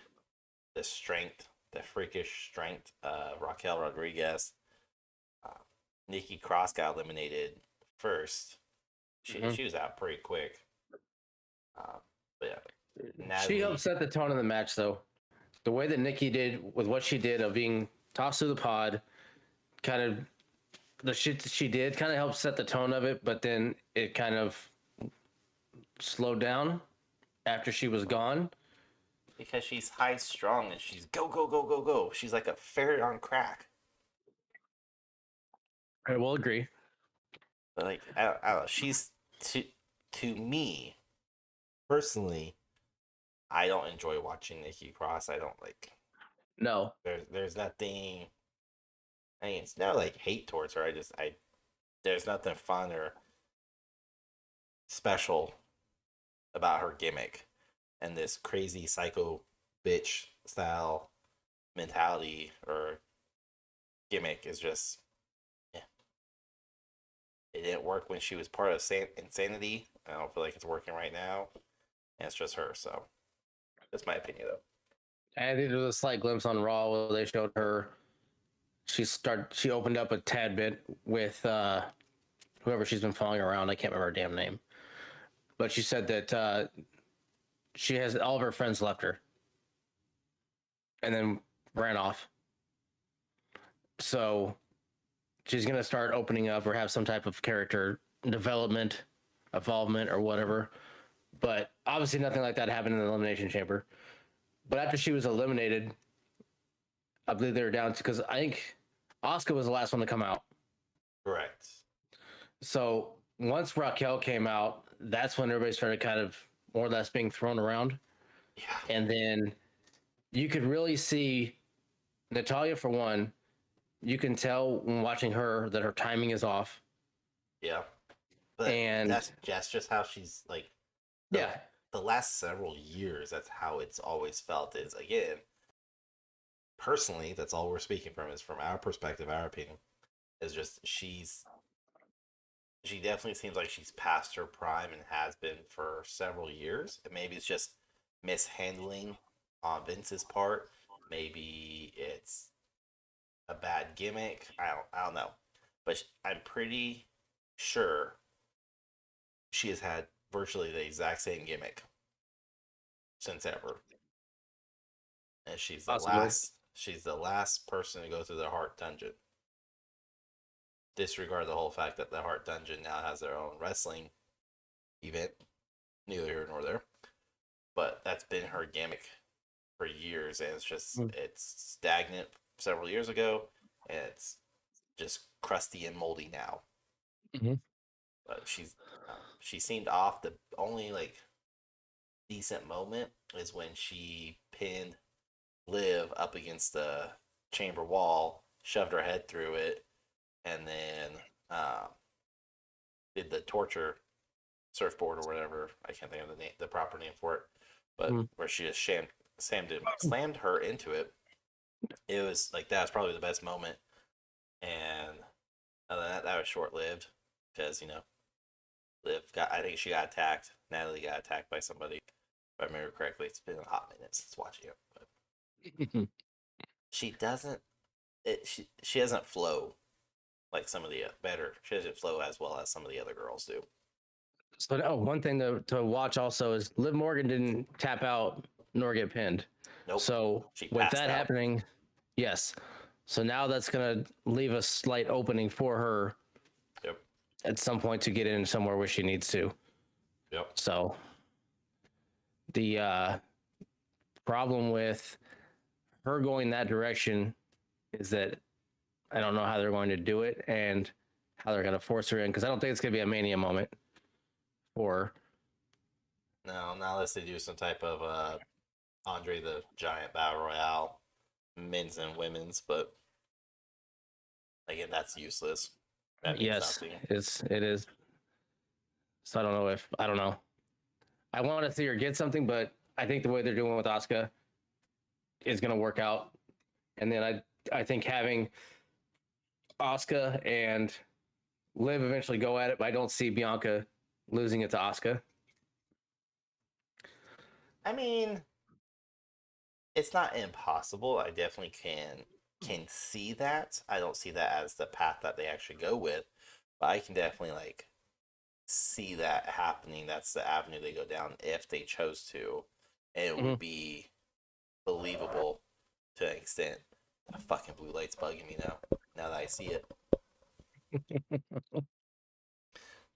[SPEAKER 3] the strength, the freakish strength of Raquel Rodriguez. Nikki Cross got eliminated first. She was out pretty quick. But yeah.
[SPEAKER 2] She helped set the tone of the match, though. the way that Nikki did with what she did of being tossed through the pod, kind of the shit that she did kind of helped set the tone of it, but then it kind of slowed down after she was gone.
[SPEAKER 3] Because she's high strung and she's go, go, go, go, go. She's like a ferret on crack.
[SPEAKER 2] I will agree.
[SPEAKER 3] But like, I don't know. She's to me personally, I don't enjoy watching Nikki Cross. I don't like.
[SPEAKER 2] No.
[SPEAKER 3] There's nothing. I mean, it's not like hate towards her. There's nothing fun or special about her gimmick and this crazy psycho bitch style mentality or gimmick is just, yeah. It didn't work when she was part of Insanity. I don't feel like it's working right now. And it's just her. So that's my opinion, though.
[SPEAKER 2] I think there was a slight glimpse on Raw where they showed her. She opened up a tad bit with whoever she's been following around. I can't remember her damn name, but she said that she has all of her friends left her, and then ran off. So she's gonna start opening up or have some type of character development, involvement, or whatever. But obviously, nothing like that happened in the Elimination Chamber. But after she was eliminated, I believe they were down to, because I think Asuka was the last one to come out.
[SPEAKER 3] Correct.
[SPEAKER 2] So once Raquel came out, that's when everybody started kind of more or less being thrown around.
[SPEAKER 3] Yeah.
[SPEAKER 2] And then you could really see Natalya, for one, you can tell when watching her that her timing is off.
[SPEAKER 3] Yeah. But
[SPEAKER 2] And
[SPEAKER 3] that's just how she's like.
[SPEAKER 2] yeah.
[SPEAKER 3] The last several years, that's how it's always felt. Is again, personally, that's all we're speaking from is from our perspective, our opinion. Is just she definitely seems like she's past her prime and has been for several years. And maybe it's just mishandling on Vince's part. Maybe it's a bad gimmick. I don't know, but I'm pretty sure she has had virtually the exact same gimmick since ever, and she's the
[SPEAKER 2] Possibly.
[SPEAKER 3] last. She's the last person to go through the Heart Dungeon. Disregard the whole fact that the Heart Dungeon now has their own wrestling event. Neither here nor there, but that's been her gimmick for years, and it's just it's stagnant several years ago, and it's just crusty and moldy now.
[SPEAKER 2] Mhm.
[SPEAKER 3] But she seemed off. The only like decent moment is when she pinned Liv up against the chamber wall, shoved her head through it, and then did the torture surfboard or whatever. I can't think of the proper name for it, but where she just slammed her into it. It was like that was probably the best moment, and other than that was short lived because Liv I think she got attacked. Natalie got attacked by somebody. If I remember correctly, it's been a hot minute since watching it, but she doesn't. She doesn't flow like some of the better. She doesn't flow as well as some of the other girls do.
[SPEAKER 2] So one thing to watch also is Liv Morgan didn't tap out nor get pinned.
[SPEAKER 3] Nope.
[SPEAKER 2] So with that happening, yes. So now that's gonna leave a slight opening for her.
[SPEAKER 3] Yep.
[SPEAKER 2] At some point to get in somewhere where she needs to.
[SPEAKER 3] Yep.
[SPEAKER 2] So the problem with her going that direction is that I don't know how they're going to do it and how they're going to force her in, because I don't think it's going to be a Mania moment for her.
[SPEAKER 3] No, not unless they do some type of Andre the Giant Battle Royale, men's and women's, but again, that's useless. That means
[SPEAKER 2] Yes,
[SPEAKER 3] nothing.
[SPEAKER 2] it is. So I don't know. I want to see her get something, but I think the way they're doing with Asuka is going to work out. And then I think having Asuka and Liv eventually go at it, but I don't see Bianca losing it to Asuka.
[SPEAKER 3] I mean, it's not impossible. I definitely can see that. I don't see that as the path that they actually go with, but I can definitely like see that happening. That's the avenue they go down if they chose to. And it would be believable to an extent. That fucking blue light's bugging me now. Now that I see it,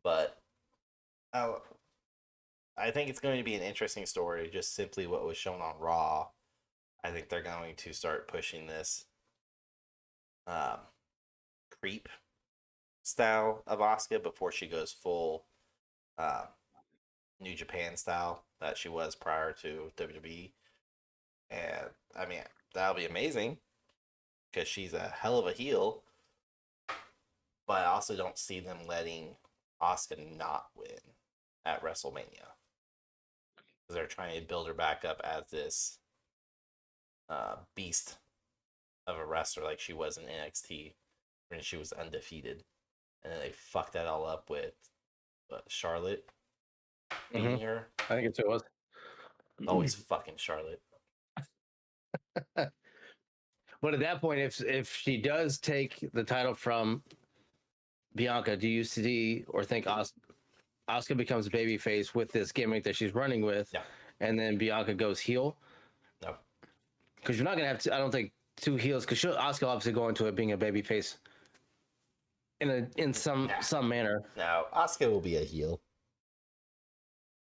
[SPEAKER 3] but I, I think it's going to be an interesting story. Just simply what was shown on Raw. I think they're going to start pushing this um, creep style of Asuka before she goes full uh, New Japan style that she was prior to WWE. And I mean, that'll be amazing because she's a hell of a heel. But I also don't see them letting Asuka not win at WrestleMania because they're trying to build her back up as this beast of a wrestler like she was in NXT when she was undefeated. And then they fucked that all up with Charlotte beating her.
[SPEAKER 2] I think it was.
[SPEAKER 3] Always fucking Charlotte.
[SPEAKER 2] But at that point, if she does take the title from Bianca, do you see or think Asuka becomes babyface with this gimmick that she's running with,
[SPEAKER 3] No.
[SPEAKER 2] and then Bianca goes heel?
[SPEAKER 3] No.
[SPEAKER 2] Because you're not gonna have to. I don't think two heels. Because Asuka obviously go into it being a babyface in some manner.
[SPEAKER 3] No, Asuka will be a heel.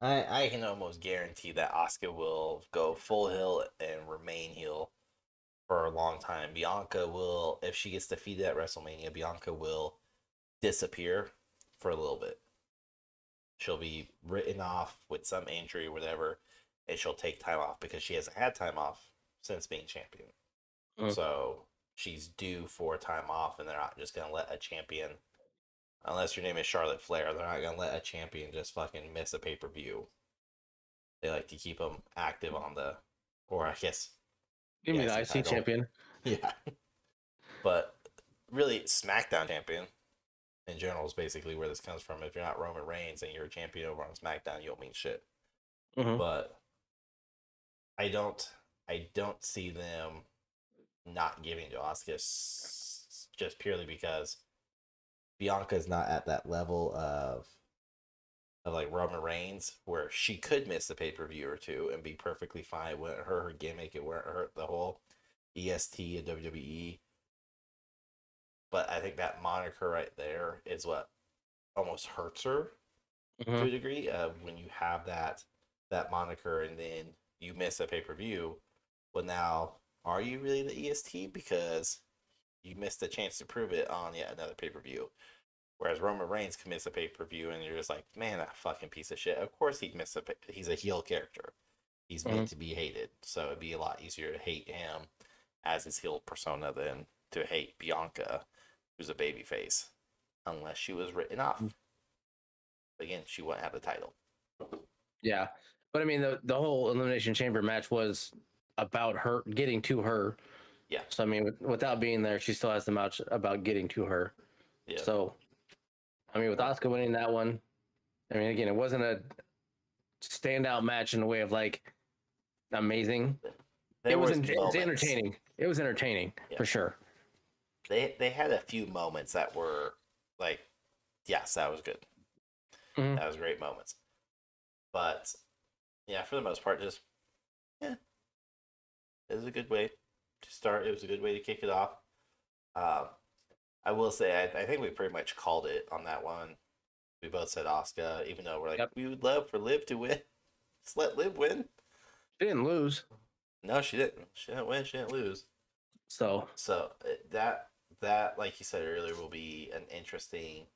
[SPEAKER 3] I can almost guarantee that Asuka will go full heel and remain heel for a long time. Bianca will, if she gets defeated at WrestleMania, Bianca will disappear for a little bit. She'll be written off with some injury or whatever, and she'll take time off because she hasn't had time off since being champion. So she's due for time off, and they're not just going to let a champion, unless your name is Charlotte Flair, they're not going to let a champion just fucking miss a pay-per-view. They like to keep them active on the, or I guess...
[SPEAKER 2] Give me the IC
[SPEAKER 3] title.
[SPEAKER 2] champion.
[SPEAKER 3] Yeah. But really, SmackDown champion in general is basically where this comes from. If you're not Roman Reigns and you're a champion over on SmackDown, you don't mean shit. But I don't see them not giving to Asuka just purely because Bianca's not at that level of like Roman Reigns where she could miss a pay-per-view or two and be perfectly fine. It wouldn't hurt her gimmick. It wouldn't hurt the whole EST and WWE. But I think that moniker right there is what almost hurts her to a degree. When you have that moniker and then you miss a pay-per-view, well, now are you really the EST because you missed a chance to prove it on yet another pay-per-view? Whereas Roman Reigns can miss a pay-per-view and you're just like, man, that fucking piece of shit. Of course he'd miss he's a heel character. He's meant to be hated. So it'd be a lot easier to hate him as his heel persona than to hate Bianca, who's a babyface. Unless she was written off. Again, she wouldn't have the title.
[SPEAKER 2] Yeah. But I mean, the whole Elimination Chamber match was about her getting to her.
[SPEAKER 3] Yeah.
[SPEAKER 2] So I mean, without being there, she still has the match about getting to her.
[SPEAKER 3] Yeah.
[SPEAKER 2] So, I mean, with Asuka winning that one, I mean, again, it wasn't a standout match in the way of like amazing. It was entertaining. It was entertaining for sure.
[SPEAKER 3] They had a few moments that were like, yes, that was good. That was great moments. But yeah, for the most part, just it was a good way to start. It was a good way to kick it off. I will say, I think we pretty much called it on that one. We both said Asuka, even though we're like, we would love for Liv to win. Just let Liv win.
[SPEAKER 2] She didn't lose.
[SPEAKER 3] No, she didn't. She didn't win. She didn't lose.
[SPEAKER 2] So
[SPEAKER 3] that, like you said earlier, will be an interesting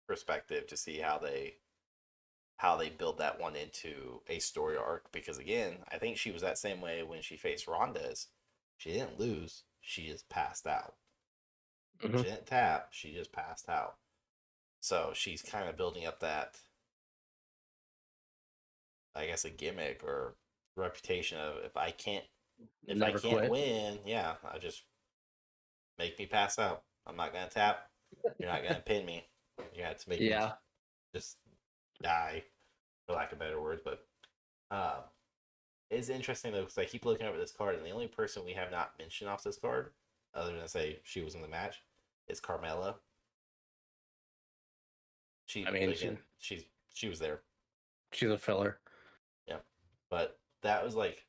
[SPEAKER 3] perspective to see how they build that one into a story arc. Because again, I think she was that same way when she faced Ronda's. She didn't lose. She just passed out. She didn't tap. She just passed out. So she's kind of building up that, I guess, a gimmick or reputation of if I can't win, yeah, I just make me pass out. I'm not gonna tap. You're not gonna pin me. You have to make me just die, for lack of better words. But it's interesting though because I keep looking over this card, and the only person we have not mentioned off this card, other than say she was in the match, is Carmella. She was there.
[SPEAKER 2] She's a filler.
[SPEAKER 3] Yeah, but that was like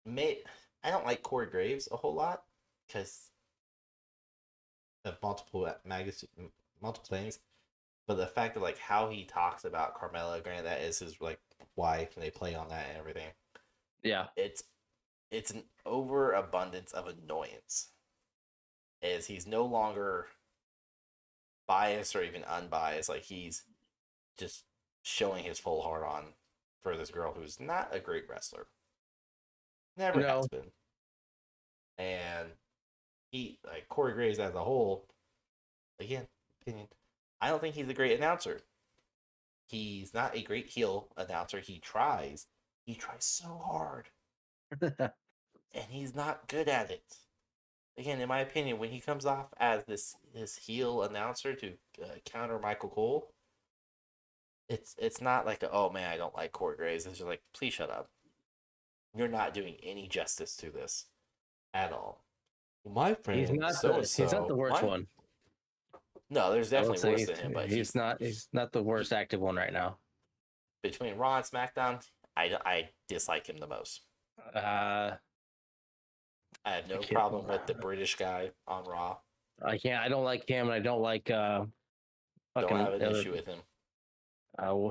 [SPEAKER 3] I don't like Corey Graves a whole lot because of multiple things. But the fact of like how he talks about Carmella, granted that is his like wife, and they play on that and everything.
[SPEAKER 2] Yeah.
[SPEAKER 3] It's an overabundance of annoyance. As he's no longer biased or even unbiased, like he's just showing his full heart on for this girl who's not a great wrestler. Never
[SPEAKER 2] No.
[SPEAKER 3] has been. And he like Corey Graves as a whole, again, opinion. I don't think he's a great announcer. He's not a great heel announcer. He tries. He tries so hard. And he's not good at it. Again, in my opinion, when he comes off as this heel announcer to counter Michael Cole, it's not like oh man, I don't like Corey Graves. It's just like, please shut up. You're not doing any justice to this at all. My friend,
[SPEAKER 2] He's not the worst one.
[SPEAKER 3] No, there's
[SPEAKER 2] I would
[SPEAKER 3] definitely
[SPEAKER 2] say
[SPEAKER 3] worse than him, but
[SPEAKER 2] he's not the worst active one right now.
[SPEAKER 3] between Raw and SmackDown, I dislike him the most.
[SPEAKER 2] I
[SPEAKER 3] I have no problem with the British guy on Raw.
[SPEAKER 2] I don't like him, and I don't like
[SPEAKER 3] Don't have an issue with him.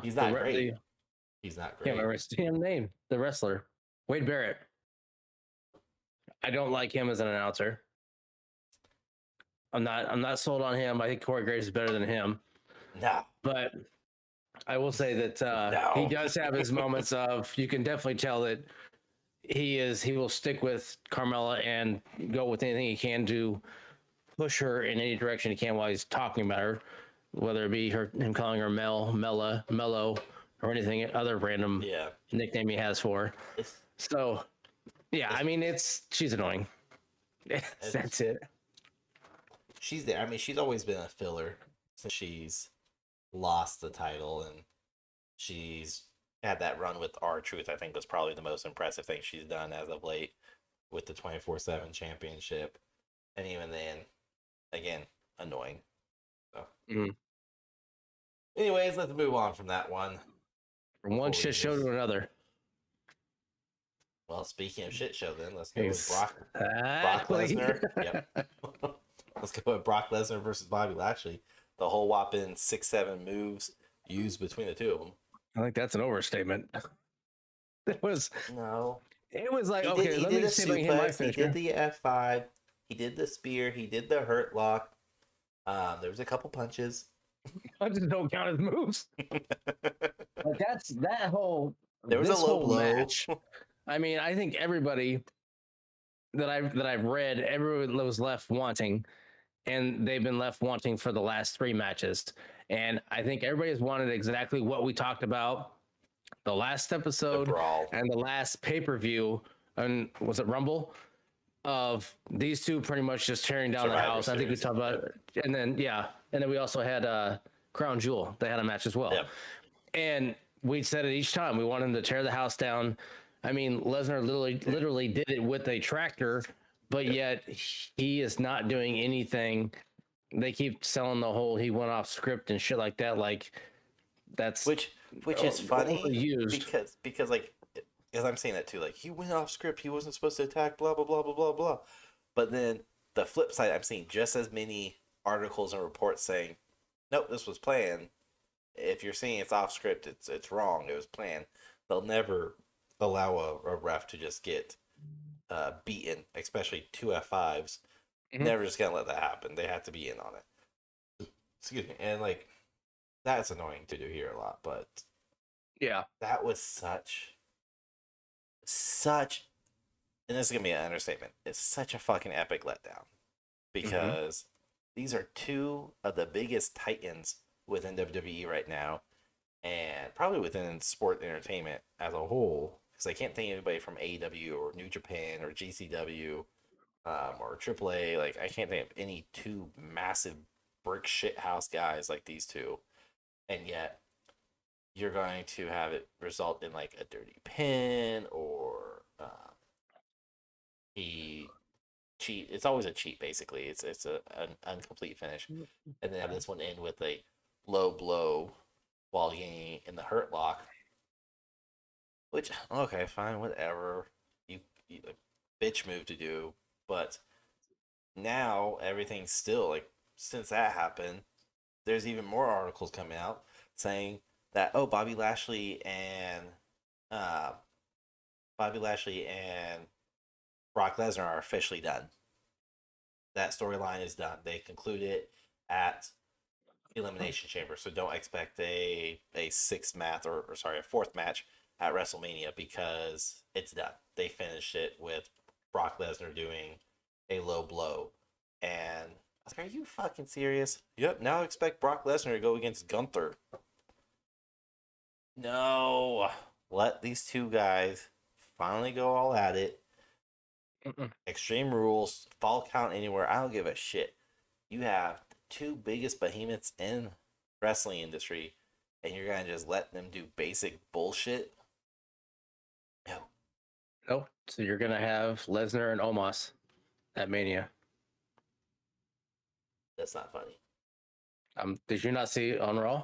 [SPEAKER 3] He's not great. He's not great.
[SPEAKER 2] Can't remember his damn name. The wrestler, Wade Barrett. I don't like him as an announcer. I'm not sold on him. I think Corey Graves is better than him.
[SPEAKER 3] No.
[SPEAKER 2] But I will say that he does have his moments of, you can definitely tell that he will stick with Carmella and go with anything he can to push her in any direction he can while he's talking about her, whether it be him calling her Mella, Mellow, or anything other random nickname he has for her. So yeah, I mean she's annoying. That's it.
[SPEAKER 3] She's there. I mean, she's always been a filler since she's lost the title, and she's had that run with R-Truth. I think was probably the most impressive thing she's done as of late with the 24/7 championship. And even then, again, annoying. So. Anyways, let's move on from that one.
[SPEAKER 2] From one shit show to another.
[SPEAKER 3] Well, speaking of shit show, then let's go with Brock Lesnar. Yep. Let's go with Brock Lesnar versus Bobby Lashley. The whole whopping 6-7 moves used between the two of them.
[SPEAKER 2] I think that's an overstatement. It was like, okay, let me see if I can hit my finisher.
[SPEAKER 3] He did the F5. He did the spear. He did the hurt lock. There was a couple punches.
[SPEAKER 2] Punches don't count as moves. But that's that whole.
[SPEAKER 3] There was a low blow.
[SPEAKER 2] Match. I mean, I think everybody that I've read, everyone was left wanting, and they've been left wanting for the last 3 matches. And I think everybody has wanted exactly what we talked about the last episode and the last pay-per-view. And was it Rumble? Of these two pretty much just tearing down the house. I think we talked about it. And then we also had Crown Jewel. They had a match as well. Yep. And we said it each time. We want him to tear the house down. I mean, Lesnar literally did it with a tractor, but yet he is not doing anything. They keep selling the whole he went off script and shit like that. Like that's
[SPEAKER 3] which is funny because like, as I'm saying that too, like he went off script. He wasn't supposed to attack. Blah blah blah blah blah blah. But then the flip side, I'm seeing just as many articles and reports saying, nope, this was planned. If you're saying it's off script, it's wrong. It was planned. They'll never allow a ref to just get beaten, especially 2 F5s. Never just gonna let that happen. They have to be in on it. Excuse me. And like that's annoying to do here a lot, but that was such, and this is gonna be an understatement. It's such a fucking epic letdown because these are 2 of the biggest titans within WWE right now, and probably within sport entertainment as a whole. Because I can't think of anybody from AEW or New Japan or GCW or AAA. Like I can't think of any 2 massive brick shit house guys like these 2, and yet you're going to have it result in like a dirty pin or he cheat. It's always a cheat basically. It's an incomplete finish, and then have this one end with a low blow while getting in the hurt lock. Which okay, fine, whatever.
[SPEAKER 1] a bitch move to do. But now everything's still like since that happened, there's even more articles coming out saying that uh, Bobby Lashley and Brock Lesnar are officially done. That storyline is done. They concluded at Elimination Chamber, so don't expect a sixth match or sorry, a fourth match at WrestleMania because it's done. They finished it with Brock Lesnar doing a low blow, and I was like, "Are you fucking serious?" Yep. Now expect Brock Lesnar to go against Gunther. No, let these two guys finally go all at it. Extreme Rules, Fall Count Anywhere. I don't give a shit. You have the two biggest behemoths in wrestling industry, and you're gonna just let them do basic bullshit. No,
[SPEAKER 2] Nope. So you're gonna have Lesnar and Omos at Mania.
[SPEAKER 1] that's not funny.
[SPEAKER 2] Did you not see it on Raw?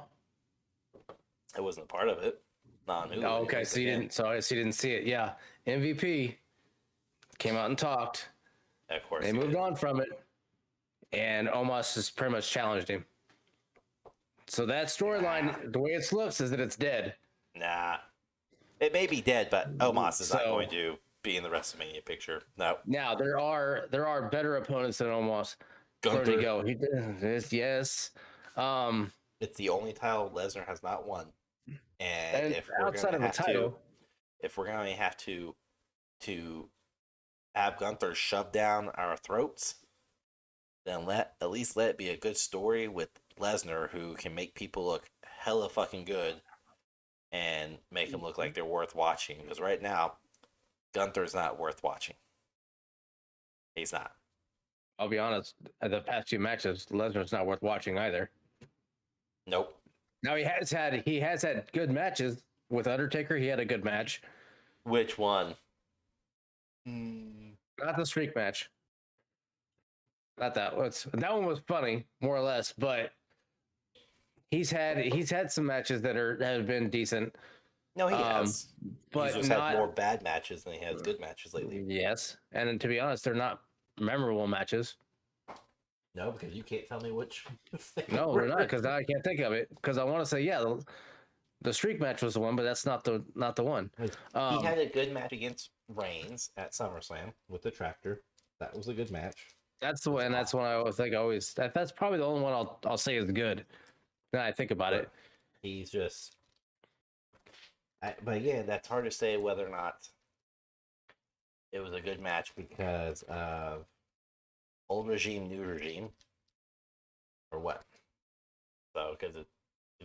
[SPEAKER 1] I wasn't a part of it. Not on Hulu.
[SPEAKER 2] Oh, okay.
[SPEAKER 1] anyways,
[SPEAKER 2] So you
[SPEAKER 1] again.
[SPEAKER 2] didn't. So I guess you didn't see it. Yeah. MVP came out and talked.
[SPEAKER 1] Of course,
[SPEAKER 2] They
[SPEAKER 1] he
[SPEAKER 2] moved
[SPEAKER 1] did.
[SPEAKER 2] on from it, and Omos just pretty much challenged him. So that storyline, the way it looks, is that it's dead.
[SPEAKER 1] Nah, it may be dead, but Omos is not
[SPEAKER 2] So-
[SPEAKER 1] going to be in the WrestleMania picture. No,
[SPEAKER 2] Now there are better opponents than Omos. Where to
[SPEAKER 1] Gunther.
[SPEAKER 2] go? He did. Yes.
[SPEAKER 1] It's the only title Lesnar has not won, and
[SPEAKER 2] And
[SPEAKER 1] if we're
[SPEAKER 2] outside
[SPEAKER 1] gonna
[SPEAKER 2] of a
[SPEAKER 1] have to,
[SPEAKER 2] title,
[SPEAKER 1] if we're gonna have to have Gunther shoved down our throats, then at least let it be a good story with Lesnar, who can make people look hella fucking good and make them look like they're worth watching. Because right now, Gunther's not worth watching. He's not.
[SPEAKER 2] I'll be honest. The past few matches, Lesnar's not worth watching either.
[SPEAKER 1] Nope.
[SPEAKER 2] Now he has had good matches with Undertaker. He had a good match,
[SPEAKER 1] Which one?
[SPEAKER 2] not the streak match. Not that that one was funny, more or less, but he's had some matches that have been decent.
[SPEAKER 1] No, he has.
[SPEAKER 2] But
[SPEAKER 1] He's just
[SPEAKER 2] not
[SPEAKER 1] had more bad matches than he has good matches lately.
[SPEAKER 2] yes. And to be honest, they're not memorable matches.
[SPEAKER 1] No, because you can't tell me which.
[SPEAKER 2] No, they're not, because I can't think of it. Because I want to say, yeah, the streak match was the one, but that's not the one.
[SPEAKER 1] He had a good match against Reigns at SummerSlam with the tractor. That was a good match.
[SPEAKER 2] That's the one. And that's one I always think. That's probably the only one I'll say is good. Now I think about it.
[SPEAKER 1] He's just. But again, that's hard to say whether or not it was a good match because of old regime, new regime, or what. So, because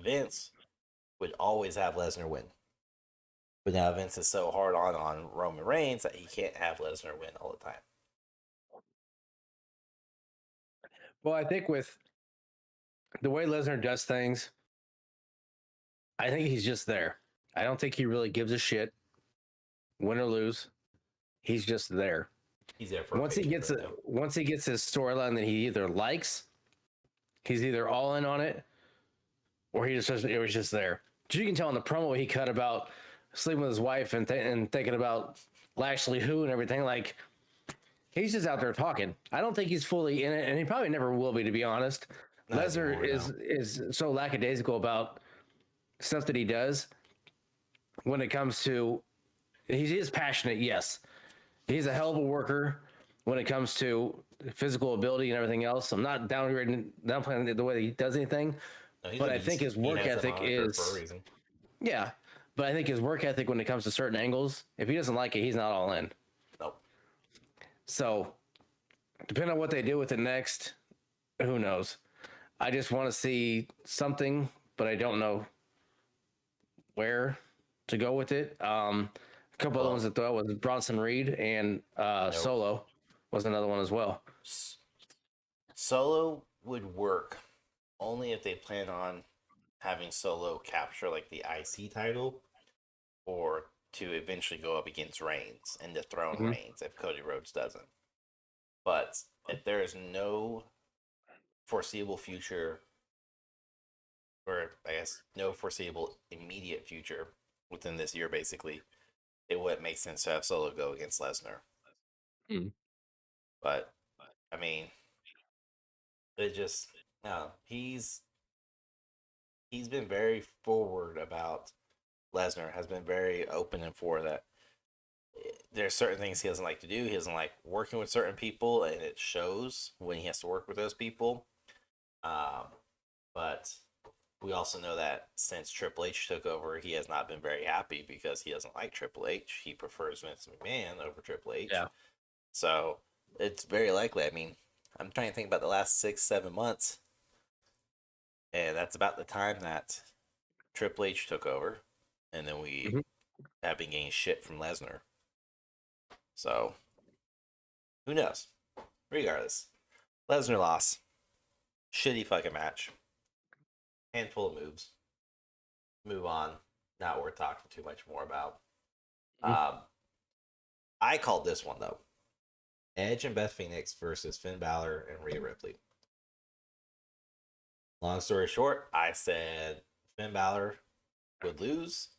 [SPEAKER 1] Vince would always have Lesnar win. But now Vince is so hard on Roman Reigns that he can't have Lesnar win all the time.
[SPEAKER 2] Well, I think with the way Lesnar does things, I think he's just there. I don't think he really gives a shit, win or lose. He's just there.
[SPEAKER 1] He's there for
[SPEAKER 2] Once he gets his storyline that he either likes, he's either all in on it, or it was just there. You can tell in the promo he cut about sleeping with his wife and thinking about Lashley who and everything. Like, he's just out there talking. I don't think he's fully in it, and he probably never will be, to be honest.
[SPEAKER 1] Not
[SPEAKER 2] Lesnar
[SPEAKER 1] anymore,
[SPEAKER 2] is so lackadaisical about stuff that he does when it comes to. He is passionate, yes. He's a hell of a worker when it comes to physical ability and everything else. I'm not downplaying the way that he does anything,
[SPEAKER 1] No, he's
[SPEAKER 2] but
[SPEAKER 1] a
[SPEAKER 2] I think
[SPEAKER 1] beast.
[SPEAKER 2] his work
[SPEAKER 1] He has that
[SPEAKER 2] ethic
[SPEAKER 1] moniker
[SPEAKER 2] is
[SPEAKER 1] for a reason.
[SPEAKER 2] yeah. But I think his work ethic when it comes to certain angles, if he doesn't like it, he's not all in.
[SPEAKER 1] Nope.
[SPEAKER 2] So, depending on what they do with it next, who knows? I just want to see something, but I don't know where to go with it. A couple other ones that throw was Bronson Reed and Solo was another one as well.
[SPEAKER 1] Solo would work only if they plan on having Solo capture like the IC title or to eventually go up against Reigns and dethrone Reigns if Cody Rhodes doesn't. But if there is no foreseeable future, or I guess no foreseeable immediate future within this year, basically,
[SPEAKER 3] it wouldn't make sense to have Solo go against Lesnar.
[SPEAKER 2] Hmm.
[SPEAKER 3] But I mean, it just no. He's been very forward about Lesnar. Has been very open and for that. There's certain things he doesn't like to do. He doesn't like working with certain people, and it shows when he has to work with those people. Um, but we also know that since Triple H took over, he has not been very happy because he doesn't like Triple H. He prefers Vince McMahon over Triple H.
[SPEAKER 2] Yeah.
[SPEAKER 3] So it's very likely. I mean, I'm trying to think about the last 6-7 months, and that's about the time that Triple H took over, and then we
[SPEAKER 2] Mhm.
[SPEAKER 3] have been getting shit from Lesnar. So who knows? Regardless, Lesnar lost. Shitty fucking match. Handful of moves. Move on. Not worth talking too much more about. I called this one though. Edge and Beth Phoenix versus Finn Balor and Rhea Ripley. Long story short, I said Finn Balor would lose,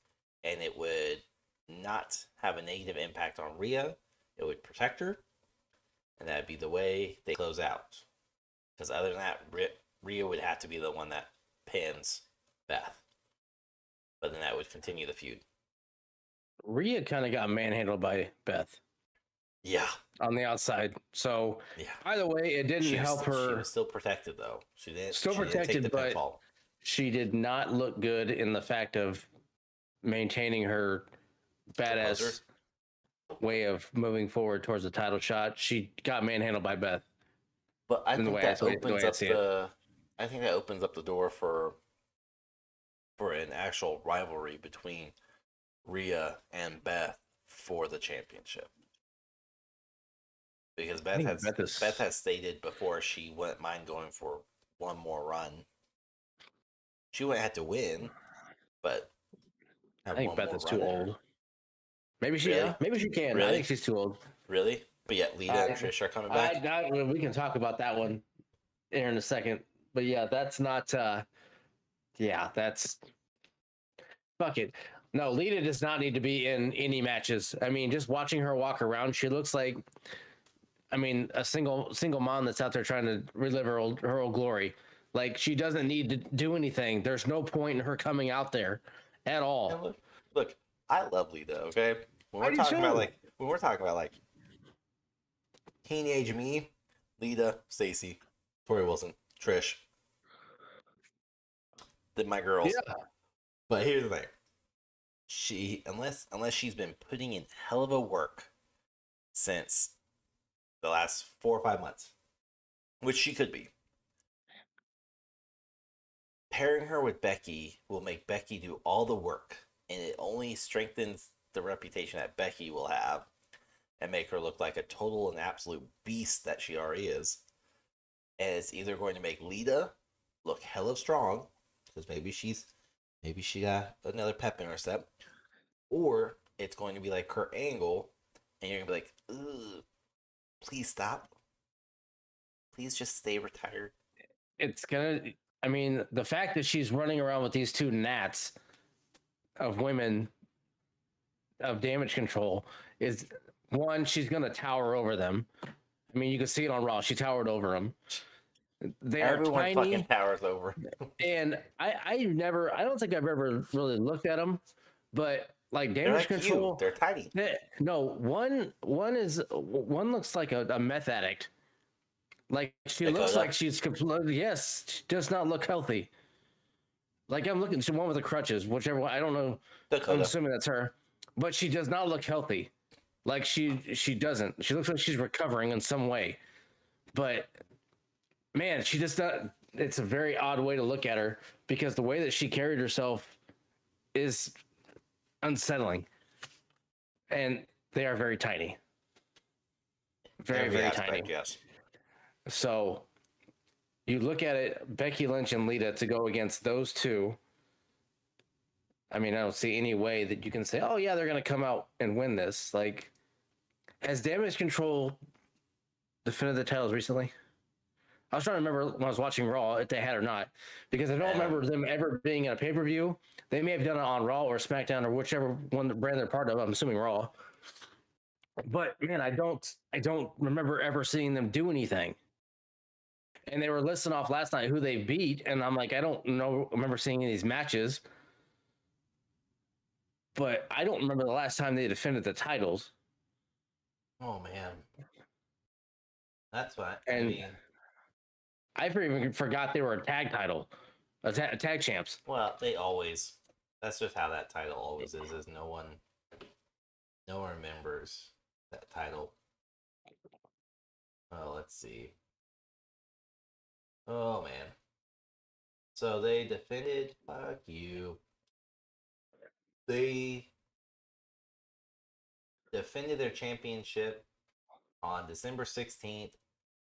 [SPEAKER 3] and it would not have a negative impact on Rhea. It would protect her, and that'd be the way they close out. Because other than that, Rhea would have to be the one that pins Beth. But then that would continue the feud.
[SPEAKER 2] Rhea kind of got manhandled by Beth
[SPEAKER 3] Yeah.
[SPEAKER 2] on the outside. So,
[SPEAKER 3] Yeah.
[SPEAKER 2] by the way, it didn't help
[SPEAKER 3] She
[SPEAKER 2] her.
[SPEAKER 3] was still protected though. She didn't.
[SPEAKER 2] Still
[SPEAKER 3] she
[SPEAKER 2] protected,
[SPEAKER 3] didn't take the
[SPEAKER 2] but
[SPEAKER 3] pinfall.
[SPEAKER 2] she did not look good in the fact of maintaining her badass
[SPEAKER 3] Composure.
[SPEAKER 2] way of moving forward towards the title shot. She got manhandled by Beth.
[SPEAKER 3] But I
[SPEAKER 2] in the
[SPEAKER 3] think
[SPEAKER 2] way
[SPEAKER 3] that
[SPEAKER 2] the way
[SPEAKER 3] opens
[SPEAKER 2] I
[SPEAKER 3] up
[SPEAKER 2] see it.
[SPEAKER 3] the. I think that opens up the door for an actual rivalry between Rhea and Beth for the championship. Because
[SPEAKER 2] I think
[SPEAKER 3] Beth has stated before she wouldn't mind going for one more run. She wouldn't have to win, but
[SPEAKER 2] I
[SPEAKER 3] have
[SPEAKER 2] think
[SPEAKER 3] one
[SPEAKER 2] Beth
[SPEAKER 3] more
[SPEAKER 2] is
[SPEAKER 3] run
[SPEAKER 2] too
[SPEAKER 3] in her.
[SPEAKER 2] old. Maybe she,
[SPEAKER 3] Really?
[SPEAKER 2] yeah, maybe she can. I
[SPEAKER 3] Really?
[SPEAKER 2] think she's too old.
[SPEAKER 3] Really? But yet Lita and Trish are coming back.
[SPEAKER 2] We can talk about that one here in a second. But yeah, that's not. Yeah, that's fuck it. No, Lita does not need to be in any matches. I mean, just watching her walk around, she looks like, I mean, a single mom that's out there trying to relive her old glory. Like she doesn't need to do anything. There's no point in her coming out there at all.
[SPEAKER 3] And look, I love Lita. Okay, when
[SPEAKER 2] I
[SPEAKER 3] we're
[SPEAKER 2] do
[SPEAKER 3] talking about
[SPEAKER 2] too.
[SPEAKER 3] like teenage me, Lita, Stacy, Tori Wilson, Trish, then my girls.
[SPEAKER 2] Yeah.
[SPEAKER 3] But here's the thing: unless she's been putting in hell of a work since the last 4 or 5 months, which she could be. Pairing her with Becky will make Becky do all the work, and it only strengthens the reputation that Becky will have and make her look like a total and absolute beast that she already is. And it's either going to make Lita look hella strong, because maybe she got another pep in her step, or it's going to be like Kurt Angle, and you're gonna be like, ugh, please stop. Please just stay retired.
[SPEAKER 2] It's gonna. I mean, the fact that she's running around with these two gnats of women of damage control is one. She's gonna tower over them. I mean, you can see it on Raw. She towered over them. They
[SPEAKER 3] Everyone
[SPEAKER 2] are
[SPEAKER 3] fucking
[SPEAKER 2] tiny,
[SPEAKER 3] towers over.
[SPEAKER 2] and I don't think I've ever really looked at them, but like
[SPEAKER 3] They're
[SPEAKER 2] damage
[SPEAKER 3] like
[SPEAKER 2] control,
[SPEAKER 3] you. They're tiny.
[SPEAKER 2] no, one looks like a meth addict. Like she looks
[SPEAKER 3] Dakota.
[SPEAKER 2] like she's completely, yes, she does not look healthy. Like I'm looking, she one with the crutches, whichever one, I don't know. I'm
[SPEAKER 3] Dakota.
[SPEAKER 2] assuming that's her, but she does not look healthy. Like she doesn't. She looks like she's recovering in some way, but man, she just not. It's a very odd way to look at her because the way that she carried herself is unsettling, and they are very tiny, very
[SPEAKER 3] Every
[SPEAKER 2] very
[SPEAKER 3] aspect,
[SPEAKER 2] tiny.
[SPEAKER 3] yes.
[SPEAKER 2] So you look at it, Becky Lynch and Lita to go against those two. I mean, I don't see any way that you can say, "Oh yeah, they're going to come out and win this." Like, has Damage Control defended the titles recently? I was trying to remember when I was watching Raw if they had or not, because I don't remember them ever being in a pay per view. They may have done it on Raw or SmackDown or whichever one the brand they're part of. I'm assuming Raw. But man, I don't remember ever seeing them do anything. And they were listing off last night who they beat, and I'm like, I don't remember seeing any of these matches. But I don't remember the last time they defended the titles.
[SPEAKER 3] Oh man, that's what I
[SPEAKER 2] And
[SPEAKER 3] mean.
[SPEAKER 2] I even forgot they were a tag title, a tag champs.
[SPEAKER 3] Well, they always. That's just how that title always is. Is no one remembers that title. Oh, let's see. Oh man. So they defended. Fuck you. They defended their championship on December 16th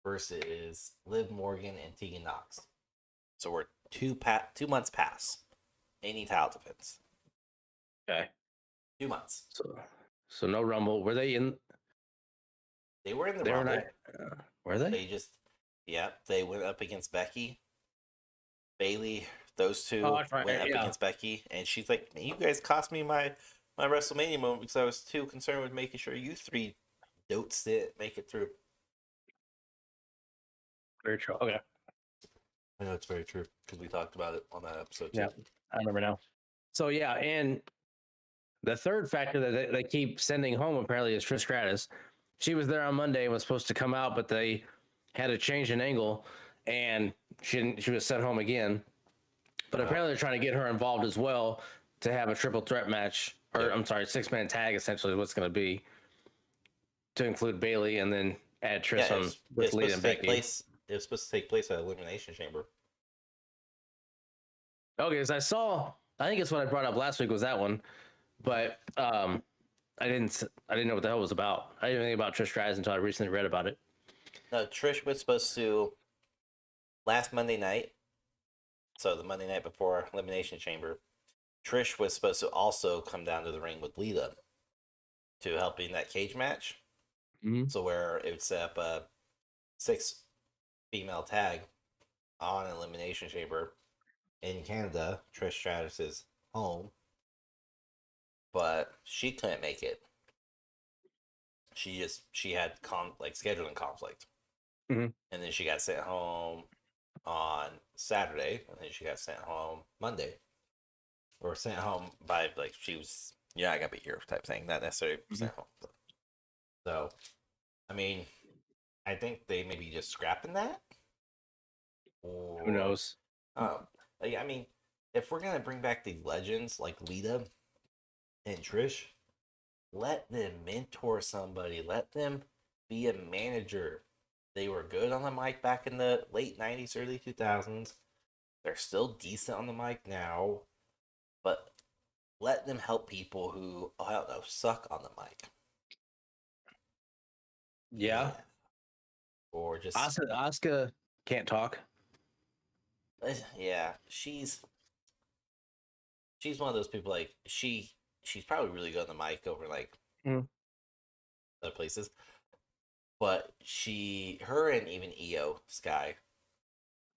[SPEAKER 3] versus Liv Morgan and Tegan Knox. So we're 2 months past any title defense.
[SPEAKER 2] Okay.
[SPEAKER 3] 2 months.
[SPEAKER 2] So no Rumble. Were they in?
[SPEAKER 3] They were in the
[SPEAKER 2] They were
[SPEAKER 3] Rumble.
[SPEAKER 2] not. Were they?
[SPEAKER 3] They went up against Becky. Bailey, those two
[SPEAKER 2] Right.
[SPEAKER 3] went up against Becky, and she's like, "You guys cost me my WrestleMania moment because I was too concerned with making sure you three dotes didn't make it through."
[SPEAKER 2] Very true. Okay.
[SPEAKER 3] I know it's very true because we talked about it on that episode too.
[SPEAKER 2] Yeah, I remember now. So yeah, and the third factor that they keep sending home apparently is Trish Stratus. She was there on Monday and was supposed to come out, but they had a change in angle, and she was sent home again. But apparently they're trying to get her involved as well to have a triple threat match, or I'm sorry, 6-man tag essentially is what's going to be, to include Bailey and then add Trish on with Lita and Becky.
[SPEAKER 3] It was supposed to take place at Elimination Chamber.
[SPEAKER 2] Okay, as I think it's what I brought up last week was that one, but I didn't know what the hell it was about. I didn't think about Trish Stratus until I recently read about it.
[SPEAKER 3] No, Trish was supposed to last Monday night. So the Monday night before Elimination Chamber, Trish was supposed to also come down to the ring with Lita to help in that cage match.
[SPEAKER 2] Mm-hmm.
[SPEAKER 3] So where it would set up a 6-female tag on Elimination Chamber in Canada, Trish Stratus's home, but she couldn't make it. She had scheduling conflict,
[SPEAKER 2] mm-hmm.
[SPEAKER 3] and then she got sent home on Saturday, and then she got sent home Monday, or sent home by she was I gotta be here type thing, not necessarily sent home. So, I mean, I think they may be just scrapping that. Or,
[SPEAKER 2] who knows?
[SPEAKER 3] I mean, if we're gonna bring back these legends like Lita and Trish, let them mentor somebody. Let them be a manager. They were good on the mic back in the late 90s, early 2000s. They're still decent on the mic now, but let them help people who, I don't know, suck on the mic.
[SPEAKER 2] Yeah.
[SPEAKER 3] Or just
[SPEAKER 2] Asuka can't talk.
[SPEAKER 3] Yeah, she's one of those people she's probably really good on the mic over other places, but her and even Io Sky.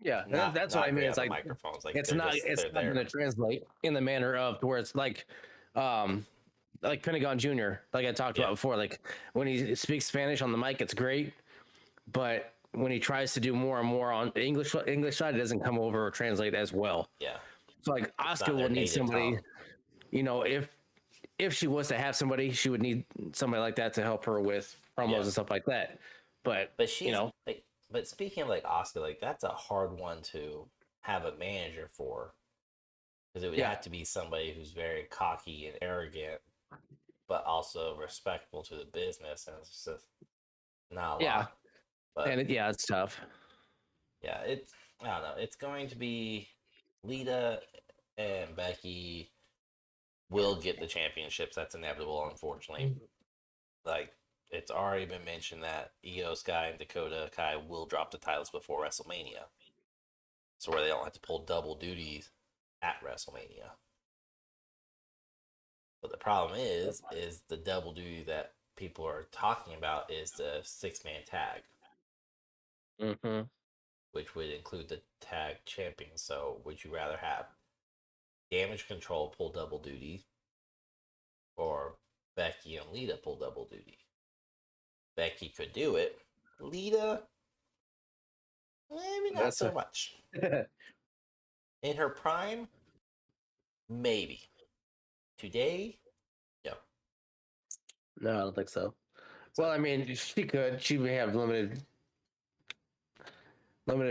[SPEAKER 2] Yeah, that's what I mean. It's like
[SPEAKER 3] microphones.
[SPEAKER 2] It's not going to translate in the manner of to where it's like Pentagon Jr. Like I talked about before. Like when he speaks Spanish on the mic, it's great, but when he tries to do more and more on the English side, it doesn't come over or translate as well.
[SPEAKER 3] Yeah.
[SPEAKER 2] So like Asuka would need somebody, if she was to have somebody, she would need somebody like that to help her with promos and stuff like that. But
[SPEAKER 3] she's but speaking of Asuka, that's a hard one to have a manager for, because it would have to be somebody who's very cocky and arrogant, but also respectful to the business, and it's just not a lot. But,
[SPEAKER 2] it's tough.
[SPEAKER 3] Yeah, I don't know. It's going to be Lita and Becky will get the championships. That's inevitable, unfortunately. It's already been mentioned that Io Sky and Dakota Kai will drop the titles before WrestleMania, so where they don't have to pull double duties at WrestleMania. But the problem is the double duty that people are talking about is the 6-man tag.
[SPEAKER 2] Mm-hmm.
[SPEAKER 3] which would include the tag champions. So, would you rather have Damage Control pull double duty or Becky and Lita pull double duty? Becky could do it. Lita, maybe not so much. In her prime, maybe. Today, no.
[SPEAKER 2] No, I don't think so. Well, I mean, she could. She may have limited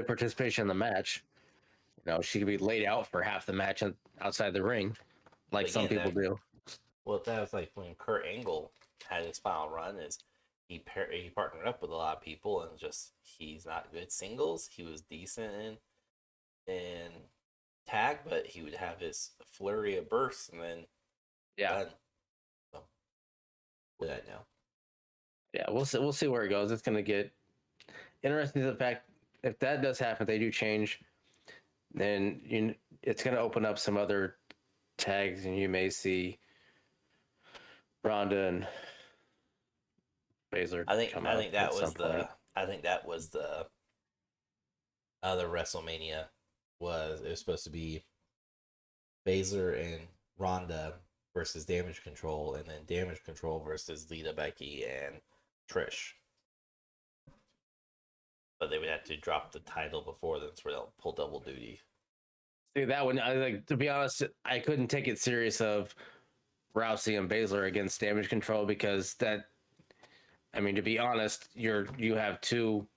[SPEAKER 2] participation in the match. You know, she could be laid out for half the match outside the ring, like
[SPEAKER 3] But
[SPEAKER 2] some
[SPEAKER 3] again,
[SPEAKER 2] people do.
[SPEAKER 3] Well, that was like when Kurt Angle had his final run. Is he partnered up with a lot of people, and just he's not good singles. He was decent in tag, but he would have his flurry of bursts, and then done. So, with that now.
[SPEAKER 2] Yeah, we'll see where it goes. It's going to get interesting. The fact if that does happen, they do change, then it's going to open up some other tags, and you may see Ronda and Baszler.
[SPEAKER 3] I think that was the other WrestleMania. It was supposed to be Baszler and Ronda versus Damage Control, and then Damage Control versus Lita, Becky, and Trish. But they would have to drop the title before then, so they'll pull double duty.
[SPEAKER 2] See that one? I like, to be honest, I couldn't take it serious of Rousey and Baszler against Damage Control, because that, I mean, to be honest, you have two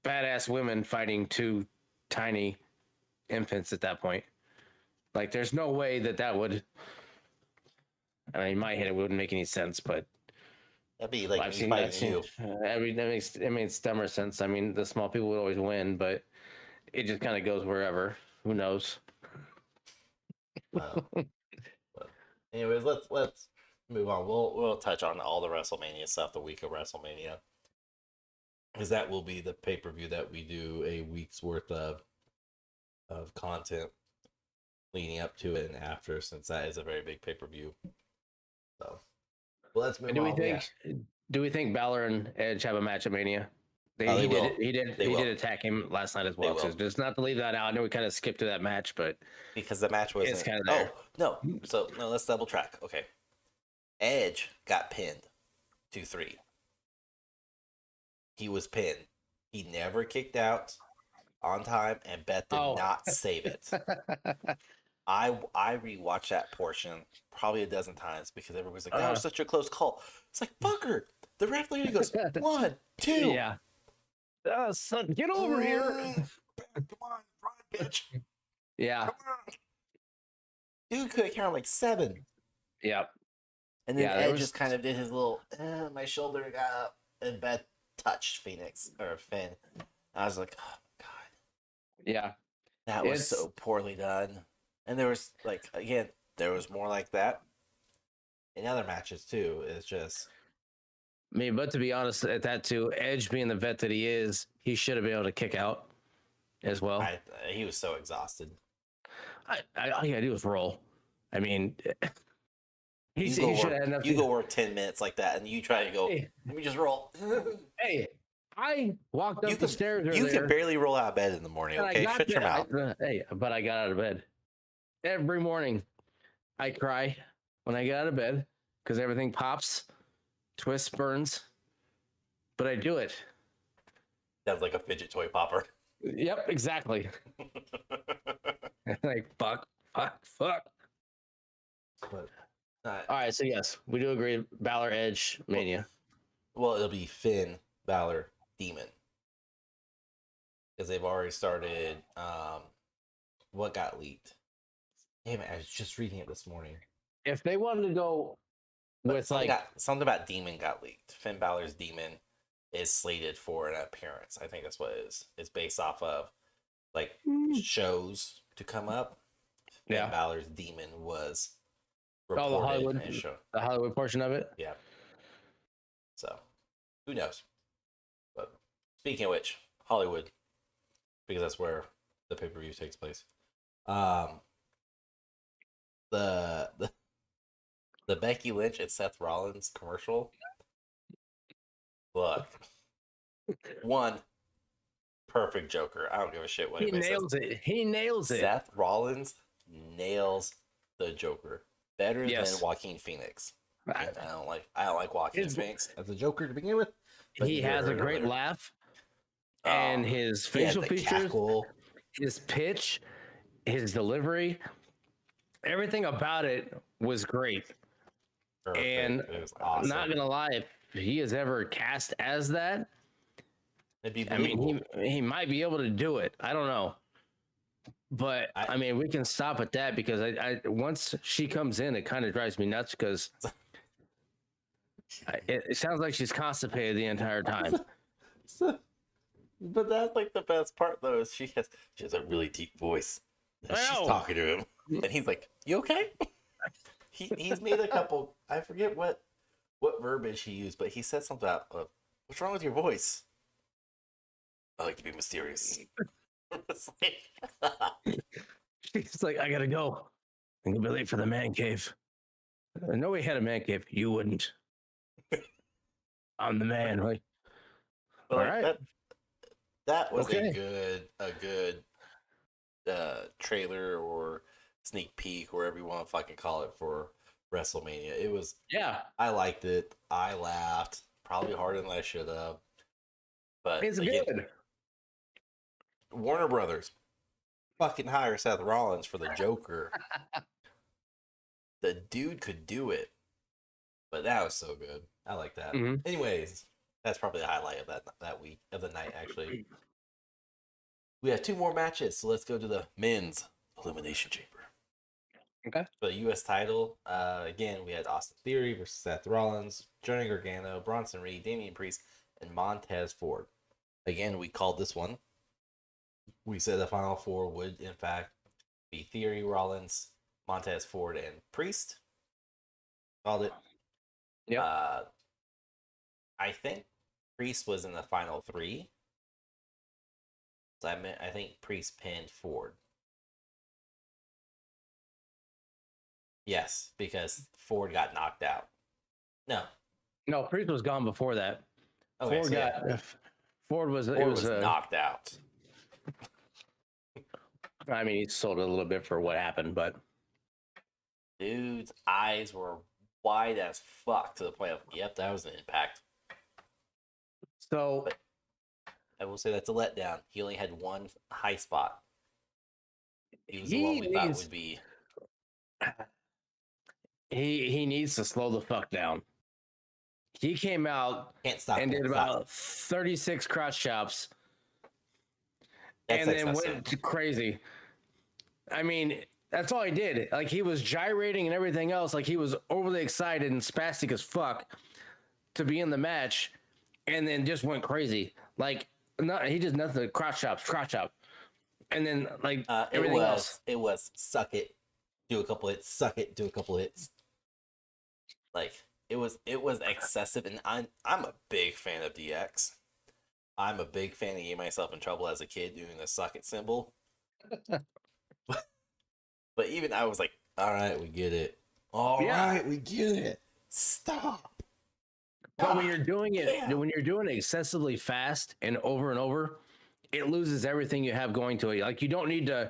[SPEAKER 2] badass women fighting two tiny infants at that point. Like, there's no way that would. I mean, in my head, it wouldn't make any sense, but
[SPEAKER 3] That'd be like
[SPEAKER 2] I've
[SPEAKER 3] me
[SPEAKER 2] seen
[SPEAKER 3] fighting
[SPEAKER 2] that. Seen,
[SPEAKER 3] you.
[SPEAKER 2] it makes dumber sense. I mean, the small people would always win, but it just kind of goes wherever. Who knows?
[SPEAKER 3] But anyways, let's move on. We'll touch on all the WrestleMania stuff the week of WrestleMania, because that will be the pay-per-view that we do a week's worth of content leading up to it and after, since that is a very big pay-per-view. So, well, let's move on.
[SPEAKER 2] Do we think Balor and Edge have a match at Mania?
[SPEAKER 3] They will.
[SPEAKER 2] He did attack him last night as well. So just not to leave that out. I know we kind of skipped to that match, but
[SPEAKER 3] because the match wasn't.
[SPEAKER 2] It's kind of there.
[SPEAKER 3] Oh no! So no, let's double track. Okay, Edge got pinned 2-3. He was pinned. He never kicked out on time, and Beth did not save it. I rewatched that portion probably a dozen times because everybody's like, "That was such a close call." It's like, fucker. The ref lady goes 1, 2.
[SPEAKER 2] Yeah. Son, get over here.
[SPEAKER 3] Come on, run, bitch.
[SPEAKER 2] Yeah.
[SPEAKER 3] Come on. Dude could have counted like 7.
[SPEAKER 2] Yep.
[SPEAKER 3] And then Ed just kind of did his little, my shoulder got up, and Beth touched Phoenix or Finn. I was like, oh my god.
[SPEAKER 2] Yeah.
[SPEAKER 3] That was so poorly done. And there was there was more like that in other matches too. It's just,
[SPEAKER 2] I mean, but to be honest, at that too, Edge being the vet that he is, he should have been able to kick out as well.
[SPEAKER 3] He was so exhausted.
[SPEAKER 2] All you gotta do is roll. I mean,
[SPEAKER 3] he should have enough. You go work 10 minutes like that, and you try to go. Hey, let me just roll.
[SPEAKER 2] Hey, I walked up the stairs.
[SPEAKER 3] You can barely roll out of bed in the morning. Okay, shut your mouth.
[SPEAKER 2] But I got out of bed every morning. I cry when I get out of bed because everything pops, twists, burns. But I do it.
[SPEAKER 3] Sounds like a fidget toy popper.
[SPEAKER 2] Yep, exactly. Like fuck.
[SPEAKER 3] But,
[SPEAKER 2] all right, so yes, we do agree. Balor Edge Mania.
[SPEAKER 3] Well, it'll be Finn, Balor, Demon, because they've already started. What got leaked? Damn it! I was just reading it this morning.
[SPEAKER 2] If they wanted to go with
[SPEAKER 3] something about Demon got leaked. Finn Balor's Demon is slated for an appearance. I think that's what it is. It's based off of shows to come up.
[SPEAKER 2] Yeah.
[SPEAKER 3] Finn Balor's Demon was
[SPEAKER 2] reported the Hollywood portion of it.
[SPEAKER 3] Yeah. So, who knows? But speaking of which, Hollywood, because that's where the pay-per-view takes place. The Becky Lynch and Seth Rollins commercial. Look, one, perfect Joker. I don't give a shit what
[SPEAKER 2] He
[SPEAKER 3] anybody
[SPEAKER 2] nails
[SPEAKER 3] says.
[SPEAKER 2] it. He nails it.
[SPEAKER 3] Seth Rollins nails the Joker better
[SPEAKER 2] Yes.
[SPEAKER 3] than Joaquin Phoenix.
[SPEAKER 2] I-
[SPEAKER 3] And I don't like Joaquin
[SPEAKER 2] His-
[SPEAKER 3] Phoenix as a Joker to begin with. But
[SPEAKER 2] He
[SPEAKER 3] you
[SPEAKER 2] has a
[SPEAKER 3] heard
[SPEAKER 2] great
[SPEAKER 3] earlier.
[SPEAKER 2] laugh, and his facial
[SPEAKER 3] the
[SPEAKER 2] features,
[SPEAKER 3] cackle.
[SPEAKER 2] his pitch, his delivery, everything about it was great.
[SPEAKER 3] Perfect.
[SPEAKER 2] And
[SPEAKER 3] It was awesome.
[SPEAKER 2] not gonna lie, if he is ever cast as that,
[SPEAKER 3] It'd be
[SPEAKER 2] I mean,
[SPEAKER 3] believable.
[SPEAKER 2] he might be able to do it. I don't know, but I mean, we can stop at that because I once she comes in, it kind of drives me nuts because it sounds like she's constipated the entire time.
[SPEAKER 3] But that's like the best part though, is she has a really deep voice. And
[SPEAKER 2] I
[SPEAKER 3] she's
[SPEAKER 2] know.
[SPEAKER 3] talking to him. And he's like, "You okay?" He's made a couple, I forget what verbiage he used, but he said something about what's wrong with your voice? I like to be mysterious. It's like,
[SPEAKER 2] She's like, I gotta go. I'm gonna be late for the man cave. I know we had a man cave. You wouldn't. I'm the man. Like,
[SPEAKER 3] but
[SPEAKER 2] all
[SPEAKER 3] like,
[SPEAKER 2] right.
[SPEAKER 3] that was
[SPEAKER 2] Okay.
[SPEAKER 3] a good trailer or sneak peek, whatever you want to fucking call it, for WrestleMania. It was,
[SPEAKER 2] Yeah,
[SPEAKER 3] I liked it. I laughed probably harder than I should have. But
[SPEAKER 2] it's
[SPEAKER 3] again,
[SPEAKER 2] good.
[SPEAKER 3] Warner Brothers fucking hire Seth Rollins for the Joker. The dude could do it, but that was so good. I like that.
[SPEAKER 2] Mhm.
[SPEAKER 3] Anyways, that's probably the highlight of that week of the night. Actually, we have 2 more matches, so let's go to the men's elimination chamber.
[SPEAKER 2] Okay.
[SPEAKER 3] For the U.S. title, again, we had Austin Theory versus Seth Rollins, Johnny Gargano, Bronson Reed, Damian Priest, and Montez Ford. Again, we called this one. We said the final 4 would, in fact, be Theory, Rollins, Montez Ford, and Priest. Called it.
[SPEAKER 2] Yep.
[SPEAKER 3] I think Priest was in the final 3. So I think Priest pinned Ford. Yes, because Ford got knocked out. No.
[SPEAKER 2] No, Priest was gone before that.
[SPEAKER 3] Okay,
[SPEAKER 2] Ford
[SPEAKER 3] so yeah,
[SPEAKER 2] Ford was.
[SPEAKER 3] Ford
[SPEAKER 2] It
[SPEAKER 3] was
[SPEAKER 2] was.
[SPEAKER 3] knocked out.
[SPEAKER 2] I mean, he sold it a little bit for what happened, but
[SPEAKER 3] Dude's eyes were wide as fuck to the point of, yep, that was an impact.
[SPEAKER 2] so
[SPEAKER 3] But I will say that's a letdown. He only had 1 high spot. He was the one we thought would be.
[SPEAKER 2] he needs to slow the fuck down. He came out
[SPEAKER 3] Can't stop.
[SPEAKER 2] and
[SPEAKER 3] Can't
[SPEAKER 2] did
[SPEAKER 3] stop.
[SPEAKER 2] about 36 crotch chops,
[SPEAKER 3] That's
[SPEAKER 2] and then
[SPEAKER 3] excessive.
[SPEAKER 2] went crazy. I mean, that's all he did. Like, he was gyrating and everything else. Like, he was overly excited and spastic as fuck to be in the match, and then just went crazy. Like, he just nothing. Crotch chop, and then like everything else.
[SPEAKER 3] It was suck it, do a couple hits, suck it, do a couple hits. Like it was excessive, and I'm a big fan of DX. I'm a big fan of getting myself in trouble as a kid doing the suck it symbol. But even I was like, all right, we get it. All right, we get it. Stop.
[SPEAKER 2] But when you're doing it, when you're doing it excessively fast and over, it loses everything you have going to it. Like, you don't need to,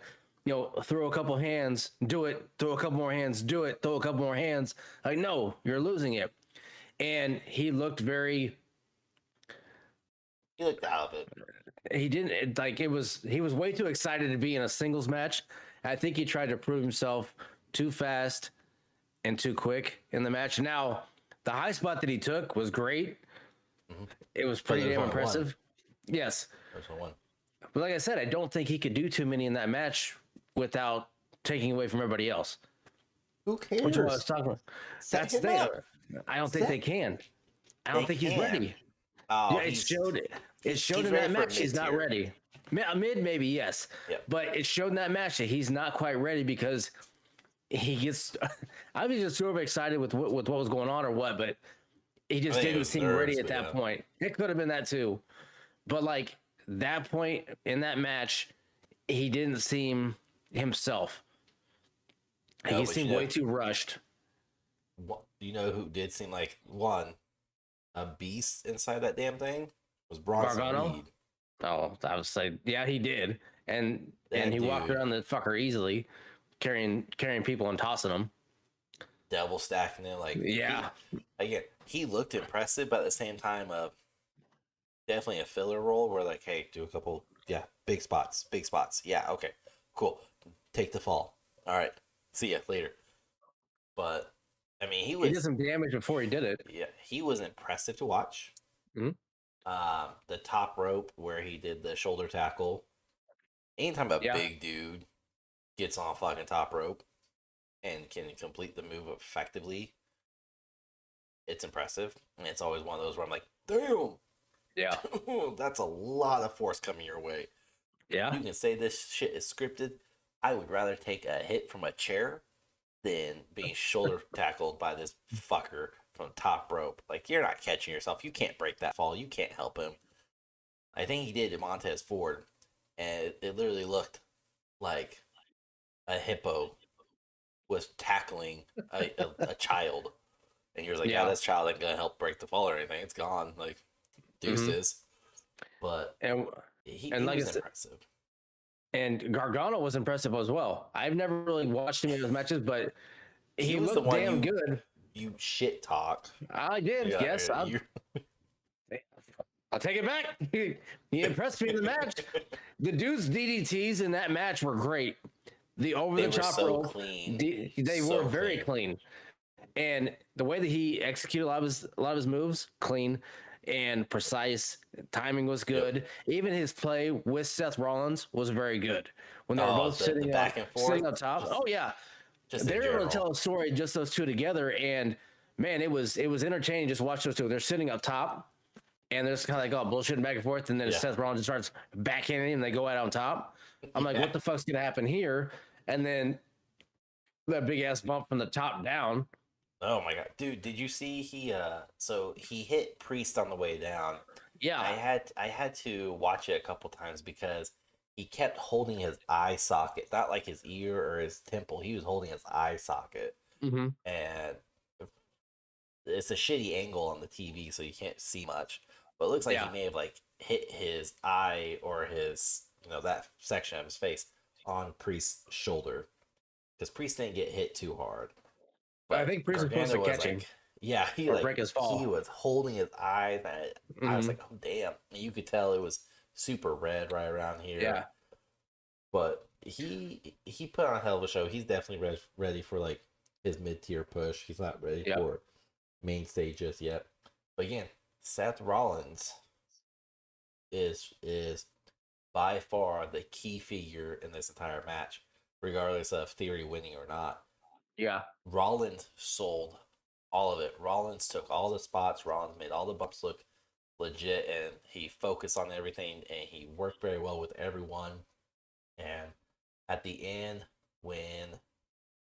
[SPEAKER 2] throw a couple hands, do it, throw a couple more hands, do it, throw a couple more hands. Like, no, you're losing it. And he looked
[SPEAKER 3] He looked out of it.
[SPEAKER 2] he didn't like it was he was way too excited to be in a singles match. I think he tried to prove himself too fast and too quick in the match. Now, the high spot that he took was great.
[SPEAKER 3] Mm-hmm.
[SPEAKER 2] It was pretty
[SPEAKER 3] there's
[SPEAKER 2] damn
[SPEAKER 3] only
[SPEAKER 2] impressive. Yes.
[SPEAKER 3] There's one.
[SPEAKER 2] But like I said, I don't think he could do too many in that match without taking away from everybody else.
[SPEAKER 3] Who cares?
[SPEAKER 2] Which is what I was talking about.
[SPEAKER 3] Set
[SPEAKER 2] That's
[SPEAKER 3] him
[SPEAKER 2] the
[SPEAKER 3] up.
[SPEAKER 2] thing. I don't think they can. I don't think he's
[SPEAKER 3] can.
[SPEAKER 2] ready.
[SPEAKER 3] Oh,
[SPEAKER 2] Yeah, it showed
[SPEAKER 3] he's
[SPEAKER 2] in
[SPEAKER 3] ready
[SPEAKER 2] that
[SPEAKER 3] for
[SPEAKER 2] match he's not
[SPEAKER 3] mid-tier.
[SPEAKER 2] ready. A mid, maybe, yes.
[SPEAKER 3] Yep.
[SPEAKER 2] But it showed in that match that he's not quite ready because he gets. I was just sort of excited with what was going on or what, but he just
[SPEAKER 3] I think it
[SPEAKER 2] didn't
[SPEAKER 3] was
[SPEAKER 2] seem
[SPEAKER 3] nerves,
[SPEAKER 2] ready at
[SPEAKER 3] but
[SPEAKER 2] that
[SPEAKER 3] yeah.
[SPEAKER 2] point. It could have been that too, but like that point in that match, he didn't seem himself.
[SPEAKER 3] No,
[SPEAKER 2] He
[SPEAKER 3] but
[SPEAKER 2] seemed
[SPEAKER 3] you know-
[SPEAKER 2] way too rushed.
[SPEAKER 3] You know who did seem like a beast inside that damn thing was Bronson
[SPEAKER 2] Gargano?
[SPEAKER 3] Reed.
[SPEAKER 2] Oh, I would say, yeah, he did, and
[SPEAKER 3] That
[SPEAKER 2] he walked
[SPEAKER 3] dude
[SPEAKER 2] around the fucker easily, carrying people and tossing them.
[SPEAKER 3] double stacking it like
[SPEAKER 2] Yeah,
[SPEAKER 3] he looked impressive, but at the same time, definitely a filler role where like, hey, do a couple, yeah, big spots, yeah, okay, cool, take the fall, all right, see ya later. But I mean,
[SPEAKER 2] he did some damage before he did it.
[SPEAKER 3] he was impressive to watch.
[SPEAKER 2] Mhm.
[SPEAKER 3] The top rope where he did the shoulder tackle. Anytime a
[SPEAKER 2] Yeah,
[SPEAKER 3] big dude gets on fucking top rope and can complete the move effectively, it's impressive. And it's always one of those where I'm like, damn,
[SPEAKER 2] yeah,
[SPEAKER 3] that's a lot of force coming your way.
[SPEAKER 2] yeah.
[SPEAKER 3] You can say this shit is scripted. I would rather take a hit from a chair than being shoulder tackled by this fucker from top rope. Like, you're not catching yourself. You can't break that fall. You can't help him. I think he did to Montez Ford, and it literally looked like a hippo was tackling a child. And you're like, yeah,
[SPEAKER 2] Yeah.
[SPEAKER 3] this child ain't gonna help break the fall or anything. It's gone. Like, deuces. But
[SPEAKER 2] And
[SPEAKER 3] he
[SPEAKER 2] like I
[SPEAKER 3] was
[SPEAKER 2] said,
[SPEAKER 3] impressive.
[SPEAKER 2] and Gargano was impressive as well. I've never really watched him in his matches, but
[SPEAKER 3] He
[SPEAKER 2] he
[SPEAKER 3] was the
[SPEAKER 2] looked
[SPEAKER 3] one
[SPEAKER 2] damn good.
[SPEAKER 3] you shit talk.
[SPEAKER 2] I did,
[SPEAKER 3] Yeah,
[SPEAKER 2] yes. I'll take it back. He impressed me in the match. The dude's DDTs in that match were great. The over the top
[SPEAKER 3] so
[SPEAKER 2] rope,
[SPEAKER 3] clean.
[SPEAKER 2] they
[SPEAKER 3] So
[SPEAKER 2] were very clean. And the way that he executed a lot of his moves, clean and precise. Timing was good. Even his play with Seth Rollins was very good. When they were both
[SPEAKER 3] the back and forth,
[SPEAKER 2] sitting up top.
[SPEAKER 3] just,
[SPEAKER 2] Oh yeah,
[SPEAKER 3] just
[SPEAKER 2] they
[SPEAKER 3] in
[SPEAKER 2] were able to
[SPEAKER 3] general.
[SPEAKER 2] tell a story just those two together. And man, it was entertaining. Just watch those two. They're sitting up top, and they're just kind of like, oh, bullshitting back and forth. And then
[SPEAKER 3] Yeah.
[SPEAKER 2] Seth Rollins starts backhanding him, and they go out on top. I'm like, what the fuck's gonna happen here? And then that big ass bump from the top down.
[SPEAKER 3] Oh my god, dude! Did you see so he hit Priest on the way down.
[SPEAKER 2] Yeah,
[SPEAKER 3] I had to watch it a couple times because he kept holding his eye socket, not like his ear or his temple. He was holding his eye socket,
[SPEAKER 2] mm-hmm.
[SPEAKER 3] and it's a shitty angle on the TV, so you can't see much. But it looks like he may have like hit his eye or his that section of his face on Priest's shoulder because Priest didn't get hit too hard.
[SPEAKER 2] But I think Priest was supposed to catch him.
[SPEAKER 3] Yeah,
[SPEAKER 2] or break his fall.
[SPEAKER 3] He was holding his eyes, and I was like, oh damn! And you could tell it was super red right around here.
[SPEAKER 2] Yeah,
[SPEAKER 3] but he put on a hell of a show. He's definitely ready for like his mid tier push. He's not ready for main stage just yet. But again, Seth Rollins is by far the key figure in this entire match, regardless of Theory winning or not.
[SPEAKER 2] Yeah.
[SPEAKER 3] Rollins sold all of it. Rollins took all the spots. Rollins made all the bumps look legit, and he focused on everything, and he worked very well with everyone. And at the end, when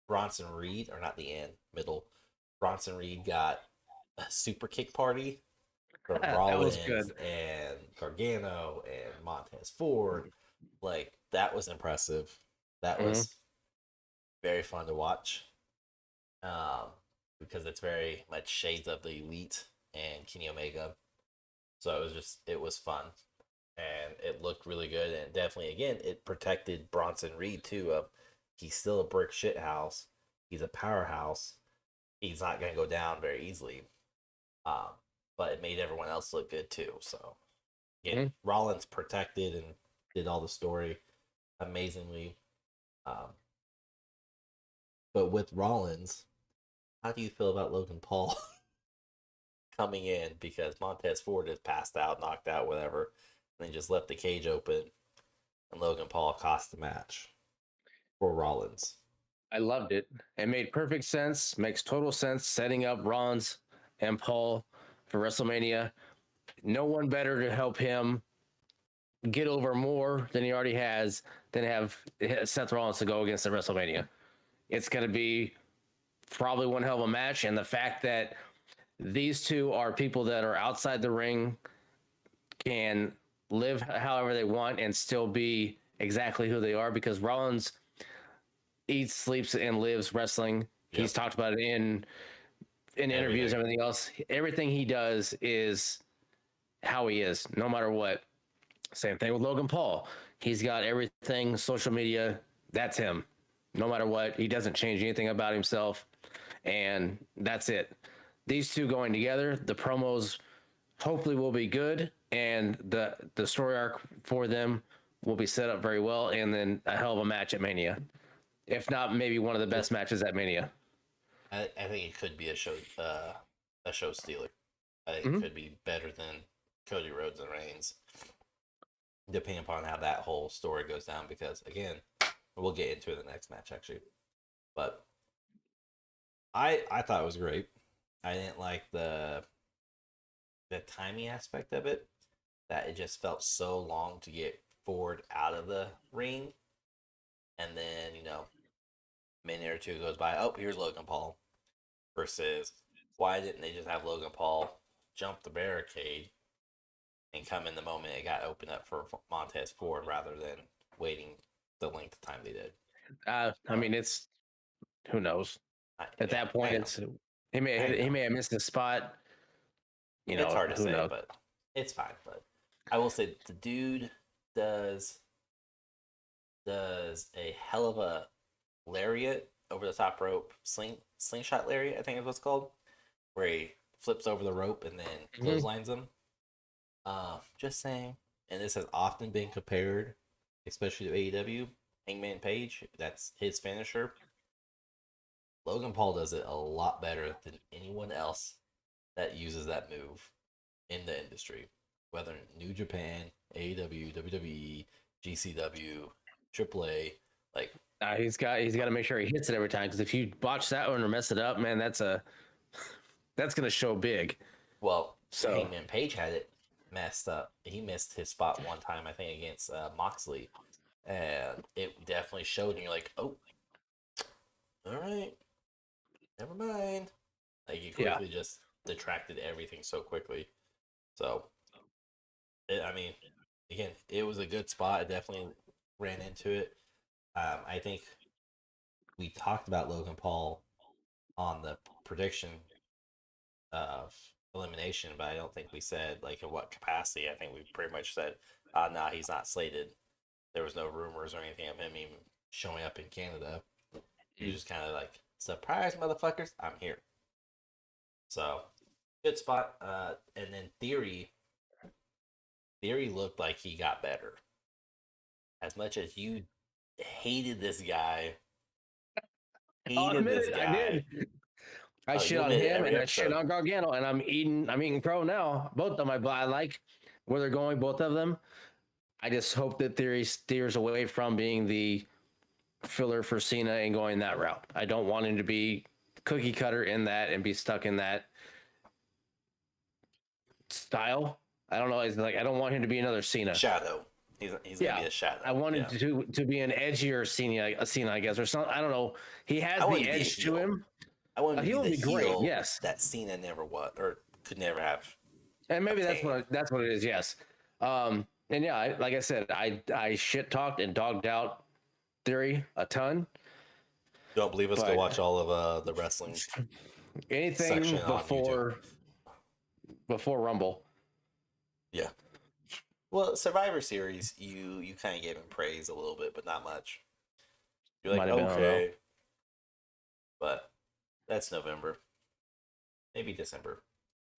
[SPEAKER 3] Bronson Reed, or not the end, middle, Bronson Reed got a super kick party from Rollins and Gargano and Montez Ford. Like, that was impressive. That was very fun to watch. Because it's very much shades of the Elite and Kenny Omega. So it was fun. And it looked really good. And definitely, again, it protected Bronson Reed, too. He's still a brick shit house. He's a powerhouse. He's not going to go down very easily. But it made everyone else look good, too. So, again, Rollins protected and did all the story amazingly. But with Rollins, how do you feel about Logan Paul coming in? Because Montez Ford is passed out, knocked out, whatever. And they just left the cage open. And Logan Paul cost the match for Rollins.
[SPEAKER 2] I loved it. It made perfect sense. Makes total sense setting up Rollins and Paul for WrestleMania. No one better to help him get over more than he already has than have Seth Rollins to go against at WrestleMania. It's going to be probably one hell of a match. And the fact that these two are people that are outside the ring, can live however they want and still be exactly who they are, because Rollins eats, sleeps, and lives wrestling. Yep. He's talked about it in interviews, everything else. Everything he does is how he is, no matter what. Same thing with Logan Paul. He's got everything social media. That's him. No matter what, he doesn't change anything about himself, and that's it. These two going together, the promos hopefully will be good, and the story arc for them will be set up very well, and then a hell of a match at Mania. If not, maybe one of the best matches at Mania.
[SPEAKER 3] I think it could be a show stealer. I think
[SPEAKER 2] Mhm.
[SPEAKER 3] it could be better than Cody Rhodes and Reigns, depending upon how that whole story goes down. Because again, we'll get into it in the next match actually. But I thought it was great. I didn't like the timing aspect of it. That it just felt so long to get Ford out of the ring, and then a minute or two goes by. Oh, here's Logan Paul. Versus, why didn't they just have Logan Paul jump the barricade and come in the moment it got opened up for Montez Ford rather than waiting the length of time they did?
[SPEAKER 2] I mean, it's who knows. At
[SPEAKER 3] Yeah,
[SPEAKER 2] that point,
[SPEAKER 3] I know.
[SPEAKER 2] it's he may
[SPEAKER 3] I know.
[SPEAKER 2] he may have missed the spot.
[SPEAKER 3] It's hard to
[SPEAKER 2] Who
[SPEAKER 3] say,
[SPEAKER 2] knows?
[SPEAKER 3] but it's fine. But I will say the dude does a hell of a lariat over the top rope, slingshot lariat, I think is what's called, where he flips over the rope and then clotheslines them. Just saying, and this has often been compared, especially to AEW. Hangman Page, that's his finisher. Logan Paul does it a lot better than anyone else that uses that move in the industry, whether New Japan, AEW, WWE, GCW, AAA. Like,
[SPEAKER 2] He's got to make sure he hits it every time, because if you botch that one or mess it up, man, that's gonna show big.
[SPEAKER 3] well,
[SPEAKER 2] So
[SPEAKER 3] Hangman Page had it messed up. He missed his spot one time, I think, against Moxley, and it definitely showed. And you're like, oh, all right, never mind. Like, you
[SPEAKER 2] yeah,
[SPEAKER 3] quickly just detracted everything so quickly. So, I mean, again, it was a good spot. I definitely ran into it. I think we talked about Logan Paul on the prediction of elimination, but I don't think we said like in what capacity. I think we pretty much said, nah, he's not slated. There was no rumors or anything of him even showing up in Canada. He was just kind of like, surprise, motherfuckers, I'm here. So, good spot. And then Theory looked like he got better. As much as you hated this guy,
[SPEAKER 2] I'll
[SPEAKER 3] hated
[SPEAKER 2] admit
[SPEAKER 3] this
[SPEAKER 2] it, I
[SPEAKER 3] guy.
[SPEAKER 2] did. I
[SPEAKER 3] Oh,
[SPEAKER 2] shit
[SPEAKER 3] you
[SPEAKER 2] on
[SPEAKER 3] admit it
[SPEAKER 2] him
[SPEAKER 3] every
[SPEAKER 2] and I shit
[SPEAKER 3] episode.
[SPEAKER 2] on Gargano, and I'm eating crow now. Both of them I like where they're going, both of them. I just hope that Theory steers away from being the filler for Cena and going that route. I don't want him to be cookie cutter in that and be stuck in that style. I don't know. It's like I don't want him to be another Cena.
[SPEAKER 3] Shadow. He's gonna be
[SPEAKER 2] Yeah,
[SPEAKER 3] a shadow.
[SPEAKER 2] I wanted
[SPEAKER 3] Yeah.
[SPEAKER 2] to be an edgier Cena, I guess, or something. I don't know. He
[SPEAKER 3] I
[SPEAKER 2] has
[SPEAKER 3] want him
[SPEAKER 2] the
[SPEAKER 3] to be a
[SPEAKER 2] edge to
[SPEAKER 3] heel.
[SPEAKER 2] him.
[SPEAKER 3] I want him to
[SPEAKER 2] He
[SPEAKER 3] be
[SPEAKER 2] would
[SPEAKER 3] the
[SPEAKER 2] be great.
[SPEAKER 3] heel
[SPEAKER 2] Yes,
[SPEAKER 3] that Cena never was or could never have
[SPEAKER 2] and maybe
[SPEAKER 3] obtained.
[SPEAKER 2] that's what it is. Yes, and yeah, like I said, I shit talked and dogged out Theory a ton,
[SPEAKER 3] Don't believe us? Go
[SPEAKER 2] but
[SPEAKER 3] watch all of the wrestling
[SPEAKER 2] anything
[SPEAKER 3] section on YouTube.
[SPEAKER 2] before Rumble.
[SPEAKER 3] Yeah. Well, Survivor Series, you kind of gave him praise a little bit, but not much. You're like,
[SPEAKER 2] Might have been, I don't know.
[SPEAKER 3] okay, but that's November, maybe December.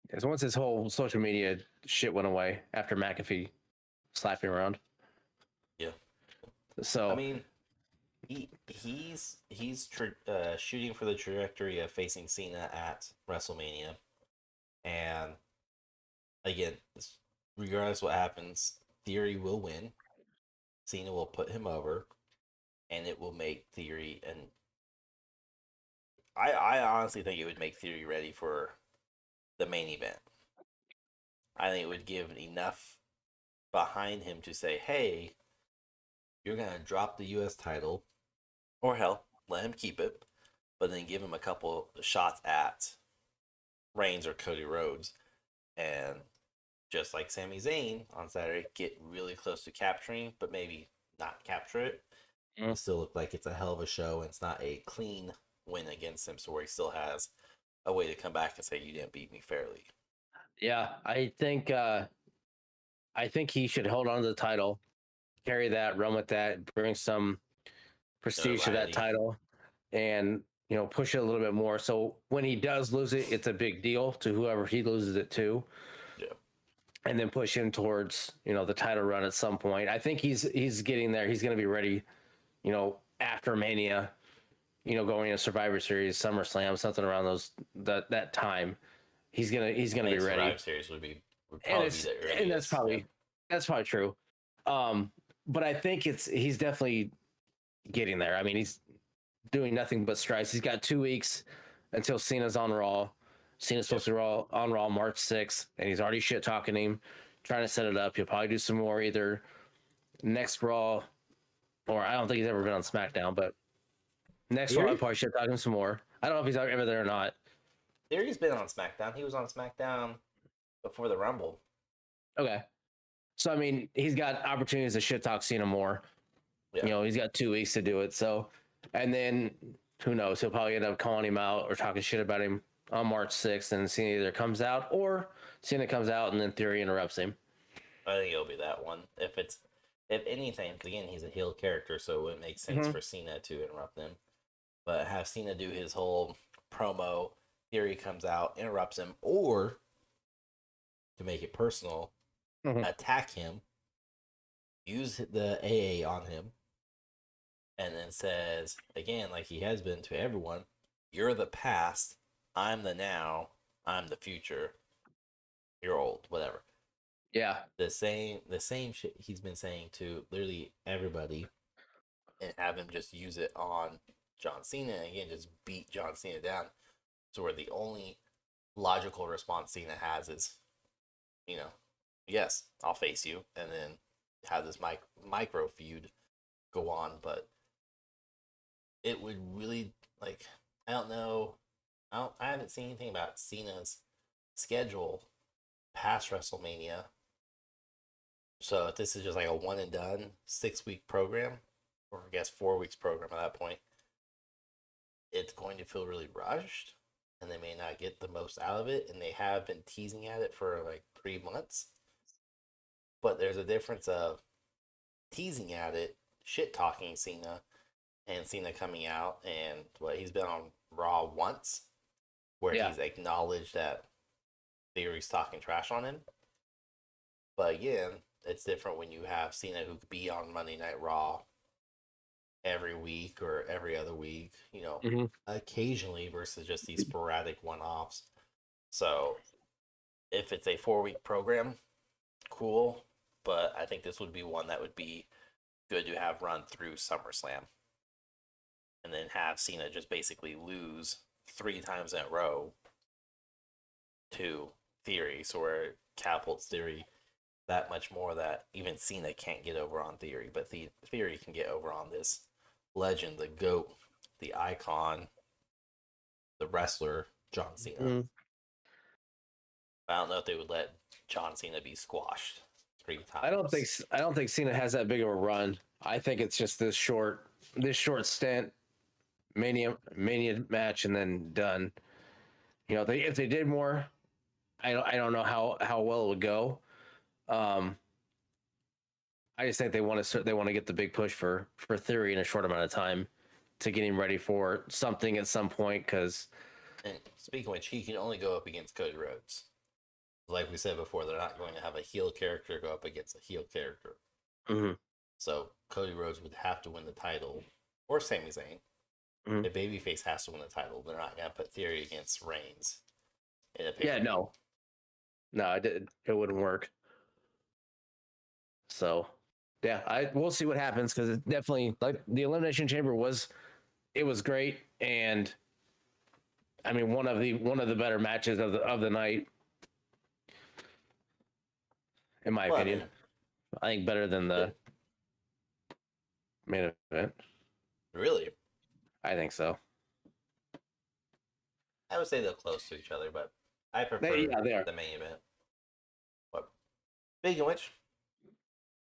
[SPEAKER 2] Because once his whole social media shit went away after McAfee slapped him around.
[SPEAKER 3] Yeah.
[SPEAKER 2] So
[SPEAKER 3] I mean, he's shooting for the trajectory of facing Cena at WrestleMania, and again, regardless what happens, Theory will win. Cena will put him over, and it will make Theory and I honestly think it would make Theory ready for the main event. I think it would give enough behind him to say, hey, you're going to drop the U.S. title, or hell, let him keep it, but then give him a couple shots at Reigns or Cody Rhodes. And just like Sami Zayn on Saturday, get really close to capturing, but maybe not capture it. It'll still look like it's a hell of a show, and it's not a clean win against him, so where he still has a way to come back and say, you didn't beat me fairly.
[SPEAKER 2] yeah, I think I think he should hold on to the title, carry that, run with that, bring some prestige to that
[SPEAKER 3] Notoriety.
[SPEAKER 2] title, and push it a little bit more. So when he does lose it, it's a big deal to whoever he loses it to,
[SPEAKER 3] Yeah.
[SPEAKER 2] and then push him towards the title run at some point. I think he's getting there. He's going to be ready, after Mania, going into Survivor Series, SummerSlam, something around that time. He's gonna be ready.
[SPEAKER 3] Survivor Series would
[SPEAKER 2] And
[SPEAKER 3] probably
[SPEAKER 2] it's
[SPEAKER 3] be the earliest.
[SPEAKER 2] and that's probably true. But I think he's definitely getting there. I mean, he's doing nothing but strides. He's got 2 weeks until Cena's on Raw. Cena's supposed to be on Raw March 6th, and he's already shit talking him, trying to set it up. He'll probably do some more either next Raw, or I don't think he's ever been on SmackDown, but next Raw, I'll probably shit talk him some more. I don't know if he's ever there or not.
[SPEAKER 3] Theory's been on SmackDown. He was on SmackDown before the Rumble.
[SPEAKER 2] Okay. So, I mean, he's got opportunities to shit talk Cena more.
[SPEAKER 3] Yeah.
[SPEAKER 2] He's got 2 weeks to do it. So, and then who knows? He'll probably end up calling him out or talking shit about him on March 6th, and Cena either comes out or Cena comes out and then Theory interrupts him.
[SPEAKER 3] I think it'll be that one. If anything, again, he's a heel character, so it makes sense for Cena to interrupt him. But have Cena do his whole promo, Theory comes out, interrupts him, or to make it personal, attack him, use the AA on him, and then says, again, like he has been to everyone, you're the past, I'm the now, I'm the future, you're old, whatever.
[SPEAKER 2] Yeah.
[SPEAKER 3] The same shit he's been saying to literally everybody, and have him just use it on John Cena, and again, just beat John Cena down. So where the only logical response Cena has is, yes, I'll face you, and then have this micro feud go on. But it would really, I don't know, I haven't seen anything about Cena's schedule past WrestleMania. So if this is just like a one and done 6-week program, or I guess 4 weeks program at that point, it's going to feel really rushed, and they may not get the most out of it. And they have been teasing at it for like 3 months. But there's a difference of teasing at it, shit talking Cena, and Cena coming out, and he's been on Raw once, where he's acknowledged that Theory's talking trash on him. But again, it's different when you have Cena who could be on Monday Night Raw every week or every other week, occasionally, versus just these sporadic one-offs. So if it's a 4-week program, cool. But I think this would be one that would be good to have run through SummerSlam. And then have Cena just basically lose 3 times in a row to Theory. So where catapults Theory that much more that even Cena can't get over on Theory. But Theory can get over on this legend, the GOAT, the icon, the wrestler, John Cena. I don't know if they would let John Cena be squashed 3 times.
[SPEAKER 2] I don't think Cena has that big of a run. I think it's just this short stint, Mania match, and then done. If they did more, I don't know how well it would go. I just think they want to get the big push for Theory in a short amount of time to get him ready for something at some point. Because,
[SPEAKER 3] and speaking of which, he can only go up against Cody Rhodes. Like we said before, they're not going to have a heel character go up against a heel character. So Cody Rhodes would have to win the title, or Sami Zayn. If babyface has to win the title, they're not going to put Theory against Reigns.
[SPEAKER 2] No, it wouldn't work. So, yeah, we'll see what happens, because it definitely, like, the Elimination Chamber was great, and I mean one of the better matches of the night, in my opinion. I think better than the main event.
[SPEAKER 3] Really?
[SPEAKER 2] I think so.
[SPEAKER 3] I would say they're close to each other, but I prefer
[SPEAKER 2] they are.
[SPEAKER 3] the main event. But speaking of which,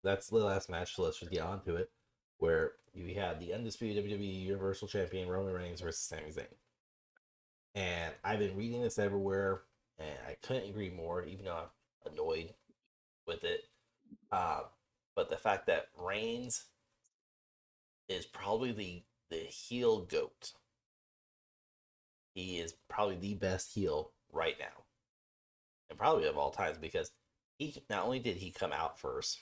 [SPEAKER 3] that's the last match, so let's just get on to it. Where you had the undisputed WWE Universal Champion Roman Reigns versus Sami Zayn. And I've been reading this everywhere, and I couldn't agree more, even though I'm annoyed with it. But the fact that Reigns is probably the heel goat. He is probably the best heel right now, and probably of all times, because he not only did he come out first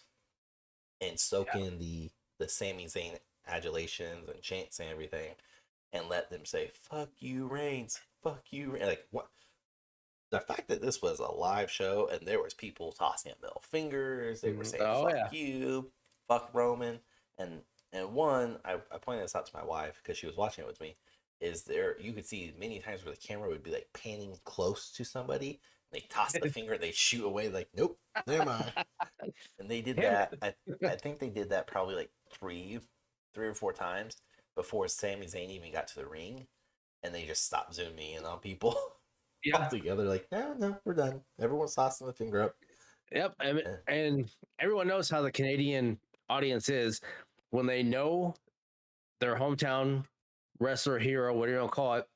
[SPEAKER 3] and soak
[SPEAKER 2] Yeah.
[SPEAKER 3] in the Sami Zayn adulations and chants and everything, and let them say "fuck you, Reigns," "fuck you," like what. The fact that this was a live show and there was people tossing up middle fingers, they were saying
[SPEAKER 2] Oh
[SPEAKER 3] "fuck
[SPEAKER 2] yeah.
[SPEAKER 3] you," "fuck Roman," and one, I pointed this out to my wife because she was watching it with me. Is there you could see many times where the camera would be like panning close to somebody, they toss the finger, they shoot away like nope, never mind. And they did
[SPEAKER 2] Damn
[SPEAKER 3] that.
[SPEAKER 2] it.
[SPEAKER 3] I think they did that probably like three or four times before Sami Zayn even got to the ring, and they just stopped zooming in on people
[SPEAKER 2] Yeah.
[SPEAKER 3] altogether. Like, no, we're done. Everyone's tossing the finger up.
[SPEAKER 2] Yep.
[SPEAKER 3] Eh,
[SPEAKER 2] And everyone knows how the Canadian audience is when they know their hometown wrestler, hero, whatever you want to call it,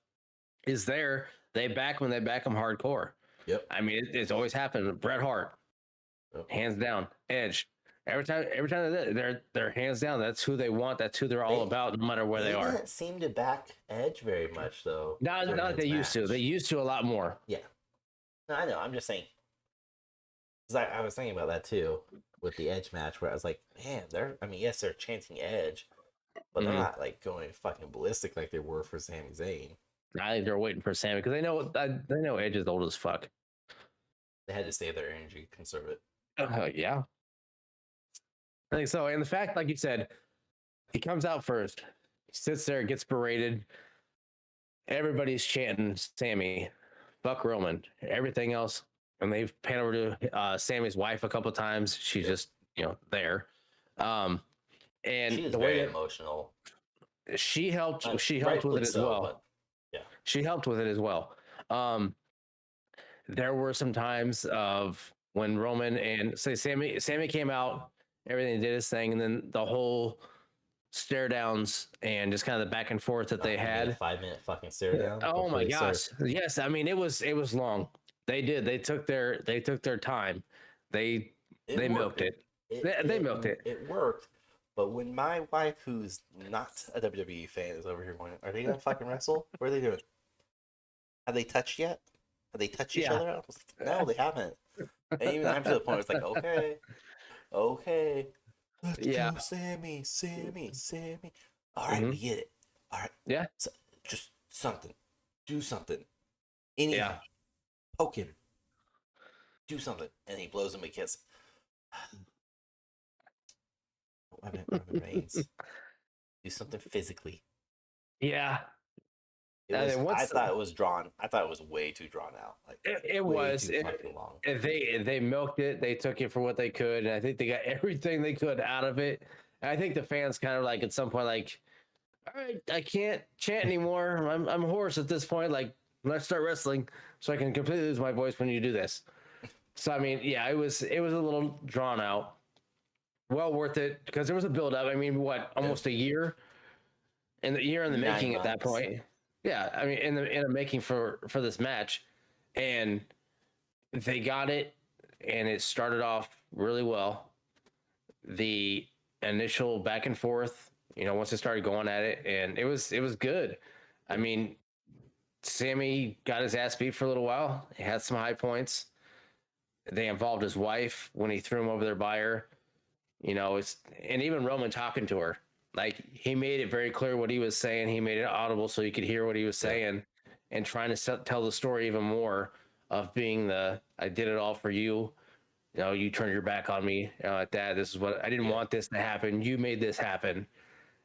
[SPEAKER 2] is there. They back when they back them hardcore.
[SPEAKER 3] Yep.
[SPEAKER 2] I mean, it's always happened. Bret Hart,
[SPEAKER 3] Yep.
[SPEAKER 2] hands down. Edge, every time they're hands down. That's who they want. That's who they're all about, no matter where they are.
[SPEAKER 3] Didn't seem to back Edge very much though.
[SPEAKER 2] Not
[SPEAKER 3] during
[SPEAKER 2] like they
[SPEAKER 3] his
[SPEAKER 2] used to.
[SPEAKER 3] match.
[SPEAKER 2] They used to a lot more.
[SPEAKER 3] Yeah. No, I know. I'm just saying. Because I was thinking about that too with the Edge match, where I was like, man, I mean, yes, they're chanting Edge, but they're
[SPEAKER 2] Mhm.
[SPEAKER 3] not like going fucking ballistic like they were for Sami Zayn.
[SPEAKER 2] I think they're waiting for Sammy because they know Edge is old as fuck.
[SPEAKER 3] They had to save their energy, conserve it.
[SPEAKER 2] Yeah, I think so. And the fact, like you said, he comes out first, he sits there, gets berated. Everybody's chanting Sammy, fuck Roman, everything else. And they've pan over to Sammy's wife a couple times. She's just, there. And
[SPEAKER 3] She is
[SPEAKER 2] the way
[SPEAKER 3] very
[SPEAKER 2] that
[SPEAKER 3] emotional.
[SPEAKER 2] she helped with
[SPEAKER 3] Rightfully
[SPEAKER 2] it as
[SPEAKER 3] so,
[SPEAKER 2] well.
[SPEAKER 3] but yeah.
[SPEAKER 2] She helped with it as well. There were some times of when Roman and say Sammy came out, everything did his thing, and then the whole stare downs and just kind of the back and forth that they had.
[SPEAKER 3] A 5-minute fucking stare down.
[SPEAKER 2] Oh my gosh.
[SPEAKER 3] Serve.
[SPEAKER 2] Yes, I mean it was long. They took their time. They milked it. They milked it.
[SPEAKER 3] It worked. But when my wife, who's not a WWE fan, is over here going, are they gonna fucking wrestle? What are they doing? Have they touched yet? Have they touched each other? I was like, no, they haven't. And even I'm to the point where it's like, okay, let's
[SPEAKER 2] Yeah.
[SPEAKER 3] go, Sammy. All right, we get it. All right,
[SPEAKER 2] Yeah.
[SPEAKER 3] so, just something, do something, anything,
[SPEAKER 2] Yeah.
[SPEAKER 3] poke him, do something, and he blows him a kiss. Roman Reigns, do something physically.
[SPEAKER 2] Yeah.
[SPEAKER 3] I thought it was drawn. I thought it was way too drawn out. Like
[SPEAKER 2] It
[SPEAKER 3] way
[SPEAKER 2] was.
[SPEAKER 3] too fucking long.
[SPEAKER 2] They milked it. They took it for what they could, and I think they got everything they could out of it. And I think the fans kind of like at some point like, all right, I can't chant anymore. I'm hoarse at this point. Like, let's start wrestling so I can completely lose my voice when you do this. So I mean, yeah, it was a little drawn out. Well worth it because there was a build up. I mean, what, almost a year? In the
[SPEAKER 3] 9
[SPEAKER 2] making at that
[SPEAKER 3] months.
[SPEAKER 2] point. Yeah, I mean in the making for this match. And they got it and it started off really well. The initial back and forth, once they started going at it, and it was good. I mean, Sammy got his ass beat for a little while. He had some high points. They involved his wife when he threw him over there by her. And even Roman talking to her. Like, he made it very clear what he was saying. He made it audible so you could hear what he was saying, and trying to tell the story even more of being I did it all for you. You turned your back on me, like that. This is what I didn't want this to happen. You made this happen.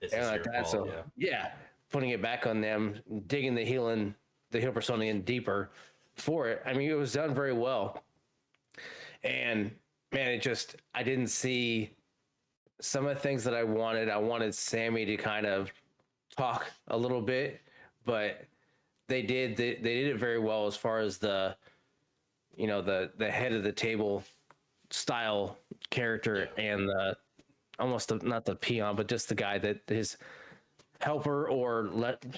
[SPEAKER 3] This
[SPEAKER 2] And
[SPEAKER 3] is
[SPEAKER 2] like
[SPEAKER 3] your
[SPEAKER 2] that.
[SPEAKER 3] fault.
[SPEAKER 2] So yeah, putting it back on them, digging the heel persona in deeper for it. I mean, it was done very well. And man, I didn't see some of the things that I wanted. I wanted Sammy to kind of talk a little bit, but they did it very well as far as the head of the table style character and the not the peon, but just the guy that his helper, or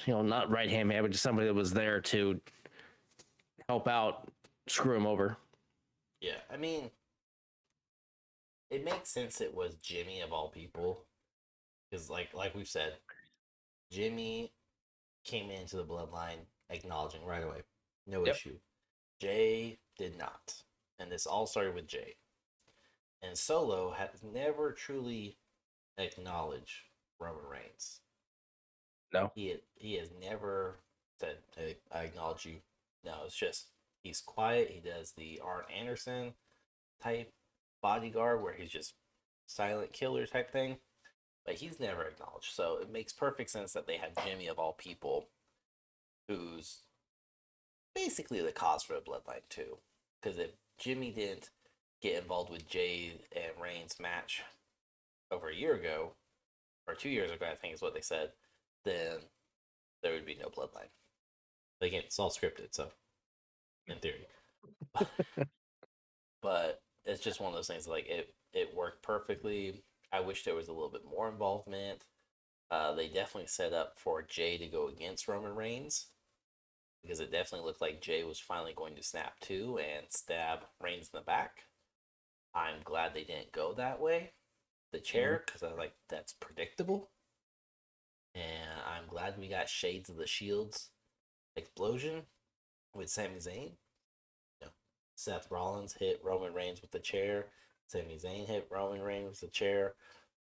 [SPEAKER 2] not right hand man, but just somebody that was there to help out, screw him over.
[SPEAKER 3] Yeah, I mean, it makes sense it was Jimmy of all people. Because like we've said, Jimmy came into the bloodline acknowledging right away. No
[SPEAKER 2] Yep.
[SPEAKER 3] issue. Jay did not. And this all started with Jay. And Solo has never truly acknowledged Roman Reigns.
[SPEAKER 2] No.
[SPEAKER 3] He has never said, "Hey, I acknowledge you." No, it's just he's quiet. He does the Arn Anderson type bodyguard where he's just silent killer type thing, but he's never acknowledged. So it makes perfect sense that they have Jimmy of all people, who's basically the cause for the bloodline too. Because if Jimmy didn't get involved with Jay and Reigns match over a year ago, or 2 years ago, I think is what they said, then there would be no bloodline. But again, it's all scripted, so in theory. But it's just one of those things like it worked perfectly. I wish there was a little bit more involvement. They definitely set up for Jay to go against Roman Reigns because it definitely looked like Jay was finally going to snap too and stab Reigns in the back. I'm glad they didn't go that way, the chair, because I was like, that's predictable. And I'm glad we got Shades of the Shields explosion with Sami Zayn. Seth Rollins hit Roman Reigns with the chair. Sami Zayn hit Roman Reigns with the chair.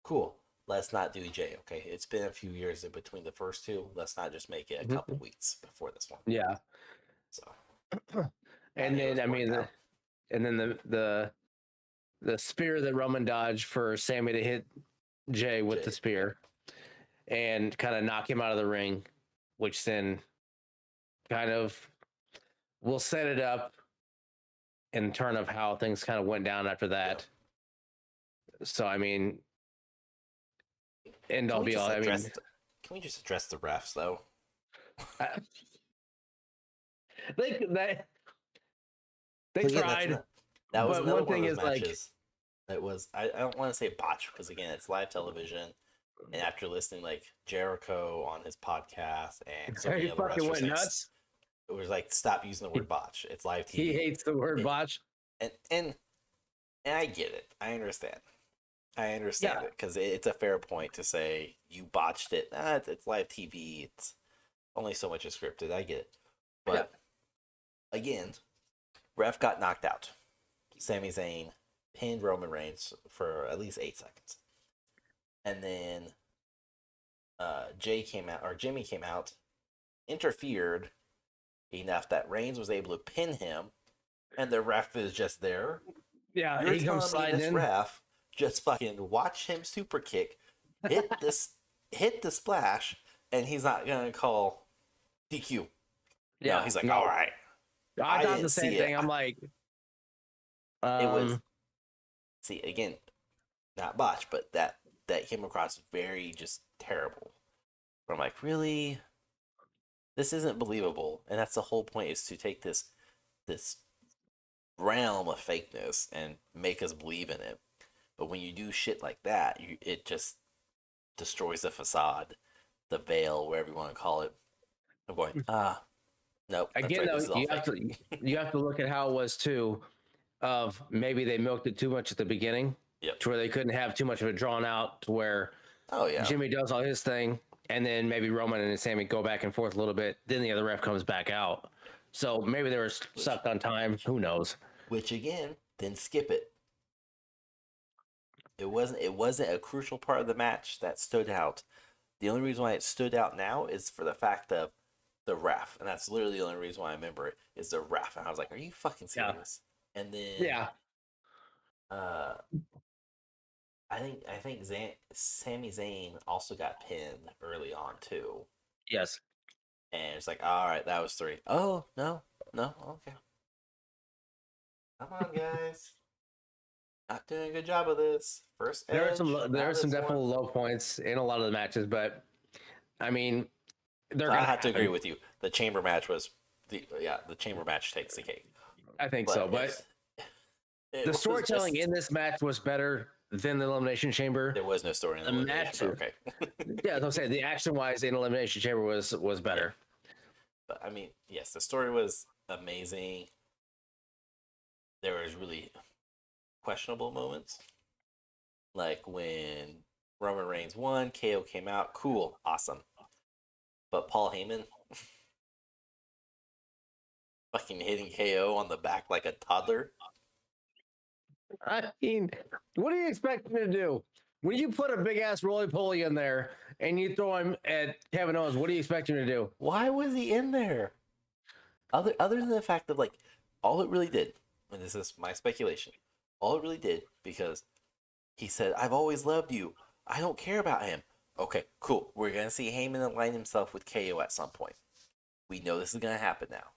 [SPEAKER 3] Cool. Let's not do Jay, okay? It's been a few years in between the first two. Let's not just make it a couple weeks before this one.
[SPEAKER 2] Yeah.
[SPEAKER 3] So.
[SPEAKER 2] And then and then the spear that Roman dodged for Sammy to hit Jay with the spear and kind of knock him out of the ring, which then kind of will set it up in turn of how things kind of went down after that. Yeah. So I mean, end all be all. I mean,
[SPEAKER 3] can we just address the refs though?
[SPEAKER 2] They tried.
[SPEAKER 3] That was another one of those matches. It was I don't want to say botch because again it's live television, and after listening like Jericho on his podcast and so many other wrestlers
[SPEAKER 2] went nuts.
[SPEAKER 3] It was like stop using the word botch. It's live TV.
[SPEAKER 2] He hates the word botch,
[SPEAKER 3] and I get it. I understand it because it's a fair point to say you botched it. It's live TV. It's only so much is scripted. I get it, but again, ref got knocked out. Sami Zayn pinned Roman Reigns for at least 8 seconds, and then Jimmy came out, interfered enough that Reigns was able to pin him, and the ref is just there.
[SPEAKER 2] Yeah, he comes sliding in.
[SPEAKER 3] Ref just fucking watch him super kick, hit the splash, and he's not gonna call DQ. Yeah, no, he's like, all right.
[SPEAKER 2] I thought the same thing. I'm like,
[SPEAKER 3] it was. See again, not botch, but that came across very just terrible. I'm like, really? This isn't believable, and that's the whole point: is to take this realm of fakeness and make us believe in it. But when you do shit like that, it just destroys the facade, the veil, whatever you want to call it. I'm going, nope.
[SPEAKER 2] Again, though, you have to look at how it was too. Of maybe they milked it too much at the beginning, to where they couldn't have too much of it drawn out, to where Jimmy does all his thing, and then maybe Roman and Sammy go back and forth a little bit. Then the other ref comes back out. So maybe they were sucked on time. Who knows?
[SPEAKER 3] Which again, then skip it. It wasn't a crucial part of the match that stood out. The only reason why it stood out now is for the fact of the ref, and that's literally the only reason why I remember it is the ref. And I was like, "Are you fucking serious?" Yeah. And then I think Sami Zayn also got pinned early on too.
[SPEAKER 2] Yes.
[SPEAKER 3] And it's like, all right, that was 3. Oh no, okay. Come on, guys. Not doing a good job of this. First edge,
[SPEAKER 2] there are some definitely low points in a lot of the matches, but I mean,
[SPEAKER 3] I have to agree with you. The chamber match was the chamber match takes the cake.
[SPEAKER 2] I think so, but the storytelling in this match was better than the Elimination Chamber.
[SPEAKER 3] There was no story in the Elimination Chamber. Okay.
[SPEAKER 2] Yeah, as I'm saying, the action-wise in Elimination Chamber was better.
[SPEAKER 3] But I mean, yes, the story was amazing. There was really questionable moments. Like when Roman Reigns won, KO came out, cool, awesome. But Paul Heyman fucking hitting KO on the back like a toddler.
[SPEAKER 2] I mean, what do you expect him to do? When you put a big ass roly poly in there and you throw him at Kevin Owens, what do you expect him to do?
[SPEAKER 3] Why was he in there? Other than the fact that like all it really did, and this is my speculation, all it really did because he said, "I've always loved you. I don't care about him." Okay, cool. We're gonna see Heyman align himself with KO at some point. We know this is gonna happen now.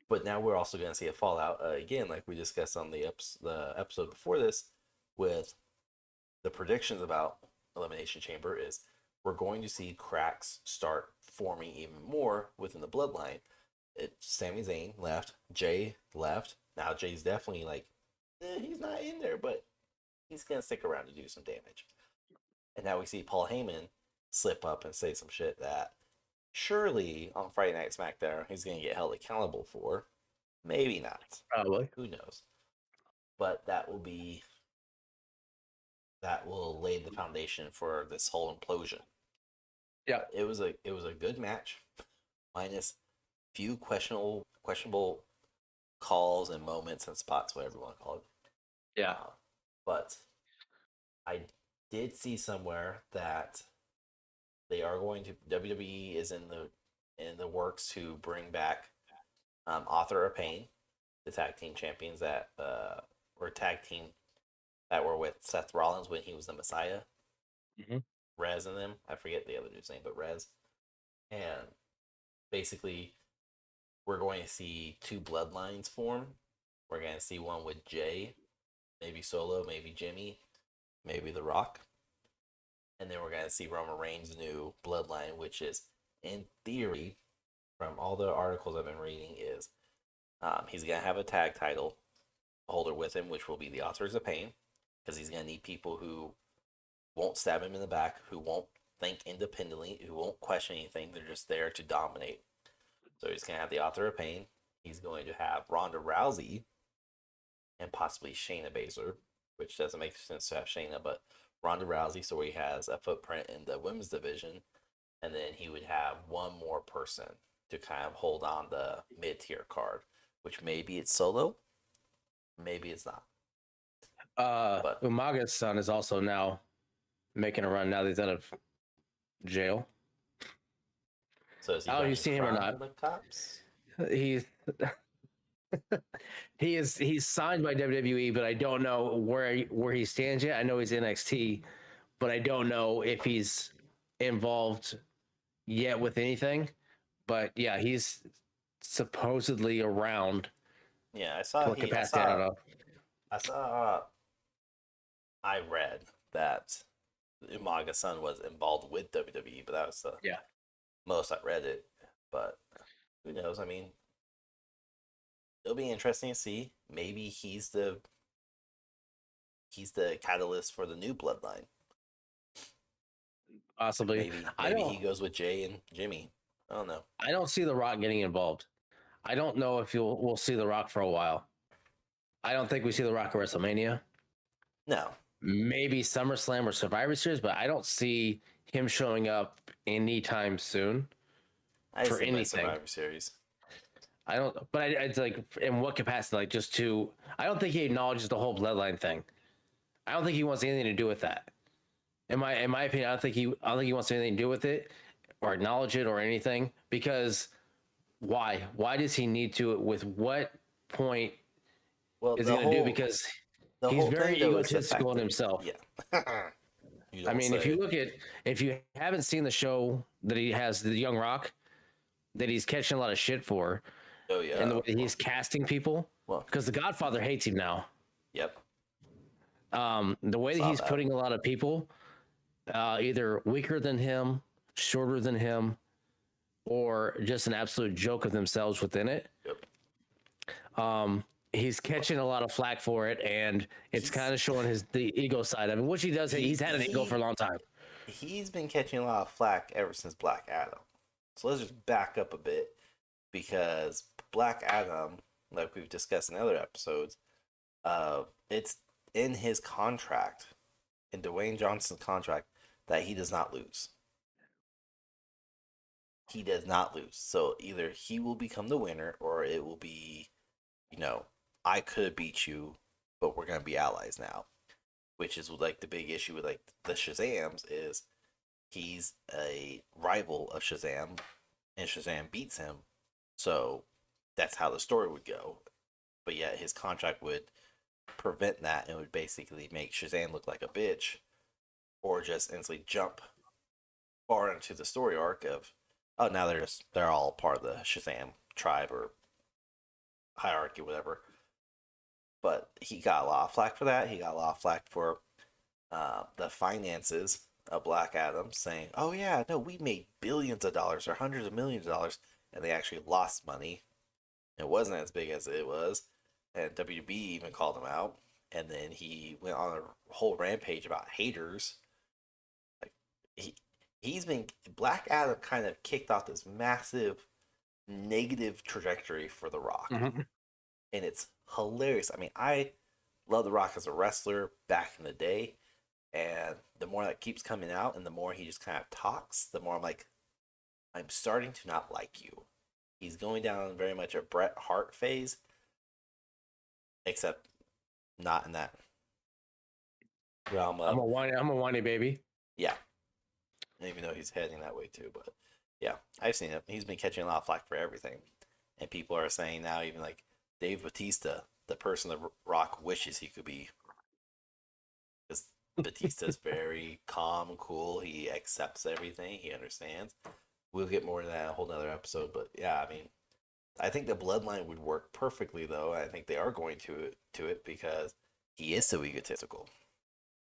[SPEAKER 3] But now we're also gonna see a fallout again, like we discussed on the episode before this, with the predictions about Elimination Chamber is we're going to see cracks start forming even more within the bloodline. Sami Zayn left, Jay left. Now Jay's definitely like, he's not in there, but he's gonna stick around to do some damage. And now we see Paul Heyman slip up and say some shit that surely on Friday Night SmackDown he's gonna get held accountable for. Maybe not.
[SPEAKER 2] Probably.
[SPEAKER 3] Who knows? But that will lay the foundation for this whole implosion.
[SPEAKER 2] Yeah.
[SPEAKER 3] It was a good match, minus few questionable calls and moments and spots, whatever you want to call it.
[SPEAKER 2] Yeah.
[SPEAKER 3] But I did see somewhere that they are going to WWE is in the works to bring back Author of Pain, the tag team champions that were tag team that were with Seth Rollins when he was the Messiah.
[SPEAKER 2] Mm-hmm.
[SPEAKER 3] Rez and them. I forget the other dude's name, but Rez. And basically, we're going to see two bloodlines form. We're going to see one with Jay, maybe Solo, maybe Jimmy, maybe The Rock. And then we're going to see Roman Reigns' new bloodline, which is, in theory, from all the articles I've been reading, is he's going to have a tag title holder with him, which will be the Authors of Pain, because he's going to need people who won't stab him in the back, who won't think independently, who won't question anything. They're just there to dominate. So he's going to have the Author of Pain. He's going to have Ronda Rousey and possibly Shayna Baszler, which doesn't make sense to have Shayna, but Ronda Rousey, so he has a footprint in the women's division. And then he would have one more person to kind of hold on the mid-tier card, which maybe it's Solo, maybe it's not.
[SPEAKER 2] But Umaga's son is also now making a run now that he's out of jail.
[SPEAKER 3] So is he
[SPEAKER 2] you seen him or not?
[SPEAKER 3] The cops?
[SPEAKER 2] He's he's signed by WWE, but I don't know where he stands yet. I know he's NXT, but I don't know if he's involved yet with anything. But yeah, he's supposedly around.
[SPEAKER 3] Yeah, I saw. I read that Umaga's son was involved with WWE, but that was the most I read it. But who knows? I mean, it'll be interesting to see. Maybe he's the catalyst for the new bloodline.
[SPEAKER 2] Possibly.
[SPEAKER 3] Maybe he goes with Jay and Jimmy. I don't know.
[SPEAKER 2] I don't see The Rock getting involved. I don't know if we'll see The Rock for a while. I don't think we see The Rock at WrestleMania.
[SPEAKER 3] No.
[SPEAKER 2] Maybe SummerSlam or Survivor Series, but I don't see him showing up anytime soon for anything.
[SPEAKER 3] Survivor Series.
[SPEAKER 2] I don't, but it's like in what capacity? Like just to, I don't think he acknowledges the whole bloodline thing. I don't think he wants anything to do with that. In my opinion, I don't think he wants anything to do with it or acknowledge it or anything, because why? Why does he need to? With what point is he going to do? Because he's very egotistical in himself.
[SPEAKER 3] Yeah.
[SPEAKER 2] I mean, if you haven't seen the show that he has, the Young Rock, that he's catching a lot of shit for.
[SPEAKER 3] Oh yeah.
[SPEAKER 2] And the way he's casting people, because The Godfather hates him now.
[SPEAKER 3] Yep.
[SPEAKER 2] The way that he's putting a lot of people, either weaker than him, shorter than him, or just an absolute joke of themselves within it.
[SPEAKER 3] Yep.
[SPEAKER 2] He's catching a lot of flack for it, and it's kind of showing the ego side of it, which he does. He's had an ego for a long time.
[SPEAKER 3] He's been catching a lot of flack ever since Black Adam. So let's just back up a bit, because Black Adam, like we've discussed in other episodes, it's
[SPEAKER 1] in his contract, in Dwayne Johnson's contract, that he does not lose. He does not lose. So either he will become the winner, or it will be, I could beat you, but we're gonna be allies now. Which is like the big issue with like the Shazams is he's a rival of Shazam, and Shazam beats him. So that's how the story would go. But yet his contract would prevent that and would basically make Shazam look like a bitch, or just instantly jump far into the story arc of, oh, now they're all part of the Shazam tribe or hierarchy, whatever. But he got a lot of flack for that. He got a lot of flack for the finances of Black Adam, saying, oh yeah, no, we made billions of dollars or hundreds of millions of dollars, and they actually lost money. It wasn't as big as it was, and WB even called him out. And then he went on a whole rampage about haters. Like he's been Black Adam kind of kicked off this massive negative trajectory for The Rock, and it's hilarious. I mean, I love The Rock as a wrestler back in the day, and the more that keeps coming out, and the more he just kind of talks, the more I'm like, I'm starting to not like you. He's going down very much a Bret Hart phase, except not in that realm of.
[SPEAKER 2] I'm a whiny baby.
[SPEAKER 1] Yeah. Even though he's heading that way too, but yeah, I've seen him. He's been catching a lot of flack for everything, and people are saying now, even like Dave Bautista, the person that Rock wishes he could be, because Batista's very calm, cool. He accepts everything. He understands. We'll get more to that in a whole nother episode, but yeah, I mean, I think the bloodline would work perfectly, though. I think they are going to it because he is so egotistical,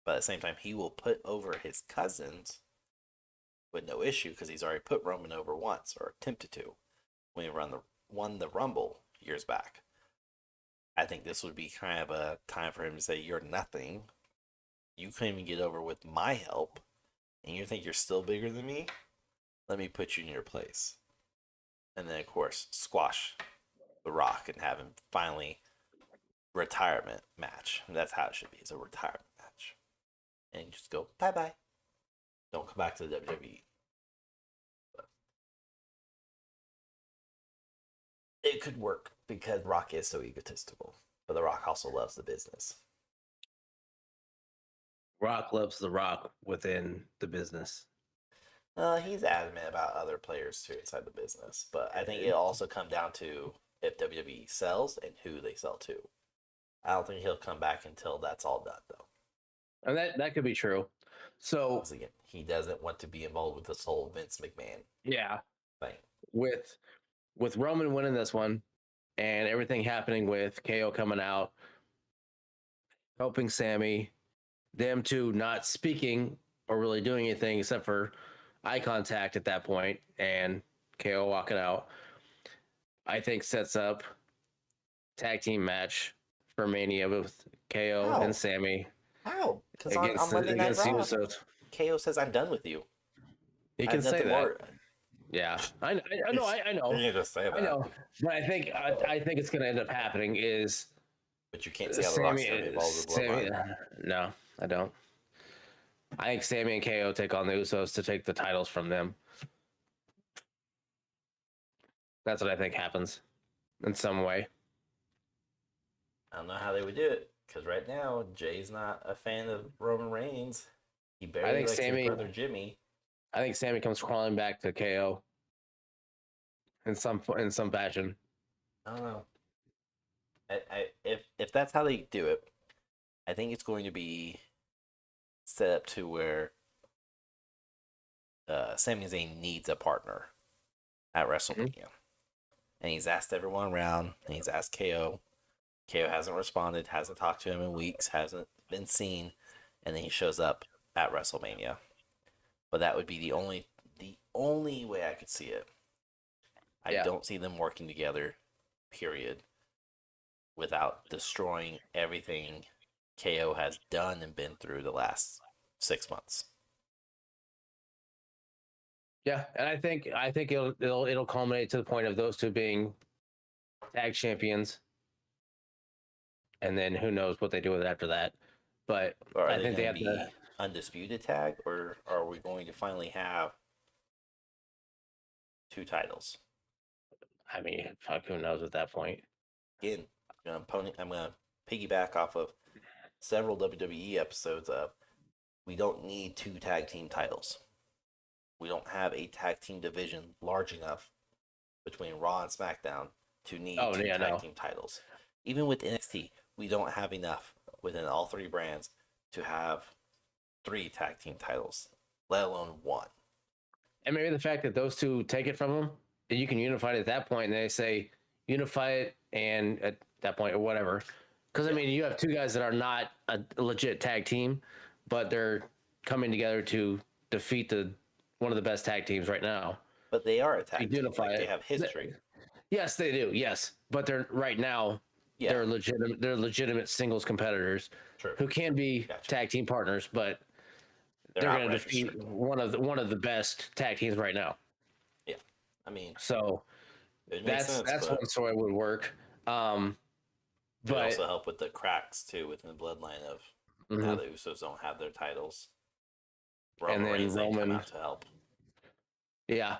[SPEAKER 1] but at the same time, he will put over his cousins with no issue because he's already put Roman over once, or attempted to, when he won the Rumble years back. I think this would be kind of a time for him to say, you're nothing. You couldn't even get over with my help, and you think you're still bigger than me? Let me put you in your place. And then, of course, squash The Rock and have him finally retirement match. And that's how it should be. It's a retirement match. And just go, bye-bye. Don't come back to the WWE. But it could work because Rock is so egotistical. But The Rock also loves the business.
[SPEAKER 2] Rock loves The Rock within the business.
[SPEAKER 1] He's adamant about other players too inside the business. But I think it'll also come down to if WWE sells and who they sell to. I don't think he'll come back until that's all done, though.
[SPEAKER 2] And that could be true. So
[SPEAKER 1] once again, he doesn't want to be involved with this whole Vince McMahon thing.
[SPEAKER 2] With Roman winning this one and everything happening with KO coming out, helping Sammy, them two not speaking or really doing anything except for eye contact at that point, and KO walking out, I think sets up tag team match for Mania with KO and Sammy.
[SPEAKER 1] How? Because on Monday Night Raw, KO says, I'm done with you.
[SPEAKER 2] He can say that. Yeah, I know.
[SPEAKER 1] You just say that.
[SPEAKER 2] I know, but I think it's going to end up happening is.
[SPEAKER 1] But you can't see how The Rock's going to be involved with Bloodline.
[SPEAKER 2] No, I don't. I think Sammy and KO take on the Usos to take the titles from them. That's what I think happens in some way.
[SPEAKER 1] I don't know how they would do it because right now Jay's not a fan of Roman Reigns. He barely likes his brother Jimmy.
[SPEAKER 2] I think Sammy comes crawling back to KO in some fashion.
[SPEAKER 1] I don't know. If that's how they do it, I think it's going to be set up to where Sami Zayn needs a partner at WrestleMania. And he's asked everyone around, and he's asked KO. KO hasn't responded, hasn't talked to him in weeks, hasn't been seen, and then he shows up at WrestleMania. But that would be the only way I could see it. I don't see them working together, period, without destroying everything KO has done and been through the last 6 months.
[SPEAKER 2] Yeah, and I think it'll culminate to the point of those two being tag champions, and then who knows what they do with it after that. but
[SPEAKER 1] Or are
[SPEAKER 2] I
[SPEAKER 1] they
[SPEAKER 2] think they
[SPEAKER 1] going
[SPEAKER 2] have
[SPEAKER 1] to
[SPEAKER 2] to.
[SPEAKER 1] be undisputed tag, or are we going to finally have 2 titles?
[SPEAKER 2] I mean, fuck, who knows at that point?
[SPEAKER 1] Again, I'm going to piggyback off of several WWE episodes of we don't need 2 tag team titles. We don't have a tag team division large enough between Raw and SmackDown to need
[SPEAKER 2] Oh,
[SPEAKER 1] two
[SPEAKER 2] yeah,
[SPEAKER 1] tag
[SPEAKER 2] no.
[SPEAKER 1] team titles. Even with NXT, we don't have enough within all 3 brands to have 3 tag team titles, let alone 1.
[SPEAKER 2] And maybe the fact that those two take it from them, and you can unify it at that point, and they say unify it, and at that point or whatever. Because I mean, you have 2 guys that are not a legit tag team, but they're coming together to defeat one of the best tag teams right now.
[SPEAKER 1] But they are a
[SPEAKER 2] You
[SPEAKER 1] tag team.
[SPEAKER 2] unify
[SPEAKER 1] Like, they
[SPEAKER 2] it.
[SPEAKER 1] have history.
[SPEAKER 2] Yes, they do. Yes, but they're right now.
[SPEAKER 1] Yeah.
[SPEAKER 2] They're legitimate. They're legitimate singles competitors
[SPEAKER 1] True.
[SPEAKER 2] who can be
[SPEAKER 1] Gotcha.
[SPEAKER 2] tag team partners, but
[SPEAKER 1] They're
[SPEAKER 2] they're
[SPEAKER 1] not
[SPEAKER 2] going to defeat
[SPEAKER 1] registered.
[SPEAKER 2] one of the best tag teams right now.
[SPEAKER 1] Yeah. I mean,
[SPEAKER 2] So
[SPEAKER 1] it makes sense,
[SPEAKER 2] that's
[SPEAKER 1] but
[SPEAKER 2] one story would work.
[SPEAKER 1] it would
[SPEAKER 2] But
[SPEAKER 1] also help with the cracks, too, within the bloodline of now the Usos don't have their titles.
[SPEAKER 2] And then
[SPEAKER 1] Reigns didn't come
[SPEAKER 2] Roman-
[SPEAKER 1] out to help.
[SPEAKER 2] yeah,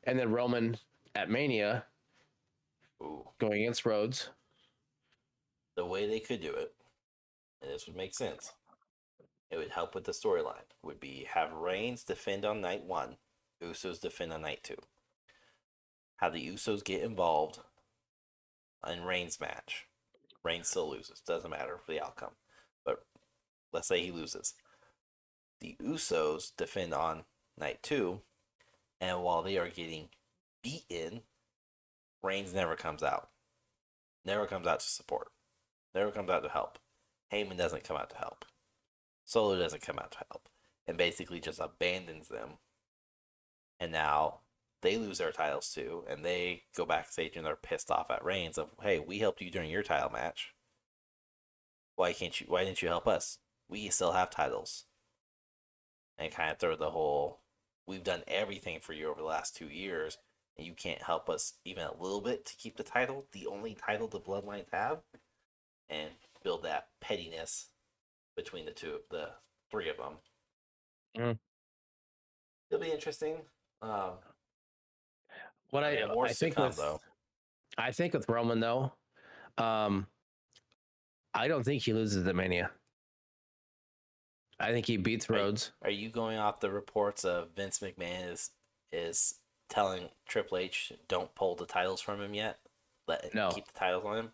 [SPEAKER 2] and then Roman at Mania
[SPEAKER 1] Ooh.
[SPEAKER 2] going against Rhodes.
[SPEAKER 1] The way they could do it, and this would make sense, it would help with the storyline, would be have Reigns defend on night 1, Usos defend on night 2. Have the Usos get involved in Reigns' match. Reigns still loses. Doesn't matter for the outcome. But let's say he loses. The Usos defend on night 2, and while they are getting beaten, Reigns never comes out. Never comes out to support. Never comes out to help. Heyman doesn't come out to help. Solo doesn't come out to help. And basically just abandons them. And now they lose their titles too. And they go backstage and they're pissed off at Reigns of, hey, we helped you during your title match. Why didn't you help us? We still have titles. And kind of throw the whole, we've done everything for you over the last 2 years, and you can't help us even a little bit to keep the title, the only title the Bloodlines have, and build that pettiness between the 3 of them. It'll be interesting.
[SPEAKER 2] What
[SPEAKER 1] more
[SPEAKER 2] I
[SPEAKER 1] to
[SPEAKER 2] think
[SPEAKER 1] come,
[SPEAKER 2] with
[SPEAKER 1] though.
[SPEAKER 2] I think with Roman though, I don't think he loses the Mania. I think he beats Rhodes.
[SPEAKER 1] Are you going off the reports of Vince McMahon is telling Triple H don't pull the titles from him yet? Keep the titles on him.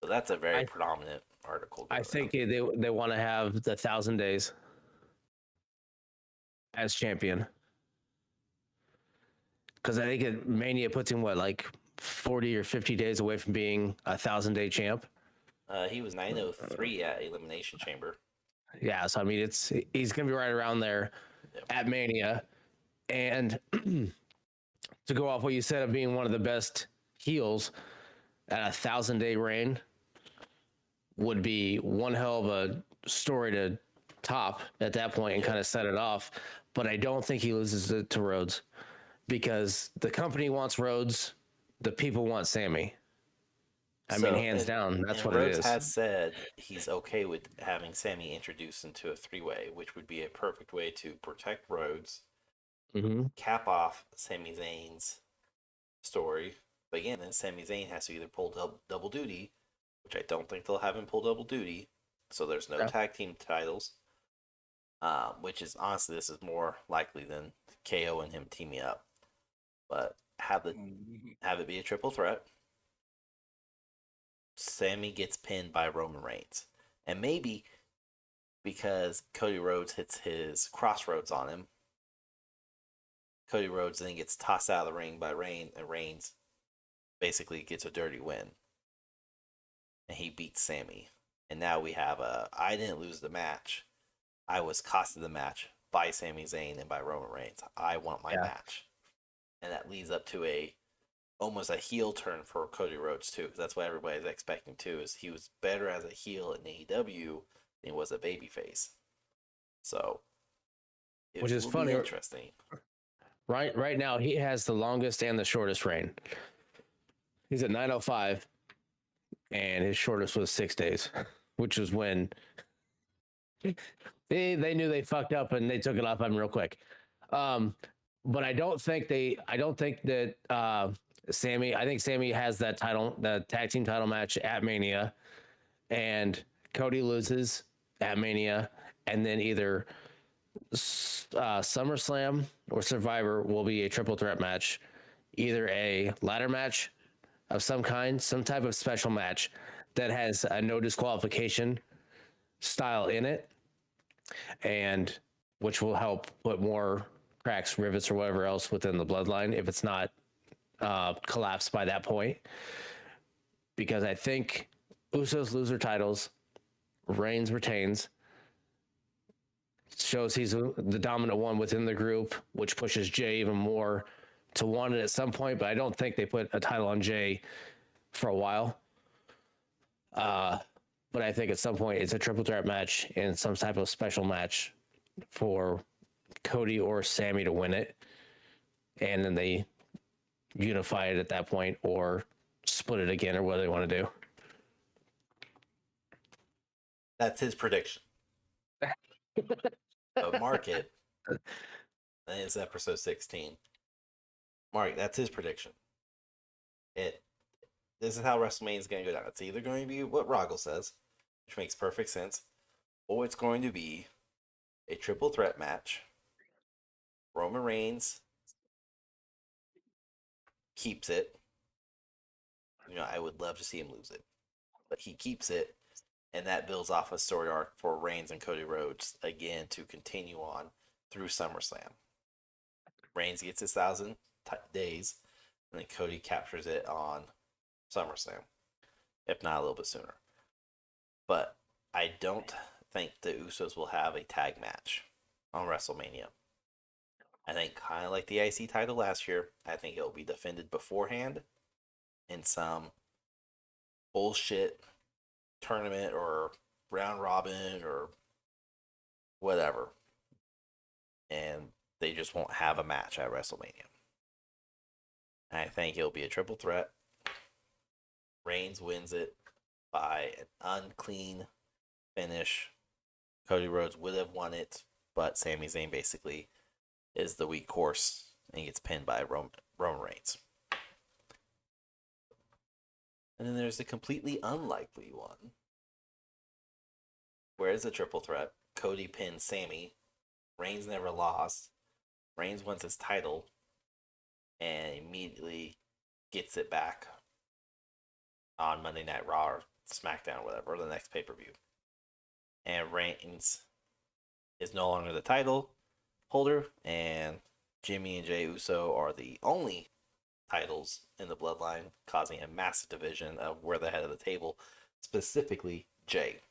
[SPEAKER 1] So that's a very predominant article.
[SPEAKER 2] I think they want to have the 1,000 days as champion, because I think Mania puts him like 40 or 50 days away from being a 1,000-day champ.
[SPEAKER 1] He was 903 at Elimination Chamber.
[SPEAKER 2] Yeah, so I mean, he's gonna be right around there at Mania, and to go off what you said of being one of the best heels at a 1,000-day reign would be one hell of a story to top at that point and kind of set it off. But I don't think he loses it to Rhodes, because the company wants Rhodes, the people want Sammy. I mean, hands down, that's what
[SPEAKER 1] Rhodes
[SPEAKER 2] it is.
[SPEAKER 1] has said he's okay with having Sammy introduced into a 3-way, which would be a perfect way to protect Rhodes, cap off Sami Zayn's story. But again, then Sami Zayn has to either pull double duty, which I don't think they'll have him pull double duty. So there's no tag team titles, which is honestly, this is more likely than KO and him teaming up. But have it be a triple threat. Sammy gets pinned by Roman Reigns. And maybe because Cody Rhodes hits his crossroads on him, Cody Rhodes then gets tossed out of the ring by Reigns, and Reigns basically gets a dirty win. And he beats Sammy. And now we have I didn't lose the match. I was costed the match by Sami Zayn and by Roman Reigns. I want my match. And that leads up to almost a heel turn for Cody Rhodes too, because that's what everybody's expecting too. Is he was better as a heel in AEW than he was a babyface. So,
[SPEAKER 2] Which is funny.
[SPEAKER 1] Interesting.
[SPEAKER 2] Right now, he has the longest and the shortest reign. He's at 905, and his shortest was 6 days, which was when They knew they fucked up and they took it off him real quick. But I don't think that Sammy. I think Sammy has that title, the tag team title match at Mania, and Cody loses at Mania, and then either SummerSlam or Survivor will be a triple threat match, either a ladder match of some kind, some type of special match that has a no disqualification style in it, and which will help put more cracks, rivets, or whatever else within the bloodline if it's not collapsed by that point. Because I think Usos lose their titles, Reigns retains, shows he's the dominant one within the group, which pushes Jay even more to want it at some point. But I don't think they put a title on Jay for a while. But I think at some point it's a triple threat match and some type of special match for Cody or Sammy to win it. And then they unify it at that point or split it again or what they want to do.
[SPEAKER 3] That's his prediction. But mark it. And it's episode 16. Mark, that's his prediction. This is how WrestleMania is going to go down. It's either going to be what Rahgel says, which makes perfect sense, or it's going to be a triple threat match. Roman Reigns keeps it. I would love to see him lose it, but he keeps it, and that builds off a story arc for Reigns and Cody Rhodes again to continue on through SummerSlam. Reigns gets his 1,000 days, and then Cody captures it on SummerSlam, if not a little bit sooner. But I don't think the Usos will have a tag match on WrestleMania. I think kind of like the IC title last year, I think it'll be defended beforehand in some bullshit tournament or round robin or whatever. And they just won't have a match at WrestleMania. And I think it'll be a triple threat. Reigns wins it by an unclean finish. Cody Rhodes would have won it, but Sami Zayn basically is the weak horse and he gets pinned by Roman Reigns. And then there's the completely unlikely one, where it's a triple threat. Cody pins Sami. Reigns never lost. Reigns wins his title and immediately gets it back on Monday Night Raw or SmackDown or whatever, or the next pay-per-view. And Reigns is no longer the title holder, and Jimmy and Jey Uso are the only titles in the bloodline, causing a massive division of where the head of the table, specifically Jey.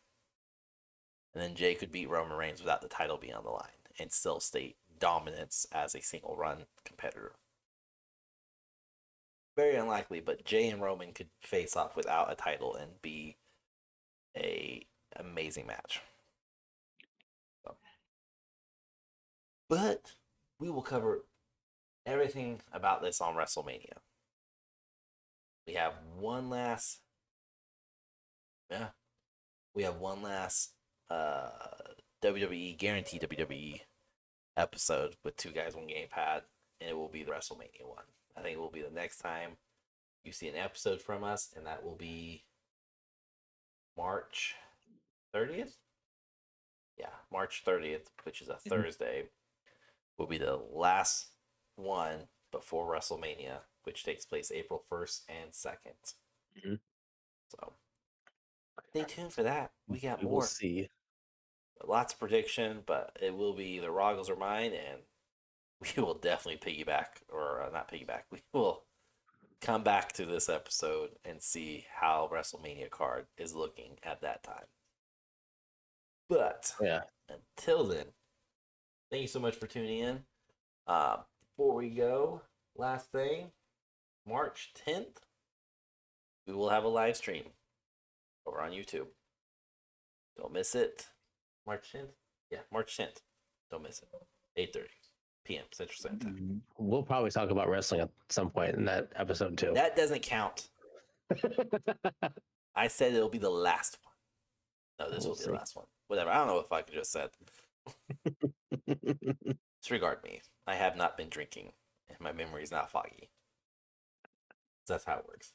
[SPEAKER 3] And then Jey could beat Roman Reigns without the title being on the line and still state dominance as a single run competitor. Very unlikely, but Jey and Roman could face off without a title and be a amazing match. So. But we will cover everything about this on WrestleMania. We have one last WWE, guaranteed WWE episode with 2Guys1Gamepad, and it will be the WrestleMania one. I think it will be the next time you see an episode from us, and that will be March 30th? Yeah, March 30th, which is a Thursday, will be the last one before WrestleMania, which takes place April 1st and 2nd.
[SPEAKER 2] Mm-hmm.
[SPEAKER 3] So, stay tuned for that. We got more.
[SPEAKER 2] We'll see.
[SPEAKER 3] Lots of prediction, but it will be either Rahgel's or mine, and we will definitely piggyback, or not piggyback. We will come back to this episode and see how WrestleMania card is looking at that time. But
[SPEAKER 2] yeah,
[SPEAKER 3] until then, thank you so much for tuning in. Before we go, last thing, March 10th, we will have a live stream over on YouTube. Don't miss it. March 10th? Yeah, March 10th. Don't miss it. 8:30 p.m. Central Standard Time.
[SPEAKER 2] We'll probably talk about wrestling at some point in that episode too.
[SPEAKER 3] That doesn't count. I said it'll be the last one. No, this will be the last one. Whatever. I don't know what the fuck I just said. Disregard me. I have not been drinking, and my memory is not foggy. That's how it works.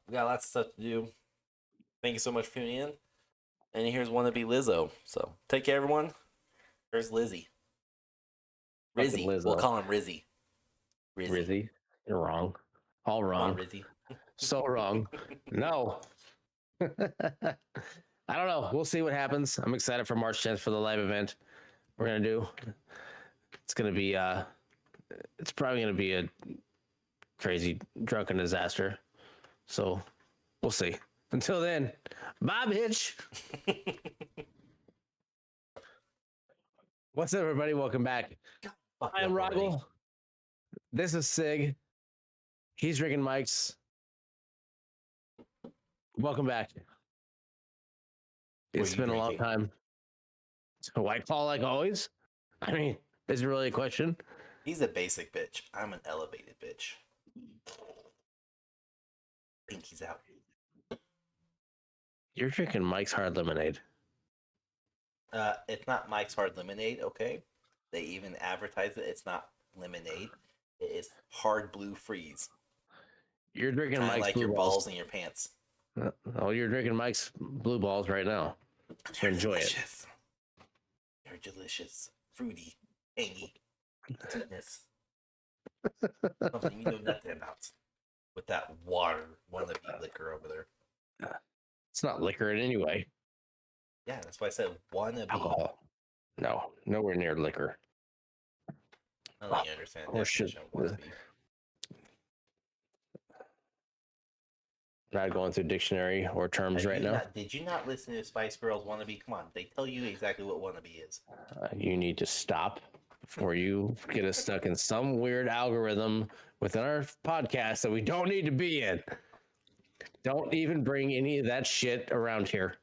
[SPEAKER 3] We got lots of stuff to do. Thank you so much for tuning in. And here's wannabe Lizzo. So take care, everyone. Here's Lizzie.
[SPEAKER 2] Fucking
[SPEAKER 3] Rizzy.
[SPEAKER 2] Lizzo.
[SPEAKER 3] We'll call him Rizzy.
[SPEAKER 2] Rizzy, you're wrong. All
[SPEAKER 3] Come
[SPEAKER 2] wrong.
[SPEAKER 3] on, Rizzy.
[SPEAKER 2] So wrong. No. I don't know. We'll see what happens. I'm excited for March 10th for the live event we're gonna do. It's gonna be it's probably gonna be a crazy drunken disaster. So we'll see. Until then, bye bitch. What's up, everybody? Welcome back.
[SPEAKER 3] Fuck
[SPEAKER 2] I am
[SPEAKER 3] up already.
[SPEAKER 2] Rahgel. This is Sig. He's drinking Mike's. Welcome back.
[SPEAKER 3] What
[SPEAKER 2] It's
[SPEAKER 3] are you
[SPEAKER 2] been a long
[SPEAKER 3] drinking?
[SPEAKER 2] time. So White Claw, like always. I mean, is it really a question?
[SPEAKER 3] He's a basic bitch. I'm an elevated bitch. Pinky's out.
[SPEAKER 2] You're drinking Mike's Hard Lemonade.
[SPEAKER 3] It's not Mike's Hard Lemonade, okay? They even advertise it. It's not lemonade. It is hard blue freeze.
[SPEAKER 2] You're drinking
[SPEAKER 3] Kind of
[SPEAKER 2] Mike's
[SPEAKER 3] like
[SPEAKER 2] Blue
[SPEAKER 3] your
[SPEAKER 2] Balls.
[SPEAKER 3] balls in your pants.
[SPEAKER 2] Oh, you're drinking Mike's Blue Balls right now. So enjoy it.
[SPEAKER 3] Delicious. They're delicious. Fruity. Tangy. Goodness. Something you know nothing about. With that water wannabe liquor over there.
[SPEAKER 2] It's not liquor in any way.
[SPEAKER 3] Yeah, that's why I said wannabe.
[SPEAKER 2] Alcohol. No, nowhere near liquor.
[SPEAKER 3] I don't think you understand the
[SPEAKER 2] Or shit.
[SPEAKER 3] definition of wannabe.
[SPEAKER 2] Not going through dictionary or terms right now.
[SPEAKER 3] Did you not listen to Spice Girls Wannabe? Come on, they tell you exactly what wannabe is.
[SPEAKER 2] You need to stop before you get us stuck in some weird algorithm within our podcast that we don't need to be in. Don't even bring any of that shit around here.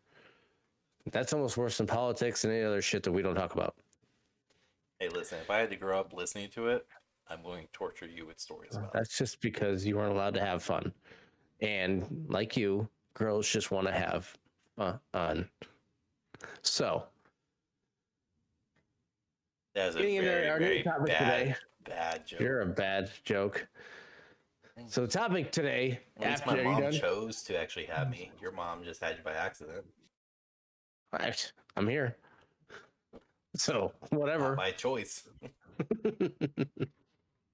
[SPEAKER 2] That's almost worse than politics and any other shit that we don't talk about.
[SPEAKER 3] Hey, listen, if I had to grow up listening to it, I'm going to torture you with stories about it.
[SPEAKER 2] That's just because you weren't allowed to have fun. And like you, girls just want to have fun. So,
[SPEAKER 3] That was a
[SPEAKER 2] getting into
[SPEAKER 3] very,
[SPEAKER 2] our new
[SPEAKER 3] very
[SPEAKER 2] topic
[SPEAKER 3] bad,
[SPEAKER 2] today.
[SPEAKER 3] bad joke.
[SPEAKER 2] You're a bad joke. So, the topic today.
[SPEAKER 3] At least
[SPEAKER 2] After
[SPEAKER 3] my
[SPEAKER 2] are you
[SPEAKER 3] mom
[SPEAKER 2] done?
[SPEAKER 3] chose to actually have me. Your mom just had you by accident.
[SPEAKER 2] Right, I'm here. So,
[SPEAKER 3] Not
[SPEAKER 2] whatever.
[SPEAKER 3] by choice.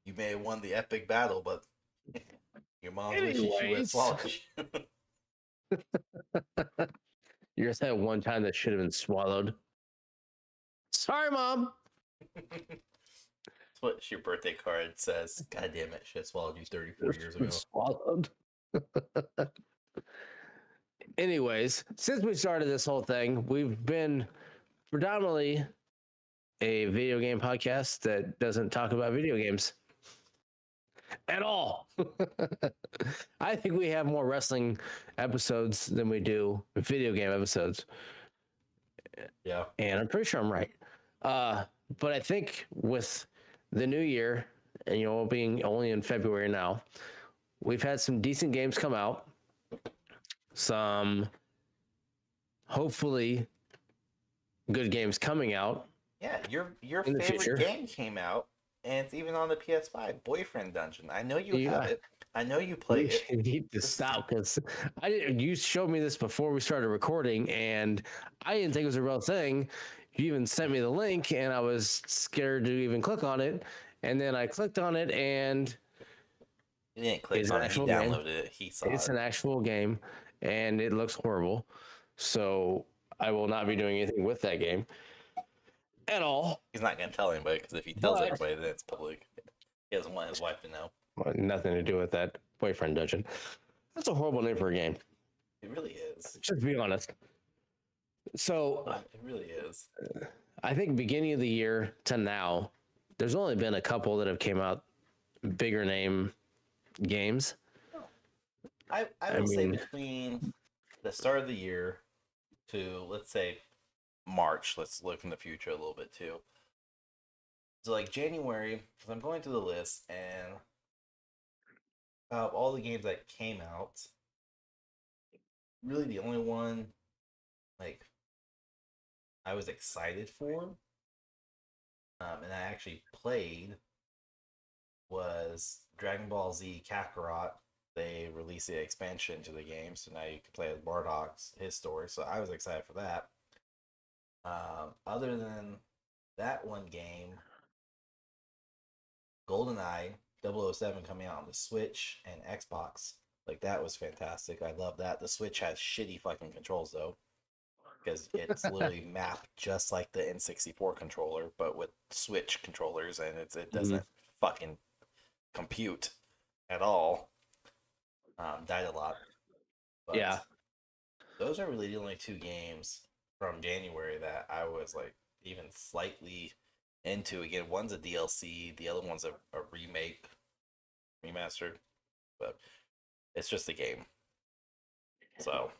[SPEAKER 3] You may have won the epic battle, but your mom wishes she would have
[SPEAKER 2] Anyways.
[SPEAKER 3] swallowed you.
[SPEAKER 2] You're that one time that should have been swallowed. Sorry, Mom.
[SPEAKER 3] That's what your birthday card says. God damn it, should have swallowed you 34 years ago.
[SPEAKER 2] Swallowed. Anyways, since we started this whole thing, we've been predominantly a video game podcast that doesn't talk about video games at all. I think we have more wrestling episodes than we do video game episodes.
[SPEAKER 3] Yeah.
[SPEAKER 2] And I'm pretty sure I'm right. But I think with the new year, and being only in February now, we've had some decent games come out. Some hopefully good games coming out.
[SPEAKER 3] Yeah, your
[SPEAKER 2] In the
[SPEAKER 3] favorite
[SPEAKER 2] future.
[SPEAKER 3] game came out, and it's even on the PS5, Boyfriend Dungeon. I know you
[SPEAKER 2] Yeah.
[SPEAKER 3] have it. I know you play it.
[SPEAKER 2] You need to stop because you showed me this before we started recording, and I didn't think it was a real thing. You even sent me the link, and I was scared to even click on it. And then I clicked on it, and
[SPEAKER 3] He didn't click
[SPEAKER 2] It's
[SPEAKER 3] on
[SPEAKER 2] an
[SPEAKER 3] it. He
[SPEAKER 2] actual game.
[SPEAKER 3] downloaded it. He saw
[SPEAKER 2] it's
[SPEAKER 3] it.
[SPEAKER 2] an actual game, and it looks horrible. So I will not be doing anything with that game at all.
[SPEAKER 3] He's not going to tell anybody because if he tells
[SPEAKER 2] But-
[SPEAKER 3] everybody, then it's public. He doesn't want his wife to know.
[SPEAKER 2] Well, nothing to do with that Boyfriend Dungeon. That's a horrible name for a game.
[SPEAKER 3] It really is.
[SPEAKER 2] Just to be honest. So
[SPEAKER 3] It really is.
[SPEAKER 2] I think beginning of the year to now, there's only been a couple that have came out bigger name games.
[SPEAKER 3] I
[SPEAKER 2] I
[SPEAKER 3] would say
[SPEAKER 2] mean-
[SPEAKER 3] between the start of the year to, let's say, March. Let's look in the future a little bit too. So like January, because I'm going through the list, and of all the games that came out, really the only one like I was excited for, and I actually played, was Dragon Ball Z Kakarot. They released the expansion to the game, so now you can play as Bardock's his story. So I was excited for that. Other than that one game, GoldenEye 007 coming out on the Switch and Xbox. Like, that was fantastic. I love that. The Switch has shitty fucking controls though, because it's literally mapped just like the N64 controller, but with Switch controllers, and it
[SPEAKER 2] Mm-hmm.
[SPEAKER 3] doesn't fucking compute at all. Died a lot. But
[SPEAKER 2] Yeah.
[SPEAKER 3] those are really the only two games from January that I was like even slightly into. Again, one's a DLC, the other one's a remake, remastered, but it's just a game. So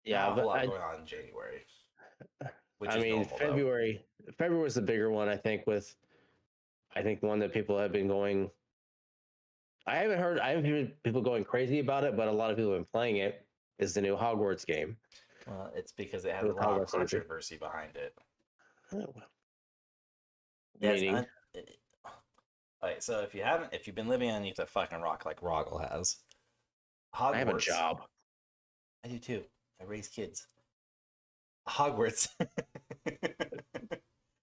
[SPEAKER 2] Yeah,
[SPEAKER 3] not a
[SPEAKER 2] but
[SPEAKER 3] whole lot going on in January. Which
[SPEAKER 2] I
[SPEAKER 3] is
[SPEAKER 2] mean,
[SPEAKER 3] normal, though.
[SPEAKER 2] February was the bigger one, I think. I think the one that people have been going. I haven't heard people going crazy about it, but a lot of people have been playing it. Is the new Hogwarts game?
[SPEAKER 3] It's because it has a
[SPEAKER 2] With
[SPEAKER 3] lot of
[SPEAKER 2] Hogwarts Legacy.
[SPEAKER 3] controversy behind it.
[SPEAKER 2] Oh,
[SPEAKER 3] Yes,
[SPEAKER 2] meaning,
[SPEAKER 3] Alright, so if you've been living underneath a fucking rock like Rahgel has, Hogwarts.
[SPEAKER 2] I have a job.
[SPEAKER 3] I do too. I raise kids. Hogwarts.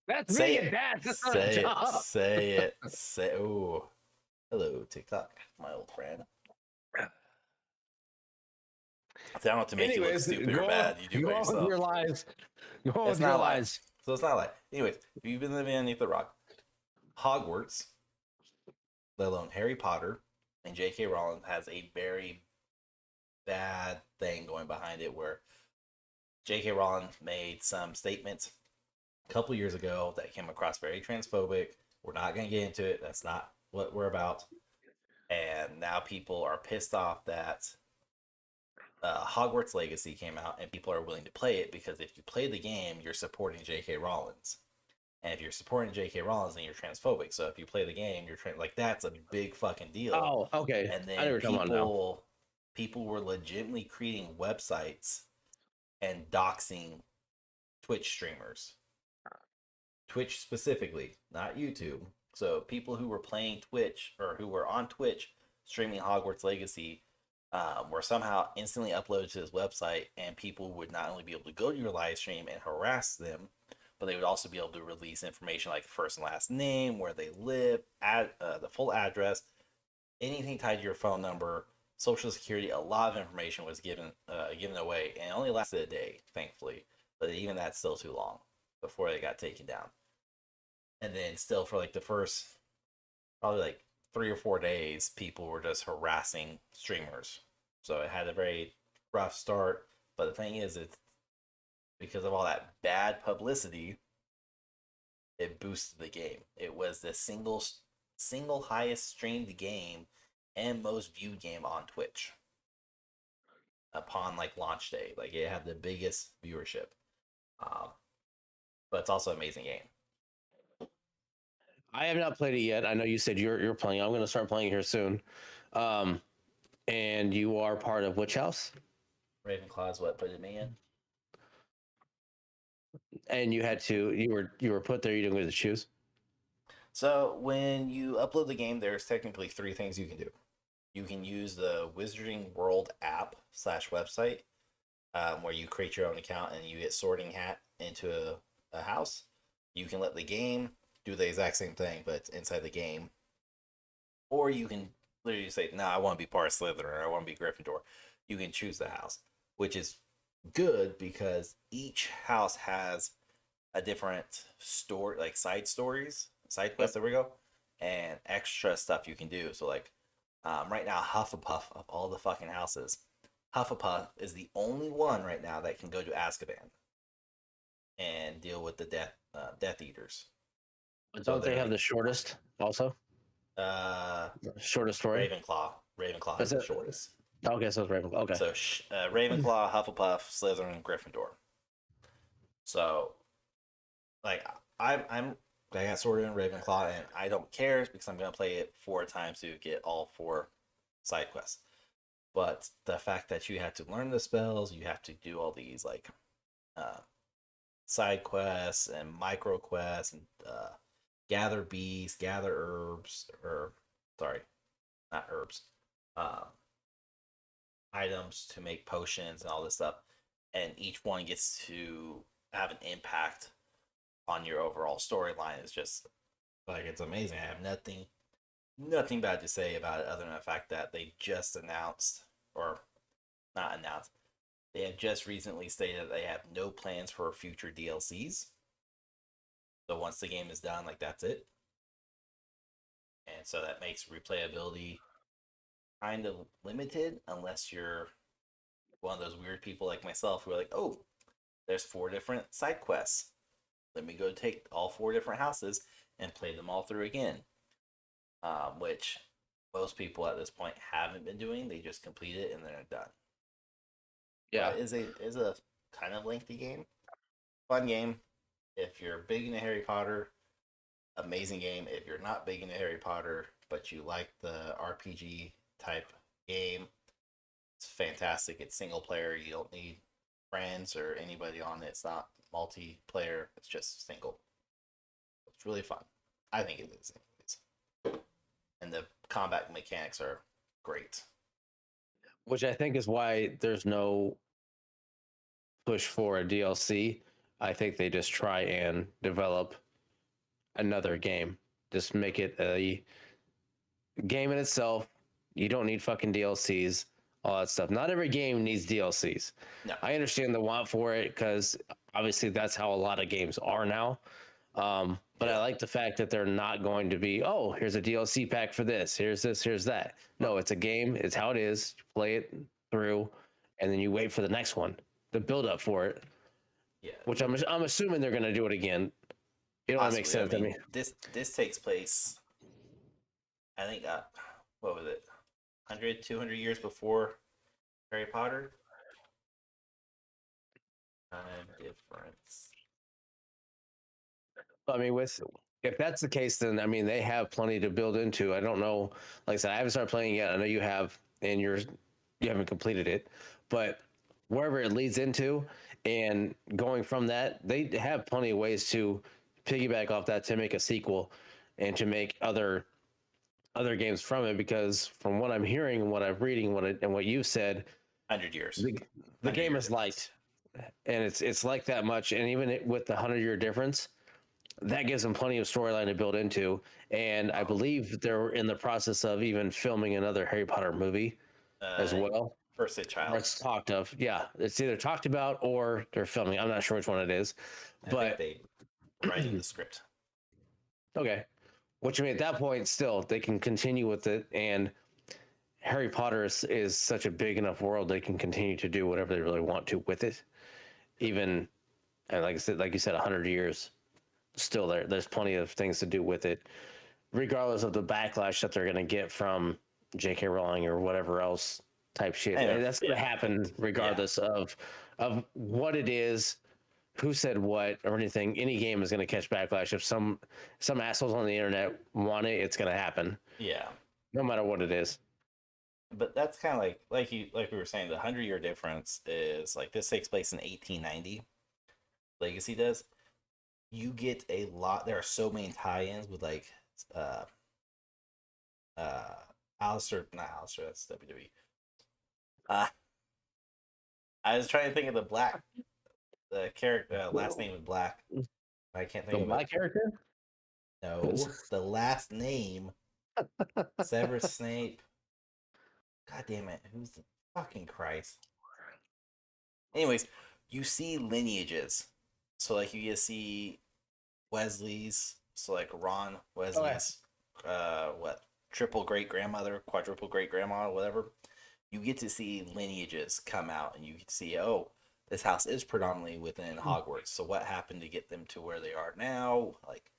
[SPEAKER 2] That's
[SPEAKER 3] Say
[SPEAKER 2] me
[SPEAKER 3] it.
[SPEAKER 2] and Dad. That's not a
[SPEAKER 3] Say it.
[SPEAKER 2] job.
[SPEAKER 3] Say it. Say. Ooh. Hello, TikTok, my old friend. I don't have to make you look stupid or bad. You do it by yourself.
[SPEAKER 2] With your lies. Go on
[SPEAKER 3] It's
[SPEAKER 2] with your
[SPEAKER 3] not like.
[SPEAKER 2] lies.
[SPEAKER 3] So it's not like. Anyways, if you've been living underneath the rock, Hogwarts, let alone Harry Potter, and J.K. Rowling has a very bad thing going behind it where J.K. Rowling made some statements a couple years ago that came across very transphobic. We're not going to get into it. That's not what we're about. And now people are pissed off that Hogwarts Legacy came out and people are willing to play it because if you play the game, you're supporting J.K. Rowling's. And if you're supporting J.K. Rowling's, then you're transphobic. So if you play the game, you're like, that's a big fucking deal.
[SPEAKER 2] Oh, okay.
[SPEAKER 3] And
[SPEAKER 2] I know
[SPEAKER 3] then
[SPEAKER 2] what you're talking about now.
[SPEAKER 3] people were legitimately creating websites and doxing Twitch streamers. Twitch specifically, not YouTube. So people who were playing Twitch or who were on Twitch streaming Hogwarts Legacy were somehow instantly uploaded to this website, and people would not only be able to go to your live stream and harass them, but they would also be able to release information like first and last name, where they live, the full address, anything tied to your phone number, social security. A lot of information was given away, and it only lasted a day, thankfully. But even that's still too long before they got taken down. And then still for like the first probably like 3 or 4 days, people were just harassing streamers. So it had a very rough start. But the thing is, it's because of all that bad publicity, it boosted the game. It was the single highest streamed game and most viewed game on Twitch upon like launch day. Like, it had the biggest viewership. But it's also an amazing game.
[SPEAKER 2] I have not played it yet. I know you said you're playing. I'm going to start playing here soon. And you are part of which house?
[SPEAKER 3] Ravenclaw is what put me in.
[SPEAKER 2] And you were put there. You didn't get to choose.
[SPEAKER 3] So when you upload the game, there's technically 3 things you can do. You can use the Wizarding World app / website, where you create your own account and you get Sorting Hat into a house. You can let the game do the exact same thing, but it's inside the game. Or you can literally say, no, I want to be part of Slytherin, or I want to be Gryffindor. You can choose the house, which is good because each house has a different story, like side stories, side quests, there we go, and extra stuff you can do. So like right now, Hufflepuff, of all the fucking houses, Hufflepuff is the only one right now that can go to Azkaban and deal with the Death Eaters.
[SPEAKER 2] Don't they have the shortest also? Shortest story?
[SPEAKER 3] Ravenclaw has the shortest.
[SPEAKER 2] Okay, so it's Ravenclaw. Okay.
[SPEAKER 3] So Ravenclaw, Hufflepuff, Slytherin, Gryffindor. So, like, I got sorted in Ravenclaw, and I don't care because I'm gonna play it 4 times to get all 4 side quests. But the fact that you have to learn the spells, you have to do all these like side quests and micro quests and gather bees, gather herbs, or sorry, not herbs, uh, items to make potions and all this stuff. And each one gets to have an impact on your overall storyline. It's just like it's amazing. I have nothing bad to say about it other than the fact that they just announced, or not announced, they have just recently stated that they have no plans for future DLCs. So once the game is done, like that's it. And so that makes replayability kind of limited unless you're one of those weird people like myself who are like, oh, there's 4 different side quests. Let me go take all 4 different houses and play them all through again. Which most people at this point haven't been doing. They just complete it and then they're done.
[SPEAKER 2] Yeah.
[SPEAKER 3] But it is a kind of lengthy game. Fun game. If you're big into Harry Potter, amazing game. If you're not big into Harry Potter, but you like the RPG type game, it's fantastic. It's single player. You don't need friends or anybody on it. It's not multiplayer. It's just single. It's really fun. I think it is. And the combat mechanics are great.
[SPEAKER 2] Which I think is why there's no push for a DLC. I think they just try and develop another game. Just make it a game in itself. You don't need fucking DLCs, all that stuff. Not every game needs DLCs.
[SPEAKER 3] No.
[SPEAKER 2] I understand the want for it because obviously that's how a lot of games are now. But I like the fact that they're not going to be, oh, here's a DLC pack for this, here's that. No, it's a game. It's how it is. You play it through, and then you wait for the next one, the build up for it.
[SPEAKER 3] Yeah.
[SPEAKER 2] Which I'm assuming they're going to do it again. It don't make sense. I mean,
[SPEAKER 3] this takes place, I think, what was it, 100, 200 years before Harry Potter? Time difference.
[SPEAKER 2] I mean, if that's the case, then I mean they have plenty to build into. I don't know. Like I said, I haven't started playing yet. I know you have, and you haven't completed it, but wherever it leads into, and going from that, they have plenty of ways to piggyback off that to make a sequel, and to make other games from it. Because from what I'm hearing and what I'm reading, and what you said,
[SPEAKER 3] 100 years.
[SPEAKER 2] The game is light, and it's like that much. And even with the 100-year difference, that gives them plenty of storyline to build into. And I believe they're in the process of even filming another Harry Potter movie as well.
[SPEAKER 3] First It Child.
[SPEAKER 2] It's talked of. Yeah, it's either talked about or they're filming. I'm not sure which one it is.
[SPEAKER 3] I think they writing the script.
[SPEAKER 2] Okay. Which I mean, at that point, still, they can continue with it. And Harry Potter is such a big enough world, they can continue to do whatever they really want to with it. Even, and like you said, 100 years. Still there's plenty of things to do with it, regardless of the backlash that they're going to get from J.K. Rowling or whatever else type shit. And that's going to happen regardless of what it is, who said what, or anything. Any game is going to catch backlash. If some assholes on the internet want it, it's going to happen.
[SPEAKER 3] Yeah,
[SPEAKER 2] no matter what it is.
[SPEAKER 3] But that's kind of like we were saying, the 100-year difference is like this takes place in 1890. Legacy does. You get a lot. There are so many tie-ins with like Alistair, not Alistair, that's WWE. I was trying to think of the character last name is Black. I can't think of
[SPEAKER 2] the Black character.
[SPEAKER 3] No, the last name Severus Snape. God damn it! Who's the fucking Christ? Anyways, you see lineages. So like you get to see Wesley's, so like Ron Wesley's, triple great grandmother, quadruple great grandma, whatever. You get to see lineages come out, and you get to see, oh, this house is predominantly within Hogwarts. So what happened to get them to where they are now? Like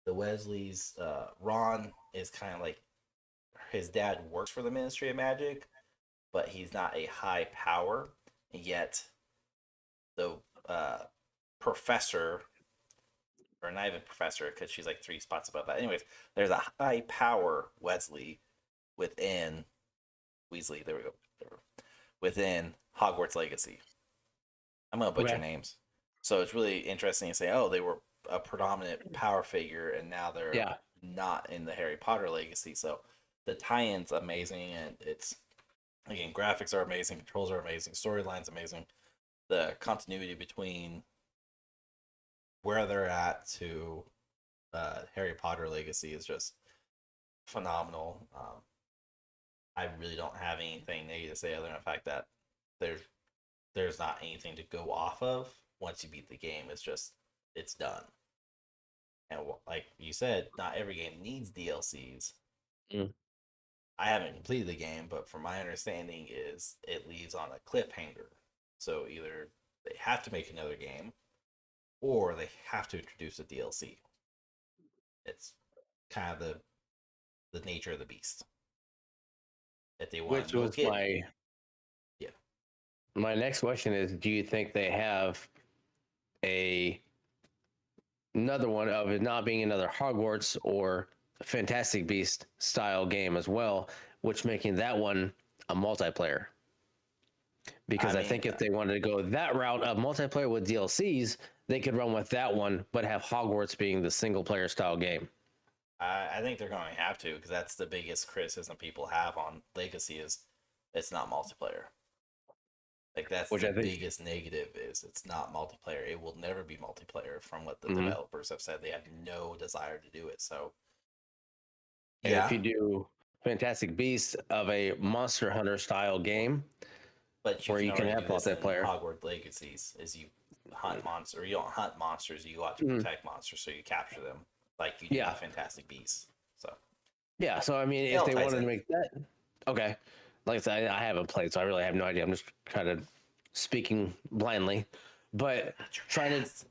[SPEAKER 3] the Wesleys, Ron is kind of like his dad works for the Ministry of Magic, but he's not a high power, and yet the professor, or not even professor, because she's like 3 spots above that. Anyways, there's a high power Weasley within Weasley. There we go. Within Hogwarts Legacy. I'm gonna butcher names. So it's really interesting to say, oh, they were a predominant power figure, and now they're
[SPEAKER 2] Yeah.
[SPEAKER 3] not in the Harry Potter legacy. So the tie-in's amazing, and it's again, graphics are amazing, controls are amazing, storyline's amazing. The continuity between where they're at to Harry Potter legacy is just phenomenal. I really don't have anything negative to say other than the fact that there's there's not anything to go off of once you beat the game. It's done. And like you said, not every game needs DLCs.
[SPEAKER 2] Mm.
[SPEAKER 3] I haven't completed the game, but from my understanding is it leaves on a cliffhanger. So either they have to make another game or they have to introduce a DLC. It's kind of the nature of the beast. If they want
[SPEAKER 2] Which
[SPEAKER 3] to
[SPEAKER 2] was
[SPEAKER 3] milk it, yeah.
[SPEAKER 2] my next question is: do you think they have a another one of it not being another Hogwarts or Fantastic Beast style game as well, which making that one a multiplayer? Because
[SPEAKER 3] I
[SPEAKER 2] I
[SPEAKER 3] mean,
[SPEAKER 2] think if they wanted to go that route of multiplayer with DLCs, they could run with that one, but have Hogwarts being the single player style game.
[SPEAKER 3] I think they're going to have to because that's the biggest criticism people have on Legacy is it's not multiplayer. Like that's
[SPEAKER 2] Which
[SPEAKER 3] the
[SPEAKER 2] I think,
[SPEAKER 3] biggest negative is it's not multiplayer. It will never be multiplayer from what the
[SPEAKER 2] mhm.
[SPEAKER 3] developers have said. They have no desire to do it. So
[SPEAKER 2] And if
[SPEAKER 3] yeah,
[SPEAKER 2] you do Fantastic Beasts of a Monster Hunter style game
[SPEAKER 3] but you
[SPEAKER 2] where
[SPEAKER 3] can
[SPEAKER 2] you can
[SPEAKER 3] already
[SPEAKER 2] have
[SPEAKER 3] do this in
[SPEAKER 2] multiplayer,
[SPEAKER 3] Hogwarts Legacies is you hunt monsters or you don't hunt monsters, you go out to
[SPEAKER 2] mhm.
[SPEAKER 3] protect monsters so you capture them like you do
[SPEAKER 2] Yeah,
[SPEAKER 3] with Fantastic Beasts. So
[SPEAKER 2] yeah. So I mean,
[SPEAKER 3] it
[SPEAKER 2] if
[SPEAKER 3] all
[SPEAKER 2] they
[SPEAKER 3] ties
[SPEAKER 2] wanted to
[SPEAKER 3] in.
[SPEAKER 2] make that, okay. Like I said, I haven't played, so I really have no idea. I'm just kind of speaking blindly, but
[SPEAKER 3] Not your
[SPEAKER 2] trying
[SPEAKER 3] ass.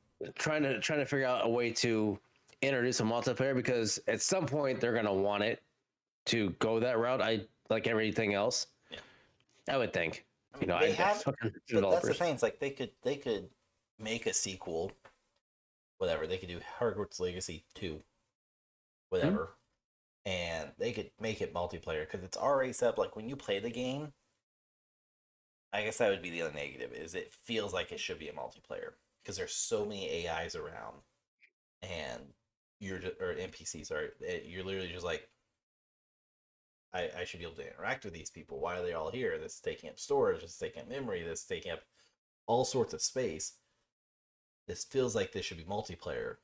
[SPEAKER 2] to trying to figure out a way to introduce a multiplayer because at some point they're gonna want it to go that route. I like everything else.
[SPEAKER 3] Yeah.
[SPEAKER 2] I would think.
[SPEAKER 3] I
[SPEAKER 2] You
[SPEAKER 3] mean
[SPEAKER 2] know,
[SPEAKER 3] they
[SPEAKER 2] I
[SPEAKER 3] have
[SPEAKER 2] fucking
[SPEAKER 3] but that's the
[SPEAKER 2] developers.
[SPEAKER 3] thing, it's like they could make a sequel, whatever. They could do Hogwarts Legacy 2,
[SPEAKER 2] Hmm?
[SPEAKER 3] whatever. And they could make it multiplayer because it's already set up like when you play the game, I guess that would be the other negative is it feels like it should be a multiplayer because there's so many AIs around and you're just, or NPCs are you're literally just like I should be able to interact with these people. Why are they all here? This is taking up storage. This is taking up memory. This is taking up all sorts of space. This feels like this should be multiplayer,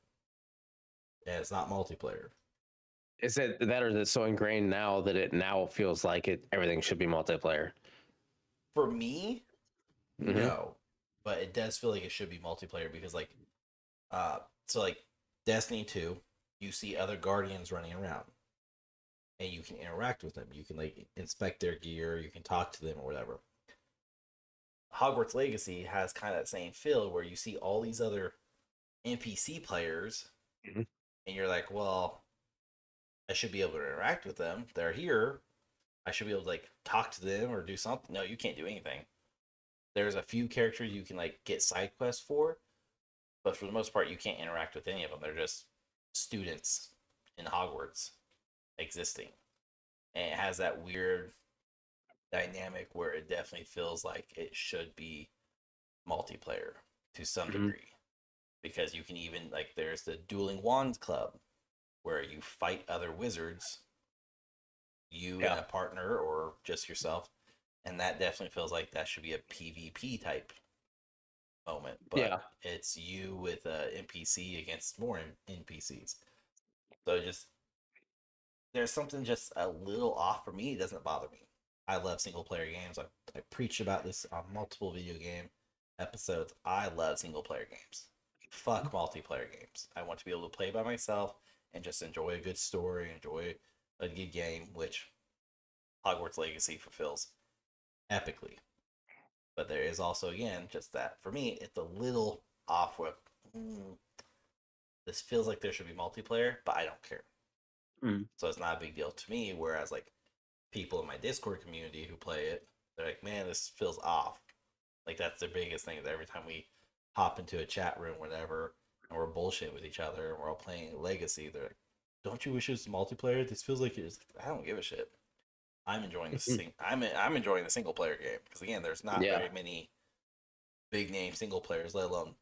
[SPEAKER 3] and it's not multiplayer.
[SPEAKER 2] Is it that or is it so ingrained now that it now feels like it everything should be multiplayer?
[SPEAKER 3] For me,
[SPEAKER 2] Mm-hmm.
[SPEAKER 3] no, but it does feel like it should be multiplayer because like so like Destiny 2, you see other guardians running around and you can interact with them. You can like inspect their gear, you can talk to them or whatever. Hogwarts Legacy has kind of that same feel where you see all these other NPC players
[SPEAKER 2] Mm-hmm.
[SPEAKER 3] and you're like, well, I should be able to interact with them. They're here. I should be able to like talk to them or do something. No, you can't do anything. There's a few characters you can like get side quests for, but for the most part, you can't interact with any of them. They're just students in Hogwarts existing, and it has that weird dynamic where it definitely feels like it should be multiplayer to some
[SPEAKER 2] Mm-hmm.
[SPEAKER 3] degree because you can even like there's the dueling wands club where you fight other wizards, you and
[SPEAKER 2] Yeah.
[SPEAKER 3] a partner or just yourself, and that definitely feels like that should be a PvP type moment,
[SPEAKER 2] Yeah.
[SPEAKER 3] but it's you with a NPC against more NPCs. So just there's something just a little off for me. It doesn't bother me. I love single player games. I preached about this on multiple video game episodes. I love single player games. Fuck multiplayer games. I want to be able to play by myself and just enjoy a good story, enjoy a good game, which Hogwarts Legacy fulfills epically. But there is also, again, just that for me, it's a little off with this feels like there should be multiplayer, but I don't care.
[SPEAKER 2] Mm.
[SPEAKER 3] So it's not a big deal to me. Whereas like people in my Discord community who play it, they're like, man, this feels off. Like that's their biggest thing. Is every time we hop into a chat room, whatever, and we're bullshitting with each other and we're all playing Legacy, they're like, don't you wish it was multiplayer? This feels like it's. I don't give a shit. I'm enjoying I'm enjoying the single player game because again, there's not
[SPEAKER 2] Yeah.
[SPEAKER 3] very many big name single players, let alone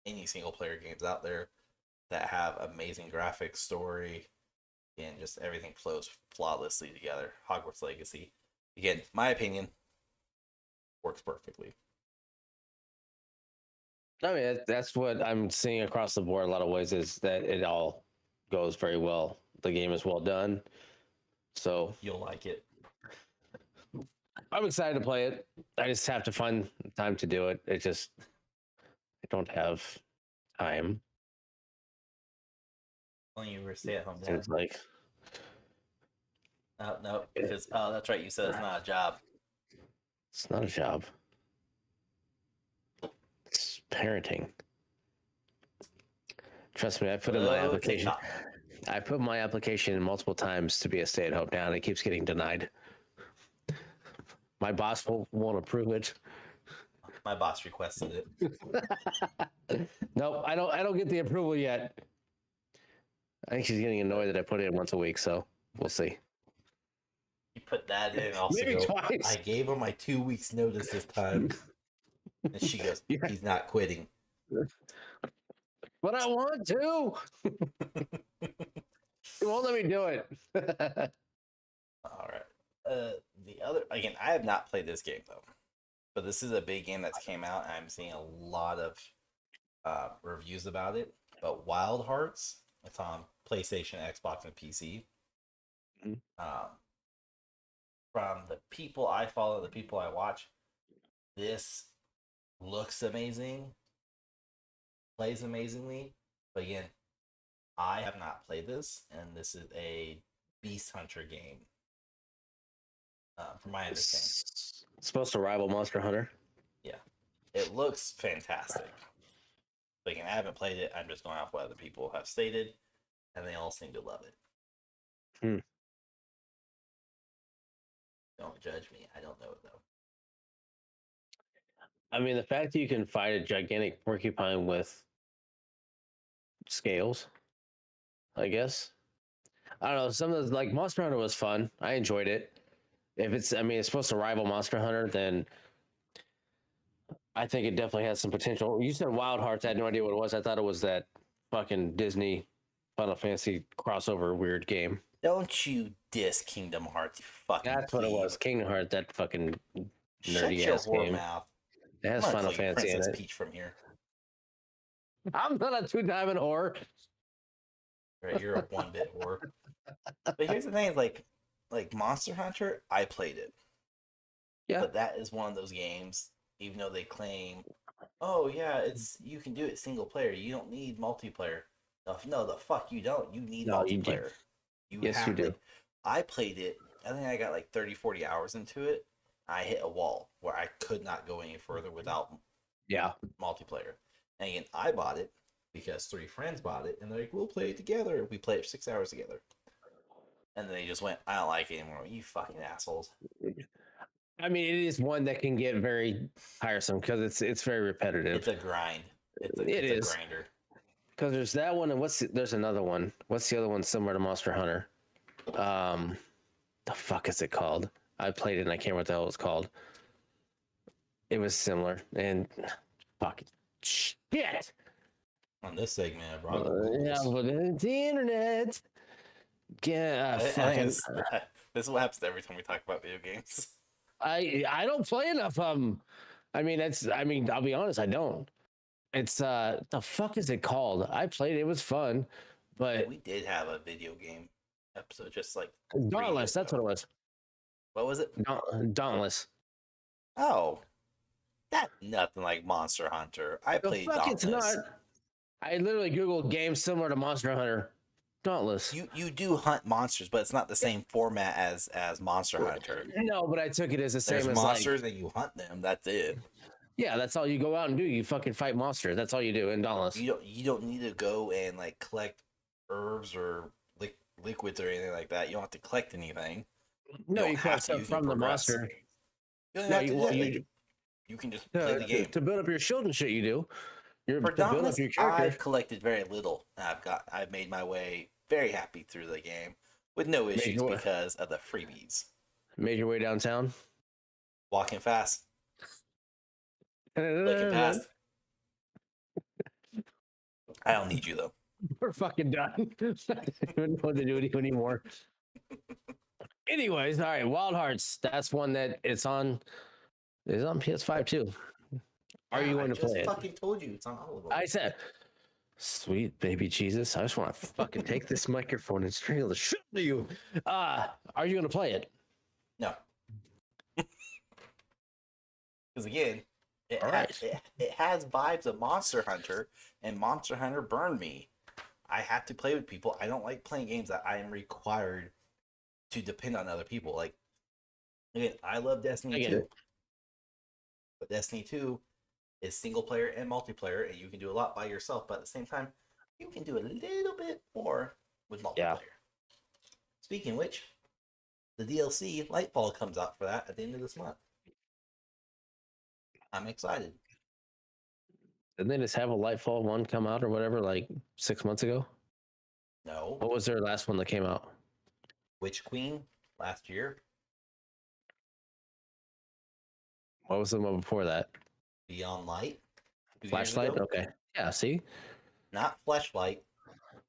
[SPEAKER 3] any single player games out there that have amazing graphics, story, and just everything flows flawlessly together. Hogwarts Legacy, again, my opinion, works perfectly.
[SPEAKER 2] I mean, that's what I'm seeing across the board. A lot of ways is that it all goes very well. The game is well done, so
[SPEAKER 3] You'll like it.
[SPEAKER 2] I'm excited to play it. I just have to find time to do it. I don't have time.
[SPEAKER 3] Only you were stay at home dad.
[SPEAKER 2] Seems like
[SPEAKER 3] No, because that's right. You said it's not a job.
[SPEAKER 2] it's not a job. It's parenting. Trust me, I put in my application.
[SPEAKER 3] TikTok.
[SPEAKER 2] I put my application in multiple times to be a stay-at-home dad, and it keeps getting denied. My boss won't approve it.
[SPEAKER 3] My boss requested it.
[SPEAKER 2] Nope, I don't get the approval yet. I think she's getting annoyed that I put it in once a week, so we'll see.
[SPEAKER 3] You put that in. Also,
[SPEAKER 2] Maybe
[SPEAKER 3] go,
[SPEAKER 2] twice.
[SPEAKER 3] I gave her my 2 weeks notice this time, and she goes,
[SPEAKER 2] Yeah.
[SPEAKER 3] "He's not quitting."
[SPEAKER 2] But I want to. It won't let me do it.
[SPEAKER 3] All right. The other again, I have not played this game though, but this is a big game that's came out, and I'm seeing a lot of reviews about it. But Wild Hearts, it's on PlayStation, Xbox, and PC.
[SPEAKER 2] Mhm.
[SPEAKER 3] From the people I follow, the people I watch, this looks amazing, plays amazingly. But again, I have not played this, and this is a Beast Hunter game. From my understanding,
[SPEAKER 2] It's supposed to rival Monster Hunter.
[SPEAKER 3] it looks fantastic. But again, I haven't played it. I'm just going off what other people have stated, and they all seem to love it.
[SPEAKER 2] Hmm.
[SPEAKER 3] Don't judge me. I don't know it though.
[SPEAKER 2] I mean, the fact that you can fight a gigantic porcupine with scales, I guess. I don't know. Some of those, like Monster Hunter was fun. I enjoyed it. If it's, I mean, it's supposed to rival Monster Hunter, then I think it definitely has some potential. You said Wild Hearts. I had no idea what it was. I thought it was that fucking Disney Final Fantasy crossover weird game.
[SPEAKER 3] Don't you diss Kingdom Hearts, you fucking
[SPEAKER 2] That's what it
[SPEAKER 3] plebe.
[SPEAKER 2] was. Kingdom Hearts, that fucking
[SPEAKER 3] Shut
[SPEAKER 2] nerdy
[SPEAKER 3] your
[SPEAKER 2] ass
[SPEAKER 3] whore
[SPEAKER 2] game.
[SPEAKER 3] mouth.
[SPEAKER 2] It has
[SPEAKER 3] I'm gonna
[SPEAKER 2] Final
[SPEAKER 3] call you
[SPEAKER 2] Fantasy in
[SPEAKER 3] Princess
[SPEAKER 2] it.
[SPEAKER 3] Peach from here.
[SPEAKER 2] I'm not a two-diamond whore.
[SPEAKER 3] Right, you're a one-bit whore. But here's the thing: is like Monster Hunter, I played it.
[SPEAKER 2] Yeah.
[SPEAKER 3] But that is one of those games. Even though they claim, oh yeah, it's you can do it single player. You don't need multiplayer. No, the fuck you don't. You need
[SPEAKER 2] No, you do.
[SPEAKER 3] multiplayer.
[SPEAKER 2] Yes, you do.
[SPEAKER 3] I played it. I think I got like 30, 40 hours into it. I hit a wall where I could not go any further without
[SPEAKER 2] Yeah.
[SPEAKER 3] multiplayer. And again, I bought it because 3 friends bought it, and they're like, "We'll play it together." We played it for 6 hours together, and then they just went, "I don't like it anymore." You fucking assholes.
[SPEAKER 2] I mean, it is one that can get very tiresome because it's very repetitive.
[SPEAKER 3] It's a grind. It's a grinder.
[SPEAKER 2] Because there's that one, and there's another one. What's the other one similar to Monster Hunter? The fuck is it called? I played it and I can't remember what the hell it was called. It was similar and fucking shit.
[SPEAKER 3] On this segment, I brought up
[SPEAKER 2] Yeah, but it's the internet. Yeah,
[SPEAKER 3] I think
[SPEAKER 2] fucking.
[SPEAKER 3] this is what happens every time we talk about video games.
[SPEAKER 2] I don't play enough of them. I mean, I'll be honest, I don't. It's the fuck is it called? I played it, it was fun, but
[SPEAKER 3] We did have a video game episode just like
[SPEAKER 2] Dauntless, that's what it was.
[SPEAKER 3] What was it?
[SPEAKER 2] Dauntless.
[SPEAKER 3] Oh, that's nothing like Monster Hunter. I
[SPEAKER 2] The
[SPEAKER 3] played
[SPEAKER 2] fuck
[SPEAKER 3] Dauntless.
[SPEAKER 2] it's not. I literally Googled games similar to Monster Hunter. Dauntless.
[SPEAKER 3] You do hunt monsters, but it's not the same format as Monster Hunter.
[SPEAKER 2] No, but I took it as the same
[SPEAKER 3] There's
[SPEAKER 2] as
[SPEAKER 3] monsters and you hunt them. That's it.
[SPEAKER 2] Yeah, that's all you go out and do. You fucking fight monsters. That's all you do in Dauntless.
[SPEAKER 3] You don't need to go and like collect herbs or liquids or anything like that. You don't have to collect anything.
[SPEAKER 2] No, you
[SPEAKER 3] have
[SPEAKER 2] collect
[SPEAKER 3] to,
[SPEAKER 2] stuff
[SPEAKER 3] you
[SPEAKER 2] from
[SPEAKER 3] can
[SPEAKER 2] the
[SPEAKER 3] progress.
[SPEAKER 2] monster.
[SPEAKER 3] You don't
[SPEAKER 2] No,
[SPEAKER 3] have to do that.
[SPEAKER 2] you
[SPEAKER 3] You can just play the game.
[SPEAKER 2] to build up your shield and shit. You do. You're
[SPEAKER 3] For
[SPEAKER 2] to build up
[SPEAKER 3] Dauntless,
[SPEAKER 2] your character.
[SPEAKER 3] I've collected very little. I've made my way very happy through the game with no issues
[SPEAKER 2] your way.
[SPEAKER 3] because of the freebies.
[SPEAKER 2] Made your way downtown.
[SPEAKER 3] Walking fast, looking past. I don't need you though.
[SPEAKER 2] We're fucking done. I don't even know what to do with you anymore. Anyways, all right, Wild Hearts. That's one that it's on. It's on PS5 too. Are you going to play it?
[SPEAKER 3] I fucking told you it's on all of them.
[SPEAKER 2] I said, sweet baby Jesus. I just want to fucking take this microphone and strangle the shit out of you. Are you going to play it?
[SPEAKER 3] No. Because again, it has vibes of Monster Hunter, and Monster Hunter burned me. I have to play with people. I don't like playing games that I am required to depend on other people. Like, again, I love Destiny 2. But Destiny 2 is single player and multiplayer, and you can do a lot by yourself, but at the same time, you can do a little bit more with multiplayer. Yeah. Speaking of which, the DLC Lightfall comes out for that at the end of this month. I'm excited.
[SPEAKER 2] Didn't they just have a Lightfall 1 come out or whatever, like 6 months ago?
[SPEAKER 3] No.
[SPEAKER 2] What was their last one that came out?
[SPEAKER 3] Witch Queen last year.
[SPEAKER 2] What was the one before that?
[SPEAKER 3] Beyond Light.
[SPEAKER 2] Flashlight? Okay. Yeah, see?
[SPEAKER 3] Not Flashlight.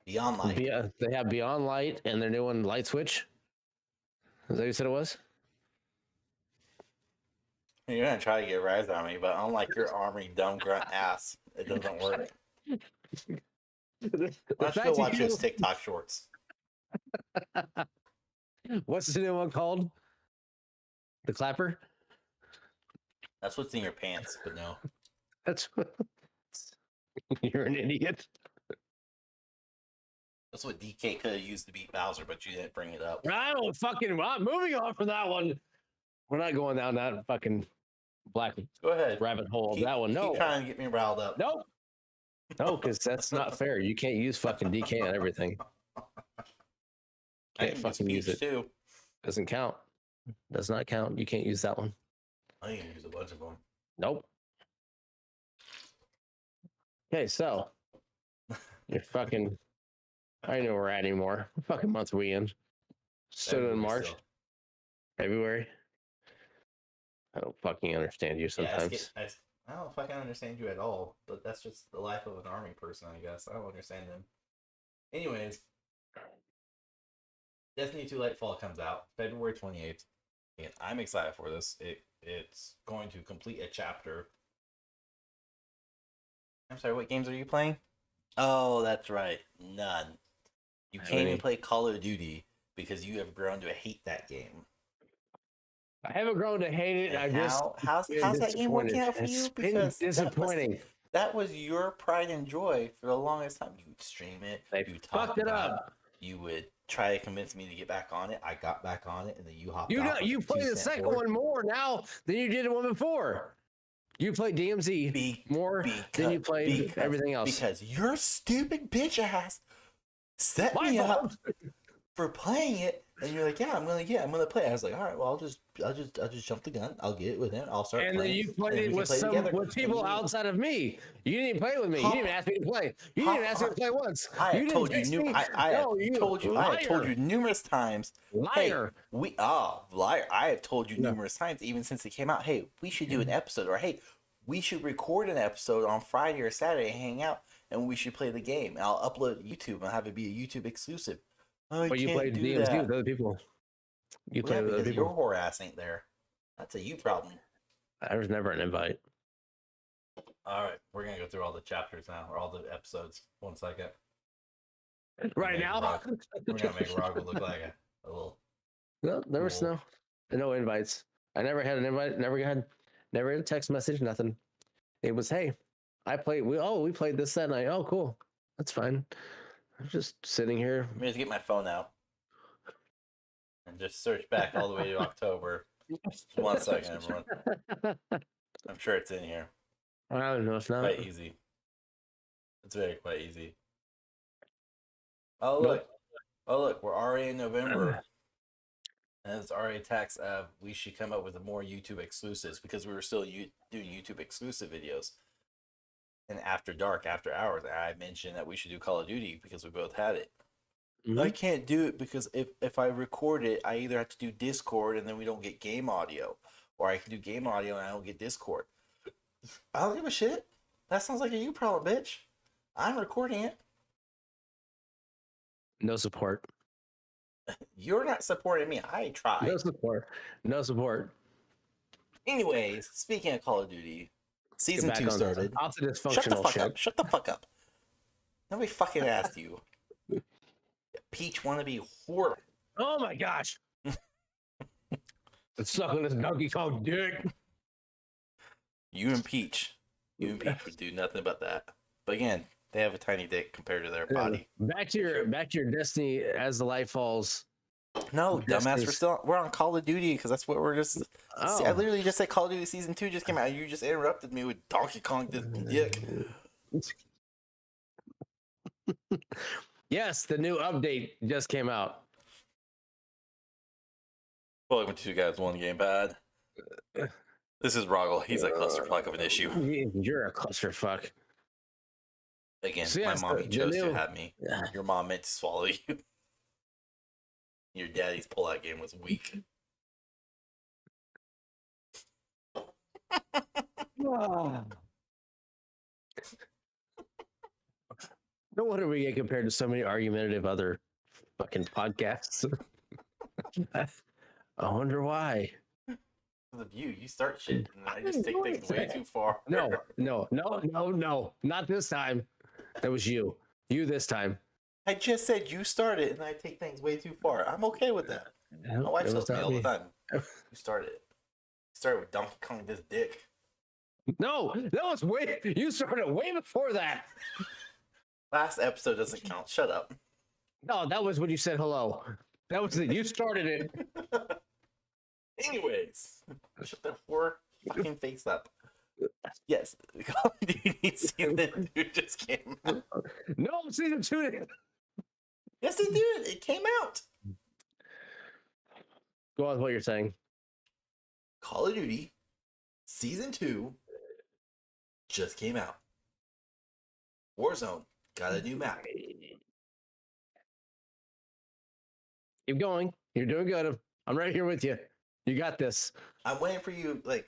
[SPEAKER 3] Beyond Light.
[SPEAKER 2] They have Beyond Light and their new one, Light Switch. Is that what you said it was?
[SPEAKER 3] You're going to try to get Rise on me, but unlike your army dumb grunt ass, it doesn't work. Let's go watch his TikTok shorts.
[SPEAKER 2] What's the new one called? The Clapper?
[SPEAKER 3] That's what's in your pants, but no.
[SPEAKER 2] That's what... You're an idiot.
[SPEAKER 3] That's what DK could have used to beat Bowser, but you didn't bring it up.
[SPEAKER 2] I don't fucking... I'm moving on from that one. We're not going down that fucking black
[SPEAKER 3] Go ahead.
[SPEAKER 2] rabbit hole. That one, no.
[SPEAKER 3] Keep trying to get me riled up.
[SPEAKER 2] Nope. No, because that's not fair. You can't use fucking DK on everything. Can't fucking use it.
[SPEAKER 3] Too.
[SPEAKER 2] Doesn't count. Does not count. You can't use that one.
[SPEAKER 3] I can use a bunch of them.
[SPEAKER 2] Nope. Okay, so you're fucking... I don't know where we're at anymore. What fucking month are we in? Still in March? Still. February? I don't fucking understand you sometimes.
[SPEAKER 3] Yeah, I don't fucking understand you at all, but that's just the life of an army person, I guess. I don't understand them. Anyways, Destiny 2 Lightfall comes out February 28th, and I'm excited for this. It's going to complete a chapter. I'm sorry, what games are you playing? Oh, that's right. None. You can't even play Call of Duty because you have grown to hate that game.
[SPEAKER 2] I haven't grown to hate it.
[SPEAKER 3] How's that game working out for you?
[SPEAKER 2] Because disappointing.
[SPEAKER 3] That was your pride and joy for the longest time. You would stream it. You
[SPEAKER 2] fucked it up.
[SPEAKER 3] You would try to convince me to get back on it. I got back on it, and then you hopped.
[SPEAKER 2] You played the second one more now than you did the one before. You played DMZ more than you played everything else.
[SPEAKER 3] Because your stupid bitch ass set me up for playing it, and you're like, I'm gonna play it. I was like, all right, well, I'll just jump the gun. I'll get it with him. I'll start playing.
[SPEAKER 2] And then you played it with people outside of me. You didn't play with me. You didn't ask me to play. You didn't ask me to play once. I have told
[SPEAKER 3] you numerous times.
[SPEAKER 2] Liar.
[SPEAKER 3] Hey, liar. I have told you numerous times, even since it came out. Hey, we should do an episode, or hey, we should record an episode on Friday or Saturday, hang out, and we should play the game. And I'll upload it to YouTube and have it be a YouTube exclusive.
[SPEAKER 2] But you played DMZ with other people. You played with other people.
[SPEAKER 3] Your whore ass ain't there. That's a you problem.
[SPEAKER 2] There was never an invite.
[SPEAKER 3] All right, we're gonna go through all the chapters now, or all the episodes. 1 second.
[SPEAKER 2] Right now,
[SPEAKER 3] we're gonna make Rahgel look like a little.
[SPEAKER 2] No, there was no invites. I never had an invite. Never had a text message. Nothing. It was, hey, I played. We played this that night. Oh, cool. That's fine. I'm just sitting here.
[SPEAKER 3] I'm going to get my phone out and just search back all the way to October. Just 1 second, everyone. I'm sure it's in here.
[SPEAKER 2] I don't know. It's not.
[SPEAKER 3] Quite easy. It's quite easy. Oh, look. We're already in November. And it's already text of we should come up with more YouTube exclusives because we were still doing YouTube exclusive videos. And after dark, after hours, I mentioned that we should do Call of Duty because we both had it. Mm-hmm. I can't do it because if I record it, I either have to do Discord and then we don't get game audio, or I can do game audio and I don't get Discord. I don't give a shit. That sounds like a you problem, bitch. I'm recording it.
[SPEAKER 2] No support.
[SPEAKER 3] You're not supporting me. I tried.
[SPEAKER 2] No support. No support.
[SPEAKER 3] Anyways, speaking of Call of Duty,
[SPEAKER 2] Let's get
[SPEAKER 3] season
[SPEAKER 2] back
[SPEAKER 3] 2
[SPEAKER 2] on
[SPEAKER 3] started.
[SPEAKER 2] off the
[SPEAKER 3] Shut the
[SPEAKER 2] dysfunctional
[SPEAKER 3] fuck
[SPEAKER 2] shit.
[SPEAKER 3] up. Shut the fuck up. Nobody fucking asked you. Peach wannabe whore.
[SPEAKER 2] Oh my gosh. It's sucking this Donkey Kong dick.
[SPEAKER 3] You and Peach would do nothing but that. But again, they have a tiny dick compared to their body.
[SPEAKER 2] Back to your Destiny as the light falls.
[SPEAKER 3] No, dumbass,
[SPEAKER 2] Destiny's-
[SPEAKER 3] we're on Call of Duty because that's what we're just.
[SPEAKER 2] Oh.
[SPEAKER 3] I literally just said Call of Duty Season 2 just came out. You just interrupted me with Donkey Kong this dick.
[SPEAKER 2] Yes, the new update just came out.
[SPEAKER 3] Welcome to 2Guys1Gamepad. This is Rahgel. He's a clusterfuck of an issue.
[SPEAKER 2] You're a clusterfuck.
[SPEAKER 3] Again,
[SPEAKER 2] So
[SPEAKER 3] my
[SPEAKER 2] yes,
[SPEAKER 3] mommy
[SPEAKER 2] the
[SPEAKER 3] chose
[SPEAKER 2] new-
[SPEAKER 3] to have me. Your mom meant to swallow you. Your daddy's pullout game was weak.
[SPEAKER 2] No wonder we get compared to so many argumentative other fucking podcasts. I wonder why.
[SPEAKER 3] Because of you, you start shit, and I just
[SPEAKER 2] didn't
[SPEAKER 3] take
[SPEAKER 2] do
[SPEAKER 3] things way
[SPEAKER 2] anything.
[SPEAKER 3] too far.
[SPEAKER 2] No. Not this time. That was you. You this time.
[SPEAKER 3] I just said you started, and I take things way too far. I'm okay with that. My wife tells me all the time. You started. You started with Donkey Kong this dick.
[SPEAKER 2] No, that was way. You started way before that.
[SPEAKER 3] Last episode doesn't count. Shut up.
[SPEAKER 2] No, that was when you said hello. That was it. You started it.
[SPEAKER 3] Anyways, shut that whore fucking face up. Yes, Call of Duty Season 2 just came out.
[SPEAKER 2] No, season 2.
[SPEAKER 3] Yes, it did. It came out.
[SPEAKER 2] Go on with what you're saying.
[SPEAKER 3] Call of Duty Season 2 just came out. Warzone got a new map.
[SPEAKER 2] Keep going. You're doing good. I'm right here with you. You got this.
[SPEAKER 3] I'm waiting for you, like,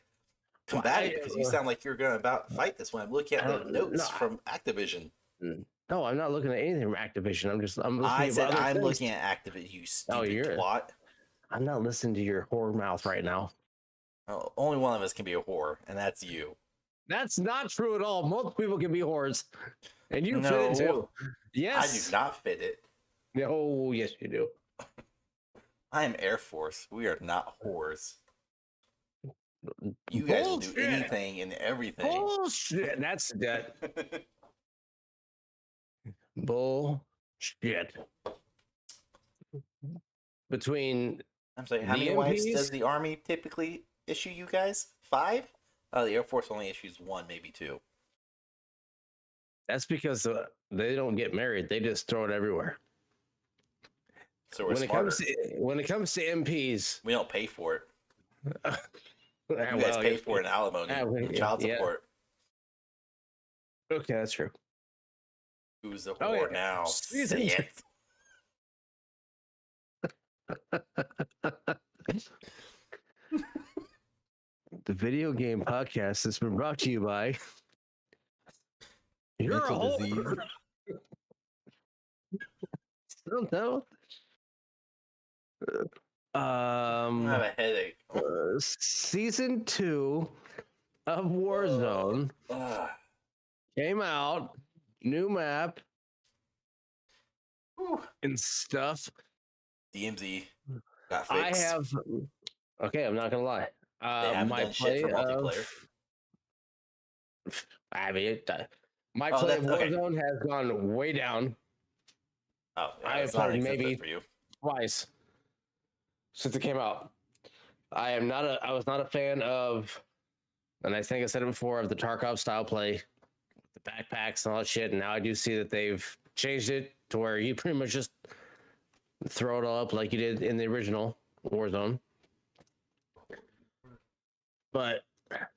[SPEAKER 3] combat it because you sound like you're going to about fight this one. I'm looking at the notes from Activision.
[SPEAKER 2] No, I'm not looking at anything from Activision. I'm looking
[SPEAKER 3] I
[SPEAKER 2] at
[SPEAKER 3] said
[SPEAKER 2] other
[SPEAKER 3] I'm
[SPEAKER 2] things.
[SPEAKER 3] looking at Activision, you stupid twat.
[SPEAKER 2] I'm not listening to your whore mouth right now.
[SPEAKER 3] Oh, only one of us can be a whore, and that's you.
[SPEAKER 2] That's not true at all. Most people can be whores. And you fit
[SPEAKER 3] No.
[SPEAKER 2] it too. Yes.
[SPEAKER 3] I do not fit it.
[SPEAKER 2] Oh, yes, you do.
[SPEAKER 3] I am Air Force. We are not whores. You guys will do
[SPEAKER 2] Bullshit.
[SPEAKER 3] anything and everything.
[SPEAKER 2] Bullshit. That's that. Bullshit. Between
[SPEAKER 3] I'm sorry, how many
[SPEAKER 2] The
[SPEAKER 3] wives
[SPEAKER 2] MPs?
[SPEAKER 3] does the Army typically issue you guys? 5? The Air Force only issues 1, maybe 2.
[SPEAKER 2] that's because they don't get married. They just throw it everywhere.
[SPEAKER 3] So we're smarter.
[SPEAKER 2] When it comes to MPs,
[SPEAKER 3] We don't pay for it. You
[SPEAKER 2] well,
[SPEAKER 3] guys pay for it in alimony
[SPEAKER 2] well,
[SPEAKER 3] and child
[SPEAKER 2] yeah.
[SPEAKER 3] support.
[SPEAKER 2] Okay, that's true.
[SPEAKER 3] Who's the
[SPEAKER 2] Oh,
[SPEAKER 3] whore
[SPEAKER 2] yeah.
[SPEAKER 3] now?
[SPEAKER 2] Season
[SPEAKER 3] Say it.
[SPEAKER 2] The video game podcast has been brought to you by. You're a
[SPEAKER 3] Mental
[SPEAKER 2] whore. Don't know.
[SPEAKER 3] I have a headache.
[SPEAKER 2] Season 2 of Warzone
[SPEAKER 3] Ugh.
[SPEAKER 2] came out, new map
[SPEAKER 3] Whew.
[SPEAKER 2] and stuff.
[SPEAKER 3] DMZ got
[SPEAKER 2] I
[SPEAKER 3] fixed.
[SPEAKER 2] have. Okay, I'm not gonna lie.
[SPEAKER 3] haven't
[SPEAKER 2] My
[SPEAKER 3] done shit
[SPEAKER 2] play
[SPEAKER 3] for multiplayer.
[SPEAKER 2] I mean, my
[SPEAKER 3] Oh,
[SPEAKER 2] play of
[SPEAKER 3] that's- okay.
[SPEAKER 2] Warzone has gone way down
[SPEAKER 3] Oh, yeah,
[SPEAKER 2] I
[SPEAKER 3] it's
[SPEAKER 2] have
[SPEAKER 3] not
[SPEAKER 2] played
[SPEAKER 3] existent
[SPEAKER 2] maybe-
[SPEAKER 3] for you.
[SPEAKER 2] twice since it came out. I was not a fan of, and I think I said it before, of the Tarkov style play, the backpacks and all that shit. And now I do see that they've changed it to where you pretty much just throw it all up like you did in the original Warzone. But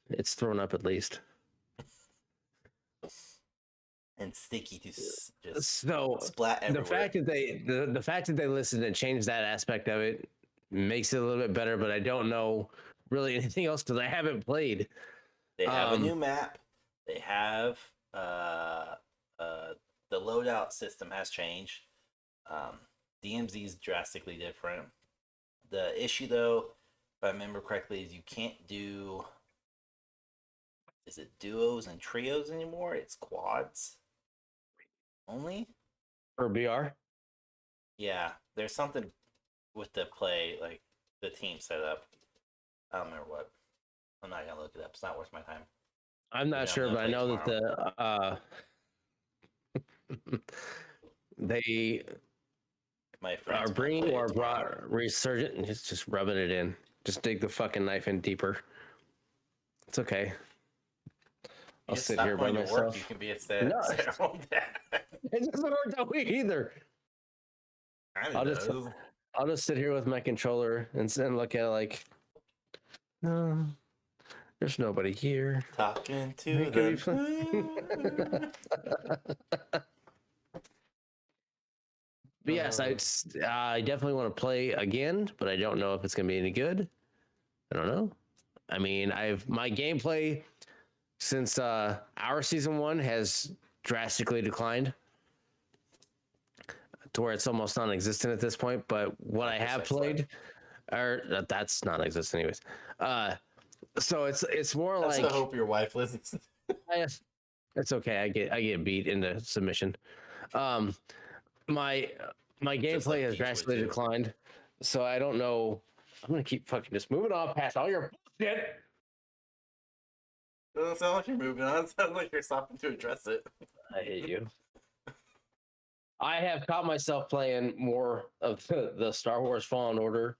[SPEAKER 2] it's thrown up at least.
[SPEAKER 3] And sticky to just
[SPEAKER 2] So
[SPEAKER 3] splat everywhere.
[SPEAKER 2] the fact that they listened and changed that aspect of it makes it a little bit better. But I don't know really anything else because I haven't played.
[SPEAKER 3] They have a new map. They have The loadout system has changed. DMZ is drastically different. The issue, though, if I remember correctly, is you can't do. Is it duos and trios anymore? It's quads only.
[SPEAKER 2] For BR.
[SPEAKER 3] Yeah, there's something with the play, like the team setup. I don't remember what. I'm not gonna look it up. It's not worth my time.
[SPEAKER 2] I'm not
[SPEAKER 3] I'm
[SPEAKER 2] sure,
[SPEAKER 3] gonna
[SPEAKER 2] but I
[SPEAKER 3] play
[SPEAKER 2] know that they
[SPEAKER 3] My
[SPEAKER 2] are
[SPEAKER 3] friends
[SPEAKER 2] bringing
[SPEAKER 3] play
[SPEAKER 2] or
[SPEAKER 3] tomorrow.
[SPEAKER 2] brought resurgent and just rubbing it in. Just dig the fucking knife in deeper. It's okay. I'll
[SPEAKER 3] Just
[SPEAKER 2] sit
[SPEAKER 3] stop
[SPEAKER 2] here by
[SPEAKER 3] going to work.
[SPEAKER 2] myself.
[SPEAKER 3] You can be a
[SPEAKER 2] No.
[SPEAKER 3] stay-at-home dad.
[SPEAKER 2] It doesn't work that way either.
[SPEAKER 3] Kinda
[SPEAKER 2] I'll just
[SPEAKER 3] does.
[SPEAKER 2] I'll just sit here with my controller and sit and look at it like, no, there's nobody here.
[SPEAKER 3] Talking to
[SPEAKER 2] It could be
[SPEAKER 3] the
[SPEAKER 2] fun.
[SPEAKER 3] moon.
[SPEAKER 2] But yes, I definitely want to play again, but I don't know if it's gonna be any good. I don't know. I mean, my gameplay since our season 1 has drastically declined to where it's almost non-existent at this point. But what I have played, or that's non-existent anyways. So it's more
[SPEAKER 3] I
[SPEAKER 2] like.
[SPEAKER 3] also hope your wife listens.
[SPEAKER 2] It's okay. I get beat into submission. My gameplay
[SPEAKER 3] like
[SPEAKER 2] has
[SPEAKER 3] Peach would
[SPEAKER 2] drastically
[SPEAKER 3] too.
[SPEAKER 2] declined, so I don't know. I'm gonna keep fucking just moving on past all your bullshit.
[SPEAKER 3] Doesn't sound like you're moving on. It sounds like you're stopping to address it.
[SPEAKER 2] I hate you. I have caught myself playing more of the Star Wars Fallen Order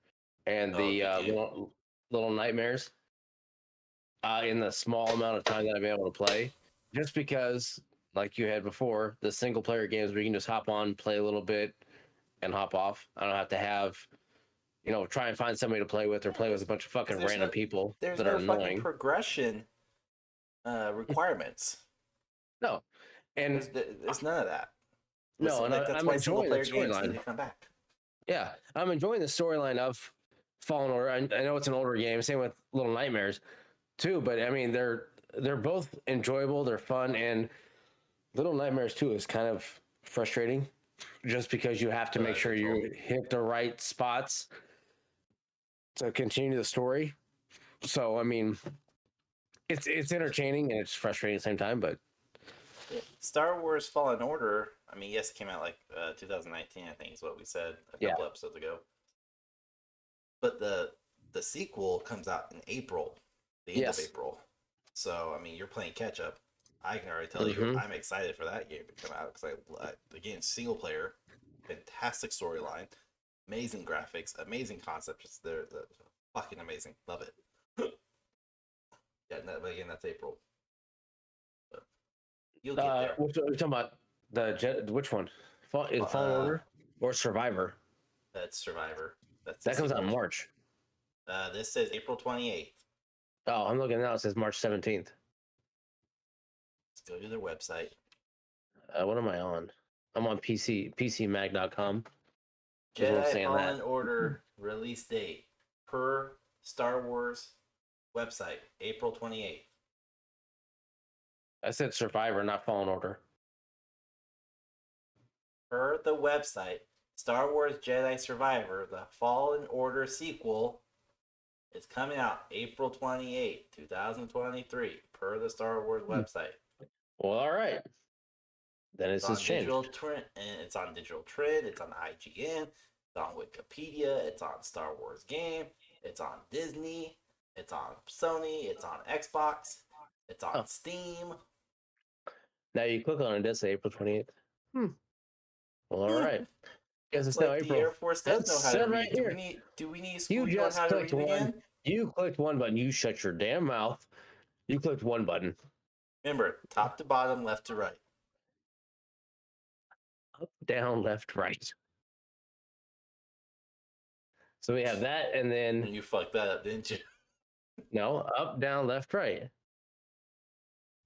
[SPEAKER 2] and the
[SPEAKER 3] good game.
[SPEAKER 2] little nightmares in the small amount of time that I've been able to play, just because, like you had before, the single player games where you can just hop on, play a little bit, and hop off. I don't have to have, try and find somebody to play with or play with a bunch of fucking random people
[SPEAKER 3] There's
[SPEAKER 2] that
[SPEAKER 3] no
[SPEAKER 2] are
[SPEAKER 3] fucking
[SPEAKER 2] annoying.
[SPEAKER 3] progression requirements.
[SPEAKER 2] No, and
[SPEAKER 3] There's none of that.
[SPEAKER 2] no, and
[SPEAKER 3] that's
[SPEAKER 2] I'm
[SPEAKER 3] why single
[SPEAKER 2] enjoying the
[SPEAKER 3] player games need
[SPEAKER 2] storyline.
[SPEAKER 3] to come back.
[SPEAKER 2] Yeah, I'm enjoying the storyline of Fallen Order. I know it's an older game. Same with Little Nightmares, too. But I mean, they're both enjoyable. They're fun, and Little Nightmares 2 is kind of frustrating, just because you have to make sure you hit the right spots to continue the story. So I mean, it's entertaining and it's frustrating at the same time. But
[SPEAKER 3] Star Wars Fallen Order, I mean, yes, it came out like 2019, I think is what we said a couple episodes ago. But the sequel comes out in April, the end of April. So, I mean, you're playing catch up. I can already tell you, I'm excited for that game to come out because the game's single player, fantastic storyline, amazing graphics, amazing concepts. They're fucking amazing. Love it. Yeah, but again, that's April. But you'll get there.
[SPEAKER 2] What are you talking about? Which one? Fallen Order or Survivor?
[SPEAKER 3] That's Survivor.
[SPEAKER 2] That comes out in March.
[SPEAKER 3] This says April 28th.
[SPEAKER 2] Oh, I'm looking now. It says March 17th.
[SPEAKER 3] Let's go to their website.
[SPEAKER 2] What am I on? I'm on PCMag.com.
[SPEAKER 3] Jedi Fallen Order release date per Star Wars website, April 28th.
[SPEAKER 2] I said Survivor, not Fallen Order.
[SPEAKER 3] Per the website, Star Wars Jedi Survivor, the Fallen Order sequel, is coming out April 28th, 2023, per the Star Wars website.
[SPEAKER 2] Well, all right. Then it's on
[SPEAKER 3] Digital Trend, and it's on Digital Trend, it's on IGN, it's on Wikipedia, it's on Star Wars Game, it's on Disney, it's on Sony, it's on Xbox, it's on Steam.
[SPEAKER 2] Now you click on it, it does say April 28th. Well, all right. Because it's now April.
[SPEAKER 3] The Air Force does know how to read.
[SPEAKER 2] Right
[SPEAKER 3] do we need to school you on how to read again?
[SPEAKER 2] You clicked one button. You shut your damn mouth. You clicked one button.
[SPEAKER 3] Remember, top to bottom, left to right.
[SPEAKER 2] Up, down, left, right. So we have that, and then...
[SPEAKER 3] You fucked that up, didn't you?
[SPEAKER 2] No, up, down, left, right.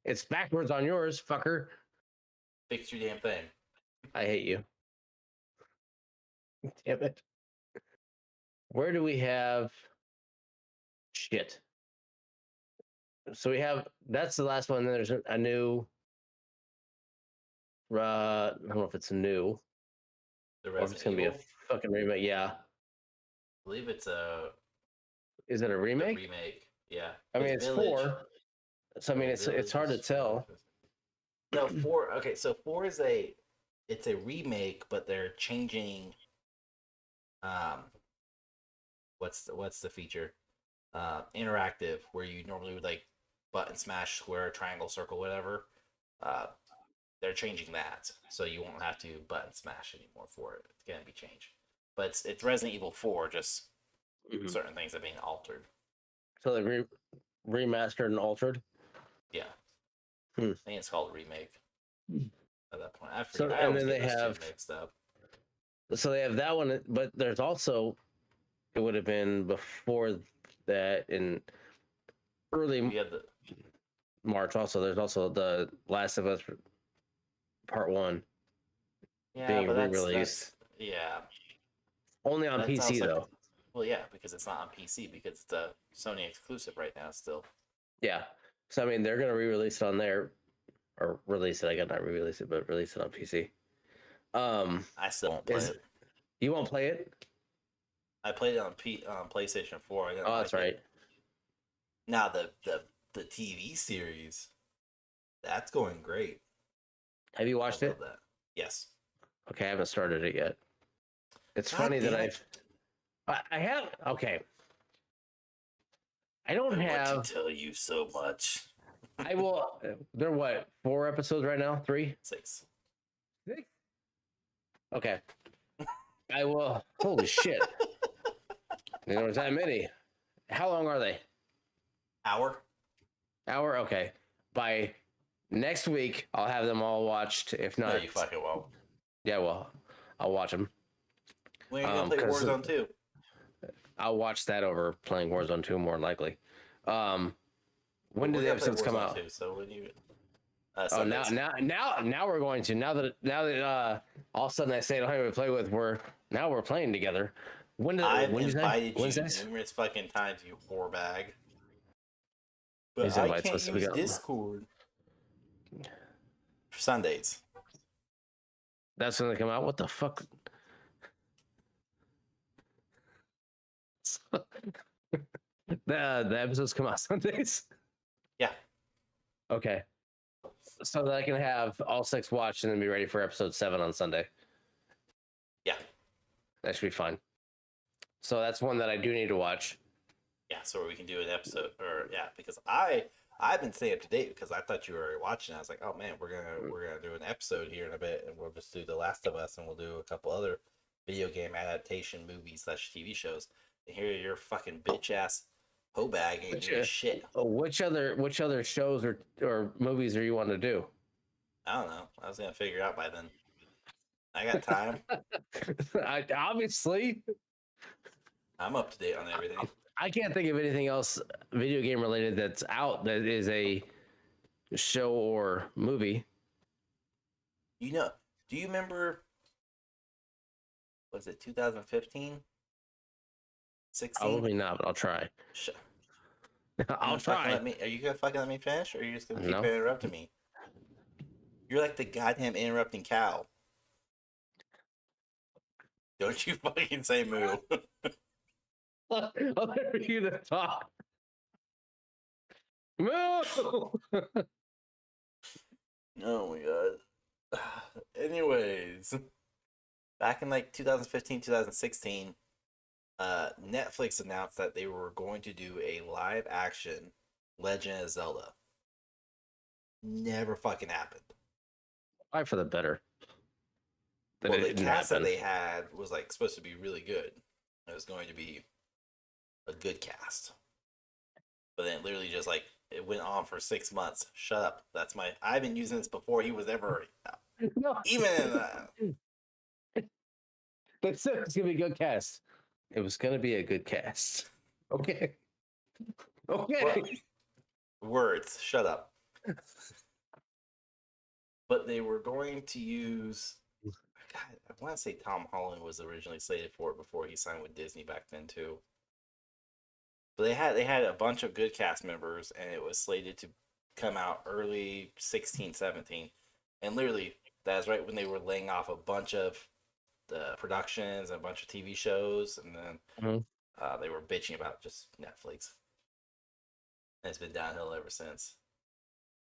[SPEAKER 2] It's backwards on yours, fucker.
[SPEAKER 3] Fix your damn thing.
[SPEAKER 2] I hate you. Damn it. Where do we have... Shit. So we have... That's the last one. Then there's a new... I don't know if it's new
[SPEAKER 3] The
[SPEAKER 2] or if it's gonna
[SPEAKER 3] Resident
[SPEAKER 2] be a
[SPEAKER 3] Evil.
[SPEAKER 2] fucking remake. Yeah,
[SPEAKER 3] I believe it's a
[SPEAKER 2] is it a remake?
[SPEAKER 3] remake. Yeah,
[SPEAKER 2] I mean,
[SPEAKER 3] because
[SPEAKER 2] it's
[SPEAKER 3] Village.
[SPEAKER 2] four, so I mean, it's
[SPEAKER 3] Village
[SPEAKER 2] hard to
[SPEAKER 3] is
[SPEAKER 2] tell.
[SPEAKER 3] no 4. Okay, so 4 is it's a remake, but they're changing. Um, what's the feature? Interactive, where you normally would like button smash, square, triangle, circle, whatever. Uh, they're changing that, so you won't have to button smash anymore for it. It's gonna be changed, but it's Resident Evil 4. Just
[SPEAKER 2] Mhm.
[SPEAKER 3] certain things are being altered.
[SPEAKER 2] So they remastered and altered.
[SPEAKER 3] Yeah,
[SPEAKER 2] Hmm.
[SPEAKER 3] I think it's called remake. At that point, I
[SPEAKER 2] So
[SPEAKER 3] forget. I
[SPEAKER 2] and
[SPEAKER 3] always
[SPEAKER 2] then
[SPEAKER 3] get
[SPEAKER 2] they
[SPEAKER 3] those
[SPEAKER 2] have
[SPEAKER 3] two mixed up.
[SPEAKER 2] so they have that one, but there's also it would have been before that in early
[SPEAKER 3] We had the
[SPEAKER 2] March. Also, there's also the Last of Us Part One
[SPEAKER 3] yeah,
[SPEAKER 2] being
[SPEAKER 3] but
[SPEAKER 2] re-released
[SPEAKER 3] yeah.
[SPEAKER 2] only on
[SPEAKER 3] That
[SPEAKER 2] PC
[SPEAKER 3] sounds like
[SPEAKER 2] though.
[SPEAKER 3] well, yeah, because it's not on PC because it's a Sony exclusive right now still.
[SPEAKER 2] Yeah. So I mean, they're gonna re-release it on there or release it. I got not re-release it, but release it on PC.
[SPEAKER 3] I still won't play
[SPEAKER 2] Is
[SPEAKER 3] it.
[SPEAKER 2] you won't play it?
[SPEAKER 3] I played it on PlayStation 4. I didn't
[SPEAKER 2] Oh,
[SPEAKER 3] like
[SPEAKER 2] that's right.
[SPEAKER 3] it. Now the TV series, that's going great.
[SPEAKER 2] Have you
[SPEAKER 3] I
[SPEAKER 2] watched
[SPEAKER 3] love
[SPEAKER 2] it?
[SPEAKER 3] that. Yes.
[SPEAKER 2] Okay, I haven't started it yet. It's
[SPEAKER 3] God
[SPEAKER 2] funny that
[SPEAKER 3] damn it.
[SPEAKER 2] I have. Okay, I don't
[SPEAKER 3] I want
[SPEAKER 2] have.
[SPEAKER 3] to tell you so much.
[SPEAKER 2] I will. There are what 4 episodes right now? 3,
[SPEAKER 3] 6.
[SPEAKER 2] 6. Okay, I will. Holy shit! There was that many. How long are they?
[SPEAKER 3] Hour?
[SPEAKER 2] Hour? Okay. By next week, I'll have them all watched. If
[SPEAKER 3] No,
[SPEAKER 2] not,
[SPEAKER 3] you fucking won't.
[SPEAKER 2] yeah, well, I'll watch them.
[SPEAKER 3] When are you gonna play
[SPEAKER 2] 'Cause
[SPEAKER 3] Warzone 2?
[SPEAKER 2] I'll watch that over playing Warzone 2 more than likely. When do
[SPEAKER 3] We're
[SPEAKER 2] the
[SPEAKER 3] gonna play
[SPEAKER 2] episodes come
[SPEAKER 3] Warzone
[SPEAKER 2] out?
[SPEAKER 3] 2, so when you
[SPEAKER 2] Oh, now,
[SPEAKER 3] Sundays.
[SPEAKER 2] now we're going to. Now that all of a sudden I say I don't have anybody to play with, we're playing together.
[SPEAKER 3] I've
[SPEAKER 2] When did you say?
[SPEAKER 3] invited you
[SPEAKER 2] Wednesdays?
[SPEAKER 3] numerous fucking times, you whore bag. But
[SPEAKER 2] These
[SPEAKER 3] I
[SPEAKER 2] invites
[SPEAKER 3] can't
[SPEAKER 2] supposed to be
[SPEAKER 3] use
[SPEAKER 2] going.
[SPEAKER 3] Discord. For Sundays.
[SPEAKER 2] That's when they come out. What the fuck? The episodes come out Sundays.
[SPEAKER 3] Yeah.
[SPEAKER 2] Okay, so that I can have all 6 watched and then be ready for episode 7 on Sunday.
[SPEAKER 3] Yeah.
[SPEAKER 2] That should be fine. So that's one that I do need to watch.
[SPEAKER 3] Yeah, so we can do an episode or yeah, because I've been staying up to date because I thought you were watching. I was like, oh man, we're gonna do an episode here in a bit, and we'll just do The Last of Us, and we'll do a couple other video game adaptation movies / TV shows. And here you're fucking bitch ass hoe bag ain't doing shit.
[SPEAKER 2] Which other shows or movies are you want to do?
[SPEAKER 3] I don't know. I was gonna figure it out by then. I got time.
[SPEAKER 2] Obviously,
[SPEAKER 3] I'm up to date on everything.
[SPEAKER 2] I can't think of anything else video game related that's out that is a show or movie.
[SPEAKER 3] You know? Do you remember? Was it 2015? 16?
[SPEAKER 2] Probably not, but I'll try. I'll try.
[SPEAKER 3] Are you gonna fucking let me finish, or are you just gonna keep
[SPEAKER 2] No.
[SPEAKER 3] interrupting me? You're like the goddamn interrupting cow. Don't you fucking say moo.
[SPEAKER 2] I'll never you to talk. Move.
[SPEAKER 3] Oh my god. Anyways, back in like 2015, 2016, Netflix announced that they were going to do a live action Legend of Zelda. Never fucking happened.
[SPEAKER 2] Why for the better?
[SPEAKER 3] Well, the cast that they had was like supposed to be really good. It was going to be a good cast. But then literally just like it went on for 6 months. Shut up. I've been using this before he was ever
[SPEAKER 2] No.
[SPEAKER 3] even in
[SPEAKER 2] They said it's gonna be a good cast. It was gonna be a good cast. Okay. Okay.
[SPEAKER 3] words. Shut up. But they were going to use. God, I want to say Tom Holland was originally slated for it before he signed with Disney back then too. But they had a bunch of good cast members, and it was slated to come out early 16, 17. And literally That's right when they were laying off a bunch of the productions and a bunch of TV shows, and then they were bitching about just Netflix. And it's been downhill ever since.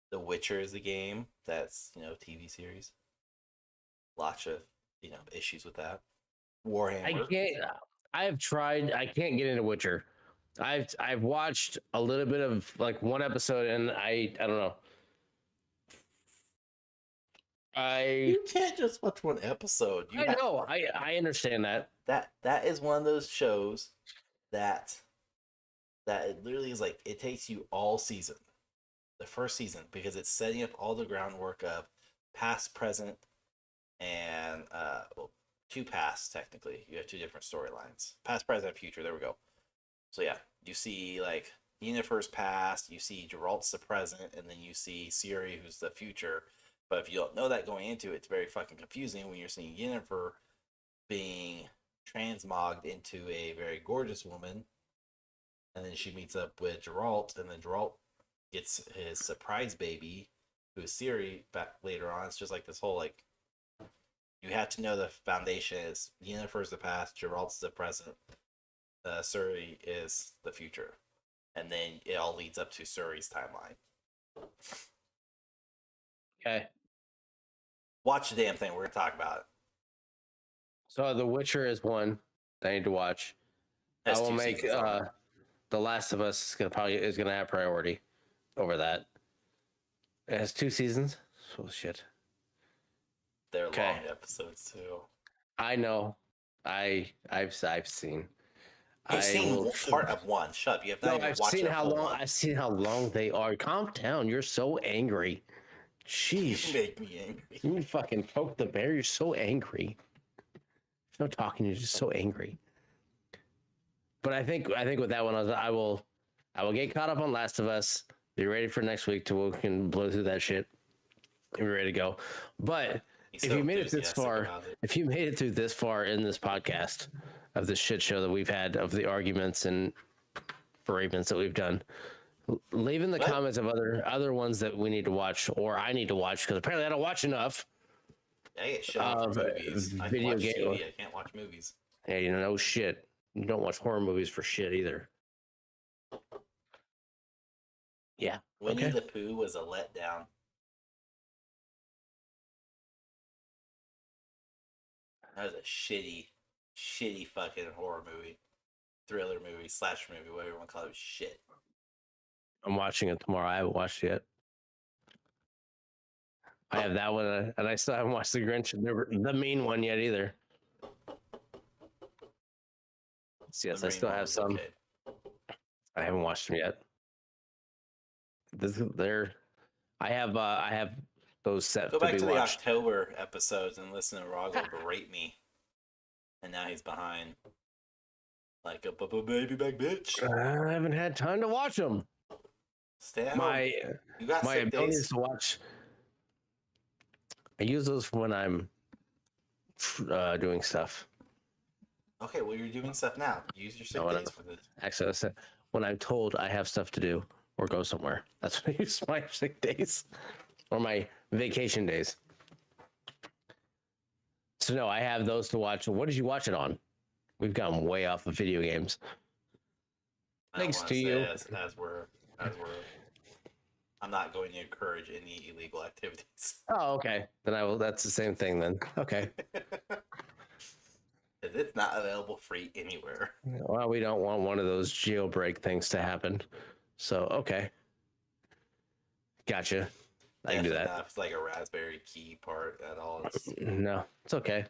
[SPEAKER 3] The Witcher is a game that's, TV series. Lots of, issues with that. Warhammer.
[SPEAKER 2] I have tried. I can't get into Witcher. I've watched a little bit of like one episode, and I don't know.
[SPEAKER 3] You can't just watch one episode.
[SPEAKER 2] I know. I understand that.
[SPEAKER 3] That is one of those shows that it literally is like it takes you all season, the first season, because it's setting up all the groundwork of past, present, and two past technically. You have two different storylines: past, present, future. There we go. So yeah, you see like Yennefer's past, you see Geralt's the present, and then you see Ciri, who's the future. But if you don't know that going into it, it's very fucking confusing when you're seeing Yennefer being transmogged into a very gorgeous woman, and then she meets up with Geralt, and then Geralt gets his surprise baby, who is Ciri, back later on. It's just like this whole like, you have to know the foundation is Yennefer's the past, Geralt's the present, Ciri is the future, and then it all leads up to Ciri's timeline.
[SPEAKER 2] Okay.
[SPEAKER 3] Watch the damn thing. We're gonna talk about it.
[SPEAKER 2] So The Witcher is one that I need to watch.
[SPEAKER 3] Has
[SPEAKER 2] I will
[SPEAKER 3] two
[SPEAKER 2] make
[SPEAKER 3] seasons on it.
[SPEAKER 2] The Last of Us is gonna have priority over that. It has 2 seasons. Oh shit.
[SPEAKER 3] They're
[SPEAKER 2] Okay.
[SPEAKER 3] long episodes too.
[SPEAKER 2] I know. I've seen.
[SPEAKER 3] You've seen part of one. Shut up. You have not even
[SPEAKER 2] I've
[SPEAKER 3] watched
[SPEAKER 2] seen
[SPEAKER 3] the
[SPEAKER 2] how
[SPEAKER 3] whole
[SPEAKER 2] long.
[SPEAKER 3] one.
[SPEAKER 2] I've seen how long they are. Calm down. You're so angry.
[SPEAKER 3] You
[SPEAKER 2] Jeez.
[SPEAKER 3] make me angry.
[SPEAKER 2] You fucking poke the bear. You're so angry. There's no talking. You're just so angry. But I think with that one, I will get caught up on Last of Us. Be ready for next week we can blow through that shit. And be ready to go. But if you made it this far, if you made it through this far in this podcast of the shit show that we've had, of the arguments and bereavements that we've done, leave in the comments of other ones that we need to watch or I need to watch, because apparently I don't watch enough.
[SPEAKER 3] I get shit on for movies. I can watch TV. I can't watch movies.
[SPEAKER 2] Yeah, you know, shit. You don't watch horror movies for shit either. Yeah.
[SPEAKER 3] Winnie the Pooh was a letdown. That was a shitty fucking horror movie. Thriller movie, slasher movie, whatever you want to call it. Shit.
[SPEAKER 2] I'm watching it tomorrow. I haven't watched it yet. I have that one, and I still haven't watched The Grinch, the mean one yet either. Yes, I still have some. Okay. I haven't watched them yet. I have those set.
[SPEAKER 3] Go back to the October episodes and listen to Rahgel berate me. And now he's behind. Like a baby back bitch.
[SPEAKER 2] I haven't had time to watch them.
[SPEAKER 3] Stay at home. You got
[SPEAKER 2] my abilities to watch. I use those for when I'm doing stuff.
[SPEAKER 3] Okay, well, you're doing stuff now. Use your sick days for this.
[SPEAKER 2] Actually, I said when I'm told I have stuff to do or go somewhere. That's when I use my sick days or my vacation days. So no, I have those to watch. What did you watch it on? We've gotten way off of video games. Thanks to you.
[SPEAKER 3] As we're, I'm not going to encourage any illegal activities.
[SPEAKER 2] Oh, okay. Then I will. That's the same thing then. Okay.
[SPEAKER 3] It's not available free anywhere.
[SPEAKER 2] Well, we don't want one of those jailbreak things to happen. So, okay. Gotcha. I can do that.
[SPEAKER 3] Not if it's like a Raspberry key part at all.
[SPEAKER 2] No, it's okay.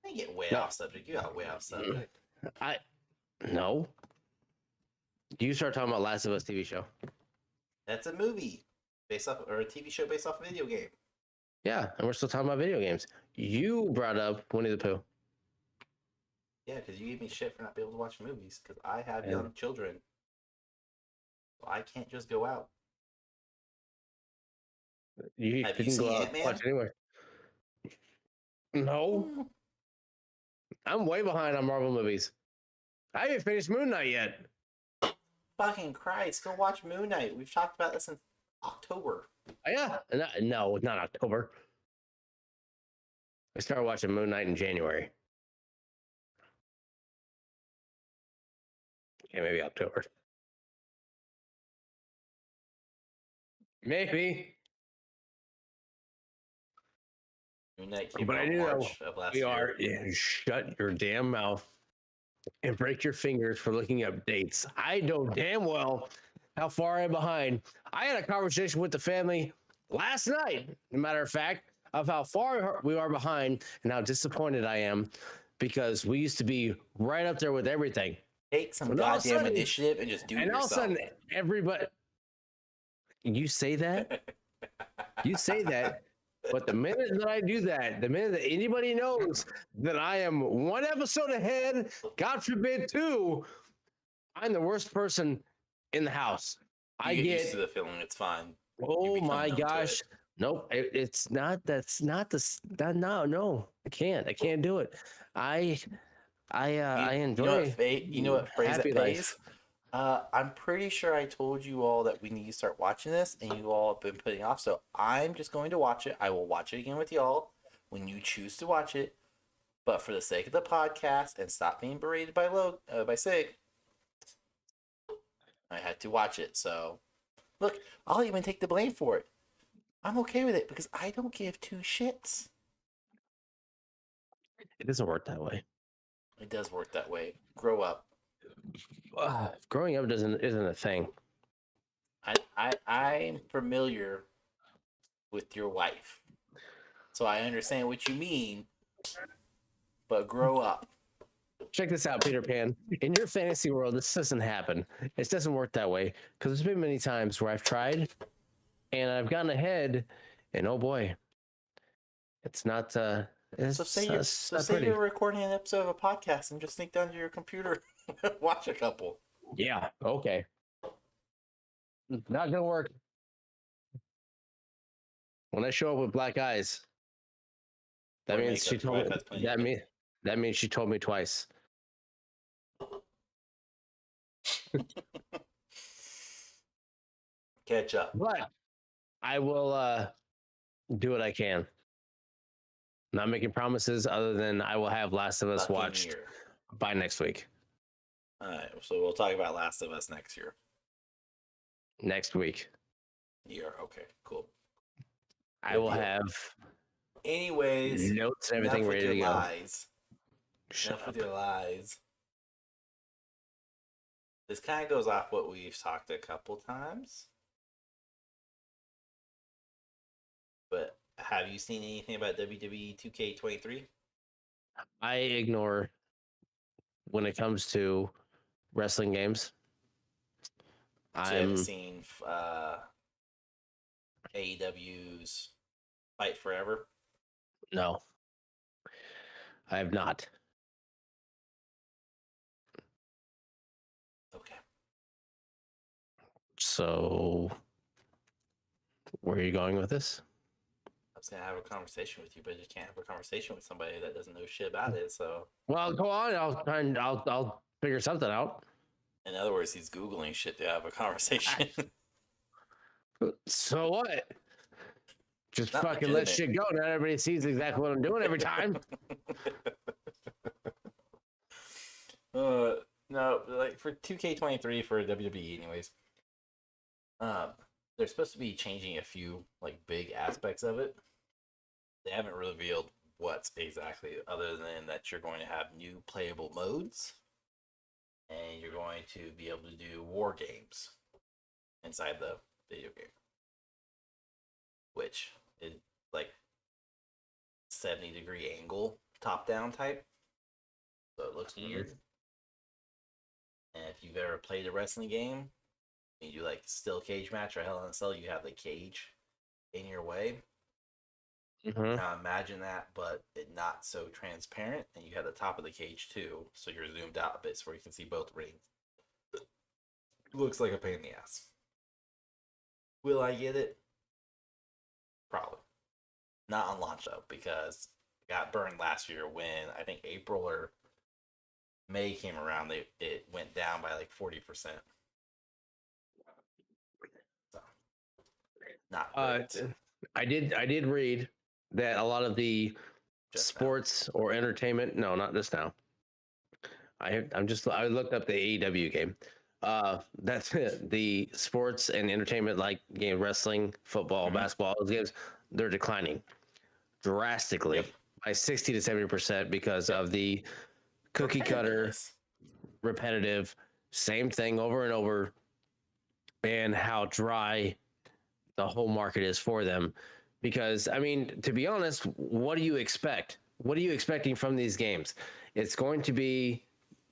[SPEAKER 3] I get way off subject. You got way off subject.
[SPEAKER 2] No. You start talking about Last of Us TV show.
[SPEAKER 3] That's a movie based off, or a TV show based off a video game.
[SPEAKER 2] Yeah, and we're still talking about video games. You brought up Winnie the Pooh.
[SPEAKER 3] Yeah, because you gave me shit for not being able to watch movies, because I have young children. So I can't just go out.
[SPEAKER 2] You couldn't go out and watch anywhere. No. I'm way behind on Marvel movies. I haven't finished Moon Knight yet.
[SPEAKER 3] Fucking Christ, go watch Moon Knight. We've talked about this since October.
[SPEAKER 2] Yeah, no, not October. I started watching Moon Knight in January. Okay, maybe October. Maybe.
[SPEAKER 3] Moon Knight came
[SPEAKER 2] But I
[SPEAKER 3] out
[SPEAKER 2] knew
[SPEAKER 3] March of last
[SPEAKER 2] we
[SPEAKER 3] year.
[SPEAKER 2] are. Yeah, shut your damn mouth and break your fingers for looking up dates. I know damn well how far I'm behind. I had a conversation with the family last night, as a matter of fact, of how far we are behind and how disappointed I am because we used to be right up there with everything.
[SPEAKER 3] Take some
[SPEAKER 2] And all of a
[SPEAKER 3] goddamn
[SPEAKER 2] sudden-
[SPEAKER 3] initiative and just do it
[SPEAKER 2] And all of a
[SPEAKER 3] yourself.
[SPEAKER 2] sudden, everybody, you say that, but the minute that I do that, the minute that anybody knows that I am one episode ahead, God forbid two, I'm the worst person in the house.
[SPEAKER 3] You get used to the feeling. It's fine.
[SPEAKER 2] Oh
[SPEAKER 3] become
[SPEAKER 2] my
[SPEAKER 3] numb to
[SPEAKER 2] gosh.
[SPEAKER 3] it.
[SPEAKER 2] Nope. It's not, that's not no, I can't do it. I enjoy
[SPEAKER 3] You know what phrase
[SPEAKER 2] happy
[SPEAKER 3] that pays?
[SPEAKER 2] life.
[SPEAKER 3] I'm pretty sure I told you all that we need to start watching this, and you all have been putting off. So I'm just going to watch it. I will watch it again with y'all when you choose to watch it. But for the sake of the podcast and stop being berated by Sig, I had to watch it. So look, I'll even take the blame for it. I'm okay with it because I don't give two shits.
[SPEAKER 2] It doesn't work that way.
[SPEAKER 3] It does work that way. Grow up.
[SPEAKER 2] Growing up isn't a thing.
[SPEAKER 3] I'm familiar with your wife, so I understand what you mean. But grow up.
[SPEAKER 2] Check this out, Peter Pan. In your fantasy world, this doesn't happen. It doesn't work that way because there's been many times where I've tried and I've gotten ahead, and oh boy, it's not. It's,
[SPEAKER 3] So say
[SPEAKER 2] pretty.
[SPEAKER 3] you're recording an episode of a podcast and just sneak down to your computer, watch a couple.
[SPEAKER 2] Yeah. Okay. Not gonna work. When I show up with black eyes, that
[SPEAKER 3] Or
[SPEAKER 2] means she
[SPEAKER 3] makeup.
[SPEAKER 2] told
[SPEAKER 3] Your
[SPEAKER 2] me.
[SPEAKER 3] wife has plenty of
[SPEAKER 2] That means she told me twice.
[SPEAKER 3] Catch up.
[SPEAKER 2] But I will do what I can. Not making promises other than I will have Last of Us
[SPEAKER 3] Fucking
[SPEAKER 2] watched
[SPEAKER 3] year.
[SPEAKER 2] by next week.
[SPEAKER 3] All right, so we'll talk about Last of Us next year.
[SPEAKER 2] Next week.
[SPEAKER 3] Okay, cool.
[SPEAKER 2] I
[SPEAKER 3] Good
[SPEAKER 2] will
[SPEAKER 3] deal.
[SPEAKER 2] have
[SPEAKER 3] Anyways,
[SPEAKER 2] notes and everything
[SPEAKER 3] enough with
[SPEAKER 2] ready to
[SPEAKER 3] your
[SPEAKER 2] go.
[SPEAKER 3] lies.
[SPEAKER 2] Shut
[SPEAKER 3] Enough
[SPEAKER 2] up.
[SPEAKER 3] with your lies. This kind of goes off what we've talked a couple times. But have you seen anything about WWE 2K23?
[SPEAKER 2] I ignore when it comes to wrestling games.
[SPEAKER 3] So you haven't seen AEW's Fight Forever?
[SPEAKER 2] No, I have not.
[SPEAKER 3] Okay.
[SPEAKER 2] So, where are you going with this?
[SPEAKER 3] I was gonna have a conversation with you, but you can't have a conversation with somebody that doesn't know shit about it. So,
[SPEAKER 2] Well, go on. I'll figure something out.
[SPEAKER 3] in other words, he's googling shit to have a conversation.
[SPEAKER 2] So what? Just
[SPEAKER 3] Not
[SPEAKER 2] fucking let
[SPEAKER 3] legitimate.
[SPEAKER 2] shit go. Not everybody sees exactly what I'm doing every time.
[SPEAKER 3] No, like for 2K23 for WWE, anyways. They're supposed to be changing a few like big aspects of it. They haven't revealed what exactly, other than that you're going to have new playable modes, and you're going to be able to do war games inside the video game, which is like 70-degree angle top down type, so it looks weird. And if you've ever played a wrestling game, you do like steel cage match or Hell in a Cell, you have the cage in your way.
[SPEAKER 2] Mm-hmm.
[SPEAKER 3] Now imagine that, but it not so transparent, and you have the top of the cage too, so you're zoomed out a bit so you can see both rings. Looks like a pain in the ass. Will I get it? Probably. Not on launch though, because it got burned last year when I think April or May came around. It went down by like 40%. So not
[SPEAKER 2] Uh,
[SPEAKER 3] great.
[SPEAKER 2] I did read that a lot of the
[SPEAKER 3] Just now.
[SPEAKER 2] sports or entertainment. No, not just now. I looked up the AEW game. That's it. The sports and entertainment like game wrestling, football,
[SPEAKER 3] Mhm.
[SPEAKER 2] basketball, those games, they're declining drastically
[SPEAKER 3] Yep.
[SPEAKER 2] by 60 to 70% because
[SPEAKER 3] Yep.
[SPEAKER 2] of the cookie cutter,
[SPEAKER 3] Repetitiveness.
[SPEAKER 2] repetitive, same thing over and over, and how dry the whole market is for them. Because I mean, to be honest, what do you expect? What are you expecting from these games? It's going to be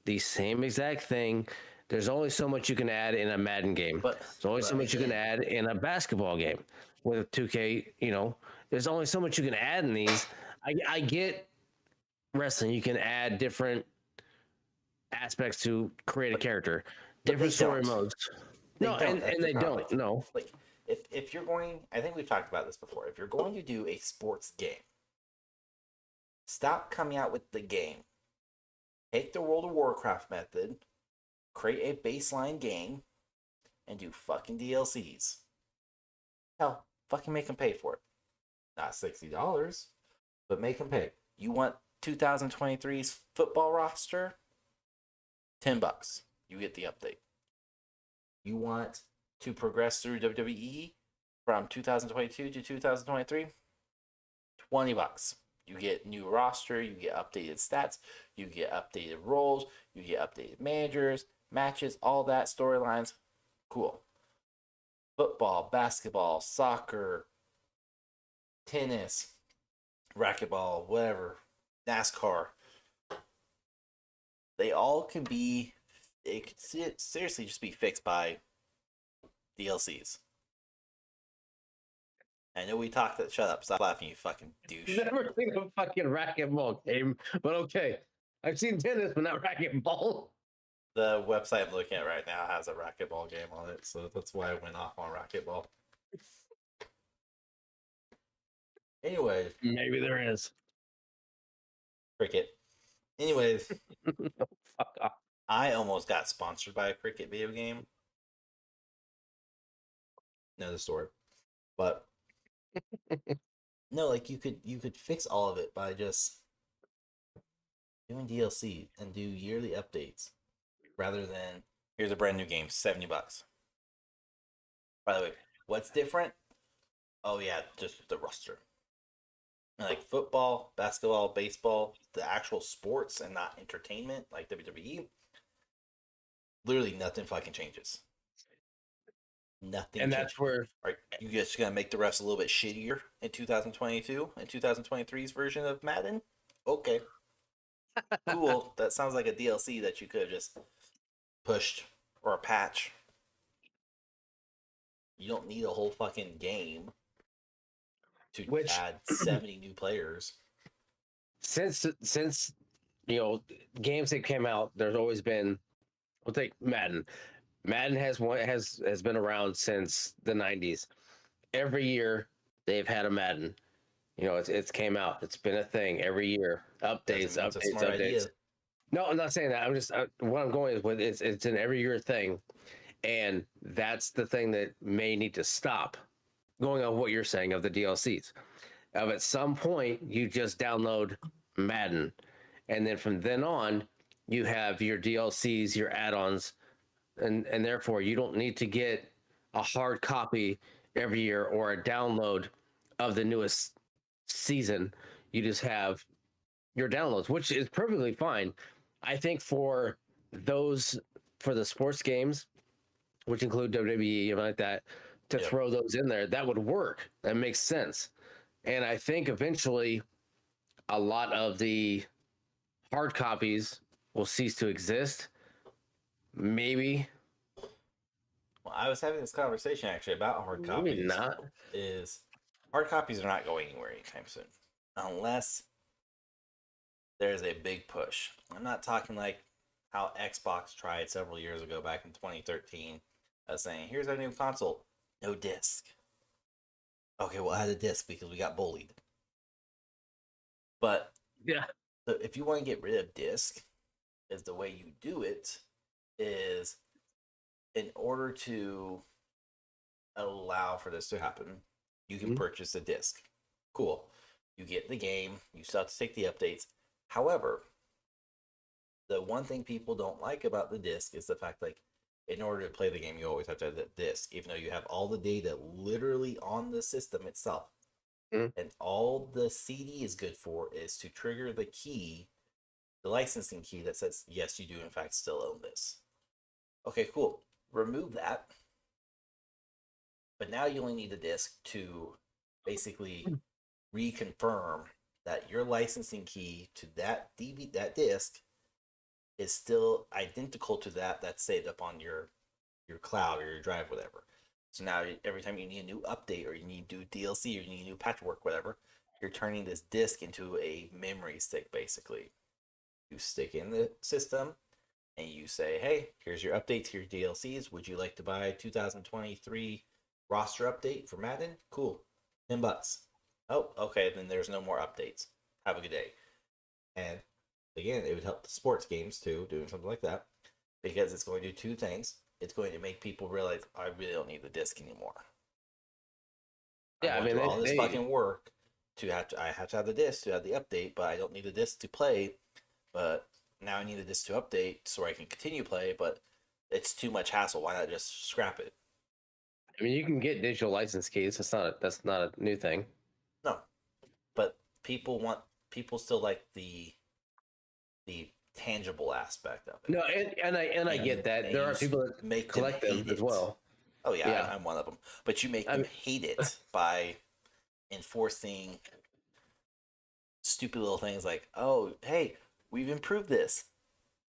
[SPEAKER 2] the same exact thing. There's only so much you can add in a Madden game.
[SPEAKER 3] But
[SPEAKER 2] There's only so much you can
[SPEAKER 3] again,
[SPEAKER 2] add in a basketball game with 2K. There's only so much you can add in these. I get wrestling. You can add different aspects to create a character,
[SPEAKER 3] but they
[SPEAKER 2] different story
[SPEAKER 3] don't.
[SPEAKER 2] modes.
[SPEAKER 3] They
[SPEAKER 2] No,
[SPEAKER 3] don't. That's
[SPEAKER 2] and
[SPEAKER 3] the
[SPEAKER 2] they
[SPEAKER 3] problem.
[SPEAKER 2] don't. No.
[SPEAKER 3] Like if you're going, I think we've talked about this before. If you're going to do a sports game, stop coming out with the game. Take the World of Warcraft method, create a baseline game, and do fucking DLCs. Hell, fucking make them pay for it. Not $60, but make them pay. You want 2023's football roster? $10. You get the update. You want to progress through WWE from 2022 to 2023? $20. You get new roster, you get updated stats, you get updated roles, you get updated managers, matches, all that, storylines. Cool. Football, basketball, soccer, tennis, racquetball, whatever, NASCAR. They all can be, it could seriously just be fixed by DLCs. I know we talked that. Shut up. Stop laughing, you fucking douche.
[SPEAKER 2] Never seen a fucking racquetball game, but okay. I've seen tennis, but not racquetball.
[SPEAKER 3] The website I'm looking at right now has a racquetball game on it, so that's why I went off on racquetball. Anyways,
[SPEAKER 2] Maybe there is.
[SPEAKER 3] cricket. Anyways,
[SPEAKER 2] Fuck off.
[SPEAKER 3] I almost got sponsored by a cricket video game. Another story, but no, like you could fix all of it by just doing DLC and do yearly updates rather than here's a brand new game, $70. By the way, what's different? Oh yeah, just the roster. Like football, basketball, baseball, the actual sports and not entertainment like WWE. Literally nothing fucking changes. Nothing
[SPEAKER 2] And
[SPEAKER 3] changes.
[SPEAKER 2] that's where
[SPEAKER 3] Are you just gonna make the refs a little bit shittier in 2022 and 2023's version of Madden? Okay. Cool. That sounds like a DLC that you could have just pushed or a patch. You don't need a whole fucking game to
[SPEAKER 2] Which-
[SPEAKER 3] add 70 new players.
[SPEAKER 2] since games that came out, there's always been. We'll take Madden. Madden has been around since the 90s. Every year they've had a Madden. It's came out. It's been a thing every year. Updates,
[SPEAKER 3] Doesn't mean it's a
[SPEAKER 2] updates,
[SPEAKER 3] smart
[SPEAKER 2] updates.
[SPEAKER 3] idea.
[SPEAKER 2] No, I'm not saying that. I'm just what I'm going with. It's an every year thing, and that's the thing that may need to stop. Going on what you're saying of the DLCs, of at some point you just download Madden, and then from then on you have your DLCs, your add-ons, and therefore you don't need to get a hard copy every year or a download of the newest season. You just have your downloads, which is perfectly fine. I think for the sports games, which include WWE and like that, to
[SPEAKER 3] Yep.
[SPEAKER 2] throw those in there, that would work. That makes sense. And I think eventually a lot of the hard copies will cease to exist. Maybe.
[SPEAKER 3] Well, I was having this conversation actually about hard copies.
[SPEAKER 2] Maybe not.
[SPEAKER 3] Is hard copies are not going anywhere anytime soon, unless there's a big push. I'm not talking like how Xbox tried several years ago, back in 2013, saying, "Here's our new console, no disc." Okay, we'll add a disc because we got bullied. But
[SPEAKER 2] Yeah.
[SPEAKER 3] if you want to get rid of disc, is the way you do it is in order to allow for this to happen, You can purchase a disc. Cool. You get the game. You still have to take the updates. However, the one thing people don't like about the disc is the fact, like, in order to play the game, you always have to have the disc, even though you have all the data literally on the system itself. And all the CD is good for is to trigger the key, the licensing key that says, yes, you do in fact still own this. Okay, cool. Remove that. But now you only need the disc to basically reconfirm that your licensing key to that that disc is still identical to that that's saved up on your cloud or your drive, whatever. So now every time you need a new update or you need to do DLC or you need new patchwork, whatever, you're turning this disc into a memory stick, basically. You stick in the system and you say, hey, here's your updates, here's your DLCs. Would you like to buy 2023 roster update for Madden? Cool. $10. Oh, okay, then there's no more updates. Have a good day. And again, it would help the sports games too, doing something like that, because it's going to do two things. It's going to make people realize I really don't need the disc anymore.
[SPEAKER 2] Yeah, I mean,
[SPEAKER 3] all this fucking work I have to have the disc to have the update, but I don't need the disc to play. But now I need the disc to update so I can continue play. But it's too much hassle. Why not just scrap it?
[SPEAKER 2] I mean, you can get digital license keys. That's not a new thing.
[SPEAKER 3] No, but people still like the tangible aspect of it.
[SPEAKER 2] No, and I get that. There are people that
[SPEAKER 3] make
[SPEAKER 2] collect them as well.
[SPEAKER 3] Oh yeah, I'm one of them. But you make them hate it by enforcing stupid little things like, oh, hey, we've improved this.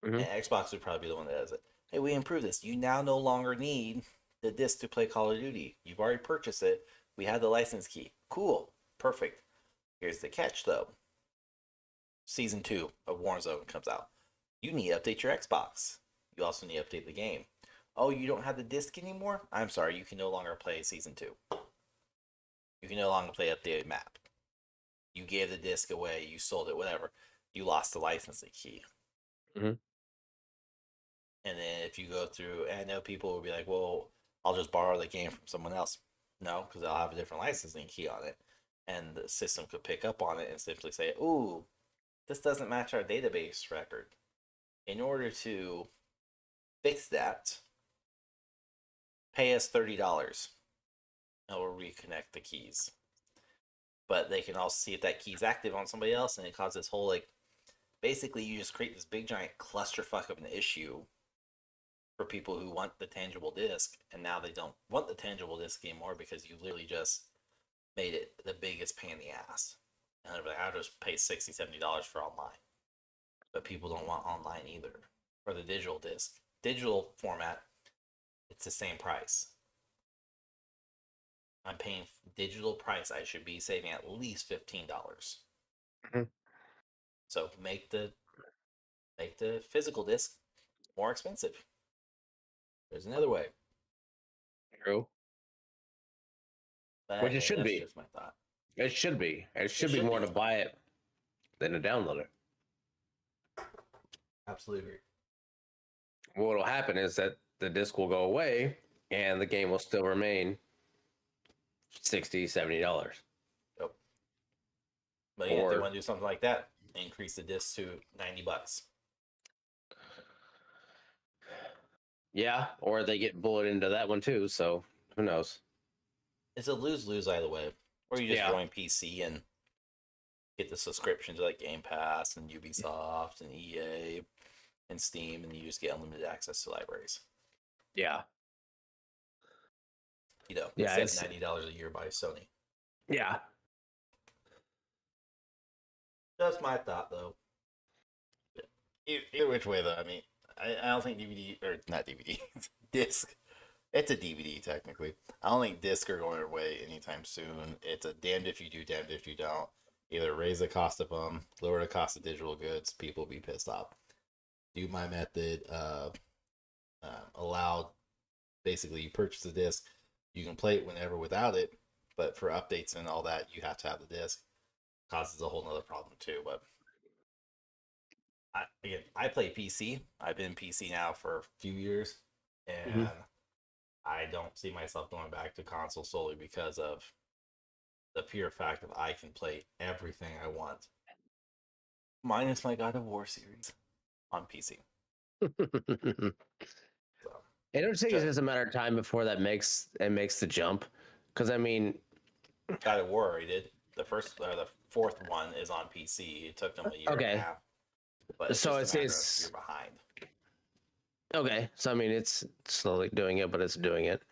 [SPEAKER 3] And Xbox would probably be the one that does it. Hey, we improved this. You now no longer need the disc to play Call of Duty. You've already purchased it. We have the license key. Cool. Perfect. Here's the catch, though. Season 2 of Warzone comes out. You need to update your Xbox. You also need to update the game. Oh, you don't have the disc anymore? I'm sorry, you can no longer play Season 2. You can no longer play updated map. You gave the disc away, you sold it, whatever. You lost the licensing key. And then if you go through, and I know people will be like, well, I'll just borrow the game from someone else. No, because they'll have a different licensing key on it. And the system could pick up on it and simply say, ooh, this doesn't match our database record. In order to fix that, pay us $30 and we'll reconnect the keys. But they can also see if that key's active on somebody else, and it causes this whole, like, basically you just create this big giant clusterfuck of an issue for people who want the tangible disc, and now they don't want the tangible disc anymore because you literally just made it the biggest pain in the ass. And they're like, I'll just pay $60, $70 for online. But people don't want online either. For the digital disc. Digital format, it's the same price. I'm paying digital price. I should be saving at least $15. So make the physical disc more expensive. There's another way.
[SPEAKER 2] True.
[SPEAKER 3] But
[SPEAKER 2] Which it should be.
[SPEAKER 3] Just my thought.
[SPEAKER 2] It should be. It should be more to buy it than to download it.
[SPEAKER 3] Absolutely agree.
[SPEAKER 2] What will happen is that the disc will go away and the game will still remain $60, $70.
[SPEAKER 3] Yep. But yeah, if they want to do something like that, increase the disc to $90.
[SPEAKER 2] Yeah, or they get bullet into that one too, so who knows?
[SPEAKER 3] It's a lose-lose either way. Or you just join PC and get the subscriptions like Game Pass and Ubisoft and EA and Steam, and you just get unlimited access to libraries.
[SPEAKER 2] Yeah.
[SPEAKER 3] You know, it's $90 a year by Sony.
[SPEAKER 2] Yeah.
[SPEAKER 3] That's my thought, though. Either which way, though, I mean, I don't think DVD, or not DVD, disc. It's a DVD, technically. I don't think discs are going away anytime soon. It's a damned if you do, damned if you don't. Either raise the cost of them, lower the cost of digital goods, people will be pissed off. Do my method, allow, basically, you purchase a disc, you can play it whenever without it, but for updates and all that, you have to have the disc. Causes a whole nother problem, too, but I play PC. I've been PC now for a few years, and I don't see myself going back to console solely because of the pure fact of I can play everything I want, minus my God of War series on PC. So,
[SPEAKER 2] I don't think it's just a matter of time before that makes the jump. Because I mean,
[SPEAKER 3] God of War already did. The fourth one is on PC. It took them a year and a
[SPEAKER 2] okay,
[SPEAKER 3] half. But it's
[SPEAKER 2] so
[SPEAKER 3] just a matter of
[SPEAKER 2] it's
[SPEAKER 3] you're behind.
[SPEAKER 2] okay. So I mean, it's slowly doing it, but it's doing it.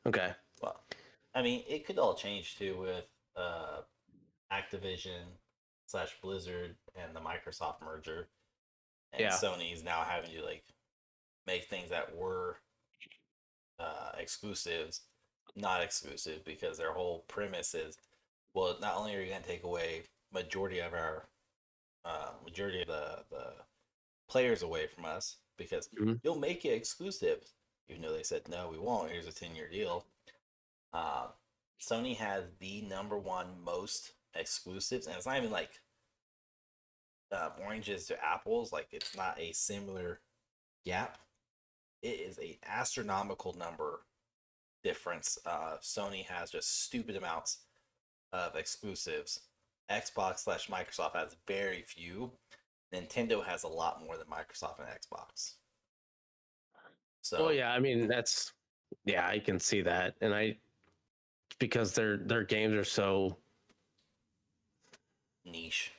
[SPEAKER 2] Okay.
[SPEAKER 3] Well, I mean, it could all change too with Activision / Blizzard and the Microsoft merger, and
[SPEAKER 2] Yeah.
[SPEAKER 3] Sony's now having to like make things that were exclusives not exclusive, because their whole premise is, well, not only are you going to take away majority of the players away from us, because
[SPEAKER 2] Mhm.
[SPEAKER 3] you'll make it exclusive, even though they said no, we won't. Here's a 10-year deal. Sony has the number one most exclusives, and it's not even like oranges to apples. Like, it's not a similar gap. It is a astronomical number difference. Sony has just stupid amounts of exclusives. Xbox / Microsoft has very few. Nintendo has a lot more than Microsoft and Xbox. So,
[SPEAKER 2] Well, yeah. I mean, I can see that, and because their games are so
[SPEAKER 3] niche.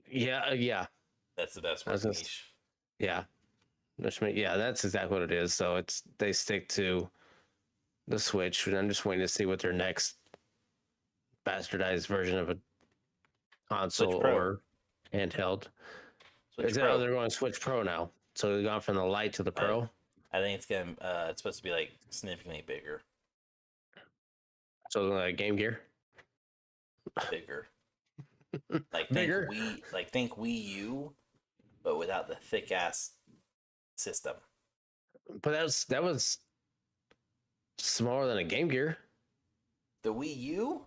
[SPEAKER 2] yeah.
[SPEAKER 3] That's the best
[SPEAKER 2] I was
[SPEAKER 3] word,
[SPEAKER 2] just-
[SPEAKER 3] niche.
[SPEAKER 2] Yeah. Yeah, that's exactly what it is. So they stick to the Switch, and I'm just waiting to see what their next bastardized version of a console
[SPEAKER 3] Pro.
[SPEAKER 2] or handheld.
[SPEAKER 3] Switch
[SPEAKER 2] They're
[SPEAKER 3] Pro.
[SPEAKER 2] going to Switch Pro now. So they've gone from the Lite to the Pro.
[SPEAKER 3] I think it's supposed to be like significantly bigger.
[SPEAKER 2] So Game Gear.
[SPEAKER 3] Bigger. Like
[SPEAKER 2] Bigger?
[SPEAKER 3] think Wii U, but without the thick ass system.
[SPEAKER 2] But that was smaller than a Game Gear.
[SPEAKER 3] The Wii U?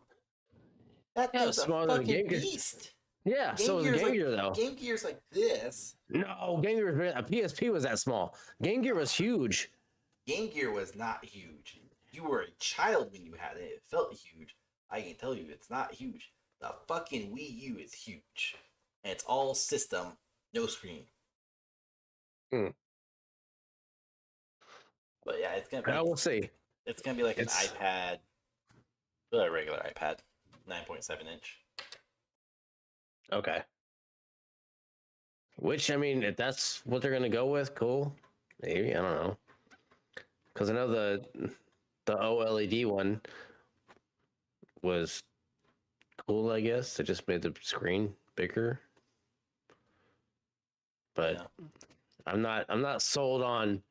[SPEAKER 3] That
[SPEAKER 2] Yeah,
[SPEAKER 3] thing's a
[SPEAKER 2] smaller than a
[SPEAKER 3] fucking
[SPEAKER 2] Game Gear.
[SPEAKER 3] beast.
[SPEAKER 2] Yeah, so was a Game Gear though.
[SPEAKER 3] Game Gear's like this.
[SPEAKER 2] No, Game Gear a PSP was that small. Game Gear was huge.
[SPEAKER 3] Game Gear was not huge. You were a child when you had it. It felt huge. I can tell you, it's not huge. The fucking Wii U is huge. And it's all system, no screen. But yeah, it's gonna be.
[SPEAKER 2] We'll see.
[SPEAKER 3] It's gonna be like an iPad, a regular iPad, 9.7 inch.
[SPEAKER 2] Okay. Which, I mean, if that's what they're gonna go with, cool. Maybe, I don't know. Because I know the OLED one was cool. I guess they just made the screen bigger. But
[SPEAKER 3] Yeah.
[SPEAKER 2] I'm not sold on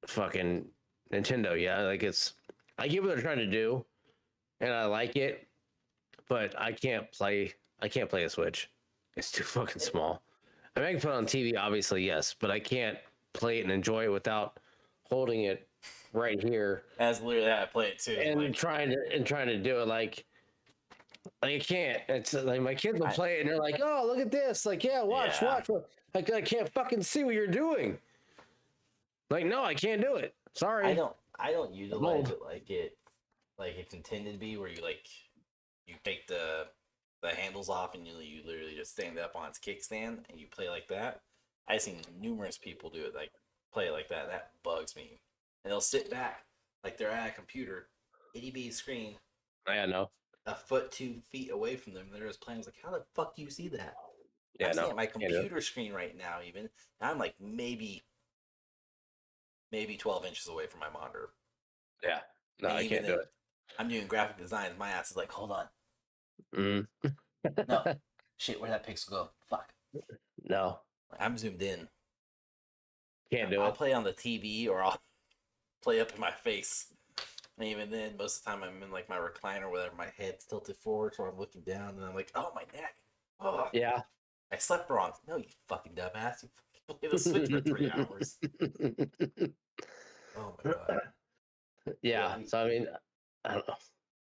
[SPEAKER 2] fucking Nintendo yet. Like I get what they're trying to do, and I like it, but I can't play a Switch. It's too fucking small. I mean, I can put it on TV, obviously, yes, but I can't play it and enjoy it without holding it right here
[SPEAKER 3] That's literally how I play it too.
[SPEAKER 2] and trying to do it like I can't. It's like my kids will play it and they're like, "Oh, look at this!" Like, yeah, watch. Like, I can't fucking see what you're doing. Like, no, I can't do it. Sorry.
[SPEAKER 3] I don't utilize it like it's intended to be, where you take the handles off and you literally just stand up on its kickstand and you play like that. I've seen numerous people do it, like play like that. That bugs me. And they'll sit back like they're at a computer, itty bitty screen,
[SPEAKER 2] I know.
[SPEAKER 3] a foot 2 feet away from them. They're just playing. I was like, how the fuck do you see that?
[SPEAKER 2] Yeah,
[SPEAKER 3] I'm seeing my computer screen right now. Even I'm like maybe 12 inches away from my monitor.
[SPEAKER 2] Yeah. No, I can't do it.
[SPEAKER 3] I'm doing graphic designs. My ass is like, hold on.
[SPEAKER 2] Mm.
[SPEAKER 3] No. Shit, where'd that pixel go? Fuck.
[SPEAKER 2] No.
[SPEAKER 3] I'm zoomed in.
[SPEAKER 2] Can't do
[SPEAKER 3] I'll
[SPEAKER 2] it.
[SPEAKER 3] play on the TV or I'll play up in my face. And even then, most of the time I'm in like my recliner or whatever, my head's tilted forward, so I'm looking down and I'm like, oh, my neck. Oh.
[SPEAKER 2] Yeah.
[SPEAKER 3] I slept wrong. No, you fucking dumbass. You fucking played the Switch for 3 hours. Oh my god.
[SPEAKER 2] Yeah. So I mean, I don't know.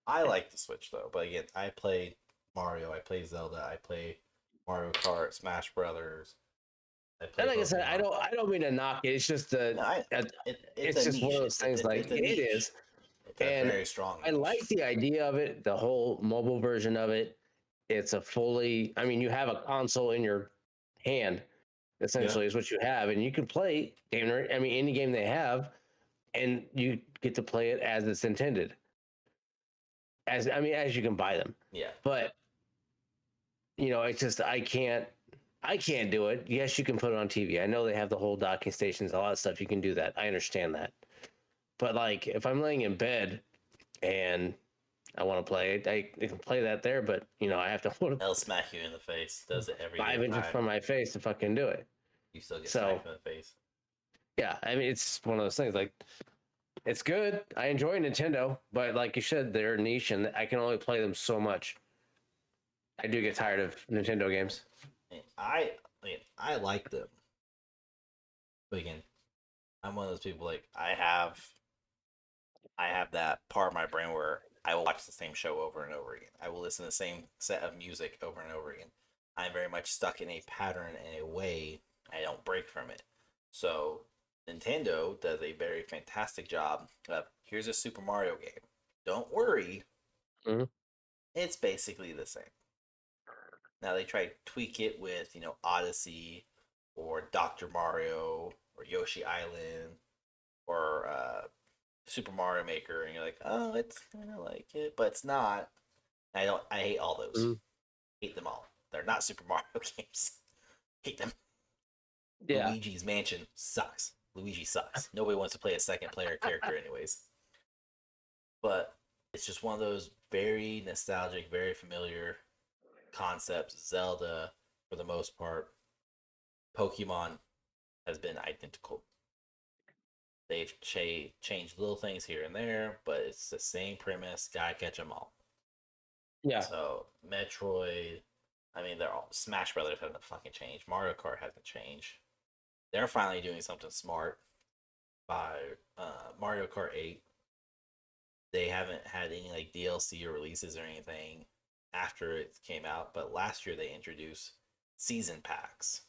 [SPEAKER 3] I like the Switch though, but again, I played Mario, I played Zelda, I played Mario Kart, Smash Brothers.
[SPEAKER 2] And like I said, I don't mean to knock it. It's just
[SPEAKER 3] No,
[SPEAKER 2] it's just one of those things. Like it is.
[SPEAKER 3] It's a
[SPEAKER 2] And
[SPEAKER 3] very strong
[SPEAKER 2] I
[SPEAKER 3] niche.
[SPEAKER 2] like the idea of it, the whole mobile version of it. It's a fully, I mean, you have a console in your hand, essentially, is what you have, and you can play I mean, any game they have, and you get to play it as it's intended. As you can buy them.
[SPEAKER 3] Yeah.
[SPEAKER 2] But it's just I can't do it. Yes, you can put it on TV. I know they have the whole docking stations, a lot of stuff. You can do that. I understand that. But like, if I'm laying in bed and I want to play it, I can play that there. But I have to hold
[SPEAKER 3] It'll smack you in the face. Does it every
[SPEAKER 2] 5 inches
[SPEAKER 3] time.
[SPEAKER 2] from my face to fucking do it.
[SPEAKER 3] You still get
[SPEAKER 2] So
[SPEAKER 3] smacked in the face.
[SPEAKER 2] yeah, I mean, it's one of those things. Like, it's good. I enjoy Nintendo, but like you said, they're niche, and I can only play them so much. I do get tired of Nintendo games.
[SPEAKER 3] I like them. But again, I'm one of those people like I have that part of my brain where I will watch the same show over and over again. I will listen to the same set of music over and over again. I'm very much stuck in a pattern and a way. I don't break from it. So Nintendo does a very fantastic job of here's a Super Mario game. Don't worry.
[SPEAKER 2] Mhm.
[SPEAKER 3] It's basically the same. Now they try to tweak it with, Odyssey or Dr. Mario or Yoshi Island or Super Mario Maker, and you're like, oh, it's kind of like it, but it's not. I hate all those.
[SPEAKER 2] Mhm.
[SPEAKER 3] Hate them all. They're not Super Mario games. Hate them.
[SPEAKER 2] Yeah.
[SPEAKER 3] Luigi's Mansion sucks. Luigi sucks. Nobody wants to play a second player character, anyways. But it's just one of those very nostalgic, very familiar concepts. Zelda, for the most part, Pokemon has been identical. They've changed little things here and there, but it's the same premise. Gotta catch them all.
[SPEAKER 2] Yeah.
[SPEAKER 3] So Metroid, I mean, they're all Smash Brothers hasn't fucking changed. Mario Kart hasn't changed. They're finally doing something smart by Mario Kart 8. They haven't had any like DLC or releases or anything after it came out, but last year they introduced season packs.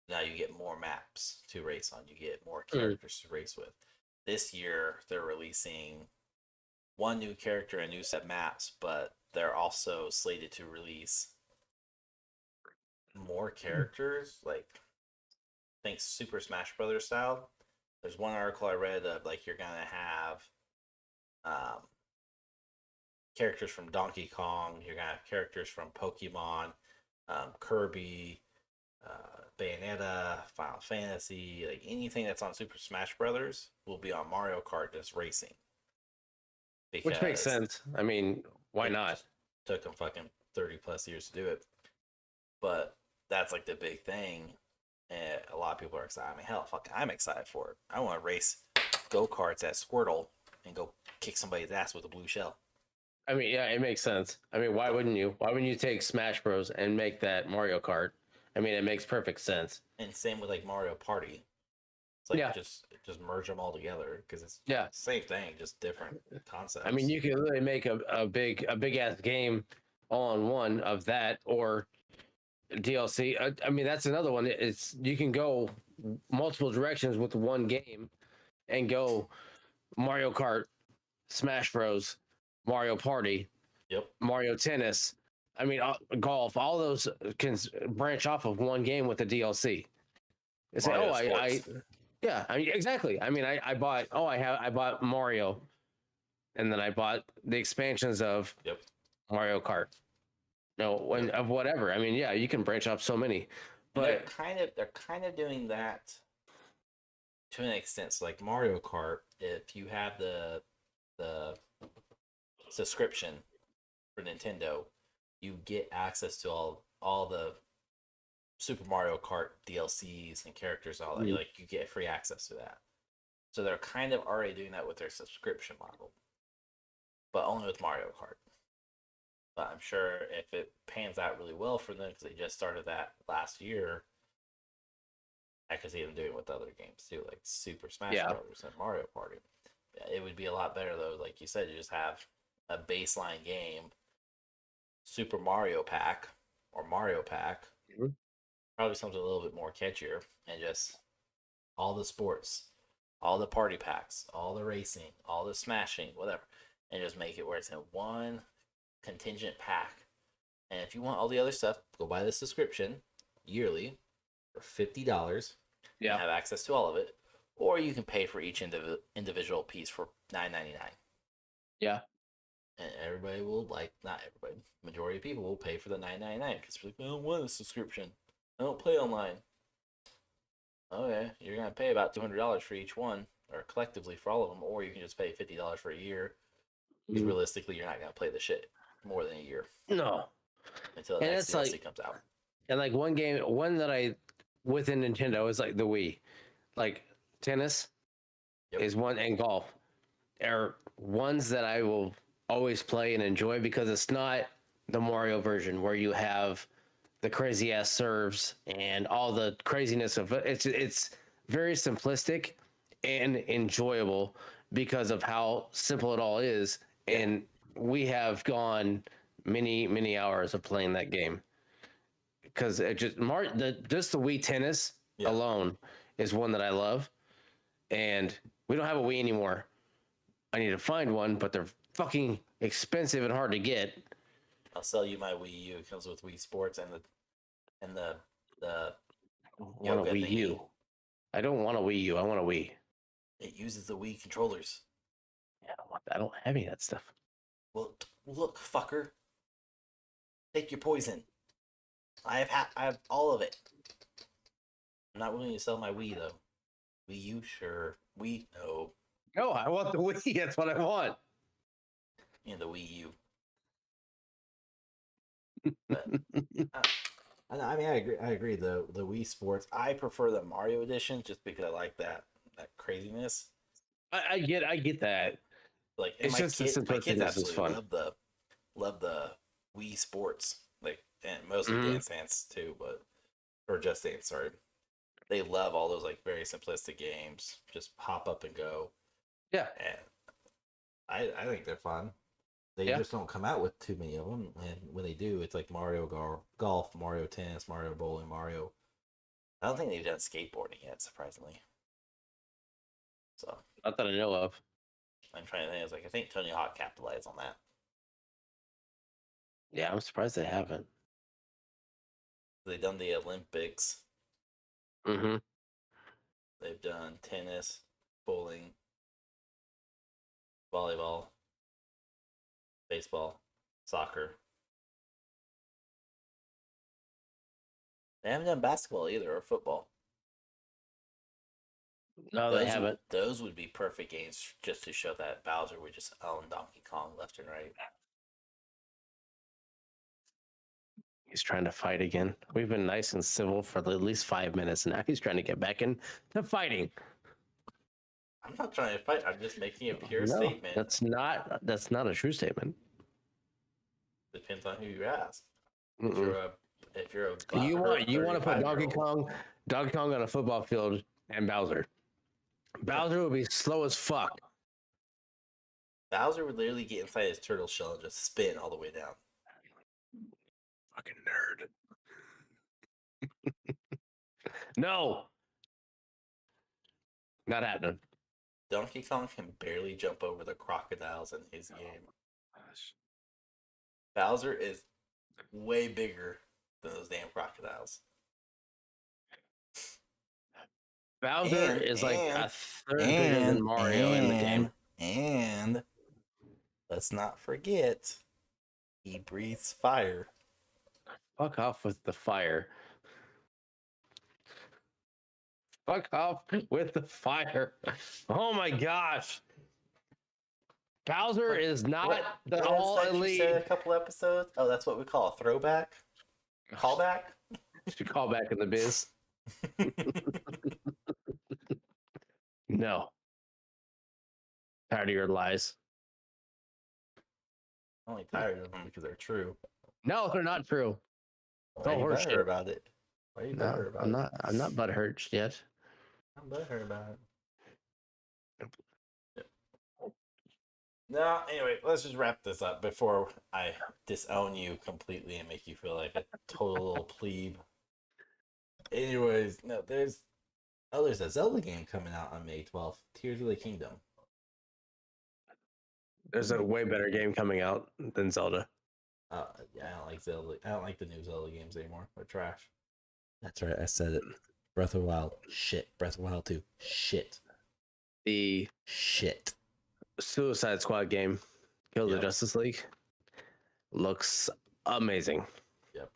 [SPEAKER 3] Now you get more maps to race on. You get more characters to race with. This year they're releasing one new character and new set of maps, but they're also slated to release more characters, like I think Super Smash Brothers style. There's one article I read of like you're gonna have um, characters from Donkey Kong. You're gonna have characters from Pokemon, Kirby, Bayonetta, Final Fantasy. Like anything that's on Super Smash Brothers will be on Mario Kart just racing.
[SPEAKER 2] Which makes sense. I mean, why not?
[SPEAKER 3] Took them fucking 30 plus years to do it. But that's like the big thing. And a lot of people are excited. I mean, hell, fuck, I'm excited for it. I want to race go-karts at Squirtle and go kick somebody's ass with a blue shell.
[SPEAKER 2] I mean, yeah, it makes sense. I mean, why wouldn't you? Why wouldn't you take Smash Bros and make that Mario Kart? I mean, it makes perfect sense.
[SPEAKER 3] And same with like Mario Party. It's like
[SPEAKER 2] Yeah.
[SPEAKER 3] just merge them all together because it's
[SPEAKER 2] Yeah.
[SPEAKER 3] same thing, just different concepts.
[SPEAKER 2] I mean, you could really make a big ass game all in one of that or DLC. I mean, that's another one. It's you can go multiple directions with one game and go Mario Kart, Smash Bros, Mario Party,
[SPEAKER 3] Yep.
[SPEAKER 2] Mario Tennis. I mean, golf. All those can branch off of one game with the DLC. It's
[SPEAKER 3] Mario
[SPEAKER 2] like,
[SPEAKER 3] Sports.
[SPEAKER 2] yeah. I mean, exactly. I mean, I bought. I bought Mario, and then I bought the expansions of
[SPEAKER 3] Yep.
[SPEAKER 2] Mario Kart. Of whatever. I mean, yeah, you can branch off so many,
[SPEAKER 3] And
[SPEAKER 2] but
[SPEAKER 3] they're kind of doing that to an extent. So like Mario Kart, if you have the subscription for Nintendo, you get access to all the Super Mario Kart DLCs and characters, all that. You get free access to that. So they're kind of already doing that with their subscription model, but only with Mario Kart. But I'm sure if it pans out really well for them, because they just started that last year, I could see them doing it with other games too, like Super Smash Brothers and Mario Party. Yeah, it would be a lot better though. Like you said, you just have a baseline game, Super Mario Pack or Mario Pack, probably something a little bit more catchier, and just all the sports, all the party packs, all the racing, all the smashing, whatever, and just make it where it's in one contingent pack. And if you want all the other stuff, go buy the subscription yearly for $50.
[SPEAKER 2] Yeah.
[SPEAKER 3] And have access to all of it, or you can pay for each individual piece for $9.99.
[SPEAKER 2] Yeah.
[SPEAKER 3] And everybody will not everybody, majority of people will pay for the $9.99 because they're like, I don't want a subscription. I don't play online. Okay, you're gonna pay about $200 for each one, or collectively for all of them, or you can just pay $50 for a year. Because realistically, you're not gonna play the shit more than a year.
[SPEAKER 2] No.
[SPEAKER 3] Until the next DLC comes out.
[SPEAKER 2] And like one that I within Nintendo is like the Wii, like tennis is one, and golf are ones that I will always play and enjoy because it's not the Mario version where you have the crazy ass serves and all the craziness of it. It's very simplistic and enjoyable because of how simple it all is. And we have gone many hours of playing that game. Because it just the Wii tennis alone is one that I love, and we don't have a Wii anymore. I need to find one, but they're fucking expensive and hard to get.
[SPEAKER 3] I'll sell you my Wii U. It comes with Wii Sports and the
[SPEAKER 2] I want a Wii U. I don't want a Wii U. I want a Wii.
[SPEAKER 3] It uses the Wii controllers.
[SPEAKER 2] Yeah, I don't have any of that stuff.
[SPEAKER 3] Well, look, fucker. Take your poison. I have all of it. I'm not willing to sell my Wii though. Wii U, sure. Wii, no.
[SPEAKER 2] No, I want the Wii. That's what I want.
[SPEAKER 3] Yeah, the Wii U. But, I mean, I agree. The Wii Sports. I prefer the Mario Edition just because I like that craziness.
[SPEAKER 2] I get that.
[SPEAKER 3] Like,
[SPEAKER 2] it's just the simplicity is fun.
[SPEAKER 3] Love the Wii Sports. Like, and mostly Dance Dance too, or Just Dance. Sorry, they love all those like very simplistic games. Just hop up and go.
[SPEAKER 2] Yeah,
[SPEAKER 3] and I think they're fun. They just don't come out with too many of them, and when they do, it's like Mario Golf, Mario Tennis, Mario Bowling, Mario. I don't think they've done skateboarding yet, surprisingly. So
[SPEAKER 2] not that I know of.
[SPEAKER 3] I'm trying to think. I think Tony Hawk capitalized on that.
[SPEAKER 2] Yeah, I'm surprised they haven't.
[SPEAKER 3] They've done the Olympics.
[SPEAKER 2] Mm-hmm.
[SPEAKER 3] They've done tennis, bowling, volleyball, baseball, soccer. They haven't done basketball either, or football.
[SPEAKER 2] No, they haven't.
[SPEAKER 3] Those would be perfect games just to show that Bowser would just own Donkey Kong left and right.
[SPEAKER 2] He's trying to fight again. We've been nice and civil for at least 5 minutes, and now he's trying to get back into fighting.
[SPEAKER 3] I'm not trying to fight. I'm just making a pure statement.
[SPEAKER 2] That's not a true statement.
[SPEAKER 3] Depends on who you ask.
[SPEAKER 2] Mm-mm.
[SPEAKER 3] If you're a
[SPEAKER 2] you want to put Donkey Kong on a football field and Bowser. Bowser would be slow as fuck.
[SPEAKER 3] Bowser would literally get inside his turtle shell and just spin all the way down.
[SPEAKER 2] Fucking nerd. No. Not happening.
[SPEAKER 3] Donkey Kong can barely jump over the crocodiles in his game. Bowser is way bigger than those damn crocodiles.
[SPEAKER 2] Bowser is like a third bigger than Mario in the game.
[SPEAKER 3] And let's not forget, he breathes fire.
[SPEAKER 2] Fuck off with the fire. Fuck off with the fire. Oh my gosh. Bowser is not the all elite.
[SPEAKER 3] You said a couple episodes. Oh, that's what we call a throwback? Callback?
[SPEAKER 2] Should call back in the biz. No. Tired of your lies.
[SPEAKER 3] I'm only tired of them because they're true.
[SPEAKER 2] No, they're not true.
[SPEAKER 3] Why are you butthurt about it? Why are you butthurt about it?
[SPEAKER 2] I'm not butthurt yet.
[SPEAKER 3] I'm butthurt about it. No, anyway, let's just wrap this up before I disown you completely and make you feel like a total little plebe. Anyways, no, there's Oh, there's a Zelda game coming out on May 12th. Tears of the Kingdom.
[SPEAKER 2] There's a way better game coming out than Zelda.
[SPEAKER 3] Yeah, I don't like Zelda. I don't like the new Zelda games anymore. They're trash. That's right. I said it. Breath of the Wild. Shit. Breath of the Wild 2. Shit.
[SPEAKER 2] The
[SPEAKER 3] Shit.
[SPEAKER 2] Suicide Squad game, Kill the
[SPEAKER 3] Yep.
[SPEAKER 2] Justice League, looks amazing.
[SPEAKER 3] Yep.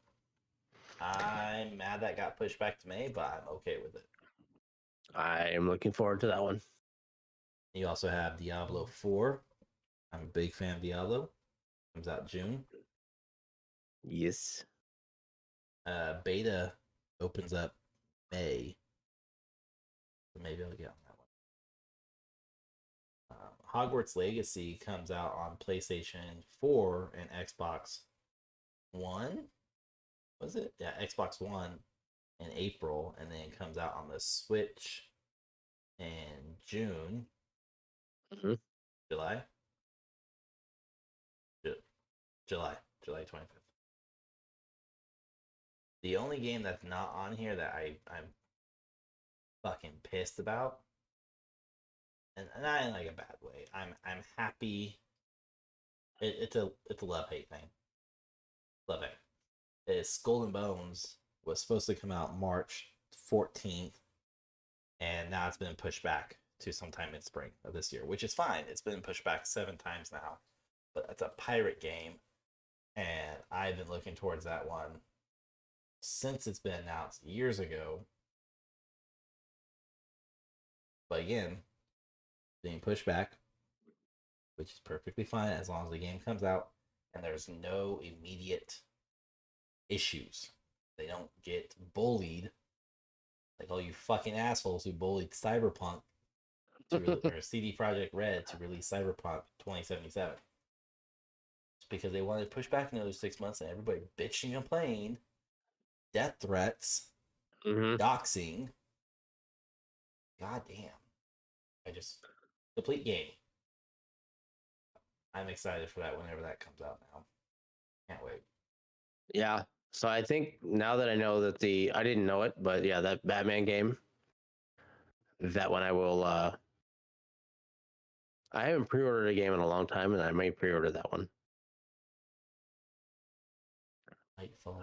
[SPEAKER 3] I'm mad that got pushed back to May, but I'm okay with it.
[SPEAKER 2] I am looking forward to that one.
[SPEAKER 3] You also have Diablo 4. I'm a big fan of Diablo. Comes out June.
[SPEAKER 2] Yes.
[SPEAKER 3] Beta opens up May. So maybe I'll get on that one. Hogwarts Legacy comes out on PlayStation 4 and Xbox One. Was it? Yeah, Xbox One in April, and then it comes out on the Switch in June.
[SPEAKER 2] Mhm.
[SPEAKER 3] July? July 25th. The only game that's not on here that I'm fucking pissed about, and not in like a bad way. I'm happy. It's a love-hate thing. Love it. Is Skull and Bones was supposed to come out March 14th, and now it's been pushed back to sometime in spring of this year, which is fine. It's been pushed back 7 times now, but it's a pirate game, and I've been looking towards that one since it's been announced years ago. But again, being pushed back, which is perfectly fine as long as the game comes out and there's no immediate issues. They don't get bullied like all you fucking assholes who bullied Cyberpunk or CD Projekt Red to release Cyberpunk 2077. It's because they wanted to push back another 6 months and everybody bitched and complained. Death threats, doxing. God damn. Complete game. I'm excited for that whenever that comes out now. Can't wait.
[SPEAKER 2] Yeah. So I think now that I know that I didn't know it, but yeah, that Batman game, that one I will. I haven't pre-ordered a game in a long time, and I may pre-order that one.
[SPEAKER 3] Nightfall.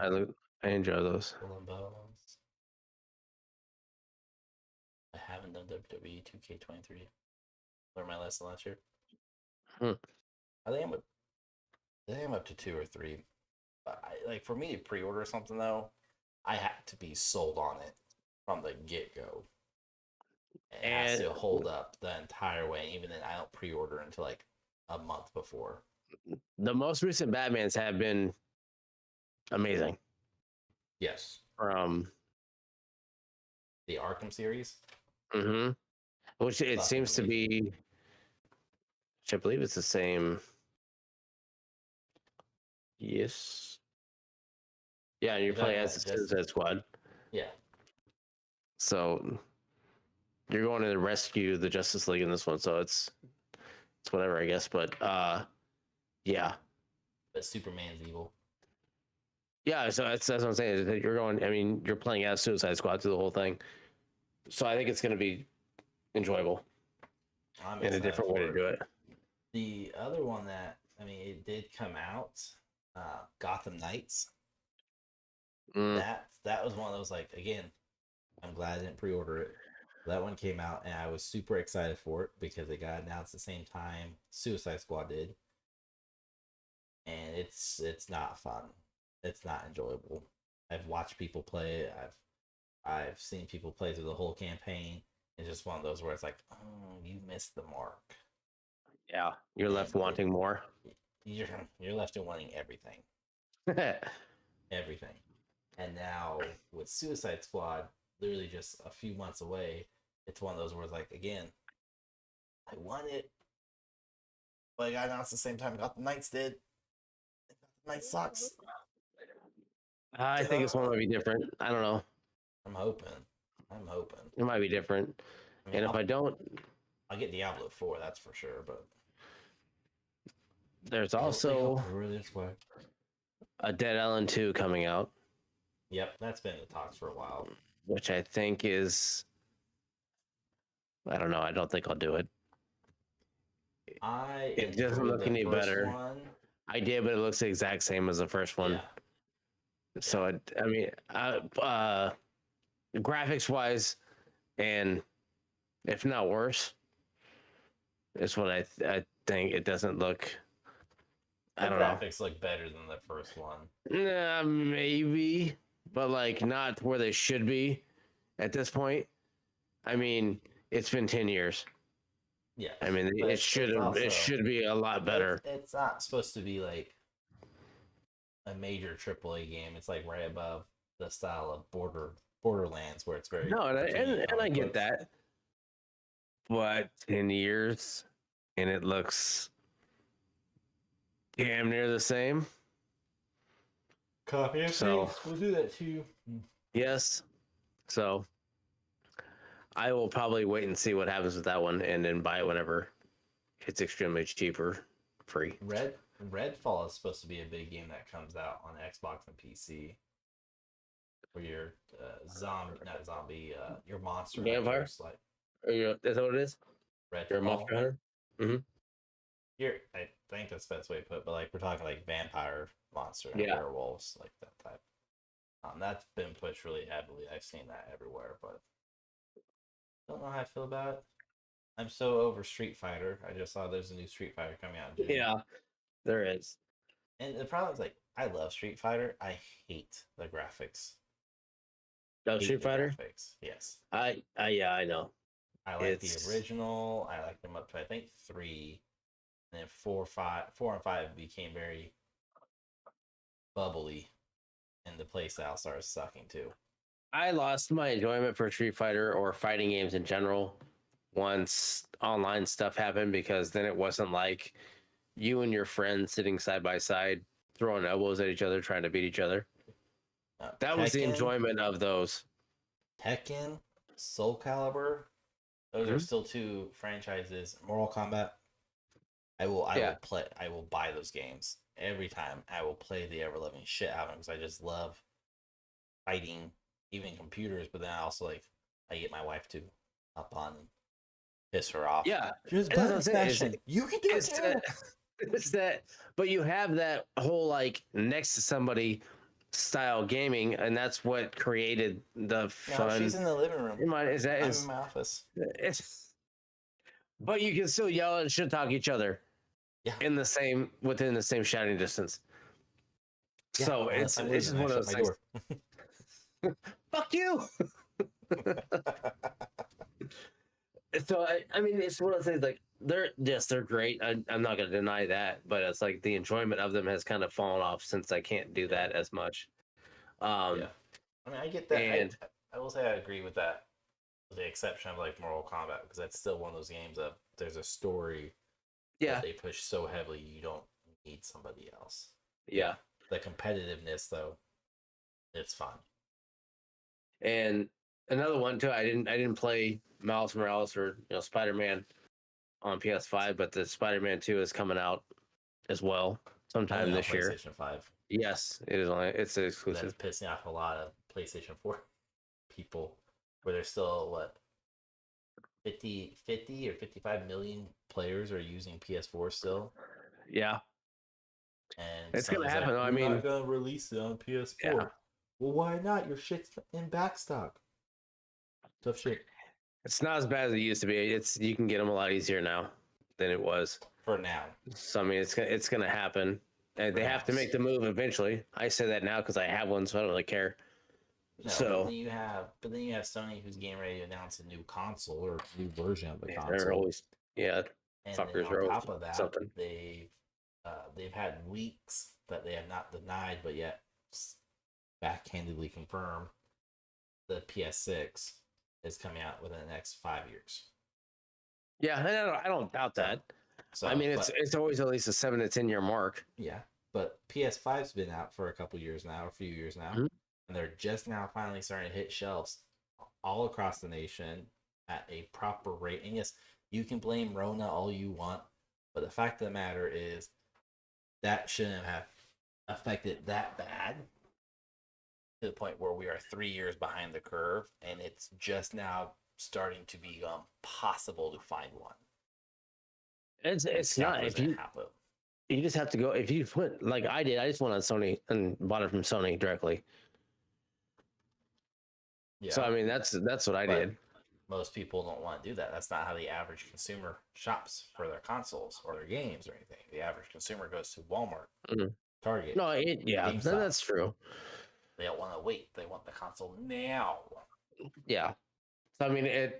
[SPEAKER 2] I enjoy those.
[SPEAKER 3] Skull and Bones. I haven't done WWE 2K23. Learned my lesson last year. I think I'm up to 2 or 3. But for me to pre-order something though, I have to be sold on it from the get-go. It has to hold up the entire way. Even then, I don't pre-order until like a month before.
[SPEAKER 2] The most recent Batmans have been amazing.
[SPEAKER 3] Yes.
[SPEAKER 2] From
[SPEAKER 3] the Arkham series.
[SPEAKER 2] Which it seems to be. Which I believe it's the same. Yes. Yeah, you're playing as the Suicide Squad.
[SPEAKER 3] Yeah.
[SPEAKER 2] So you're going to rescue the Justice League in this one, so it's whatever, I guess. But yeah.
[SPEAKER 3] But Superman's evil.
[SPEAKER 2] Yeah, so that's what I'm saying. Is you're going. I mean, you're playing as Suicide Squad through the whole thing. So I think it's going to be enjoyable. In a different way to do it.
[SPEAKER 3] The other one that it did come out, Gotham Knights. That was one of those, like, again, I'm glad I didn't pre-order it. That one came out and I was super excited for it because it got announced the same time Suicide Squad did. And it's not fun. It's not enjoyable. I've watched people play it. I've seen people play through the whole campaign. It's just one of those where it's like, oh, you missed the mark.
[SPEAKER 2] Yeah, you're left wanting more.
[SPEAKER 3] You're left wanting everything. Everything. And now with Suicide Squad, literally just a few months away, it's one of those where it's like, again, I want it, but I got announced at the same time Gotham Knights did. Gotham Knights sucks.
[SPEAKER 2] I think this one might be different. I don't know.
[SPEAKER 3] I'm hoping.
[SPEAKER 2] It might be different. And if I don't,
[SPEAKER 3] I'll get Diablo 4, that's for sure. But
[SPEAKER 2] there's also a Dead Island 2 coming out.
[SPEAKER 3] Yep, that's been in the talks for a while.
[SPEAKER 2] Which I think is I don't know. I don't think I'll do it.
[SPEAKER 3] I
[SPEAKER 2] It doesn't
[SPEAKER 3] enjoyed
[SPEAKER 2] look
[SPEAKER 3] the
[SPEAKER 2] any
[SPEAKER 3] first
[SPEAKER 2] better.
[SPEAKER 3] one.
[SPEAKER 2] I did, but it looks the exact same as the first one.
[SPEAKER 3] Yeah.
[SPEAKER 2] So graphics wise, and if not worse, is what I think. It doesn't look.
[SPEAKER 3] The
[SPEAKER 2] I don't know.
[SPEAKER 3] graphics look better than the first one.
[SPEAKER 2] Nah, maybe, but like not where they should be at this point. I mean, it's been 10 years.
[SPEAKER 3] Yeah.
[SPEAKER 2] I mean,
[SPEAKER 3] But
[SPEAKER 2] it should be a lot better.
[SPEAKER 3] It's not supposed to be like a major AAA game. It's like right above the style of Borderlands, where it's very
[SPEAKER 2] No, and
[SPEAKER 3] cartoony
[SPEAKER 2] I
[SPEAKER 3] comic
[SPEAKER 2] get
[SPEAKER 3] books.
[SPEAKER 2] that. But 10 years and it looks damn near the same.
[SPEAKER 3] Copy and
[SPEAKER 2] So-
[SPEAKER 3] paste. We'll do that too.
[SPEAKER 2] Yes. So I will probably wait and see what happens with that one and then buy it whenever it's extremely cheaper, free.
[SPEAKER 3] Redfall is supposed to be a big game that comes out on Xbox and PC. Where you're your monster
[SPEAKER 2] Vampire?
[SPEAKER 3] hunters, like
[SPEAKER 2] Is that what it is?
[SPEAKER 3] Redfall.
[SPEAKER 2] You're a monster hunter?
[SPEAKER 3] I think that's the best way to put it, but like we're talking like vampire monster,
[SPEAKER 2] Yeah.
[SPEAKER 3] werewolves, like that type. That's been pushed really heavily. I've seen that everywhere, but don't know how I feel about it. I'm so over Street Fighter. I just saw there's a new Street Fighter coming out in June.
[SPEAKER 2] Yeah, there is.
[SPEAKER 3] And the problem is like I love Street Fighter. I hate the graphics.
[SPEAKER 2] Oh,
[SPEAKER 3] Hate
[SPEAKER 2] Street
[SPEAKER 3] the
[SPEAKER 2] Fighter?
[SPEAKER 3] graphics. Yes.
[SPEAKER 2] Yeah, I know.
[SPEAKER 3] I like the
[SPEAKER 2] It's-
[SPEAKER 3] original. I like them up to I think 3, and then 4 and 5 became very bubbly, and the playstyle started sucking too.
[SPEAKER 2] I lost my enjoyment for Street Fighter or fighting games in general once online stuff happened, because then it wasn't like you and your friends sitting side by side throwing elbows at each other trying to beat each other. That was the
[SPEAKER 3] Tekken,
[SPEAKER 2] enjoyment of those.
[SPEAKER 3] Tekken, Soul Calibur, those are
[SPEAKER 2] Mhm.
[SPEAKER 3] still 2 franchises. Mortal Kombat. I
[SPEAKER 2] Yeah.
[SPEAKER 3] will play. I will buy those games every time. I will play the ever loving shit out of them because I just love fighting, even computers. But then I also I get my wife to hop on and piss her off.
[SPEAKER 2] Yeah.
[SPEAKER 3] Just
[SPEAKER 2] That's what I'm
[SPEAKER 3] button
[SPEAKER 2] saying,
[SPEAKER 3] smashing. You can do it
[SPEAKER 2] It's
[SPEAKER 3] too.
[SPEAKER 2] that, it's that, but you have that whole like next to somebody style gaming, and that's what created the
[SPEAKER 3] No,
[SPEAKER 2] fun.
[SPEAKER 3] she's in the living room. I'm in my office.
[SPEAKER 2] But you can still yell and shit talk each other.
[SPEAKER 3] Yeah.
[SPEAKER 2] Within the same shouting distance.
[SPEAKER 3] Yeah,
[SPEAKER 2] So
[SPEAKER 3] unless
[SPEAKER 2] it's
[SPEAKER 3] I'm
[SPEAKER 2] just
[SPEAKER 3] leaving,
[SPEAKER 2] one
[SPEAKER 3] I
[SPEAKER 2] of those
[SPEAKER 3] shut
[SPEAKER 2] things.
[SPEAKER 3] my door.
[SPEAKER 2] Fuck you. So I mean, it's one of those things like they're great. I'm not gonna deny that, but it's like the enjoyment of them has kind of fallen off since I can't do that as much.
[SPEAKER 3] Yeah. I mean, I get that.
[SPEAKER 2] and-
[SPEAKER 3] I will say I agree with that, with the exception of like Mortal Kombat, because that's still one of those games that there's a story
[SPEAKER 2] Yeah,
[SPEAKER 3] that they push so heavily you don't need somebody else.
[SPEAKER 2] yeah.
[SPEAKER 3] The competitiveness, though, it's fun.
[SPEAKER 2] And another one too. I didn't play Miles Morales or Spider-Man on PS5, but the Spider-Man 2 is coming out as well sometime
[SPEAKER 3] Only on
[SPEAKER 2] this year.
[SPEAKER 3] PlayStation 5.
[SPEAKER 2] Yes, it is it's
[SPEAKER 3] That's
[SPEAKER 2] exclusive.
[SPEAKER 3] pissing off a lot of PlayStation 4 people, where there's still, what, 50 or 55 million players are using PS4 still.
[SPEAKER 2] Yeah,
[SPEAKER 3] And
[SPEAKER 2] It's gonna
[SPEAKER 3] Sony's
[SPEAKER 2] happen, though. I
[SPEAKER 3] "We're
[SPEAKER 2] mean-
[SPEAKER 3] not gonna release it on PS4.
[SPEAKER 2] Yeah.
[SPEAKER 3] Well, why not? Your shit's in backstock. Tough shit.
[SPEAKER 2] it's not as bad as it used to be. You can get them a lot easier now than it was.
[SPEAKER 3] For now.
[SPEAKER 2] So I mean, it's gonna happen, and they have to
[SPEAKER 3] Perhaps.
[SPEAKER 2] make the move eventually. I say that now because I have one, so I don't really care.
[SPEAKER 3] No,
[SPEAKER 2] So-
[SPEAKER 3] but then you have Sony, who's getting ready to announce a new console or a new version of the
[SPEAKER 2] They're
[SPEAKER 3] console.
[SPEAKER 2] always and
[SPEAKER 3] And
[SPEAKER 2] fuckers
[SPEAKER 3] then
[SPEAKER 2] are
[SPEAKER 3] on
[SPEAKER 2] always
[SPEAKER 3] top of that,
[SPEAKER 2] something.
[SPEAKER 3] they've had leaks that they have not denied, but yet backhandedly confirmed the PS6 is coming out within the next 5 years.
[SPEAKER 2] Yeah, I don't doubt that.
[SPEAKER 3] So
[SPEAKER 2] I mean,
[SPEAKER 3] but-
[SPEAKER 2] it's always at least a 7 to 10 year mark.
[SPEAKER 3] Yeah, but PS5's been out for a couple years now, a few years now,
[SPEAKER 2] Mhm.
[SPEAKER 3] and they're just now finally starting to hit shelves all across the nation at a proper rate. And yes, you can blame Rona all you want, but the fact of the matter is that shouldn't have affected that bad to the point where we are 3 years behind the curve, and it's just now starting to become possible to find one.
[SPEAKER 2] It's not. If you
[SPEAKER 3] have them.
[SPEAKER 2] you just have to go. If you went like I did, I just went on Sony and bought it from Sony directly.
[SPEAKER 3] Yeah.
[SPEAKER 2] So I mean, that's what I did.
[SPEAKER 3] Most people don't want to do that. That's not how the average consumer shops for their consoles or their games or anything. The average consumer goes to Walmart, Target.
[SPEAKER 2] No, yeah, that's true.
[SPEAKER 3] They don't want to wait. They want the console now.
[SPEAKER 2] Yeah. So I mean,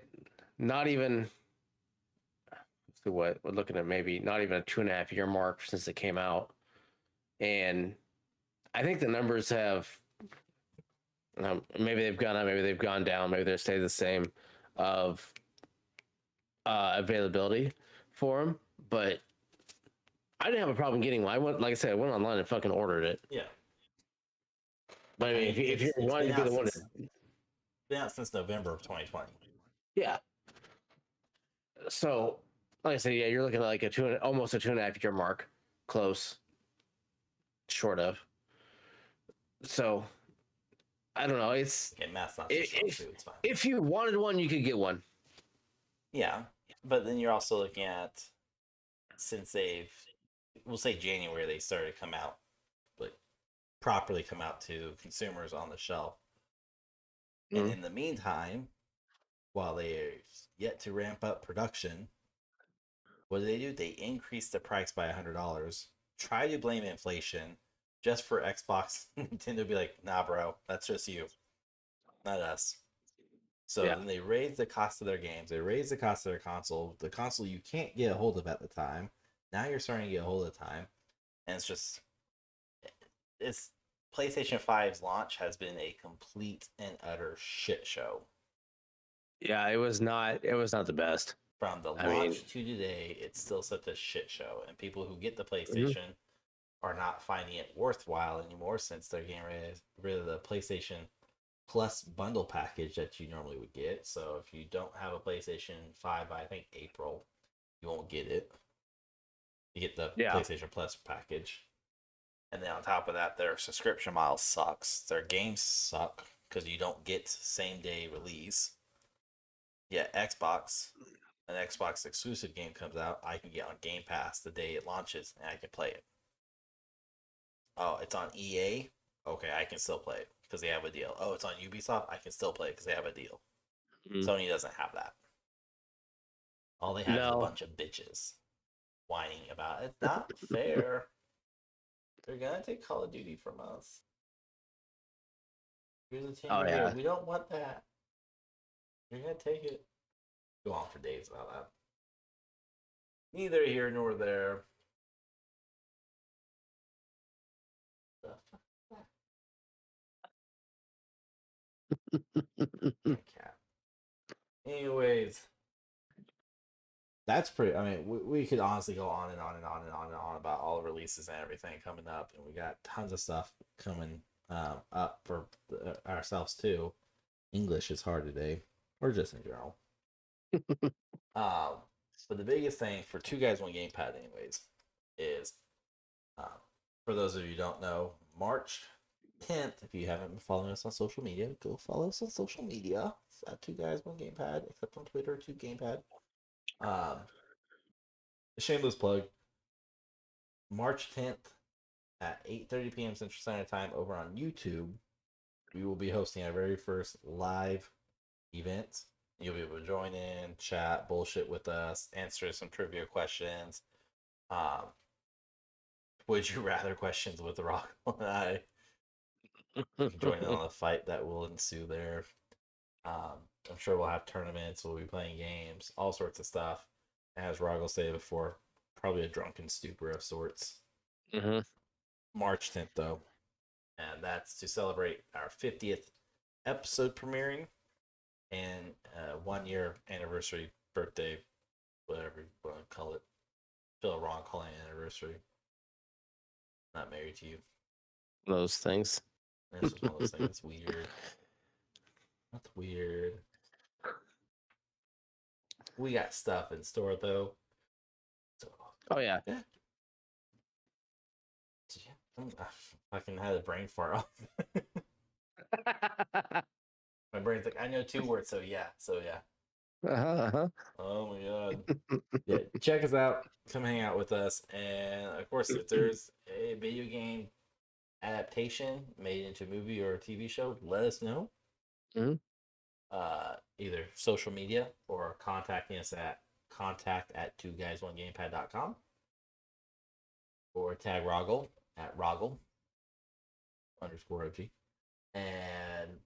[SPEAKER 2] not even. So what we're looking at, maybe not even a 2.5 year mark since it came out, and I think the numbers have. Maybe they've gone up, maybe they've gone down, maybe they're stayed the same of availability for them. But I didn't have a problem getting one. I went, like I said, I went online and fucking ordered it.
[SPEAKER 3] Yeah.
[SPEAKER 2] But I mean, if you're wanting to be the one,
[SPEAKER 3] it's been out since November of 2020.
[SPEAKER 2] Yeah. So, like I said, yeah, you're looking at like almost a 2.5 year mark, close, short of. So, I don't know. It's
[SPEAKER 3] math's not it's fine.
[SPEAKER 2] If you wanted one, you could get one.
[SPEAKER 3] Yeah, but then you're also looking at since we'll say January, they started to come out, but properly come out to consumers on the shelf. And in the meantime, while they're yet to ramp up production, what do? They increase the price by $100. Try to blame inflation just for Xbox. Nintendo be like, nah, bro, that's just you, not us. So then they raise the cost of their games. They raise the cost of their console. The console you can't get a hold of at the time. Now you're starting to get a hold of the time. And it's PlayStation 5's launch has been a complete and utter shit show.
[SPEAKER 2] Yeah, it was not the best.
[SPEAKER 3] From the launch to today, it's still such a shit show. And people who get the PlayStation are not finding it worthwhile anymore since they're getting rid of the PlayStation Plus bundle package that you normally would get. So if you don't have a PlayStation 5 by I think April, you won't get it. You get the PlayStation Plus package. And then on top of that, their subscription model sucks. Their games suck because you don't get same day release. Yeah, Xbox, an Xbox exclusive game comes out, I can get on Game Pass the day it launches and I can play it. Oh, it's on EA? Okay, I can still play it because they have a deal. Oh, it's on Ubisoft? I can still play it because they have a deal. Sony doesn't have that. All they have is a bunch of bitches whining about it's not fair. They're gonna take Call of Duty from us. Here's a 10 year. We don't want that. You're gonna take it. Go on for days about that. Neither here nor there. Cat. Anyways, that's pretty. I mean, we could honestly go on and on and on and on and on about all the releases and everything coming up, and we got tons of stuff coming up for ourselves too. English is hard today, or just in general. But the biggest thing for 2Guys1Gamepad, anyways, is for those of you who don't know, March 10th. If you haven't been following us on social media, go follow us on social media. It's at 2Guys1Gamepad, except on Twitter, 2Gamepad. Shameless plug. March 10th at 8:30 p.m. Central Standard Time over on YouTube, we will be hosting our very first live event. You'll be able to join in, chat, bullshit with us, answer some trivia questions. Would you rather questions with Rahgel and I? Join in on the fight that will ensue there. I'm sure we'll have tournaments, we'll be playing games, all sorts of stuff. As Rahgel said before, probably a drunken stupor of sorts. March 10th, though. And that's to celebrate our 50th episode premiering and 1 year anniversary, birthday, whatever you want to call it. Feel wrong calling it anniversary. Not married to you.
[SPEAKER 2] Those things.
[SPEAKER 3] That's just one of those things. It's weird. That's weird. We got stuff in store though. So,
[SPEAKER 2] oh yeah.
[SPEAKER 3] I fucking had a brain fart off. My brain's like, I know 2 words, so yeah. Oh my god. Yeah, check us out. Come hang out with us. And of course, if there's a video game adaptation made into a movie or a TV show, let us know.
[SPEAKER 2] Mhm.
[SPEAKER 3] Either social media or contacting us at contact@2Guys1Gamepad.com or tag Rahgel at Rahgel _ OG. And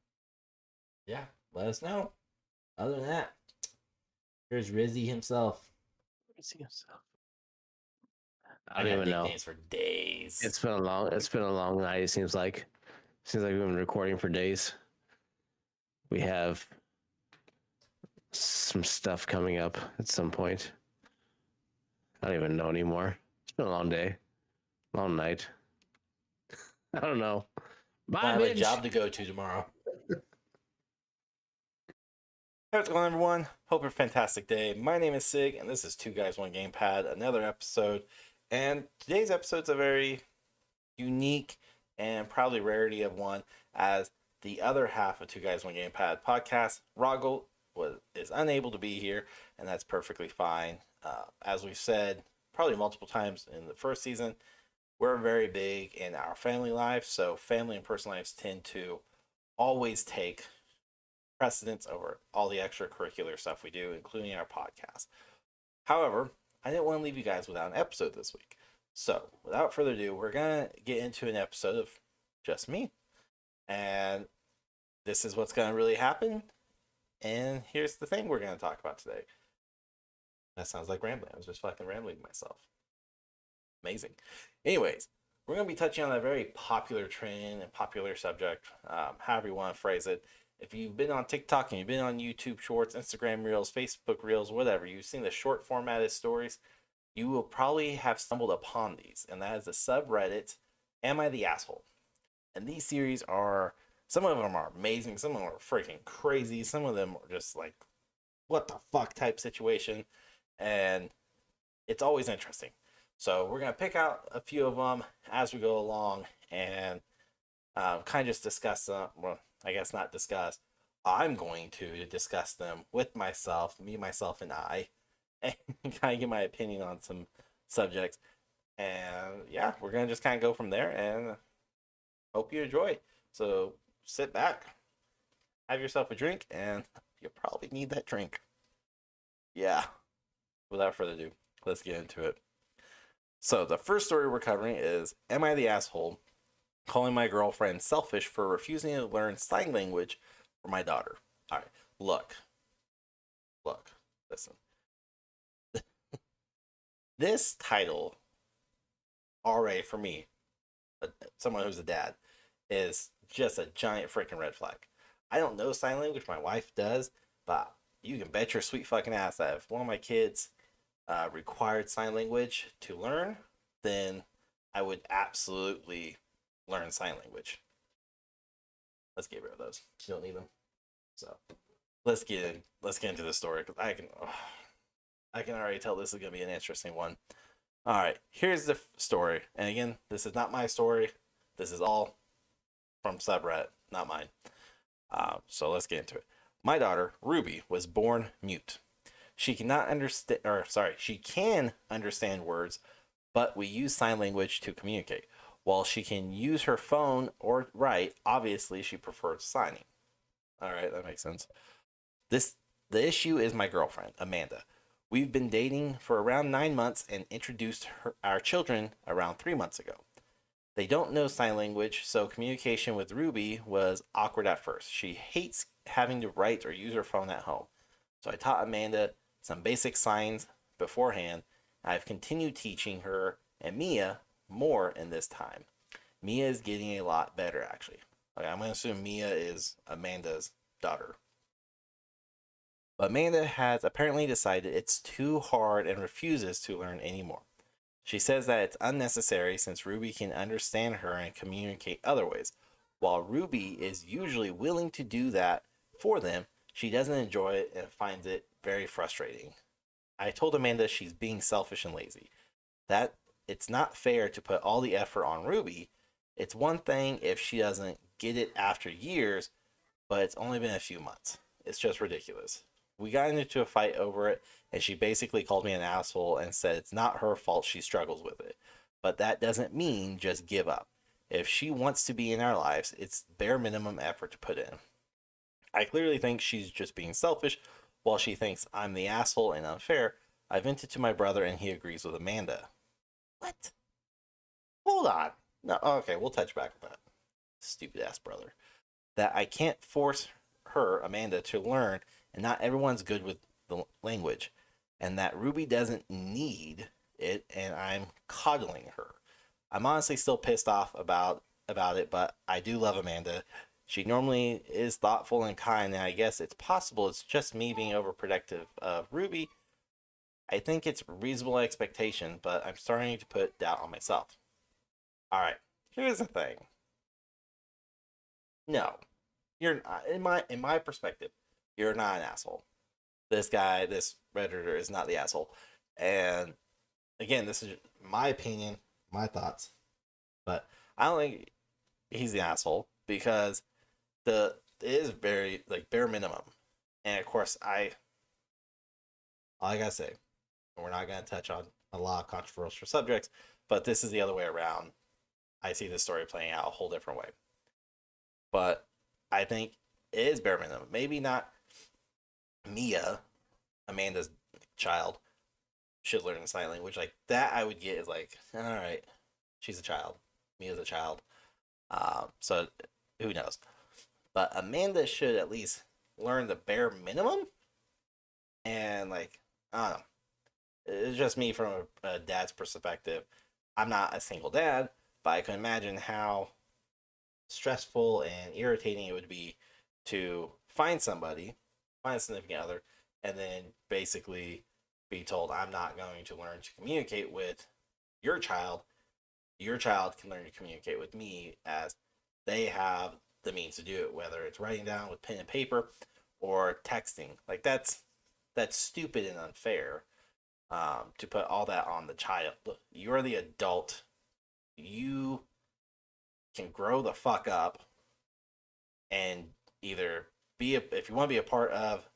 [SPEAKER 3] yeah, let us know. Other than that, here's Rizzy himself.
[SPEAKER 2] I
[SPEAKER 3] I
[SPEAKER 2] don't
[SPEAKER 3] got
[SPEAKER 2] even know.
[SPEAKER 3] nicknames for days.
[SPEAKER 2] It's been a long night. It seems like we've been recording for days. We have some stuff coming up at some point. I don't even know anymore. It's been a long day, long night. I don't know. Bye,
[SPEAKER 3] I have a
[SPEAKER 2] bitch.
[SPEAKER 3] job to go to tomorrow.
[SPEAKER 1] How's it going, everyone? Hope you're a fantastic day. My name is Sig, and this is 2Guys1Gamepad, another episode. And today's episode's a very unique and probably rarity of one, as the other half of 2Guys1Gamepad podcast, Rahgel, is unable to be here, and that's perfectly fine. As we've said probably multiple times in the first season, we're very big in our family life, so family and personal lives tend to always take precedence over all the extracurricular stuff we do, including our podcast. However, I didn't want to leave you guys without an episode this week. So, without further ado, we're going to get into an episode of just me. And this is what's going to really happen. And here's the thing we're going to talk about today. That sounds like rambling. I was just fucking rambling to myself. Amazing. Anyways, we're going to be touching on a very popular trend and popular subject, however you want to phrase it. If you've been on TikTok and you've been on YouTube Shorts, Instagram Reels, Facebook Reels, whatever, you've seen the short formatted stories, you will probably have stumbled upon these. And that is the subreddit, Am I the Asshole? And these series are, some of them are amazing, some of them are freaking crazy, some of them are just like, what the fuck type situation. And it's always interesting. So we're going to pick out a few of them as we go along and kind of just discuss them. Well, I guess not discuss. I'm going to discuss them with myself, me, myself, and I, and kind of give my opinion on some subjects. And yeah, we're going to just kind of go from there and hope you enjoy. So sit back, have yourself a drink, and you'll probably need that drink. Yeah. Without further ado, let's get into it. So the first story we're covering is, Am I the Asshole? Calling my girlfriend selfish for refusing to learn sign language for my daughter. All right, look, listen. This title, already for me, someone who's a dad, is just a giant freaking red flag. I don't know sign language, my wife does, but you can bet your sweet fucking ass that if one of my kids required sign language to learn, then I would absolutely learn sign language. Let's get rid of those. You don't need them. So let's get into the story, because I can already tell this is gonna be an interesting one. All right, here's the story. And again, this is not my story. This is all from subreddit, not mine. So let's get into it. My daughter Ruby was born mute. She cannot understand, she can understand words, but we use sign language to communicate. While she can use her phone or write, obviously she prefers signing. All right, that makes sense. The issue is my girlfriend, Amanda. We've been dating for around 9 months and introduced our children around 3 months ago. They don't know sign language, so communication with Ruby was awkward at first. She hates having to write or use her phone at home. So I taught Amanda some basic signs beforehand. I've continued teaching her and Mia more in this time. Mia is getting a lot better, actually. Okay, I'm going to assume Mia is Amanda's daughter. But Amanda has apparently decided it's too hard and refuses to learn anymore. She says that it's unnecessary since Ruby can understand her and communicate other ways. While Ruby is usually willing to do that for them, she doesn't enjoy it and finds it very frustrating. I told Amanda she's being selfish and lazy. That it's not fair to put all the effort on Ruby. It's one thing if she doesn't get it after years, but it's only been a few months. It's just ridiculous.
[SPEAKER 3] we got into a fight over it, and she basically called me an asshole and said it's not her fault she struggles with it. But that doesn't mean just give up. If she wants to be in our lives, it's bare minimum effort to put in. I clearly think she's just being selfish, while she thinks I'm the asshole and unfair. I vented to my brother, and he agrees with Amanda. What? Hold on. No, okay, we'll touch back on that. Stupid ass brother. That I can't force her, Amanda, to learn, and not everyone's good with the language, and that Ruby doesn't need it, and I'm coddling her. I'm honestly still pissed off about it, but I do love Amanda. She normally is thoughtful and kind, and I guess it's possible it's just me being overprotective of Ruby. I think it's a reasonable expectation, but I'm starting to put doubt on myself. Alright, here's the thing. No. You're not, in my perspective, you're not an asshole. This guy, this Redditor, is not the asshole. And again, this is my opinion, my thoughts. But I don't think he's the asshole because it is very like bare minimum. And of course all I gotta say, and we're not gonna touch on a lot of controversial subjects, but this is the other way around. I see this story playing out a whole different way. But I think it is bare minimum. Maybe not Mia, Amanda's child, should learn sign language. Like that I would get is like, all right, she's a child. Mia's a child. So who knows? But Amanda should at least learn the bare minimum. And like, I don't know. It's just me from a dad's perspective. I'm not a single dad, but I can imagine how stressful and irritating it would be to find a significant other, and then basically be told, I'm not going to learn to communicate with your child. Your child can learn to communicate with me as they have the means to do it, whether it's writing down with pen and paper or texting. Like that's stupid and unfair to put all that on the child. Look, you're the adult. You can grow the fuck up and either if you want to be a part of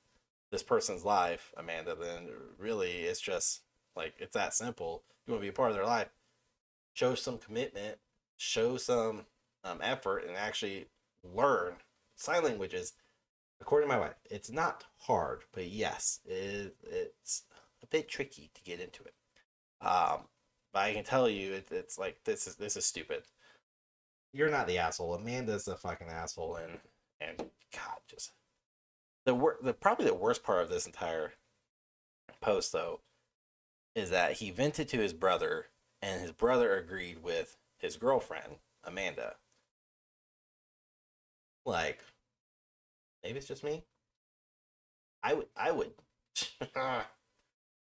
[SPEAKER 3] this person's life, Amanda, then really it's just like, it's that simple. You want to be a part of their life, show some commitment, show some effort, and actually learn sign languages. According to my wife, it's not hard, but yes, it's a bit tricky to get into it. But I can tell you, it's like this is stupid. You're not the asshole. Amanda's the fucking asshole, and God, just probably the worst part of this entire post though is that he vented to his brother, and his brother agreed with his girlfriend Amanda. Like, maybe it's just me. I would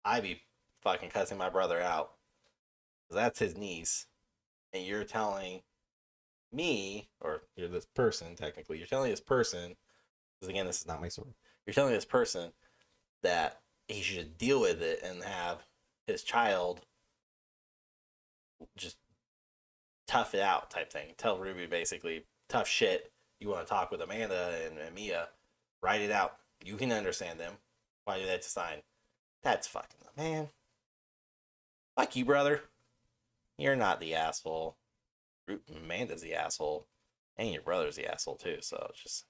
[SPEAKER 3] I'd be fucking cussing my brother out. 'Cause that's his niece, and you're telling me, or you're this person, technically, you're telling this person, because again, this is not my story, you're telling this person that he should deal with it and have his child just tough it out type thing. Tell Ruby basically, tough shit, you want to talk with Amanda and Mia, write it out. You can understand them. Why do that to sign? That's fucking, man. Fuck you, brother. You're not the asshole. Amanda's the asshole, and your brother's the asshole too. So it's just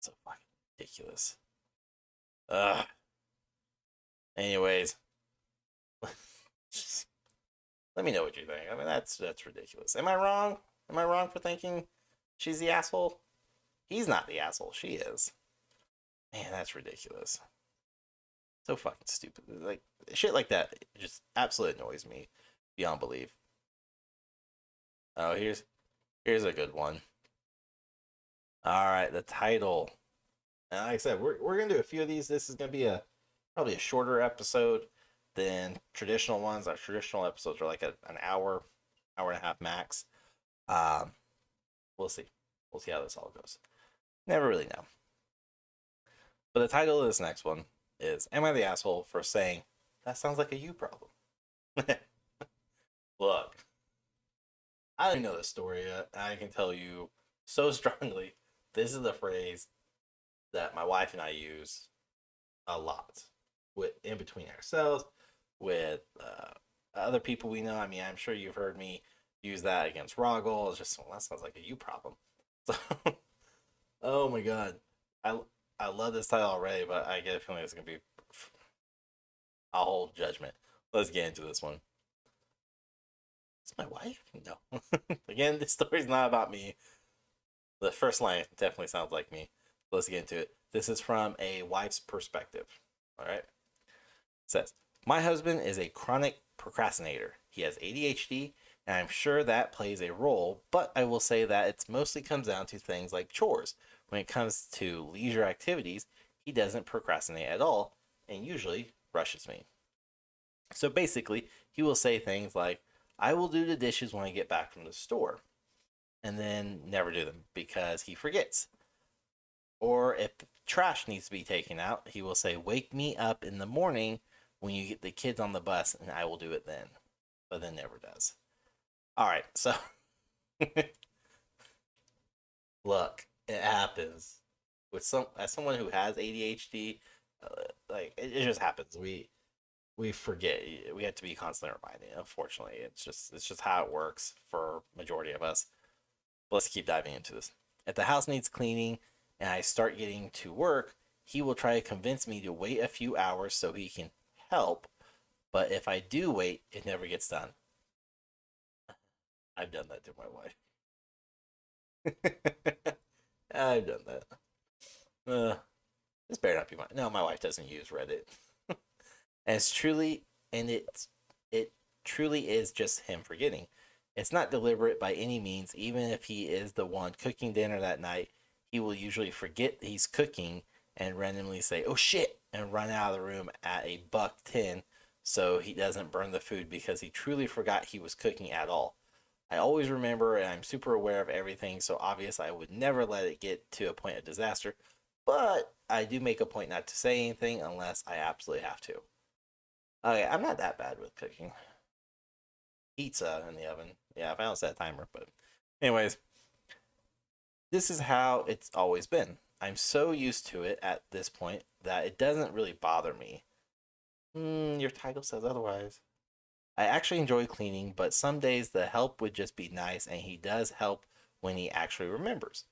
[SPEAKER 3] so fucking ridiculous. Ugh. Anyways, just let me know what you think. I mean, that's ridiculous. Am I wrong? Am I wrong for thinking she's the asshole? He's not the asshole. She is. Man, that's ridiculous. So fucking stupid. Like shit like that just absolutely annoys me beyond belief. Oh, here's a good one. All right, the title. And like I said, we're gonna do a few of these. This is gonna be probably a shorter episode than traditional ones. Our traditional episodes are like an hour and a half max. We'll see. We'll see how this all goes. Never really know. But the title of this next one is, Am I the Asshole for Saying That Sounds Like a You Problem? Look, I don't know this story yet. I can tell you so strongly, this is the phrase that my wife and I use a lot with in between ourselves, with other people we know. I mean, I'm sure you've heard me use that against Rahgel. It's just, well, that sounds like a you problem. So, oh my god, I I love this title already, but I get a feeling it's gonna be a whole judgment. Let's get into this one. It's my wife? No. Again, this story's not about me. The first line definitely sounds like me. Let's get into it. This is from a wife's perspective. All right. It says, my husband is a chronic procrastinator. He has ADHD, and I'm sure that plays a role, but I will say that it mostly comes down to things like chores. When it comes to leisure activities, he doesn't procrastinate at all and usually rushes me. So basically, he will say things like, I will do the dishes when I get back from the store, and then never do them because he forgets. Or if trash needs to be taken out, he will say, wake me up in the morning when you get the kids on the bus, and I will do it then. But then never does. All right, so look, it happens with as someone who has ADHD. Like it just happens. We forget. We have to be constantly reminded. Unfortunately, it's just how it works for majority of us. But let's keep diving into this. If the house needs cleaning and I start getting to work, he will try to convince me to wait a few hours so he can help. But if I do wait, it never gets done. I've done that to my wife. I've done that. This better not be mine. No, my wife doesn't use Reddit. And it truly is just him forgetting. It's not deliberate by any means. Even if he is the one cooking dinner that night, he will usually forget he's cooking and randomly say, "Oh shit," and run out of the room at a $1.10 so he doesn't burn the food because he truly forgot he was cooking at all. I always remember and I'm super aware of everything, so obviously I would never let it get to a point of disaster, but I do make a point not to say anything unless I absolutely have to. Okay, I'm not that bad with cooking. Pizza in the oven. Yeah, if I don't set a timer, but anyways, this is how it's always been. I'm so used to it at this point that it doesn't really bother me. Your title says otherwise. I actually enjoy cleaning, but some days the help would just be nice, and he does help when he actually remembers.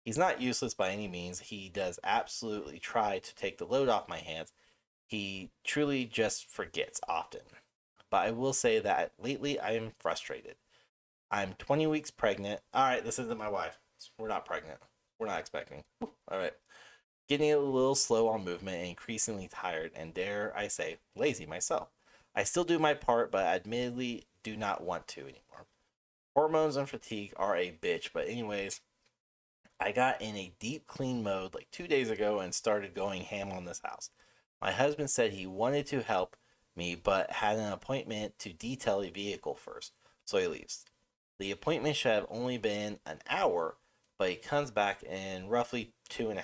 [SPEAKER 3] He's not useless by any means. He does absolutely try to take the load off my hands. He truly just forgets often. But I will say that lately I am frustrated. I'm 20 weeks pregnant. All right, this isn't my wife. We're not pregnant. We're not expecting. All right. Getting a little slow on movement and increasingly tired, and dare I say, lazy myself. I still do my part, but admittedly do not want to anymore. Hormones and fatigue are a bitch, but anyways, I got in a deep clean mode like 2 days ago and started going ham on this house. My husband said he wanted to help me, but had an appointment to detail a vehicle first, so he leaves. The appointment should have only been an hour, but he comes back in roughly 2.5.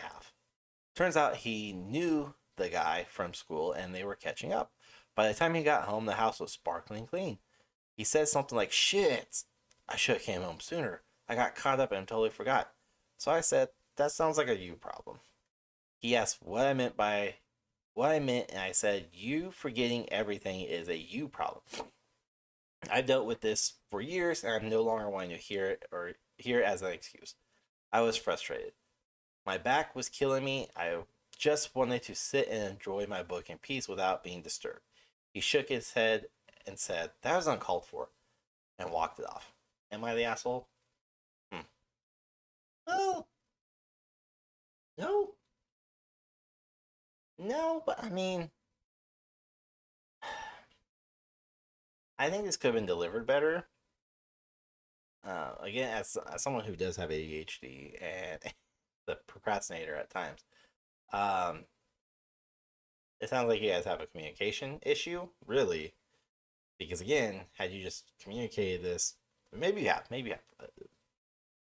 [SPEAKER 3] Turns out he knew the guy from school and they were catching up. By the time he got home, the house was sparkling clean. He said something like, shit, I should have came home sooner. I got caught up and totally forgot. So I said, that sounds like a you problem. He asked what I meant, and I said, you forgetting everything is a you problem. I've dealt with this for years, and I'm no longer wanting to hear it as an excuse. I was frustrated. My back was killing me. I just wanted to sit and enjoy my book in peace without being disturbed. He shook his head and said, that was uncalled for, and walked it off. Am I the asshole? Well, no. No, but I mean, I think this could have been delivered better. Again, as someone who does have ADHD and the procrastinator at times, um, it sounds like you guys have a communication issue, really. Because again, had you just communicated this, maybe you have.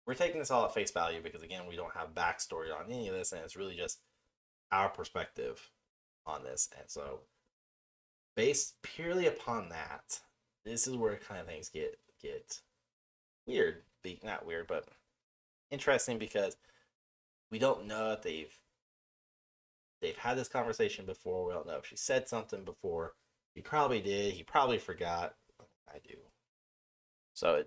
[SPEAKER 3] We're taking this all at face value because again, we don't have backstory on any of this, and it's really just our perspective on this. And so, based purely upon that, this is where kind of things get weird. Not weird, but interesting because we don't know if they've they've had this conversation before. We don't know if she said something before. He probably did. He probably forgot. I do. So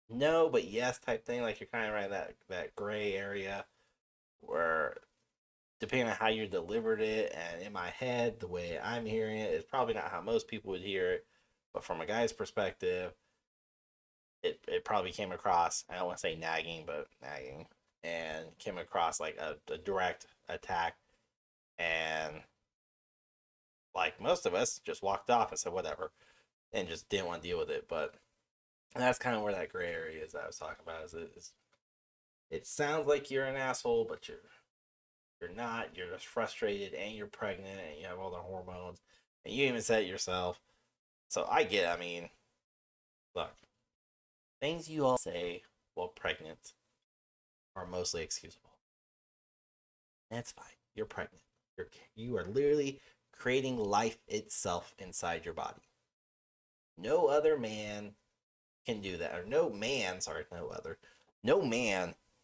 [SPEAKER 3] no, but yes type thing. Like you're kind of right in that gray area where depending on how you delivered it, and in my head, the way I'm hearing it is probably not how most people would hear it. But from a guy's perspective, it probably came across, I don't want to say nagging, but nagging, and came across like a direct attack. And like most of us just walked off and said whatever and just didn't want to deal with it. But that's kind of where that gray area is that I was talking about. It sounds like you're an asshole, but you're not. You're just frustrated, and you're pregnant, and you have all the hormones, and you even said it yourself. So I get it. I mean, look, things you all say while pregnant are mostly excusable. That's fine. You're pregnant. You are literally creating life itself inside your body. No other man can do that. Or no man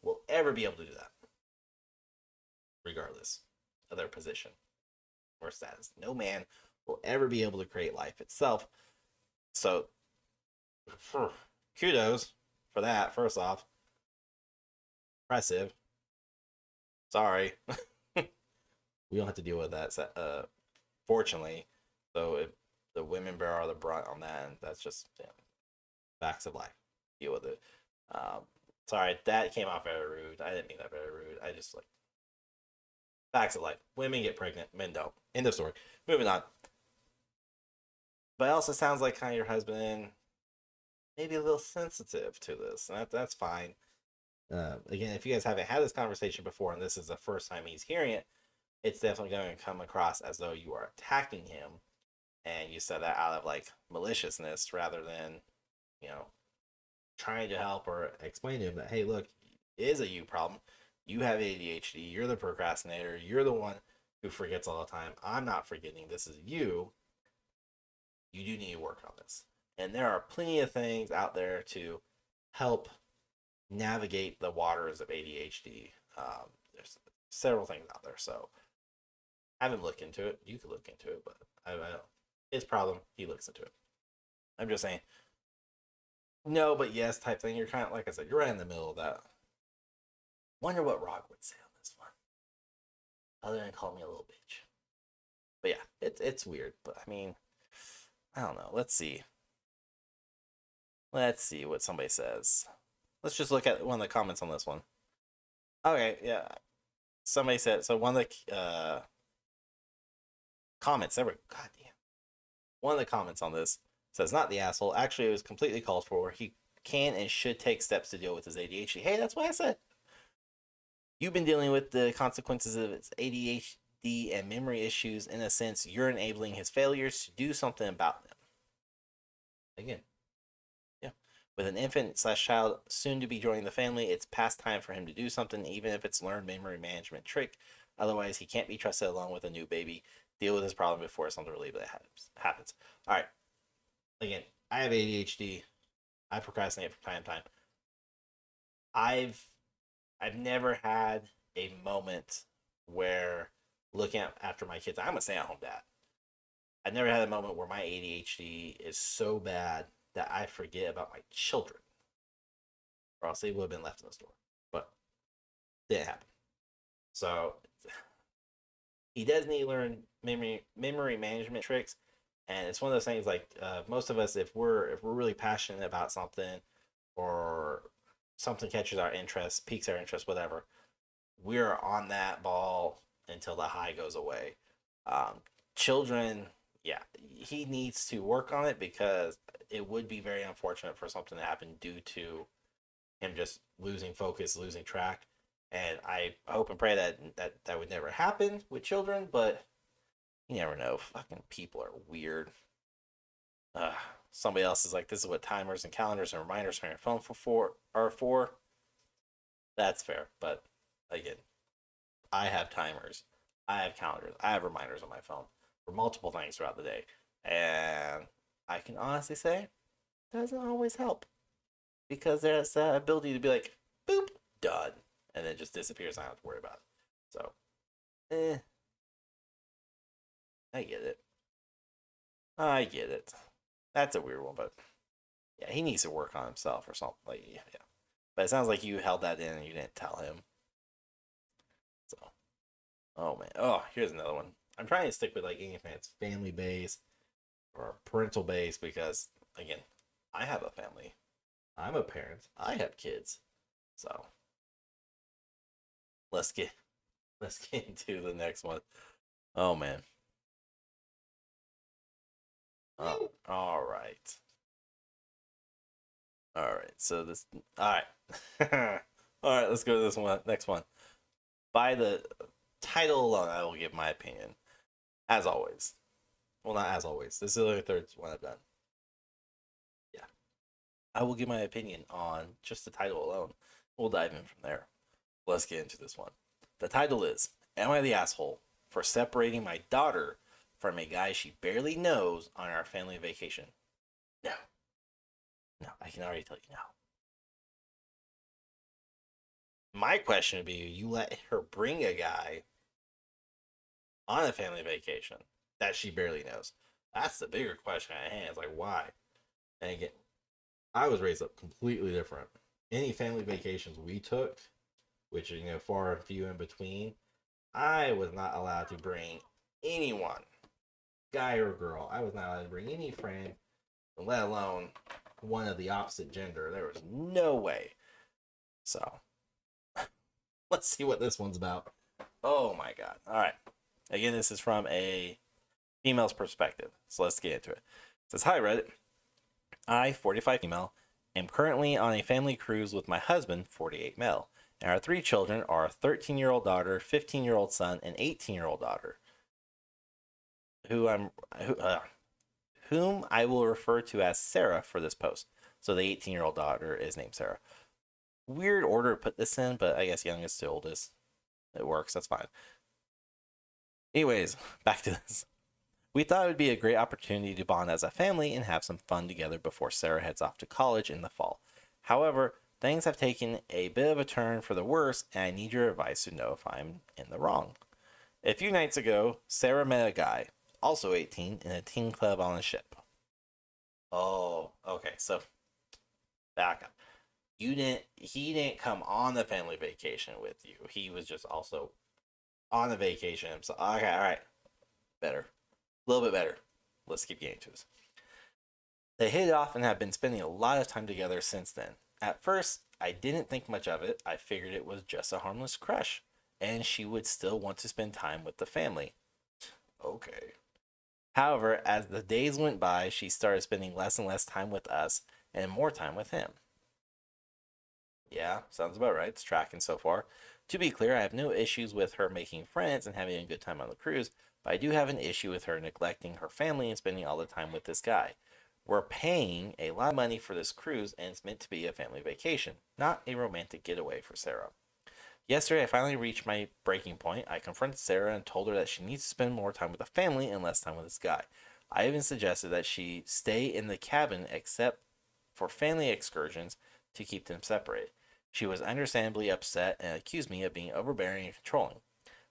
[SPEAKER 3] will ever be able to do that. Regardless of their position or status. No man will ever be able to create life itself. So, kudos for that, first off. Impressive. Sorry. We don't have to deal with that, fortunately. So, if the women bear all the brunt on that, and that's just facts of life. Deal with it. Sorry, that came off very rude. I didn't mean that very rude. I just like facts of life. Women get pregnant, men don't. End of story. Moving on. But it also sounds like kind of your husband maybe a little sensitive to this. And that's fine. Again, if you guys haven't had this conversation before and this is the first time he's hearing it, it's definitely going to come across as though you are attacking him. And you said that out of like maliciousness rather than, trying to help or explain to him that, hey, look, it is a you problem. You have ADHD. You're the procrastinator. You're the one who forgets all the time. I'm not forgetting. This is you. You do need to work on this. And there are plenty of things out there to help navigate the waters of ADHD. There's several things out there. So I haven't looked into it. You could look into it, but I don't. His problem, he looks into it. I'm just saying, no, but yes type thing. You're kind of, like I said, you're right in the middle of that. Wonder what Rock would say on this one, other than call me a little bitch. But yeah, it's weird. But I mean, I don't know. Let's see what somebody says. Let's just look at one of the comments on this one. Okay, yeah. Somebody said, so one of the comments, goddamn. One of the comments on this says, not the asshole. Actually, it was completely called for. He can and should take steps to deal with his ADHD. Hey, that's what I said. You've been dealing with the consequences of his ADHD and memory issues. In a sense, you're enabling his failures to do something about them. Again, yeah. With an infant/child soon to be joining the family, it's past time for him to do something, even if it's learned memory management trick. Otherwise, he can't be trusted along with a new baby. Deal with his problem before something really bad happens. All right. Again, I have ADHD. I procrastinate from time to time. I've never had a moment where looking after my kids, I'm a stay-at-home dad. I've never had a moment where my ADHD is so bad that I forget about my children. Or else they would have been left in the store. But it didn't happen. So he does need to learn memory management tricks. And it's one of those things like most of us, if we're really passionate about something or something catches our interest, piques our interest, whatever, we're on that ball until the high goes away. Children, yeah, he needs to work on it because it would be very unfortunate for something to happen due to him just losing focus, losing track. And I hope and pray that would never happen with children, but you never know. Fucking people are weird. Somebody else is like, this is what timers and calendars and reminders on your phone are for. That's fair. But again, I have timers. I have calendars. I have reminders on my phone for multiple things throughout the day. And I can honestly say, it doesn't always help. Because there's that ability to be like, boop, done. And then it just disappears. I don't have to worry about it. So,
[SPEAKER 1] Eh, I get it. I get it. That's a weird one, but yeah, he needs to work on himself or something. Like, yeah. But it sounds like you held that in and you didn't tell him. So, oh man. Oh, here's another one. I'm trying to stick with like anything that's family based or parental based because, again, I have a family. I'm a parent. I have kids. So, let's get into the next one. Oh man. Oh, all right. All right. So this. All right. All right. Let's go to this one. Next one. By the title alone, I will give my opinion. As always. Well, not as always. This is the third one I've done. Yeah. I will give my opinion on just the title alone. We'll dive in from there. Let's get into this one. The title is Am I the Asshole for Separating My Daughter from a Guy She Barely Knows on Our Family Vacation? No. No, I can already tell you no. My question would be you let her bring a guy on a family vacation that she barely knows. That's the bigger question at hand. It's like, why? And again, I was raised up completely different. Any family vacations we took, which are, far and few in between, I was not allowed to bring anyone, guy or girl. I was not allowed to bring any friend, let alone one of the opposite gender. There was no way. So, let's see what this one's about. Oh my god. All right. Again, this is from a female's perspective. So let's get into it. It says, Hi, Reddit. I, 45 female, am currently on a family cruise with my husband, 48 male. And our 3 children are a 13-year-old daughter, 15-year-old son, and 18-year-old daughter, whom I will refer to as Sarah for this post. So the 18-year-old daughter is named Sarah. Weird order to put this in, but I guess youngest to oldest. It works. That's fine. Anyways, back to this. We thought it would be a great opportunity to bond as a family and have some fun together before Sarah heads off to college in the fall. However, things have taken a bit of a turn for the worse, and I need your advice to know if I'm in the wrong. A few nights ago, Sarah met a guy, also 18, in a teen club on a ship. Oh, okay, so back up. He didn't come on the family vacation with you. He was just also on the vacation himself. Okay, all right. Better. A little bit better. Let's keep getting to this. They hit it off and have been spending a lot of time together since then. At first, I didn't think much of it. I figured it was just a harmless crush, and she would still want to spend time with the family. Okay. However, as the days went by, she started spending less and less time with us and more time with him. Yeah, sounds about right. It's tracking so far. To be clear, I have no issues with her making friends and having a good time on the cruise, but I do have an issue with her neglecting her family and spending all the time with this guy. We're paying a lot of money for this cruise, and it's meant to be a family vacation, not a romantic getaway for Sarah. Yesterday, I finally reached my breaking point. I confronted Sarah and told her that she needs to spend more time with the family and less time with this guy. I even suggested that she stay in the cabin except for family excursions to keep them separated. She was understandably upset and accused me of being overbearing and controlling.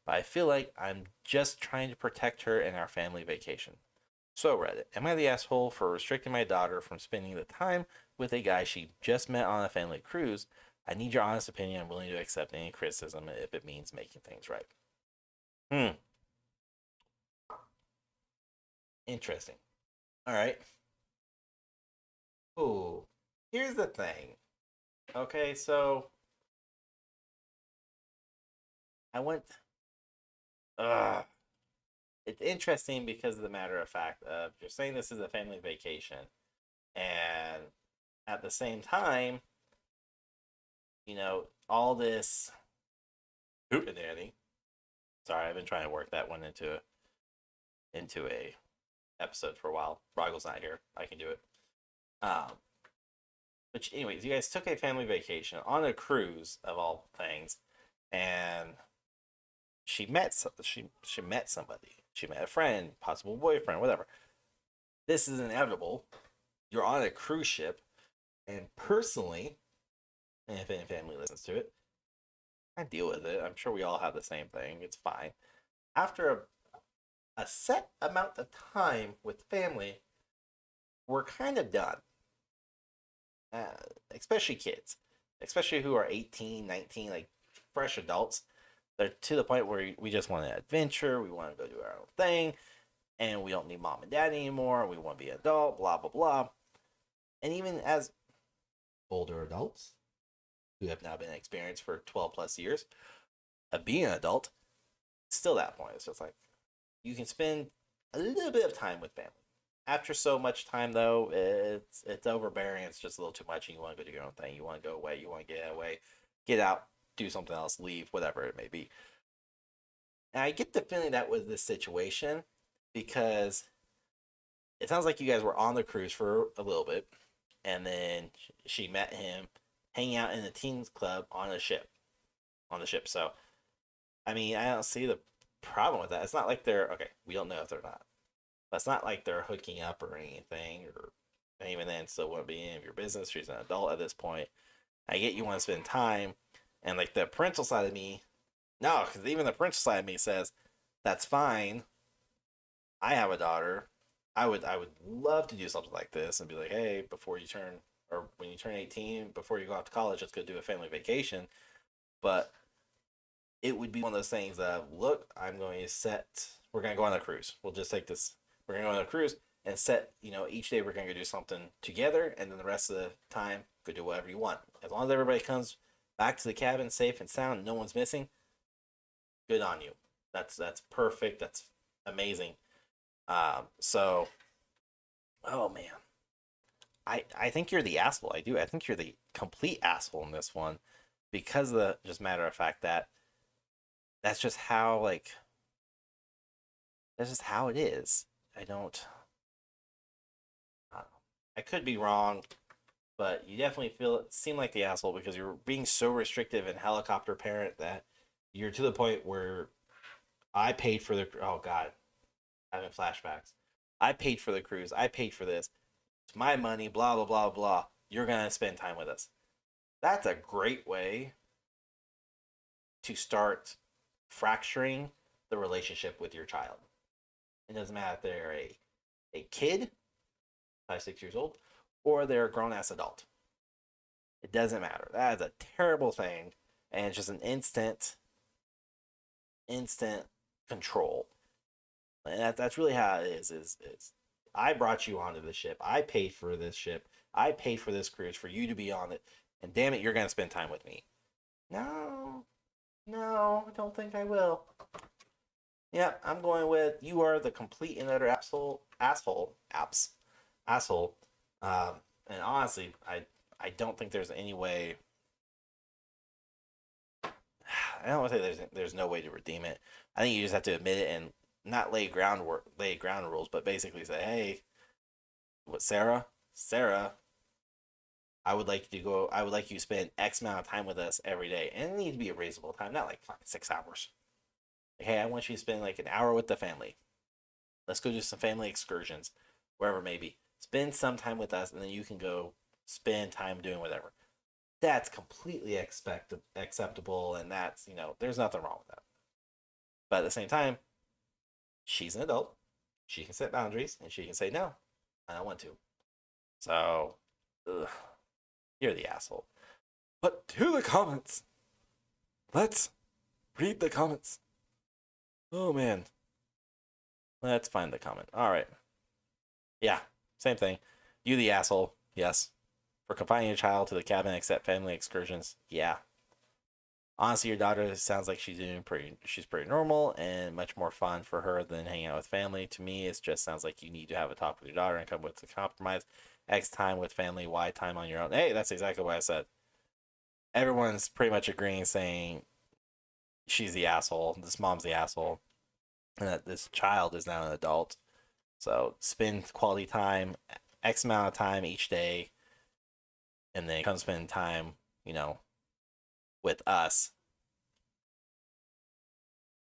[SPEAKER 1] But I feel like I'm just trying to protect her and our family vacation. So Reddit, am I the asshole for restricting my daughter from spending the time with a guy she just met on a family cruise? I need your honest opinion. I'm willing to accept any criticism if it means making things right. Interesting. All right. Ooh. Here's the thing. Okay, so I went. It's interesting because of the matter of fact of you're saying this is a family vacation, and at the same time, all this hootenanny. Sorry, I've been trying to work that one into a episode for a while. Rahgel's not here. I can do it. But anyways, you guys took a family vacation on a cruise of all things, and she met somebody. She met a friend, possible boyfriend, whatever. This is inevitable. You're on a cruise ship, and personally, and if any family listens to it, I deal with it. I'm sure we all have the same thing. It's fine.
[SPEAKER 3] after a set amount of time with family, we're kind of done. Especially kids, especially who are 18, 19, like fresh adults. They're to the point where we just want an adventure. We want to go do our own thing. And we don't need mom and dad anymore. We want to be an adult, blah, blah, blah. And even as older adults who have now been experienced for 12 plus years of being an adult, still that point. It's just like you can spend a little bit of time with family. After so much time, though, it's overbearing. It's just a little too much, and you want to go do your own thing. You want to go away. You want to get away, get out, do something else, leave, whatever it may be. And I get the feeling that was this situation because it sounds like you guys were on the cruise for a little bit, and then she met him hanging out in the teens club on the ship. So, I mean, I don't see the problem with that. It's not like they're okay. We don't know if they're not. But it's not like they're hooking up or anything, or even then, still wouldn't be any of your business. She's an adult at this point. I get you want to spend time, and like the parental side of me, no, because even the parental side of me says that's fine. I have a daughter. I would love to do something like this and be like, hey, before you turn or when you turn 18, before you go off to college, let's go do a family vacation. But it would be one of those things that look, we're gonna go on a cruise. We'll just take this. We're gonna go on a cruise and set, each day we're gonna go do something together, and then the rest of the time go do whatever you want. As long as everybody comes back to the cabin safe and sound, and no one's missing. Good on you. That's perfect. That's amazing. So, oh man, I think you're the asshole. I do. I think you're the complete asshole in this one, because of the just matter of fact that that's just how that's just how it is. I don't know. I could be wrong, but you definitely seem like the asshole because you're being so restrictive and helicopter parent that you're to the point where I paid for the. Oh God, having flashbacks. I paid for the cruise. I paid for this. It's my money. Blah blah blah blah. You're gonna spend time with us. That's a great way to start fracturing the relationship with your child. It doesn't matter if they're a kid, 5, 6 years old, or they're a grown-ass adult. It doesn't matter. That is a terrible thing, and it's just an instant control. And that's really how it is I brought you onto the ship. I paid for this ship. I paid for this cruise for you to be on it. And damn it, you're going to spend time with me. No, I don't think I will. Yeah, I'm going with you are the complete and utter asshole. And honestly, I don't think there's any way. I don't want to say there's no way to redeem it. I think you just have to admit it and not lay ground rules, but basically say, hey, what Sarah, I would like you to spend X amount of time with us every day, and it needs to be a reasonable time, not like fucking 6 hours. Like, hey, I want you to spend like an hour with the family. Let's go do some family excursions, wherever it may be. Spend some time with us, and then you can go spend time doing whatever. That's completely acceptable, and that's, there's nothing wrong with that. But at the same time, she's an adult. She can set boundaries, and she can say, no, I don't want to. So, you're the asshole. But to the comments. Let's read the comments. Oh, man. Let's find the comment. All right. Yeah, same thing. You the asshole. Yes. For confining your child to the cabin except family excursions. Yeah. Honestly, your daughter sounds like she's pretty normal and much more fun for her than hanging out with family. To me, it just sounds like you need to have a talk with your daughter and come with a compromise. X time with family, Y time on your own. Hey, that's exactly what I said. Everyone's pretty much agreeing, saying she's the asshole, this mom's the asshole, and that this child is now an adult. So spend quality time, X amount of time each day, and then come spend time, with us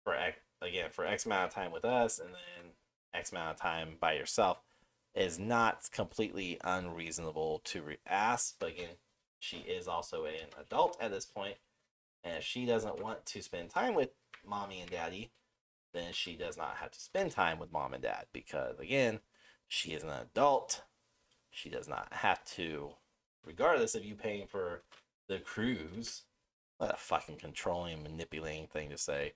[SPEAKER 3] for X amount of time with us, and then X amount of time by yourself is not completely unreasonable to ask. But again, she is also an adult at this point, and if she doesn't want to spend time with mommy and daddy, then she does not have to spend time with mom and dad because, again, she is an adult. She does not have to, regardless of you paying for the cruise. What a fucking controlling, manipulating thing to say.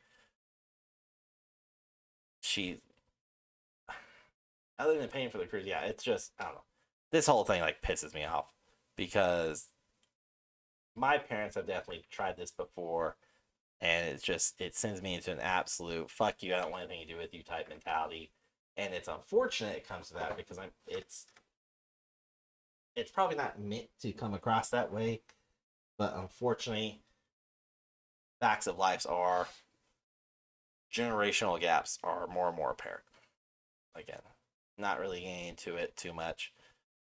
[SPEAKER 3] She, other than paying for the cruise, yeah, it's just, I don't know. This whole thing like pisses me off because my parents have definitely tried this before, and it sends me into an absolute fuck you, I don't want anything to do with you type mentality. And it's unfortunate it comes to that because it's probably not meant to come across that way, but unfortunately, facts of life are generational gaps are more and more apparent. Again, not really getting into it too much,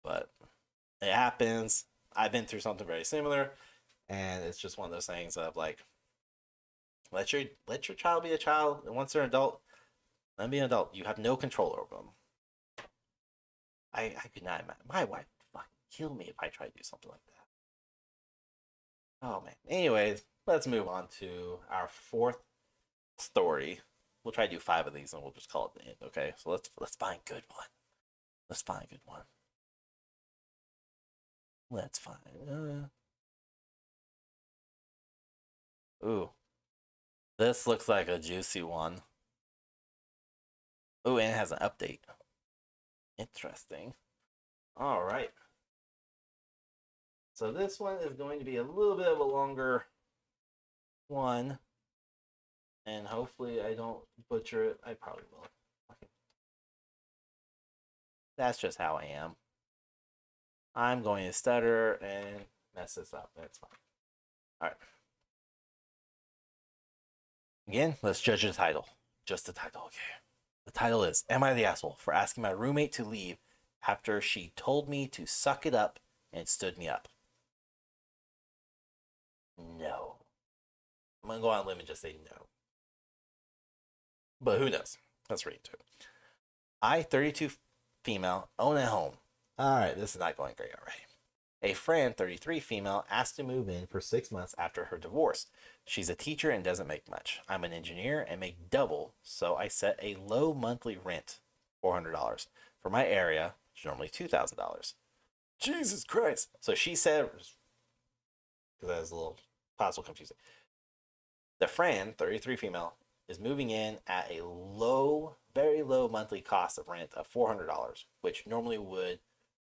[SPEAKER 3] but it happens. I've been through something very similar, and it's just one of those things of like, let your child be a child, and once they're an adult, let them be an adult. You have no control over them. I could not imagine. My wife would fucking kill me if I tried to do something like that. Oh man. Anyways, let's move on to our fourth story. We'll try to do 5 of these, and we'll just call it the end. Okay. So let's find a good one. Let's find a good one. Let's find. Ooh. This looks like a juicy one. Ooh, and it has an update. Interesting. All right. So this one is going to be a little bit of a longer one. And hopefully I don't butcher it. I probably will. Okay. That's just how I am. I'm going to stutter and mess this up. That's fine. All right. Again, let's judge the title. Just the title, okay. The title is, Am I the Asshole for Asking My Roommate to Leave After She Told Me to Suck It Up and Stood Me Up? No. I'm going to go on a limb and just say no. But who knows? Let's read into it. I, 32 female, own a home. All right, this is not going great already. A friend, 33 female, asked to move in for 6 months after her divorce. She's a teacher and doesn't make much. I'm an engineer and make double, so I set a low monthly rent, $400. For my area, it's normally $2,000. Jesus Christ. So she said, because that is a little possible confusing. The friend, 33 female, is moving in at a low, very low monthly cost of rent of $400, which normally would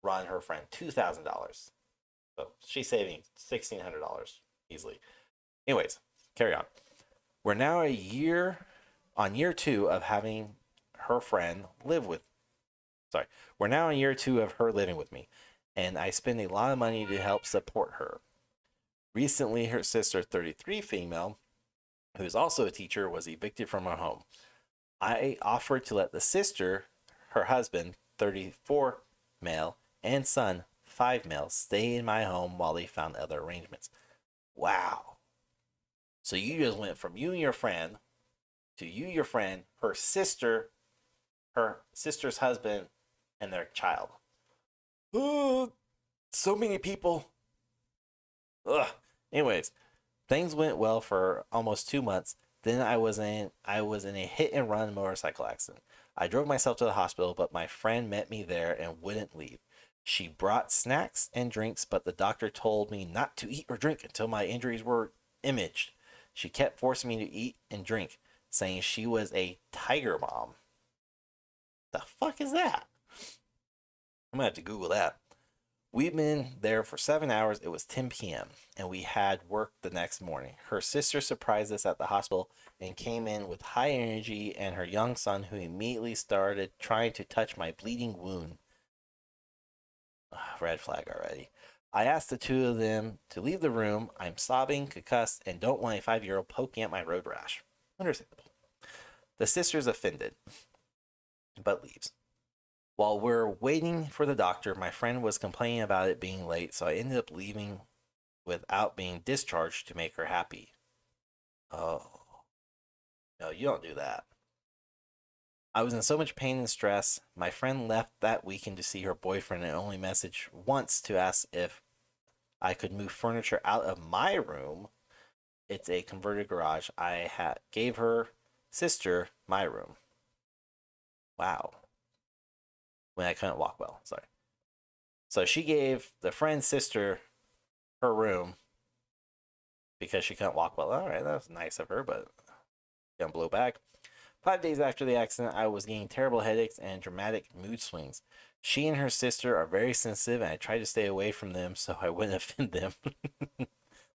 [SPEAKER 3] run her friend $2,000. So she's saving $1,600 easily. Anyways, carry on. We're now on year 2 of having her friend live with. Sorry, we're now in year 2 of her living with me, and I spend a lot of money to help support her. Recently, her sister, 33 female, who is also a teacher, was evicted from her home. I offered to let the sister, her husband, 34 male, and son, 5 male, stay in my home while they found other arrangements. Wow. So you just went from you and your friend to you, your friend, her sister's husband, and their child. Oh, so many people. Ugh. Anyways, things went well for almost 2 months. Then I was in a hit and run motorcycle accident. I drove myself to the hospital, but my friend met me there and wouldn't leave. She brought snacks and drinks, but the doctor told me not to eat or drink until my injuries were imaged. She kept forcing me to eat and drink, saying she was a tiger mom. The fuck is that? I'm gonna have to Google that. We've been there for 7 hours. It was 10 p.m. and we had work the next morning. Her sister surprised us at the hospital and came in with high energy and her young son, who immediately started trying to touch my bleeding wound. Red flag already. I asked the 2 of them to leave the room. I'm sobbing, concussed, and don't want a 5-year-old poking at my road rash. Understandable. The sister's offended, but leaves. While we're waiting for the doctor, my friend was complaining about it being late, so I ended up leaving without being discharged to make her happy. Oh. No, you don't do that. I was in so much pain and stress. My friend left that weekend to see her boyfriend and only messaged once to ask if I could move furniture out of my room. It's a converted garage. Gave her sister
[SPEAKER 1] my room. Wow. When I couldn't walk well. Sorry. So she gave the friend's sister her room because she couldn't walk well. All right, that was nice of her, but gonna blow back. 5 days after the accident, I was getting terrible headaches and dramatic mood swings. She and her sister are very sensitive, and I tried to stay away from them so I wouldn't offend them.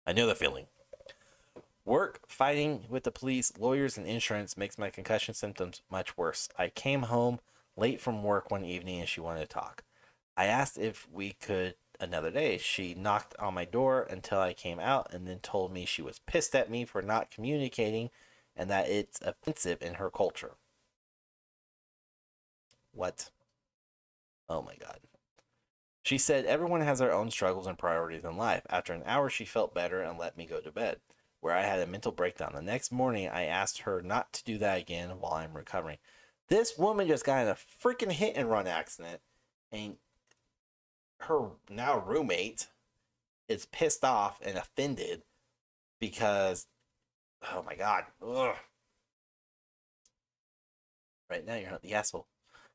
[SPEAKER 1] I know the feeling. Work, fighting with the police, lawyers, and insurance makes my concussion symptoms much worse. I came home late from work one evening and she wanted to talk. I asked if we could another day. She knocked on my door until I came out and then told me she was pissed at me for not communicating and that it's offensive in her culture. What? Oh my God. She said everyone has their own struggles and priorities in life. After an hour, she felt better and let me go to bed, where I had a mental breakdown. The next morning, I asked her not to do that again while I'm recovering. This woman just got in a freaking hit and run accident, and her now roommate is pissed off and offended because, oh my God. Ugh. Right now, you're not the asshole.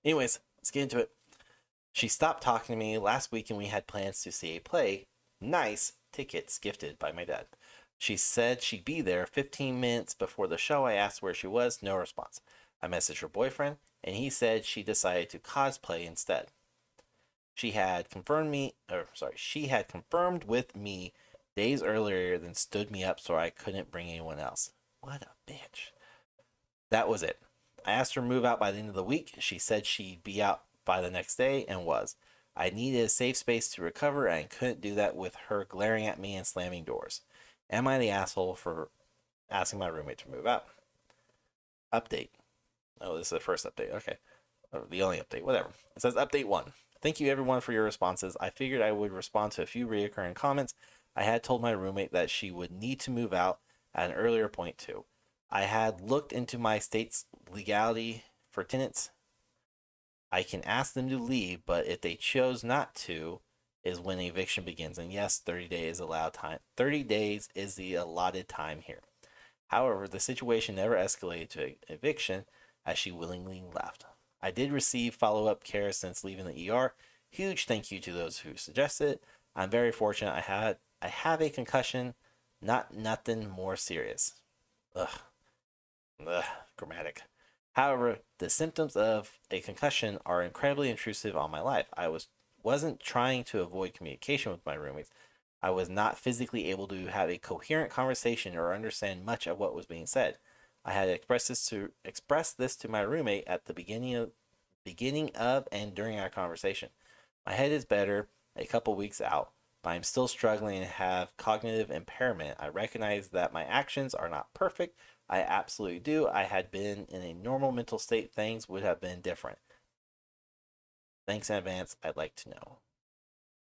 [SPEAKER 1] Anyways, let's get into it. She stopped talking to me last week and we had plans to see a play. Nice tickets gifted by my dad. She said she'd be there 15 minutes before the show. I asked where she was. No response. I messaged her boyfriend and he said she decided to cosplay instead. She had confirmed with me days earlier, then stood me up so I couldn't bring anyone else. What a bitch. That was it. I asked her to move out by the end of the week. She said she'd be out by the next day and was. I needed a safe space to recover and couldn't do that with her glaring at me and slamming doors. Am I the asshole for asking my roommate to move out? Update. Oh, this is the first update. Okay. The only update. Whatever. It says update 1. Thank you everyone for your responses. I figured I would respond to a few reoccurring comments. I had told my roommate that she would need to move out at an earlier point too. I had looked into my state's legality for tenants. I can ask them to leave, but if they chose not to, is when eviction begins. And yes, 30 days allowed time. 30 days is the allotted time here. However, the situation never escalated to eviction as she willingly left. I did receive follow-up care since leaving the ER. Huge thank you to those who suggested it. I'm very fortunate I have a concussion, nothing more serious. Ugh. Grammatic. However, the symptoms of a concussion are incredibly intrusive on my life. I wasn't trying to avoid communication with my roommates. I was not physically able to have a coherent conversation or understand much of what was being said. I had expressed this to my roommate at the beginning of and during our conversation. My head is better a couple weeks out, but I'm still struggling and have cognitive impairment. I recognize that my actions are not perfect. I absolutely do. I had been in a normal mental state, things would have been different. Thanks in advance. I'd like to know.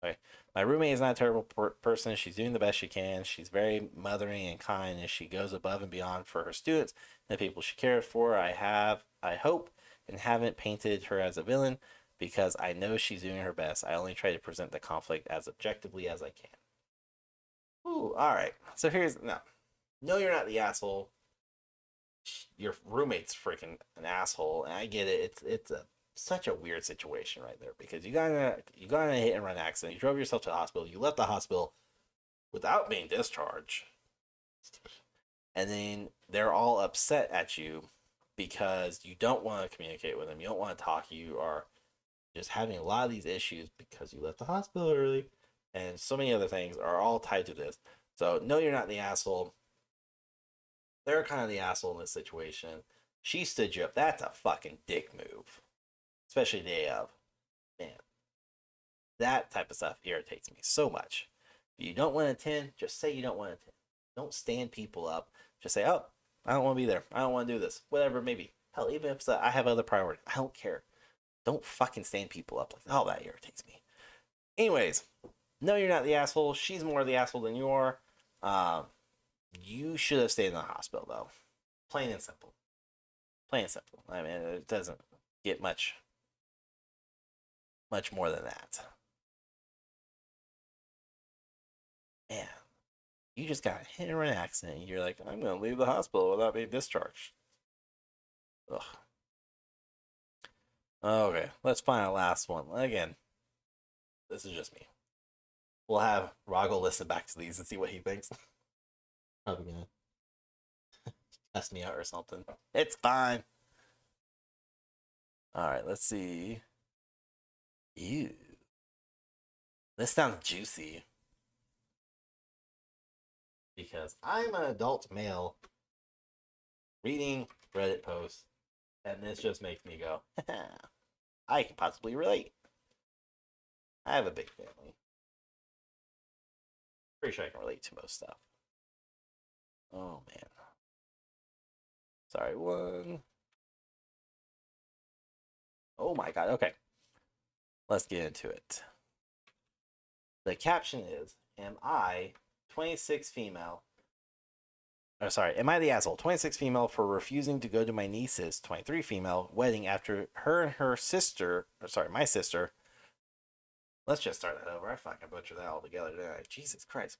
[SPEAKER 1] Okay. My roommate is not a terrible person. She's doing the best she can. She's very mothering and kind, and she goes above and beyond for her students and the people she cares for. I hope, and haven't painted her as a villain because I know she's doing her best. I only try to present the conflict as objectively as I can. Ooh, all right. So no, you're not the asshole. Your roommate's freaking an asshole, and I get it. It's such a weird situation right there because you got in a hit and run accident. You drove yourself to the hospital. You left the hospital without being discharged, and then they're all upset at you because you don't want to communicate with them. You don't want to talk. You are just having a lot of these issues because you left the hospital early, and so many other things are all tied to this. So no, you're not the asshole. They're kind of the asshole in this situation. She stood you up. That's a fucking dick move. Especially day of. Man. That type of stuff irritates me so much. If you don't want to attend, just say you don't want to attend. Don't stand people up. Just say, oh, I don't want to be there. I don't want to do this. Whatever it may be. Hell, even if I have other priorities. I don't care. Don't fucking stand people up like, oh, that irritates me. Anyways, no, you're not the asshole. She's more the asshole than you are. You should have stayed in the hospital, though. Plain and simple. Plain and simple. I mean, it doesn't get much more than that. Man, you just got hit in an accident and you're like, I'm going to leave the hospital without being discharged. Ugh. Okay, let's find a last one. Again, this is just me. We'll have Rahgel listen back to these and see what he thinks. Probably gonna test me out or something. It's fine. Alright, let's see. Ew. This sounds juicy. Because I'm an adult male reading Reddit posts, and this just makes me go, I can possibly relate. I have a big family. Pretty sure I can relate to most stuff. Oh, man. Sorry, one. Oh my god, okay. Let's get into it. The caption is, am I 26 female? Or sorry, am I the asshole? 26 female for refusing to go to my niece's 23 female wedding after her and her sister, or sorry, my sister. Let's just start that over. I fucking butchered that all together, didn't I? Jesus Christ.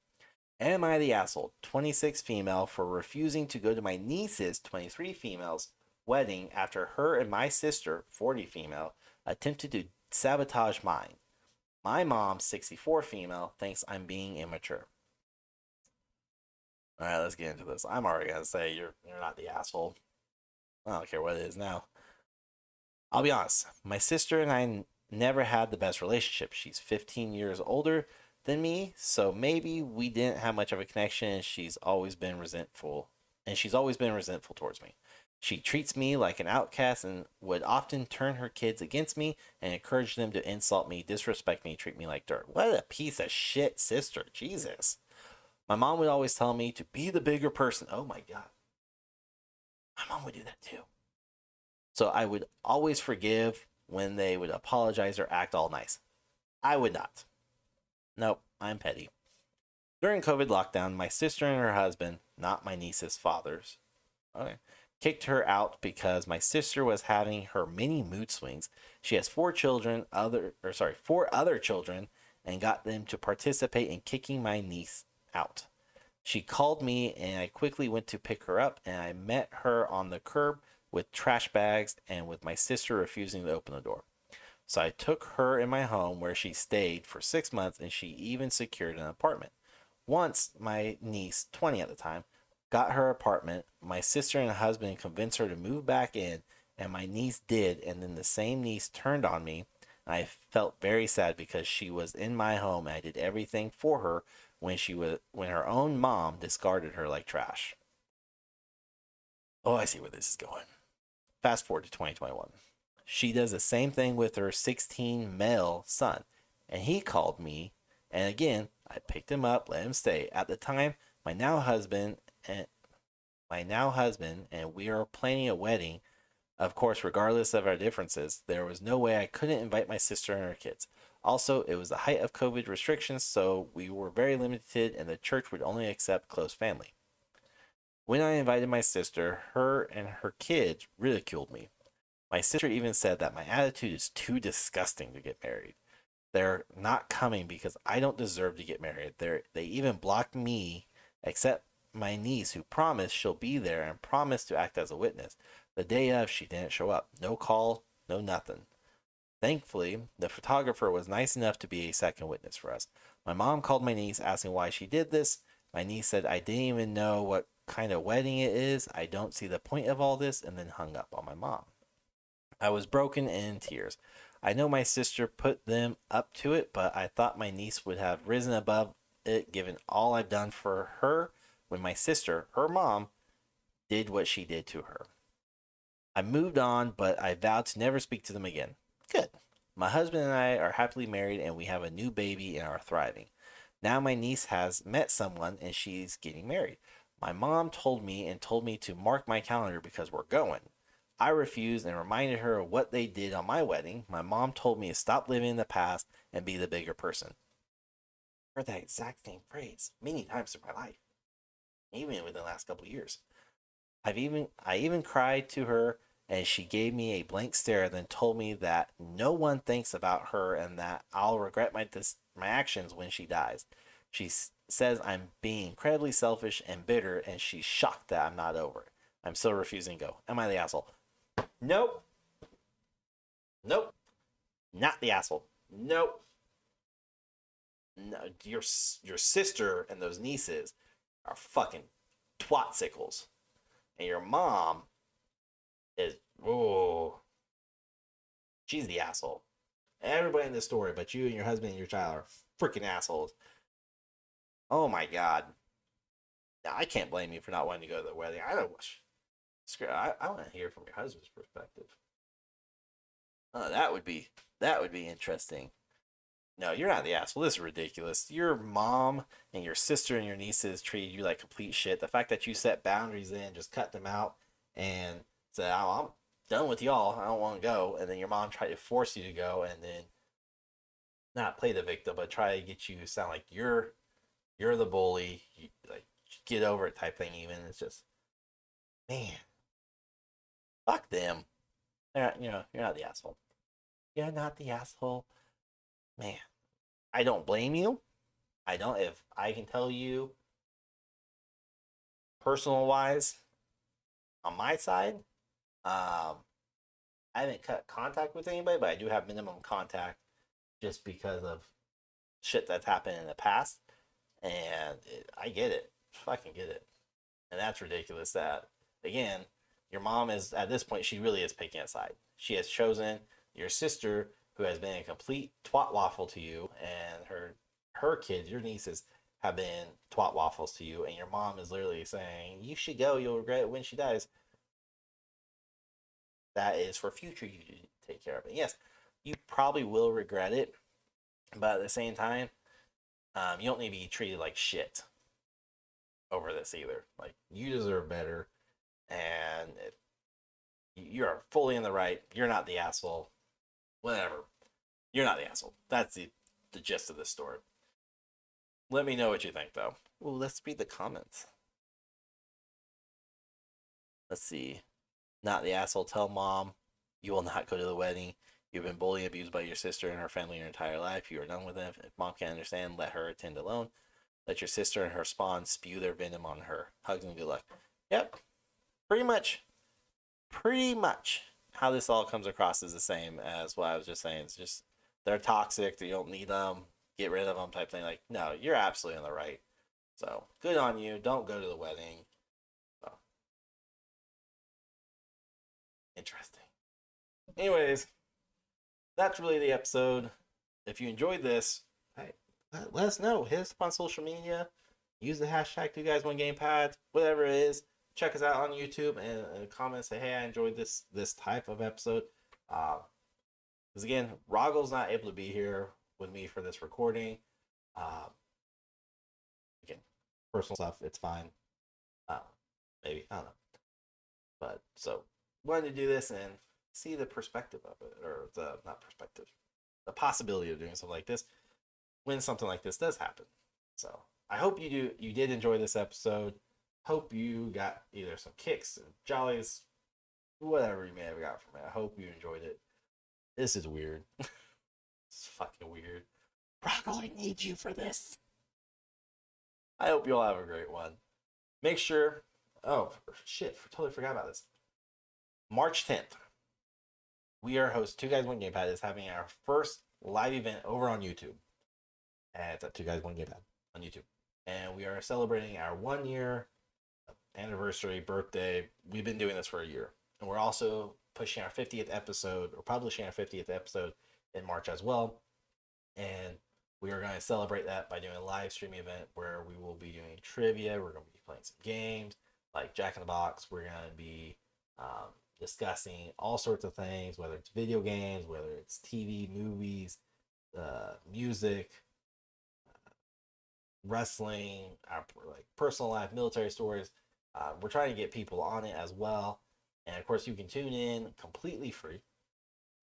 [SPEAKER 1] Am I the asshole? 26 female for refusing to go to my niece's 23 females wedding after her and my sister, 40 female, attempted to sabotage mine. My mom, 64 female, thinks I'm being immature. All right, let's get into this. I'm already gonna say you're not the asshole. I don't care what it is now. I'll be honest. My sister and I never had the best relationship. She's 15 years older than me, so maybe we didn't have much of a connection. And she's always been resentful towards me. She treats me like an outcast and would often turn her kids against me and encourage them to insult me, disrespect me, treat me like dirt. What a piece of shit sister. Jesus. My mom would always tell me to be the bigger person. Oh my God. My mom would do that too. So I would always forgive when they would apologize or act all nice. I would not. Nope, I'm petty. During COVID lockdown, my sister and her husband, not my niece's fathers, kicked her out because my sister was having her mini mood swings. She has four other children, and got them to participate in kicking my niece out. She called me and I quickly went to pick her up, and I met her on the curb with trash bags and with my sister refusing to open the door. So I took her in my home where she stayed for 6 months, and she even secured an apartment. Once my niece, 20 at the time, got her apartment, my sister and husband convinced her to move back in, and my niece did, and then the same niece turned on me. I felt very sad because she was in my home and I did everything for her when her own mom discarded her like trash. Oh, I see where this is going. Fast forward to 2021. She does the same thing with her 16 male son, and he called me, and again, I picked him up, let him stay. At the time, my now husband and we are planning a wedding. Of course, regardless of our differences, there was no way I couldn't invite my sister and her kids. Also, it was the height of COVID restrictions, so we were very limited and the church would only accept close family. When I invited my sister, her and her kids ridiculed me. My sister even said that my attitude is too disgusting to get married. They're not coming because I don't deserve to get married. They even blocked me, except my niece, who promised she'll be there and promised to act as a witness. The day of, she didn't show up. No call, no nothing. Thankfully, the photographer was nice enough to be a second witness for us. My mom called my niece asking why she did this. My niece said, I didn't even know what kind of wedding it is. I don't see the point of all this, and then hung up on my mom. I was broken and in tears. I know my sister put them up to it, but I thought my niece would have risen above it given all I've done for her when my sister, her mom, did what she did to her. I moved on, but I vowed to never speak to them again. Good. My husband and I are happily married, and we have a new baby and are thriving. Now my niece has met someone and she's getting married. My mom told me to mark my calendar because we're going. I refused and reminded her of what they did on my wedding. My mom told me to stop living in the past and be the bigger person. I heard that exact same phrase many times through my life, even within the last couple of years. I even cried to her, and she gave me a blank stare, then told me that no one thinks about her and that I'll regret my actions when she dies. She says I'm being incredibly selfish and bitter, and she's shocked that I'm not over it. I'm still refusing to go. Am I the asshole?
[SPEAKER 3] Nope. Nope. Not the asshole. Nope. No, your sister and those nieces are fucking twatsickles. And your mom is, oh, she's the asshole. Everybody in this story, but you and your husband and your child are freaking assholes. Oh my god. I can't blame you for not wanting to go to the wedding. I don't wish. I want to hear from your husband's perspective. Oh, that would be interesting. No, you're not the asshole. This is ridiculous. Your mom and your sister and your nieces treated you like complete shit. The fact that you set boundaries in, just cut them out, and said, oh, I'm done with y'all. I don't want to go. And then your mom tried to force you to go, and then not play the victim, but try to get you to sound like you're the bully. You, like, get over it type thing. Even it's just, man, fuck them. You're not the asshole. You're not the asshole. Man, I don't blame you. I don't. If I can tell you, personal wise, on my side, I haven't cut contact with anybody, but I do have minimum contact just because of shit that's happened in the past. And I get it. Fucking get it. And that's ridiculous that, again, your mom is, at this point, she really is picking a side. She has chosen your sister, who has been a complete twat waffle to you, and her kids, your nieces, have been twat waffles to you, and your mom is literally saying, you should go, you'll regret it when she dies. That is for future you to take care of it. Yes, you probably will regret it, but at the same time, you don't need to be treated like shit over this either. Like, you deserve better, and you're fully in the right. You're not the asshole. Whatever. You're not the asshole. That's the gist of this story. Let me know what you think, though. Well, let's read the comments. Let's see. Not the asshole. Tell mom you will not go to the wedding. You've been bullied, abused by your sister and her family your entire life. You are done with them. If mom can't understand, let her attend alone. Let your sister and her spawn spew their venom on her. Hugs and good luck. Yep. Pretty much how this all comes across is the same as what I was just saying. It's just, they're toxic. You don't need them. Get rid of them type thing. Like, no, you're absolutely in the right. So, good on you. Don't go to the wedding. So, interesting. Anyways, that's really the episode. If you enjoyed this, hey, let us know. Hit us up on social media. Use the hashtag 2Guys1Gamepad. Whatever it is. Check us out on YouTube and comment, say, hey, I enjoyed this type of episode. Because again, Rahgel's not able to be here with me for this recording. Again, personal stuff, it's fine. Maybe, I don't know. But so, wanted to do this and see the perspective of it, or the possibility of doing something like this when something like this does happen. So, I hope you did enjoy this episode. Hope you got either some kicks, jollies, whatever you may have got from it. I hope you enjoyed it. This is weird. It's fucking weird. Rahgel, I need you for this. I hope you all have a great one. Make sure... Oh, shit. Totally forgot about this. March 10th. We are host 2Guys1Gamepad is having our first live event over on YouTube. And it's at 2Guys1Gamepad on YouTube. And we are celebrating our 1 year anniversary, birthday. We've been doing this for a year. And we're also pushing our 50th episode, or publishing our 50th episode in March as well. And we are going to celebrate that by doing a live stream event where we will be doing trivia. We're going to be playing some games like Jack in the Box. We're going to be discussing all sorts of things, whether it's video games, whether it's TV, movies, music, wrestling, our like personal life, military stories. We're trying to get people on it as well. And of course, you can tune in completely free.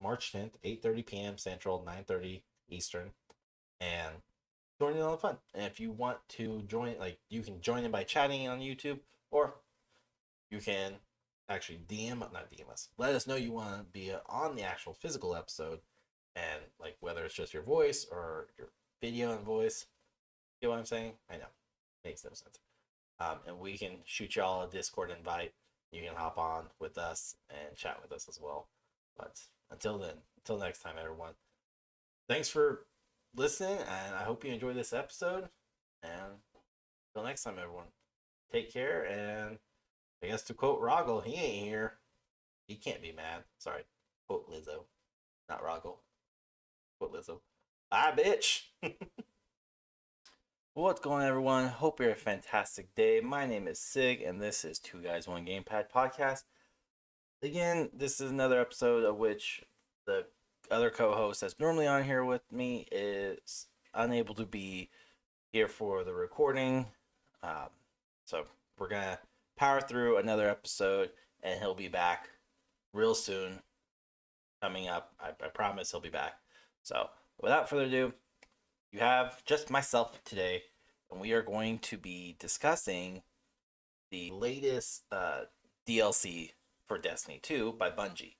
[SPEAKER 3] March 10th, 8:30 p.m. Central, 9:30 Eastern. And join in on the fun. And if you want to join, like, you can join in by chatting on YouTube, or you can actually not DM us. Let us know you want to be on the actual physical episode. And, like, whether it's just your voice or your video and voice. You know what I'm saying? I know. Makes no sense. And we can shoot y'all a Discord invite you can hop on with us and chat with us as well. But until then, until next time, everyone, thanks for listening, and I hope you enjoyed this episode. And until next time, everyone, take care. And I guess to quote Rahgel, he ain't here. He can't be mad. Sorry. Quote Lizzo, not Rahgel. Quote Lizzo. Bye, bitch. What's going on, everyone? Hope you're a fantastic day. My name is Sig, and this is 2Guys1Gamepad podcast. Again, this is another episode of which the other co-host that's normally on here with me is unable to be here for the recording. So we're going to power through another episode, and he'll be back real soon. Coming up, I promise he'll be back. So without further ado, you have just myself today, and we are going to be discussing the latest DLC for Destiny 2 by Bungie.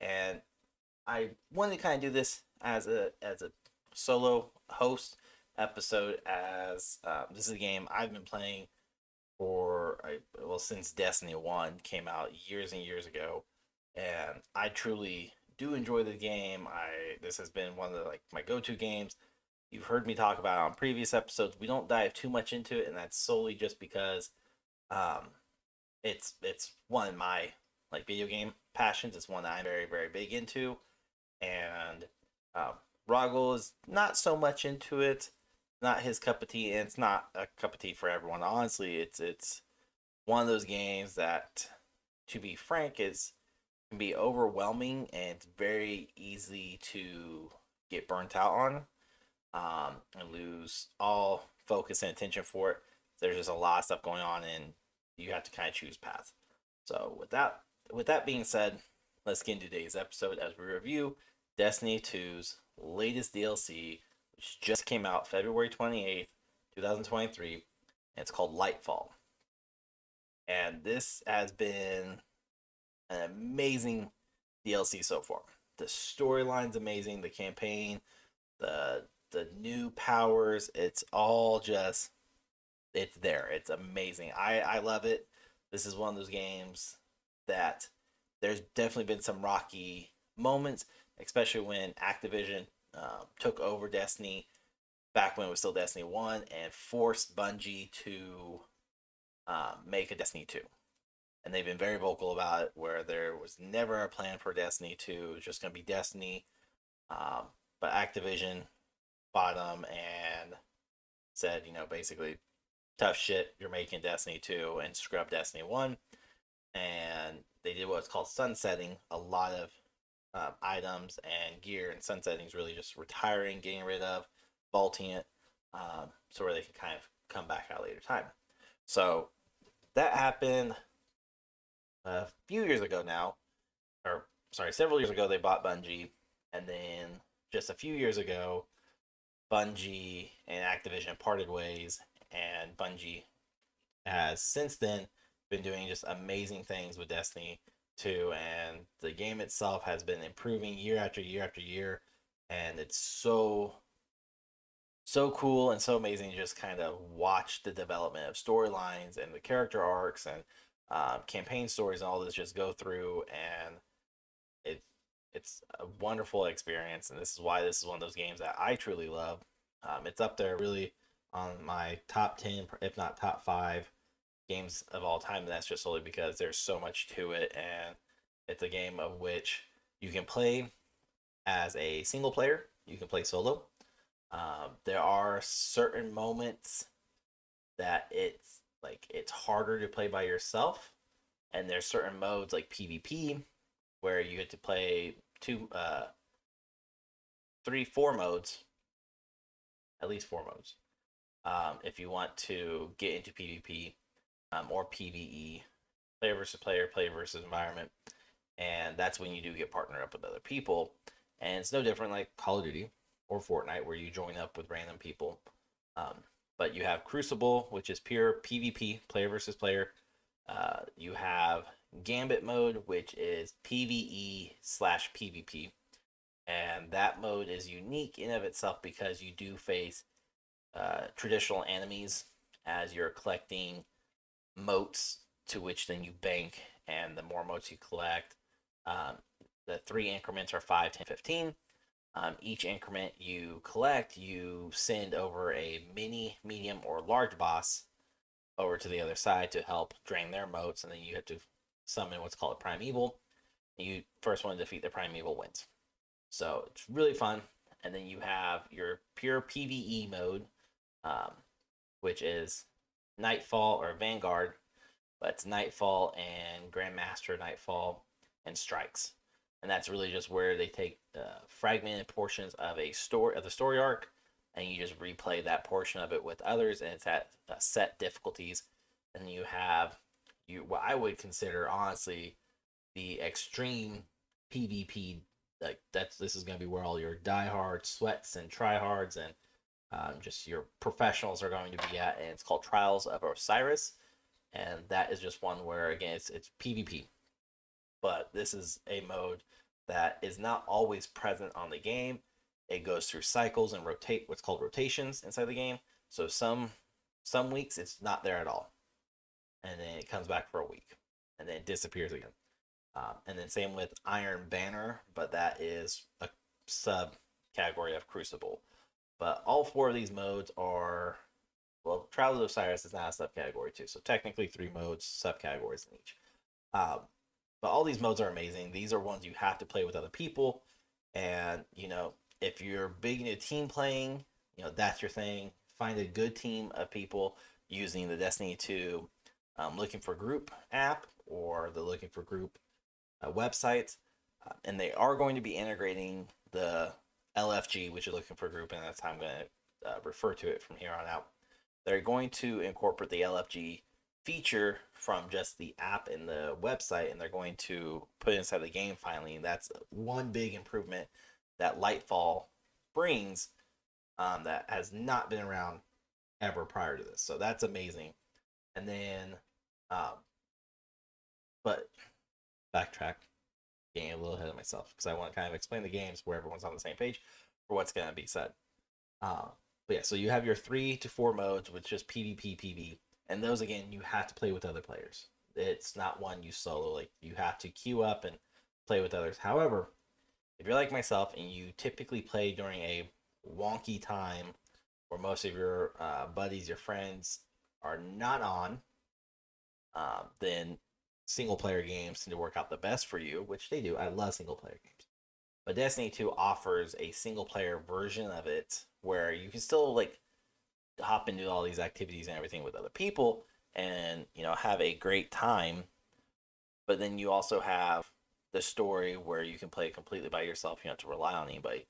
[SPEAKER 3] And I wanted to kind of do this as a solo host episode, as this is a game I've been playing since Destiny 1 came out years and years ago, and I truly do enjoy the game. This has been one of my go-to games. You've heard me talk about it on previous episodes. We don't dive too much into it, and that's solely just because it's one of my video game passions. It's one that I'm very, very big into, and Rahgel is not so much into it. Not his cup of tea, and it's not a cup of tea for everyone. Honestly, it's one of those games that, to be frank, can be overwhelming, and it's very easy to get burnt out on, and lose all focus and attention for it. There's just a lot of stuff going on, and you have to kind of choose paths. So with that being said, let's get into today's episode as we review Destiny 2's latest DLC, which just came out February 28th, 2023, and it's called Lightfall. And this has been an amazing DLC so far. The storyline's amazing, the campaign, the new powers, it's all just, it's there. It's amazing. I love it. This is one of those games that there's definitely been some rocky moments, especially when Activision took over Destiny back when it was still Destiny 1 and forced Bungie to make a Destiny 2. And they've been very vocal about it, where there was never a plan for Destiny 2. It was just going to be Destiny. But Activision fought them and said, basically, tough shit, you're making Destiny 2, and scrub Destiny 1. And they did what's called sunsetting a lot of items and gear, and sunsetting is really just retiring, getting rid of, vaulting it, so where they can kind of come back at a later time. So that happened a few years ago now, or sorry, several years ago. They bought Bungie, and then just a few years ago, Bungie and Activision parted ways, and Bungie has since then been doing just amazing things with Destiny 2, and the game itself has been improving year after year after year, and it's so cool and so amazing to just kind of watch the development of storylines and the character arcs and campaign stories and all this just go through, and it's a wonderful experience. And this is why this is one of those games that I truly love. It's up there really on my top 10, if not top 5 games of all time, and that's just solely because there's so much to it, and it's a game of which you can play as a single player, you can play solo. There are certain moments that it's harder to play by yourself, and there's certain modes like PvP where you get to play 4 modes, at least 4 modes, if you want to get into PvP, or PvE, player versus environment, and that's when you do get partnered up with other people. And it's no different like Call of Duty or Fortnite, where you join up with random people. But you have Crucible, which is pure PvP, player versus player. You have Gambit mode, which is PvE/PvP, and that mode is unique in of itself because you do face traditional enemies as you're collecting motes, to which then you bank and the more motes you collect, the 3 increments are 5, 10, 15. Each increment you collect, you send over a mini, medium, or large boss over to the other side to help drain their motes, and then you have to summon what's called a primeval. You first one to defeat the primeval wins. So it's really fun. And then you have your pure PvE mode, which is Nightfall or Vanguard, but it's Nightfall and Grandmaster Nightfall and Strikes. And that's really just where they take fragmented portions of the story arc, and you just replay that portion of it with others, and it's at set difficulties. And you have what I would consider honestly the extreme PvP. Like this is gonna be where all your diehard sweats and tryhards and just your professionals are going to be at, and it's called Trials of Osiris, and that is just one where again it's PvP. But this is a mode that is not always present on the game. It goes through cycles and what's called rotations inside the game. So some weeks it's not there at all, and then it comes back for a week, and then it disappears again. And then same with Iron Banner, but that is a sub category of Crucible. But all 4 of these modes are, well, Trials of Osiris is not a subcategory too, so technically 3 modes, subcategories in each. But all these modes are amazing. These are ones you have to play with other people. And, if you're big into team playing, that's your thing. Find a good team of people using the Destiny 2 Looking for Group app or the Looking for Group website. And they are going to be integrating the LFG, which is Looking for Group, and that's how I'm going to refer to it from here on out. They're going to incorporate the LFG feature from just the app and the website, and they're going to put it inside the game finally. And that's one big improvement that Lightfall brings that has not been around ever prior to this. So that's amazing. And then but backtrack, getting a little ahead of myself because I want to kind of explain the games where everyone's on the same page for what's going to be said. But yeah, so you have your 3 to 4 modes with just PvP, PvE. And those, again, you have to play with other players. It's not one you solo. Like, you have to queue up and play with others. However, if you're like myself and you typically play during a wonky time where most of your buddies, your friends are not on, then single-player games seem to work out the best for you, which they do. I love single-player games. But Destiny 2 offers a single-player version of it where you can still, like, hop into all these activities and everything with other people and have a great time, but then you also have the story where you can play it completely by yourself. You don't have to rely on anybody.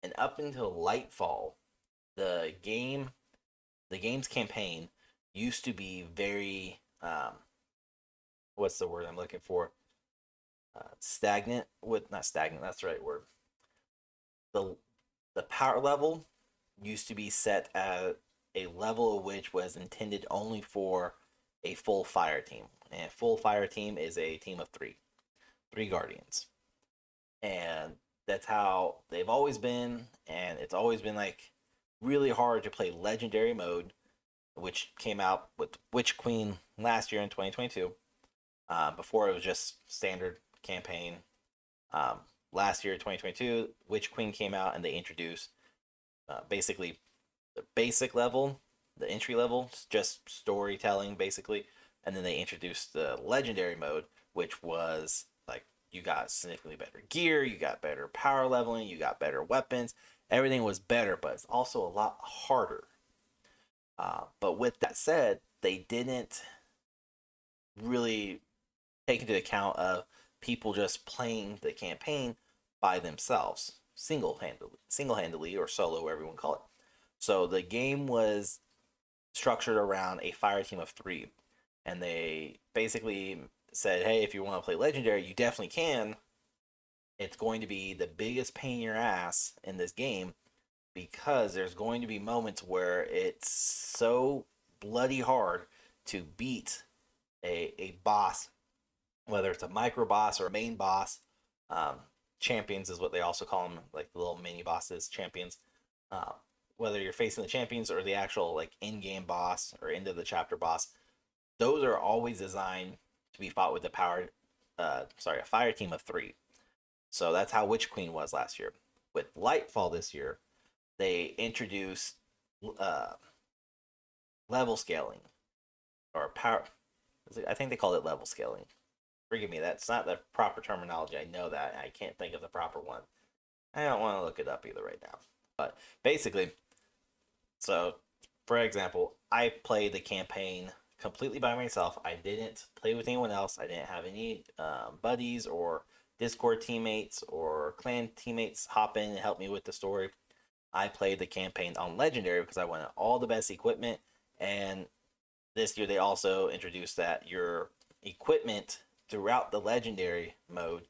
[SPEAKER 3] And up until Lightfall, the game's campaign used to be very what's the word I'm looking for, stagnant. Not stagnant, that's the right word. The power level used to be set at a level of which was intended only for a full fire team. And a full fire team is a team of 3 guardians. And that's how they've always been. And it's always been like really hard to play legendary mode, which came out with Witch Queen last year in 2022. Before it was just standard campaign. Last year, 2022, Witch Queen came out and they introduced basically the basic level, the entry level, just storytelling basically, and then they introduced the legendary mode, which was like you got significantly better gear, you got better power leveling, you got better weapons, everything was better, but it's also a lot harder. But with that said, they didn't really take into account of people just playing the campaign by themselves, single-handedly or solo, whatever you want to call it. So the game was structured around a fire team of 3. And they basically said, hey, if you want to play Legendary, you definitely can. It's going to be the biggest pain in your ass in this game because there's going to be moments where it's so bloody hard to beat a boss, whether it's a micro boss or a main boss. Champions is what they also call them, like the little mini bosses, champions. Whether you're facing the champions or the actual like in-game boss or end of the chapter boss, those are always designed to be fought with a fire team of 3. So that's how Witch Queen was last year. With Lightfall this year, they introduced uh, level scaling or power. I think they called it level scaling. Forgive me, that's not the proper terminology. I know that. I can't think of the proper one. I don't want to look it up either right now. But basically, so for example, I played the campaign completely by myself. I didn't play with anyone else. I didn't have any buddies or Discord teammates or clan teammates hop in and help me with the story. I played the campaign on Legendary because I wanted all the best equipment. And this year they also introduced that your equipment throughout the Legendary mode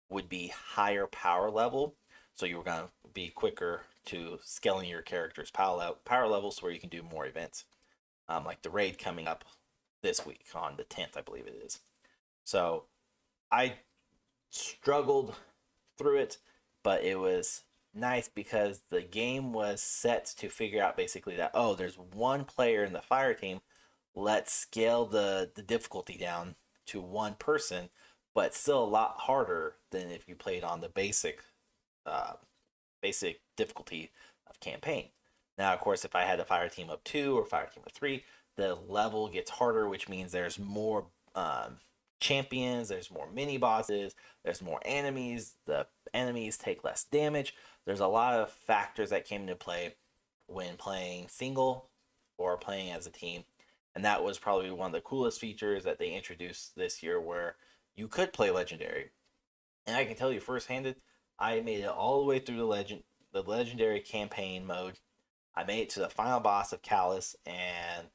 [SPEAKER 3] would be higher power level. So you were going to be quicker to scaling your character's power levels where you can do more events. Like the raid coming up this week on the 10th, I believe it is. So I struggled through it, but it was nice because the game was set to figure out basically that, oh, there's one player in the fire team. Let's scale the difficulty down to one person, but still a lot harder than if you played on the basic difficulty of campaign. Now, of course, if I had a fire team of 2 or fire team of 3, the level gets harder, which means there's more champions, there's more mini bosses, there's more enemies. The enemies take less damage. There's a lot of factors that came into play when playing single or playing as a team. And that was probably one of the coolest features that they introduced this year, where you could play Legendary. And I can tell you firsthand, I made it all the way through the Legendary campaign mode. I made it to the final boss of Callus, and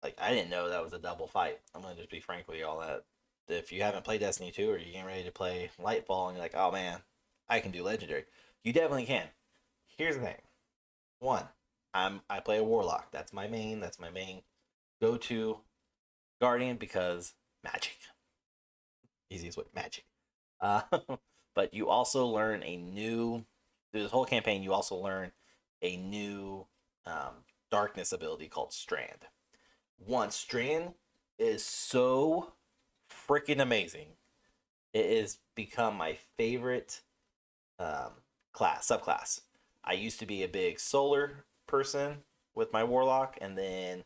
[SPEAKER 3] like I didn't know that was a double fight. I'm gonna just be frank with you all that. If you haven't played Destiny 2 or you're getting ready to play Lightfall and you're like, oh man, I can do Legendary, you definitely can. Here's the thing. One, I play a Warlock. That's my main go-to Guardian because magic. Easiest way, magic. But you also learn through this whole campaign, you also learn a new darkness ability called Strand. Strand is so freaking amazing. It has become my favorite subclass. I used to be a big solar person with my Warlock, and then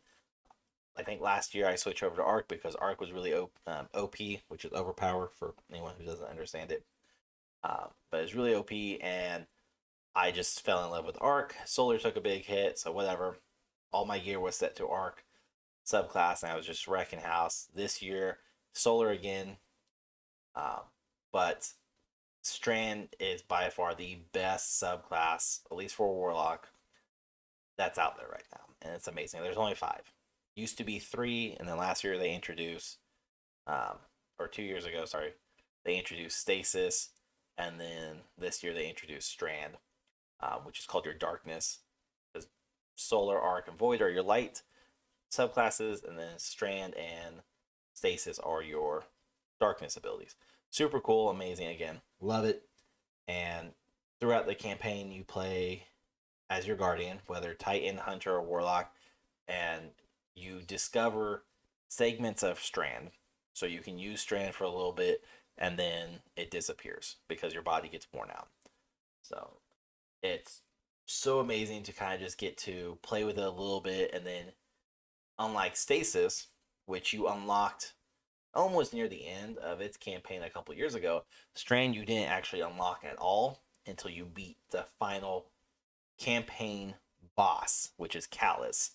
[SPEAKER 3] I think last year I switched over to Arc because Arc was really OP, which is overpowered for anyone who doesn't understand it. But it's really OP, and I just fell in love with Arc. Solar took a big hit, so whatever. All my gear was set to Arc subclass, and I was just wrecking house. This year, Solar again. But Strand is by far the best subclass, at least for Warlock, that's out there right now. And it's amazing. There's only 5. Used to be 3, and then last year they introduced, or 2 years ago, sorry, they introduced Stasis, and then this year they introduced Strand, which is called your Darkness. Because Solar, Arc, and Void are your light subclasses, and then Strand and Stasis are your Darkness abilities. Super cool, amazing, again, love it. And throughout the campaign, you play as your Guardian, whether Titan, Hunter, or Warlock, and you discover segments of Strand. So you can use Strand for a little bit, and then it disappears because your body gets worn out. So it's so amazing to kind of just get to play with it a little bit, and then unlike Stasis, which you unlocked almost near the end of its campaign a couple years ago, Strand you didn't actually unlock at all until you beat the final campaign boss, which is Callus.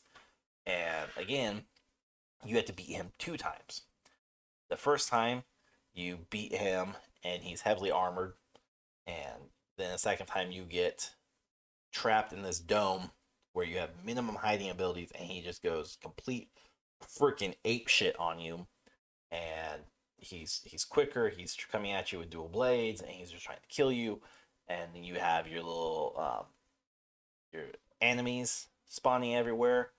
[SPEAKER 3] And again, you had to beat him 2 times. The first time you beat him and he's heavily armored, and then the second time you get trapped in this dome where you have minimum hiding abilities, and he just goes complete freaking ape shit on you. And he's quicker, he's coming at you with dual blades, and he's just trying to kill you. And then you have your little your enemies spawning everywhere,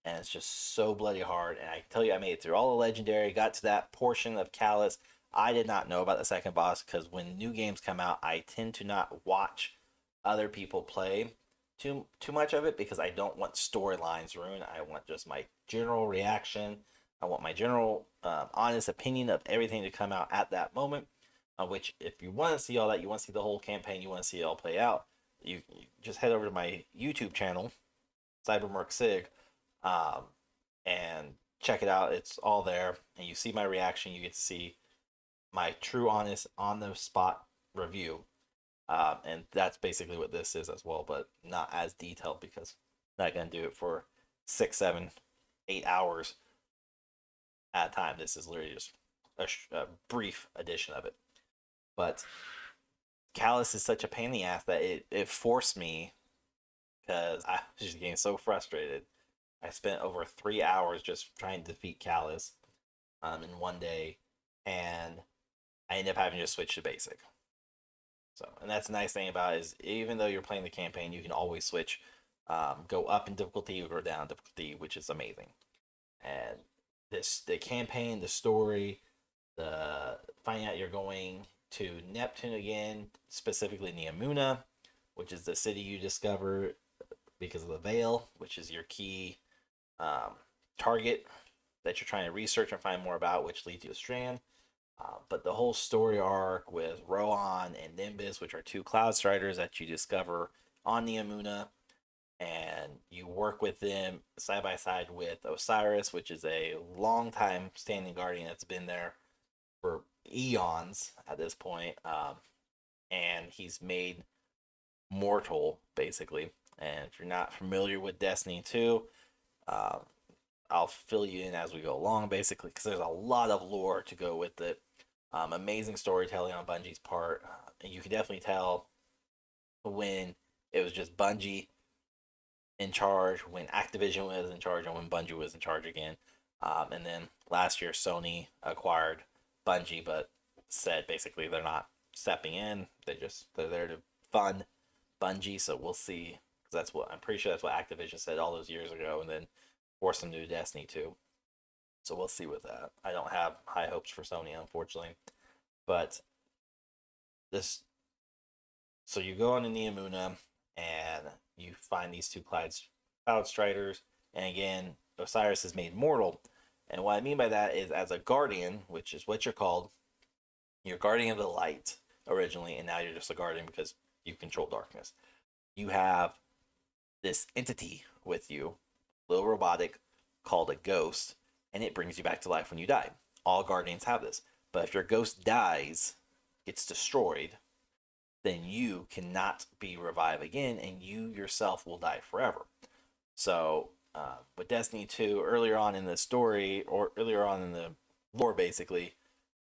[SPEAKER 3] and it's just so bloody hard. And I can tell you, I made it through all the Legendary, got to that portion of Callus. I did not know about the second boss because when new games come out, I tend to not watch other people play too much of it because I don't want storylines ruined. I want just my general reaction I want my general, honest opinion of everything to come out at that moment. Which, if you want to see all that, you want to see the whole campaign, you want to see it all play out, you just head over to my YouTube channel, Sig, and check it out. It's all there, and you see my reaction. You get to see my true, honest, on the spot review, and that's basically what this is as well, but not as detailed because I'm not gonna do it for 6, 7, 8 hours at a time. This is literally just a brief edition of it. But Callus is such a pain in the ass that it forced me, because I was just getting so frustrated. I spent over 3 hours just trying to defeat Callus in one day, and I ended up having to switch to basic. So, and that's the nice thing about it, is even though you're playing the campaign, you can always switch, go up in difficulty or go down in difficulty, which is amazing. And the campaign, the story, the finding out you're going to Neptune again, specifically Neomuna, which is the city you discover because of the Veil, which is your key target that you're trying to research and find more about, which leads you to Strand. But the whole story arc with Rohan and Nimbus, which are 2 Cloud Striders that you discover on Neomuna, and you work with them side by side with Osiris, which is a long time standing guardian that's been there for eons at this point, and he's made mortal basically. And if you're not familiar with Destiny 2, I'll fill you in as we go along, basically, because there's a lot of lore to go with it. Amazing storytelling on Bungie's part. And you can definitely tell when it was just Bungie in charge, when Activision was in charge, and when Bungie was in charge again. And then last year, Sony acquired Bungie, but said basically they're not stepping in. They're there to fund Bungie. So we'll see. Because I'm pretty sure that's what Activision said all those years ago, and then forced them to do Destiny 2. So we'll see with that. I don't have high hopes for Sony, unfortunately. But so you go on to Neomuna, and you find these 2 Cloud Striders, and again, Osiris is made mortal. And what I mean by that is, as a guardian, which is what you're called, you're guardian of the light originally, and now you're just a guardian because you control darkness. You have this entity with you, little robotic, called a ghost, and it brings you back to life when you die. All guardians have this. But if your ghost dies, gets destroyed, then you cannot be revived again, and you yourself will die forever. So, with Destiny 2, earlier on in the story, or earlier on in the lore, basically,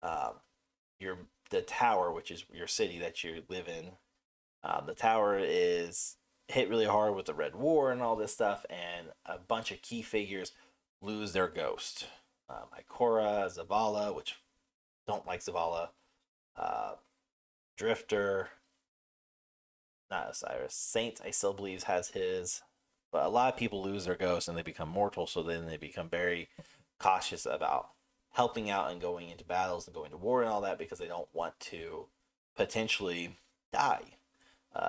[SPEAKER 3] the tower, which is your city that you live in, the tower is hit really hard with the Red War and all this stuff, and a bunch of key figures lose their ghost. Ikora, Zavala, which don't like Zavala, Drifter, not Osiris, Saint, I still believe has his, but a lot of people lose their ghost and they become mortal, so then they become very cautious about helping out and going into battles and going to war and all that, because they don't want to potentially die.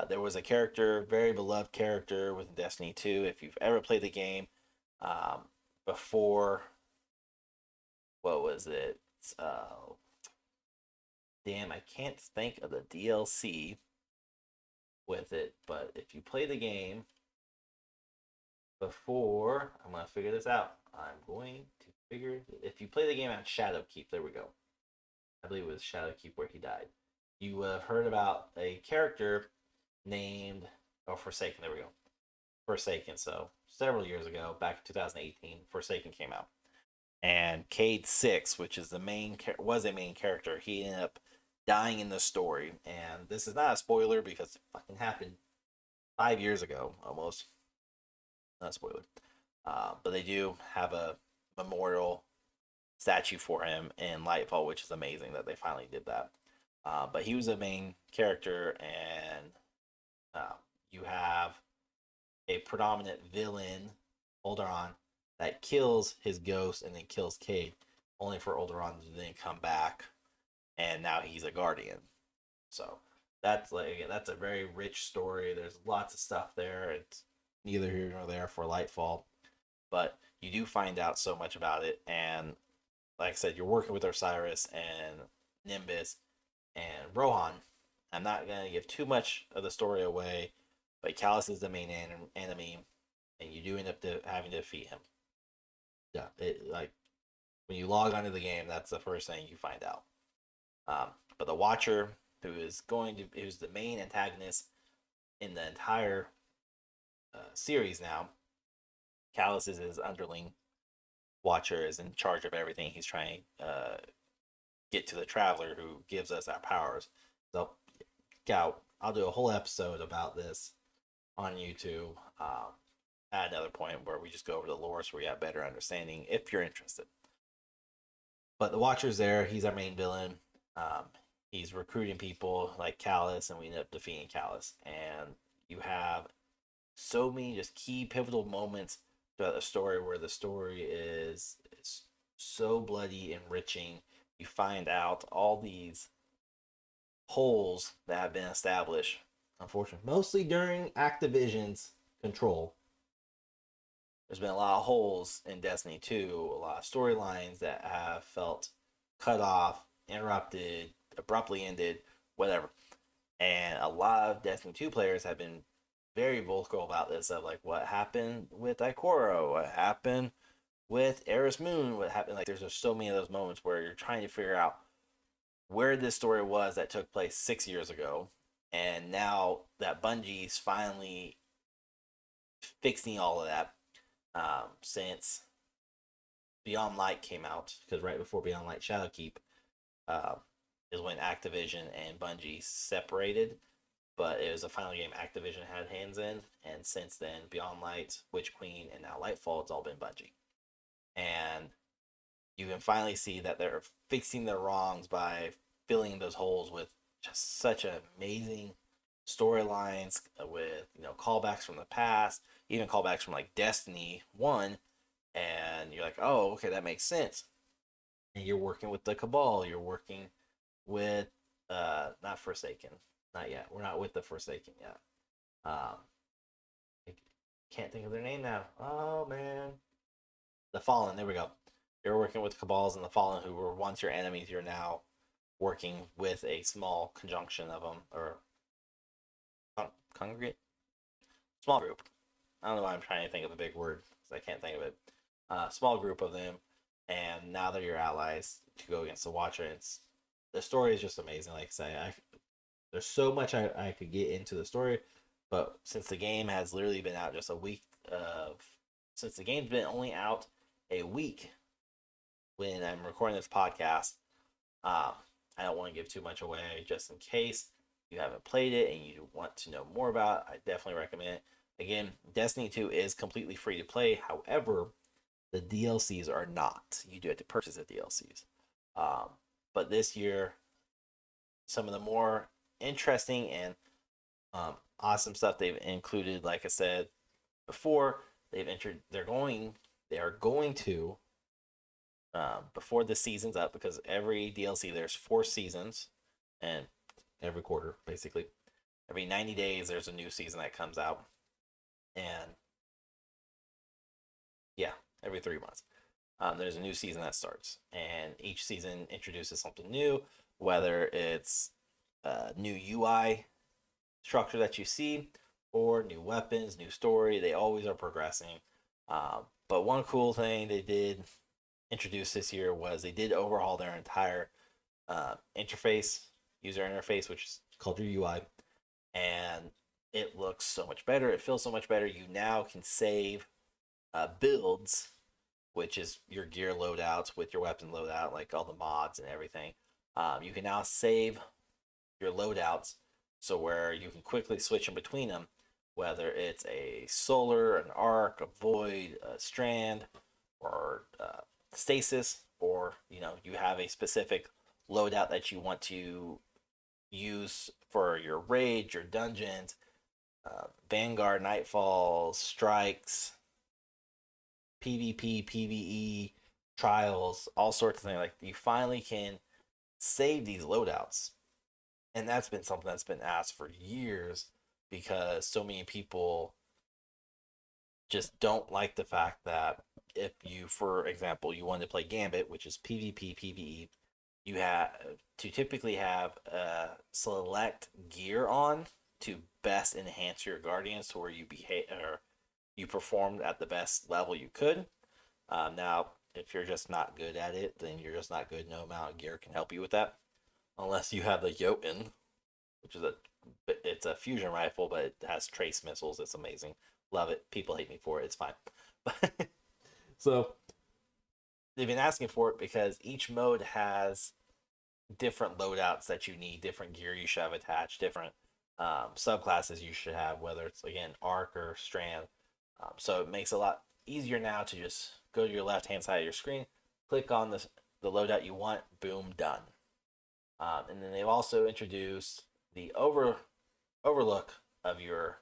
[SPEAKER 3] There was a character, very beloved character with Destiny 2, if you've ever played the game, before, what was it? Damn, I can't think of the DLC with it, but if you play the game before, I'm going to figure this out. If you play the game on Shadowkeep, there we go. I believe it was Shadowkeep where he died. You would have heard about a character named, Forsaken, there we go. Forsaken, so several years ago, back in 2018, Forsaken came out. And Cade 6, which is was a main character, he ended up dying in the story. And this is not a spoiler because it fucking happened 5 years ago, almost. Not a spoiler. But they do have a memorial statue for him in Lightfall, which is amazing that they finally did that. But he was a main character, and you have a predominant villain, Alderaan, that kills his ghost and then kills Cade, only for Alderaan to then come back, and now he's a guardian. So that's a very rich story. There's lots of stuff there. It's neither here nor there for Lightfall, but you do find out so much about it. And like I said, you're working with Osiris and Nimbus and Rohan. I'm not going to give too much of the story away, but Callus is the main enemy, and you do end up having to defeat him. Yeah, like when you log onto the game, that's the first thing you find out. But the Watcher, who's the main antagonist in the entire series now, Callus is his underling. Watcher is in charge of everything. He's trying to get to the Traveler, who gives us our powers. So, I'll do a whole episode about this on YouTube at another point where we just go over the lore so we have better understanding if you're interested. But the Watcher's there. He's our main villain. He's recruiting people like Callus, and we end up defeating Callus. And you have so many just key pivotal moments throughout the story where the story is so bloody, enriching. You find out all these holes that have been established, unfortunately, mostly during Activision's control. There's been a lot of holes in Destiny 2, a lot of storylines that have felt cut off, interrupted, abruptly ended, whatever. And a lot of Destiny 2 players have been very vocal about this, of like what happened with Ikora, what happened with Eris Moon, what happened. Like, there's just so many of those moments where you're trying to figure out where this story was that took place 6 years ago, and now that Bungie's finally fixing all of that, since Beyond Light came out, because right before Beyond Light Shadowkeep is when Activision and Bungie separated, but it was a final game Activision had hands in, and since then, Beyond Light, Witch Queen, and now Lightfall, it's all been Bungie. And you can finally see that they're fixing their wrongs by filling those holes with just such amazing storylines, with callbacks from the past, even callbacks from like Destiny 1, and you're like, oh, okay, that makes sense. And you're working with the Cabal, you're working with not Forsaken, not yet. We're not with the Forsaken yet. I can't think of their name now. Oh man, the Fallen. There we go. You're working with Cabals and the Fallen, who were once your enemies. You're now working with a small conjunction of them, or congregate, small group. I don't know why I'm trying to think of a big word because I can't think of it. Small group of them, and now they're your allies to go against the Watcher. The story is just amazing. Like I say, there's so much I could get into the story, but since the game has literally been out just a week since the game's been only out a week when I'm recording this podcast, I don't want to give too much away, just in case you haven't played it and you want to know more about it. I definitely recommend it. Again, Destiny 2 is completely free to play. However, the DLCs are not. You do have to purchase the DLCs. But this year, some of the more interesting and awesome stuff they've included, like I said before, they are going to before the season's up, because every DLC there's 4 seasons, and every quarter, basically every 90 days there's a new season that comes out, and yeah, every 3 months there's a new season that starts, and each season introduces something new, whether it's new UI structure that you see, or new weapons, new story. They always are progressing. But one cool thing they did introduce this year was they did overhaul their entire user interface, which is called your UI, and it looks so much better. It feels so much better. You now can save builds, which is your gear loadouts with your weapon loadout, like all the mods and everything. You can now save your loadouts, so where you can quickly switch in between them, whether it's a solar, an arc, a void, a strand, or stasis, or you have a specific loadout that you want to use for your raids, your dungeons, Vanguard, Nightfall, strikes, PvP, PvE, trials, all sorts of things. Like, you finally can save these loadouts. And that's been something that's been asked for years, because so many people just don't like the fact that if you, for example, you wanted to play Gambit, which is PvP, PvE, you have to typically have select gear on to best enhance your guardians to where you behave or you performed at the best level you could. Now, if you're just not good at it, then you're just not good. No amount of gear can help you with that, unless you have the Jotun, which is it's a fusion rifle, but it has trace missiles. It's amazing. Love it. People hate me for it. It's fine. So they've been asking for it because each mode has different loadouts that you need, different gear you should have attached, different subclasses you should have, whether it's again arc or strand. So it makes it a lot easier now to just go to your left hand side of your screen, click on the loadout you want, boom, done. And then they've also introduced the overlook of your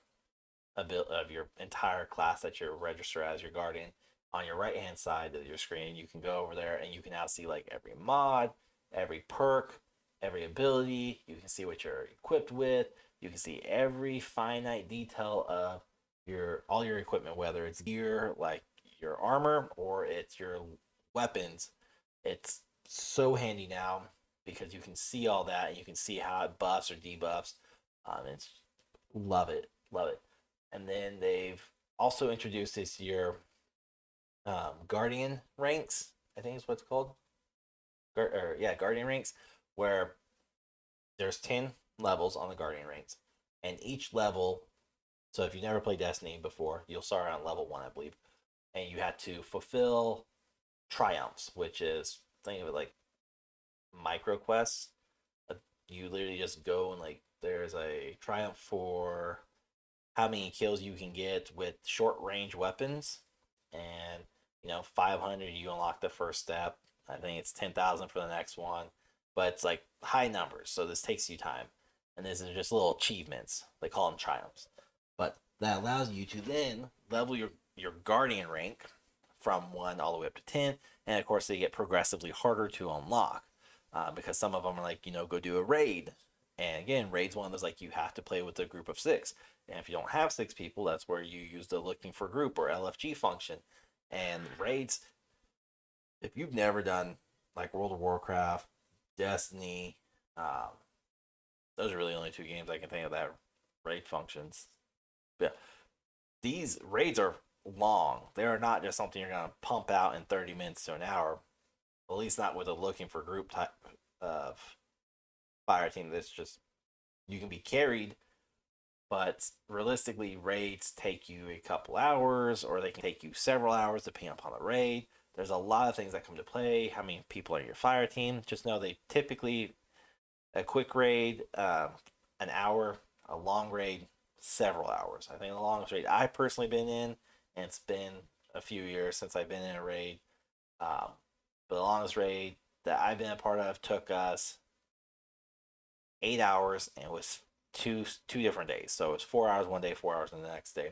[SPEAKER 3] entire class that you register as your guardian on your right hand side of your screen. You can go over there and you can now see like every mod, every perk, every ability. You can see what you're equipped with. You can see every finite detail of all your equipment, whether it's gear like your armor or it's your weapons. It's so handy now because you can see all that and you can see how it buffs or debuffs. It's love it. And then they've also introduced this year guardian ranks, I think is what it's called. Guardian ranks, where there's 10 levels on the guardian ranks, and each level, so if you've never played Destiny before, you'll start on level 1, I believe, and you have to fulfill triumphs, which is, think of it like micro quests. You literally just go and like there's a triumph for how many kills you can get with short range weapons, and 500 you unlock the first step. I think it's 10,000 for the next one, but it's like high numbers, so this takes you time, and these are just little achievements. They call them triumphs, but that allows you to then level your guardian rank from 1 all the way up to 10, and of course they get progressively harder to unlock because some of them are like go do a raid, and again, raid's one of those like you have to play with a group of 6. And if you don't have 6 people, that's where you use the looking for group or LFG function. And raids, if you've never done like World of Warcraft, Destiny, those are really only 2 games I can think of that raid functions. But these raids are long. They are not just something you're going to pump out in 30 minutes to an hour. At least not with a looking for group type of fire team. That's just, you can be carried, but realistically, raids take you a couple hours, or they can take you several hours depending upon the raid. There's a lot of things that come to play. How many people are in your fire team? Just know they typically, a quick raid, an hour, a long raid, several hours. I think the longest raid I've personally been in, and it's been a few years since I've been in a raid, but the longest raid that I've been a part of took us 8 hours, and it was two different days. So it was 4 hours one day, 4 hours the next day,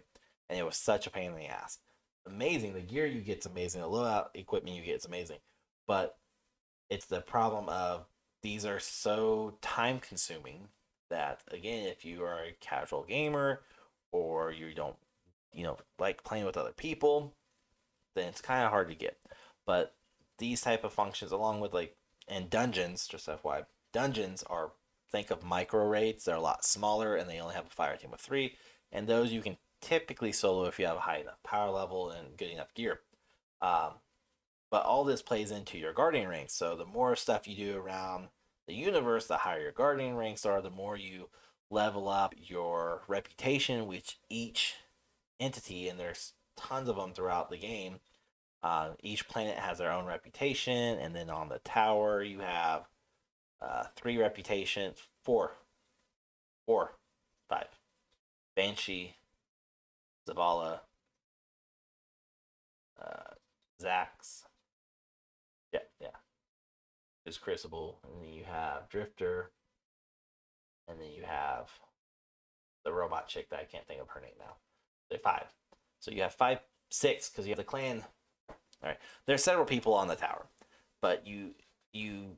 [SPEAKER 3] and it was such a pain in the ass. Amazing, the gear you get's amazing, the loadout equipment you get is amazing, but it's the problem of these are so time consuming that, again, if you are a casual gamer or you don't like playing with other people, then it's kind of hard to get. But these type of functions, along with and dungeons, just FYI, dungeons are, think of micro raids. They're a lot smaller, and they only have a fire team of 3, and those you can typically solo if you have a high enough power level and good enough gear. But all this plays into your guardian ranks. So the more stuff you do around the universe, the higher your guardian ranks are, the more you level up your reputation with each entity, and there's tons of them throughout the game. Each planet has their own reputation, and then on the tower you have 3 reputations, 4, 5. Banshee, Zavala, Zax. Yeah. There's Crucible, and then you have Drifter, and then you have the robot chick that I can't think of her name now. They're 5. So you have 6, because you have the clan. All right. There's several people on the tower, but you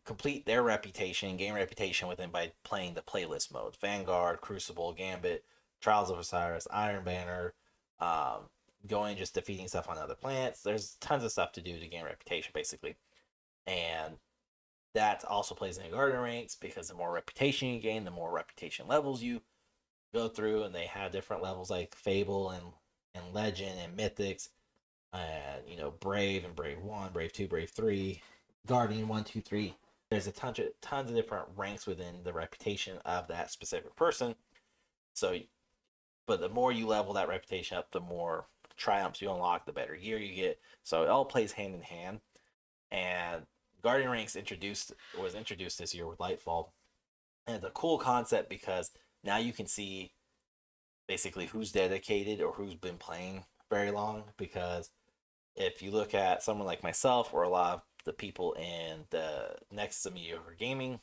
[SPEAKER 3] complete their reputation, game reputation with them by playing the playlist modes: Vanguard, Crucible, Gambit, Trials of Osiris, Iron Banner, going just defeating stuff on other planets. There's tons of stuff to do to gain reputation, basically. And that also plays into Guardian ranks, because the more reputation you gain, the more reputation levels you go through, and they have different levels like Fable and Legend and Mythics, and Brave and Brave 1, Brave 2, Brave 3, Guardian 1, 2, 3. There's a tons of different ranks within the reputation of that specific person. So, but the more you level that reputation up, the more triumphs you unlock, the better gear you get. So it all plays hand in hand. And Guardian ranks was introduced this year with Lightfall, and it's a cool concept because now you can see basically who's dedicated or who's been playing very long. Because if you look at someone like myself or a lot of the people in the Nexus of Mediocre Gaming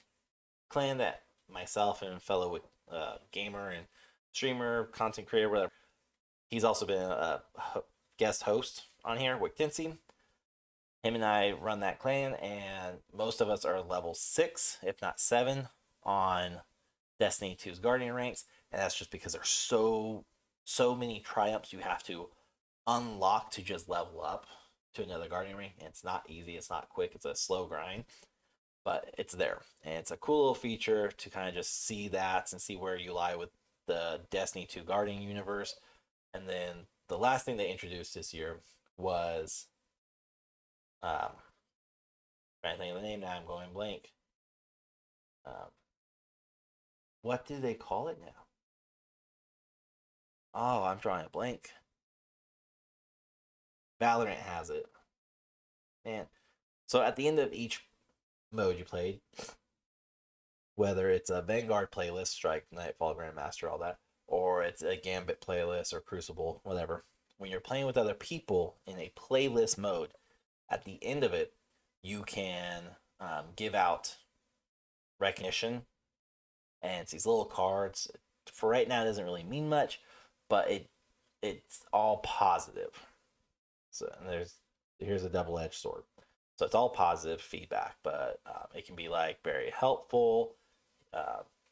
[SPEAKER 3] clan, that myself and fellow gamer and streamer, content creator, whatever, he's also been a guest host on here, Wick Tinsey. Him and I run that clan, and most of us are level 6, if not 7, on Destiny 2's Guardian ranks, and that's just because there's so many triumphs you have to unlock to just level up to another Guardian rank. And it's not easy, it's not quick, it's a slow grind, but it's there, and it's a cool little feature to kind of just see that and see where you lie with the Destiny 2 Guardian universe. And then the last thing they introduced this year was trying to think of the name now, I'm going blank. What do they call it now? Oh, I'm drawing a blank. Valorant has it. Man. So at the end of each mode you played, whether it's a Vanguard playlist, Strike, Nightfall, Grandmaster, all that, or it's a Gambit playlist or Crucible, whatever, when you're playing with other people in a playlist mode, at the end of it, you can give out recognition, and it's these little cards. For right now, it doesn't really mean much, but it's all positive. So here's a double-edged sword. So it's all positive feedback, but it can be like very helpful.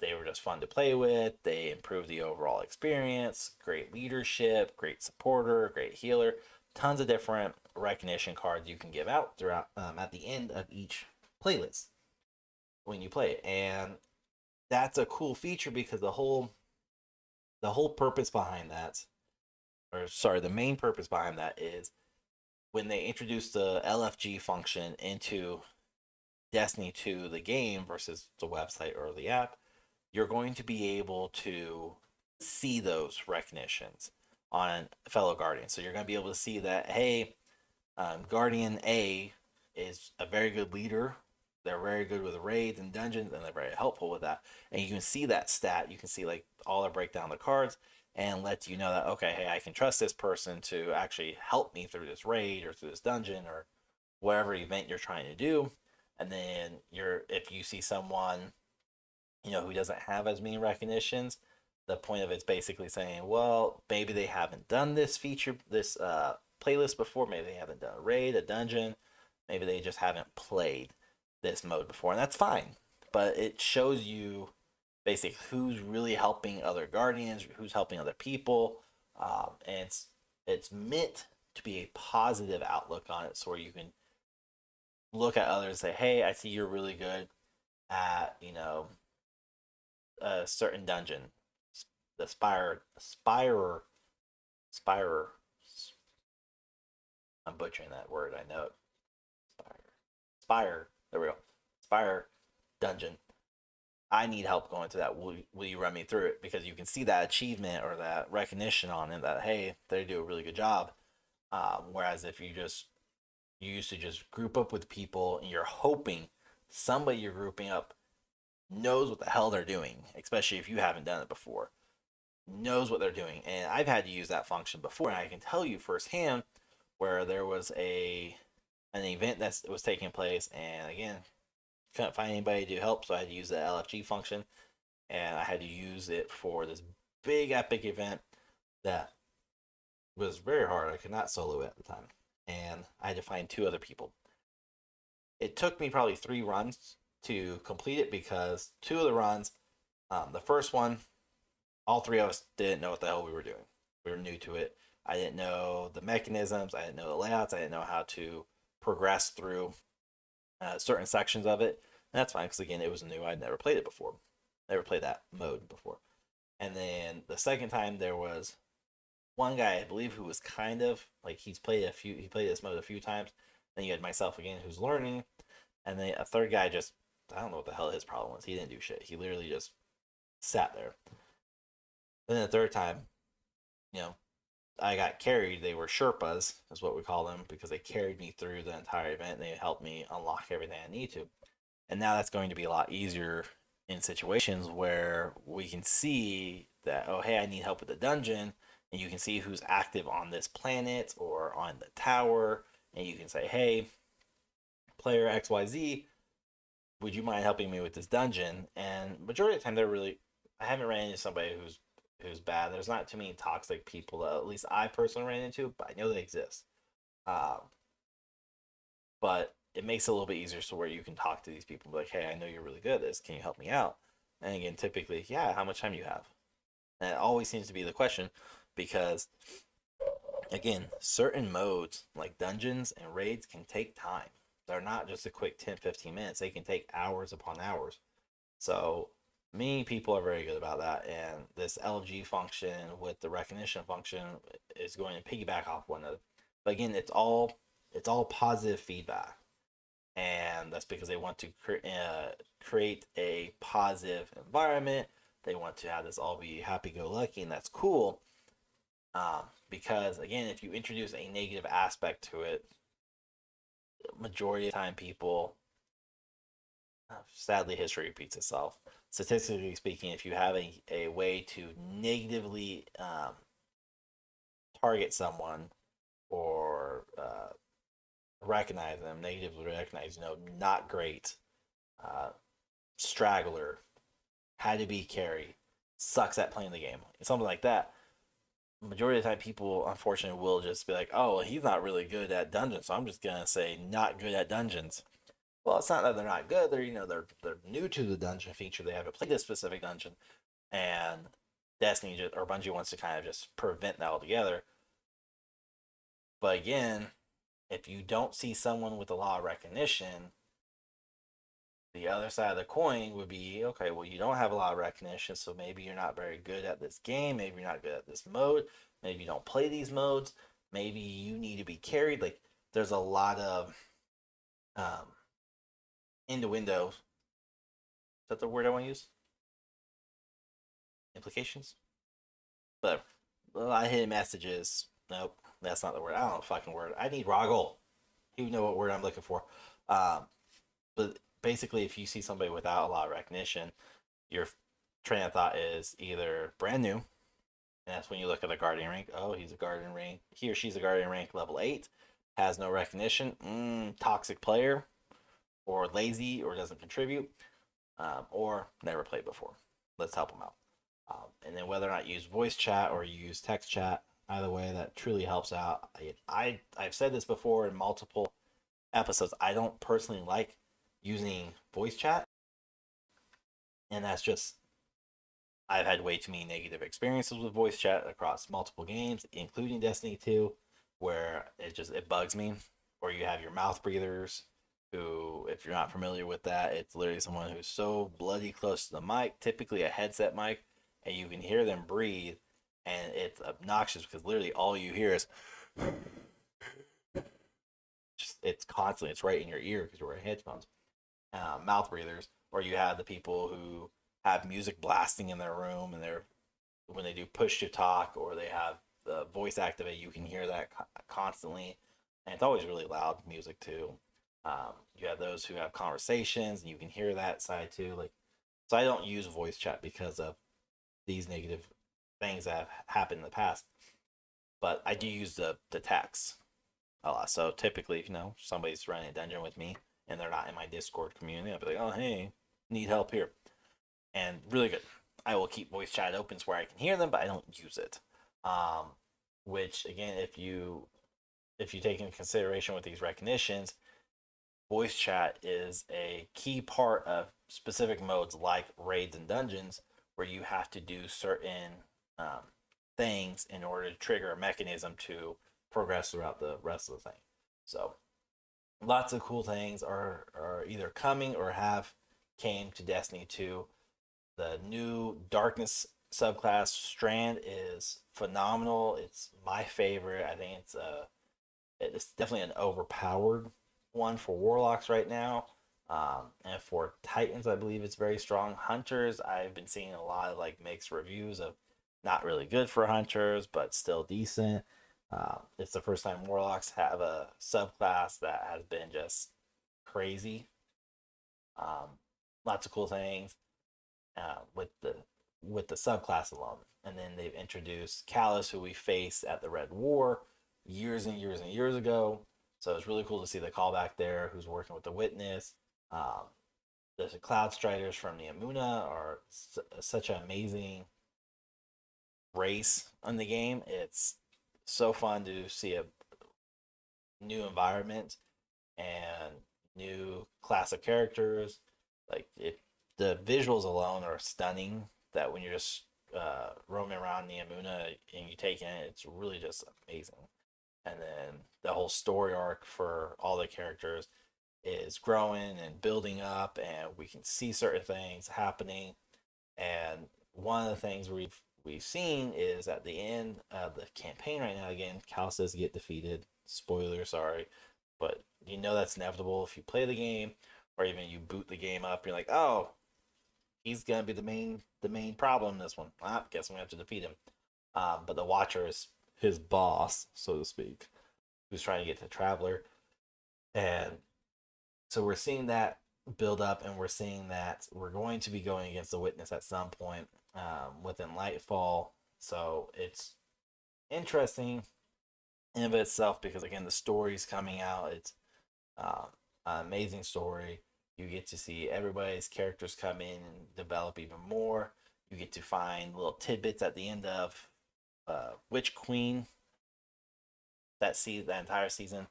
[SPEAKER 3] They were just fun to play with. They improved the overall experience. Great leadership, great supporter, great healer. Tons of different recognition cards you can give out throughout at the end of each playlist when you play it. And that's a cool feature because the whole purpose behind that, or sorry, the main purpose behind that is when they introduced the LFG function into Destiny 2, the game, versus the website or the app, you're going to be able to see those recognitions on fellow Guardians. So you're going to be able to see that, hey, Guardian A is a very good leader. They're very good with raids and dungeons, and they're very helpful with that. And you can see that stat. You can see like all the breakdown of the cards, and let you know that, okay, hey, I can trust this person to actually help me through this raid or through this dungeon or whatever event you're trying to do. And then if you see someone, who doesn't have as many recognitions, the point of it's basically saying, well, maybe they haven't done this feature, this playlist before. Maybe they haven't done a raid, a dungeon. Maybe they just haven't played this mode before, and that's fine. But it shows you basically who's really helping other Guardians, who's helping other people, and it's meant to be a positive outlook on it, so where you can look at others and say, hey, I see you're really good at a certain dungeon, the Spire. I'm butchering that word, I know it. Spire. There we go. Spire dungeon. I need help going through that. Will you run me through it? Because you can see that achievement or that recognition on it that, hey, they do a really good job. Whereas if you used to just group up with people and you're hoping somebody you're grouping up knows what the hell they're doing, especially if you haven't done it before, knows what they're doing. And I've had to use that function before, and I can tell you firsthand where there was an event that was taking place, and again, couldn't find anybody to help, so I had to use the LFG function, and I had to use it for this big epic event that was very hard. I could not solo it at the time, and I had to find 2 other people. It took me probably 3 runs to complete it because 2 of the runs, the first one, all 3 of us didn't know what the hell we were doing. We were new to it. I didn't know the mechanisms. I didn't know the layouts. I didn't know how to progress through certain sections of it. And that's fine because, again, it was new. I'd never played it before. Never played that mode before. And then the second time there was one guy, I believe, who was kind of like he played this mode a few times. Then you had myself again who's learning. And then a third guy just, I don't know what the hell his problem was. He didn't do shit. He literally just sat there. Then the third time, you know, I got carried. They were Sherpas, is what we call them, because they carried me through the entire event. They helped me unlock everything I need to. And now that's going to be a lot easier in situations where we can see that, oh, hey, I need help with the dungeon. And you can see who's active on this planet or on the tower. And you can say, hey, player XYZ, would you mind helping me with this dungeon? And majority of the time, I haven't ran into somebody who's bad. There's not too many toxic people that at least I personally ran into, but I know they exist. But it makes it a little bit easier so where you can talk to these people and be like, hey, I know you're really good at this. Can you help me out? And again, typically, yeah, how much time do you have? And it always seems to be the question because, again, certain modes like dungeons and raids can take time. They're not just a quick 10, 15 minutes. They can take hours upon hours. So many people are very good about that. And this LG function with the recognition function is going to piggyback off one another. But again, it's all positive feedback. And that's because they want to create a positive environment. They want to have this all be happy-go-lucky, and that's cool. Because, again, if you introduce a negative aspect to it, majority of the time people, sadly, history repeats itself. Statistically speaking, if you have a way to negatively target someone or recognize them, negatively recognize, not great, straggler, had to be carry, sucks at playing the game, something like that, majority of the time people unfortunately will just be like, oh, well, he's not really good at dungeons, so I'm just gonna say not good at dungeons. Well, it's not that they're not good. They're new to the dungeon feature. They haven't played this specific dungeon, and Destiny or Bungie wants to kind of just prevent that altogether. But again, if you don't see someone with a lot of recognition, the other side of the coin would be, okay, well, you don't have a lot of recognition, so maybe you're not very good at this game. Maybe you're not good at this mode. Maybe you don't play these modes. Maybe you need to be carried. Like, there's a lot of innuendo. Is that the word I want to use? Implications? But a lot of hidden messages. Nope, that's not the word. I don't know the fucking word. I need Rahgel. You know what word I'm looking for. But basically, if you see somebody without a lot of recognition, your train of thought is either brand new, and that's when you look at the guardian rank. Oh, he's a guardian rank. He or she's a guardian rank level 8, has no recognition, toxic player, or lazy, or doesn't contribute, or never played before. Let's help them out. And then whether or not you use voice chat or you use text chat, either way, that truly helps out. I've said this before in multiple episodes. I don't personally like using voice chat, and that's just, I've had way too many negative experiences with voice chat across multiple games, including Destiny 2, where it bugs me. Or you have your mouth breathers, who, if you're not familiar with that, it's literally someone who's so bloody close to the mic, typically a headset mic, and you can hear them breathe, and it's obnoxious because literally all you hear is it's constantly, it's right in your ear because you're wearing headphones. Mouth breathers, or you have the people who have music blasting in their room, and when they do push to talk or they have the voice activate, you can hear that constantly, and it's always really loud music too. You have those who have conversations, and you can hear that side too. So I don't use voice chat because of these negative things that have happened in the past, but I do use the text a lot. So typically, if somebody's running a dungeon with me and they're not in my Discord community, I'll be like, oh, hey, need help here. And really good. I will keep voice chat open where I can hear them, but I don't use it. Which, again, if you take into consideration with these recognitions, voice chat is a key part of specific modes like raids and dungeons, where you have to do certain things in order to trigger a mechanism to progress throughout the rest of the thing. So lots of cool things are either coming or have came to Destiny 2. The new Darkness subclass Strand is phenomenal. It's my favorite. I think it's definitely an overpowered one for Warlocks right now. And for Titans, I believe it's very strong. Hunters, I've been seeing a lot of like mixed reviews of not really good for Hunters, but still decent. It's the first time Warlocks have a subclass that has been just crazy. Lots of cool things with the subclass alone. And then they've introduced Callus, who we faced at the Red War years and years and years ago. So it's really cool to see the callback there. Who's working with the Witness? The Cloud Striders from the Amuna are such an amazing race in the game. It's so fun to see a new environment and new class of characters. Like the visuals alone are stunning. That when you're just roaming around the Amuna and you take in it, it's really just amazing. And then the whole story arc for all the characters is growing and building up, and we can see certain things happening. And one of the things we've seen is at the end of the campaign right now, again, Callus does get defeated. Spoiler, sorry, but you know that's inevitable if you play the game, or even you boot the game up. You're like, oh, he's gonna be the main problem in this one. I guess I'm gonna have to defeat him. But the Watcher is his boss, so to speak, who's trying to get to Traveler, and so we're seeing that build up, and we're seeing that we're going to be going against the Witness at some point within Lightfall. So it's interesting in of itself because again the story's coming out. It's an amazing story. You get to see everybody's characters come in and develop even more. You get to find little tidbits at the end of Witch Queen that entire season.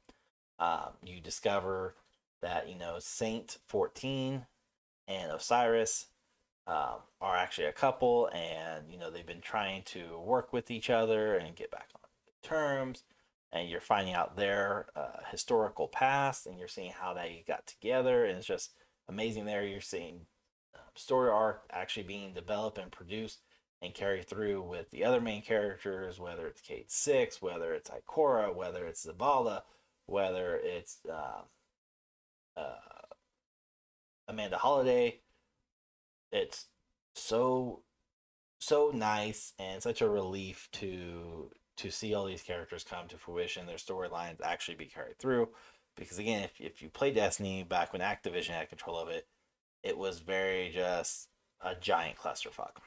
[SPEAKER 3] You discover that Saint 14 and Osiris are actually a couple, and they've been trying to work with each other and get back on terms. And you're finding out their historical past, and you're seeing how they got together, and it's just amazing. There, you're seeing story arc actually being developed and produced and carried through with the other main characters, whether it's Cade 6, whether it's Ikora, whether it's Zavala, whether it's Amanda Holiday. It's so nice and such a relief to see all these characters come to fruition, their storylines actually be carried through. Because again, if you play Destiny back when Activision had control of it, it was very just a giant clusterfuck.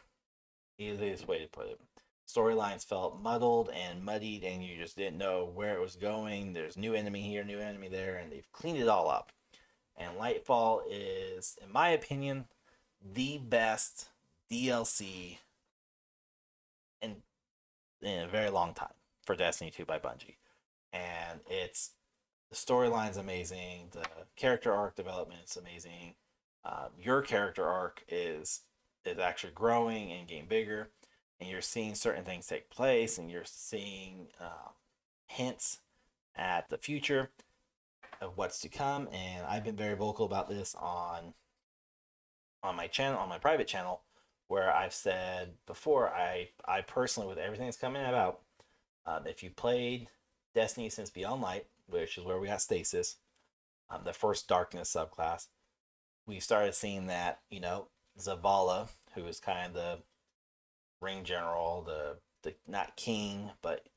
[SPEAKER 3] Easiest way to put it. Storylines felt muddled and muddied, and you just didn't know where it was going. There's new enemy here, new enemy there, and they've cleaned it all up. And Lightfall is, in my opinion, the best DLC in a very long time for Destiny 2 by Bungie. And the storyline's amazing, the character arc development's amazing. Your character arc is actually growing and getting bigger, and you're seeing certain things take place, and you're seeing hints at the future of what's to come. And I've been very vocal about this on my channel, on my private channel, where I've said before, I personally, with everything that's coming about, if you played Destiny since Beyond Light, which is where we got Stasis, the first Darkness subclass, we started seeing that, Zavala, who is kind of the ring general, the not king, but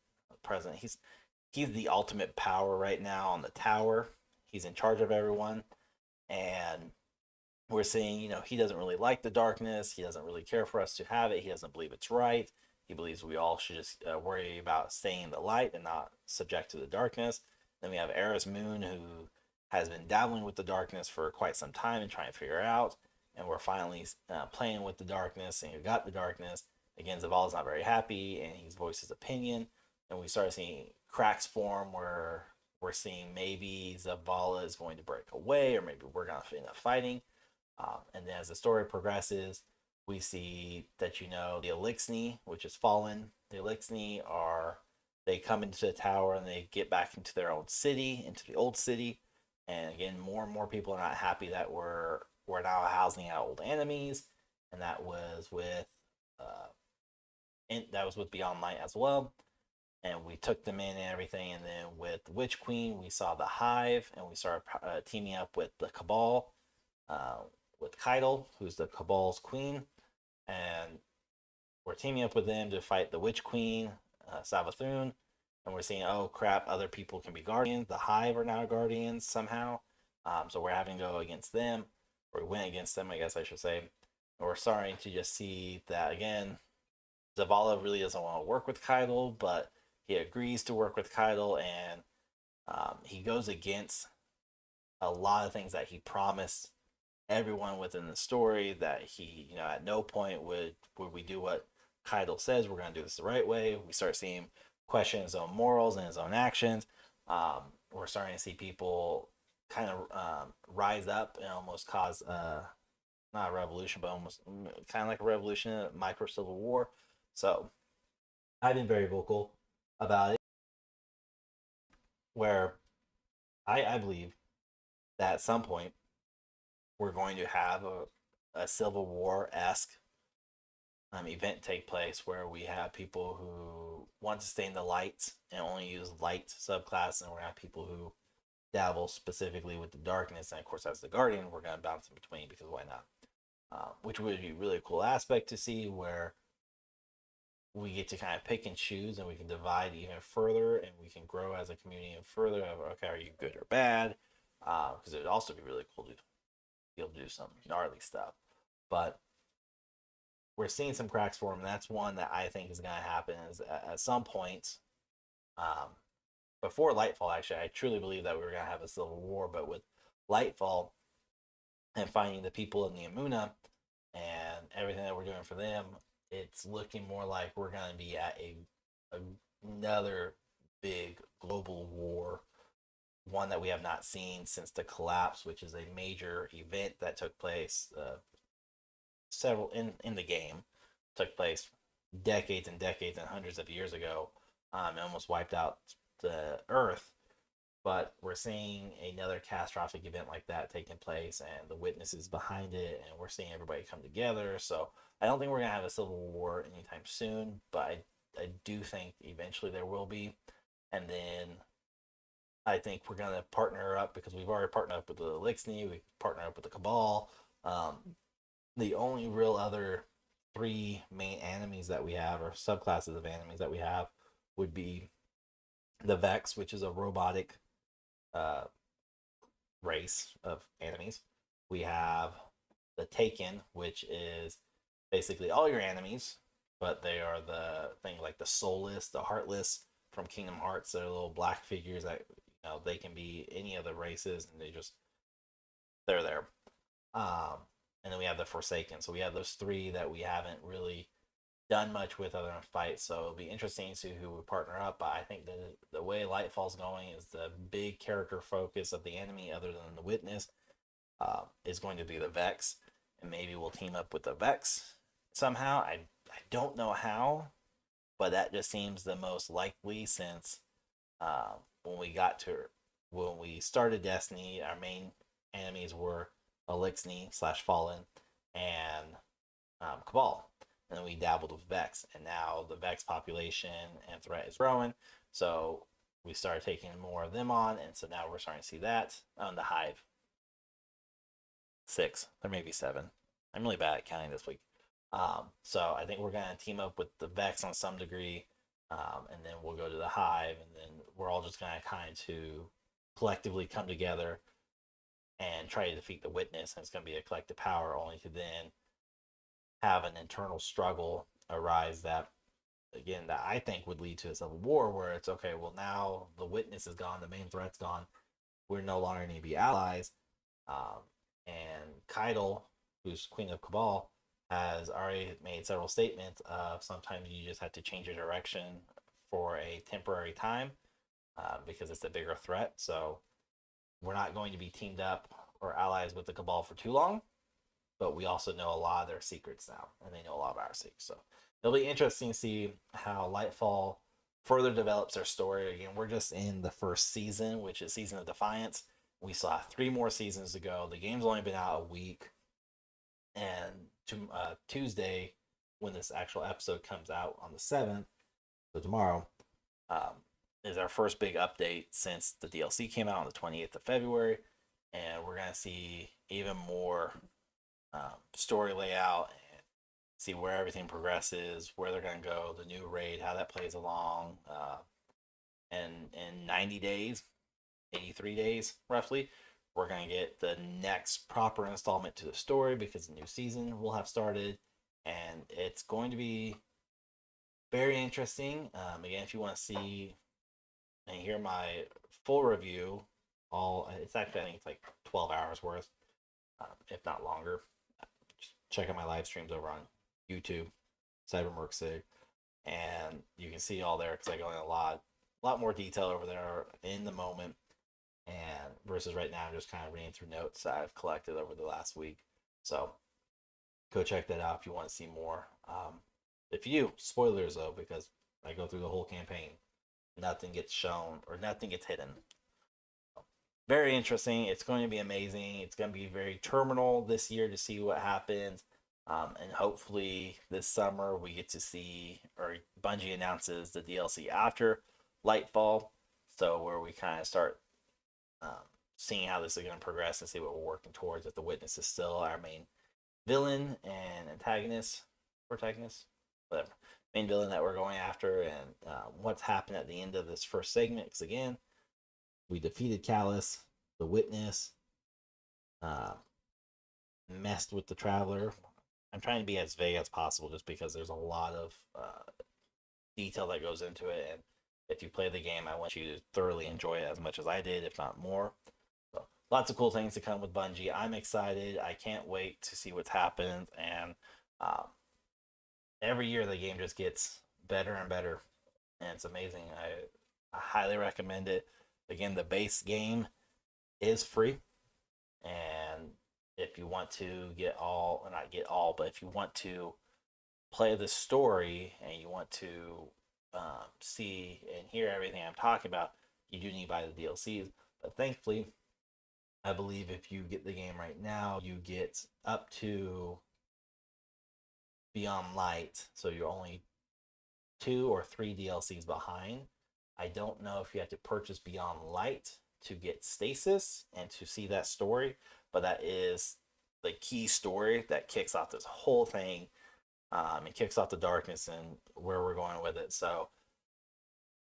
[SPEAKER 3] president, he's the ultimate power right now on the tower. He's in charge of everyone, and we're seeing, he doesn't really like the darkness. He doesn't really care for us to have it. He doesn't believe it's right. He believes we all should just worry about staying in the light and not subject to the darkness. Then we have Eris Moon, who has been dabbling with the darkness for quite some time and trying to figure it out. And we're finally playing with the darkness, and you got the darkness. Again, Zavala's not very happy, and he's voiced his opinion. And we started seeing cracks form where we're seeing maybe Zavala is going to break away, or maybe we're going to end up fighting. And then as the story progresses, we see that the Elixni, which is fallen. The Elixni they come into the tower and they get back into their own city, into the old city. And again, more and more people are not happy that we're now housing out old enemies, and that was with Beyond Light as well. And we took them in and everything. And then with the Witch Queen, we saw the Hive, and we started teaming up with the Cabal, with Keitel, who's the Cabal's queen, and we're teaming up with them to fight the Witch Queen, Savathun. And we're seeing, oh crap, other people can be guardians. The Hive are now guardians somehow. So we're having to go against them, or we went against them, I guess I should say. And we're starting to just see that again. Zavala really doesn't want to work with Keitel, but he agrees to work with Keitel, and he goes against a lot of things that he promised everyone within the story. That he, at no point would we do what Keitel says. We're going to do this the right way. We start seeing question his own morals and his own actions. We're starting to see people kind of rise up and almost cause not a revolution, but almost kind of like a revolution, a micro civil war. So I've been very vocal about it, where I believe that at some point we're going to have a civil war-esque event take place, where we have people who want to stay in the light and only use light subclass, and we're going to have people who dabble specifically with the darkness. And of course, as the Guardian, we're going to bounce in between, because why not? Which would be a really cool aspect to see, where we get to kind of pick and choose, and we can divide even further, and we can grow as a community even further. Okay, are you good or bad? Because it would also be really cool to be able to do some gnarly stuff. But we're seeing some cracks for him, and that's one that I think is going to happen. Is at some point, before Lightfall, actually, I truly believe that we were going to have a civil war. But with Lightfall and finding the people in the Amuna and everything that we're doing for them, it's looking more like we're going to be at another big global war, one that we have not seen since the collapse, which is a major event that took place several in the game, took place decades and decades and hundreds of years ago, and almost wiped out the Earth. But we're seeing another catastrophic event like that taking place, and the witnesses behind it, and we're seeing everybody come together. So I don't think we're going to have a civil war anytime soon, but I do think eventually there will be. And then I think we're going to partner up, because we've already partnered up with the Elixni, we partnered up with the Cabal. The only real other three main enemies that we have, or subclasses of enemies that we have, would be the Vex, which is a robotic race of enemies. We have the Taken, which is basically all your enemies, but they are the thing like the soulless, the heartless from Kingdom Hearts. They're little black figures that they can be any of the races, and they're there. And then we have the Forsaken. So we have those three that we haven't really done much with other than fights. So it'll be interesting to see who we partner up. But I think the way Lightfall's going is the big character focus of the enemy, other than the Witness, is going to be the Vex. And maybe we'll team up with the Vex somehow. I don't know how, but that just seems the most likely, since when we started Destiny, our main enemies were Elixni/Fallen and Cabal. And then we dabbled with Vex, and now the Vex population and threat is growing. So we started taking more of them on, and so now we're starting to see that on the Hive. 6, there may be 7. I'm really bad at counting this week. So I think we're going to team up with the Vex on some degree, and then we'll go to the Hive, and then we're all just going to kind of collectively come together and try to defeat the Witness. And it's going to be a collective power, only to then have an internal struggle arise that I think would lead to a civil war, where it's okay, well, now the Witness is gone, the main threat's gone, we're no longer going to be allies. And Keitel, who's Queen of Cabal, has already made several statements of sometimes you just have to change your direction for a temporary time, because it's a bigger threat. So we're not going to be teamed up or allies with the Cabal for too long, but we also know a lot of their secrets now, and they know a lot of our secrets. So it'll be interesting to see how Lightfall further develops their story. Again, we're just in the first season, which is Season of Defiance. We still have 3 more seasons to go. The game's only been out a week, and Tuesday, when this actual episode comes out on the 7th, so tomorrow, is our first big update since the DLC came out on the 28th of February, and we're gonna see even more story layout and see where everything progresses, where they're gonna go, the new raid, how that plays along, and in 90 days, 83 days roughly, we're gonna get the next proper installment to the story because the new season will have started, and it's going to be very interesting. Again, if you want to see and hear my full review, it's actually, I think it's like 12 hours worth, if not longer. Just check out my live streams over on YouTube, Cybermerc Sig, and you can see all there because I go in a lot more detail over there in the moment, and versus right now I'm just kind of reading through notes I've collected over the last week. So go check that out if you want to see more. If you do, spoilers though, because I go through the whole campaign, nothing gets shown or nothing gets hidden. Very interesting. It's going to be amazing. It's going to be very terminal this year to see what happens. And hopefully this summer we get to see, or Bungie announces the DLC after Lightfall. So where we kind of start seeing how this is going to progress and see what we're working towards. If the Witness is still our main villain and protagonist, whatever, main villain that we're going after, and what's happened at the end of this first segment. Because again, we defeated Callus, the Witness, messed with the Traveler. I'm trying to be as vague as possible just because there's a lot of detail that goes into it, and if you play the game, I want you to thoroughly enjoy it as much as I did, if not more. So, lots of cool things to come with Bungie. I'm excited. I can't wait to see what's happened, and every year the game just gets better and better, and it's amazing. I highly recommend it. Again, the base game is free, and if you want to get all, not get all, but if you want to play the story and you want to see and hear everything I'm talking about, you do need to buy the DLCs. But thankfully, I believe if you get the game right now, you get up to Beyond Light, so you're only 2 or 3 DLCs behind. I don't know if you have to purchase Beyond Light to get Stasis and to see that story, but that is the key story that kicks off this whole thing. It kicks off the darkness and where we're going with it. So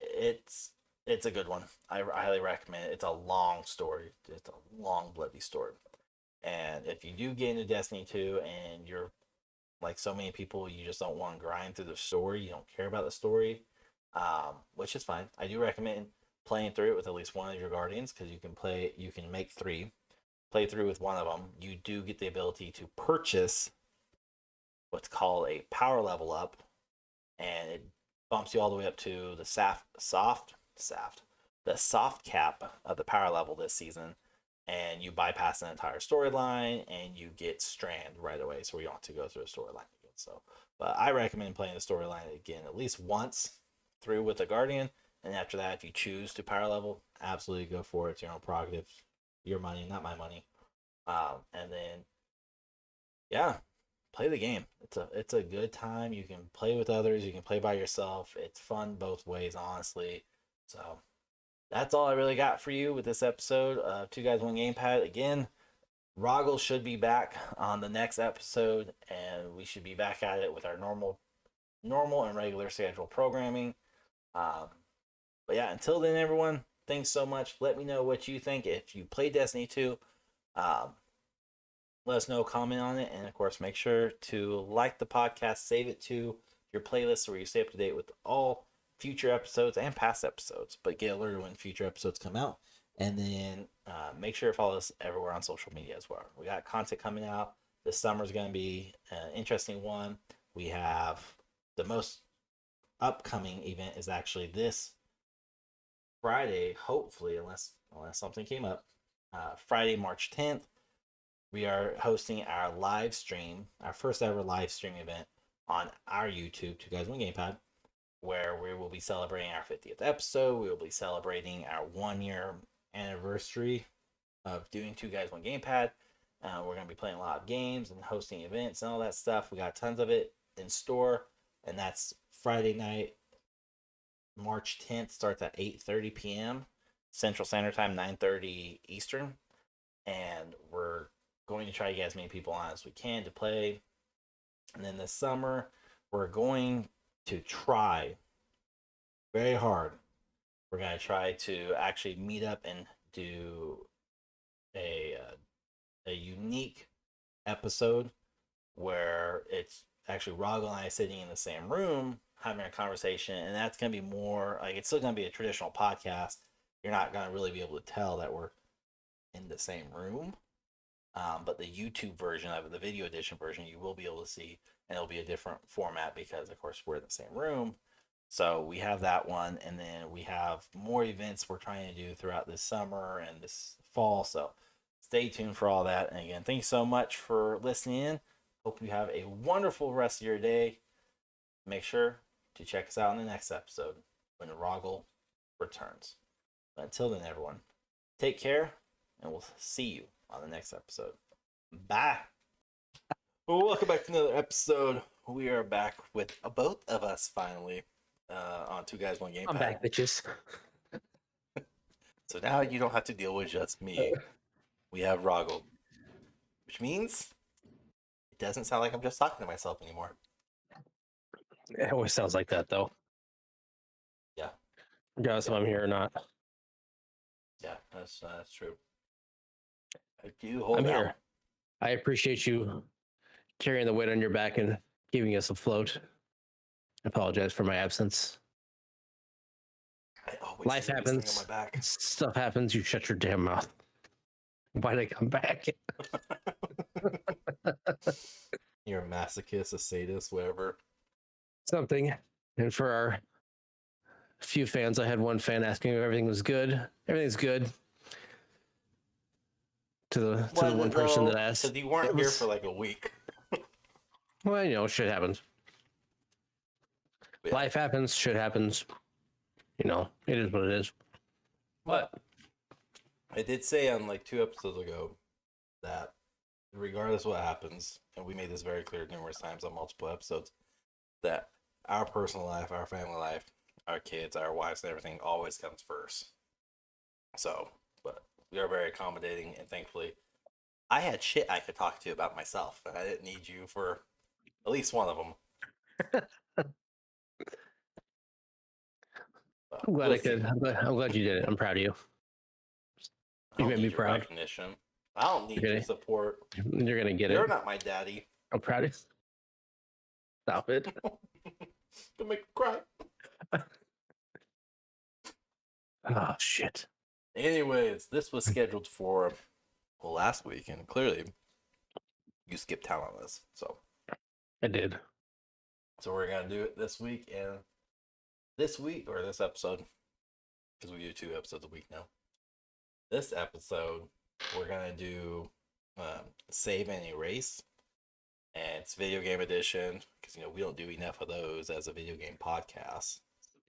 [SPEAKER 3] it's a good one. I highly recommend it. It's a long story. It's a long, bloody story. And if you do get into Destiny 2 and you're like so many people, you just don't want to grind through the story, you don't care about the story, which is fine. I do recommend playing through it with at least one of your Guardians, because you can make 3, play through with one of them. You do get the ability to purchase what's called a power level up, and it bumps you all the way up to the soft cap of the power level this season, and you bypass an entire storyline and you get Strand right away, so we don't have to go through a storyline again. So, but I recommend playing the storyline again at least once through with the Guardian, and after that, if you choose to power level, absolutely go for it. It's your own prerogative, your money, not my money. And then, yeah, play the game. It's a good time. You can play with others. You can play by yourself. It's fun both ways, honestly. So that's all I really got for you with this episode of 2Guys1Gamepad. Again, Rahgel should be back on the next episode, and we should be back at it with our normal and regular schedule programming. But yeah, until then, everyone, thanks so much. Let me know what you think. If you play Destiny 2, let us know, comment on it, and of course, make sure to like the podcast, save it to your playlist where you stay up to date with all future episodes and past episodes, but get alerted when future episodes come out. And then make sure to follow us everywhere on social media as well. We got content coming out. This summer is going to be an interesting one. We have the most upcoming event is actually this Friday, hopefully, unless something came up. Friday, March 10th. we are hosting our live stream, our first ever live stream event on our YouTube, 2Guys1Gamepad, where we will be celebrating our 50th episode. We will be celebrating our 1 year anniversary of doing 2Guys1Gamepad. We're going to be playing a lot of games and hosting events and all that stuff. We got tons of it in store, and that's Friday night, March 10th. Starts at 8:30 p.m. Central Standard Time, 9:30 Eastern, and we're going to try to get as many people on as we can to play. And then this summer, we're going to try very hard. We're going to try to actually meet up and do a unique episode where it's actually Rahgel and I sitting in the same room having a conversation, and that's going to be more like, it's still going to be a traditional podcast. You're not going to really be able to tell that we're in the same room, but the YouTube version of it, the video edition version, you will be able to see, and it'll be a different format because, of course, we're in the same room. So we have that one, and then we have more events we're trying to do throughout this summer and this fall. So stay tuned for all that. And again, thank you so much for listening in. Hope you have a wonderful rest of your day. Make sure to check us out in the next episode when Rahgel returns. But until then, everyone, take care, and we'll see you on the next episode. Bye. Well, welcome back to another episode. We are back with both of us finally on 2Guys1Gamepad.
[SPEAKER 2] I'm back, bitches.
[SPEAKER 3] So now you don't have to deal with just me. We have Rahgel, which means it doesn't sound like I'm just talking to myself anymore.
[SPEAKER 2] It always sounds like that, though.
[SPEAKER 3] Yeah.
[SPEAKER 2] Regardless if I'm here or not.
[SPEAKER 3] Yeah, that's true. I do hold
[SPEAKER 2] I'm
[SPEAKER 3] out.
[SPEAKER 2] here. I appreciate you carrying the weight on your back and keeping us afloat. I apologize for my absence.
[SPEAKER 3] I always
[SPEAKER 2] Life
[SPEAKER 3] have this thing
[SPEAKER 2] happens.
[SPEAKER 3] on my back.
[SPEAKER 2] Stuff happens. You shut your damn mouth. Why'd I come back?
[SPEAKER 3] You're a masochist, a sadist, whatever.
[SPEAKER 2] Something. And for our few fans, I had one fan asking if everything was good. Everything's good. To the one person that asked.
[SPEAKER 3] Because you weren't here for like a week.
[SPEAKER 2] Well, you know, shit happens.
[SPEAKER 3] Yeah.
[SPEAKER 2] Life happens, shit happens. You know, it is what it is. But
[SPEAKER 3] I did say on like 2 episodes ago that regardless of what happens, and we made this very clear numerous times on multiple episodes, that our personal life, our family life, our kids, our wives, and everything always comes first. So, but we are very accommodating, and thankfully, I had shit I could talk to you about myself, and I didn't need you for at least one of them.
[SPEAKER 2] I'm glad I could. I'm glad you did it. I'm proud of you. You made me proud.
[SPEAKER 3] Recognition. I don't need your support.
[SPEAKER 2] You're gonna get
[SPEAKER 3] You're
[SPEAKER 2] it.
[SPEAKER 3] not my daddy.
[SPEAKER 2] I'm proud of you. Stop it.
[SPEAKER 3] Don't make me cry.
[SPEAKER 2] Oh shit.
[SPEAKER 3] Anyways, this was scheduled for last week, and clearly you skipped town on this. So
[SPEAKER 2] I did.
[SPEAKER 3] So we're gonna do it this week, and this week, or this episode, because we do 2 episodes a week now. This episode, we're gonna do Save and Erase, and it's video game edition, because we don't do enough of those as a video game podcast.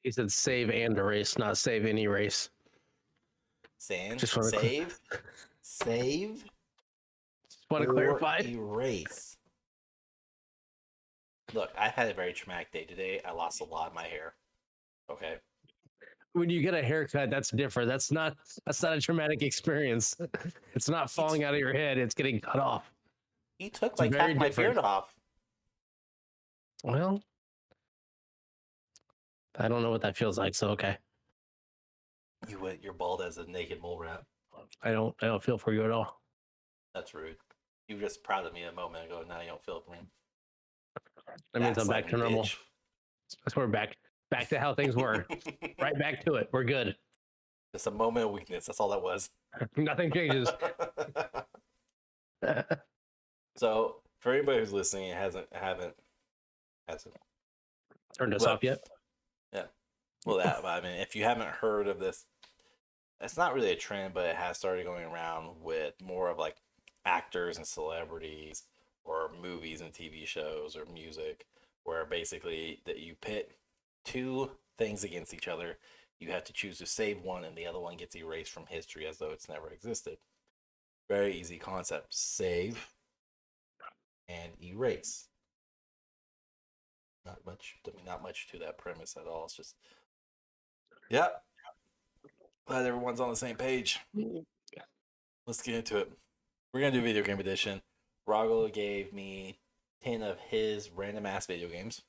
[SPEAKER 2] He said save and erase, not save and erase.
[SPEAKER 3] Just save, save.
[SPEAKER 2] Just want to clarify.
[SPEAKER 3] Erase. Look, I've had a very traumatic day today. I lost a lot of my hair. Okay.
[SPEAKER 2] When you get a haircut, that's different. That's not a traumatic experience. It's not falling out of your head. It's getting cut off.
[SPEAKER 3] You took like half my beard off.
[SPEAKER 2] Well, I don't know what that feels like. So okay.
[SPEAKER 3] You're bald as a naked mole rat.
[SPEAKER 2] I don't feel for you at all.
[SPEAKER 3] That's rude. You were just proud of me a moment ago. Now you don't feel for me.
[SPEAKER 2] That means I'm back to normal. That's where we're back to how things were. Right back to it. We're good.
[SPEAKER 3] Just a moment of weakness. That's all that was.
[SPEAKER 2] Nothing changes.
[SPEAKER 3] So for anybody who's listening and hasn't
[SPEAKER 2] turned us off yet.
[SPEAKER 3] Yeah. Well, I mean, if you haven't heard of this, it's not really a trend, but it has started going around with more of like actors and celebrities, or movies and TV shows, or music, where basically that you pit two things against each other. You have to choose to save one, and the other one gets erased from history as though it's never existed. Very easy concept. Save and erase. Not much. I mean, not much to that premise at all. It's just, yep. Glad everyone's on the same page. Let's get into it. We're gonna do video game edition. Rahgel gave me 10 of his random ass video games.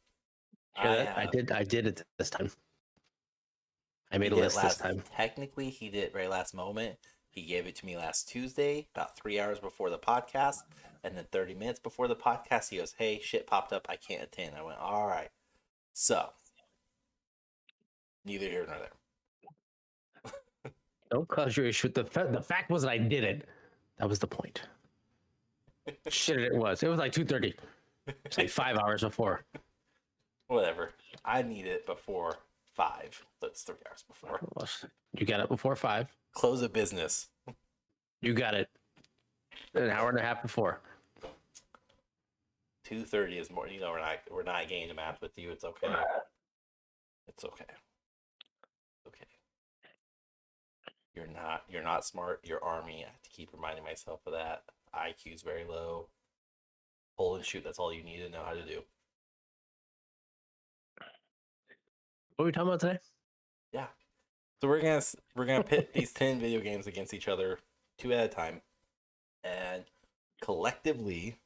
[SPEAKER 2] I did it this time. I made a list this time.
[SPEAKER 3] Technically, he did it very last moment. He gave it to me last Tuesday, about 3 hours before the podcast, and then 30 minutes before the podcast, he goes, "Hey, shit popped up. I can't attend." I went, "All right." So, neither here nor there.
[SPEAKER 2] Don't cause your issue. The fact was that I did it. That was the point. Shit, it was. It was like 2:30. It's like 5 hours before.
[SPEAKER 3] Whatever. I need it before 5. That's 3 hours before.
[SPEAKER 2] You got it before 5.
[SPEAKER 3] Close of business.
[SPEAKER 2] You got it an hour and a half before.
[SPEAKER 3] 2:30 is more. You know, we're not getting to math with you. It's okay. It's okay. Okay. You're not smart. You're Army. I have to keep reminding myself of that. IQ's very low. Pull and shoot. That's all you need to know how to do.
[SPEAKER 2] What are we talking about today?
[SPEAKER 3] Yeah. So we're gonna pit these 10 video games against each other, 2 at a time, and collectively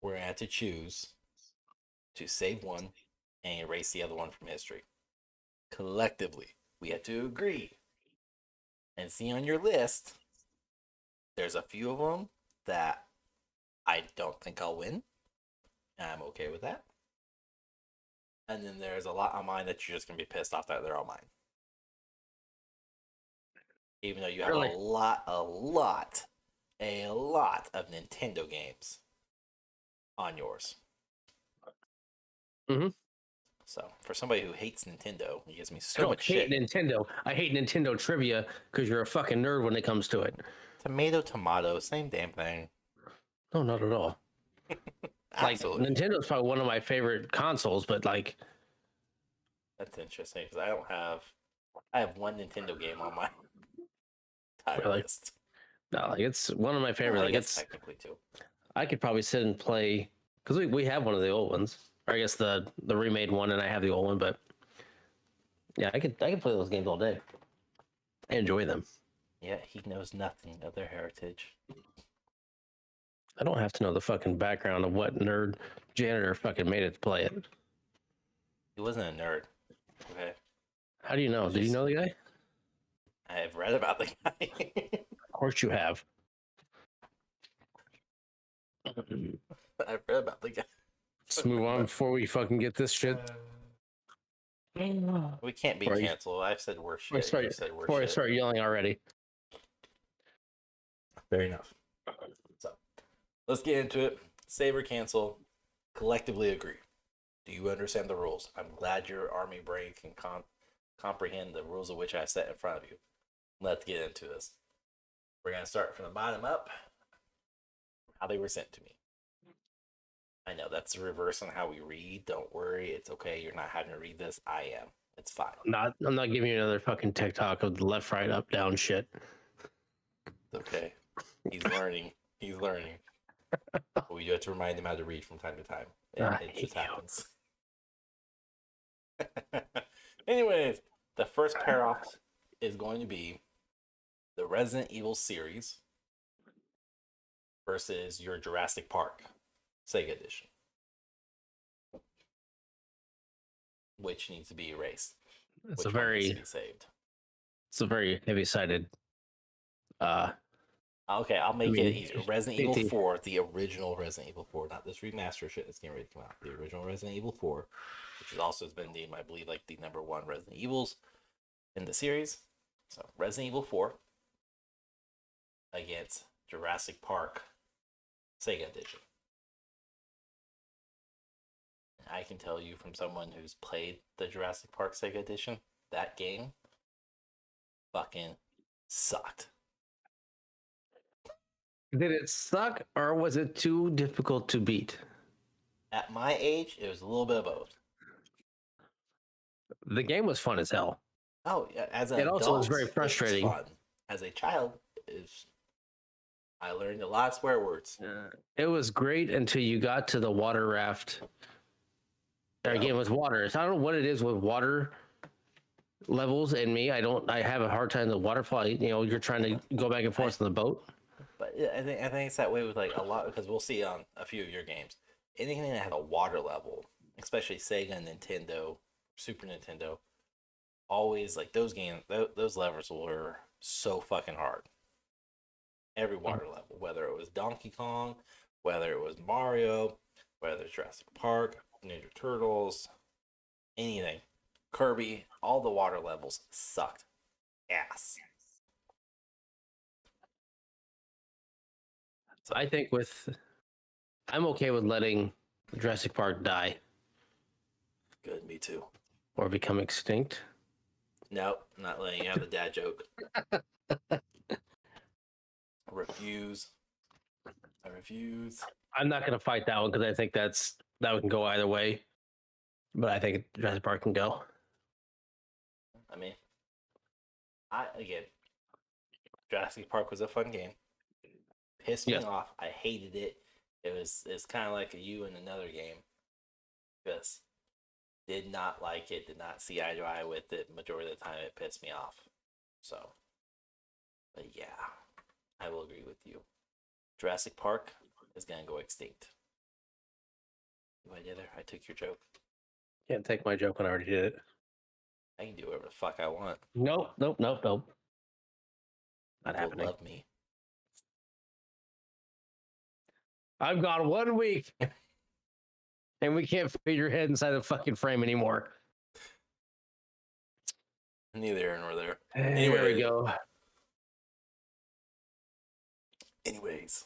[SPEAKER 3] we're gonna have to choose to save one and erase the other one from history. Collectively, we have to agree. And see on your list, there's a few of them that I don't think I'll win. And I'm okay with that. And then there's a lot on mine that you're just gonna be pissed off that they're all mine. Even though you have
[SPEAKER 2] Really?
[SPEAKER 3] a lot of Nintendo games on yours.
[SPEAKER 2] Mm-hmm.
[SPEAKER 3] So for somebody who hates Nintendo, he gives me
[SPEAKER 2] I
[SPEAKER 3] so
[SPEAKER 2] don't
[SPEAKER 3] much
[SPEAKER 2] hate
[SPEAKER 3] shit.
[SPEAKER 2] Nintendo. I hate Nintendo trivia because you're a fucking nerd when it comes to it.
[SPEAKER 3] Tomato, same damn thing.
[SPEAKER 2] No, not at all. Like
[SPEAKER 3] Absolutely.
[SPEAKER 2] Nintendo's probably one of my favorite consoles, but like
[SPEAKER 3] That's interesting because I have one Nintendo game on my entire
[SPEAKER 2] Really?
[SPEAKER 3] list.
[SPEAKER 2] no, like it's one of my favorite.
[SPEAKER 3] I
[SPEAKER 2] Like
[SPEAKER 3] guess
[SPEAKER 2] it's
[SPEAKER 3] technically too.
[SPEAKER 2] I could probably sit and play because we have one of the old ones. Or I guess the remade one, and I have the old one. But yeah, I could play those games all day. I enjoy them.
[SPEAKER 3] Yet he knows nothing of their heritage.
[SPEAKER 2] I don't have to know the fucking background of what nerd janitor fucking made it to play it.
[SPEAKER 3] He wasn't a nerd. Okay.
[SPEAKER 2] How do you know? Did you know the guy?
[SPEAKER 3] I have read about the guy.
[SPEAKER 2] Of course you have.
[SPEAKER 3] I've read about the guy.
[SPEAKER 2] Let's move on before we fucking get this shit.
[SPEAKER 3] We can't be
[SPEAKER 2] Before you-
[SPEAKER 3] canceled. I've said worse
[SPEAKER 2] Before I
[SPEAKER 3] shit.
[SPEAKER 2] start,
[SPEAKER 3] You've said worse
[SPEAKER 2] before I
[SPEAKER 3] shit.
[SPEAKER 2] start yelling already.
[SPEAKER 3] Fair enough. So let's get into it. Save or cancel. Collectively agree. Do you understand the rules? I'm glad your army brain can comprehend the rules of which I set in front of you. Let's get into this. We're going to start from the bottom up. How they were sent to me. I know that's the reverse on how we read. Don't worry. It's okay. You're not having to read this. I am. It's fine.
[SPEAKER 2] I'm not giving you another fucking TikTok of the left, right, up, down shit.
[SPEAKER 3] It's okay. He's learning. He's learning. But we do have to remind him how to read from time to time. It just happens. Anyways, the first pair off is going to be the Resident Evil series versus your Jurassic Park Sega Edition, which needs to be erased.
[SPEAKER 2] It's
[SPEAKER 3] Which
[SPEAKER 2] a
[SPEAKER 3] one needs to
[SPEAKER 2] very
[SPEAKER 3] be saved.
[SPEAKER 2] heavy-sided.
[SPEAKER 3] Okay, I'll make
[SPEAKER 2] mean,
[SPEAKER 3] it easier. Resident Evil
[SPEAKER 2] it-
[SPEAKER 3] 4, the original Resident Evil 4, not this remaster shit that's getting ready to come out. The original Resident Evil 4, which is also has been named, I believe, like the number 1 Resident Evils in the series. So Resident Evil 4 against Jurassic Park Sega Edition. And I can tell you from someone who's played the Jurassic Park Sega Edition, that game fucking sucked.
[SPEAKER 2] Did it suck or was it too difficult to beat?
[SPEAKER 3] At my age, it was a little bit of both.
[SPEAKER 2] The game was fun as hell.
[SPEAKER 3] Oh, yeah, as an
[SPEAKER 2] It also was
[SPEAKER 3] adult,
[SPEAKER 2] very
[SPEAKER 3] it was
[SPEAKER 2] frustrating.
[SPEAKER 3] fun. As a child, I learned a lot of swear words.
[SPEAKER 2] It was great until you got to the water raft. Our
[SPEAKER 3] Yep.
[SPEAKER 2] game was water. So I don't know what it is with water levels in me. I have a hard time with waterfall. You know, you're trying to go back and forth on the boat.
[SPEAKER 3] But yeah, I think it's that way with like a lot, because we'll see on a few of your games. Anything that had a water level, especially Sega, Nintendo, Super Nintendo, always like those games. Those levers were so fucking hard. Every water level, whether it was Donkey Kong, whether it was Mario, whether it's Jurassic Park, Ninja Turtles, anything, Kirby, all the water levels sucked ass. So,
[SPEAKER 2] I think I'm okay with letting Jurassic Park die
[SPEAKER 3] good, me too.
[SPEAKER 2] or become extinct.
[SPEAKER 3] Nope, not letting you have the dad joke. Refuse. I refuse.
[SPEAKER 2] I'm not going to fight that one because I think that one can go either way. But I think Jurassic Park can go.
[SPEAKER 3] I mean, again, Jurassic Park was a fun game. Pissed me
[SPEAKER 2] Yes.
[SPEAKER 3] off. I hated it. It's kind of like you in another game. Because did not like it, did not see eye to eye with it. Majority of the time, it pissed me off. So, but yeah, I will agree with you. Jurassic Park is gonna go extinct. What did I took your joke.
[SPEAKER 2] Can't take my joke when I already did it.
[SPEAKER 3] I can do whatever the fuck I want.
[SPEAKER 2] Nope. Not
[SPEAKER 3] People
[SPEAKER 2] happening.
[SPEAKER 3] love me.
[SPEAKER 2] I've gone 1 week and we can't fit your head inside the fucking frame anymore.
[SPEAKER 3] Neither here nor there.
[SPEAKER 2] There we go.
[SPEAKER 3] Anyways.